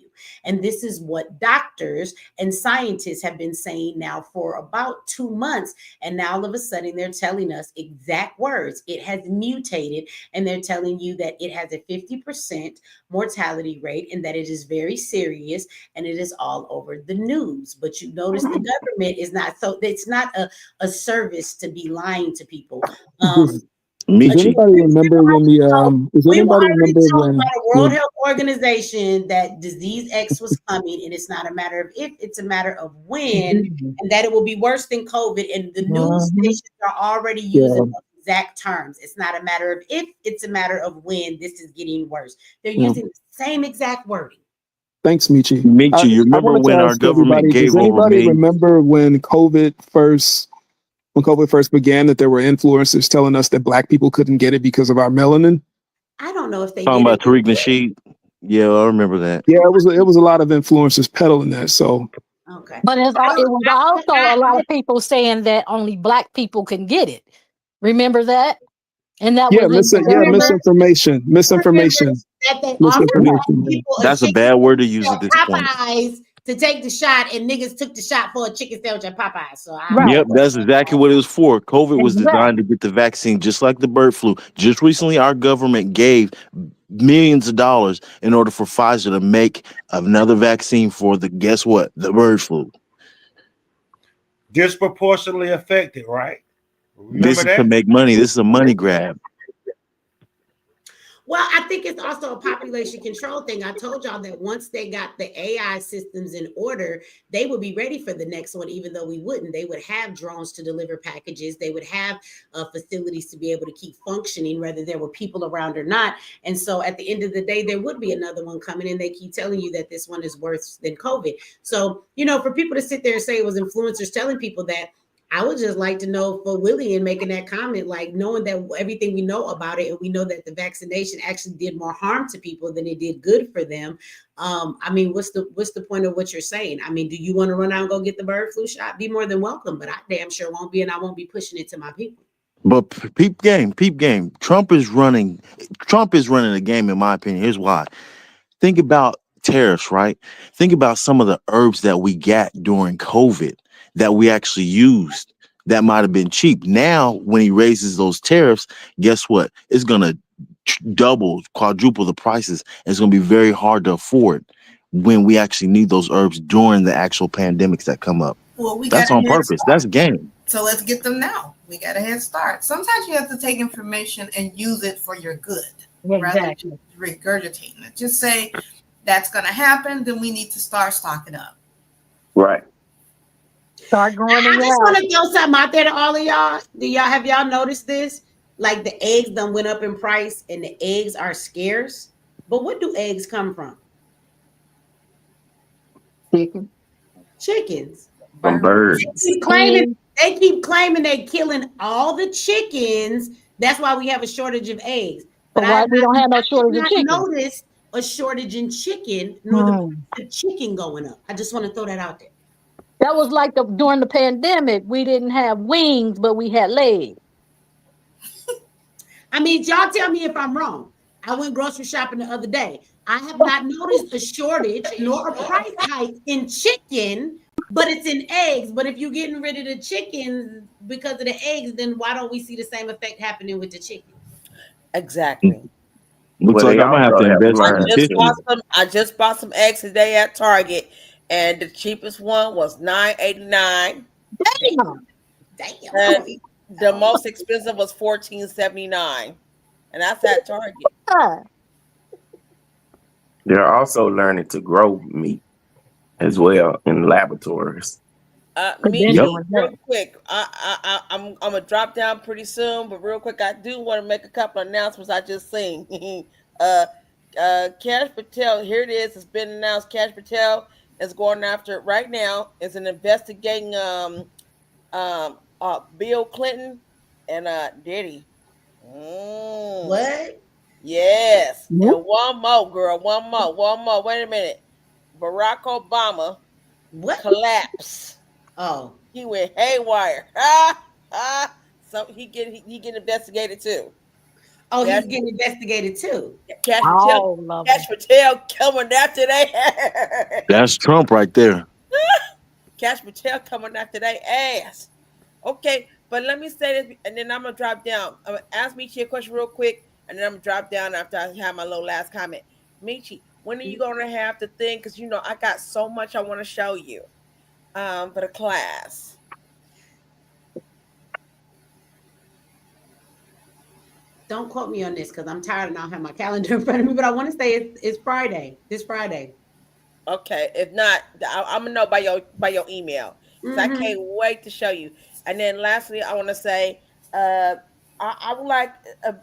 And this is what doctors and scientists have been saying now for about 2 months. And now all of a sudden they're telling us exact words. It has mutated, and they're telling you that it has a 50% mortality rate and that it is very serious, and it is all over the news. But you notice the government is not, so it's not a service to be lying to people. Does anybody remember when the does anybody remember when the World Health Organization that disease X was coming, and it's not a matter of if, it's a matter of when, and that it will be worse than COVID, and the news stations are already using those exact terms. It's not a matter of if, it's a matter of when this is getting worse. They're using the same exact wording. Thanks, Michi. Michi, you remember when our government gave does over anybody remember when COVID first began, that there were influencers telling us that Black people couldn't get it because of our melanin? I don't know if they talking did about Tariq Nasheed? Yeah, I remember that. Yeah, it was a lot of influencers peddling that. So okay, but it was also a lot of people saying that only Black people can get it. Remember that? And that was misinformation. That they offered people That's a bad word to use at this point. Popeyes to take the shot, and niggas took the shot for a chicken sandwich at Popeyes. So Yep, that's exactly what it was for. COVID was designed to get the vaccine, just like the bird flu. Just recently, our government gave millions of dollars in order for Pfizer to make another vaccine for the, guess what? The bird flu. Disproportionately affected, right? This is to make money. This is a money grab. Well, I think it's also a population control thing. I told y'all that once they got the AI systems in order, they would be ready for the next one, even though we wouldn't. They would have drones to deliver packages. They would have facilities to be able to keep functioning, whether there were people around or not. And so at the end of the day, there would be another one coming, and they keep telling you that this one is worse than COVID. So, you know, for people to sit there and say it was influencers telling people that, I would just like to know for Willie and making that comment, like knowing that everything we know about it, and we know that the vaccination actually did more harm to people than it did good for them. I mean, what's the point of what you're saying? I mean, do you want to run out and go get the bird flu shot? Be more than welcome, but I damn sure won't be, and I won't be pushing it to my people. But peep game. Trump is running the game, in my opinion. Here's why. Think about tariffs, right? Think about some of the herbs that we got during COVID that we actually used that might have been cheap. Now, when he raises those tariffs, guess what? It's going to double, quadruple the prices. It's going to be very hard to afford when we actually need those herbs during the actual pandemics that come up. Well, That's on purpose. That's game. So let's get them now. We got a head start. Sometimes you have to take information and use it for your good rather than regurgitating it. Just say that's going to happen, then we need to start stocking up. Right. Start growing. I just want to throw something out there to all of y'all. Have y'all noticed this? Like the eggs done went up in price, and the eggs are scarce. But what do eggs come from? Chickens. From birds. They keep claiming they're killing all the chickens. That's why we have a shortage of eggs. But why we don't have no shortage of chicken? Noticed a shortage in chicken, nor the chicken going up. I just want to throw that out there. That was like during the pandemic. We didn't have wings, but we had legs. I mean, y'all tell me if I'm wrong. I went grocery shopping the other day. I have not noticed a shortage nor a price hike in chicken, but it's in eggs. But if you're getting rid of the chicken because of the eggs, then why don't we see the same effect happening with the chicken? Exactly. Looks like I'm gonna have to invest in the tissue. I just bought some eggs today at Target, and the cheapest one was $9.89. Damn. And the most expensive was $14.79, and that's at Target. They're also learning to grow meat as well in laboratories. Real quick, I'm gonna drop down pretty soon, but real quick, I do want to make a couple announcements I just seen. Cash Patel, here it is. It's been announced. Cash Patel is going after it right now. Is an investigating Bill Clinton and Diddy. What? Yes. And one more, girl. One more. Wait a minute. Barack Obama collapsed. Oh, he went haywire. So he getting investigated too. Oh, he's getting investigated too. Cash Patel coming after that. That's Trump right there. Cash Patel coming after their ass. Okay, but let me say this, and then I'm gonna drop down. I'm gonna ask Michi a question real quick, and then I'm gonna drop down after I have my little last comment. Michi, when are you gonna have the thing? Because you know I got so much I want to show you for the class. Don't quote me on this because I'm tired and I don't have my calendar in front of me, but I want to say it's Friday, this Friday. Okay, if not, I'm gonna know by your email. So I can't wait to show you. And then lastly, I want to say, I would like to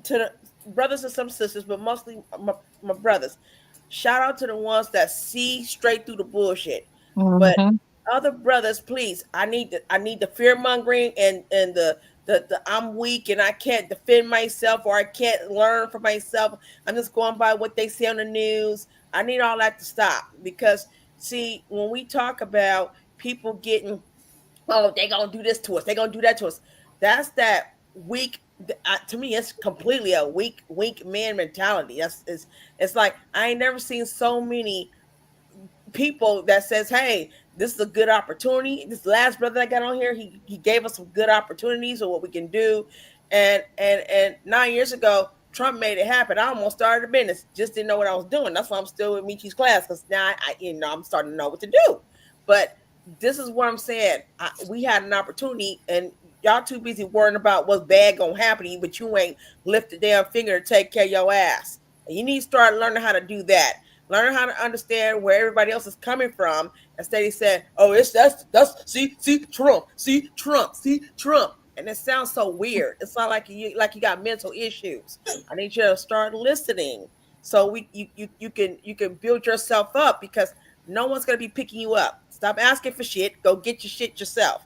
the brothers and some sisters, but mostly my brothers. Shout out to the ones that see straight through the bullshit. But other brothers, please, I need the fear mongering and the I'm weak and I can't defend myself or I can't learn for myself. I'm just going by what they say on the news. I need all that to stop because see, when we talk about people getting, oh, they're gonna do this to us, they're gonna do that to us. That's that weak. To me, it's completely a weak man mentality. It's like I ain't never seen so many people that says, hey, this is a good opportunity. This last brother that got on here, he gave us some good opportunities of what we can do. And 9 years ago, Trump made it happen. I almost started a business, just didn't know what I was doing. That's why I'm still in Michi's class, because now I'm starting to know what to do. But this is what I'm saying. We had an opportunity, and y'all too busy worrying about what's bad gonna happen to you, but you ain't lift a damn finger to take care of your ass. And you need to start learning how to do that. Learn how to understand where everybody else is coming from. Instead, he said, "Oh, that's see Trump, and it sounds so weird. It's not like you got mental issues. I need you to start listening, so you can build yourself up because no one's gonna be picking you up. Stop asking for shit. Go get your shit yourself.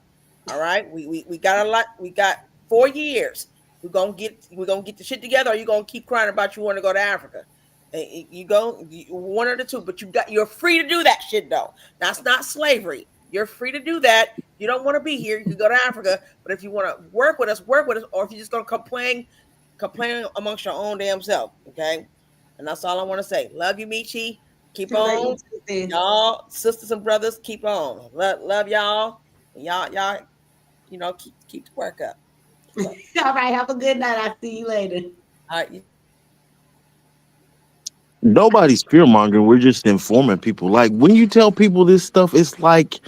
All right. We got a lot. We got 4 years. We're gonna get the shit together, or you're gonna keep crying about you want to go to Africa. You go one or the two, but you're free to do that shit though. That's not slavery. You're free to do that. You don't want to be here, you can go to Africa. But if you want to work with us, or if you're just gonna complain amongst your own damn self, okay? And that's all I want to say. Love you, Michi. Keep on, y'all, sisters and brothers. Keep on. Love y'all. Y'all, keep the work up. All right. Have a good night. I'll see you later. All right. Nobody's fear mongering. We're just informing people. Like when you tell people this stuff, it's like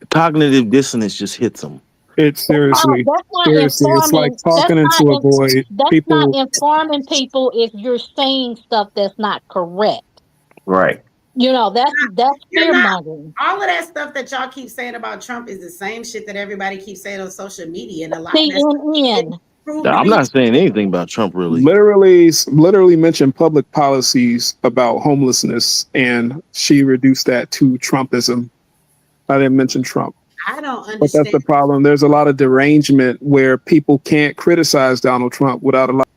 cognitive dissonance just hits them. It's seriously, it's like talking into a void. That's not informing people if you're saying stuff that's not correct. Right. That's fear mongering. All of that stuff that y'all keep saying about Trump is the same shit that everybody keeps saying on social media, and a lot CNN. I'm not saying anything about Trump really. Literally mentioned public policies about homelessness, and she reduced that to Trumpism. I didn't mention Trump. I don't understand. But that's the problem. There's a lot of derangement where people can't criticize Donald Trump without a lot.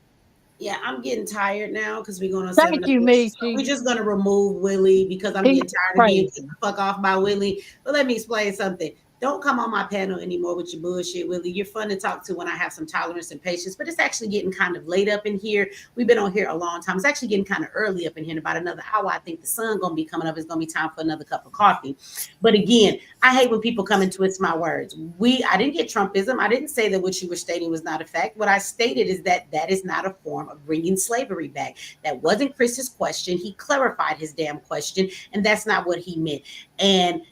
Yeah, I'm getting tired now because we're going to. Thank you, Michi. So we're just going to remove Willie because I'm getting tired of being kicked the fuck off by Willie. But let me explain something. don't come on my panel anymore with your bullshit, Willie. You're fun to talk to when I have some tolerance and patience, but it's actually getting kind of late up in here. We've been on here a long time. It's actually getting kind of early up in here. In about another hour, I think the sun gonna be coming up. It's gonna be time for another cup of coffee. But again, I hate when people come and twist my words. I didn't get Trumpism. I didn't say that what you were stating was not a fact. What I stated is that that is not a form of bringing slavery back. That wasn't Chris's question. He clarified his damn question, and that's not what he meant. And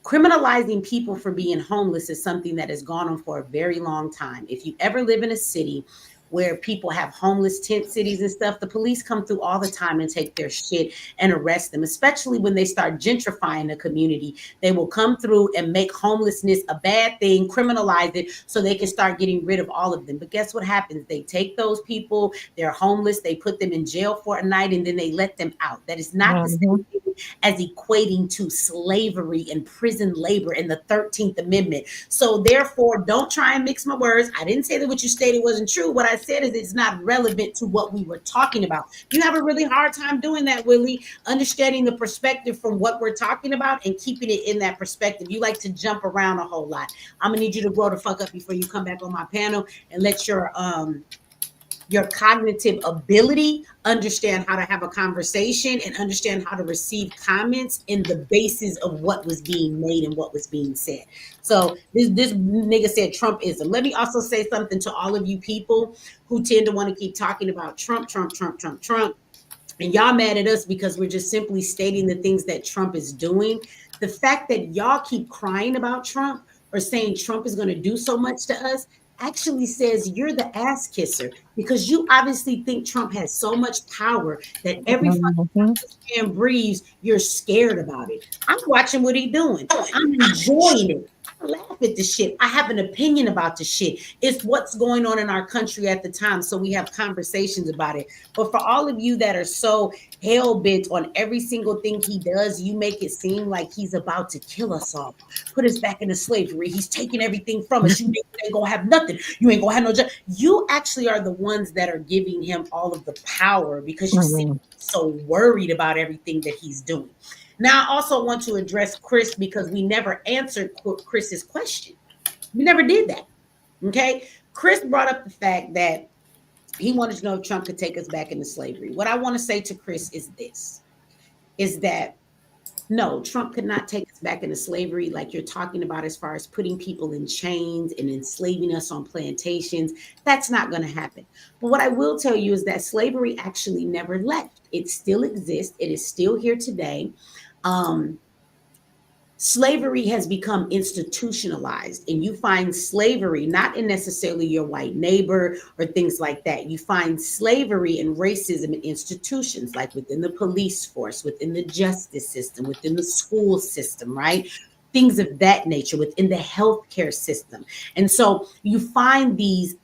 criminalizing people for being homeless is something that has gone on for a very long time. If you ever live in a city where people have homeless tent cities and stuff, the police come through all the time and take their shit and arrest them, especially when they start gentrifying the community. They will come through and make homelessness a bad thing, criminalize it so they can start getting rid of all of them. But guess what happens? They take those people, they're homeless, they put them in jail for a night, and then they let them out. That is not the same thing as equating to slavery and prison labor in the 13th Amendment. So therefore, don't try and mix my words. I didn't say that what you stated wasn't true. What I said is it's not relevant to what we were talking about. You have a really hard time doing that, Willie, understanding the perspective from what we're talking about and keeping it in that perspective. You like to jump around a whole lot. I'm gonna need you to grow the fuck up before you come back on my panel and let your cognitive ability understand how to have a conversation and understand how to receive comments in the basis of what was being made and what was being said. So this nigga said Trumpism. Let me also say something to all of you people who tend to want to keep talking about Trump. And y'all mad at us because we're just simply stating the things that Trump is doing. The fact that y'all keep crying about Trump or saying Trump is going to do so much to us actually says you're the ass kisser, because you obviously think Trump has so much power that every fucking time this man breathes, you're scared about it. I'm watching what he's doing. I'm enjoying it. I laugh at the shit. I have an opinion about the shit. It's what's going on in our country at the time, so we have conversations about it. But for all of you that are so hell-bent on every single thing he does, you make it seem like he's about to kill us all, put us back into slavery. He's taking everything from us. You ain't gonna have nothing. You ain't gonna have no job. You actually are the ones that are giving him all of the power because you seem so worried about everything that he's doing. Now, I also want to address Chris because we never answered Chris's question. We never did that. Okay. Chris brought up the fact that he wanted to know if Trump could take us back into slavery. What I want to say to Chris is this, is that no, Trump could not take us back into slavery like you're talking about as far as putting people in chains and enslaving us on plantations. That's not going to happen. But what I will tell you is that slavery actually never left. It still exists. It is still here today. Slavery has become institutionalized, and you find slavery not in necessarily your white neighbor or things like that. You find slavery and racism in institutions like within the police force, within the justice system, within the school system, right? Things of that nature, within the healthcare system. And so you find these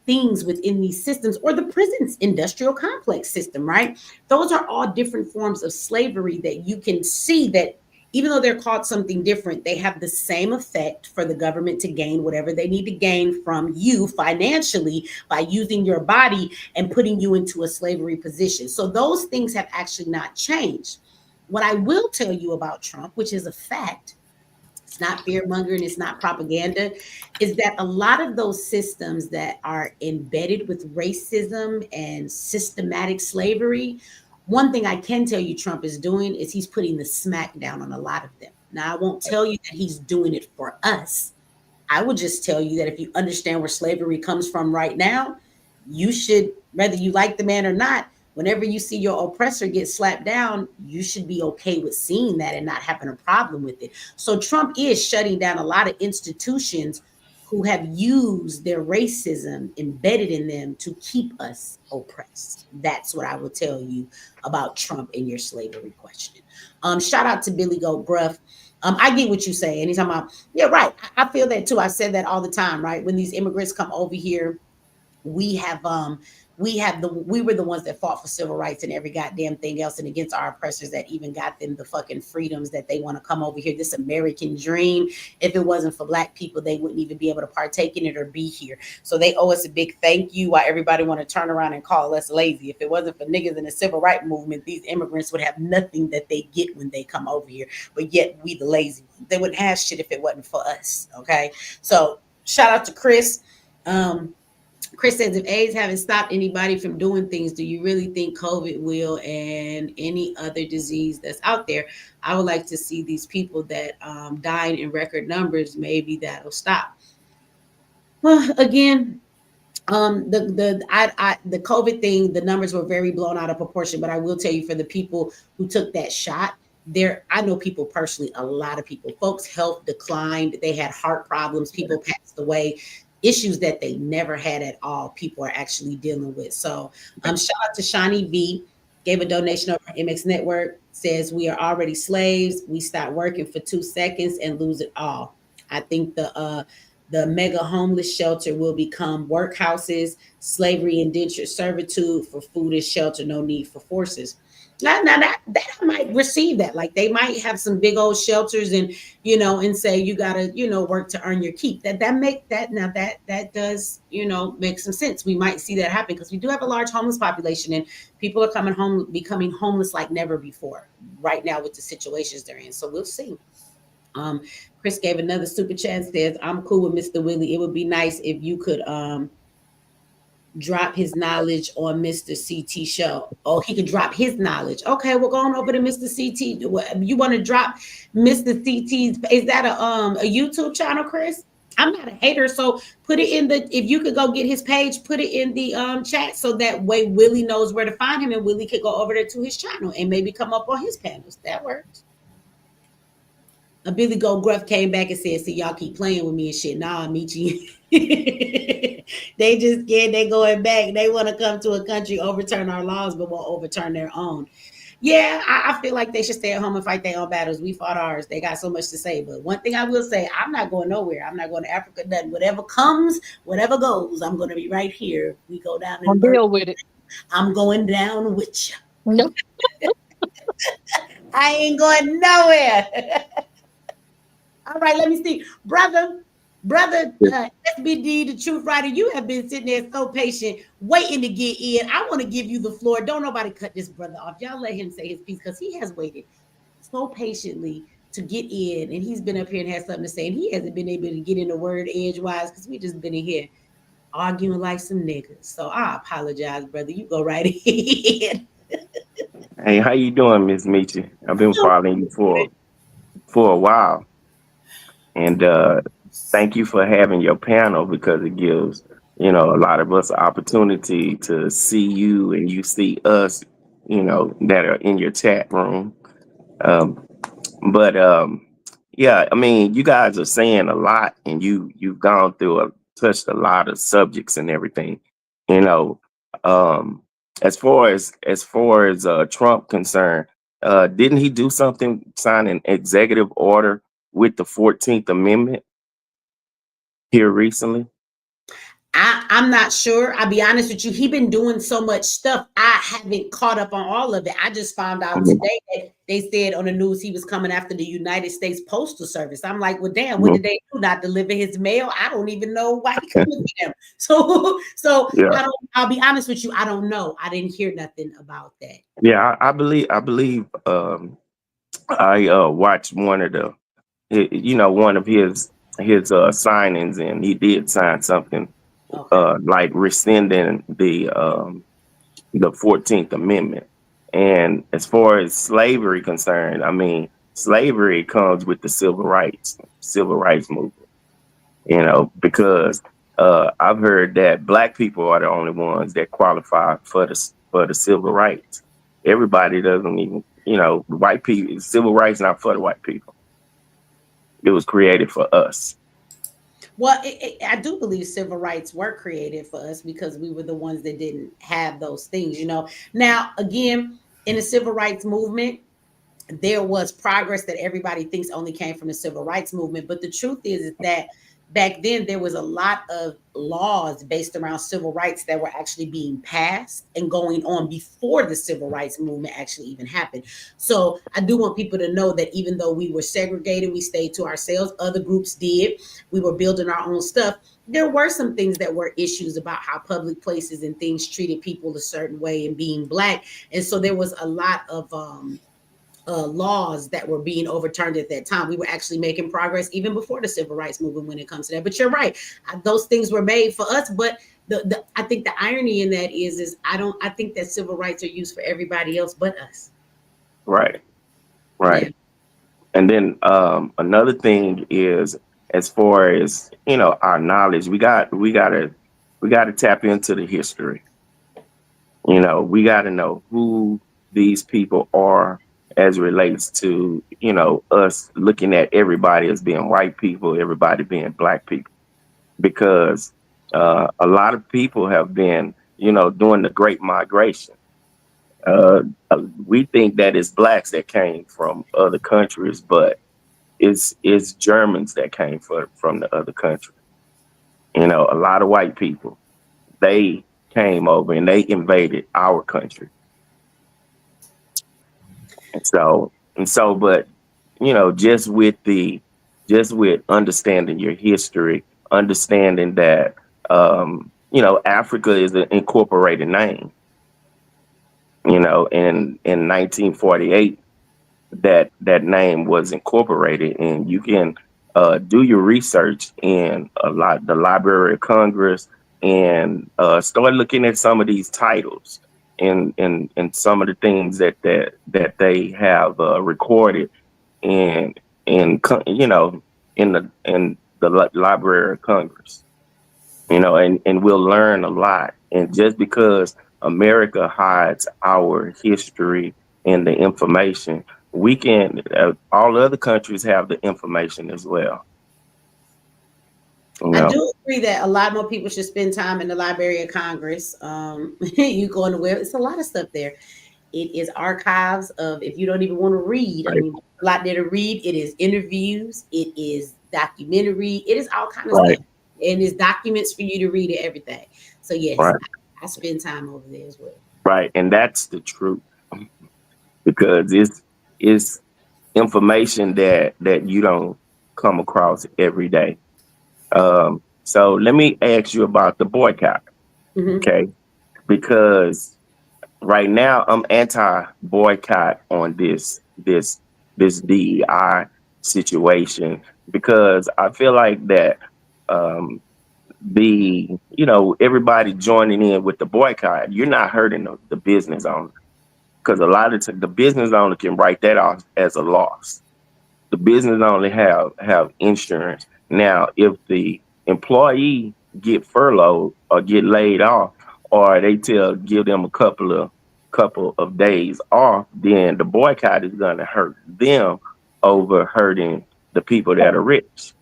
things within these systems, or the prisons industrial complex system, right? Those are all different forms of slavery that you can see that even though they're called something different, they have the same effect for the government to gain whatever they need to gain from you financially by using your body and putting you into a slavery position. So those things have actually not changed. What I will tell you about Trump, which is a fact, it's not fear mongering, it's not propaganda, is that a lot of those systems that are embedded with racism and systematic slavery, one thing I can tell you Trump is doing is he's putting the smack down on a lot of them. Now, I won't tell you that he's doing it for us. I will just tell you that if you understand where slavery comes from right now, you should, whether you like the man or not, whenever you see your oppressor get slapped down, you should be okay with seeing that and not having a problem with it. So Trump is shutting down a lot of institutions who have used their racism embedded in them to keep us oppressed. That's what I will tell you about Trump and your slavery question. Shout out to Billy Goat Gruff. I get what you say. And he's talking about, yeah, right. I feel that too. I said that all the time, right? When these immigrants come over here, we have we were the ones that fought for civil rights and every goddamn thing else, and against our oppressors that even got them the fucking freedoms that they want to come over here. This American dream. If it wasn't for Black people, they wouldn't even be able to partake in it or be here. So they owe us a big thank you. While everybody want to turn around and call us lazy. If it wasn't for niggas in the civil rights movement, these immigrants would have nothing that they get when they come over here. But yet we the lazy ones. They wouldn't have shit if it wasn't for us. Okay. So shout out to Chris. Chris says, if AIDS haven't stopped anybody from doing things, do you really think COVID will, and any other disease that's out there? I would like to see these people that dying in record numbers. Maybe that'll stop. Well, again, the COVID thing, the numbers were very blown out of proportion. But I will tell you, for the people who took that shot, I know people personally, a lot of people, folks' health declined. They had heart problems. People passed away. Issues that they never had at all, people are actually dealing with. So shout out to Shawnee V, gave a donation over MX Network, says we are already slaves. We start working for 2 seconds and lose it all. I think the mega homeless shelter will become workhouses, slavery, indentured servitude for food and shelter, no need for forces. Now that I might receive that. Like they might have some big old shelters and, and say you gotta, work to earn your keep. That does, make some sense. We might see that happen because we do have a large homeless population and people are becoming homeless like never before right now with the situations they're in. So we'll see. Chris gave another super chat, says, I'm cool with Mr. Willie. It would be nice if you could drop his knowledge on Mr. CT show. Oh, he could drop his knowledge. Okay, we're going over to Mr. CT. You want to drop Mr. CT's? Is that a YouTube channel, Chris? I'm not a hater, so put it in if you could go get his page, put it in the chat so that way Willie knows where to find him and Willie could go over there to his channel and maybe come up on his panels. That works. Billy Gold Gruff came back and said, see, y'all keep playing with me and shit. Nah, Michi. They just scared they going back. They want to come to a country, overturn our laws, but won't overturn their own. Yeah, I feel like they should stay at home and fight their own battles. We fought ours. They got so much to say. But one thing I will say, I'm not going nowhere. I'm not going to Africa. Nothing. Whatever comes, whatever goes, I'm going to be right here. We go down and deal with it. I'm going down with you. Nope. I ain't going nowhere. All right, let me see. Brother, SBD, the truth writer, you have been sitting there so patient, waiting to get in. I want to give you the floor. Don't nobody cut this brother off. Y'all let him say his piece because he has waited so patiently to get in, and he's been up here and has something to say, and he hasn't been able to get in the word edgewise because we just been in here arguing like some niggas. So I apologize, brother. You go right ahead. Hey, how you doing, Miss Michi? I've been following you for a while. And thank you for having your panel because it gives, a lot of us an opportunity to see you and you see us, that are in your chat room. Yeah, I mean, you guys are saying a lot and you've gone through touched a lot of subjects and everything, as far as Trump concerned, didn't he do something, sign an executive order with the 14th Amendment here recently? I'm not sure. I'll be honest with you. He's been doing so much stuff. I haven't caught up on all of it. I just found out today that they said on the news he was coming after the United States Postal Service. I'm like, well, damn, what did they do? Not deliver his mail? I don't even know why he coming for them. So yeah. I'll be honest with you. I don't know. I didn't hear nothing about that. Yeah, I believe I watched one of his signings, and he did sign something like rescinding the 14th Amendment. And as far as slavery concerned, I mean, slavery comes with the civil rights movement, because I've heard that Black people are the only ones that qualify for the civil rights. Everybody doesn't even, white people, civil rights not for the white people. It was created for us. Well, I do believe civil rights were created for us because we were the ones that didn't have those things, Now, again, in the civil rights movement, there was progress that everybody thinks only came from the civil rights movement. But the truth is that back then there was a lot of laws based around civil rights that were actually being passed and going on before the civil rights movement actually even happened. So I do want people to know that even though we were segregated, we stayed to ourselves, other groups did, we were building our own stuff. There were some things that were issues about how public places and things treated people a certain way and being Black. And so there was a lot of laws that were being overturned at that time. We were actually making progress even before the civil rights movement when it comes to that. But you're right, those things were made for us. But I think the irony in that is I think that civil rights are used for everybody else but us. Right. Yeah. And then another thing is, as far as our knowledge, we gotta tap into the history. We gotta know who these people are as it relates to us looking at everybody as being white people, everybody being Black people, because a lot of people have been doing the Great Migration. We think that it's Blacks that came from other countries, but it's Germans that came from the other country. A lot of white people, they came over and they invaded our country. And so, but just with understanding your history, understanding that Africa is an incorporated name. In 1948, that name was incorporated, and you can do your research in the Library of Congress and start looking at some of these titles and some of the things that they have recorded in the Library of Congress. And we'll learn a lot. And just because America hides our history and the information, we can, all other countries have the information as well. I do agree that a lot more people should spend time in the Library of Congress. You go on the web, it's a lot of stuff there. It is archives of, if you don't even want to read, Right. I mean, a lot there to read. It is interviews, it is documentary, it is all kinds of stuff. And it's documents for you to read and everything. So yes, Right. I spend time over there as well. Right. And that's the truth, because it's information that you don't come across every day. So let me ask you about the boycott. Okay. Because right now I'm anti-boycott on this DEI situation, because I feel like that everybody joining in with the boycott, you're not hurting the business owner, because a lot of the business owner can write that off as a loss. The business only have insurance. Now, if the employee get furloughed or get laid off, or they give them a couple of days off, then the boycott is going to hurt them over hurting the people that are rich.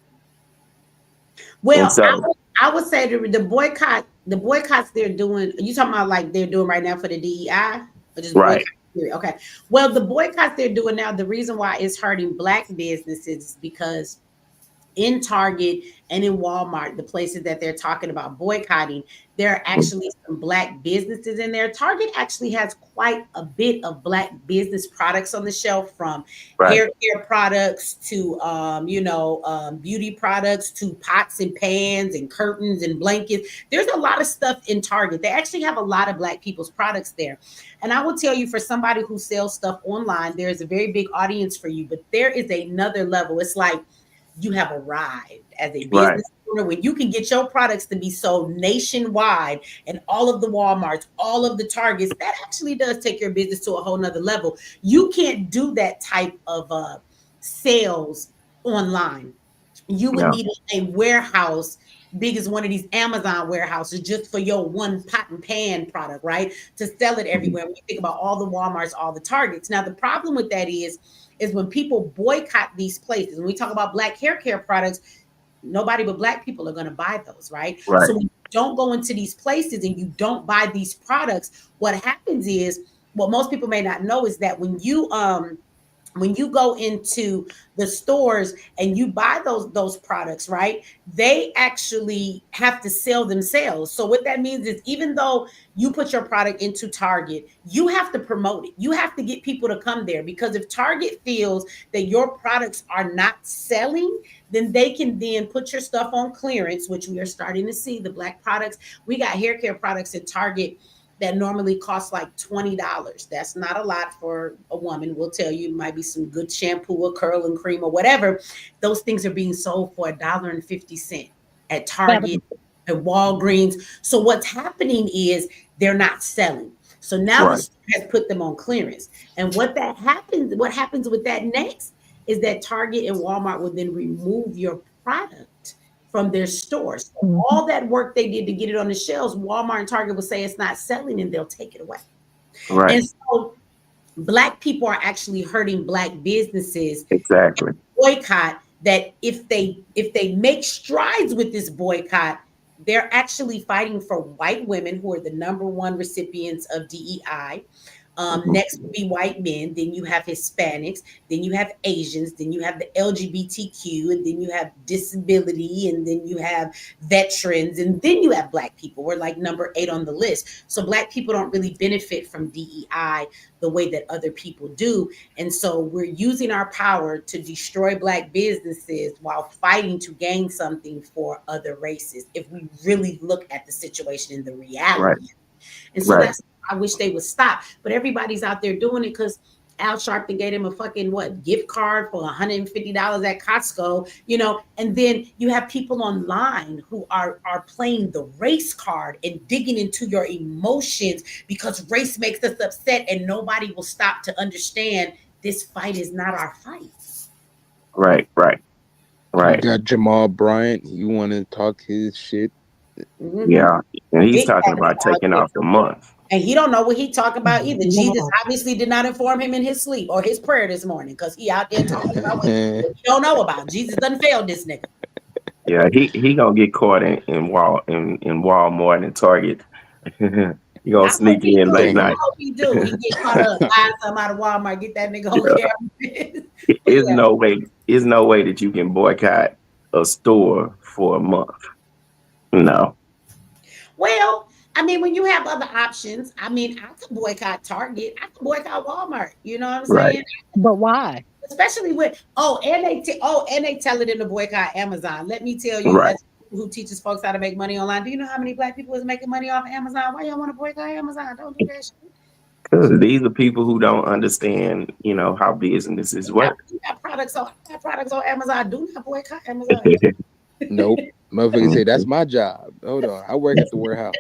Well, So, I would say the boycotts they're doing. Are you talking about like they're doing right now for the DEI? Or just right. Okay. Well, the boycotts they're doing now, the reason why it's hurting Black businesses is because in Target and in Walmart, the places that they're talking about boycotting, there are actually some Black businesses in there. Target actually has quite a bit of Black business products on the shelf, from hair care products to beauty products to pots and pans and curtains and blankets. There's a lot of stuff in Target. They actually have a lot of Black people's products there. And I will tell you, for somebody who sells stuff online, there's a very big audience for you, but there is another level. It's like you have arrived as a business owner when you can get your products to be sold nationwide and all of the Walmarts, all of the Targets. That actually does take your business to a whole nother level. You can't do that type of sales online. You would need a warehouse big as one of these Amazon warehouses just for your one pot and pan product, right? To sell it everywhere. When you think about all the Walmarts, all the Targets. Now, the problem with that is when people boycott these places, when we talk about Black hair care products, nobody but Black people are going to buy those, right? So when you don't go into these places and you don't buy these products, what happens is, what most people may not know is that when you when you go into the stores and you buy those products, right? They actually have to sell themselves. So what that means is even though you put your product into Target, you have to promote it. You have to get people to come there, because if Target feels that your products are not selling, then they can then put your stuff on clearance, which we are starting to see. The Black products, we got hair care products at Target that normally costs like $20. That's not a lot for a woman. We'll tell you, it might be some good shampoo or curling cream or whatever. Those things are being sold for $1.50 at Target, at Walgreens. So what's happening is they're not selling. So now the store has put them on clearance. And what happens with that next is that Target and Walmart will then remove your product from their stores. So all that work they did to get it on the shelves, Walmart and Target will say it's not selling, and they'll take it away. Right. And so Black people are actually hurting Black businesses. Exactly. Boycott that if they make strides with this boycott, they're actually fighting for white women who are the #1 recipients of DEI. Next would be white men, then you have Hispanics, then you have Asians, then you have the LGBTQ, and then you have disability, and then you have veterans, and then you have Black people. We're like #8 on the list. So Black people don't really benefit from DEI the way that other people do. And so we're using our power to destroy Black businesses while fighting to gain something for other races, if we really look at the situation in the reality. Right. And so that's, I wish they would stop. But everybody's out there doing it because Al Sharpton gave him a fucking gift card for $150 at Costco, and then you have people online who are playing the race card and digging into your emotions because race makes us upset, and nobody will stop to understand this fight is not our fight. Right. You got Jamal Bryant. You want to talk his shit? Yeah, and he's talking about taking off the month. And he don't know what he talking about either. Jesus obviously did not inform him in his sleep or his prayer this morning, because he out there talking about what he don't know about. Jesus doesn't fail this nigga. Yeah, he gonna get caught in Walmart and Target. He gonna sneak in late night. I hope he do. He get caught up buying something out of Walmart, get that nigga on camera. There's no way that you can boycott a store for a month. No. Well, I mean, when you have other options, I mean, I could boycott Target. I could boycott Walmart. You know what I'm saying? Right. But why? Especially with and they tell it in the boycott Amazon. Let me tell you, Right. as who teaches folks how to make money online. Do you know how many Black people is making money off Amazon? Why y'all want to boycott Amazon? Don't do that shit. Because these are people who don't understand, how businesses work. You got products on Amazon. Do not boycott Amazon. Nope. Motherfucker say that's my job. Hold on, I work at the warehouse.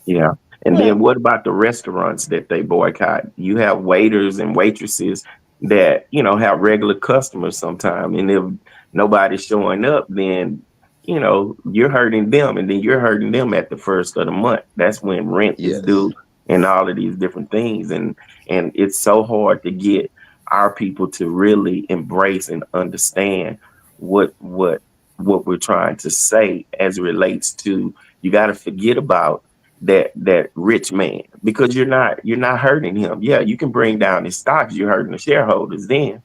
Yeah. And then what about the restaurants that they boycott? You have waiters and waitresses that, have regular customers sometimes. And if nobody's showing up, then, you're hurting them. And then you're hurting them at the first of the month. That's when rent is due and all of these different things. And it's so hard to get our people to really embrace and understand what we're trying to say as it relates to, you got to forget about that rich man, because you're not hurting him. Yeah, you can bring down his stocks. You're hurting the shareholders then.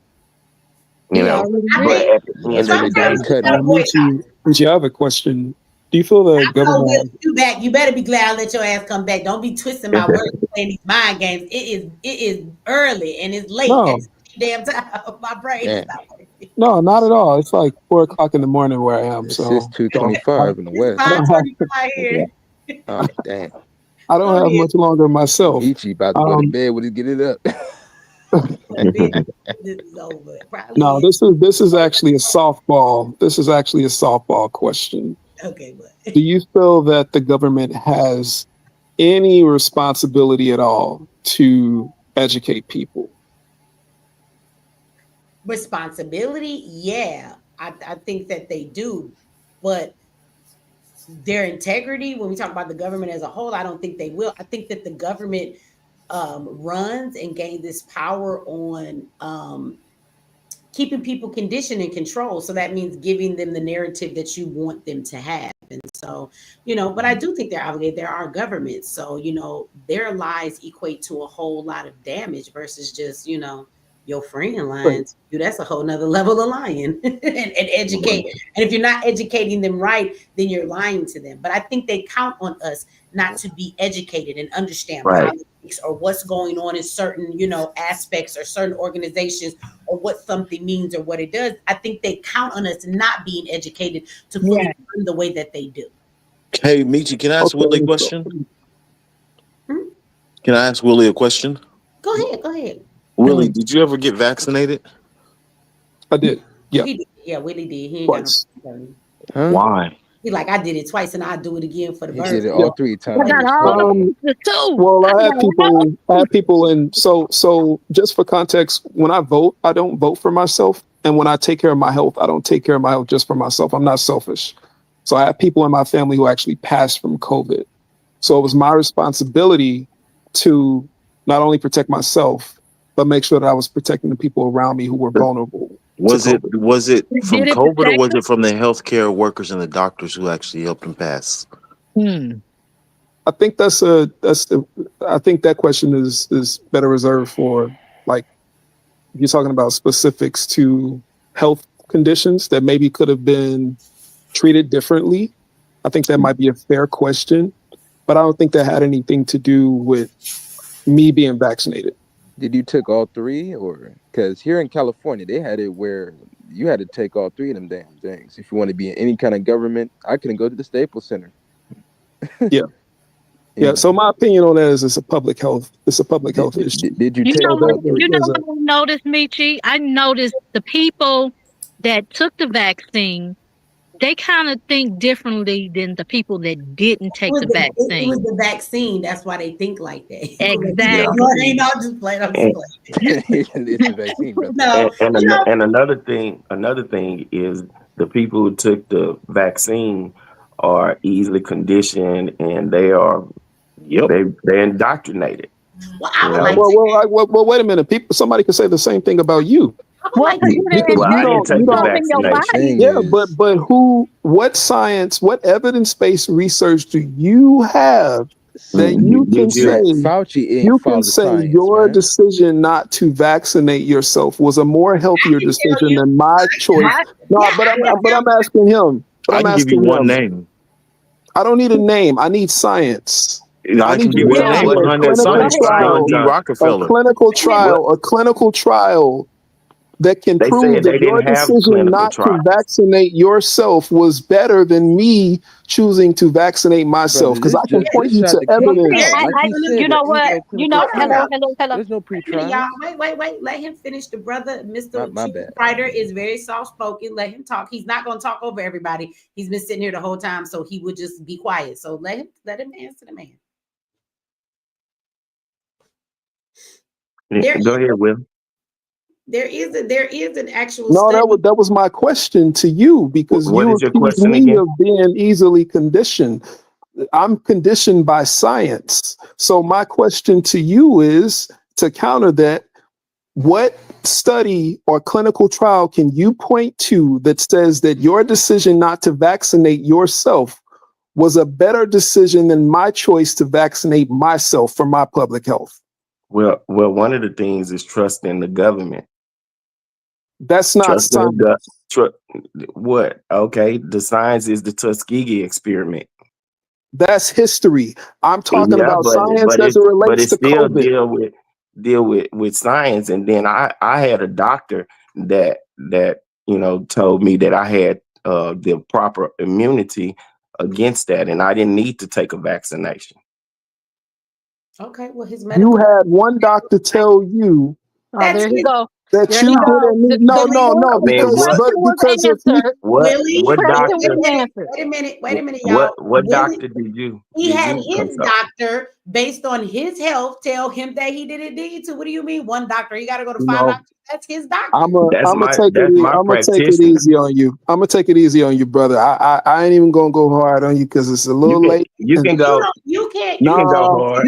But at the end of the day, I have a question. Do you feel the government? You better be glad I let your ass come back. Don't be twisting my words playing these mind games. It is early and it's late. No. It's damn time. My brain is not working. No, not at all. It's like 4:00 in the morning where I am. So it's 2:25 in the West. Oh damn! I don't have much longer myself. Ichi about to go to bed when he get it up. No, this is actually a softball. This is actually a softball question. Okay, but do you feel that the government has any responsibility at all to educate people? Responsibility, yeah, I think that they do, but their integrity, when we talk about the government as a whole, I don't think they will. I think that the government runs and gains this power on keeping people conditioned and controlled. So that means giving them the narrative that you want them to have. And so, but I do think they're obligated. There are governments. So, their lies equate to a whole lot of damage versus just, your friend lying to you, that's a whole nother level of lying. and educate. And if you're not educating them right, then you're lying to them. But I think they count on us not to be educated and understand politics or what's going on in certain, aspects or certain organizations or what something means or what it does. I think they count on us not being educated to fully learn the way that they do. Hey, Michi, can I ask Willie a question? Can I ask Willie a question? Go ahead. Willie, did you ever get vaccinated? I did. Yeah. He did. Yeah, Willie did. He ain't Twice. got no. Huh? Why? He like, I did it twice and I'll do it again for the He birds. did it all 3 times. Well, I had people, and so just for context, when I vote, I don't vote for myself, and when I take care of my health, I don't take care of my health just for myself. I'm not selfish. So I have people in my family who actually passed from COVID. So it was my responsibility to not only protect myself, but make sure that I was protecting the people around me who were vulnerable. Was it from COVID or was it from the healthcare workers and the doctors who actually helped them pass? I think I think that question is better reserved for, like, if you're talking about specifics to health conditions that maybe could have been treated differently. I think that might be a fair question, but I don't think that had anything to do with me being vaccinated. Did you take all 3, or because here in California they had it where you had to take all 3 of them damn things if you want to be in any kind of government? I couldn't go to the Staples Center. Yeah. So my opinion on that is it's a public health issue. Did you take what I noticed, Michi? I noticed the people that took the vaccine, they kind of think differently than the people that didn't take the vaccine. It was the vaccine. That's why they think like that. Exactly. I'm just playing. It's a vaccine, brother. And another thing is the people who took the vaccine are easily conditioned, and they are they're indoctrinated. Well, wait a minute. Somebody could say the same thing about you. I didn't take the vaccination. Yeah, but what science, what evidence-based research do you have that you can say your decision not to vaccinate yourself was a more healthier decision than my choice? No, but I'm asking him. I can give you one name. I don't need a name. I need science. I can give you a name behind that science. John D. Rockefeller. A clinical trial that can prove that your decision not to vaccinate yourself was better than me choosing to vaccinate myself. Because I can point you to evidence. You know what? Hello. There's no pre-trial. Y'all, wait. Let him finish. The brother, Mr. Writer, is very soft-spoken. Let him talk. He's not going to talk over everybody. He's been sitting here the whole time, so he would just be quiet. So let him answer the man. Go ahead, Will. There is an actual study. That was my question to you, because what you is your accused question me again? of being easily conditioned. I'm conditioned by science. So my question to you is, to counter that, what study or clinical trial can you point to that says that your decision not to vaccinate yourself was a better decision than my choice to vaccinate myself for my public health? Well, one of the things is trust in the government. That's not science. What? Okay, the science is the Tuskegee experiment. That's history. I'm talking about science as it relates to still COVID. deal with science. And then I had a doctor that told me that I had the proper immunity against that, and I didn't need to take a vaccination. Okay, well, his You had one doctor tell you there you go. that There you you go. didn't. No, because if you, what doctor? Wait a minute, y'all. What doctor did you? He had his doctor, based on his health, tell him that he didn't need to. What do you mean, one doctor? You got to go to 5 doctors. That's his doctor. I'm gonna take it easy on you. I'm gonna take it easy on you, brother. I ain't even gonna go hard on you because it's a little late. You can go. You can't. You can go hard.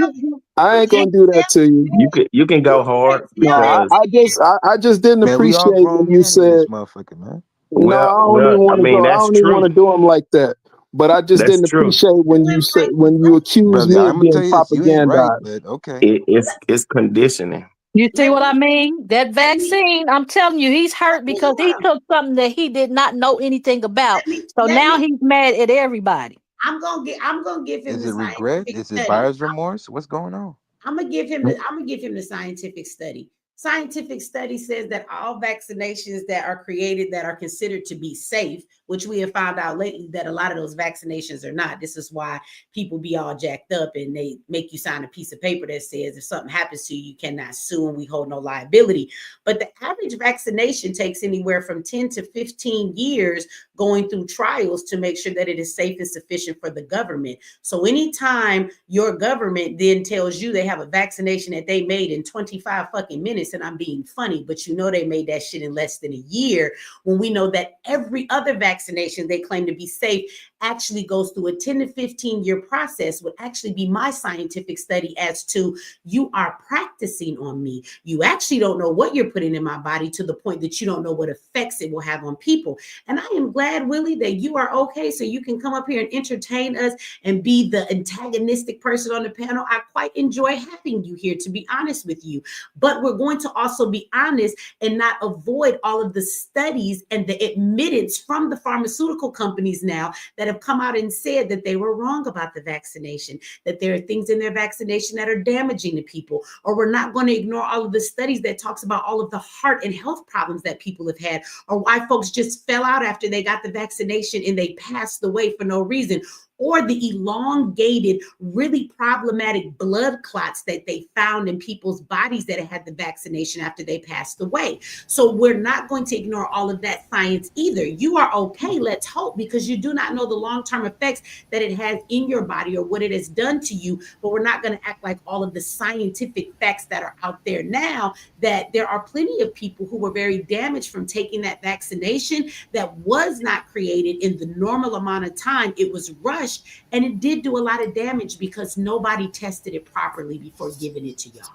I ain't gonna do that to you. You can go hard. No, I just didn't appreciate when you said, motherfucker, man. No, I don't even want to go. I don't even want to do them like that. But I just didn't appreciate when you said, when you accused me of being propagandized. Okay, it's conditioning. You see what I mean? That vaccine, I'm telling you, he's hurt because he took something that he did not know anything about. So now he's mad at everybody. I'm gonna give him Is the it regret? scientific Is it study. buyer's remorse? What's going on? I'm gonna give him the scientific study. Scientific study says that all vaccinations that are created that are considered to be safe, which we have found out lately that a lot of those vaccinations are not. This is why people be all jacked up and they make you sign a piece of paper that says if something happens to you, you cannot sue and we hold no liability. But the average vaccination takes anywhere from 10 to 15 years going through trials to make sure that it is safe and sufficient for the government. So anytime your government then tells you they have a vaccination that they made in 25 fucking minutes, and I'm being funny, but you know they made that shit in less than a year, when we know that every other vaccination they claim to be safe actually goes through a 10 to 15 year process, would actually be my scientific study as to you are practicing on me. You actually don't know what you're putting in my body to the point that you don't know what effects it will have on people. And I am glad, Willie, that you are okay so you can come up here and entertain us and be the antagonistic person on the panel. I quite enjoy having you here, to be honest with you. But we're going to also be honest and not avoid all of the studies and the admittance from the pharmaceutical companies now that have come out and said that they were wrong about the vaccination, that there are things in their vaccination that are damaging to people, or we're not going to ignore all of the studies that talks about all of the heart and health problems that people have had, or why folks just fell out after they got the vaccination and they passed away for no reason, or the elongated, really problematic blood clots that they found in people's bodies that had the vaccination after they passed away. So we're not going to ignore all of that science either. You are okay, let's hope, because you do not know the long-term effects that it has in your body or what it has done to you, but we're not going to act like all of the scientific facts that are out there now, that there are plenty of people who were very damaged from taking that vaccination that was not created in the normal amount of time. It was rushed. And it did do a lot of damage because nobody tested it properly before giving it to y'all.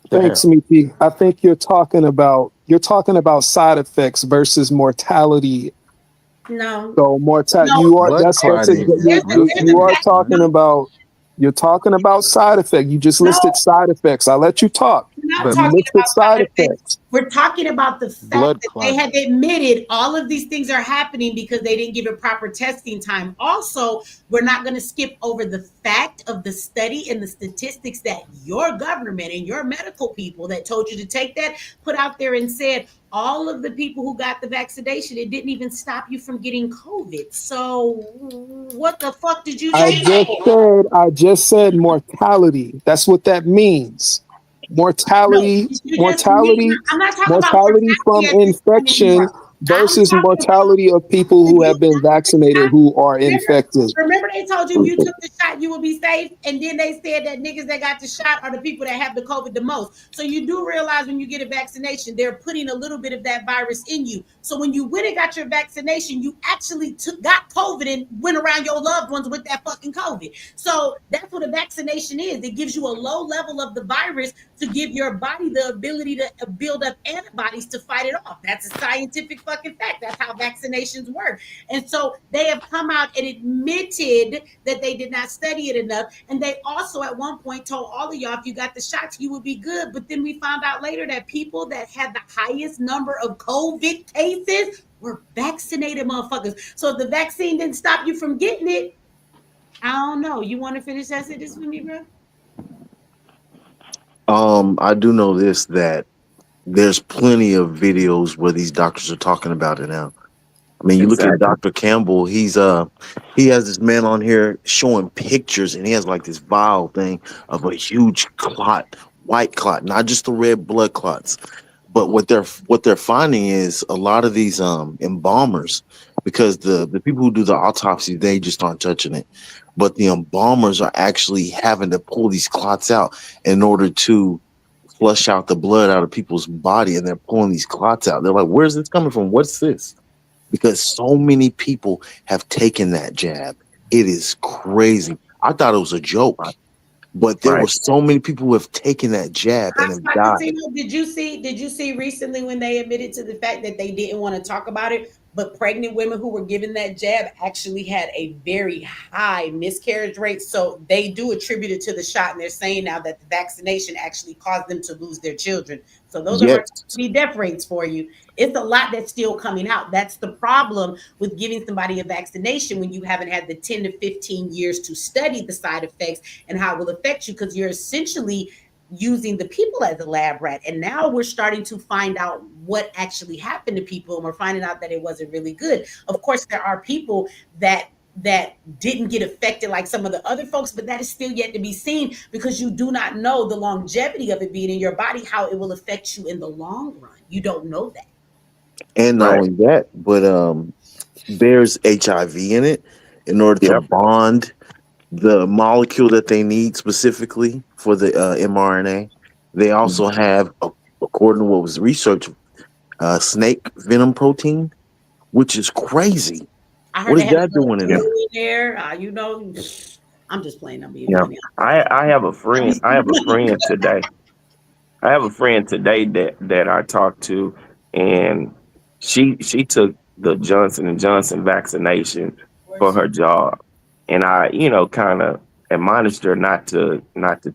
Thanks, Miki. I think you're talking about side effects versus mortality. No. So mortality, you are you're talking about side effect. You just listed side effects. I'll let you talk. We're not talking about side effects. We're talking about the fact that they have admitted all of these things are happening because they didn't give it proper testing time. Also, we're not going to skip over the fact of the study and the statistics that your government and your medical people that told you to take that put out there and said all of the people who got the vaccination, it didn't even stop you from getting COVID. So what the fuck did you say? I just said mortality. That's what that means. Mortality from infection versus mortality of people who have been vaccinated who are infected. Remember they told you if you took the shot, you will be safe. And then they said that niggas that got the shot are the people that have the COVID the most. So you do realize when you get a vaccination, they're putting a little bit of that virus in you. So when you went and got your vaccination, you actually got COVID and went around your loved ones with that fucking COVID. So that's what a vaccination is. It gives you a low level of the virus to give your body the ability to build up antibodies to fight it off. That's a scientific fucking fact. That's how vaccinations work. And so they have come out and admitted that they did not study it enough. And they also at one point told all of y'all, if you got the shots, you would be good. But then we found out later that people that had the highest number of COVID cases were vaccinated motherfuckers. So if the vaccine didn't stop you from getting it, I don't know. You want to finish that sentence with me, bro? I do know this, that there's plenty of videos where these doctors are talking about it now. I mean, you look at Dr. Campbell, he has this man on here showing pictures, and he has like this vial thing of a huge clot, white clot, not just the red blood clots. But what they're finding is a lot of these embalmers, because the people who do the autopsy, they just aren't touching it. But the embalmers are actually having to pull these clots out in order to flush out the blood out of people's body, and they're pulling these clots out. They're like, where's this coming from? What's this? Because so many people have taken that jab. It is crazy. I thought it was a joke, but there were so many people who have taken that jab and have died. Did you see recently when they admitted to the fact that they didn't want to talk about it, but pregnant women who were given that jab actually had a very high miscarriage rate. So they do attribute it to the shot, and they're saying now that the vaccination actually caused them to lose their children. So those are Yet, maternity death rates for you. It's a lot that's still coming out. That's the problem with giving somebody a vaccination when you haven't had the 10 to 15 years to study the side effects and how it will affect you, because you're essentially using the people as a lab rat. And now we're starting to find out what actually happened to people, and we're finding out that it wasn't really good. Of course, there are people that didn't get affected like some of the other folks, but that is still yet to be seen, because you do not know the longevity of it being in your body, how it will affect you in the long run. You don't know that. And not only that, but there's HIV in it in order to bond the molecule that they need specifically for the mRNA. They also have, according to what was researched, snake venom protein, which is crazy. I heard What they is have that doing in glue there? in there. You know, I'm just playing. I'm being yeah, funny. I have a friend. I have a friend today. I have a friend today that I talked to, and she took the Johnson & Johnson vaccination for her job, and I, kind of admonished her not to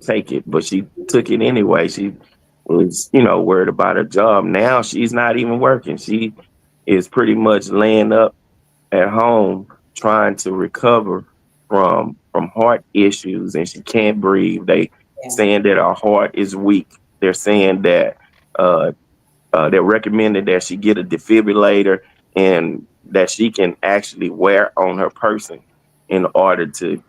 take it, but she took it anyway. She was, worried about her job. Now she's not even working. She is pretty much laying up at home trying to recover from heart issues, and she can't breathe. They saying that her heart is weak. They're saying that they're recommending that she get a defibrillator and that she can actually wear on her person in order to,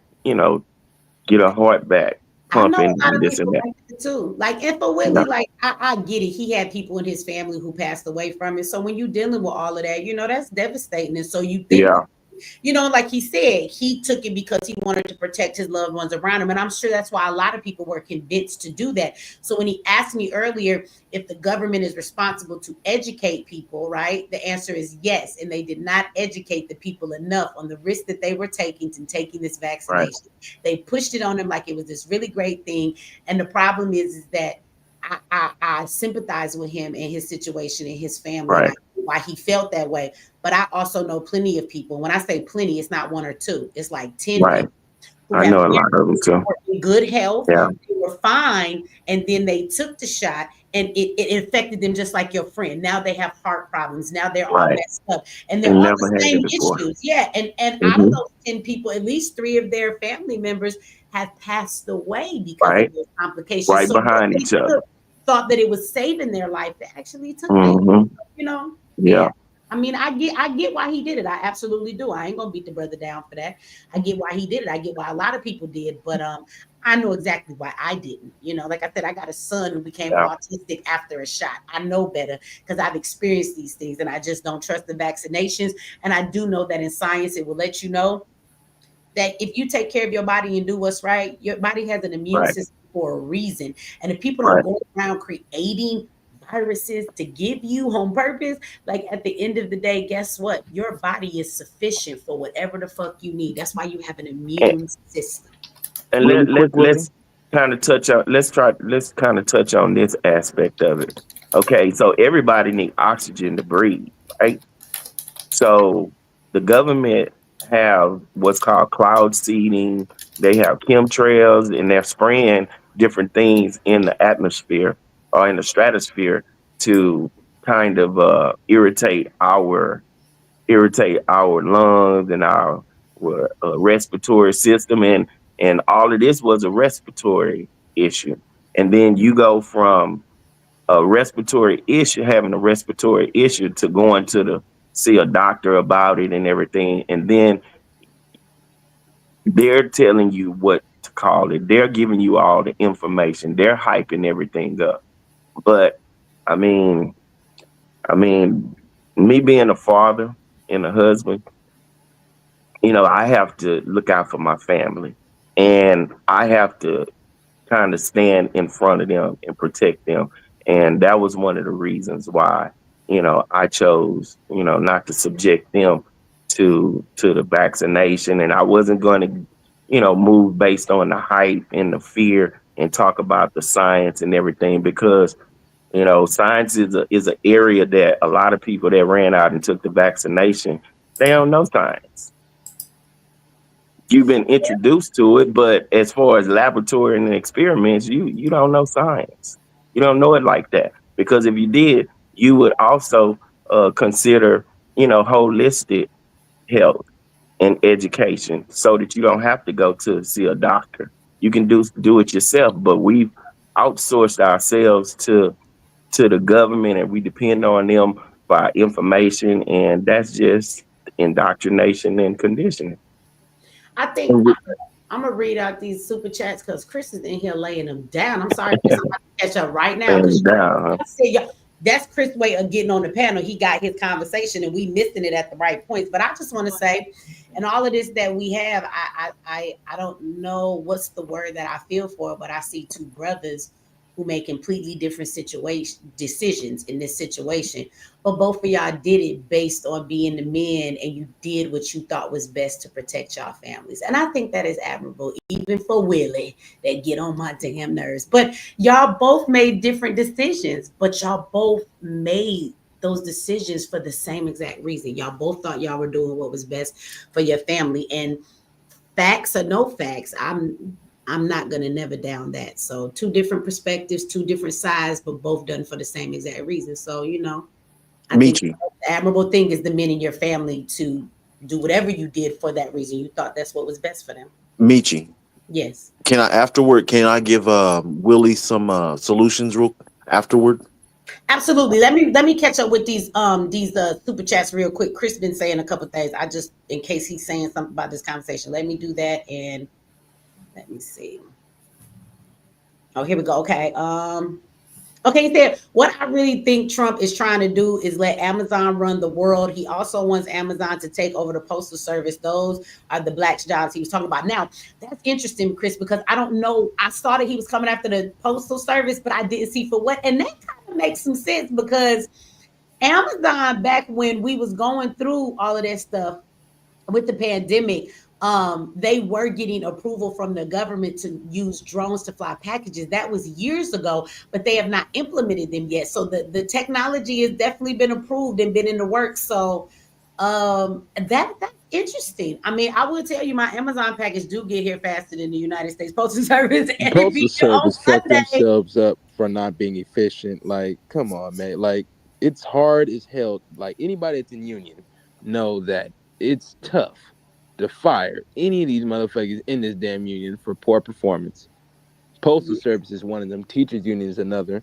get her heart back I know pumping a lot and of this and people that. like that too. Like Info Yeah. Whitley, like I get it. He had people in his family who passed away from it. So when you're dealing with all of that, that's devastating. And so you think, Yeah. like he said, he took it because he wanted to protect his loved ones around him. And I'm sure that's why a lot of people were convinced to do that. So when he asked me earlier if the government is responsible to educate people, right? The answer is yes. And they did not educate the people enough on the risk that they were taking to taking this vaccination. Right. They pushed it on them like it was this really great thing. And the problem is that I sympathize with him and his situation and his family, right, and why he felt that way. But I also know plenty of people. When I say plenty, it's not one or two. It's like 10 Right. people who I have know a lot of them too. in good health. Yeah. They were fine, and then they took the shot, and it affected them just like your friend. Now they have heart problems. Now they're all Right. messed up, and they're And all never the had same it before. issues. Yeah, and out of those 10 people, at least 3 of their family members have passed away because Right. of those complications. Right So behind they each other. thought that it was saving their life. They actually took Mhm. their, Yeah. I mean, I get why he did it. I absolutely do. I ain't gonna beat the brother down for that. I get why he did it. I get why a lot of people did, but I know exactly why I didn't. Like I said, I got a son who became autistic after a shot. I know better because I've experienced these things, and I just don't trust the vaccinations. And I do know that in science, it will let you know that if you take care of your body and do what's right, your body has an immune Right. system for a reason. And if people Right. don't go around creating viruses to give you on purpose, like at the end of the day, guess what? Your body is sufficient for whatever the fuck you need. That's why you have an immune system. And Really quick, let's kind of touch on let's kind of touch on this aspect of it. Okay, so everybody needs oxygen to breathe, right? So the government have what's called cloud seeding. They have chemtrails, and they're spraying different things in the atmosphere or in the stratosphere to kind of irritate our lungs and our respiratory system, and all of this was a respiratory issue. And then you go from having a respiratory issue to going to see a doctor about it and everything, and then they're telling you what to call it. They're giving you all the information. They're hyping everything up. But I mean, me being a father and a husband, I have to look out for my family, and I have to kind of stand in front of them and protect them. And that was one of the reasons why, I chose, not to subject them to the vaccination. And I wasn't going to, move based on the hype and the fear and talk about the science and everything, because You know, science is an area that a lot of people that ran out and took the vaccination, they don't know science. You've been introduced to it, but as far as laboratory and experiments, you don't know science. You don't know it like that. Because if you did, you would also consider, holistic health and education so that you don't have to go to see a doctor. You can do it yourself, but we've outsourced ourselves to the government and we depend on them for our information, and that's just indoctrination and conditioning. I think I'm gonna read out these super chats because Chris is in here laying them down. I'm sorry, Chris, I'm about to catch up right now. That's Chris' way of getting on the panel. He got his conversation and we missing it at the right points. But I just want to say, and all of this that we have, I don't know what's the word that I feel for, but I see two brothers who made completely different decisions in this situation. But both of y'all did it based on being the men, and you did what you thought was best to protect y'all families. And I think that is admirable, even for Willie, that get on my damn nerves. But y'all both made different decisions, but y'all both made those decisions for the same exact reason. Y'all both thought y'all were doing what was best for your family. And facts or no facts, I'm not going to never down that. So two different perspectives, two different sides, but both done for the same exact reason. So, I think the admirable thing is the men in your family to do whatever you did for that reason. You thought that's what was best for them. Michi. Yes. Can I give Willie some solutions afterward? Absolutely. Let me catch up with these super chats real quick. Chris been saying a couple things. I just, in case he's saying something about this conversation, let me do that. And let me see. Oh, here we go. Okay. Okay, he said, what I really think Trump is trying to do is let Amazon run the world. He also wants Amazon to take over the postal service. Those are the black jobs he was talking about. Now, that's interesting, Chris, because I don't know. I saw that he was coming after the postal service, but I didn't see for what. And that kind of makes some sense because Amazon, back when we was going through all of that stuff with the pandemic, they were getting approval from the government to use drones to fly packages. That was years ago, but they have not implemented them yet. So the technology has definitely been approved and been in the works. So that's interesting. I mean, I will tell you, my Amazon package do get here faster than the United States Postal Service. And Postal Service fucked themselves up for not being efficient. Like, come on, man. Like, it's hard as hell. Like, anybody that's in union know that it's tough to fire any of these motherfuckers in this damn union for poor performance. Postal Service is one of them. Teachers union is another.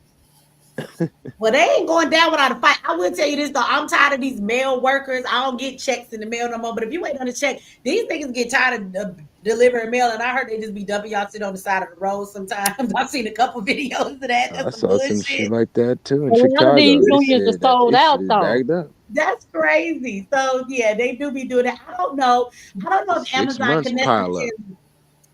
Well, they ain't going down without a fight. I will tell you this though. I'm tired of these mail workers. I don't get checks in the mail no more. But if you wait on a check, these niggas get tired of delivering mail. And I heard they just be dumping y'all sit on the side of the road sometimes. I've seen a couple videos of that. That's I some saw some bullshit. shit like that too in A lot of Chicago. these They unions are said that sold this out shit is though. bagged up. That's crazy. So yeah, they do be doing that. I don't know if 6 Amazon months can pile up. necessarily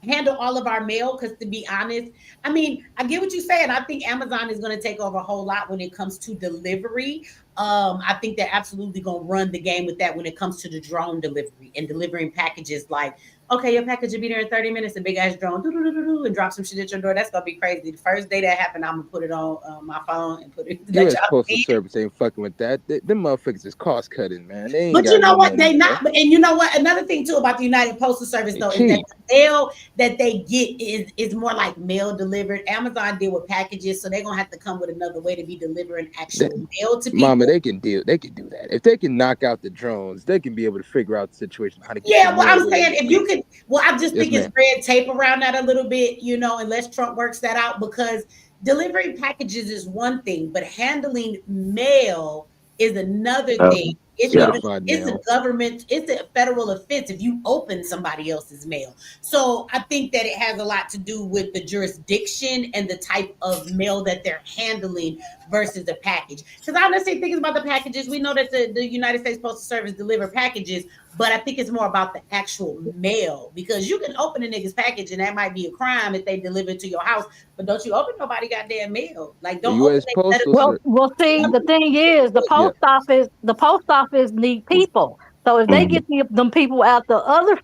handle all of our mail, because to be honest, I mean, I get what you're saying. I think Amazon is going to take over a whole lot when it comes to delivery. I think they're absolutely going to run the game with that when it comes to the drone delivery and delivering packages. Like, okay, your package will be there in 30 minutes, a big ass drone, and drop some shit at your door. That's going to be crazy. The first day that happened, I'm going to put it on my phone and put it. U.S. Postal Service ain't fucking with that. Them motherfuckers is cost cutting, man. They ain't But got you know no what? money, They not. man. And you know what? Another thing too about the United Postal Service though is that the mail that they get is more like mail delivered. Amazon deal with packages, so they're gonna have to come with another way to be delivering actual mail to people. Mama, they can do that. If they can knock out the drones, they can be able to figure out the situation how to get. Yeah, well, I'm saying if you could, well, I just think Yes, it's red tape around that a little bit, unless Trump works that out, because delivering packages is one thing, but handling mail is another thing. It's a government, it's a federal offense if you open somebody else's mail. So I think that it has a lot to do with the jurisdiction and the type of mail that they're handling versus the package. Because I honestly think about the packages. We know that the United States Postal Service deliver packages, but I think it's more about the actual mail, because you can open a nigga's package and that might be a crime if they deliver it to your house, but don't you open nobody goddamn mail. Like, don't open it. Well, see, the thing is, the post office need people. So if they get them people out the other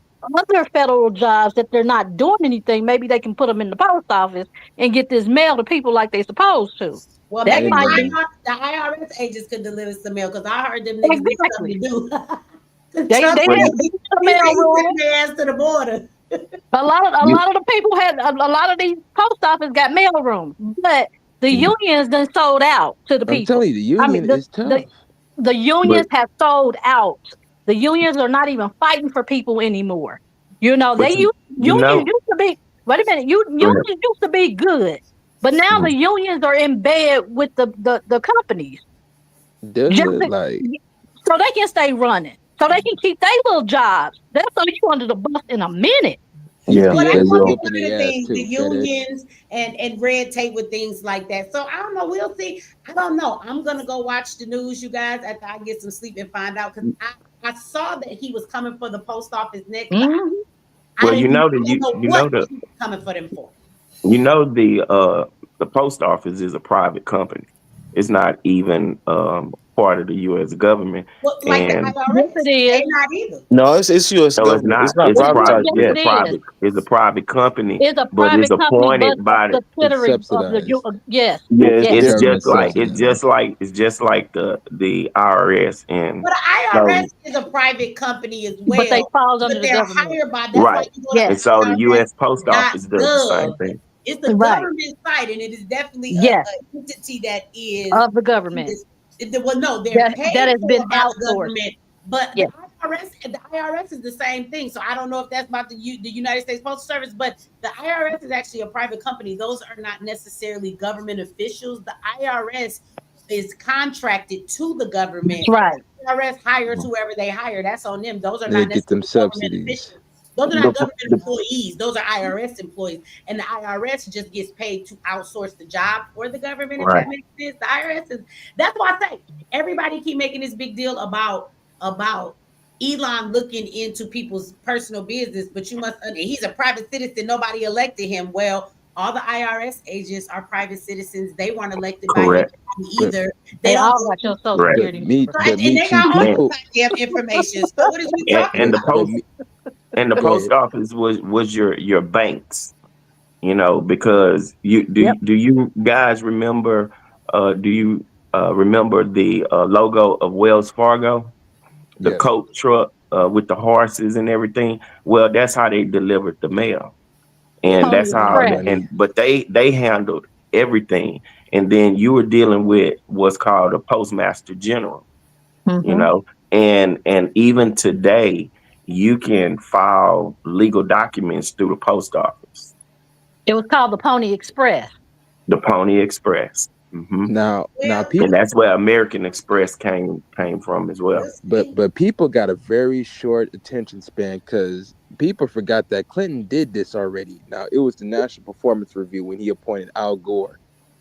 federal jobs that they're not doing anything, maybe they can put them in the post office and get this mail to people like they're supposed to. Well, That maybe might be the IRS agents could deliver some mail because I heard them niggas need something to do. They Trump, have the mail room. their ass to the border. A lot of the people had a lot of these post office got mail rooms, but the unions done sold out to the people. I'm telling you, the union is tough. The unions have sold out. The unions are not even fighting for people anymore. You know, unions used to be. Wait a minute, unions used to be good, but now the unions are in bed with the companies. So they can stay running, so they can keep their little jobs. They'll throw you under the bus in a minute. Yeah, well, that's one of the the things, the unions and red tape with things like that. So I don't know. We'll see. I don't know. I'm gonna go watch the news, you guys, after I get some sleep and find out because I saw that he was coming for the post office next. Well, you know that he was coming for them for. You know the post office is a private company. It's not even part of the U.S. government. Well, like the IRS, they're not either. No, it's U.S. No, government. it's not. It's not private. It's a private company. It's a but it's private company, appointed by the. It's just like the IRS and. But the IRS is a private company as well. But they fall under the they're government. hired by. That's Right. why you go to And so the U.S. Post Office does the same thing. It's the government site, and it is definitely an entity that is of the government. Well, no, they're paid that has been by the outsourced. government, but the IRS is the same thing. So I don't know if that's about the United States Postal Service, but the IRS is actually a private company. Those are not necessarily government officials. The IRS is contracted to the government. Right. The IRS hires whoever they hire. That's on them. Those are They not get them subsidies. officials. Those are not government employees. Those are IRS employees. And the IRS just gets paid to outsource the job for the government, if that makes sense. The IRS is, that's why I say everybody keep making this big deal about Elon looking into people's personal business, but he's a private citizen. Nobody elected him. Well, all the IRS agents are private citizens. They weren't elected by anybody either. They all got your social security number. And they got all that damn information. So what is we talking about? And the post office was your banks, because do you guys remember? Do you remember the logo of Wells Fargo, the Coke truck with the horses and everything? Well, that's how they delivered the mail, and that's how. But they handled everything, and then you were dealing with what's called a postmaster general, and even today. You can file legal documents through the post office. It was called the Pony Express. The Pony Express. Now, people, and that's where American Express came from as well. But people got a very short attention span because people forgot that Clinton did this already. Now, it was the National Performance Review when he appointed Al Gore,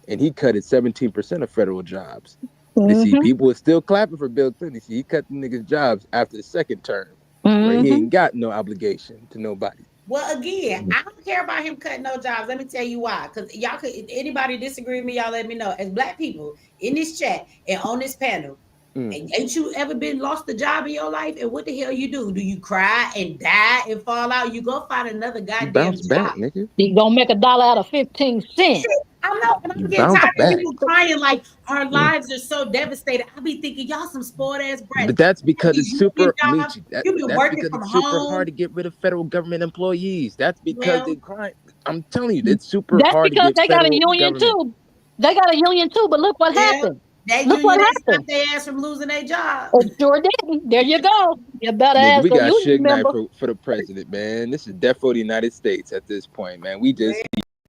and he cut it 17% of federal jobs. You see, people were still clapping for Bill Clinton. See, he cut the niggas' jobs after the second term. Right? He ain't got no obligation to nobody. Well, again, I don't care about him cutting no jobs. Let me tell you why. Because y'all could, if anybody disagree with me, y'all let me know. As Black people in this chat and on this panel, ain't you ever been lost a job in your life? And what the hell you do? Do you cry and die and fall out? You go find another goddamn job. Back, nigga. You gonna make $1 out of 15 cents. I'm getting tired of people crying like our lives are so devastated. I be thinking y'all some spoiled ass brats. But that's because it's super that's working from super home. hard to get rid of federal government employees. That's because they cry. I'm telling you, it's super hard to get they got a federal union government. too. They got a union too, but look what happened. Look what happened. They asked from losing their job. It sure didn't. There you go. You better ask We a got union Suge Knight member. for the president, man. This is death for the United States at this point, man. We just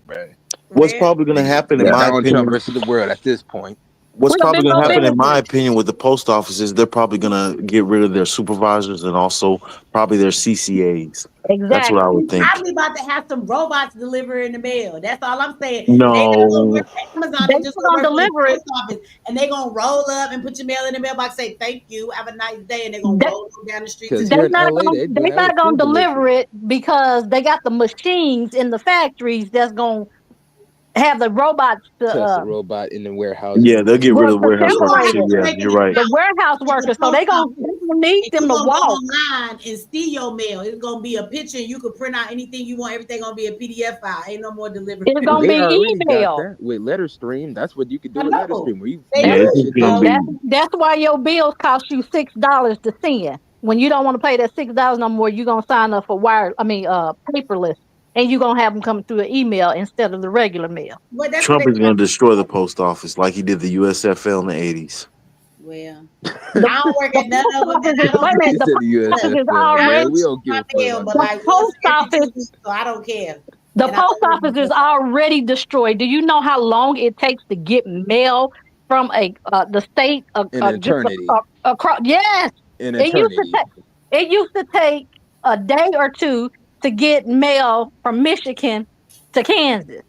man. What's probably going to happen, in my Donald opinion, Trump versus the world at this point. what's probably going to happen, in my opinion, with the post office is they're probably going to get rid of their supervisors and also probably their CCAs. Exactly. That's what I would think. Probably about to have some robots deliver in the mail. That's all I'm saying. No. They not gonna work for Amazon. They just gonna deliver deliver it, office, and they gonna roll up and put your mail in the mailbox. Say thank you, have a nice day, and they gonna roll down the street. They're not gonna deliver it because they got the machines in the factories that's gonna have the robots to Test the robot in the warehouse. Yeah, they'll get rid of the warehouse workers too. Yeah, you're right. The warehouse workers, so they gonna don't need them to go walk. online and steal your mail. It's gonna be a picture. You can print out anything you want. Everything gonna be a PDF file. Ain't no more delivery. It's gonna They be already got email. that with letter stream. That's what you could do I with letter know. stream, where you They mail Yeah, that it's shit just gonna digitally. be. That's why your bills cost you $6 to send. When you don't want to pay that $6 no more, you're gonna sign up for paperless, and you're gonna have them come through an email instead of the regular mail. Well, that's what Trump they is going to destroy the post office like he did the USFL in the 80s. Well, I don't work at none of them, and I don't. Wait a minute, the He said the post office is USFL, man. already We don't give My a fuck mail, about but the like that. once post every office 2 weeks, so I don't care. the And I post don't office really is already destroyed. Do you know how long it takes to get mail from the state An eternity. across? Yes, An it used to eternity. take a day or two to get mail from Michigan to Kansas.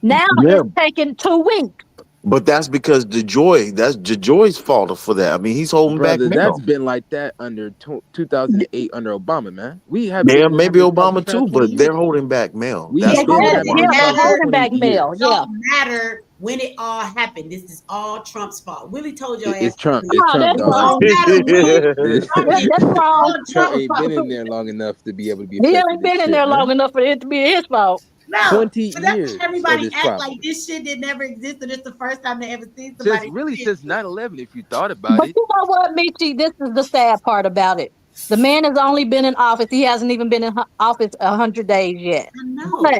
Now Yeah, it's taking 2 weeks. but that's because that's DeJoy's fault for that. I mean, he's holding back Brother, that's mail. been like that under 2008 under Obama, man. We haven't Yeah, been maybe having this problem Obama for the past too, 20 but they're years. holding back mail. We That's It what been I'm having doesn't this saying. They're problem for matter. holding 20 back mail. years. It Yeah. don't matter when it all happened. This is all Trump's fault. Willie told your ass. It's Trump. It It's Oh, Trump, that's dog. wrong. don't matter when. Trump is That's wrong. all Trump Trump's ain't been fault. in there long enough to be able to be He affected ain't this been in shit, there long man. enough for it to be his fault. No, 20 but that's years why of everybody this act like problem. this shit that never existed. It's the first time they ever seen Since somebody. really since 9/11, if you thought about But it. you know what, Michi? This is the sad part about it. The man has only been in office. He hasn't even been in office 100 days yet. I know.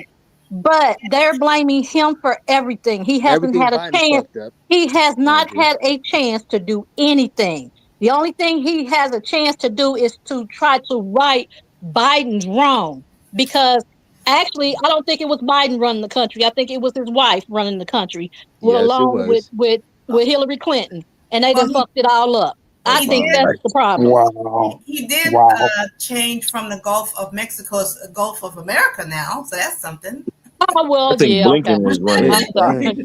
But they're blaming him for everything. He hasn't Everything had a Biden chance. fucked up. He has I not agree. had a chance to do anything. The only thing he has a chance to do is to try to right Biden's wrong. Because actually, I don't think it was Biden running the country. I think it was his wife running the country, Yes, it along was. with Hillary Clinton, and they Well, done fucked it all up. I he think did. that's the problem. Wow. He did Wow. change from the Gulf of Mexico to Gulf of America now, so that's something. Oh well, I think yeah, okay. Blinken was running. I'm sorry. I'm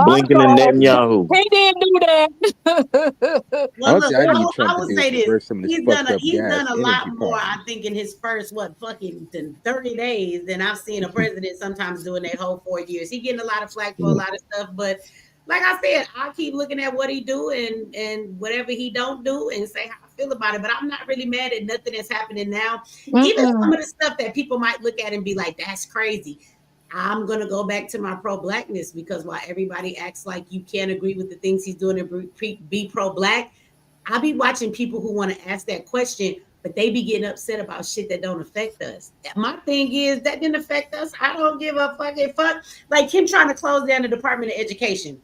Blinken and sorry. Netanyahu. He didn't do that. Well, look, I I need will, Trump I to will do say is this: reverse some of this fucked up he's done gas a energy lot more. I problem. think in his first 30 days than I've seen a president sometimes doing their whole 4 years. He getting a lot of flack for a lot of stuff, but like I said, I keep looking at what he do and whatever he don't do and say how I feel about it. But I'm not really mad at nothing that's happening now. Even some of the stuff that people might look at and be like, "That's crazy." I'm gonna go back to my pro-blackness because while everybody acts like you can't agree with the things he's doing and be pro-black, I be watching people who want to ask that question, but they be getting upset about shit that don't affect us. My thing is that didn't affect us. I don't give a fucking fuck. Like him trying to close down the Department of Education.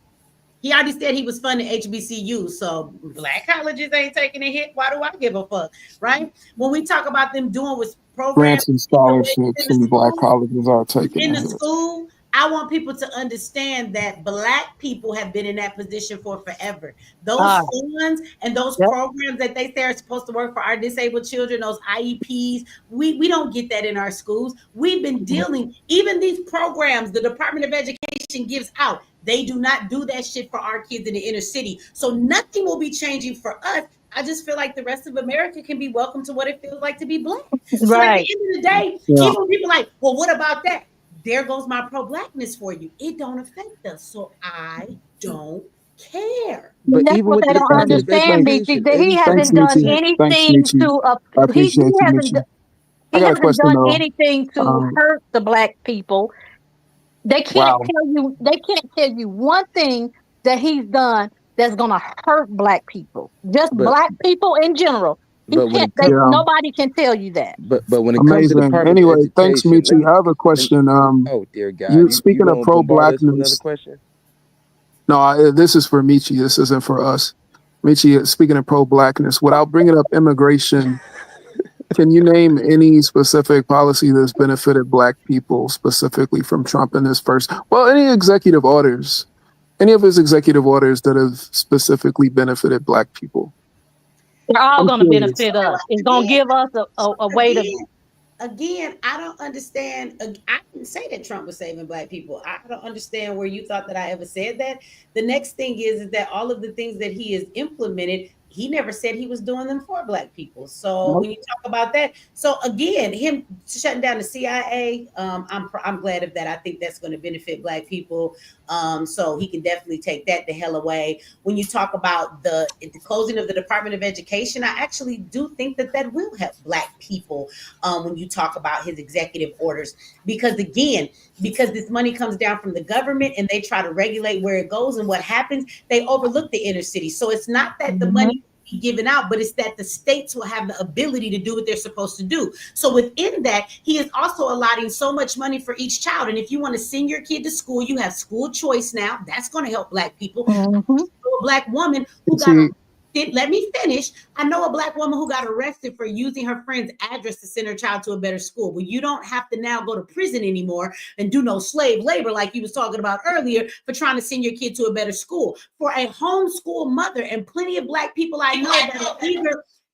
He already said he was funding HBCU, so black colleges ain't taking a hit. Why do I give a fuck, right? When we talk about them doing with programs Grants and scholarships and black colleges are taking in a the hit. school, I want people to understand that black people have been in that position for forever. Those funds and those programs that they say are supposed to work for our disabled children, those IEPs, we don't get that in our schools. We've been dealing, even these programs the Department of Education gives out, they do not do that shit for our kids in the inner city. So nothing will be changing for us. I just feel like the rest of America can be welcome to what it feels like to be black. So at the end of the day, even when people are like, well, what about that? There goes my pro-blackness for you. It don't affect us, so I don't care. But That's even what with they the don't Department of understand, Michi. Education, That he anything. hasn't done Thanks, anything Michi. to I he appreciate you, hasn't Michi. I he got a hasn't question done though. anything to hurt the black people. They can't Wow. tell you one thing that he's done that's gonna hurt black people. Just But black people in general. when it comes, Nobody can tell you that. but when it comes to the Amazing. Department of Anyway, thanks, Education, Michi. I have a question. oh dear God, You you speaking of gonna bombard us with another pro-blackness? question? No, this is for Michi. This isn't for us. Michi, speaking of pro-blackness, without bringing up immigration, can you name any specific policy that's benefited black people specifically from Trump in his first? Well, any executive orders, any of his executive orders that have specifically benefited black people? They're all I'm gonna curious. benefit us. It's gonna give us a way to Again, I don't understand. I didn't say that Trump was saving black people. I don't understand where you thought that I ever said that. The next thing is that all of the things that he has implemented he never said he was doing them for Black people. So when you talk about that, so again, him shutting down the CIA, I'm glad of that. I think that's going to benefit Black people. So he can definitely take that the hell away. When you talk about the closing of the Department of Education, I actually do think that will help Black people. When you talk about his executive orders, because this money comes down from the government and they try to regulate where it goes and what happens, they overlook the inner city. So it's not that the money will be given out, but it's that the states will have the ability to do what they're supposed to do. So within that, he is also allotting so much money for each child. And if you want to send your kid to school, you have school choice now. That's going to help Black people. A Black woman who got let me finish. I know a Black woman who got arrested for using her friend's address to send her child to a better school. Well, you don't have to now go to prison anymore and do no slave labor like you was talking about earlier for trying to send your kid to a better school. For a homeschool mother, and plenty of Black people I know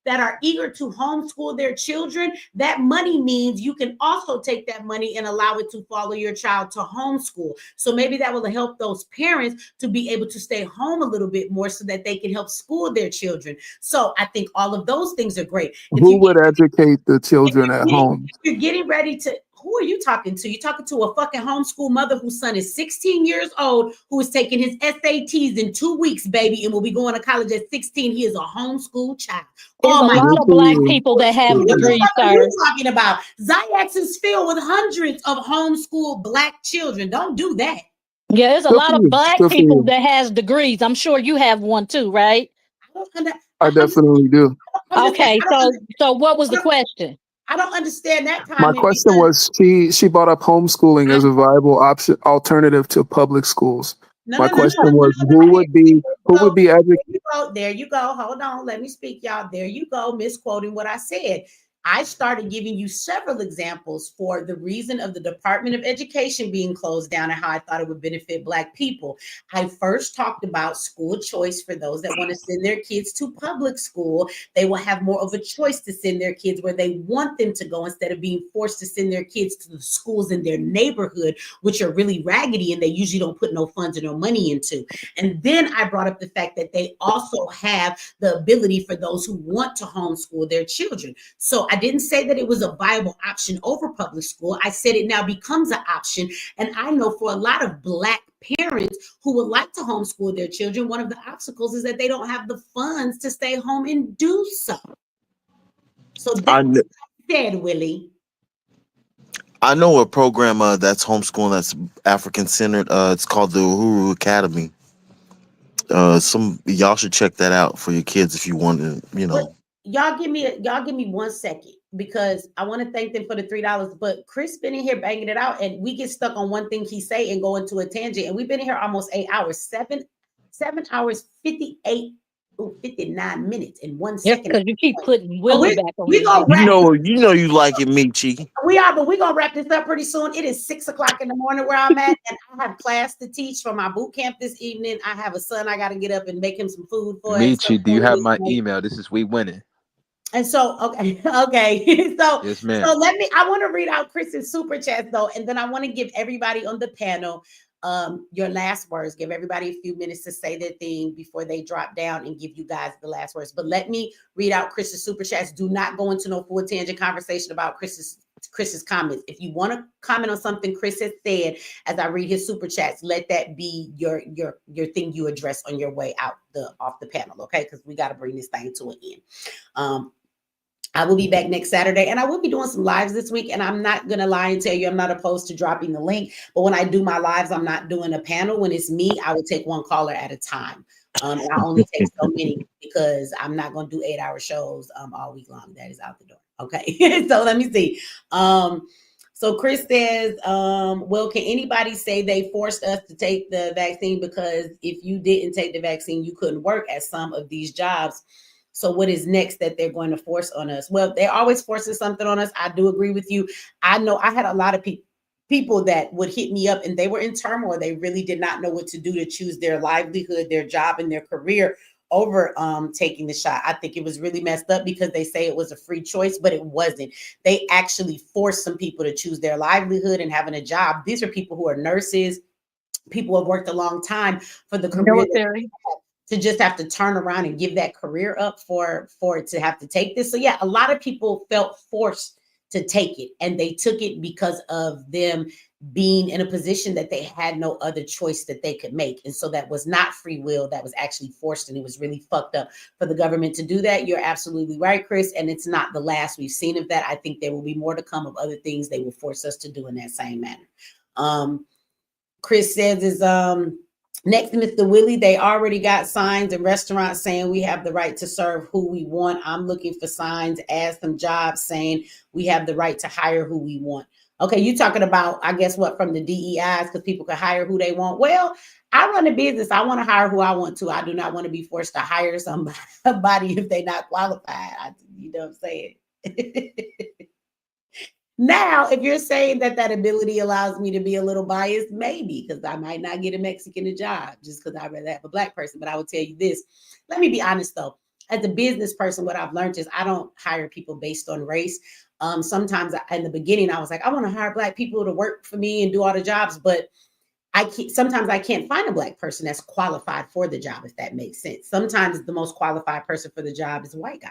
that are eager to homeschool their children, that money means you can also take that money and allow it to follow your child to homeschool. So maybe that will help those parents to be able to stay home a little bit more so that they can help school their children. So I think all of those things are great. Who would educate the children at home? You're getting ready to, who are you talking to? You're talking to a fucking homeschool mother whose son is 16 years old, who is taking his SATs in 2 weeks, baby, and will be going to college at 16. He is a homeschool child. There's a lot of Black people that have degrees, What are sir. you talking about? Ziax is filled with hundreds of homeschool Black children. Don't do that. Yeah, there's a lot of Black people that has degrees. I'm sure you have one too, right? I definitely do. Okay, so what was the question? I don't understand that My comment. question was, she brought up homeschooling as a viable option, alternative to public schools. My question was, who would be educated? There you go. Hold on. Let me speak, y'all. There you go. Misquoting what I said. I started giving you several examples for the reason of the Department of Education being closed down and how I thought it would benefit Black people. I first talked about school choice for those that want to send their kids to public school. They will have more of a choice to send their kids where they want them to go instead of being forced to send their kids to the schools in their neighborhood, which are really raggedy and they usually don't put no funds or no money into. And then I brought up the fact that they also have the ability for those who want to homeschool their children. So I didn't say that it was a viable option over public school. I said it now becomes an option. And I know for a lot of Black parents who would like to homeschool their children, one of the obstacles is that they don't have the funds to stay home and do so. So that's said, Willie. I know a program that's homeschooling that's African centered. It's called the Uhuru Academy. Y'all should check that out for your kids if you want to, But y'all give me 1 second because I want to thank them for the $3. But Chris been in here banging it out, and we get stuck on one thing he say and go into a tangent. And we've been in here almost 8 hours, 7 hours, 59 minutes in 1 second. Because you keep putting Willie back on. You know you like it, Michi. We are, but we're gonna wrap this up pretty soon. It is 6 o'clock in the morning where I'm at, and I have class to teach for my boot camp this evening. I have a son I got to get up and make him some food for. Michi, do you have my email? This is We Winning. And so, okay. So, yes, ma'am. So I want to read out Chris's super chat though, and then I want to give everybody on the panel your last words. Give everybody a few minutes to say their thing before they drop down and give you guys the last words. But let me read out Chris's super chats. Do not go into no full tangent conversation about Chris's comments. If you want to comment on something Chris has said as I read his super chats, let that be your thing you address on your way out off the panel, okay? Because we got to bring this thing to an end. I will be back next Saturday, and I will be doing some lives this week. And I'm not going to lie and tell you I'm not opposed to dropping the link. But when I do my lives, I'm not doing a panel. When it's me, I will take one caller at a time. And I only take so many because I'm not going to do 8-hour shows all week long. That is out the door. Okay. So let me see. So Chris says, well, can anybody say they forced us to take the vaccine because if you didn't take the vaccine, you couldn't work at some of these jobs? So what is next that they're going to force on us? Well, they're always forcing something on us. I do agree with you. I know I had a lot of people that would hit me up and they were in turmoil. They really did not know what to do to choose their livelihood, their job, and their career over taking the shot. I think it was really messed up because they say it was a free choice, but it wasn't. They actually forced some people to choose their livelihood and having a job. These are people who are nurses, people who have worked a long time for the career. Military. to just have to turn around and give that career up for it to have to take this. So yeah, a lot of people felt forced to take it, and they took it because of them being in a position that they had no other choice that they could make. And so that was not free will, that was actually forced, and it was really fucked up for the government to do that. You're absolutely right, Chris, and it's not the last we've seen of that. I think there will be more to come of other things they will force us to do in that same manner. Chris says is next to Mr. Willie, they already got signs in restaurants saying we have the right to serve who we want. I'm looking for signs as some jobs saying we have the right to hire who we want. Okay, you talking about, I guess, what, from the DEIs, because people can hire who they want. Well, I run a business. I want to hire who I want to. I do not want to be forced to hire somebody if they're not qualified. You know what I'm saying? Now, if you're saying that ability allows me to be a little biased, maybe, because I might not get a Mexican a job just because I'd rather have a Black person. But I would tell you this. Let me be honest, though. As a business person, what I've learned is I don't hire people based on race. Sometimes in the beginning, I was like, I want to hire Black people to work for me and do all the jobs. But sometimes I can't find a Black person that's qualified for the job, if that makes sense. Sometimes the most qualified person for the job is a white guy.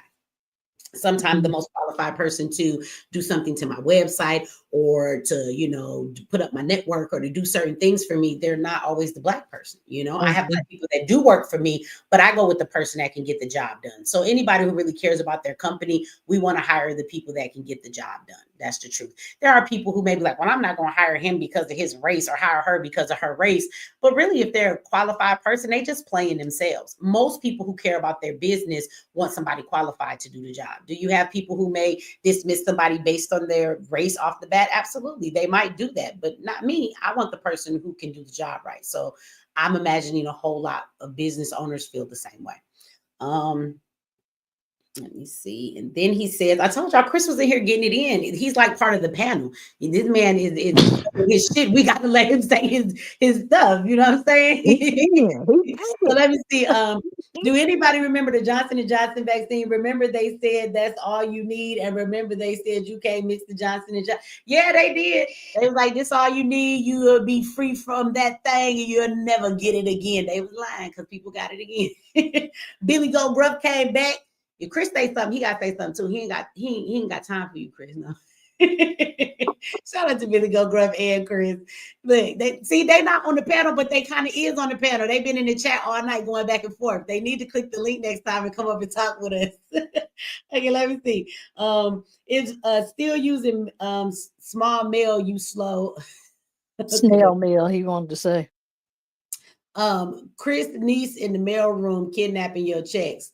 Sometimes the most qualified person to do something to my website or to, put up my network or to do certain things for me, they're not always the Black person. I have Black people that do work for me, but I go with the person that can get the job done. So anybody who really cares about their company, we want to hire the people that can get the job done. That's the truth. There are people who may be like, well, I'm not going to hire him because of his race or hire her because of her race. But really, if they're a qualified person, they just playing themselves. Most people who care about their business want somebody qualified to do the job. Do you have people who may dismiss somebody based on their race off the bat? Absolutely. They might do that, but not me. I want the person who can do the job right. So I'm imagining a whole lot of business owners feel the same way. Let me see. And then he says, I told y'all Chris was in here getting it in. He's like part of the panel. And this man is his shit. We got to let him say his stuff. You know what I'm saying? So let me see. Do anybody remember the Johnson & Johnson vaccine? Remember they said that's all you need. And remember they said you can't mix the Johnson & Johnson. Yeah, they did. They was like, this all you need. You will be free from that thing and you'll never get it again. They was lying because people got it again. Billy Goat Gruff came back. If Chris say something, he gotta say something too. He ain't got time for you, Chris. No. Shout out to Billy Go Gruff and Chris. Look, they not on the panel, but they kind of is on the panel. They've been in the chat all night going back and forth. They need to click the link next time and come up and talk with us. Okay, let me see. It's still using small mail, you slow. Snail mail, he wanted to say. Chris niece in the mail room kidnapping your checks.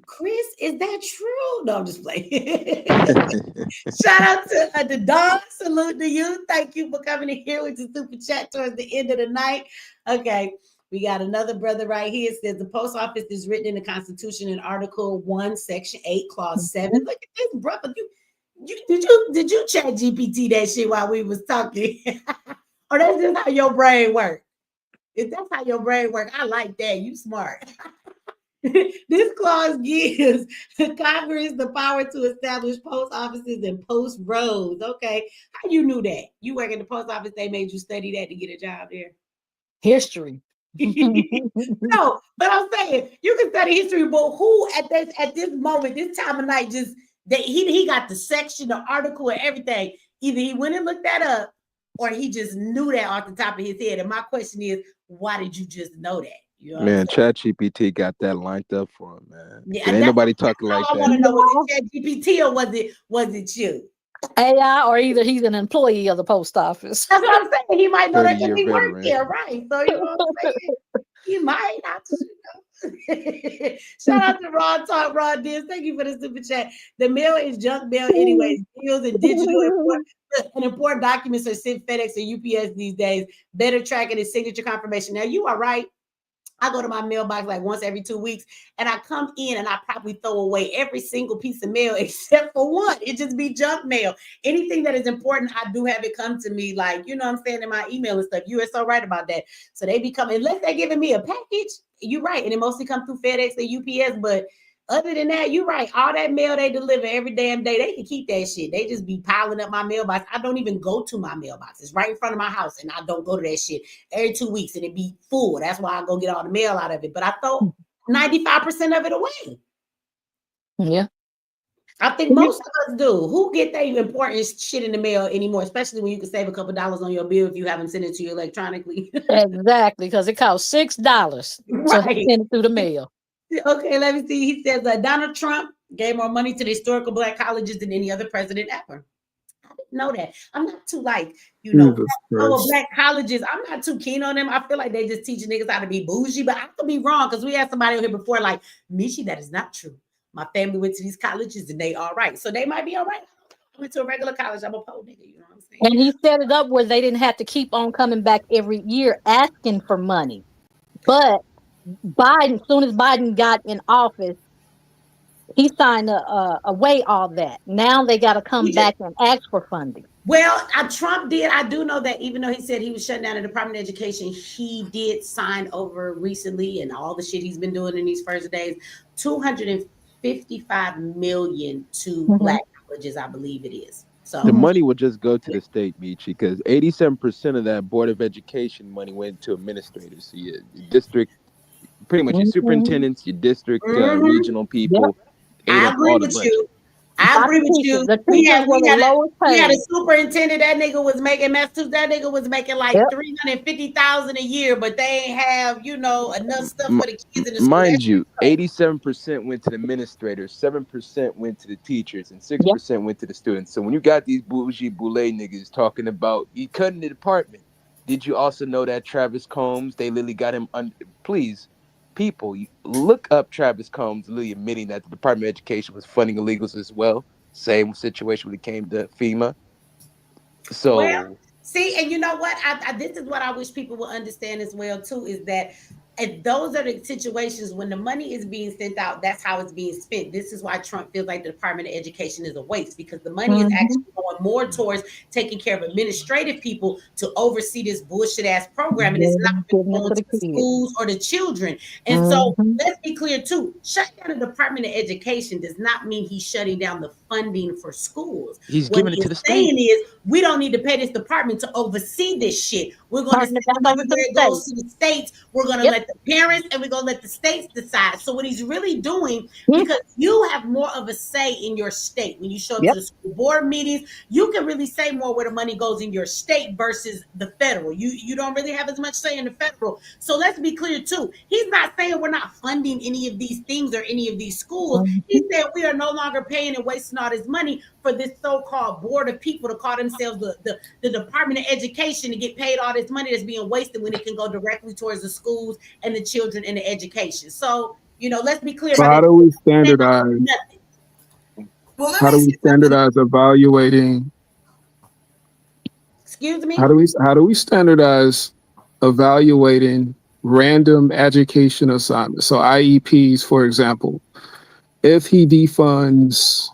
Chris, is that true? No, I'm just playing. Shout out to the Don. Salute to you. Thank you for coming in here with the super chat towards the end of the night. Okay, we got another brother right here. It says the post office is written in the Constitution in Article 1, Section 8, Clause 7. Look at this, brother. Did you chat GPT that shit while we was talking? Or that's just how your brain works? If that's how your brain works, I like that. You smart. This clause gives Congress the power to establish post offices and post roads. Okay. How you knew that? You work at the post office, they made you study that to get a job there. History. No, but I'm saying you can study history, but who at this moment, this time of night, just that he got the section, the article, and everything. Either he went and looked that up or he just knew that off the top of his head. And my question is, why did you just know that? You know man, ChatGPT got that lined up for him, man. Yeah, ain't nobody talking like that. I want to know, was it ChatGPT or was it you? AI, or either he's an employee of the post office. That's what I'm saying. He might know that because he worked there, right? So you know what I'm saying? He might not. Shout out to Ron Talk, Ron Diz. Thank you for the super chat. The mail is junk mail anyways. Deals and digital and important documents are sent FedEx or UPS these days. Better tracking and signature confirmation. Now you are right. I go to my mailbox like once every 2 weeks and I come in and I probably throw away every single piece of mail except for one. It just be junk mail. Anything that is important, I do have it come to me, like, you know what I'm saying, in my email and stuff. You are so right about that. So they be coming, unless they're giving me a package, you're right. And it mostly comes through FedEx or UPS, but Other than that, you're right. All that mail they deliver every damn day, they can keep that shit. They just be piling up my mailbox. I don't even go to my mailbox. It's right in front of my house, and I don't go to that shit every 2 weeks, and it be full. That's why I go get all the mail out of it. But I throw 95% of it away. Yeah. I think most of us do. Who get their important shit in the mail anymore, especially when you can save a couple dollars on your bill if you haven't sent it to you electronically. Exactly, because it costs $6 to send it through the mail. Okay, let me see. He says Donald Trump gave more money to the historical Black colleges than any other president ever. I didn't know that. I'm not too Black colleges. I'm not too keen on them. I feel like they just teaching niggas how to be bougie, but I could be wrong because we had somebody on here before like, Michi, that is not true. My family went to these colleges and they all right. So they might be all right. I went to a regular college. I'm a poor nigga, you know what I'm saying? And he set it up where they didn't have to keep on coming back every year asking for money. But Biden, as soon as Biden got in office, he signed away all that. Now they got to come back and ask for funding. Well, Trump did. I do know that even though he said he was shutting down the Department of Education, he did sign over recently and all the shit he's been doing in these first days, $255 million to Black colleges, I believe it is. So the money would just go to the state, Michi, because 87% of that Board of Education money went to administrators. So your district, pretty much your superintendents, your district, regional people. I agree with you. I agree with you. We had a superintendent. That nigga was making Massachusetts. That nigga was making like $350,000 a year, but they ain't have enough stuff for the kids in the school. Mind you, 87% went to the administrators, 7% went to the teachers, and 6% went to the students. So when you got these bougie boule niggas talking about you cutting the department, did you also know that Travis Combs, they literally got him please. People, you look up Travis Combs literally admitting that the Department of Education was funding illegals as well. Same situation when it came to FEMA. So, well, see, and you know what? This is what I wish people would understand as well too, is that if those are the situations when the money is being sent out, that's how it's being spent. This is why Trump feels like the Department of Education is a waste, because the money is actually going more towards taking care of administrative people to oversee this bullshit ass program, and it's not going to the schools or the children. And so let's be clear too, shutting down the Department of Education does not mean he's shutting down the funding for schools. He's giving it to the state. What he's saying is we don't need to pay this department to oversee this shit. We're going to send it over where it goes to the states. We're going to let the parents and we're going to let the states decide. So what he's really doing, because you have more of a say in your state. When you show up to the school board meetings, you can really say more where the money goes in your state versus the federal. You don't really have as much say in the federal. So let's be clear too. He's not saying we're not funding any of these things or any of these schools. He said we are no longer paying and wasting all this money for this so-called board of people to call themselves the Department of Education to get paid all this money that's being wasted when it can go directly towards the schools and the children and the education. So, let's be clear. So how do we standardize? How do we standardize evaluating? Excuse me? How do we standardize evaluating random education assignments? So IEPs, for example, if he defunds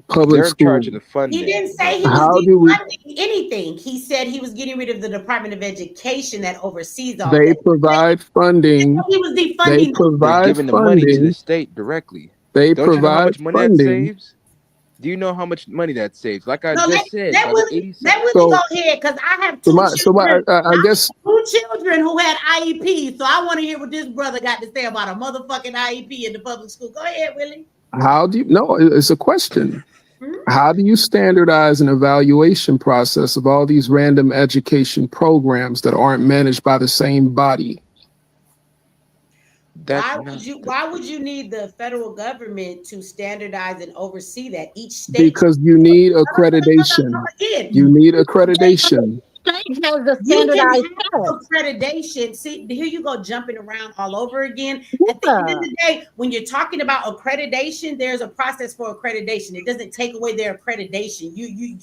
public school, charge of the funding. He didn't say he was defunding anything. He said he was getting rid of the Department of Education that oversees all they that. provide funding. He was defunding. They provide giving the money to the state directly. They Don't you know how provide much money funding. that saves? Do you know how much money that saves? Like I just said, let Willie go ahead, because I have two children. I guess 2 children who had IEPs, so I want to hear what this brother got to say about a motherfucking IEP in the public school. Go ahead, Willie. How do you? No, it's a question. How do you standardize an evaluation process of all these random education programs that aren't managed by the same body? Why would you need the federal government to standardize and oversee that? Each state, Because you need accreditation. You need accreditation. State has the You can standardized have accreditation. See, here you go jumping around all over again. At the end of the day, when you're talking about accreditation, there's a process for accreditation. It doesn't take away their accreditation.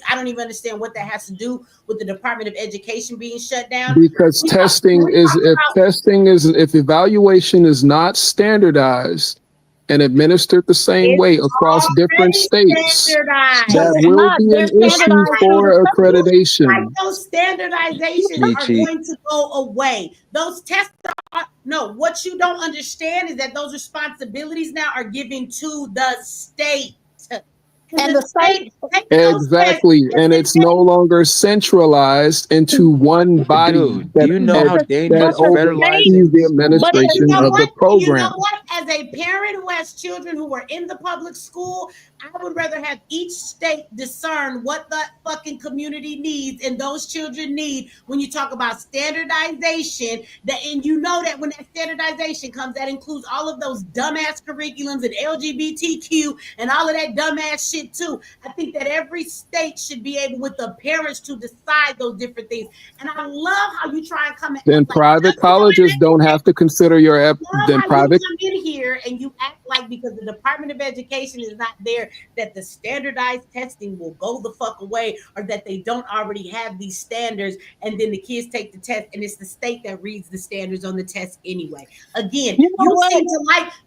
I don't even understand what that has to do with the Department of Education being shut down. Because if evaluation is not standardized and administered the same way across different states, that will be an issue for accreditation. Those standardizations are going to go away. Those tests are, no, what you don't understand is that those responsibilities now are given to the state. And the state, exactly, and it's no longer centralized into one body. Dude, do you know how dangerous oversees the administration of the program? You know what? As a parent who has children who are in the public school, I would rather have each state discern what the fucking community needs and those children need when you talk about standardization. And you know that when that standardization comes, that includes all of those dumbass curriculums and LGBTQ and all of that dumbass shit too. I think that every state should be able, with the parents, to decide those different things. And I love how you try and come in. Then private colleges don't have to consider your then private. You come in here and you act like because the Department of Education is not there, that the standardized testing will go the fuck away, or that they don't already have these standards, and then the kids take the test and it's the state that reads the standards on the test anyway. Again,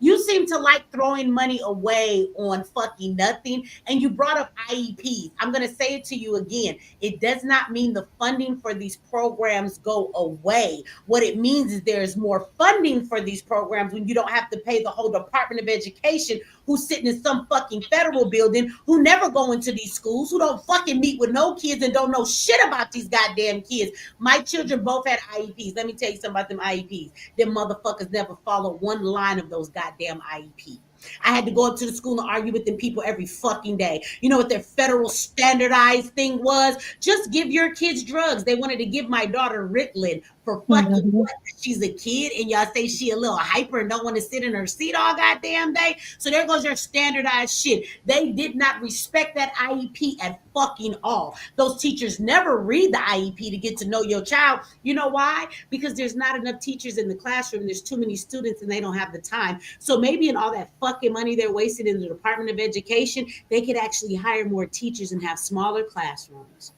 you seem to like throwing money away on fucking nothing. And you brought up IEPs. I'm going to say it to you again. It does not mean the funding for these programs go away. What it means is there's more funding for these programs when you don't have to pay the whole Department of Education, who's sitting in some fucking federal building, who never go into these schools, who don't fucking meet with no kids and don't know shit about these goddamn kids. My children both had IEPs. Let me tell you something about them IEPs. Them motherfuckers never followed one line of those goddamn IEPs. I had to go up to the school and argue with them people every fucking day. You know what their federal standardized thing was? Just give your kids drugs. They wanted to give my daughter Ritalin for fucking what? She's a kid, and y'all say she a little hyper and don't want to sit in her seat all goddamn day. So there goes your standardized shit. They did not respect that IEP at fucking all. Those teachers never read the IEP to get to know your child. You know why? Because there's not enough teachers in the classroom. There's too many students and they don't have the time. So maybe in all that fucking money they're wasting in the Department of Education, they could actually hire more teachers and have smaller classrooms.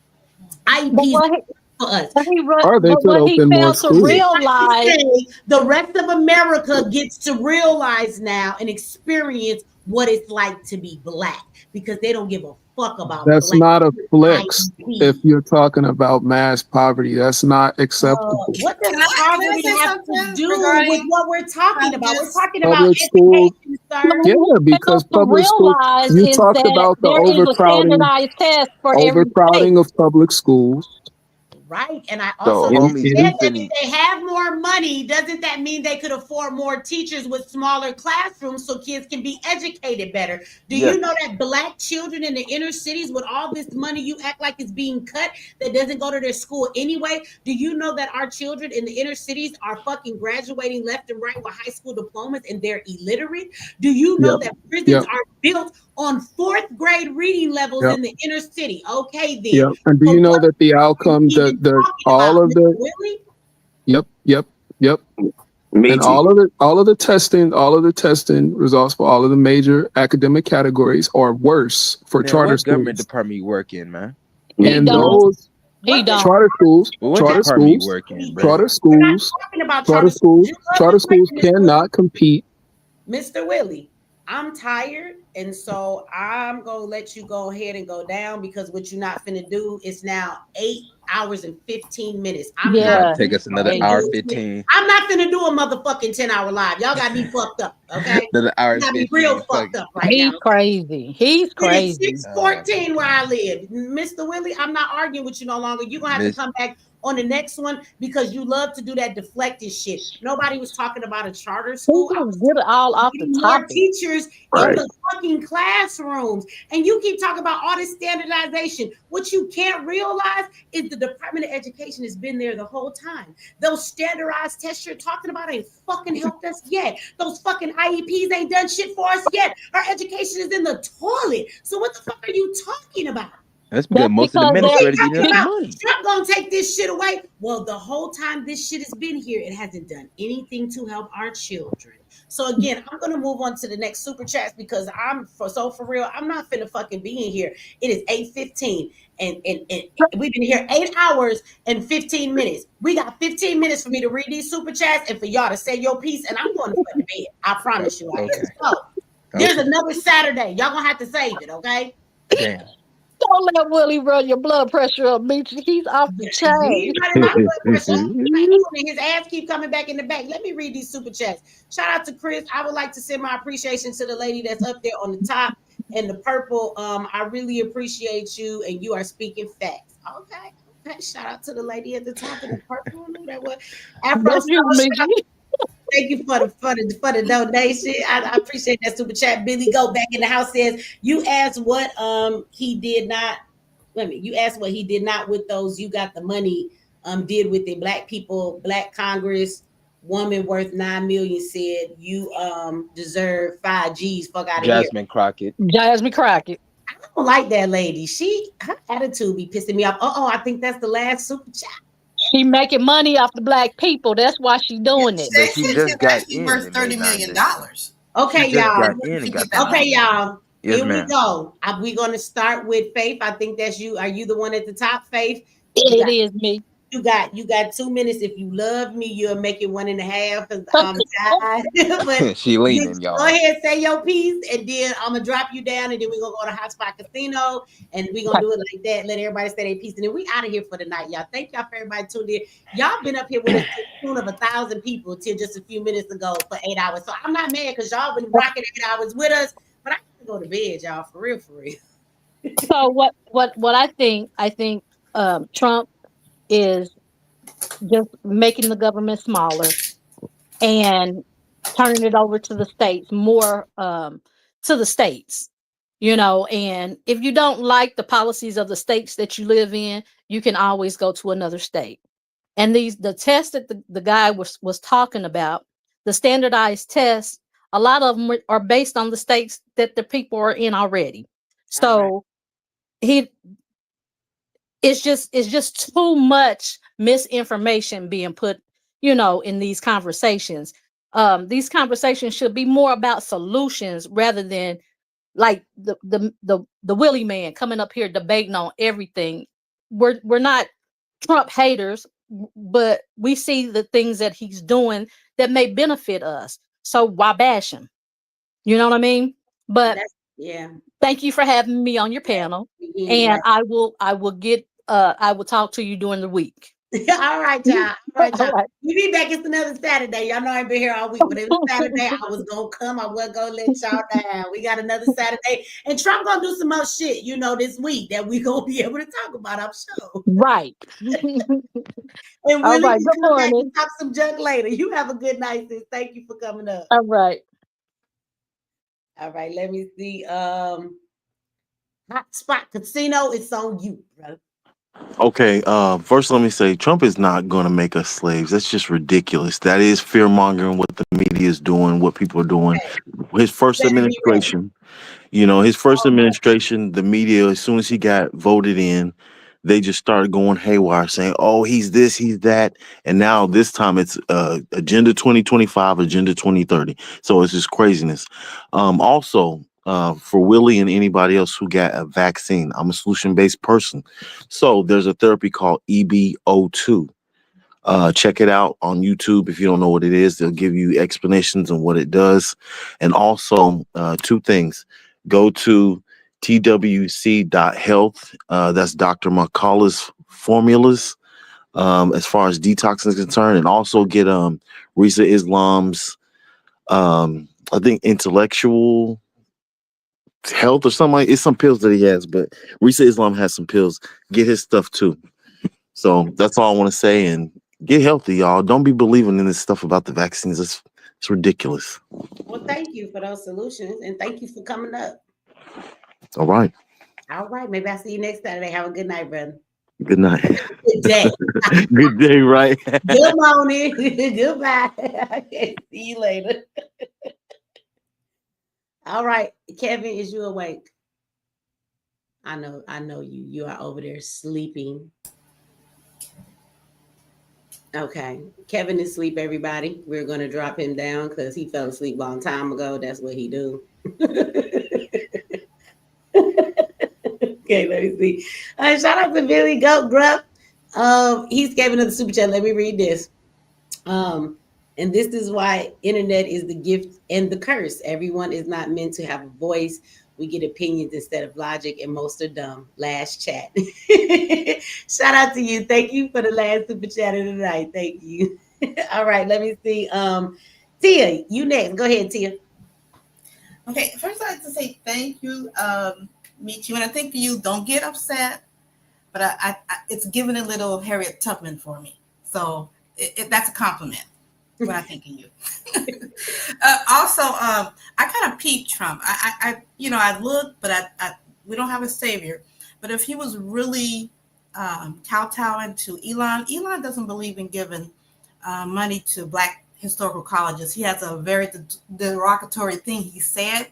IEPs for us. What he failed to realize, the rest of America gets to realize now and experience what it's like to be Black, because they don't give a fuck about that's Black. not a flex. If you're talking about mass poverty, that's not acceptable. What does poverty have to do with what we're talking about? We're talking about Public school, education, sir. yeah, because public school, you talked about the overcrowding of public schools. Right. And I also So, said that if they have more money, doesn't that mean they could afford more teachers with smaller classrooms so kids can be educated better? Do you know that Black children in the inner cities, with all this money you act like it's being cut, that doesn't go to their school anyway? Do you know that our children in the inner cities are fucking graduating left and right with high school diplomas and they're illiterate? Do you know that prisons are built on 4th grade reading levels in the inner city? Okay, then. Yeah, and do you know that the outcome, all of the, and all of the testing results for all of the major academic categories are worse for charter what schools. government department you work in, man? And those charter schools cannot compete. Mr. Willie, I'm tired, and so I'm gonna let you go ahead and go down, because what you're not finna do is now 8 hours and 15 minutes. Take us another hour 15. I'm not finna do a motherfucking 10-hour live. Y'all got me fucked up, okay? Another hour You got me 15. real fucked up right now. Crazy. He's crazy. It's 6:14 where I live. Mr. Willie, I'm not arguing with you no longer. You're gonna have to come back on the next one, because you love to do that deflected shit. Nobody was talking about a charter school. I was get it all off the topic. Teachers in the fucking classrooms, and you keep talking about all this standardization. What you can't realize is the Department of Education has been there the whole time. Those standardized tests you're talking about ain't fucking helped us yet. Those fucking IEPs ain't done shit for us yet. Our education is in the toilet. So what the fuck are you talking about? That's because most of the administrators need money. Trump gonna take this shit away. Well, the whole time this shit has been here, it hasn't done anything to help our children. So again, I'm gonna move on to the next super chats, because for real, I'm not finna fucking be in here. It is 8:15, and we've been here 8 hours and 15 minutes. We got 15 minutes for me to read these super chats and for y'all to say your piece, and I'm going to fucking bed. I promise you. Okay. So There's another Saturday. Y'all gonna have to save it, okay? Damn. Don't let Willie run your blood pressure up, Mitch. He's off the chain. He's running my blood pressure. And his ass keep coming back in the back. Let me read these super chats. Shout out to Chris. I would like to send my appreciation to the lady that's up there on the top in the purple. I really appreciate you, and you are speaking facts. Okay. Shout out to the lady at the top in the purple. I knew that was Afro. Thank you for the donation. I appreciate that super chat. Billy Go back in the house says you asked what he did not. You asked what he did not with those. You got the money. Did with it. Black people, Black Congress woman worth $9 million said you deserve 5 G's. Fuck out of here. Jasmine Crockett. I don't like that lady. Her attitude be pissing me off. I think that's the last super chat. She making money off the Black people. That's why she doing it. But she just got in. Worth $30 million. Okay, y'all. Okay, y'all. Yes, Here ma'am. we go. We're going to start with Faith. I think that's you. Are you the one at the top, Faith? It is me. You got 2 minutes. If you love me, you'll make it 1.5 because I'm tired. But She leaning, y'all. Go ahead, say your piece, and then I'm gonna drop you down, and then we're gonna go to Hotspot Casino, and we're gonna do it like that. Let everybody say their piece, and then we out of here for the night, y'all. Thank y'all for everybody tuned in. Y'all been up here with us to the tune of 1,000 people till just a few minutes ago for 8 hours. So I'm not mad because y'all been rocking 8 hours with us, but I gotta go to bed, y'all, for real. So what I think Trump is just making the government smaller and turning it over to the states, more to the states, and if you don't like the policies of the states that you live in, you can always go to another state. And the tests that the guy was talking about, the standardized tests, a lot of them are based on the states that the people are in already. So it's just too much misinformation being put, in these conversations. These conversations should be more about solutions rather than like the Willie man coming up here debating on everything. We're not Trump haters, but we see the things that he's doing that may benefit us. So why bash him? You know what I mean? But thank you for having me on your panel. And I will get I will talk to you during the week. All right, y'all. We be back. It's another Saturday. Y'all know I ain't been here all week, but it was Saturday. I was gonna come. I wasn't gonna let y'all down. We got another Saturday, and Trump gonna do some more shit, this week that we gonna be able to talk about, I'm sure. Right. And All Willie, right. you Good come back morning. and talk some junk later. You have a good night, sis. Thank you for coming up. All right. All right. Let me see. Hotspot Casino. It's on you, bro. Okay, first let me say Trump is not going to make us slaves. That's just ridiculous. That is fear mongering what the media is doing, what people are doing. His first administration, the media, as soon as he got voted in, they just started going haywire saying, oh, he's this, he's that. And now this time it's Agenda 2025, Agenda 2030. So it's just craziness. Also, for Willie and anybody else who got a vaccine, I'm a solution-based person. So there's a therapy called EBO2. Check it out on YouTube. If you don't know what it is, they'll give you explanations on what it does. And also 2 things. Go to twc.health. That's Dr. McCullough's formulas as far as detox is concerned. And also get Risa Islam's, I think, intellectual health or something like it's some pills that he has, but Risa Islam has some pills. Get his stuff too. So that's all I want to say, and get healthy, y'all. Don't be believing in this stuff about the vaccines. It's ridiculous. Well, thank you for those solutions, and thank you for coming up. All right. All right. Maybe I'll see you next Saturday. Have a good night, brother. Good night. Good day. Good day, right? Good morning. Goodbye. Okay, see you later. All right, Kevin, is you awake? I know you. You are over there sleeping. Okay, Kevin is asleep, everybody. We're going to drop him down because he fell asleep a long time ago. That's what he do. Okay, let me see. Shout out to Billy Goat Gruff. He's gave another super chat. Let me read this. And this is why internet is the gift and the curse. Everyone is not meant to have a voice. We get opinions instead of logic, and most are dumb. Last chat. Shout out to you. Thank you for the last super chat of the night. Thank you. All right, let me see. Tia, you next. Go ahead, Tia. Okay, first I'd like to say thank you, Michi. When I think of you, don't get upset, but I it's giving a little Harriet Tubman for me. So that's a compliment when I think of you. Also, I kind of peeped Trump. I look, but we don't have a savior. But if he was really kowtowing to Elon doesn't believe in giving money to Black historical colleges. He has a very derogatory thing he said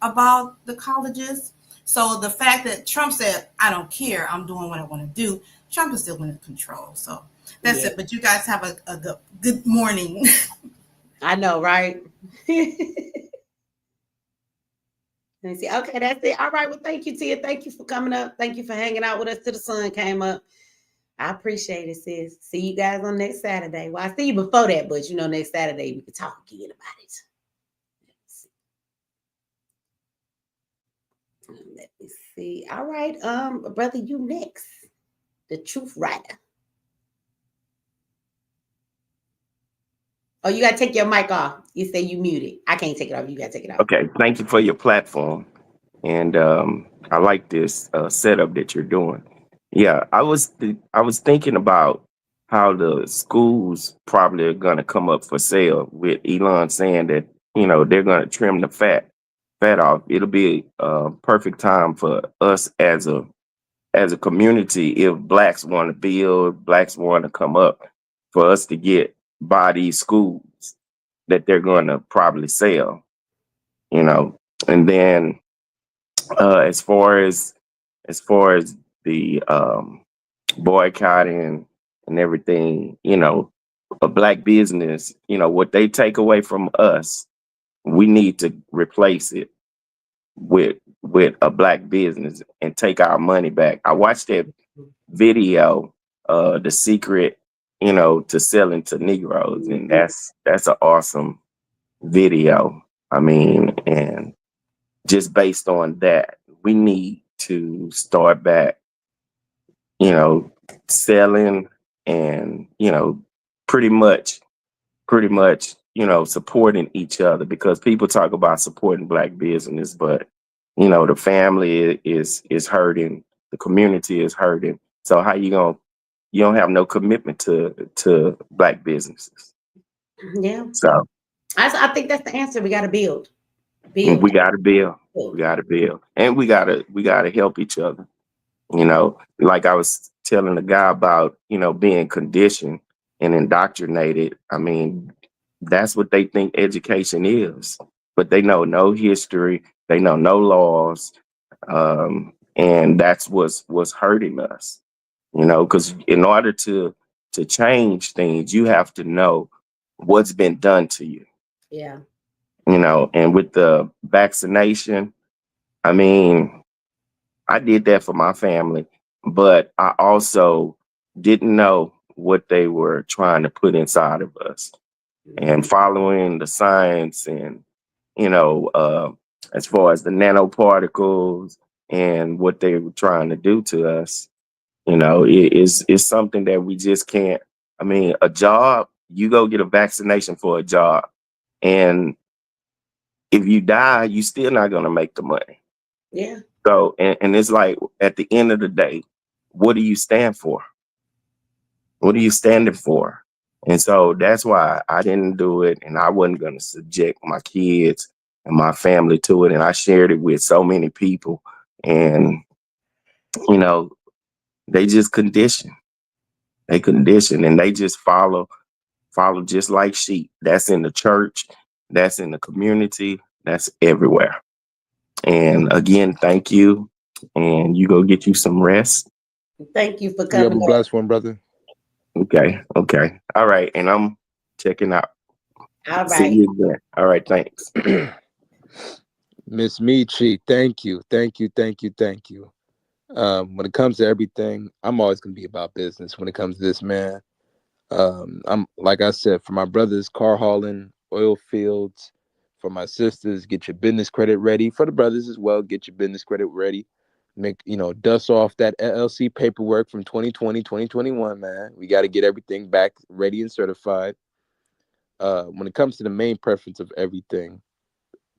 about the colleges. So the fact that Trump said, I don't care, I'm doing what I want to do, Trump is still in control. So that's it. But you guys have a good morning. I know, right? Let me see. Okay, that's it. All right. Well, thank you, Tia. Thank you for coming up. Thank you for hanging out with us till the sun came up. I appreciate it, sis. See you guys on next Saturday. Well, I see you before that, but next Saturday we can talk again about it. Let me see. All right, brother, you next. The truth writer. Oh, you gotta take your mic off. You say you muted. I can't take it off. You gotta take it off. Okay, thank you for your platform, and I like this setup that you're doing. Yeah, I was thinking about how the schools probably are gonna come up for sale with Elon saying that they're gonna trim the fat off. It'll be a perfect time for us as a community, if Blacks want to build, Blacks want to come up, for us to buy these schools that they're going to probably sell, and then as far as the boycotting and everything, a Black business, what they take away from us, we need to replace it with a Black business and take our money back. I watched that video, The Secret, to selling to Negroes, and that's an awesome video. I mean, and just based on that, we need to start back, selling and, pretty much, supporting each other, because people talk about supporting Black business, but, the family is hurting, the community is hurting. So how you don't have no commitment to Black businesses. Yeah. So I think that's the answer. We got to build. We got to build. We got to build, and we got to help each other. Like I was telling the guy about, being conditioned and indoctrinated. I mean, that's what they think education is, but they know no history. They know no laws. And that's what's hurting us, because in order to change things, you have to know what's been done to you. Yeah. And with the vaccination, I mean, I did that for my family, but I also didn't know what they were trying to put inside of us. And following the science and, as far as the nanoparticles and what they were trying to do to us, it is something that we just can't. I mean, a job, you go get a vaccination for a job, and if you die, you still not going to make the money. Yeah. So, and it's like, at the end of the day, what do you stand for? What are you standing for? And so that's why I didn't do it, and I wasn't going to subject my kids and my family to it. And I shared it with so many people, and, they just condition. They condition, and they just follow just like sheep. That's in the church. That's in the community. That's everywhere. And again, thank you. And you go get you some rest. Thank you for You coming. have a blessed one, brother. Okay. All right. And I'm checking out. All See right. you again. All right. Thanks. Miss Michi, thank you. When it comes to everything, I'm always going to be about business when it comes to this, man. I'm like I said, for my brothers, car hauling, oil fields. For my sisters, get your business credit ready. For the brothers as well, get your business credit ready. Make, dust off that LLC paperwork from 2020, 2021, man. We got to get everything back ready and certified. When it comes to the main preference of everything,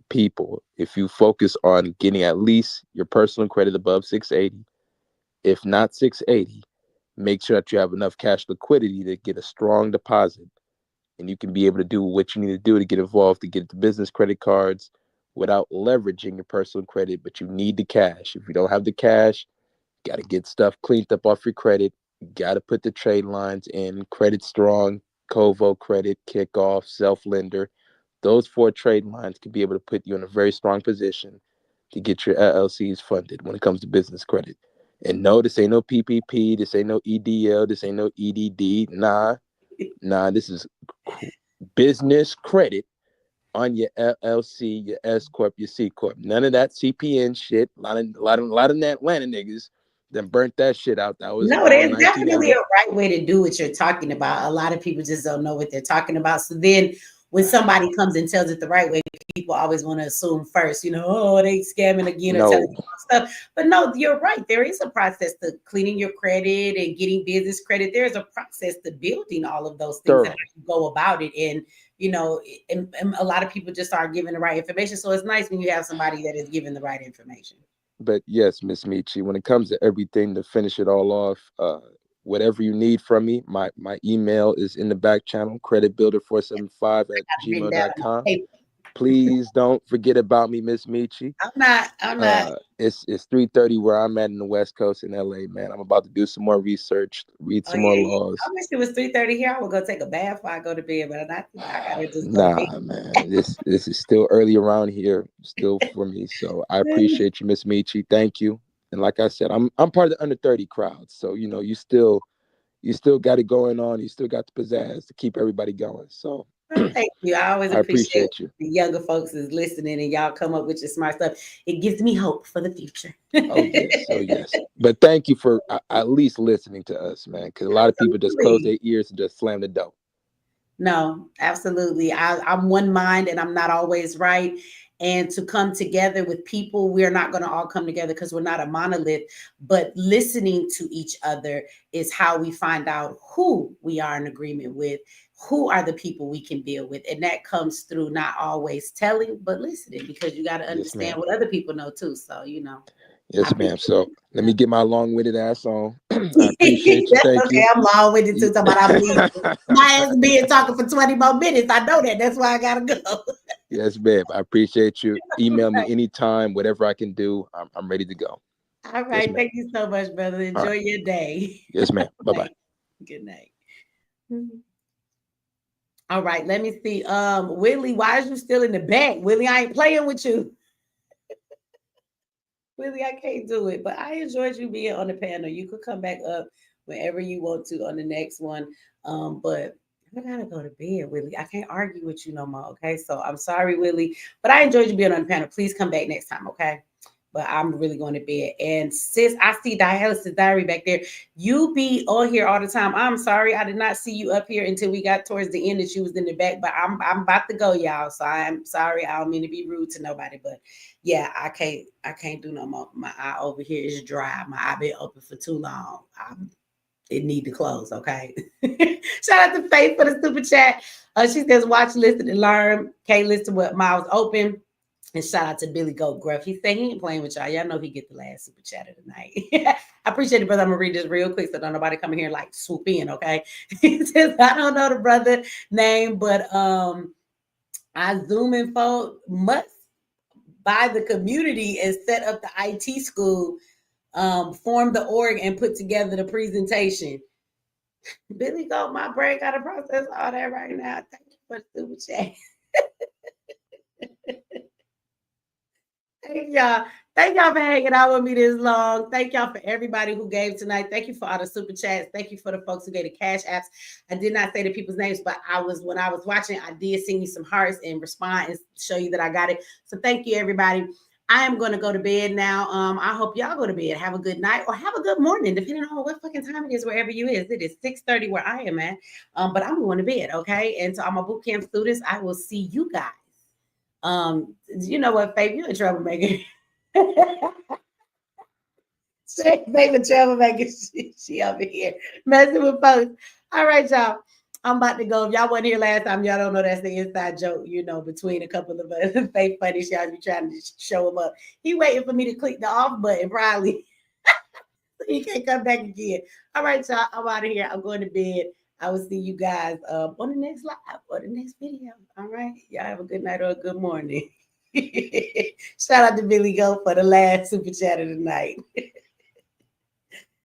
people, if you focus on getting at least your personal credit above 680, if not 680, make sure that you have enough cash liquidity to get a strong deposit, and you can be able to do what you need to do to get involved, to get the business credit cards without leveraging your personal credit. But you need the cash. If you don't have the cash, you got to get stuff cleaned up off your credit. You got to put the trade lines in, Credit Strong, Kovo Credit, Kickoff, Self-Lender. Those 4 trade lines can be able to put you in a very strong position to get your LLCs funded when it comes to business credit. And no, this ain't no PPP, this ain't no EDL, this ain't no EDD. Nah, this is business credit on your LLC, your S Corp, your C Corp. None of that CPN shit. A lot of Atlanta niggas then burnt that shit out. That was no, there's definitely a right way to do what you're talking about. A lot of people just don't know what they're talking about. So then when somebody comes and tells it the right way, people always want to assume first, oh, they scamming again or telling you stuff. But no, you're right. There is a process to cleaning your credit and getting business credit. There's a process to building all of those things and how you go about it. And, and a lot of people just aren't giving the right information. So it's nice when you have somebody that is giving the right information. But yes, Miss Michi, when it comes to everything, to finish it all off, whatever you need from me, my email is in the back channel, creditbuilder475@gmail.com. Please don't forget about me, Miss Michi. I'm not. It's 3:30 where I'm at in the West Coast in LA, man. I'm about to do some more research, read some more laws. I wish it was 3:30 here. I would go take a bath before I go to bed, but I gotta just go to bed. Man. This is still early around here, still for me. So I appreciate you, Miss Michi. Thank you. And like I said, I'm part of the under 30 crowd. So you still got it going on. You still got the pizzazz to keep everybody going. So thank you. I always appreciate you. The younger folks is listening and y'all come up with your smart stuff. It gives me hope for the future. Oh yes. But thank you for at least listening to us, man. Because a lot of people just close their ears and just slam the door. No, absolutely. I'm one mind and I'm not always right. And to come together with people, we're not going to all come together because we're not a monolith, but listening to each other is how we find out who we are in agreement with, who are the people we can deal with. And that comes through not always telling, but listening, because you got to understand what other people know too. So, Yes, ma'am. So let me get my long-winded ass on. I appreciate you. Thank you. I'm long-winded too. My ass being talking for 20 more minutes. I know that. That's why I gotta go. Yes, babe. I appreciate you. Email me anytime, whatever I can do. I'm ready to go. All right. Yes, thank you so much, brother. Enjoy your day. Yes, ma'am. Bye-bye. Good night. All right. Let me see. Willie, why is you still in the back? Willie, I ain't playing with you. Willie, I can't do it, but I enjoyed you being on the panel. You could come back up whenever you want to on the next one. But I gotta go to bed, Willie. I can't argue with you no more. Okay. So I'm sorry, Willie, but I enjoyed you being on the panel. Please come back next time. Okay. But I'm really going to bed. And sis, I see Dialysis Diary back there. You be on here all the time. I'm sorry. I did not see you up here until we got towards the end that you was in the back, but I'm about to go, y'all. So I'm sorry. I don't mean to be rude to nobody, but yeah, I can't do no more. My eye over here is dry. My eye been open for too long. It need to close. Okay. Shout out to Faith for the super chat. She says, watch, listen, and learn. Can't listen with mouths open. And shout out to Billy Goat Gruff. He said he ain't playing with y'all. Y'all know he get the last super chat of the night. I appreciate it, brother. I'm gonna read this real quick so don't nobody come in here like swoop in, okay? He says, I don't know the brother name, but I Zoom info must buy the community and set up the IT school, form the org and put together the presentation. Billy Goat, my brain gotta process all that right now. Thank you for the super chat. Thank y'all for hanging out with me this long. Thank y'all for everybody who gave tonight. Thank you for all the super chats. Thank you for the folks who gave the cash apps. I did not say the people's names, but when I was watching, I did send you some hearts and respond and show you that I got it. So thank you, everybody. I am going to go to bed now. I hope y'all go to bed. Have a good night or have a good morning, depending on what fucking time it is, wherever you is. It is 6:30 where I am at. But I'm going to bed, okay? And to all my boot camp students, I will see you guys. You know what, Faith? You're a troublemaker. Favorite troublemaker. She over here messing with folks. All right, y'all. I'm about to go. If y'all wasn't here last time, y'all don't know that's the inside joke, you know, between a couple of us. Fake funny, y'all be trying to show him up. He waiting for me to click the off button, probably. So he can't come back again. All right, y'all. I'm out of here. I'm going to bed. I will see you guys on the next live or the next video. All right. Y'all have a good night or a good morning. Shout out to Billy Goat for the last super chat of the night.